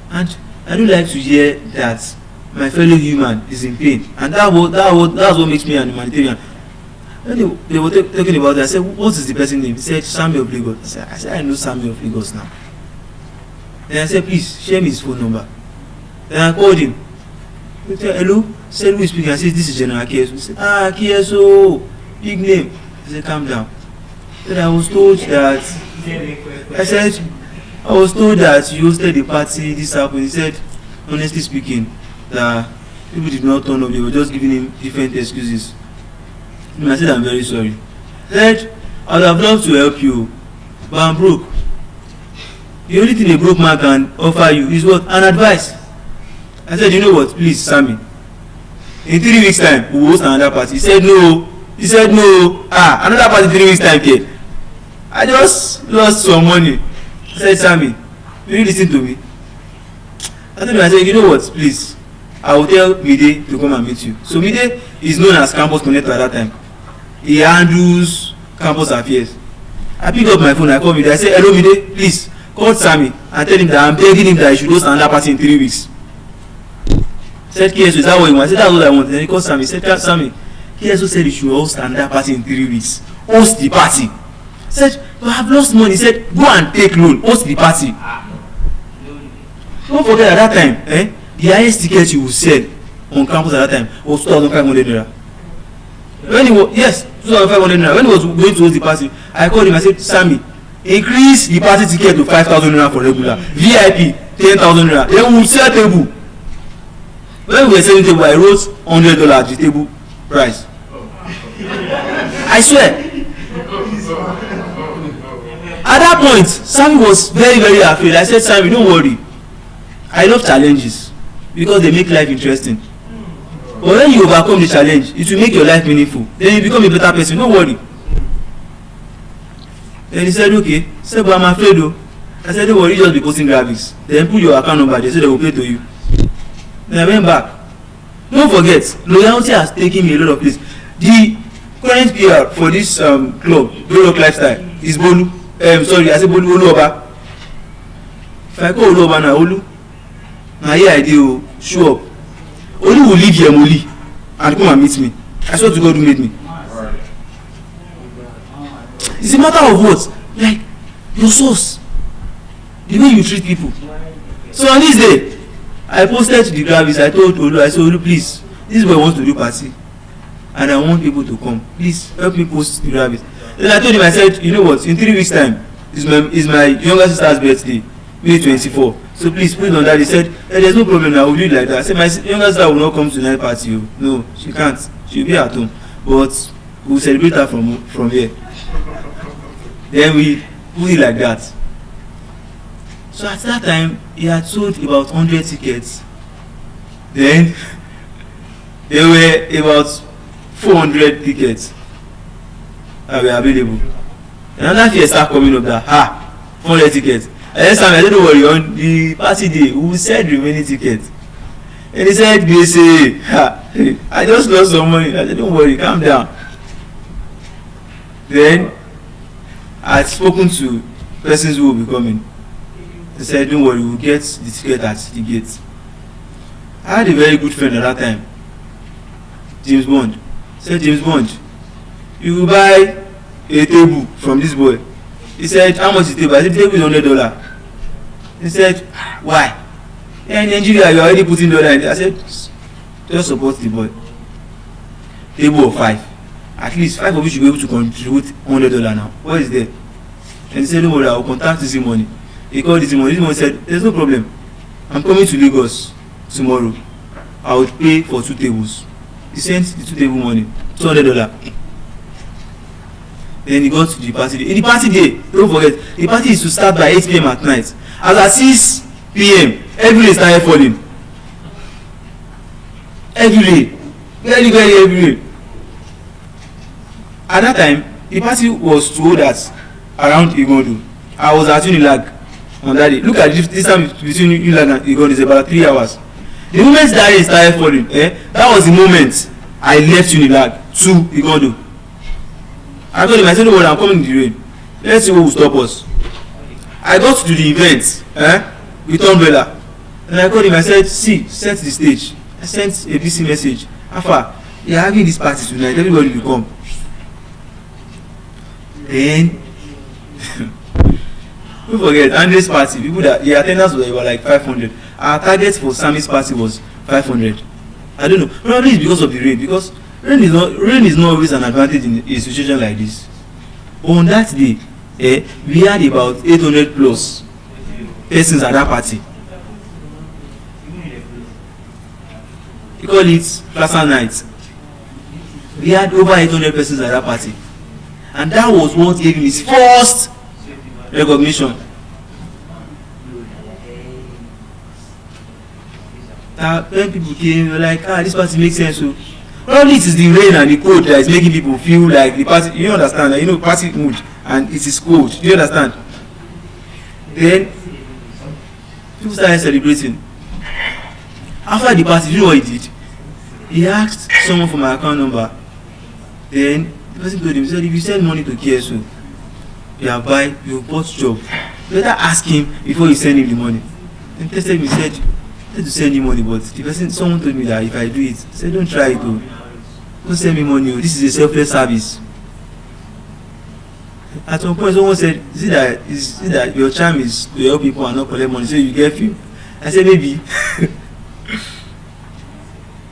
And I don't like to hear that my fellow human is in pain. And that's what makes me an humanitarian. When they were talking about it, I said, what is the person's name? He said, Sammy of Lagos. I said, I know Sammy of Lagos now. Then I said, please, share me his phone number. Then I called him. He said, hello? He said, who is speaking? I said, this is General KSO. He said, KSO, big name. He said, calm down. Then I was told that, I was told that you hosted the party, this happened. He said, honestly speaking, that people did not turn up, they were just giving him different excuses. And I said, I'm very sorry. He said, I would have loved to help you, but I'm broke. The only thing a broke man can offer you is what? An advice. I said, you know what, please, Sammy, in 3 weeks' time, we will host another party. He said, no. He said, no. Another party 3 weeks' time, kid. I just lost some money. I said, Sammy, will you listen to me? I said, you know what, please, I will tell Mide to come and meet you. So Mide is known as Campus Connector at that time. He handles campus affairs. I picked up my phone, I called Mide. I said, hello Mide, please call Sammy and tell him that I'm begging him that he should host another party in 3 weeks. Said KSO, is that what you want? I said, that's what I want. Then he called Sammy. He said, Sammy, KSO said he should host another party in 3 weeks. Host the party. He said, but I have lost money. He said, go and take loan, host the party. Don't forget at that time, the highest ticket you will sell on campus at that time was 2,500 naira. When he was, yes, 2,500 naira. When he was going to host the party, I called him. I said, Sammy, increase the party ticket to 5,000 naira for regular, VIP 10,000 naira. Then we will sell table. When we were selling table, I wrote $100 the table price. I swear. At that point, Sammy was very, very afraid. I said, Sammy, don't worry. I love challenges because they make life interesting. But when you overcome the challenge, it will make your life meaningful. Then you become a better person. Don't worry. Then he said, okay. He said, but I'm afraid though. I said, don't worry, just be posting graphics. Then put your account number there so they will pay to you. Then I went back. Don't forget, loyalty has taken me a lot of places. The current PR for this club, Growrock Lifestyle, is Bolu. Sorry, I said Bolu Oluoba. If I call Oluoba now, Olu, now here I do show up. Olu will leave Yemuli and come and meet me. I swear to God who made me. It's a matter of what? Like your source, the way you treat people. So on this day, I posted to the graphics. I told Olu, I said, Olu, please, this boy wants to do party, and I want people to come. Please help me post the graphics. Then I told him, I said, you know what? In 3 weeks' time, is my younger sister's birthday, May 24. So please put it on that. He said, there's no problem. I will do it like that. I said, my younger sister will not come to night party. No, she can't. She'll be at home, but we'll celebrate her from here. Then we put it like that. So at that time, he had sold about 100 tickets. Then there were about 400 tickets that were available. Another fear start coming up that 400 tickets. And next time I said don't worry, on the party day we will sell the remaining tickets. And he said gbese, I just lost some money. I said don't worry, calm down. Then I had spoken to persons who will be coming. They said don't worry, we will get the ticket at the gate. I had a very good friend at that time, James Bond. Said James Bond, you will buy a table from this boy. He said how much is the table? I said the table is $100. He said why? Yeah, in Nigeria you are already putting dollar in there. I said just support the boy. Table of 5, at least 5 of you should be able to contribute $100 now. What is there? And he said don't worry, I will contact this money. He called this money. This money said there's no problem, I'm coming to Lagos tomorrow, I will pay for 2 tables. He sent the 2 table money, $200. Then he got to the party day. In the party day, don't forget, the party is to start by 8 p.m. at night. As at 6 p.m, every day started falling. Every day, very every day. At that time, the party was told that around Igondo. I was at Unilag on that day. Look at the distance between Unilag and Igondo is about 3 hours. The moment that day started falling, that was the moment I left Unilag to Igondo. I told him, I said, no worry, I'm coming in the rain. Let's see what will stop us. I got to the event with umbrella. And I called him, I said, see, set the stage. I sent a BC message. Afa, you are having this party tonight, everybody will come. Then, don't forget, Andre's party, people that, the attendance were like 500. Our target for Sammy's party was 500. I don't know. Probably it's because of the rain, because rain is not always an advantage in a situation like this. On that day, we had about 800 plus persons at that party. We call it Plaza Night. We had over 800 persons at that party, and that was what gave him his first recognition. That when people came, they were like, this party makes sense. So probably it is the rain and the cold that is making people feel like the party. You understand? Like, party mood, and it is cold. Do you understand? Then people started celebrating. After the party, you know what he did? He asked someone for my account number. Then the person told him, he said, if you send money to KSO, you bought job. You better ask him before you send him the money. Then tested me, said, I had to send him money, but the person, someone told me that if I do it, I said, don't try it, though. Don't send me money, this is a selfless service. At one point, someone said, is it that your charm is to help people and not collect money, so you get fame? I said, maybe.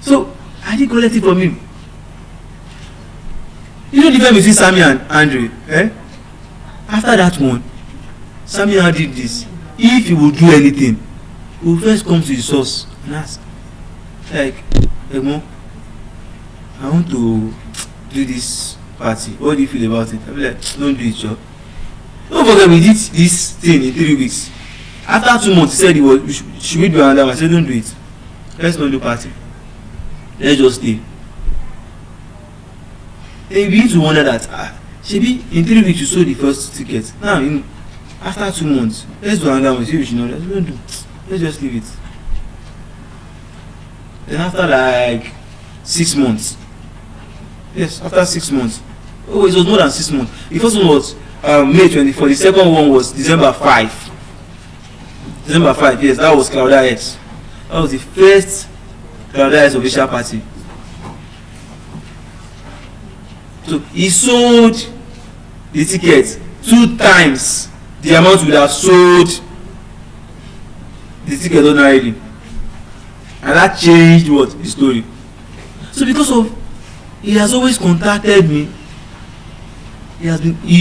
So, I didn't collect it from him. You know the difference between Sammy and Andre? After that one, Sammy now did this. If he will do anything, he will first come to the source and ask, like, Egmo, I want to do this party. What do you feel about it? I'll be like, don't do it, sure. Don't forget, we did this thing in 3 weeks. After 2 months, he said should we do another one? I said, don't do it. Let's not do party. Let's just stay. Then you begin to wonder that, shebi in 3 weeks you sold the first ticket. Now, after 2 months, let's do another one. See, you should know that. Don't do. Let's just leave it. Then after like 6 months. Yes, after 6 months. Oh, it was more than 6 months. The first one was May 24. The second one was December 5. December 5, yes, that was Claudia X. That was the first Claudia X official party. So he sold the ticket 2 times the amount would have sold the ticket ordinarily. And that changed what? The story. So because of, he has always contacted me, he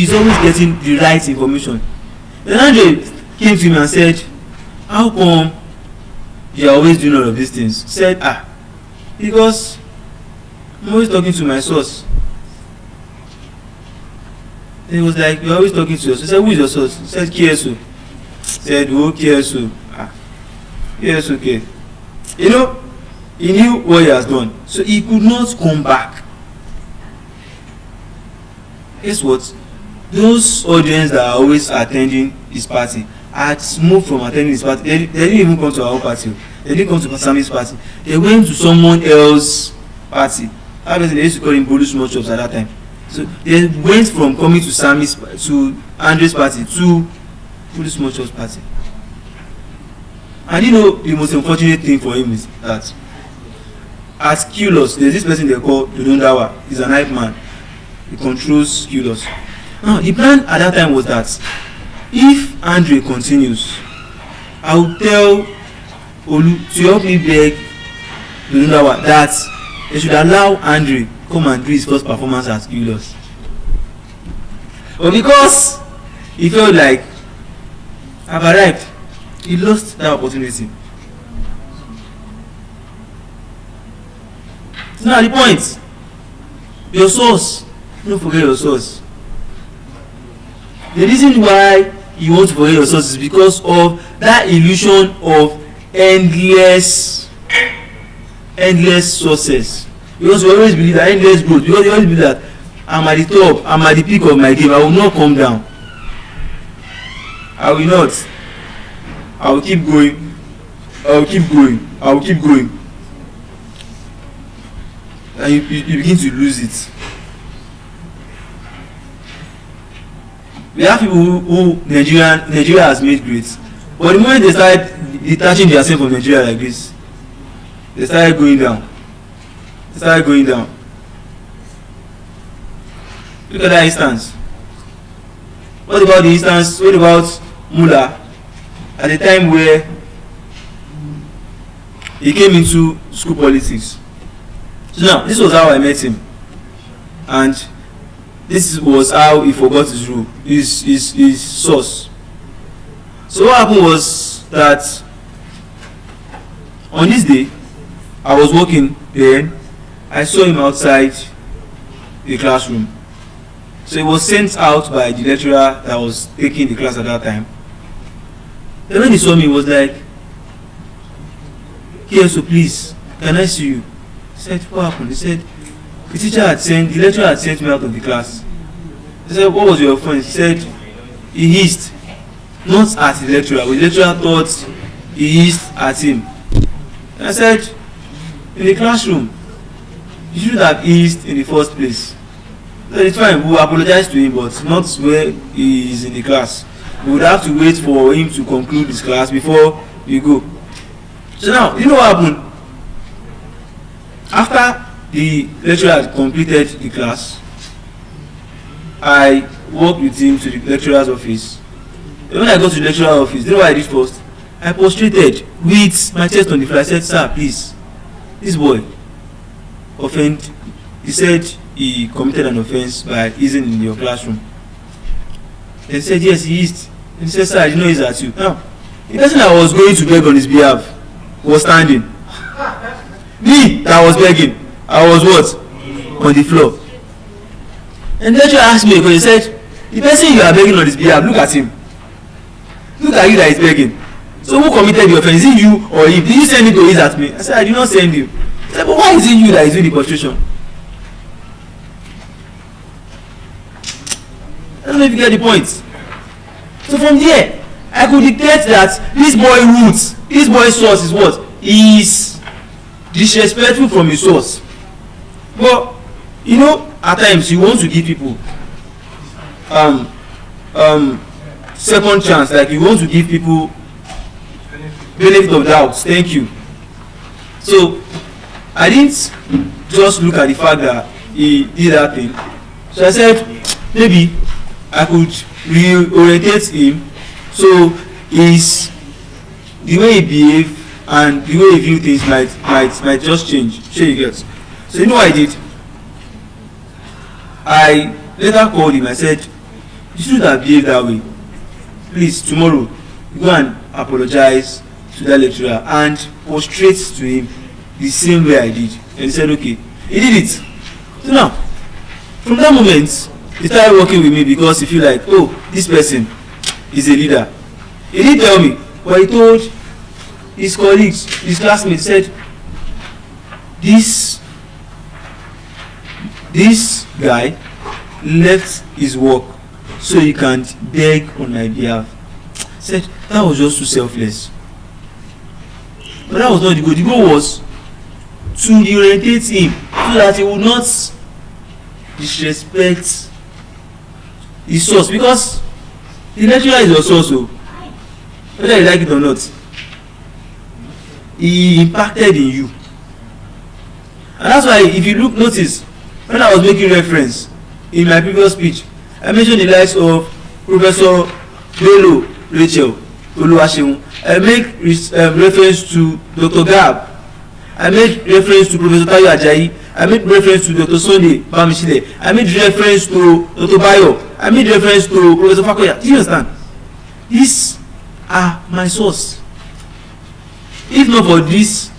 is always getting the right information. Then Andre came to me and said, how come you are always doing all of these things? He said, because I'm always talking to my source. And he was like, you're always talking to us. He said, who is your source? He said, KSO. He said, oh, KSO. Yes, okay. You know, he knew what he has done. So he could not come back. Guess what? those audience that are always attending his party had moved from attending his party. They didn't even come to our own party. They didn't come to Sami's party. They went to someone else's party. That person, they used to call him Bolu Small Chops at that time. So they went from coming to Andre's party to Bolu Small Chops party. And you know the most unfortunate thing for him is that at Q-Loss, there's this person they call Dodondawa. He's an hype man. He controls Q-Loss. Now the plan at that time was that if Andre continues, I will tell Olu to help me beg Dodondawa that they should allow Andre come and do his first performance at Q-Loss. But because he felt like I've arrived, he lost that opportunity. So now the point, your source, don't forget your source. The reason why you want to forget your source is because of that illusion of endless sources. Because you always believe that endless growth, because you always believe that I'm at the top, I'm at the peak of my game, I will not come down. I will not. I will keep going. I will keep going. I will keep going. And you begin to lose it. We have people who Nigeria has made great, but the moment they start detaching themselves from Nigeria like this, they started going down. They started going down. Look at that instance. What about the instance? What about Mullah? At the time where he came into school politics. So now, this was how I met him, and this was how he forgot his rule, his source. So what happened was that on this day, I was working then, I saw him outside the classroom. So he was sent out by the lecturer that was taking the class at that time. Then when he saw me, he was like, "Here, so please, can I see you?" I said, "What happened?" He said, the lecturer had sent me out of the class. He said, "What was your offense?" He said, he hissed, not at the lecturer, but the lecturer thought he hissed at him. And I said, in the classroom, you should have hissed in the first place. So it's fine, we will apologize to him, but not where he is in the class. We would have to wait for him to conclude his class before we go. So now, you know what happened? After the lecturer had completed the class, I walked with him to the lecturer's office. And when I got to the lecturer's office, you know what I did first? I prostrated with my chest on the floor. I said, "Sir, please, this boy offended." He said he committed an offense by hissing in your classroom. Then he said, "Yes, he hissed." And he said, "Sir, I did not hiss at you." Now, the person I was going to beg on his behalf was standing. Me that was begging, I was what? On the floor. And the lecturer asked me because he said, "The person you are begging on his behalf, look at him. Look at you that is begging. So who committed the offense? Is it you or him? Did you send him to hiss at me?" I said, "I did not send him." He said, "But why is it you that is doing the prostration?" I don't know if you get the point. So from there, I could detect that this boy roots, this boy's source is what? Is disrespectful from his source. But you know, at times you want to give people second chance, like you want to give people benefit of doubt. Thank you. So I didn't just look at the fact that he did that thing. So I said maybe I could reorientate him so is the way he behave and the way he view things might just change. Sure you get. So you know what I did? I later called him. I said, "You shouldn't have behaved that way. Please, tomorrow, go and apologize to that lecturer and prostrate to him the same way I did." And he said, "Okay." He did it. So now, from that moment, he started working with me because he feel like, oh, this person is a leader. He didn't tell me, but he told his colleagues, his classmates, said, this guy left his work so he can beg on my behalf. Said that was just too selfless. But that was not the goal. The goal was to reorientate him so that he would not disrespect his source, because the lecturer is your source, so whether you like it or not, he impacted in you. And that's why if you notice, when I was making reference in my previous speech, I mentioned the likes of Professor Bello Rachel Oluwaseun. I make reference to Dr. Gab. I made reference to Professor Tayo Ajayi. I made reference to Dr. Sunday Bamishile. I made reference to Dr. Bayo. I made reference to Professor Fakoya. Do you understand? These are my source. If not for these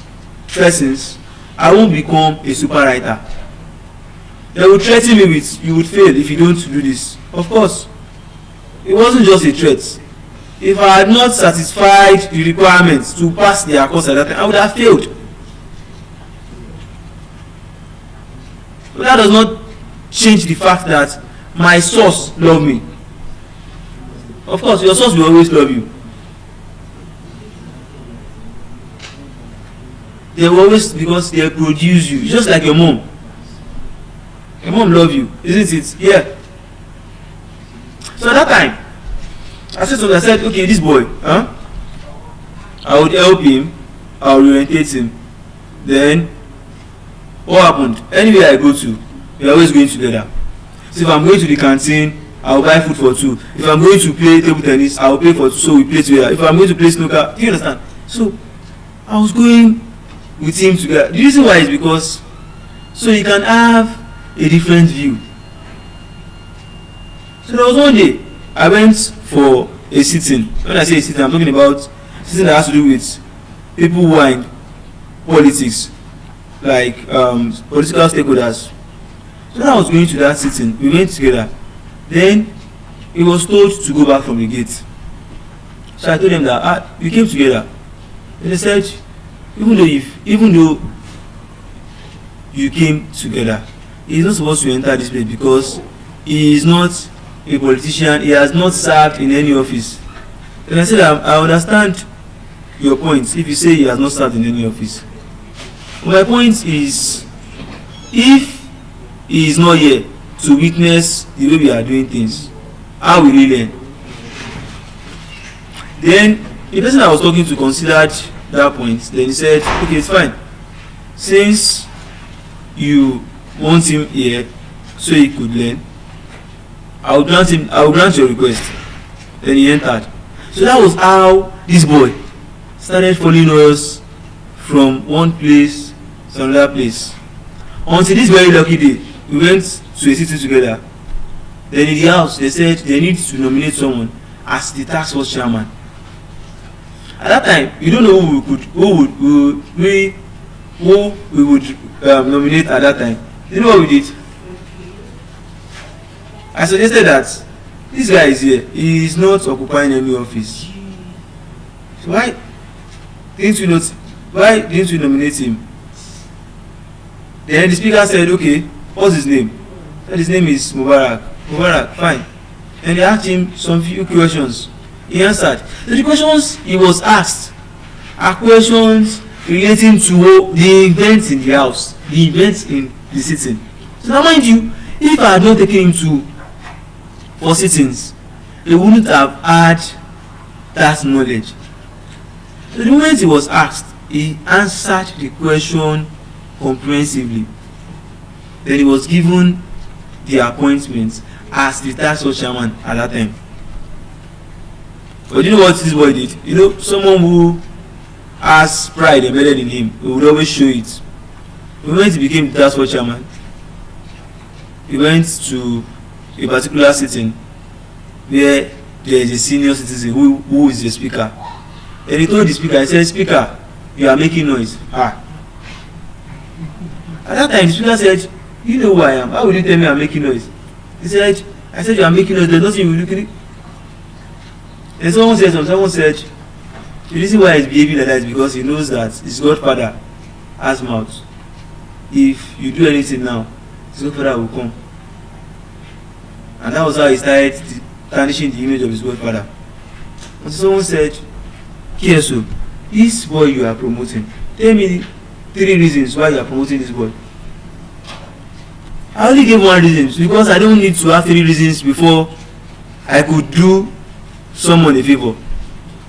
persons, I won't become a super writer. They would threaten me with, you would fail if you don't do this. Of course, it wasn't just a threat. If I had not satisfied the requirements to pass their course at that time, I would have failed. But that does not change the fact that my source love me. Of course, your source will always love you. They will always, because they produce you, just like your mom. Your mom love you, isn't it? Yeah. So at that time, I said, okay, this boy, I would help him, I would orientate him. Then, what happened? Anywhere I go to, we are always going together. So if I'm going to the canteen, I will buy food for two. If I'm going to play table tennis, I will pay for two, so we play together. If I'm going to play snooker, do you understand? So, I was going with him together. The reason why is because, so he can have a different view. So there was one day, I went for a sitting. When I say a sitting, I'm talking about sitting that has to do with people who are in politics, like political stakeholders. So when I was going to that sitting, we went together. Then he was told to go back from the gate. So I told them that we came together. And they said, even though you came together, he's not supposed to enter this place because he is not a politician. He has not served in any office. And I said, I understand your point if you say he has not served in any office. But my point is, if he is not here to witness the way we are doing things, how will he learn? Then the person I was talking to considered that point. Then he said, okay, it's fine. Since you want him here so he could learn, I will grant your request. Then he entered. So that was how this boy started following us from one place to another place. Until this very lucky day, we went to a sitting together. Then in the house, they said they need to nominate someone as the task force chairman. At that time, you don't know who we would nominate at that time. You know what we did? I suggested that this guy is here. He is not occupying any office. So why didn't you nominate him? Then the speaker said, okay, what's his name? Said his name is Mubarak. Mubarak, fine. And they asked him some few questions. He answered. So the questions he was asked are questions relating to the events in the house, the events in the sitting. So now mind you, if I had not taken him for sittings, he wouldn't have had that knowledge. So the moment he was asked, he answered the question comprehensively. Then he was given the appointment as the task force chairman at that time. But you know what this boy did? You know, someone who has pride embedded in him, he would always show it. The moment he became the task force chairman, he went to a particular sitting where there is a senior citizen who is the speaker. And he told the speaker, he said, "Speaker, you are making noise." At that time, the speaker said, "You know who I am. How would you tell me I'm making noise?" He said, "I said you are making noise. There's nothing you will do." And someone said, the reason why he's behaving like that is because he knows that his godfather has mouth. If you do anything now, his godfather will come. And that was how he started tarnishing the image of his godfather. And someone said, KSO, this boy you are promoting, tell me 3 reasons why you are promoting this boy. I only gave 1 reason because I don't need to have 3 reasons before I could do someone a favor.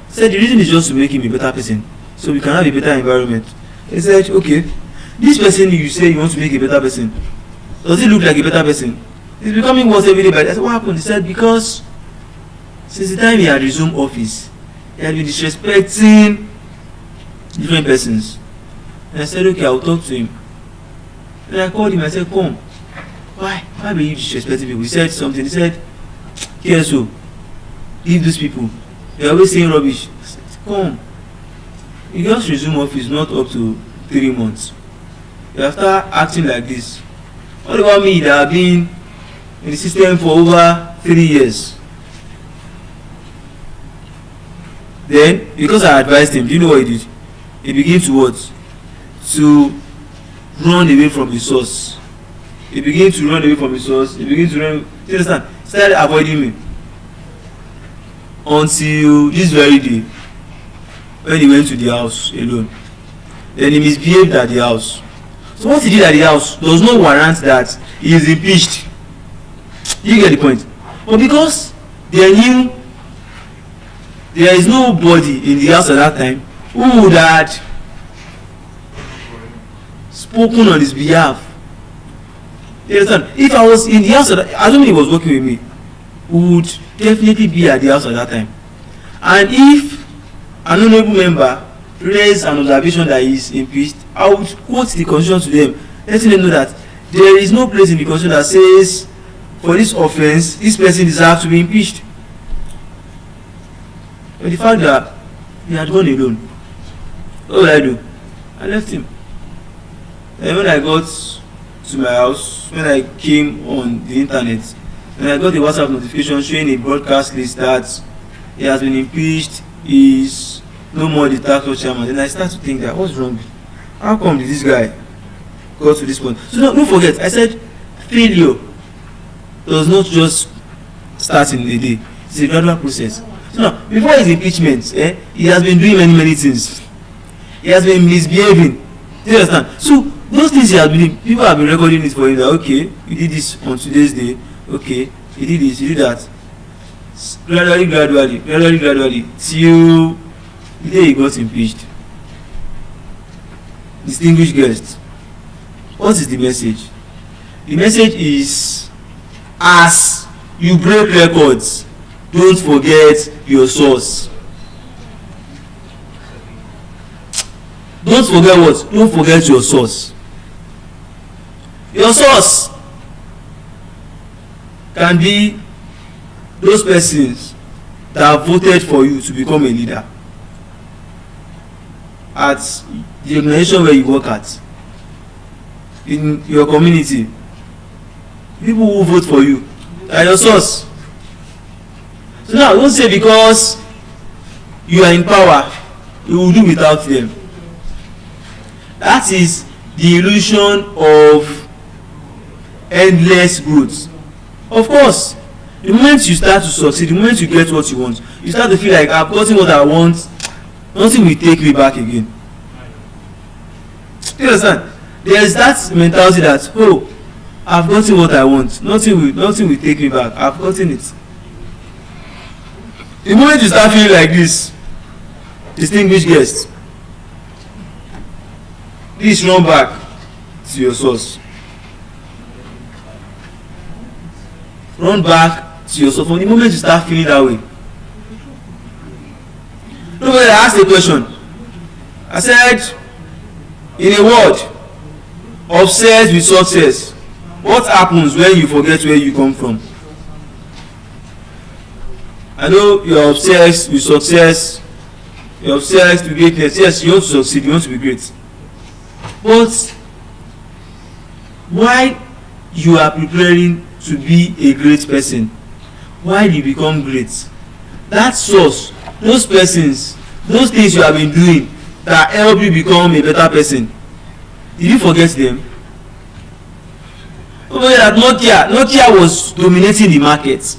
He said the reason is just to make him a better person, so we can have a better environment. He said, okay, this person you say you want to make a better person, does he look like a better person? He's becoming worse every day. But I said, what happened? He said, because since the time he had resumed office, he had been disrespecting different persons. And I said, okay, I'll talk to him. And I called him, I said, come. Why were you disrespecting people? He said something. He said, KSO, leave those people. They're always saying rubbish. I said, come. He just resumed office not up to 3 months. After acting like this, what about me that have been in the system for over 3 years? Then, because I advised him, do you know what he did? He began to what? To run away from his source. He began to run away from his source. He began to run. Do you understand? He started avoiding me. Until this very day, when he went to the house alone. Then he misbehaved at the house. So what he did at the house does not warrant that he is impeached. You get the point? But because they knew there is nobody in the house at that time who would have spoken on his behalf. You understand? If I was in the house, assuming he was working with me, would definitely be at the house at that time. And if an honorable member raised an observation that he is impeached, I would quote the constitution to them, letting them know that there is no place in the constitution that says for this offence this person deserves to be impeached. But the fact that he had gone alone, what would I do? I left him. And when I got to my house, when I came on the internet, and I got a WhatsApp notification showing a broadcast list that he has been impeached, is no more the tax chairman, then I start to think that what's wrong? How come did this guy got to this point? So don't forget, I said failure does not just start in a day. It's a gradual process. So now, before his impeachment, he has been doing many things. He has been misbehaving. Do you understand? So those things he has been doing, people have been recording it for him that okay, he did this on today's day, okay, he did this, he did that. Gradually, till the day he got impeached. Distinguished guest, what is the message? The message is, as you break records, don't forget your source. Don't forget what? Don't forget your source. Your source can be those persons that voted for you to become a leader at the organization where you work at, in your community. People who vote for you are your source. So now don't say because you are in power you will do without them. That is the illusion of endless growth. Of course, the moment you start to succeed, the moment you get what you want, you start to feel like I've gotten what I want, nothing will take me back again. You understand? There is that mentality that, oh, I've gotten what I want, nothing will take me back, I've gotten it. The moment you start feeling like this, distinguished guest, please run back to your source. Run back to your source from the moment you start feeling that way. Nobody asked a question. I said, in a world obsessed with success, what happens when you forget where you come from? I know you are obsessed with success, you are obsessed with greatness. Yes, you want to succeed, you want to be great. But while you are preparing to be a great person, while you become great, that source, those persons, those things you have been doing that help you become a better person, did you forget them? Over that Nokia was dominating the market.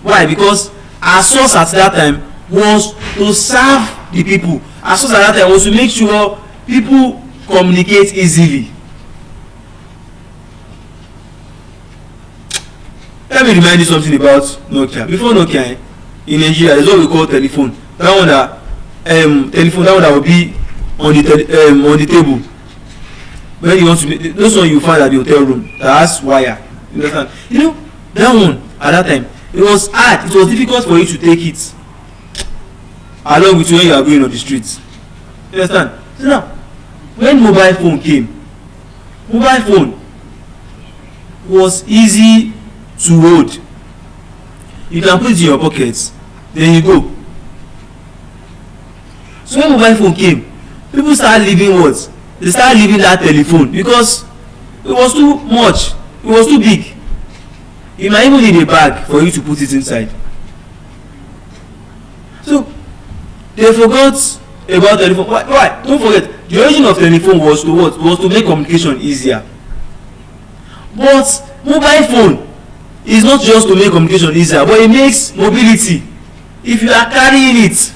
Why? Because our source at that time was to serve the people. Our source at that time was to make sure people communicate easily. Let me remind you something about Nokia. Before Nokia, in Nigeria, there's what we call telephone. That one that telephone, that one that will be on the table. When you want to make those one you find at the hotel room that has wire. You understand? You know, that one at that time, it was hard. It was difficult for you to take it along with when you are going on the streets. You understand? So now, when mobile phone came, mobile phone was easy to hold. You can put it in your pockets, then you go. So when mobile phone came, people started leaving what? They started leaving that telephone because it was too much. It was too big. You might even need a bag for you to put it inside. So they forgot about telephone. Why? Don't forget, the origin of telephone was to what? Was to make communication easier. But mobile phone is not just to make communication easier, but it makes mobility. If you are carrying it,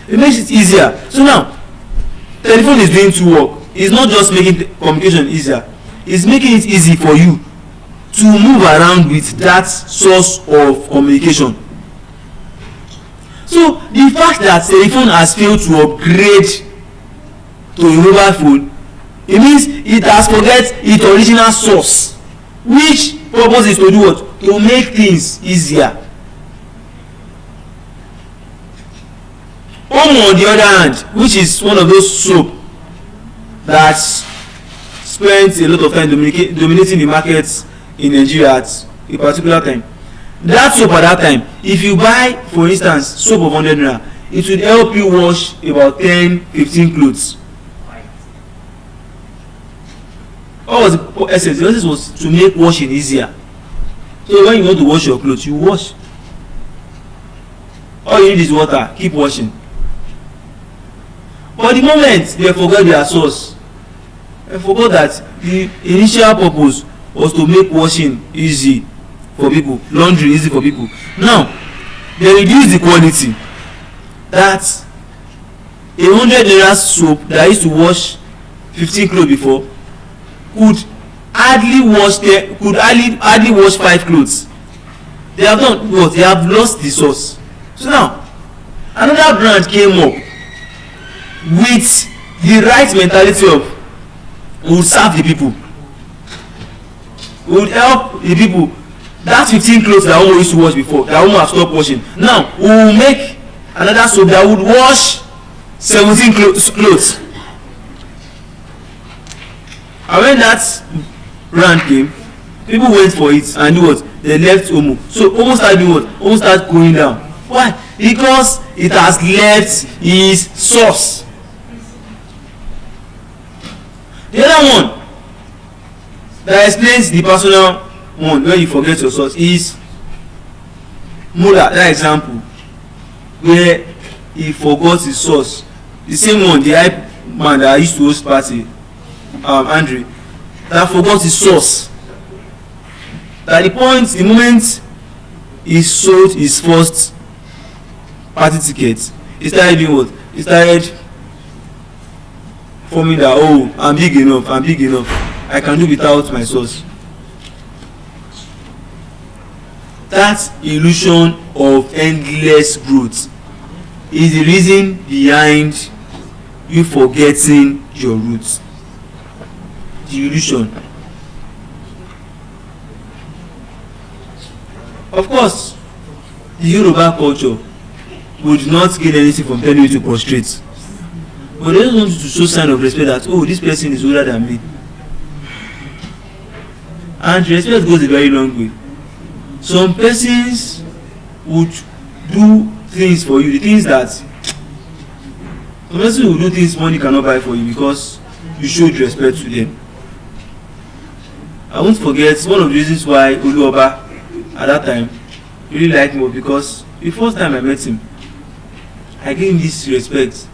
it makes it easier. So now, telephone is doing two work. It's not just making communication easier, it's making it easy for you to move around with that source of communication. So the fact that telephone has failed to upgrade to a mobile phone, it means it has forget its original source, which purpose is to do what? To make things easier. Omo, on the other hand, which is one of those soap that spends a lot of time dominating the markets in Nigeria at a particular time. That soap at that time, if you buy, for instance, soap of 100 naira, it would help you wash about 10-15 clothes. What was the essence? The essence was to make washing easier. So when you want to wash your clothes, you wash. All you need is water. Keep washing. But the moment they forgot their source, they forgot that the initial purpose was to make washing easy for people, laundry easy for people. Now they reduce the quality. That a 100 naira soap that used to wash 15 clothes before could hardly wash 5 clothes. They have done what? They have lost the source. So now another brand came up with the right mentality of would serve the people, would help the people. That 15 clothes that woman used to wash before, that woman have stopped washing, now we will make another soap that would wash 17 clothes. And when that brand came, people went for it and do what? They left Omo. So Omo started doing what? Omo started going down. Why? Because it has left its source. The other one that explains the personal one when you forget your source is Mola, that example where he forgot his source. The same one, the hype man that used to host party, Andre, that forgot his source. That the moment he sold his first party ticket, he started doing what? He started forming that, oh, I'm big enough, I can do without my source. That illusion of endless growth is the reason behind you forgetting your roots. The illusion. Of course, the Yoruba culture would not gain anything from telling you to prostrate, but they just want you to show sign of respect that, oh, this person is older than me. And respect goes a very long way. Some persons would do things for you, the things that some persons will do things money cannot buy for you because you showed respect to them. I won't forget one of the reasons why Oluoba at that time really liked me, because the first time I met him, I gave him this respect.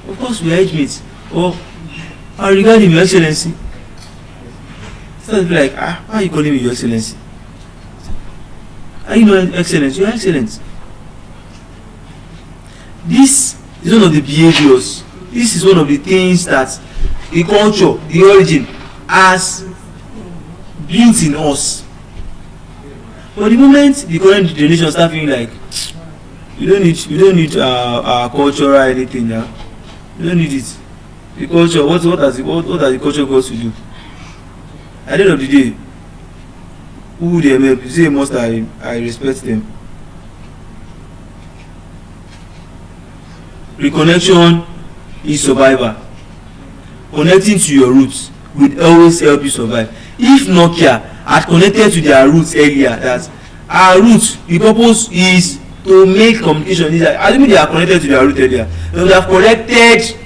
Of course, we are age mates. Oh, I regard him, Your Excellency. So I'd be like, why are you calling me Your Excellency? Are you not excellent? You are excellent. This is one of the behaviors. This is one of the things that the culture, the origin, has built in us. But the moment the current generation start feeling like you don't need our culture or anything, yeah? You don't need it. The culture, what has the culture got to do? At the end of the day, who they help? You say most I respect them. Reconnection is survival. Connecting to your roots will always help you survive. If Nokia had connected to their roots earlier, that our roots, the purpose is to make communication easier. Assuming they are connected to their root earlier, they would have corrected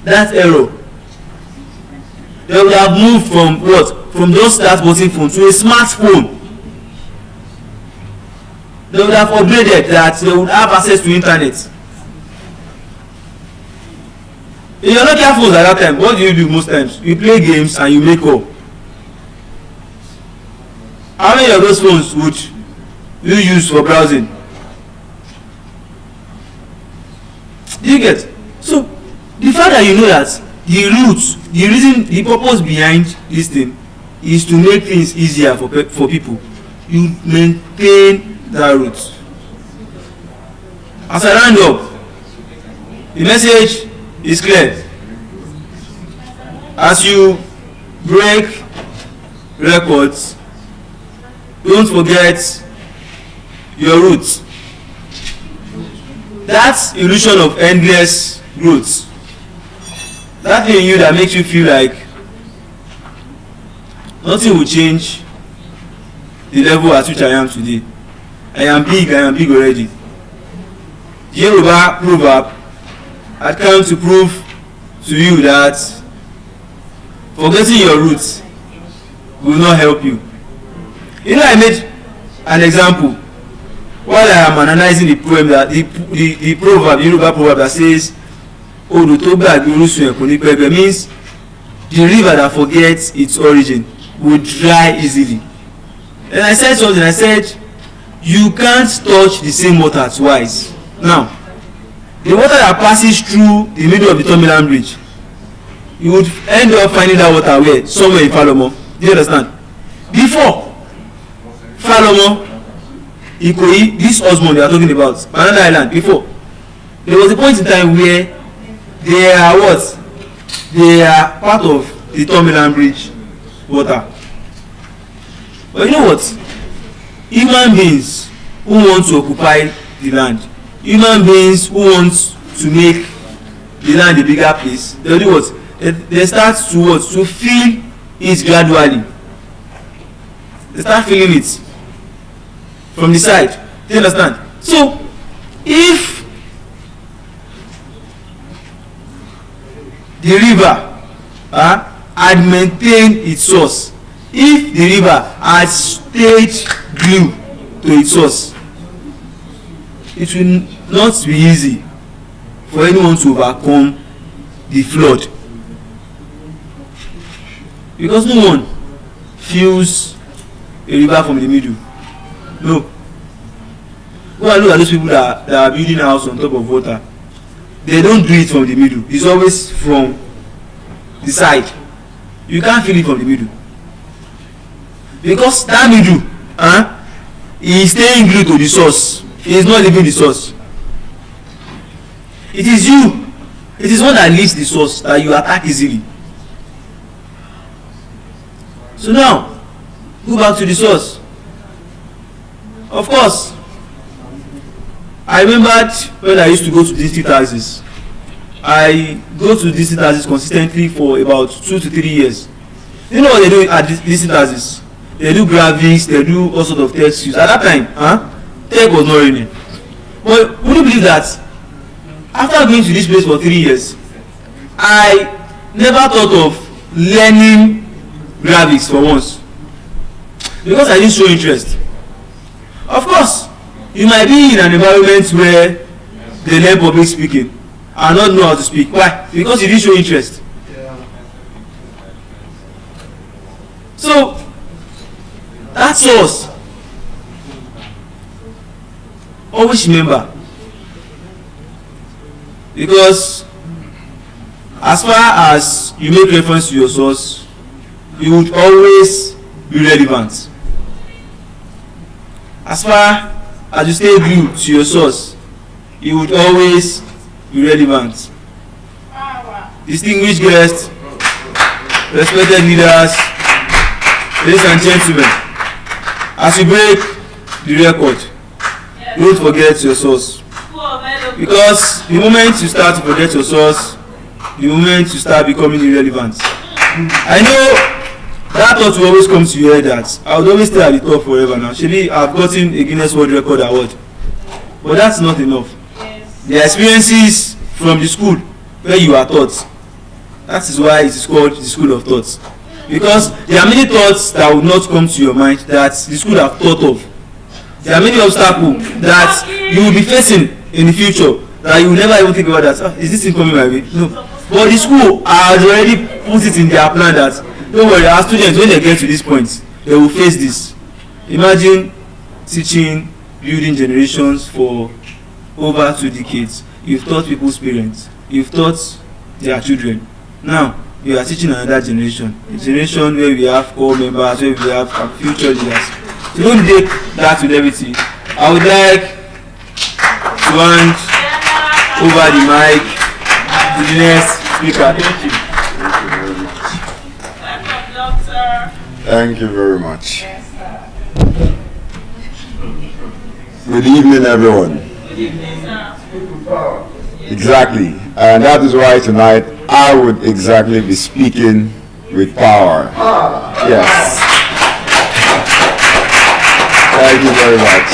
that error. They would have moved from what? From just that button phone to a smartphone. They would have upgraded that they would have access to internet. If you are not careful at that time, what do you do most times? You play games and you make up. How many of those phones would you use for browsing? Do you get? So the fact that you know that the roots, the reason, the purpose behind this thing is to make things easier for people, you maintain that root. As I round up, the message is clear. As you break records, don't forget your roots. That illusion of endless growth, that thing in you that makes you feel like nothing will change the level at which I am today. I am big already. The Yoruba proverb had come to prove to you that forgetting your roots will not help you. You know, I made an example while I am analyzing the poem, that the proverb, the Yoruba proverb that says Odo tó gbàgbé orísun ẹ̀ kò ní pẹ̀gbẹ́, means the river that forgets its origin will dry easily. And I said something, I said you can't touch the same water twice. Now, the water that passes through the middle of the Tomiland Bridge, you would end up finding that water where? Somewhere in Falomo. Do you understand? Before Falomo, Ikoyi, this Osmond they are talking about, Banana Island, before, there was a point in time where they are what? They are part of the Tomiland Bridge water. But you know what? Human beings who want to occupy the land, human beings who want to make the land a bigger place, they do what? They start to what? To feel it gradually. They start feeling it from the side. Do you understand? So if the river had maintained its source, if the river had stayed glued to its source, it will not be easy for anyone to overcome the flood, because no one feels a river from the middle. No. Go and look at those people that are building a house on top of water. They don't do it from the middle. It's always from the side. You can't feel it from the middle, because that middle is staying glued to the source. He is not leaving the source. It is you. It is one that leaves the source that you attack easily. So now, go back to the source. Of course, I remembered when I used to go to district houses. I go to district houses consistently for about 2 to 3 years. You know what they do at district houses? They do graphics, they do all sorts of text use. At that time, tech was not raining. But would you believe that after going to this place for 3 years, I never thought of learning graphics for once, because I didn't show interest. Of course, you might be in an environment where they learn public speaking and not know how to speak. Why? Because you didn't show interest. So that source always remember, because as far as you make reference to your source, you would always be relevant. As far as you stay glued to your source, you would always be relevant. Distinguished guests, respected leaders, ladies and gentlemen, as you break the record, don't forget your source. Because the moment you start to forget your source, the moment you start becoming irrelevant. I know that thought will always come to your head that I would always stay at the top forever now. Maybe I've gotten a Guinness World Record award. But that's not enough. Yes. The experiences from the school where you are taught, that is why it is called the school of thoughts. Because there are many thoughts that will not come to your mind that the school have thought of. There are many obstacles that you will be facing in the future that you will never even think about that. Is this thing coming my way? No. But the school has already put it in their plan that don't worry, our students, when they get to this point, they will face this. Imagine teaching, building generations for over 2 decades. You've taught people's parents, you've taught their children. Now you are teaching another generation, a generation where we have core members, where we have future leaders. So don't take that with everything. I would like to hand over the mic to the next speaker. Thank you. Thank you very much. Good evening, everyone. Exactly. And that is why tonight I would exactly be speaking with power. Yes. Thank you very much.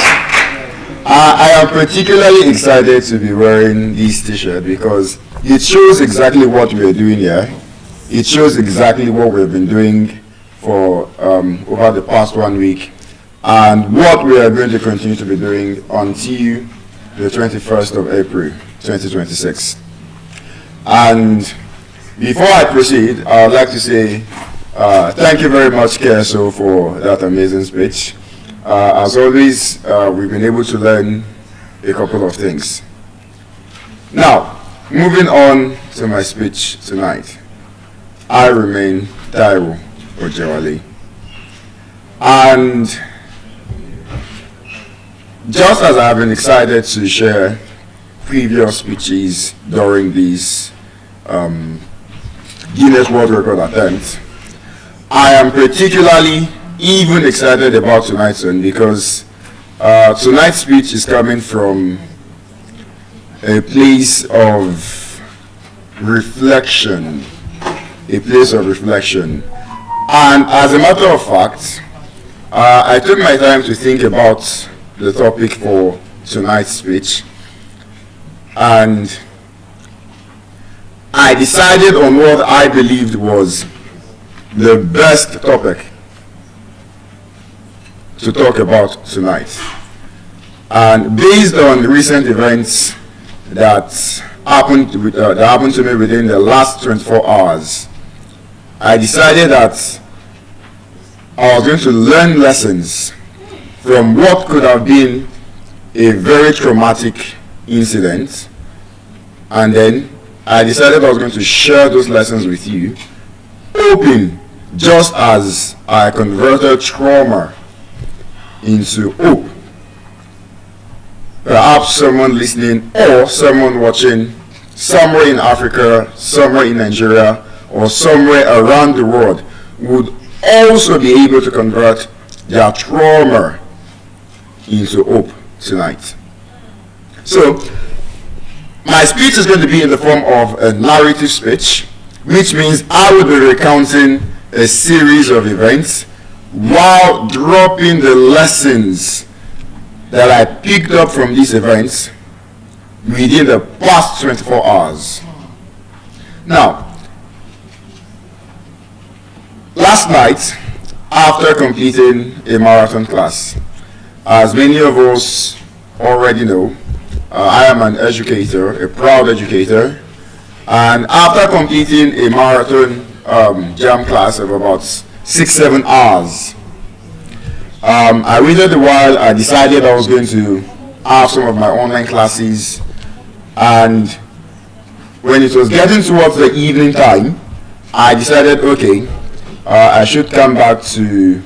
I am particularly excited to be wearing this t-shirt because it shows exactly what we are doing here. It shows exactly what we've been doing for over the past 1 week and what we are going to continue to be doing until the 21st of April 2026. And before I proceed, I would like to say thank you very much, Keso, for that amazing speech. As always, we've been able to learn a couple of things. Now, moving on to my speech tonight. I remain Taiwo Ojewale. And just as I have been excited to share previous speeches during these Guinness World Record attempts, I am particularly even excited about tonight's one because tonight's speech is coming from a place of reflection, And as a matter of fact, I took my time to think about the topic for tonight's speech, and I decided on what I believed was the best topic to talk about tonight. And based on recent events that happened to me within the last 24 hours, I decided that I was going to learn lessons from what could have been a very traumatic incident, and then I decided I was going to share those lessons with you, hoping, just as I converted trauma into hope, perhaps someone listening or someone watching somewhere in Africa, somewhere in Nigeria, or somewhere around the world would also be able to convert their trauma into hope tonight. So, my speech is going to be in the form of a narrative speech, which means I will be recounting a series of events while dropping the lessons that I picked up from these events within the past 24 hours. Now, last night, after completing a marathon class, as many of us already know, I am an educator, a proud educator, and after completing a marathon jam class of about 6-7 hours, I waited a while. I decided I was going to have some of my online classes, and when it was getting towards the evening time, I decided, okay, I should come back to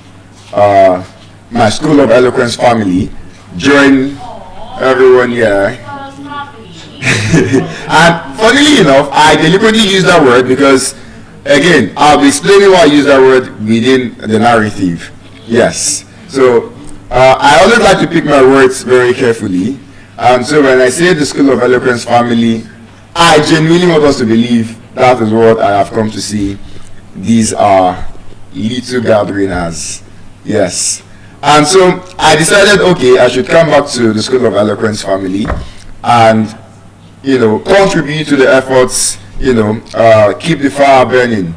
my School of Eloquence family, join everyone here. And funnily enough, I deliberately use that word because, again, I'll be explaining why I use that word within the narrative. Yes. So I always like to pick my words very carefully. And so when I say the School of Eloquence family, I genuinely want us to believe that is what I have come to see these are little gathering as. Yes. And so I decided, okay, I should come back to the School of Eloquence family and, contribute to the efforts, keep the fire burning.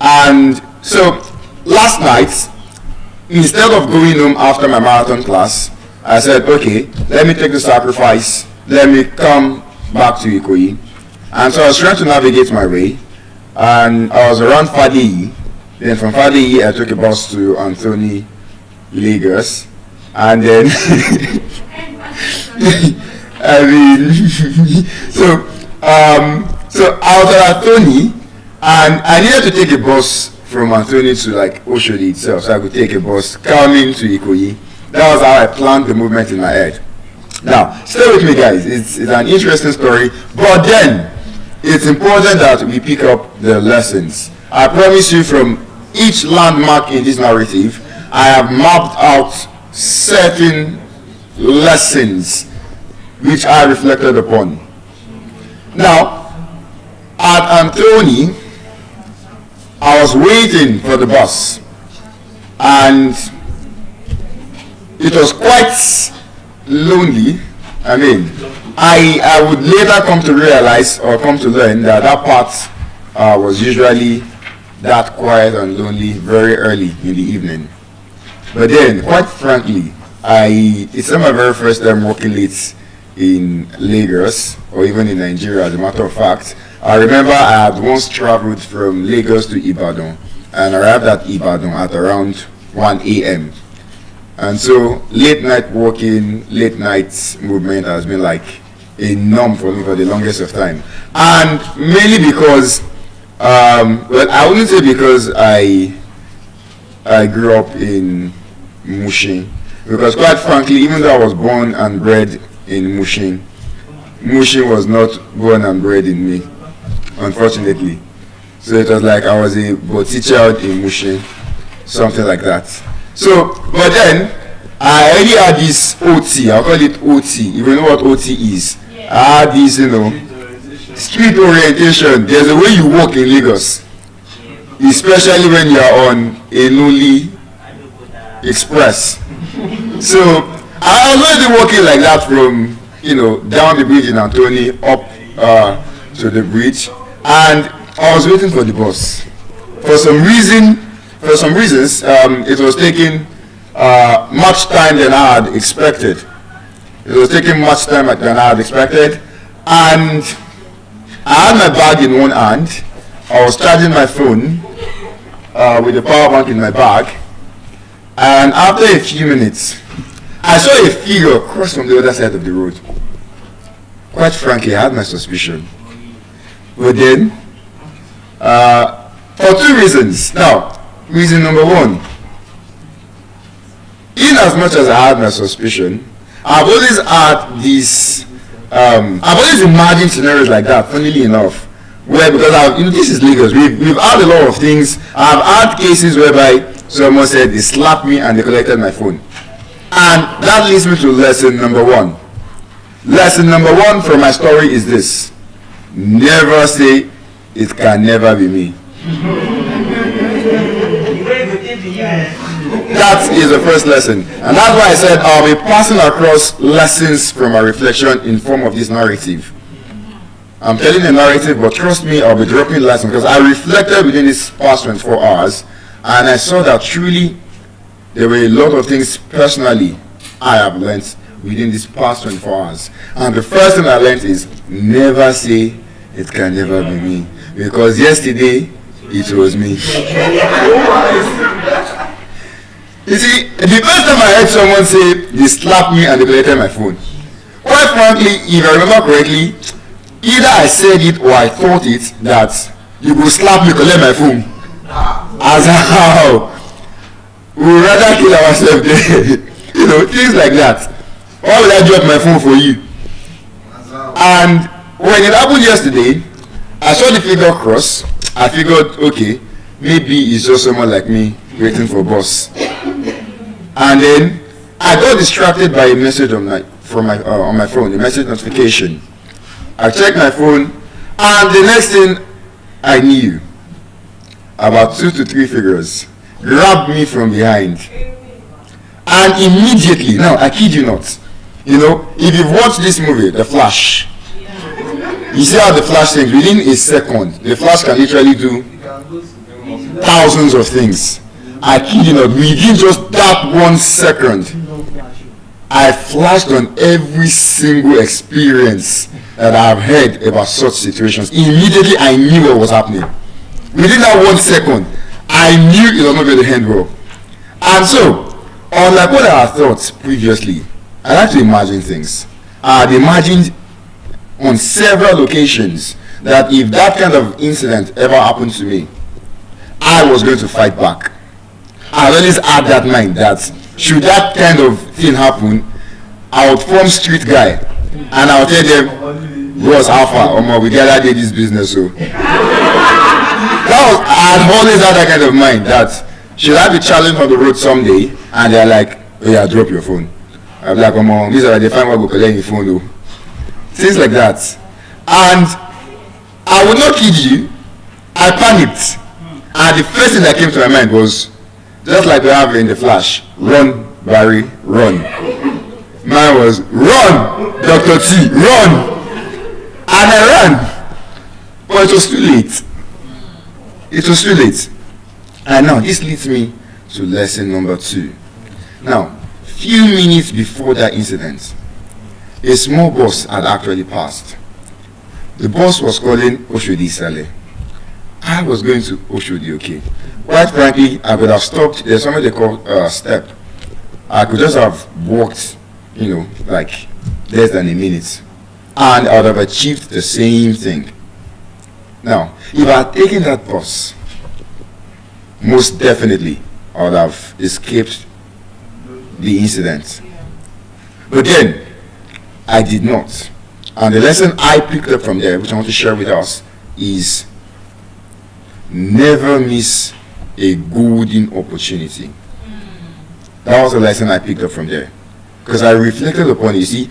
And so last night, instead of going home after my marathon class, I said, okay, let me take the sacrifice, let me come back to Ikoyi. And so I was trying to navigate my way, and I was around Fadeyi. Then from Fadeyi, I took a bus to Anthony, Lagos, and then so I was at Anthony, and I needed to take a bus from Anthony to like Oshodi itself, so I could take a bus coming to Ikoyi. That was how I planned the movement in my head. Now, stay with me, guys. It's an interesting story, but then it's important that we pick up the lessons. I promise you, from each landmark in this narrative, I have mapped out certain lessons which I reflected upon. Now, at Anthony, I was waiting for the bus, and it was quite lonely. I mean, I would later come to realize or come to learn that that part was usually that quiet and lonely very early in the evening. But then, quite frankly, it's not my very first time working late in Lagos or even in Nigeria, as a matter of fact. I remember I had once traveled from Lagos to Ibadan and arrived at Ibadan at around 1 a.m. And so late night working, late night movement has been like a norm for me for the longest of time. And mainly because, well, I wouldn't say because I grew up in Mushin, because quite frankly, even though I was born and bred in Mushin, Mushin was not born and bred in me, unfortunately. So it was like I was a Boti child in Mushin, something like that. So, but then, I already had this OT, I'll call it OT, if you know what OT is. I had this, street orientation. There's a way you walk in Lagos, especially when you're on a lonely express. So, I was already walking like that from, down the bridge in Anthony up to the bridge, and I was waiting for the bus. For some reasons, it was taking much time than I had expected. And I had my bag in one hand. I was charging my phone with the power bank in my bag. And after a few minutes, I saw a figure cross from the other side of the road. Quite frankly, I had my suspicion. But then, for two reasons. Now, reason number one, in as much as I had my suspicion, I've always had this, I've always imagined scenarios like that, funnily enough, where, because this is Lagos, we've had a lot of things. I've had cases whereby someone said they slapped me and they collected my phone. And that leads me to lesson number one. Lesson number one from my story is this: never say, "It can never be me." That is the first lesson. And that's why I said I'll be passing across lessons from my reflection in form of this narrative. I'm telling a narrative, but trust me, I'll be dropping lessons, because I reflected within this past 24 hours and I saw that truly there were a lot of things personally I have learned within this past 24 hours. And the first thing I learned is never say it can never be me, because yesterday it was me. You see, the first time I heard someone say they slapped me and they collected my phone, quite frankly, if I remember correctly, either I said it or I thought it that you go slap me, collect my phone. As how we would rather kill ourselves there. Things like that. Why would I drop my phone for you? And when it happened yesterday, I saw the figure cross. I figured, okay, maybe it's just someone like me waiting for bus. And then I got distracted by a message on my phone, a message notification. I checked my phone, and the next thing I knew, about 2 to 3 figures grabbed me from behind. And immediately, now I kid you not, if you've watched this movie, The Flash, you see how the Flash thinks. Within a second, the Flash can literally do thousands of things. I kid you not, within just that 1 second, I flashed on every single experience that I've heard about such situations. Immediately, I knew what was happening. Within that 1 second, I knew it was not going to end well. And so, unlike what I had thought previously, I like to imagine things. I had imagined on several occasions that if that kind of incident ever happened to me, I was going to fight back. I always had that mind that should that kind of thing happen, I would form street guy and I would tell them, Ross Alpha, we gotta do this business. So I had always had that kind of mind that should I be challenged on the road someday and they're like, oh yeah, drop your phone. I'm like, these are the fine go collect your phone though. Things like that. And I would not kid you, I panicked. And the first thing that came to my mind was, just like we have in The Flash, run, Barry, run. Mine was, run, Dr. T, run. And I ran. But it was too late. It was too late. And now this leads me to lesson number 2. Now, few minutes before that incident, a small bus had actually passed. The bus was calling Oshodi Sale. I was going to Oshodi, okay. Quite frankly, I could have stopped. There's something they call step. I could just have walked, like less than a minute. And I would have achieved the same thing. Now, if I had taken that bus, most definitely I would have escaped the incident. But then, I did not. And the lesson I picked up from there, which I want to share with us, is never miss a golden opportunity. That was the lesson I picked up from there. Because I reflected upon it. You see,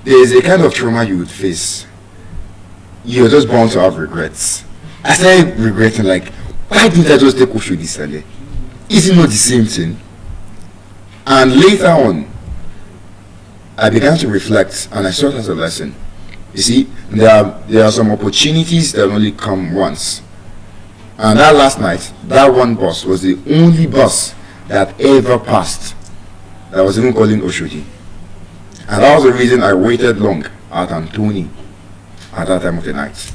there is a kind of trauma you would face. You're just bound to have regrets. I started regretting, like, why didn't I just take Oshodi Sale? Is it not the same thing? And later on, I began to reflect, and I saw it as a lesson. You see, there are some opportunities that only come once. And that last night, that one bus was the only bus that ever passed that was even calling Oshodi. And that was the reason I waited long at Antoni at that time of the night.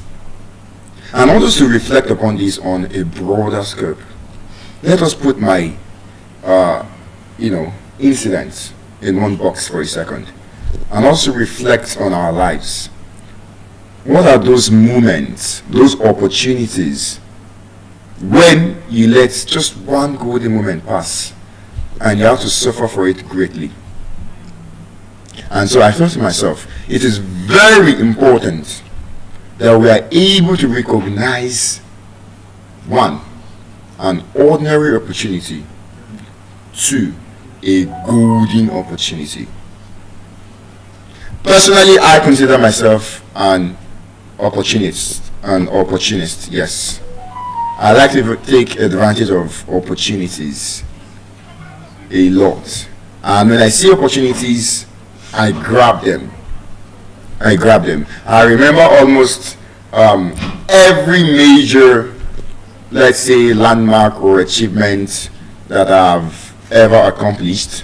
And also to reflect upon this on a broader scope, let us put my, incidents in one box for a second, and also reflect on our lives. What are those moments, those opportunities, when you let just one golden moment pass, and you have to suffer for it greatly? And so I thought to myself, it is very important that we are able to recognize, one, an ordinary opportunity, two, a golden opportunity. Personally, I consider myself an opportunist, yes. I like to take advantage of opportunities a lot. And when I see opportunities, I grab them. I remember almost every major, let's say, landmark or achievement that I've ever accomplished.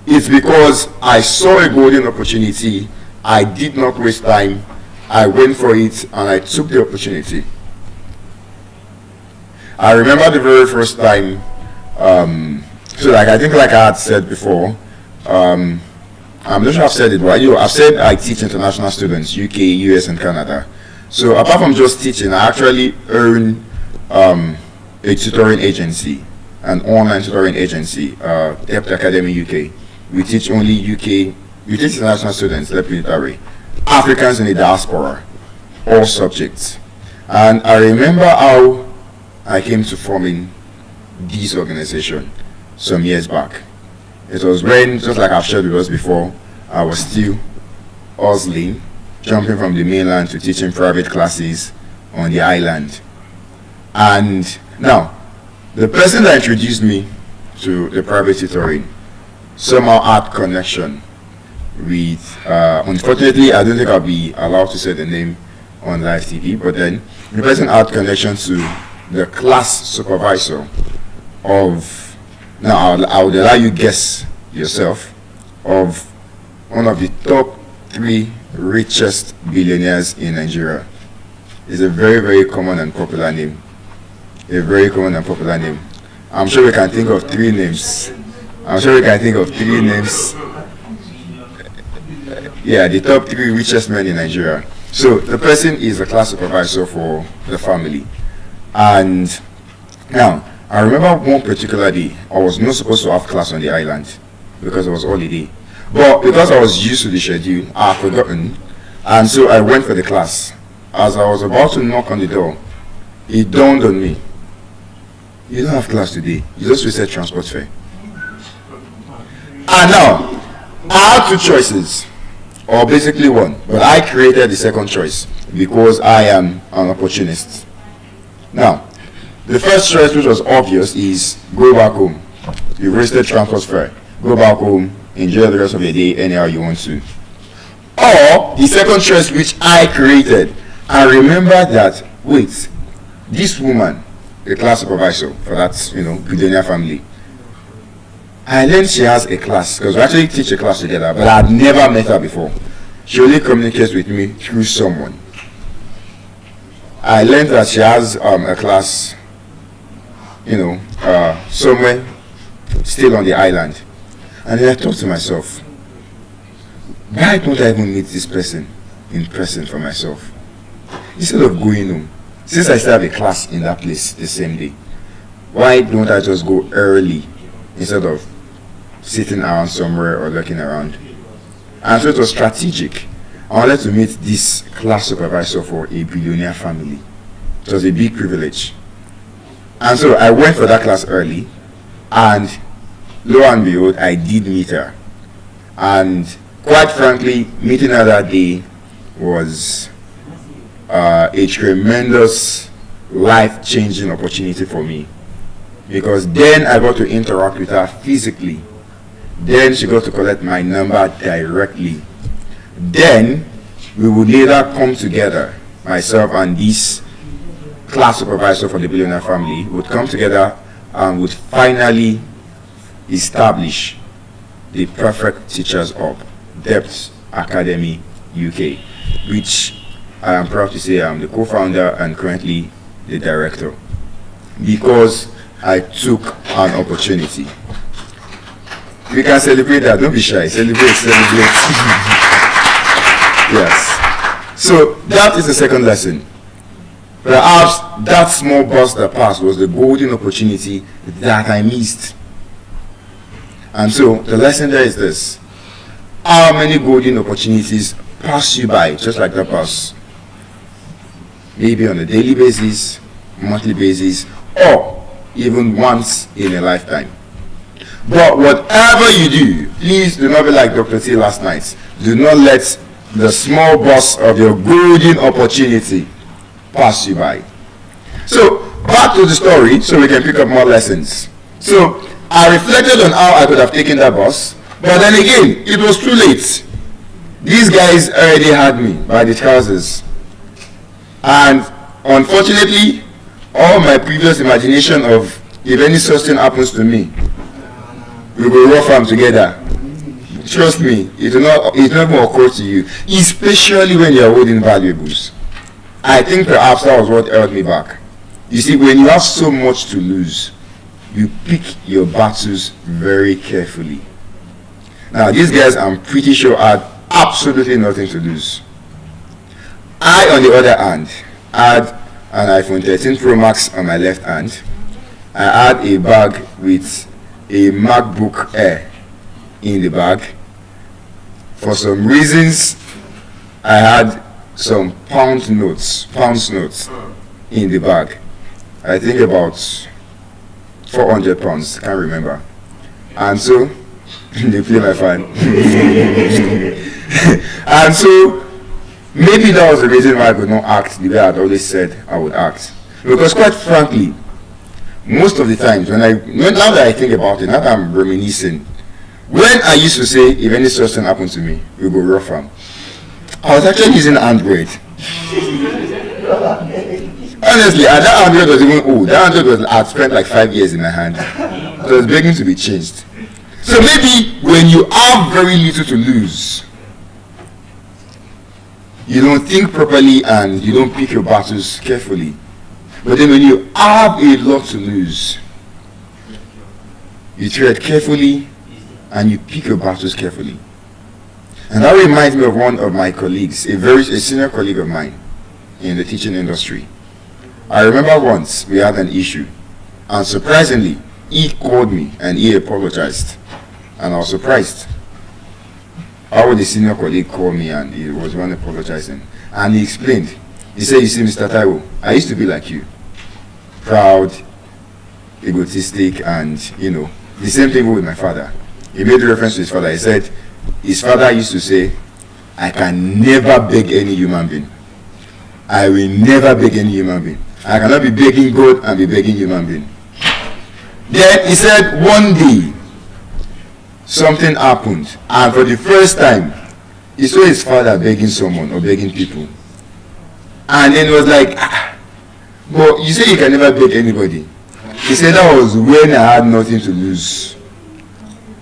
It's because I saw a golden opportunity. I did not waste time. I went for it and I took the opportunity. I remember the very first time, I think like I had said before, I'm not sure I've said it, but I've said I teach international students, UK, US, and Canada. So apart from just teaching, I actually earn a tutoring agency, an online tutoring agency, Depth Academy UK. We teach only UK, we teach international students, let me put it that way, Africans in the diaspora, all subjects. And I remember how I came to forming this organization some years back. It was when, just like I've shared with us before, I was still hustling, jumping from the mainland to teaching private classes on the island. And now, the person that introduced me to the private tutoring somehow had connection with, unfortunately, I don't think I'll be allowed to say the name on live TV, but then the person had connection to the class supervisor of, now I would allow you guess yourself, of one of the top 3 richest billionaires in Nigeria. It's a very, very common and popular name. A very common and popular name. I'm sure we can think of 3 names. Yeah, the top 3 richest men in Nigeria. So the person is a class supervisor for the family. And now, I remember one particular day, I was not supposed to have class on the island because it was holiday. But because I was used to the schedule, I had forgotten. And so I went for the class. As I was about to knock on the door, it dawned on me, you don't have class today, you just wasted transport fare. And now, I had 2 choices, or basically one, but I created the second choice because I am an opportunist. Now, the first choice, which was obvious, is go back home. You've wasted transport fare. Go back home, enjoy the rest of your day anyhow you want to. Or the second choice, which I created, I remember that, wait, this woman, the class supervisor for that, billionaire family, I learned she has a class, because we actually teach a class together, but I had never met her before. She only communicates with me through someone. I learned that she has a class, somewhere still on the island. And then I thought to myself, why don't I even meet this person in person for myself? Instead of going home, since I still have a class in that place the same day, why don't I just go early instead of sitting around somewhere or looking around? And so it was strategic. I wanted to meet this class supervisor for a billionaire family. It was a big privilege. And so I went for that class early, and lo and behold, I did meet her. And quite frankly, meeting her that day was a tremendous life-changing opportunity for me, because then I got to interact with her physically. Then she got to collect my number directly. Then we would later come together, myself and this class supervisor for the billionaire family would come together and would finally establish the perfect teachers hub, Depth Academy UK, which I am proud to say I'm the co-founder and currently the director, because I took an opportunity. We can celebrate that, don't be shy, celebrate. Yes. So that is the second lesson. Perhaps that small bus that passed was the golden opportunity that I missed. And so the lesson there is this: how many golden opportunities pass you by just like that bus? Maybe on a daily basis, monthly basis, or even once in a lifetime. But whatever you do, please do not be like Dr. T last night. Do not let the small bus of your golden opportunity pass you by. So back to the story, so we can pick up more lessons. So I reflected on how I could have taken that bus, but then again, it was too late. These guys already had me by the trousers. And unfortunately, all my previous imagination of if any such thing happens to me, we will rough them together. Trust me, it will not even occur to you, especially when you are holding valuables. I think perhaps that was what held me back. You see, when you have so much to lose, you pick your battles very carefully. Now, these guys, I'm pretty sure, had absolutely nothing to lose. I, on the other hand, had an iPhone 13 Pro Max on my left hand. I had a bag with a MacBook Air in the bag. For some reasons, I had some pounds notes in the bag. I think about 400 pounds, can't remember. And so, they play my fan. And so, maybe that was the reason why I could not act the way I'd always said I would act. Because quite frankly, most of the times, now that I think about it, now that I'm reminiscing, when I used to say, if any such thing happened to me, we go rough am, I was actually using Android. Honestly, and that Android was even old. That Android had spent like 5 years in my hand. So it was begging to be changed. So maybe when you have very little to lose, you don't think properly and you don't pick your battles carefully. But then when you have a lot to lose, you tread carefully and you pick your battles carefully. And that reminds me of one of my colleagues, a senior colleague of mine in the teaching industry. I remember once we had an issue, and surprisingly, he called me and he apologized. And I was surprised. How would the senior colleague call me and he was one apologizing? And he explained. He said, you see, Mr. Taiwo, I used to be like you. Proud, egotistic, and, the same thing with my father. He made reference to his father. He said, his father used to say, I can never beg any human being. I will never beg any human being. I cannot be begging God and be begging human being. Then he said, one day, something happened, and for the first time, he saw his father begging someone or begging people. And then it was like, but you say you can never beg anybody. He said that was when I had nothing to lose.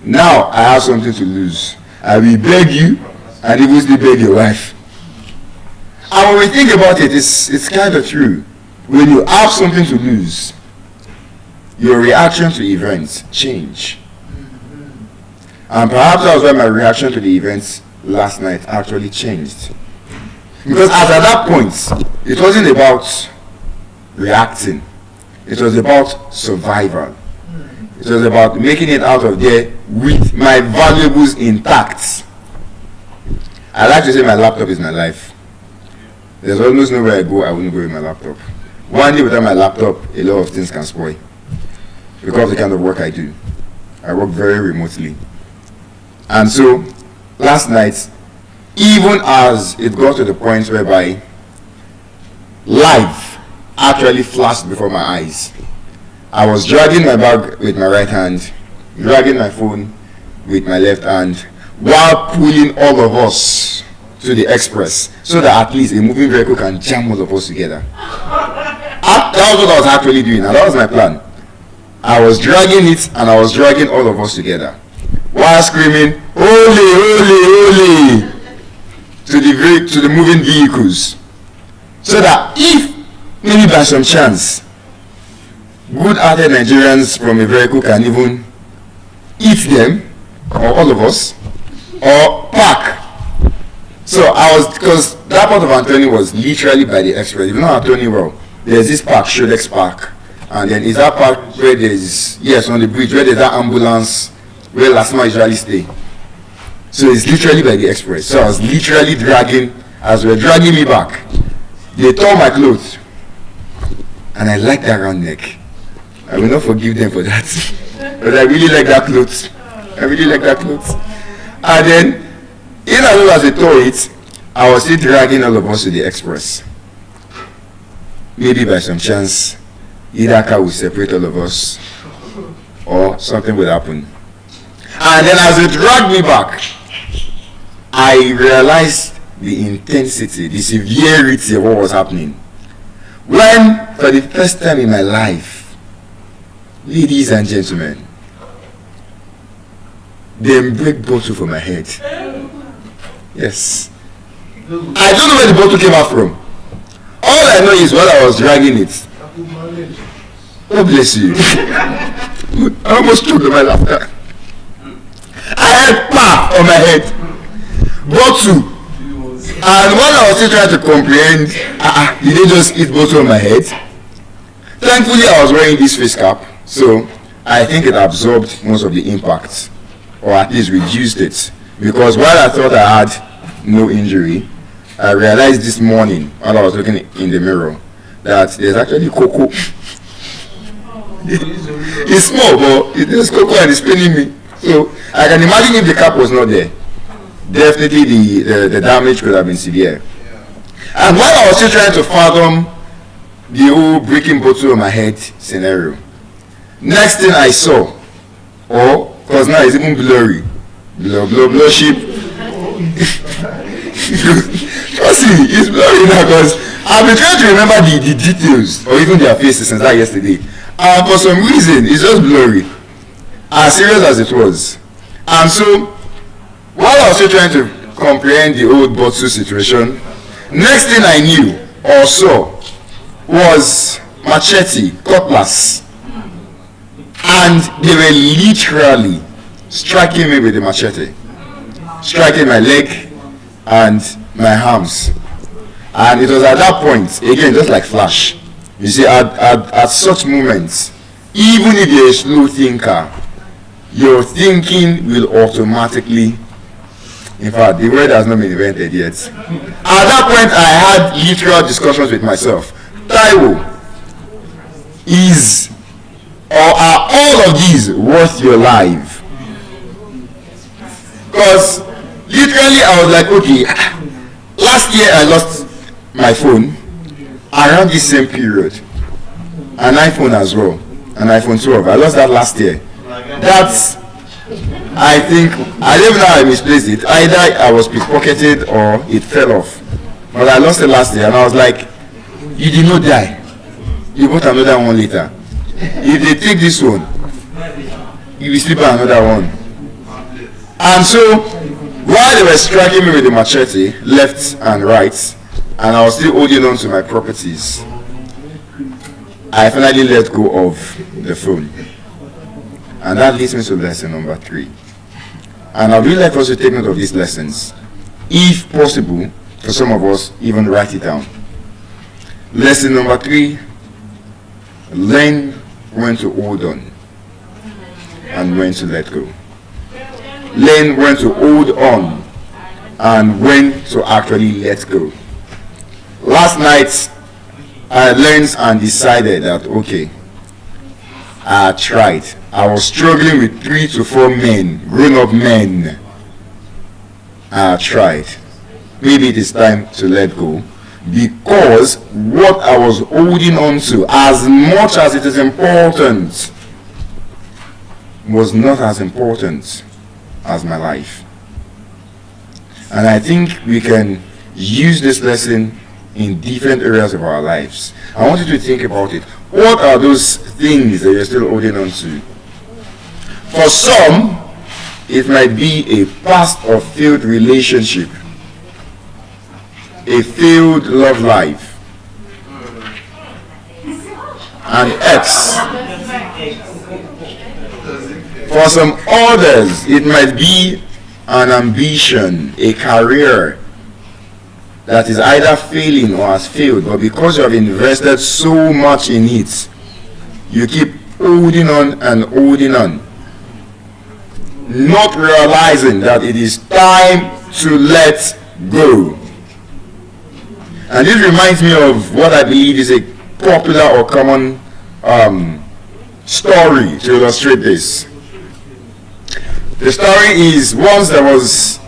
Now I have something to lose. I will beg you and even still beg your wife. And when we think about it, it's kind of true. When you have something to lose, your reaction to events change. And perhaps that was why my reaction to the events last night actually changed. Because as at that point, it wasn't about reacting. It was about survival. It was about making it out of there with my valuables intact. I like to say my laptop is my life. There's almost nowhere I go I wouldn't go with my laptop. One day without my laptop, a lot of things can spoil. Because of the kind of work I do. I work very remotely. And so, last night, even as it got to the point whereby life actually flashed before my eyes, I was dragging my bag with my right hand, dragging my phone with my left hand, while pulling all of us to the express, so that at least a moving vehicle can jam all of us together. That was what I was actually doing, and that was my plan. I was dragging it, and I was dragging all of us together, while screaming, "Holy, holy, holy!" to the moving vehicles, so that if maybe by some chance good-hearted Nigerians from a vehicle can even eat them, or all of us, or park. So because that part of Anthony was literally by the express. If you know Anthony well, there's this park, Shodex Park, and then is that park where there's, yes, on the bridge, where there's that ambulance where Lasma usually stay. So it's literally by the express. So I was literally dragging, as they were dragging me back, they tore my clothes. And I like that round neck. I will not forgive them for that. But I really like that clothes. I really like that clothes. And then, in as well as they tore it, I was still dragging all of us to the express. Maybe by some chance, either car will separate all of us, or something will happen. And then as they dragged me back, I realized the intensity, the severity of what was happening. When, for the first time in my life, ladies and gentlemen, they break bottle for my head. Yes. I don't know where the bottle came out from. All I know is while I was dragging it. God bless you. I almost choked on my laughter. I head, pap, on my head. Bottle. And when I was still trying to comprehend, did they just eat bottle on my head? Thankfully, I was wearing this face cap, so I think it absorbed most of the impact, or at least reduced it. Because while I thought I had no injury, I realized this morning while I was looking in the mirror that there's actually cocoa. It's small, but there's cocoa and it's paining me. So I can imagine if the cap was not there, definitely the damage could have been severe. And while I was still trying to fathom the whole breaking bottle on my head scenario, next thing I saw, because now it's even blurry, blur sheep. Trust me, it's blurry now because I've been trying to remember the details or even their faces since that yesterday. And for some reason, it's just blurry. As serious as it was. And so, while I was still trying to comprehend the old bottle situation, next thing I knew or saw was machete, cutlass. And they were literally striking me with the machete. Striking my leg and my arms. And it was at that point, again, just like flash. You see, at such moments, even if you're a slow thinker, your thinking will automatically, in fact, the word has not been invented yet. At that point, I had literal discussions with myself. Taiwo, are all of these worth your life? Because literally I was like, okay, last year I lost my phone around the same period, an iPhone as well, an iPhone 12. I lost that last year. That's, I think, I don't know how I misplaced it. Either I was pickpocketed or it fell off. But I lost it last year and I was like, you did not die. You bought another one later. If they take this one, you will sleep on another one. And so, while they were striking me with the machete, left and right, and I was still holding on to my properties, I finally let go of the phone. And that leads me to lesson number 3. And I'd really like us to take note of these lessons. If possible, for some of us, even write it down. Lesson number 3, learn when to hold on and when to let go. Learn when to hold on and when to actually let go. Last night, I learned and decided that, okay, I tried. I was struggling with 3 to 4 men, grown-up men. I tried. Maybe it is time to let go, because what I was holding on to, as much as it is important, was not as important as my life. And I think we can use this lesson in different areas of our lives. I want you to think about it. What are those things that you're still holding on to? For some, it might be a past or failed relationship, a failed love life, an ex. For some others, it might be an ambition, a career that is either failing or has failed, but because you have invested so much in it, you keep holding on and holding on, not realizing that it is time to let go. And this reminds me of what I believe is a popular or common story to illustrate this. The story is, once there was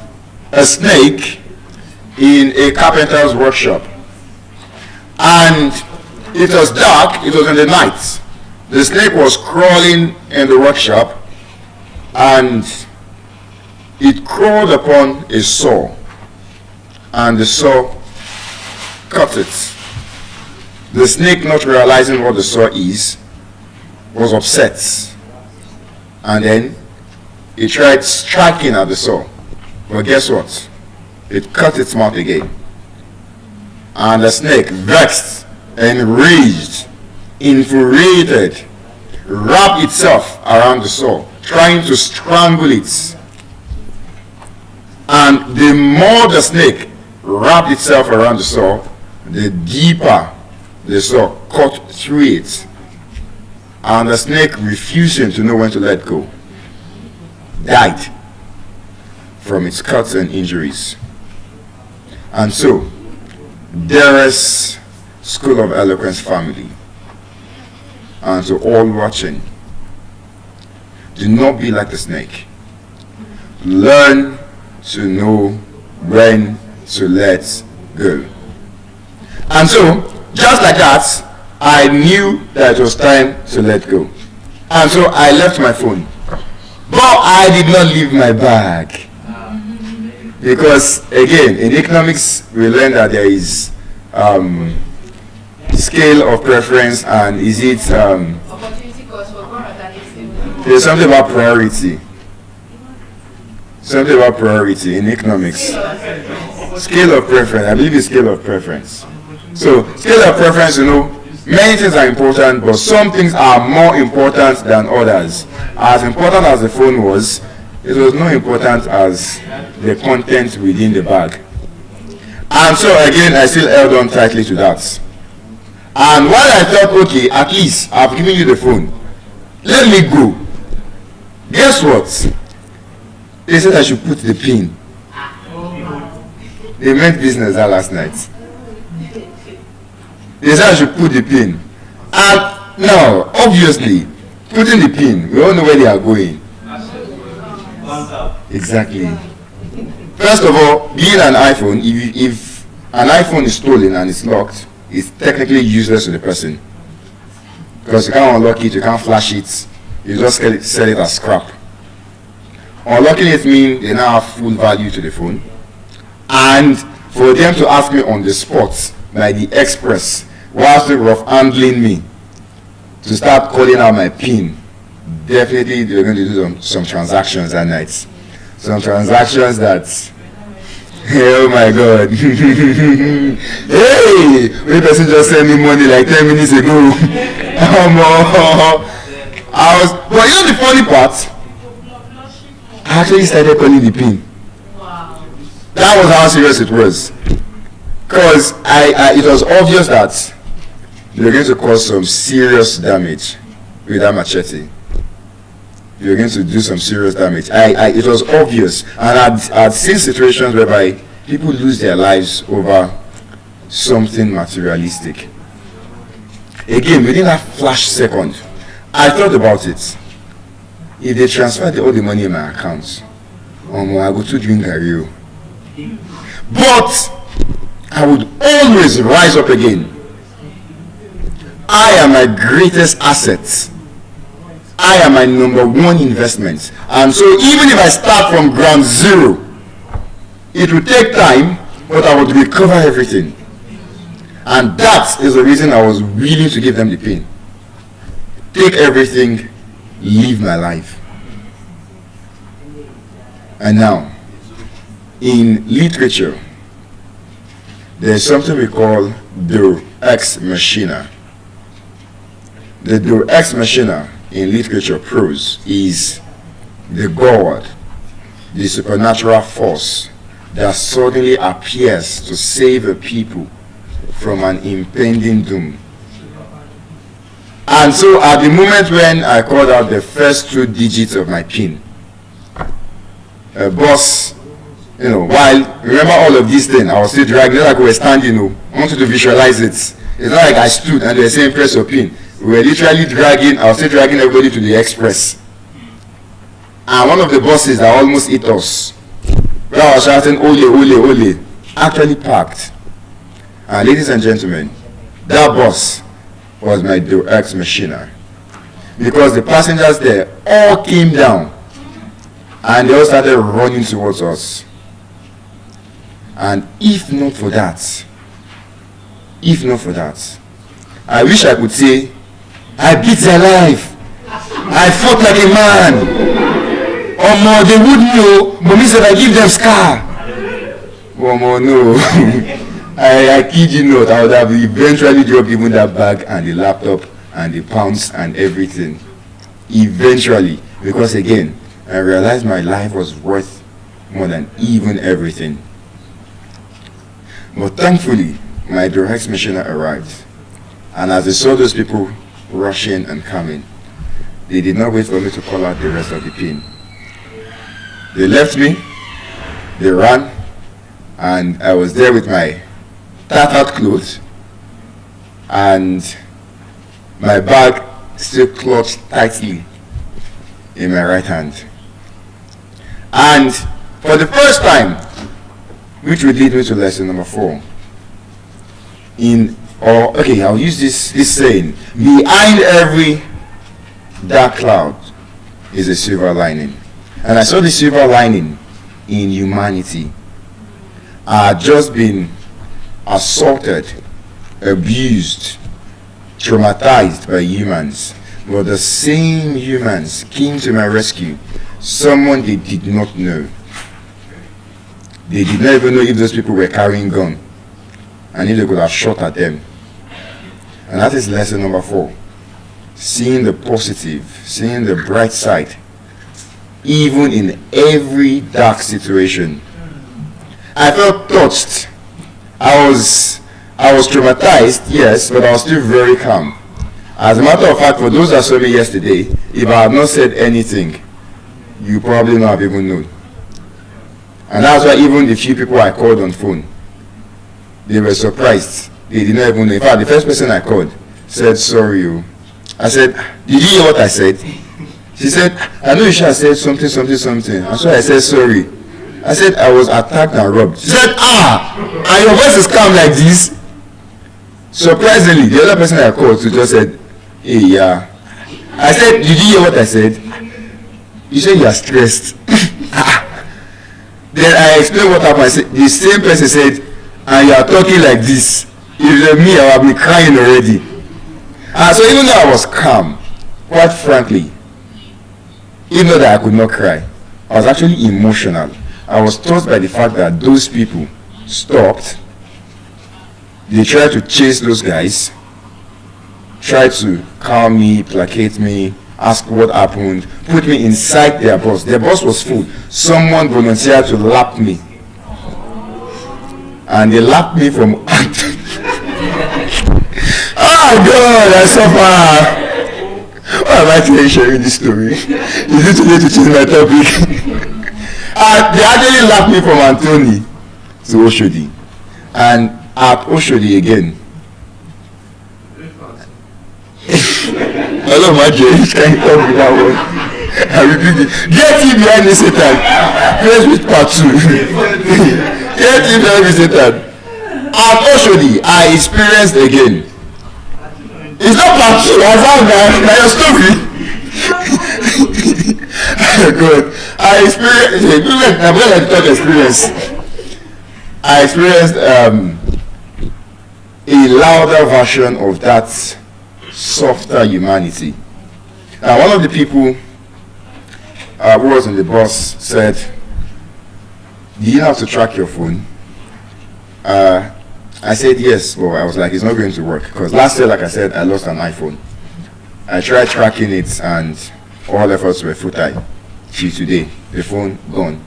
a snake in a carpenter's workshop, and it was dark, it was in the night. The snake was crawling in the workshop, and it crawled upon a saw, and the saw cut it. The snake, not realizing what the saw is, was upset, and then it tried striking at the saw, but guess what? It cut its mouth again. And the snake, vexed, enraged, infuriated, wrapped itself around the saw, trying to strangle it. And the more the snake wrapped itself around the saw, the deeper the saw cut through it. And the snake, refusing to know when to let go, died from its cuts and injuries. And so, dearest School of Eloquence family, and to all watching, do not be like the snake. Learn to know when to let go. And so, just like that, I knew that it was time to let go. And so I left my phone. But I did not leave my bag. Because again, in economics, we learned that there is scale of preference, and is it there's something about priority. Something about priority in economics. Scale of preference, I believe it's scale of preference. So scale of preference, many things are important, but some things are more important than others. As important as the phone was, it was not important as the content within the bag. And so again, I still held on tightly to that. And while I thought, okay, at least I've given you the phone, let me go. Guess what? They said I should put the pin. They meant business that last night. They said I should put the pin. And now, obviously, putting the pin, we all know where they are going. Exactly. First of all, being an iPhone, if an iPhone is stolen and it's locked, it's technically useless to the person. Because you can't unlock it, you can't flash it, you just sell it as scrap. Unlocking it means they now have full value to the phone. And for them to ask me on the spot, by the express, whilst they were handling me, to start calling out my PIN, definitely they're going to do some transactions that night. Some transactions that, oh my God. Hey, one person just sent me money like 10 minutes ago. But you know the funny part? I actually started calling the PIN. That was how serious it was. Because it was obvious that they were going to cause some serious damage with that machete. They were going to do some serious damage. It was obvious. And I'd seen situations whereby people lose their lives over something materialistic. Again, within that flash second, I thought about it. If they transferred all the money in my account, I go to drink Gario. But I would always rise up again. I am my greatest asset. I am my number one investment. And so even if I start from ground zero, it will take time, but I would recover everything. And that is the reason I was willing to give them the PIN. Take everything, live my life. And now, in literature, there's something we call Deus ex machina. The Deus ex machina in literature prose is the God, the supernatural force that suddenly appears to save a people from an impending doom. And so at the moment when I called out the first 2 digits of my PIN, a boss, while, remember all of these things, I was still dragging, like we were standing, I wanted to visualize it. It's not like I stood and they were saying press your PIN. We were literally dragging, I was still dragging everybody to the express. And one of the buses that almost hit us, where I was shouting, ole, ole, ole, actually parked. And ladies and gentlemen, that bus was my Deus ex machina. Because the passengers there all came down and they all started running towards us. And if not for that, I wish I could say, I beat their life. I fought like a man. Or they wouldn't know, but me said I give them scar. No. I kid you not, I would have eventually dropped even that bag and the laptop and the pounds and everything. Eventually. Because again, I realized my life was worth more than even everything. But thankfully, my direct missioner arrived, and as they saw those people rushing and coming, they did not wait for me to call out the rest of the pain. They left me, they ran, and I was there with my tattered clothes and my bag still clutched tightly in my right hand. And for the first time, which would lead me to lesson number 4, I'll use this saying: behind every dark cloud is a silver lining. And I saw the silver lining in humanity. I had just been assaulted, abused, traumatized by humans, but the same humans came to my rescue. Someone they did not know. They did not even know if those people were carrying guns and if they could have shot at them. And that is lesson number 4. Seeing the positive, seeing the bright side, even in every dark situation. I felt touched. I was traumatized, yes, but I was still very calm. As a matter of fact, for those that saw me yesterday, if I had not said anything, you probably not have even known. And that's why even the few people I called on phone, they were surprised. They did not even know. In fact, the first person I called said, "Sorry, you." I said, "Did you hear what I said?" She said, "I know you should have said something. And so I said, "Sorry." I said, "I was attacked and robbed." She said, and your voice is calm like this? Surprisingly, the other person I called just said, "Hey, yeah." I said, "Did you hear what I said?" You said you are stressed. Then I explained what happened. I said, the same person said, "And you are talking like this. If it were me, I would have been crying already." So even though I was calm, quite frankly, even though that I could not cry, I was actually emotional. I was touched by the fact that those people stopped. They tried to chase those guys, tried to calm me, placate me, ask what happened, put me inside their bus. Their bus was full. Someone volunteered to lap me. And they lapped me from... Oh God, I suffer. Why am I sharing this story? Is it too late to change my topic? They actually lapped me from Anthony to Oshodi. And at Oshodi again. Hello, my dear. Can you tell me that one? I repeat it. Get him behind me, Satan. Praise with part 2. Get him behind me, Satan. At Oshodi, I experienced again. It's not part 2. I found that your story. Good. I experienced. I'm going to talk experience. I experienced a louder version of that softer humanity. Now, one of the people who was on the bus said, "Do you have to track your phone?" I said yes, but I was like, it's not going to work, because last year, like I said, I lost an iPhone. I tried tracking it and all efforts were futile. Till today, the phone gone.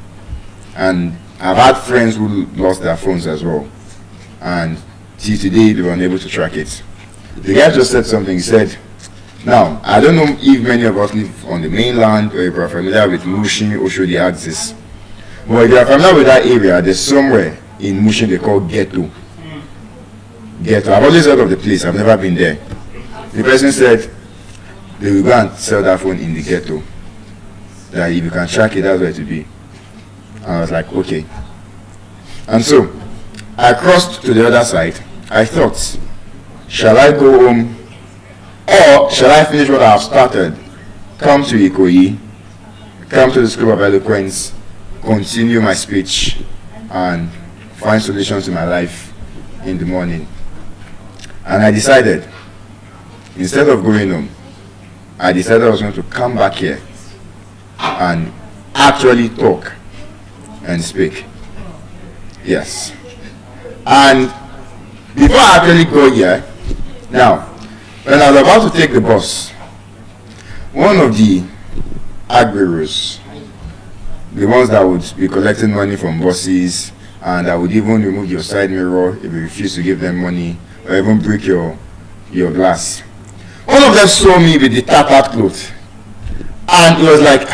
And I've had friends who lost their phones as well, and till today they were unable to track it. The guy just said something. He said, "Now, I don't know if many of us live on the mainland or if you're familiar with Mushin, Oshodi axis. But if you're familiar with that area, there's somewhere in Mushin they call Ghetto. Ghetto. I've always heard of the place. I've never been there. The person said they will go and sell that phone in the ghetto. That if you can track it, that's where to be." And I was like, okay. And so, I crossed to the other side. I thought, shall I go home or shall I finish what I have started? Come to Ikoyi, come to the School of Eloquence, continue my speech, and find solutions to my life in the morning. And I decided, instead of going home, I decided I was going to come back here and actually talk and speak. Yes. And before I actually go here, now, when I was about to take the bus, one of the agberos the ones that would be collecting money from buses, and that would even remove your side mirror if you refuse to give them money, or even break your glass. One of them saw me with the tattered clothes, and he was like,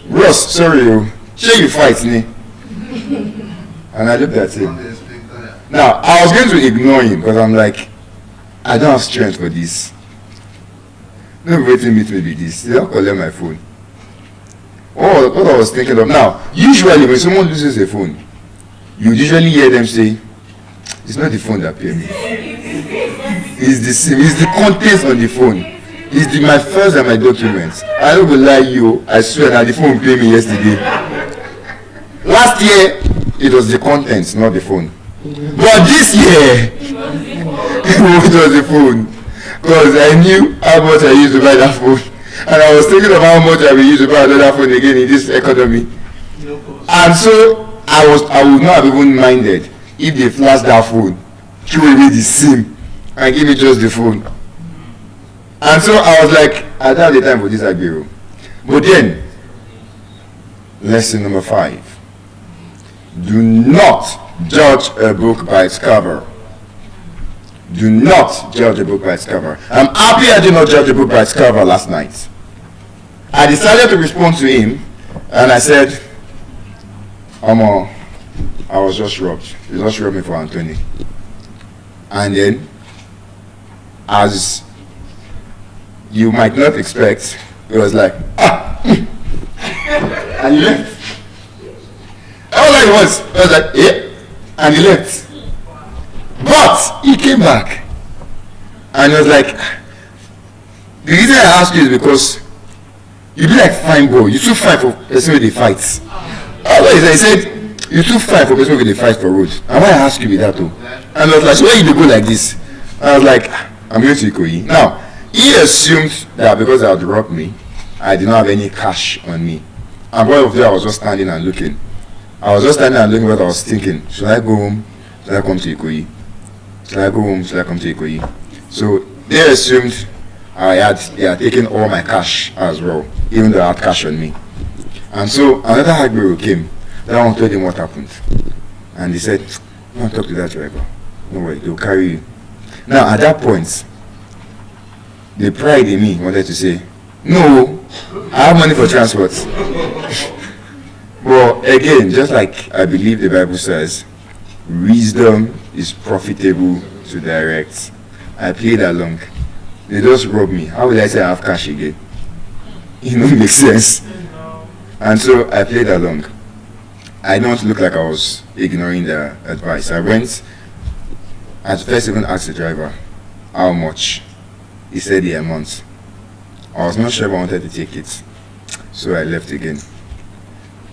"Ross, sorry, sure you fight me." And I looked at him. Now, I was going to ignore him because I'm like, I don't have strength for this. Nobody waiting meet me with this. They don't collect my phone. Oh, what I was thinking of now, usually when someone loses a phone, you usually hear them say, "It's not the phone that paid me. It's the SIM, it's the contents on the phone. It's my files and my documents. I don't will lie you, I swear that the phone paid me yesterday." Last year, it was the contents, not the phone. But this year, it was the phone. Because I knew how much I used to buy that phone. And I was thinking of how much I will use to buy another phone again in this economy. And so I would not have even minded if they flash that phone, throw away the SIM, and give me just the phone. And so I was like, I don't have the time for this agbero. But then, lesson number 5. Do not judge a book by its cover. Do not judge a book by its cover. I'm happy I did not judge a book by its cover last night. I decided to respond to him, and I said, I was just robbed. He just robbed me for Anthony. And then, as you might not expect, it was like, and he left. All I was like, yeah, and he left. But he came back, and he was like, the reason I ask you is because you be like fine boy, you too fine for person with the fights. He said, you too fine for person with the fight for road. And why I ask you with that too? And I was like, so why you go like this? And I was like, I'm going to Ikoyi. Now, he assumed that because they had robbed me, I did not have any cash on me. And one of them, I was just standing and looking. I was just standing and looking what I was thinking. Should I go home? Should I come to Ikoyi? Should I go home? Should I come to Ikoyi? So they assumed I had taken all my cash as well, even though I had cash on me. And so another Agbero came. That one told him what happened. And he said, "No, talk to that driver. No worry, they'll carry you." Now at that point, the pride in me wanted to say, "No, I have money for transport." But again, just like I believe the Bible says, wisdom is profitable to direct. I played along. They just robbed me. How will I say I have cash again? It don't make sense. And so I played along. I don't look like I was ignoring their advice. I went, at first even asked the driver, how much? He said the amount. I was not sure if I wanted to take it. So I left again.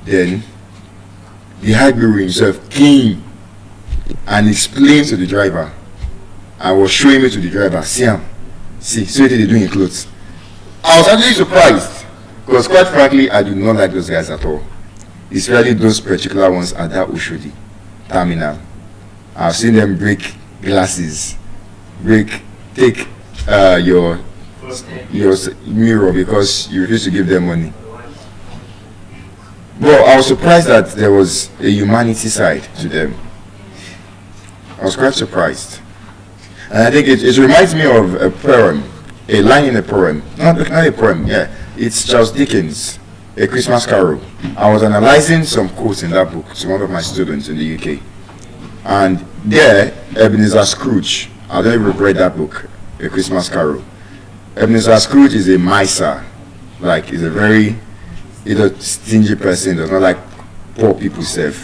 Then, the Agbero himself came and explained to the driver. I was showing it to the driver. See what they're doing in clothes. I was actually surprised because quite frankly, I do not like those guys at all. Especially those particular ones at that Oshodi terminal. I've seen them break glasses, take your mirror because you refuse to give them money. But I was surprised that there was a humanity side to them. I was quite surprised. And I think it reminds me of a poem, a line in a poem. Not a poem, yeah. It's Charles Dickens, A Christmas Carol. I was analyzing some quotes in that book to one of my students in the UK. And there, Ebenezer Scrooge, I don't even read that book, A Christmas Carol. Ebenezer Scrooge is a miser, like he's a very stingy person, does not like poor people serve.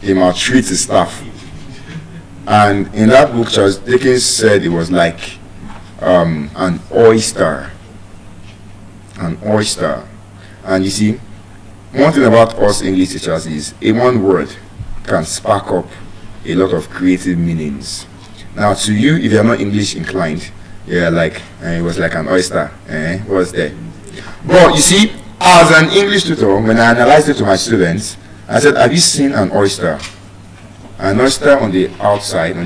He maltreats his staff. And in that book, Charles Dickens said it was like an oyster. An oyster. And you see, one thing about us English teachers is a one word can spark up a lot of creative meanings. Now to you, if you're not English inclined, you're like, it was like an oyster. What's there? But you see, as an English tutor, when I analyzed it to my students, I said, have you seen an oyster? An oyster on the outside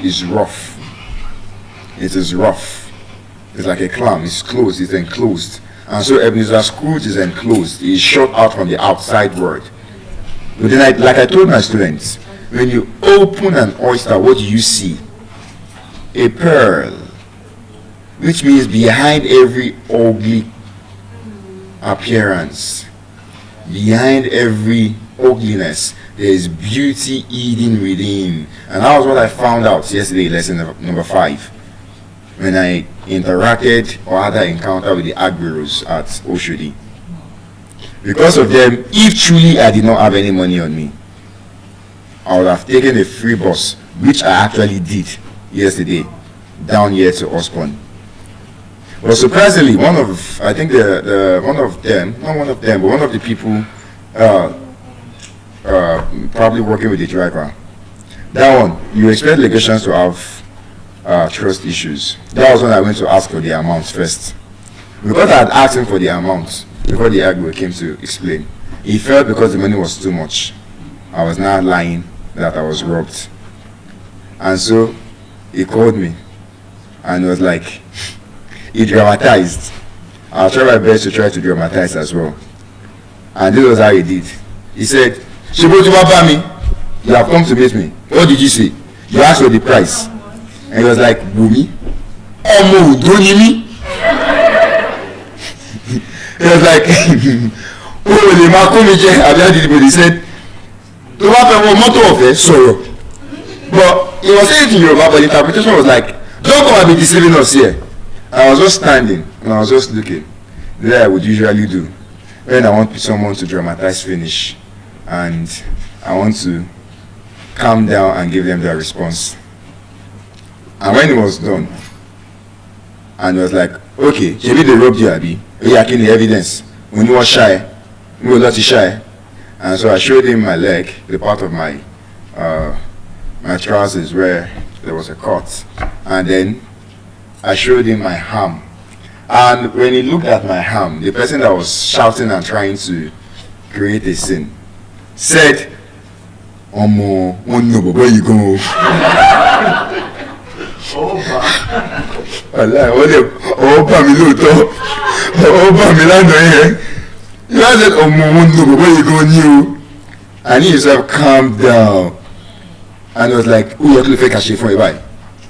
is rough. It is rough. It's like a clam, it's closed, it's enclosed. And so Ebenezer Scrooge is enclosed. He is shut out from the outside world. But then, like I told my students, when you open an oyster, what do you see? A pearl. Which means behind every ugly appearance, behind every ugliness, there is beauty hidden within. And that was what I found out yesterday, lesson number 5, when I interacted or had an encounter with the Agberos at Oshodi. Because of them, if truly I did not have any money on me, I would have taken a free bus, which I actually did yesterday, down here to Osborne. But surprisingly, one of the people probably working with the driver, that one, you expect legations to have trust issues. That was when I went to ask for the amounts first. Because I had asked him for the amounts before the Agbo came to explain. He felt because the money was too much, I was now lying that I was robbed. And so he called me and was like, he dramatized. I'll try my best to try to dramatize as well. And this was how he did. He said, Shibo Bami, you have come to meet me. What did you say? You asked for the price. And he was like, Bumi? Oh, don't you me? He was like, oh, the Marco, he said, to have a motto of it, sorrow. But he was saying it in Yoruba, but the interpretation was like, don't come and be deceiving us here. I was just standing and I was just looking. There I would usually do when I want someone to dramatize finish and I want to calm down and give them their response. And when it was done, and it was like, okay, maybe they robbed you, Abi. We are the evidence. When you were shy, we were not shy. And so I showed him my leg, the part of my my trousers where there was a cut. And then I showed him my ham. And when he looked at my ham, the person that was shouting and trying to create a scene said, Omo, where you go? You said, Omo, where you going? And he himself calmed down. And I was like, oh, you're fake cash for a buy.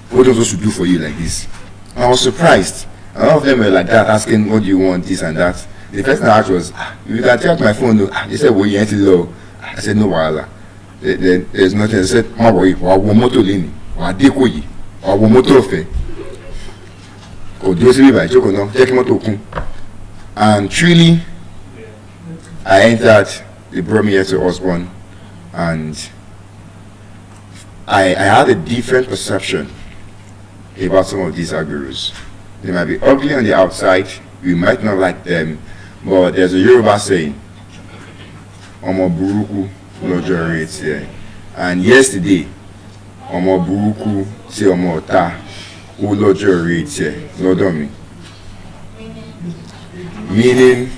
What am I supposed to do for you like this? I was surprised. A lot of them were like that, asking, what do you want, this and that. The first thing I asked was, you can check my phone. They said, well, you ain't low. I said, no, wala. There's nothing. I said, ma worry, wa moto lini, wa dekoyi, wa moto fe. Ko do se bi ba joko no, check moto kun. And truly, I entered. They brought me here to Osborne, and I had a different perception about some of these Agurus. They might be ugly on the outside, we might not like them, but there's a Yoruba saying, Omo Buruku Lojo rates here. And yesterday, Omo Buruku say Omo Ta Lojo rates here. Lodomi. Meaning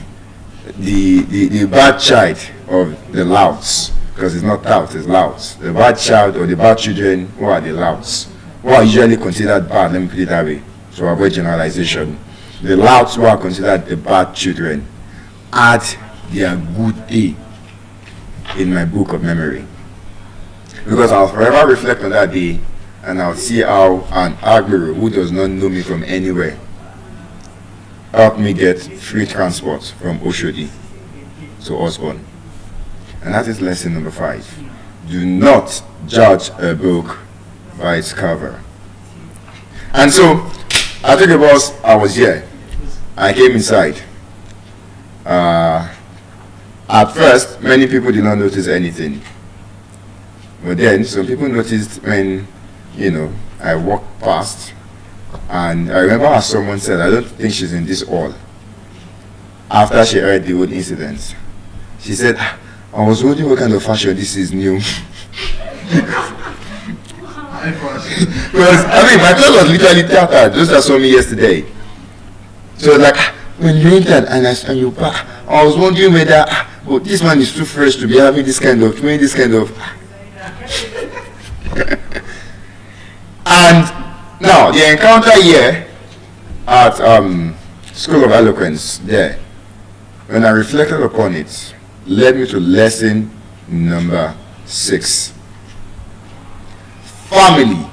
the bad child of the louds, because it's not tout, it's louds. The bad child or the bad children who are the louds, who are usually considered bad, let me put it that way, to avoid generalization. The louds who are considered the bad children had their good day in my book of memory. Because I'll forever reflect on that day and I'll see how an Agbero who does not know me from anywhere helped me get free transport from Oshodi to Osborne. And that is lesson number 5. Do not judge a book by its cover. And so, I took a bus, I was here. I came inside. At first, many people did not notice anything. But then, some people noticed when, I walked past. And I remember how someone said, I don't think she's in this hall. After she heard the whole incident, she said, I was wondering what kind of fashion this is new. Because, my clothes was literally tattered. Those that saw me yesterday. So like, when you entered and you back, I was wondering whether, but this man is too fresh to be having this kind of, doing this kind of. And now, the encounter here at School of Eloquence there, when I reflected upon it, led me to lesson number 6. Family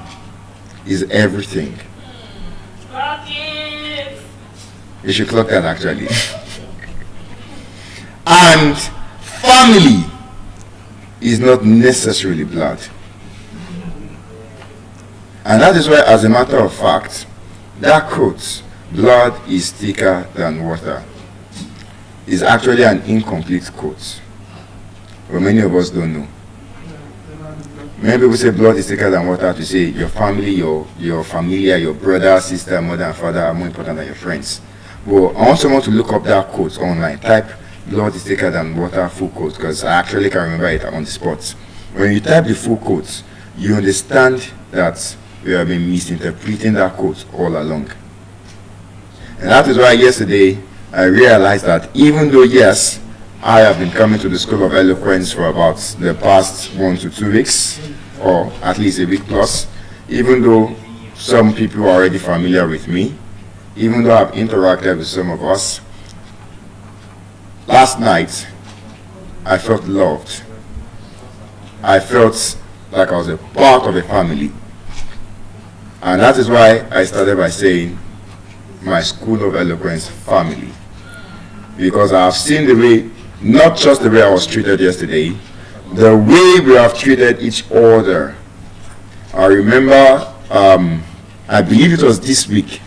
is everything. You should clock that actually. And family is not necessarily blood. And that is why, as a matter of fact, that quote, blood is thicker than water, is actually an incomplete quote. But many of us don't know. Many people say blood is thicker than water to say your family, your familia, your brother, sister, mother, and father are more important than your friends. But I want someone to look up that quote online. Type blood is thicker than water full quote, because I actually can remember it on the spot. When you type the full quote, you understand that we have been misinterpreting that quote all along. And that is why yesterday I realized that even though, yes, I have been coming to the School of Eloquence for about the past 1 to 2 weeks, or at least a week plus, even though some people are already familiar with me, even though I've interacted with some of us, last night I felt loved. I felt like I was a part of a family. And that is why I started by saying my School of Eloquence family. Because I have seen the way, not just the way I was treated yesterday, the way we have treated each other. I remember, I believe it was this week.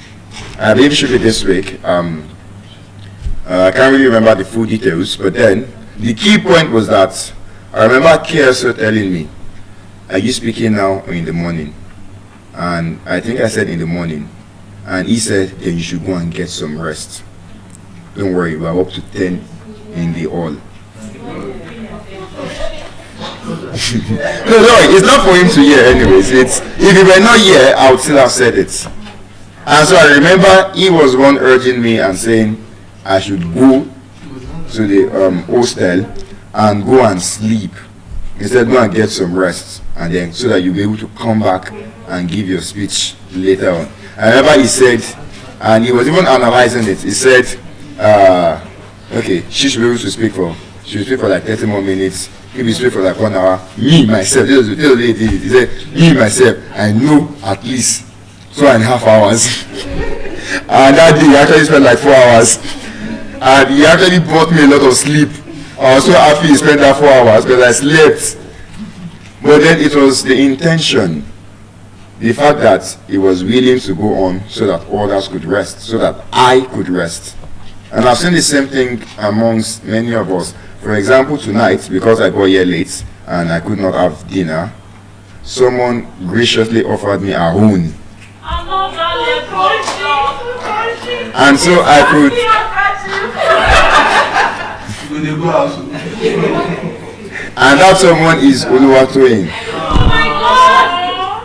I believe it should be this week. I can't really remember the full details, but then the key point was that I remember KSO telling me, are you speaking now or in the morning? And I think I said in the morning. And he said, then you should go and get some rest. Don't worry, we're up to 10 in the hall. No, it's not for him to hear anyways. If he were not here, I would still have said it. And so I remember he was one urging me and saying I should go to the hostel and go and sleep. He said go and get some rest, and then so that you'll be able to come back and give your speech later on. I remember he said, and he was even analyzing it, he said, okay, she should be able to speak for like 30 more minutes. He will speak for like 1 hour. Me, myself, this was the lady, he said, me, myself, I know at least 2.5 hours. And that day he actually spent like 4 hours. And he actually brought me a lot of sleep. I was so happy he spent that 4 hours because I slept. But then it was the intention, the fact that he was willing to go on so that others could rest, so that I could rest. And I've seen the same thing amongst many of us. For example, tonight, because I got here late and I could not have dinner, someone graciously offered me a own. And so I could. And that someone is Oluwatoyin.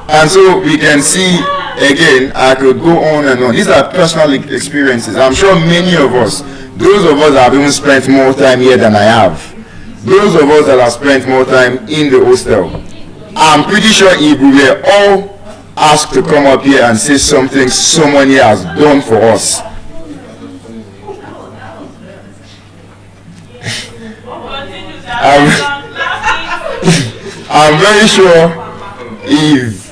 And so we can see again, I could go on and on. These are personal experiences. I'm sure many of us, those of us that have even spent more time here than I have, those of us that have spent more time in the hostel, I'm pretty sure if we were all asked to come up here and say something someone here has done for us, I'm very sure if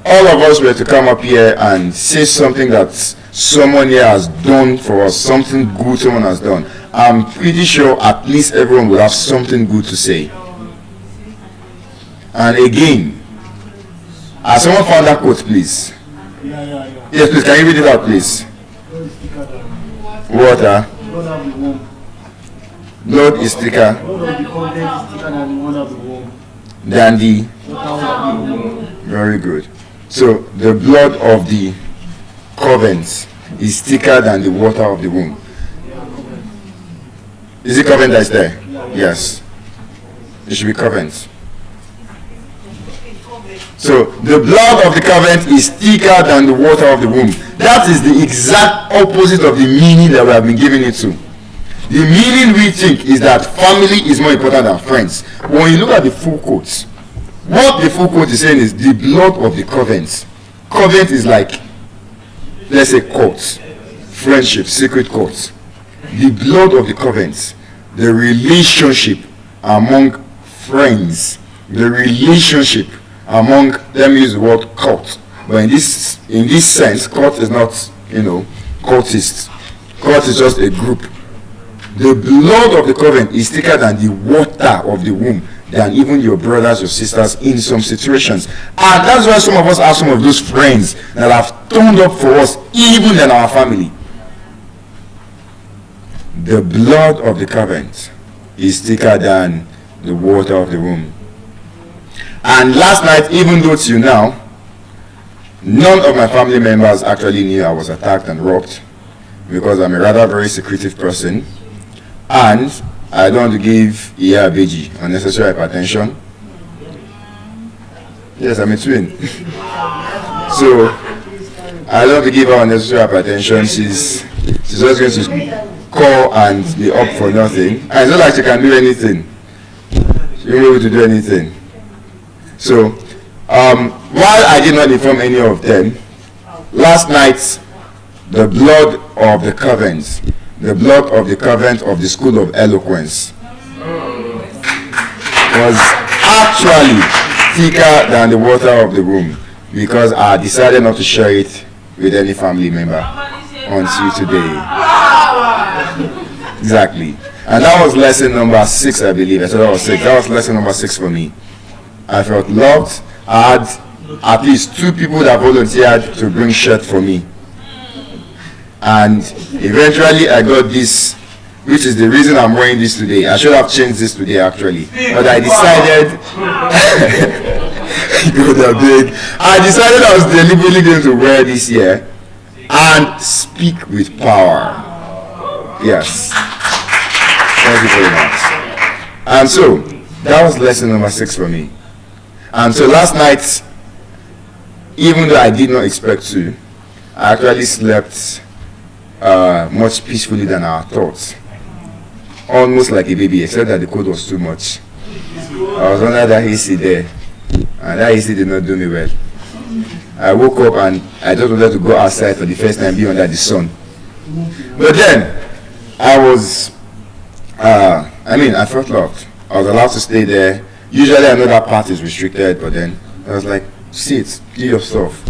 all of us were to come up here and say something that someone here has done for us, something good someone has done, I'm pretty sure at least everyone will have something good to say. And again, has someone found that quote, please? Yes, please, can you read it out, please? Water. Blood is thicker than the. Very good. So the blood of the covenant is thicker than the water of the womb. Is it covenant that's there? Yes. It should be covenant. So the blood of the covenant is thicker than the water of the womb. That is the exact opposite of the meaning that we have been giving it to. The meaning we think is that family is more important than friends. But when you look at the full quote, what the full quote is saying is the blood of the covenant. Covenant is like, let's say, court. friendship, secret courts, the blood of the covenant, the relationship among friends, the relationship among, let me use the word cult, but in this sense, cult is not, cultist. Cult is just a group. The blood of the covenant is thicker than the water of the womb, than even your brothers or sisters in some situations. And that's why some of us have some of those friends that have turned up for us even in our family. The blood of the covenant is thicker than the water of the womb. And last night, even though till now, none of my family members actually knew I was attacked and robbed, because I'm a rather very secretive person, and I don't want to give Beji unnecessary hypertension. Yes, I'm a twin. So I don't want to give her unnecessary hypertension. She's just going to call and be up for nothing. And it's not like she can do anything. She won't be able to do anything. So while I did not inform any of them, last night the blood of the covenant, the blood of the covenant of the school of eloquence was actually thicker than the water of the womb, because I decided not to share it with any family member until today. Exactly. And that was lesson number 6, I believe. I said that was 6. That was lesson number 6 for me. I felt loved. I had at least 2 people that volunteered to bring shirt for me. And eventually I got this, which is the reason I'm wearing this today. I should have changed this today actually, but I decided I decided I was deliberately going to wear this here and speak with power. Yes. Thank you very much. And so that was lesson number 6 for me. And so last night, even though I did not expect to, I actually slept much peacefully than I thought. Almost like a baby, except that the cold was too much. I was under that AC there, and that AC did not do me well. I woke up and I just wanted to go outside for the first time, be under the sun. But then, I felt loved. I was allowed to stay there. Usually I know that part is restricted, but then I was like, sit, do your stuff.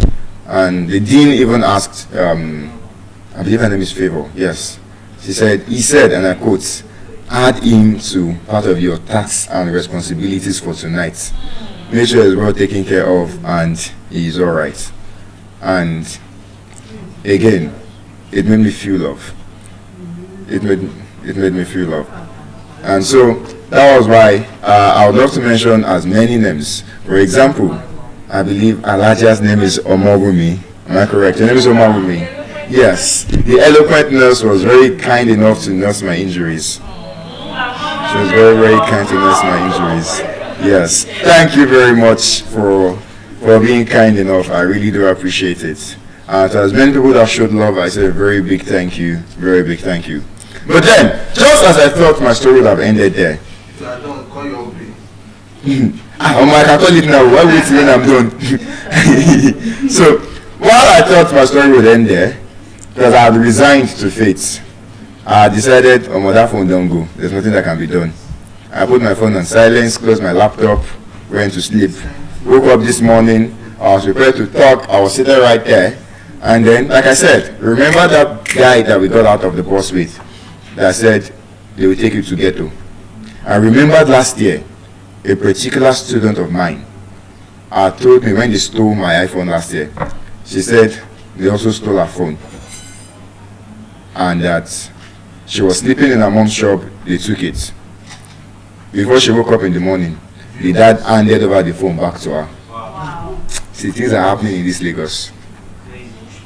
And the dean even asked, I believe her name is Favor, yes. He said, and I quote, add him to part of your tasks and responsibilities for tonight. Make sure he's well taken care of and he's alright. And again, it made me feel love. It made me feel love. And so that was why I would love to mention as many names. For example, I believe Alaja's name is Omogumi. Am I correct? Your name is Omogumi. Yes, the eloquent nurse was very kind enough to nurse my injuries. She was very, very kind to nurse my injuries. Yes, thank you very much for being kind enough. I really do appreciate it. To as many people that showed love, I say a very big thank you, very big thank you. But then, just as I thought my story would have ended there. So I don't call you Obi. I can call it now. Why wait till when I'm done? So while I thought my story would end there, because I had resigned to fate, I decided, that phone don't go. There's nothing that can be done. I put my phone on silence, closed my laptop, went to sleep. Woke up this morning, I was prepared to talk, I was sitting right there. And then, like I said, remember that guy that we got out of the bus with that said they will take you to ghetto? I remembered last year, a particular student of mine told me when they stole my iPhone last year, she said they also stole her phone. And that she was sleeping in her mom's shop, they took it. Before she woke up in the morning, the dad handed over the phone back to her. Wow. See, things are happening in this Lagos.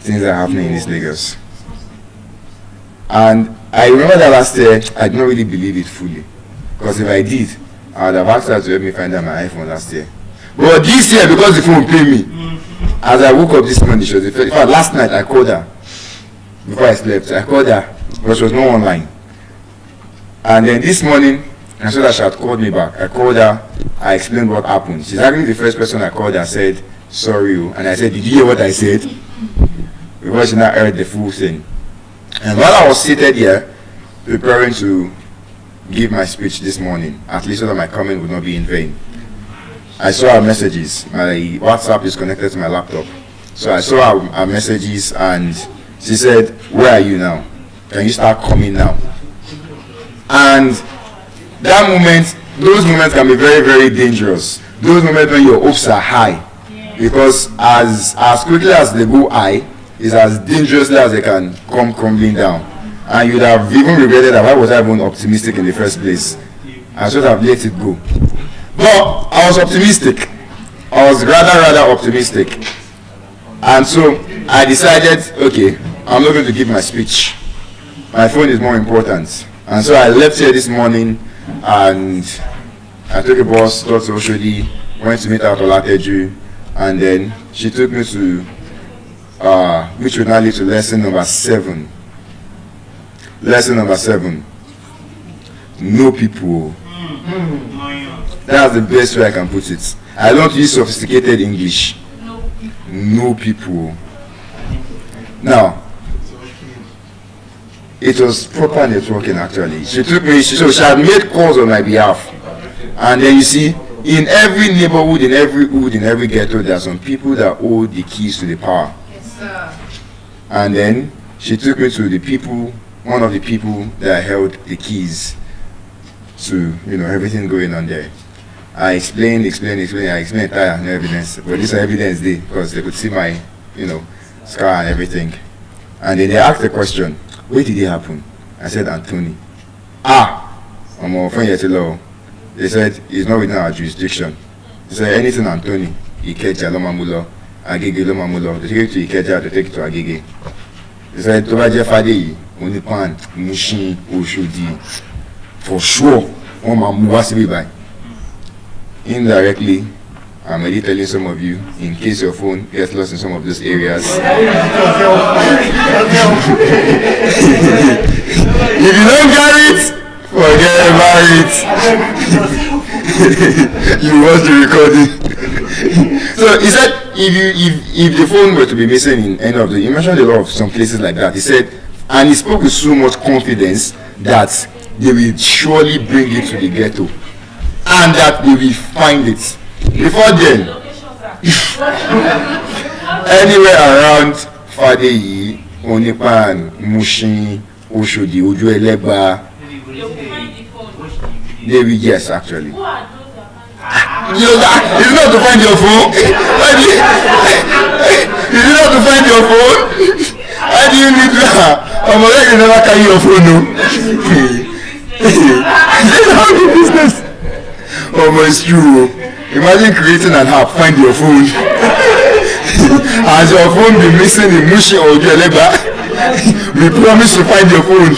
Things are happening in this Lagos. And I remember that last year, I did not really believe it fully. Because if I did, I would have asked her to help me find out my iPhone last year. But this year, because the phone paid me, as I woke up this morning, she was in fact, last night I called her. Before I slept, I called her, but she was not online. And then this morning, I saw that she had called me back. I called her, I explained what happened. She's actually the first person I called. I said, sorry, and I said, did you hear what I said? Because she now heard the full thing. And while I was seated here, preparing to give my speech this morning, at least so that my comment would not be in vain, I saw her messages. My WhatsApp is connected to my laptop. So I saw her messages and she said, "Where are you now? Can you start coming now?" And that moment, those moments can be very, very dangerous. Those moments when your hopes are high. Because as quickly as they go high, is as dangerously as they can come crumbling down. And you'd have even regretted that why was I even optimistic in the first place? I should have let it go. But I was optimistic. I was rather optimistic. And so I decided, okay, I'm not going to give my speech. My phone is more important. And so I left here this morning and I took a bus, got to Oshodi, went to meet out Olateju, and then she took me to which would now lead to lesson number 7. Lesson number 7. Know people. That's the best way I can put it. I don't use sophisticated English. Know people. Now, it was proper networking actually. She took me, so she had made calls on my behalf. And then you see, in every neighborhood, in every hood, in every ghetto, there are some people that hold the keys to the power. And then she took me to the people, one of the people that held the keys to, everything going on there. I explained, I explained entire no evidence, but this evidence there because they could see my, scar and everything. And then they asked the question, where did it happen? I said, Anthony. I'm on phone here to law. They said, it's not within our jurisdiction. They said, anything Anthony, Ikeja Lomamulo, Agege Lomamulo, they take it to Ikeja, they take it to Agege. They said, Tobaje Fadi, Onipan, Mushin, Oshodi, for sure, Omamuwasibi by. Indirectly, I'm already telling some of you, in case your phone gets lost in some of those areas. If you don't get it, forget about it. You watch the recording. So he said, if the phone were to be missing in any of the, he mentioned a lot of some places like that. He said, and he spoke with so much confidence that they will surely bring it to the ghetto, and that they will find it. Before then, anywhere around Fadeyi, Onipan, Mushin, Oshodi, Ojuelegba, they will, yes, actually. It's not to find your phone. It's not to find your phone. How do you need to? I'm already never carry your phone, no. Business. Oh, it's true. Imagine creating an app, find your phone. As your phone be missing in Mushi or Ojuelegba, we promise to find your phone.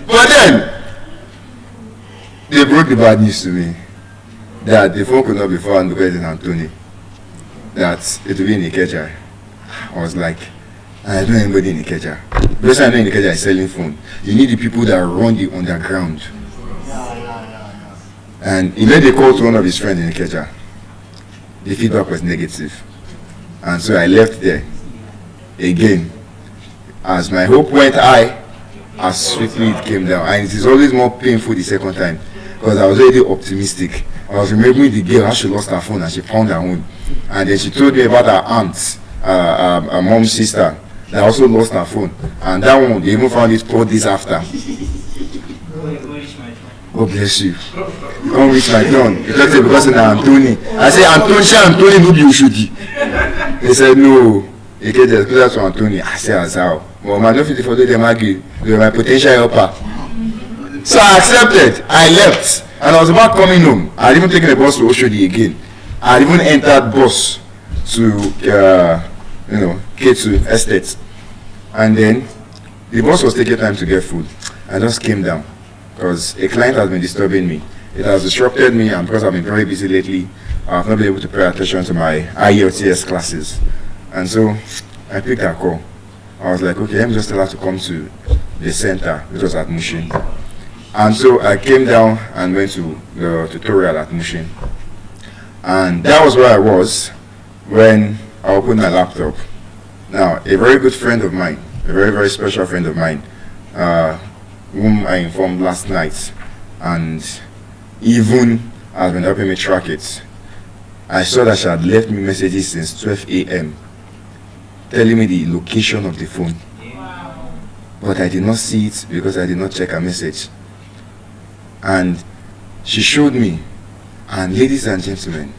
But then, they broke the bad news to me that the phone could not be found because it's Anthony. That it will be in Ikeja. I was like, I don't know anybody in Ikeja. The person I know in Ikeja is selling phone. You need the people that run the underground. And he made a call to one of his friends in Ikeja. The feedback was negative. And so I left there. Again, as my hope went high, as swiftly it came down. And it is always more painful the second time. Because I was already optimistic. I was remembering the girl, how she lost her phone and she found her own. And then she told me about her aunt, her mom's sister, that also lost her phone. And that one, they even found it 4 days after. God bless you. Come reach my turn. You talk to the person Anthony. I say, Anthony, no be Ushudi. They said, no. He get the closer to Anthony. I say, Azao. Well, my no fit to follow them argue. They were my potential helper. So I accepted. I left. And I was about coming home. I had even taken a bus to Oshodi again. I had even entered bus to, K2 Estate. And then the bus was taking time to get food. I just came down. Because a client has been disturbing me. It has disrupted me, and because I've been very busy lately, I've not been able to pay attention to my IELTS classes. And so I picked her call. I was like, okay, let me just tell her to come to the center, which was at Mushin. And so I came down and went to the tutorial at Mushin. And that was where I was when I opened my laptop. Now, a very good friend of mine a very, very special friend of mine, whom I informed last night, and even has been helping me track it. I saw that she had left me messages since 12 a.m. telling me the location of the phone. But I did not see it because I did not check her message. And she showed me, and ladies and gentlemen,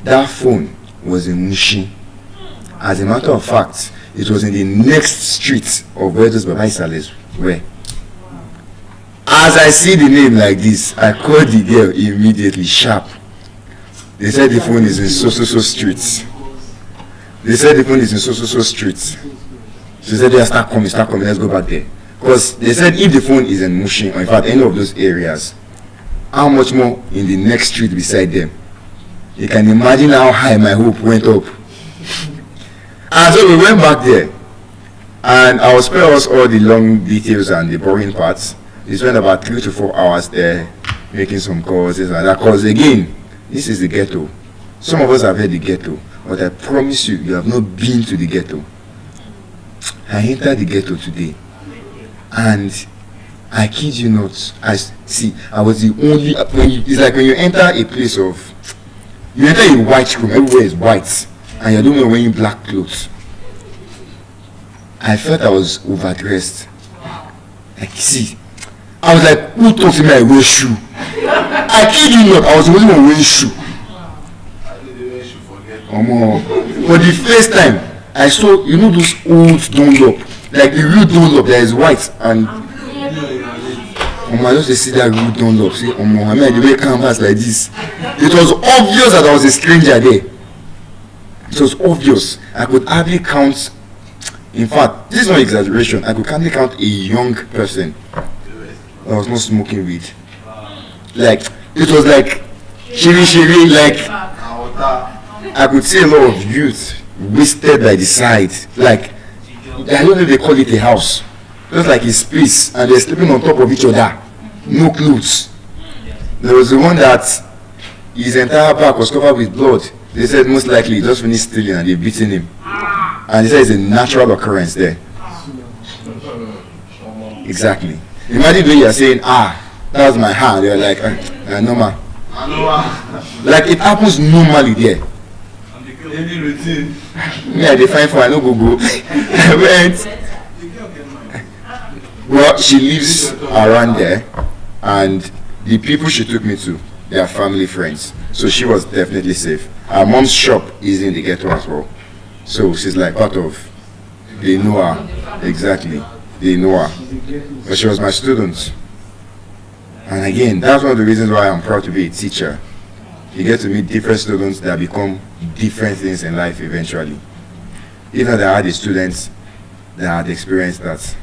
that phone was in Mushi. As a matter of fact, it was in the next street of where those Baba Isales were. As I see the name like this, I called the girl immediately, sharp. They said the phone is in so streets. They said the phone is in so streets. She said, yeah, start coming, let's go back there. Because they said if the phone is in Mushin, or in fact any of those areas, how much more in the next street beside them? You can imagine how high my hope went up. And so we went back there. And I will spare us all the long details and the boring parts. We spent about 3 to 4 hours there making some calls and that. Because again, this is the ghetto. Some of us have heard the ghetto, but I promise you, you have not been to the ghetto. I entered the ghetto today, and I kid you not, I was the only, it's like when you enter a place of, you enter a white room, everywhere is white, and you're not wearing black clothes. I felt I was overdressed. Like, see, I was like, who told me I wear shoe? I kid you not, I was the only one wearing shoe. For the first time, I saw, you know those old Dunlop, like the real Dunlop that is white, and I just see that real Dunlop, see, I made the way canvas like this. It was obvious that I was a stranger there. It was obvious. I could hardly count, in fact, this is not exaggeration, I could hardly count a young person that was not smoking weed. Like, it was like, shiri, like, I could see a lot of youth wasted by the side. Like, I don't know if they call it a house. Just like a space, and they're sleeping on top of each other. No clothes. There was the one that his entire back was covered with blood. They said most likely he just finished stealing and they've beaten him. And they said it's a natural occurrence there. Exactly. Imagine when you're saying, that was my hand. They're like, normal. Like it happens normally there. Any routine. Yeah, they find for I no go. I went. Well, she lives around there, and the people she took me to, they are family friends. So she was definitely safe. Her mom's shop is in the ghetto as well. So she's like part of, they know her. Exactly. They know her. But she was my student. And again, that's one of the reasons why I'm proud to be a teacher. You get to meet different students that become different things in life eventually. Even though I had the students that had experienced that,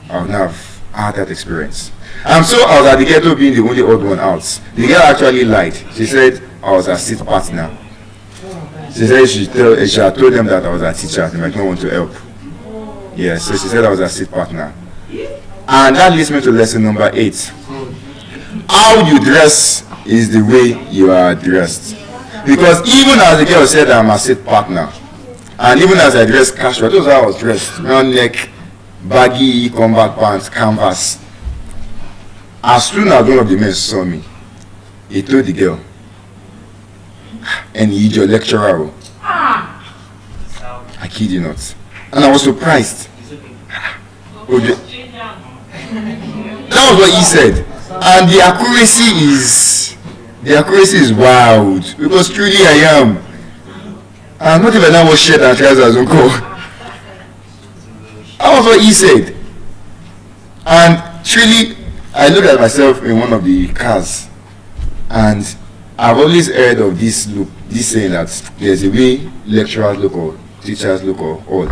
I would not have had that experience. I was at the ghetto being the only odd one out. The girl actually lied. She said I was a seat partner. She said she had told them that I was a teacher. They might not want to help. Yes, so she said I was a seat partner. And that leads me to lesson number 8. How you dress is the way you are dressed. Because even as the girl said I'm a seat partner, and even as I dressed casual, those how I was dressed. Round neck, baggy, combat pants, canvas. As soon as one of the men saw me, he told the girl, and he's your lecturer. I kid you not. And I was surprised. That was what he said. And the accuracy is wild. Because truly I am. I'm not even now was shirt and trousers on call. That was what he said. And truly, I looked at myself in one of the cars, and I've always heard of this saying that there's a way lecturers look or teachers look or all.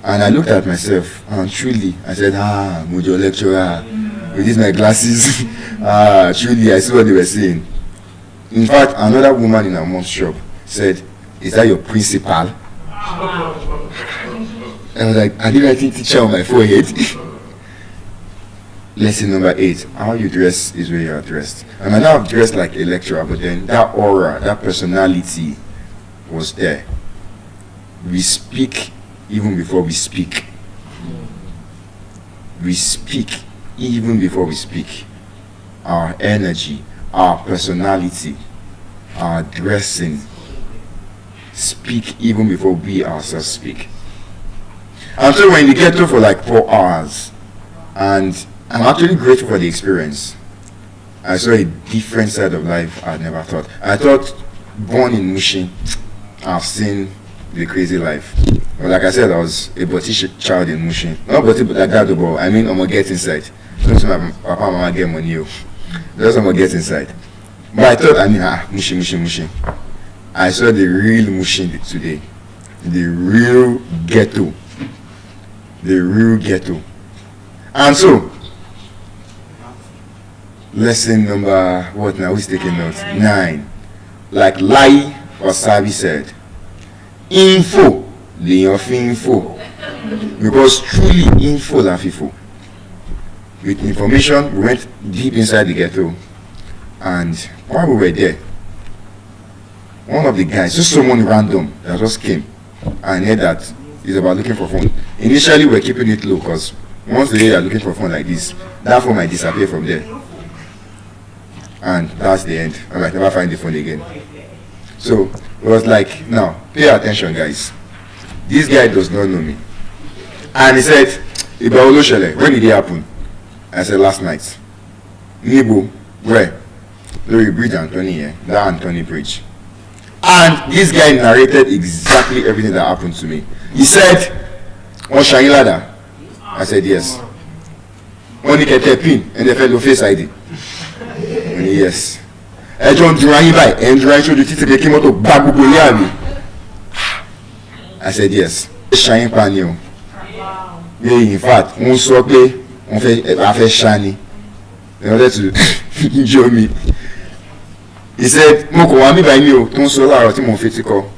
And I looked at myself, and truly, I said, Mojo lecturer, with these my glasses, truly, I see what they were saying. In fact, another woman in our mom's shop said, is that your principal? I was like, I didn't write teacher on my forehead. Lesson number 8, how you dress is where you are dressed. I might not have dressed like a lecturer, but then that aura, that personality was there. We speak even before we speak. We speak even before we speak. Our energy, our personality, our dressing speak even before we ourselves speak. And so when you get to for like 4 hours, and I'm actually grateful for the experience. I saw a different side of life I never thought. I thought born in Mushin, I've seen the crazy life. But like I said, I was a body child in Mushin. Not body but like that, but I mean I'm gonna get inside. Don't say my papa and mama get money. Just I'm gonna get inside. But I thought, I mean, Mushin. I saw the real Mushin today. The real ghetto. The real ghetto. And so, lesson number, what now? Who's taking notes? 9. Like Lai Wasabi said, info, info. Because truly, info la FIFO. With information, we went deep inside the ghetto. And while we were there, one of the guys, just someone random that just came and heard that he's about looking for phone. Initially, we were keeping it low because once they are looking for phone like this, that phone might disappear from there. And that's the end. I might never find the phone again. So it was like, now, pay attention, guys. This guy does not know me. And he said, Ibaolo Shele, when did it happen? I said, last night. Nibu, where? Lori Bridge Anthony here, that Anthony Bridge. And this guy narrated exactly everything that happened to me. He said, on Shahilada. I said, yes. On the Ketepin, and the fellow face ID. Yes. John Duran by and Duran showed you to came out of Babu. I said, yes. Shine Panio. In fact, on saw pay, on fait shiny. In order to enjoy me. He said, Moko Wami by you, don't so loud, Timon Fetico.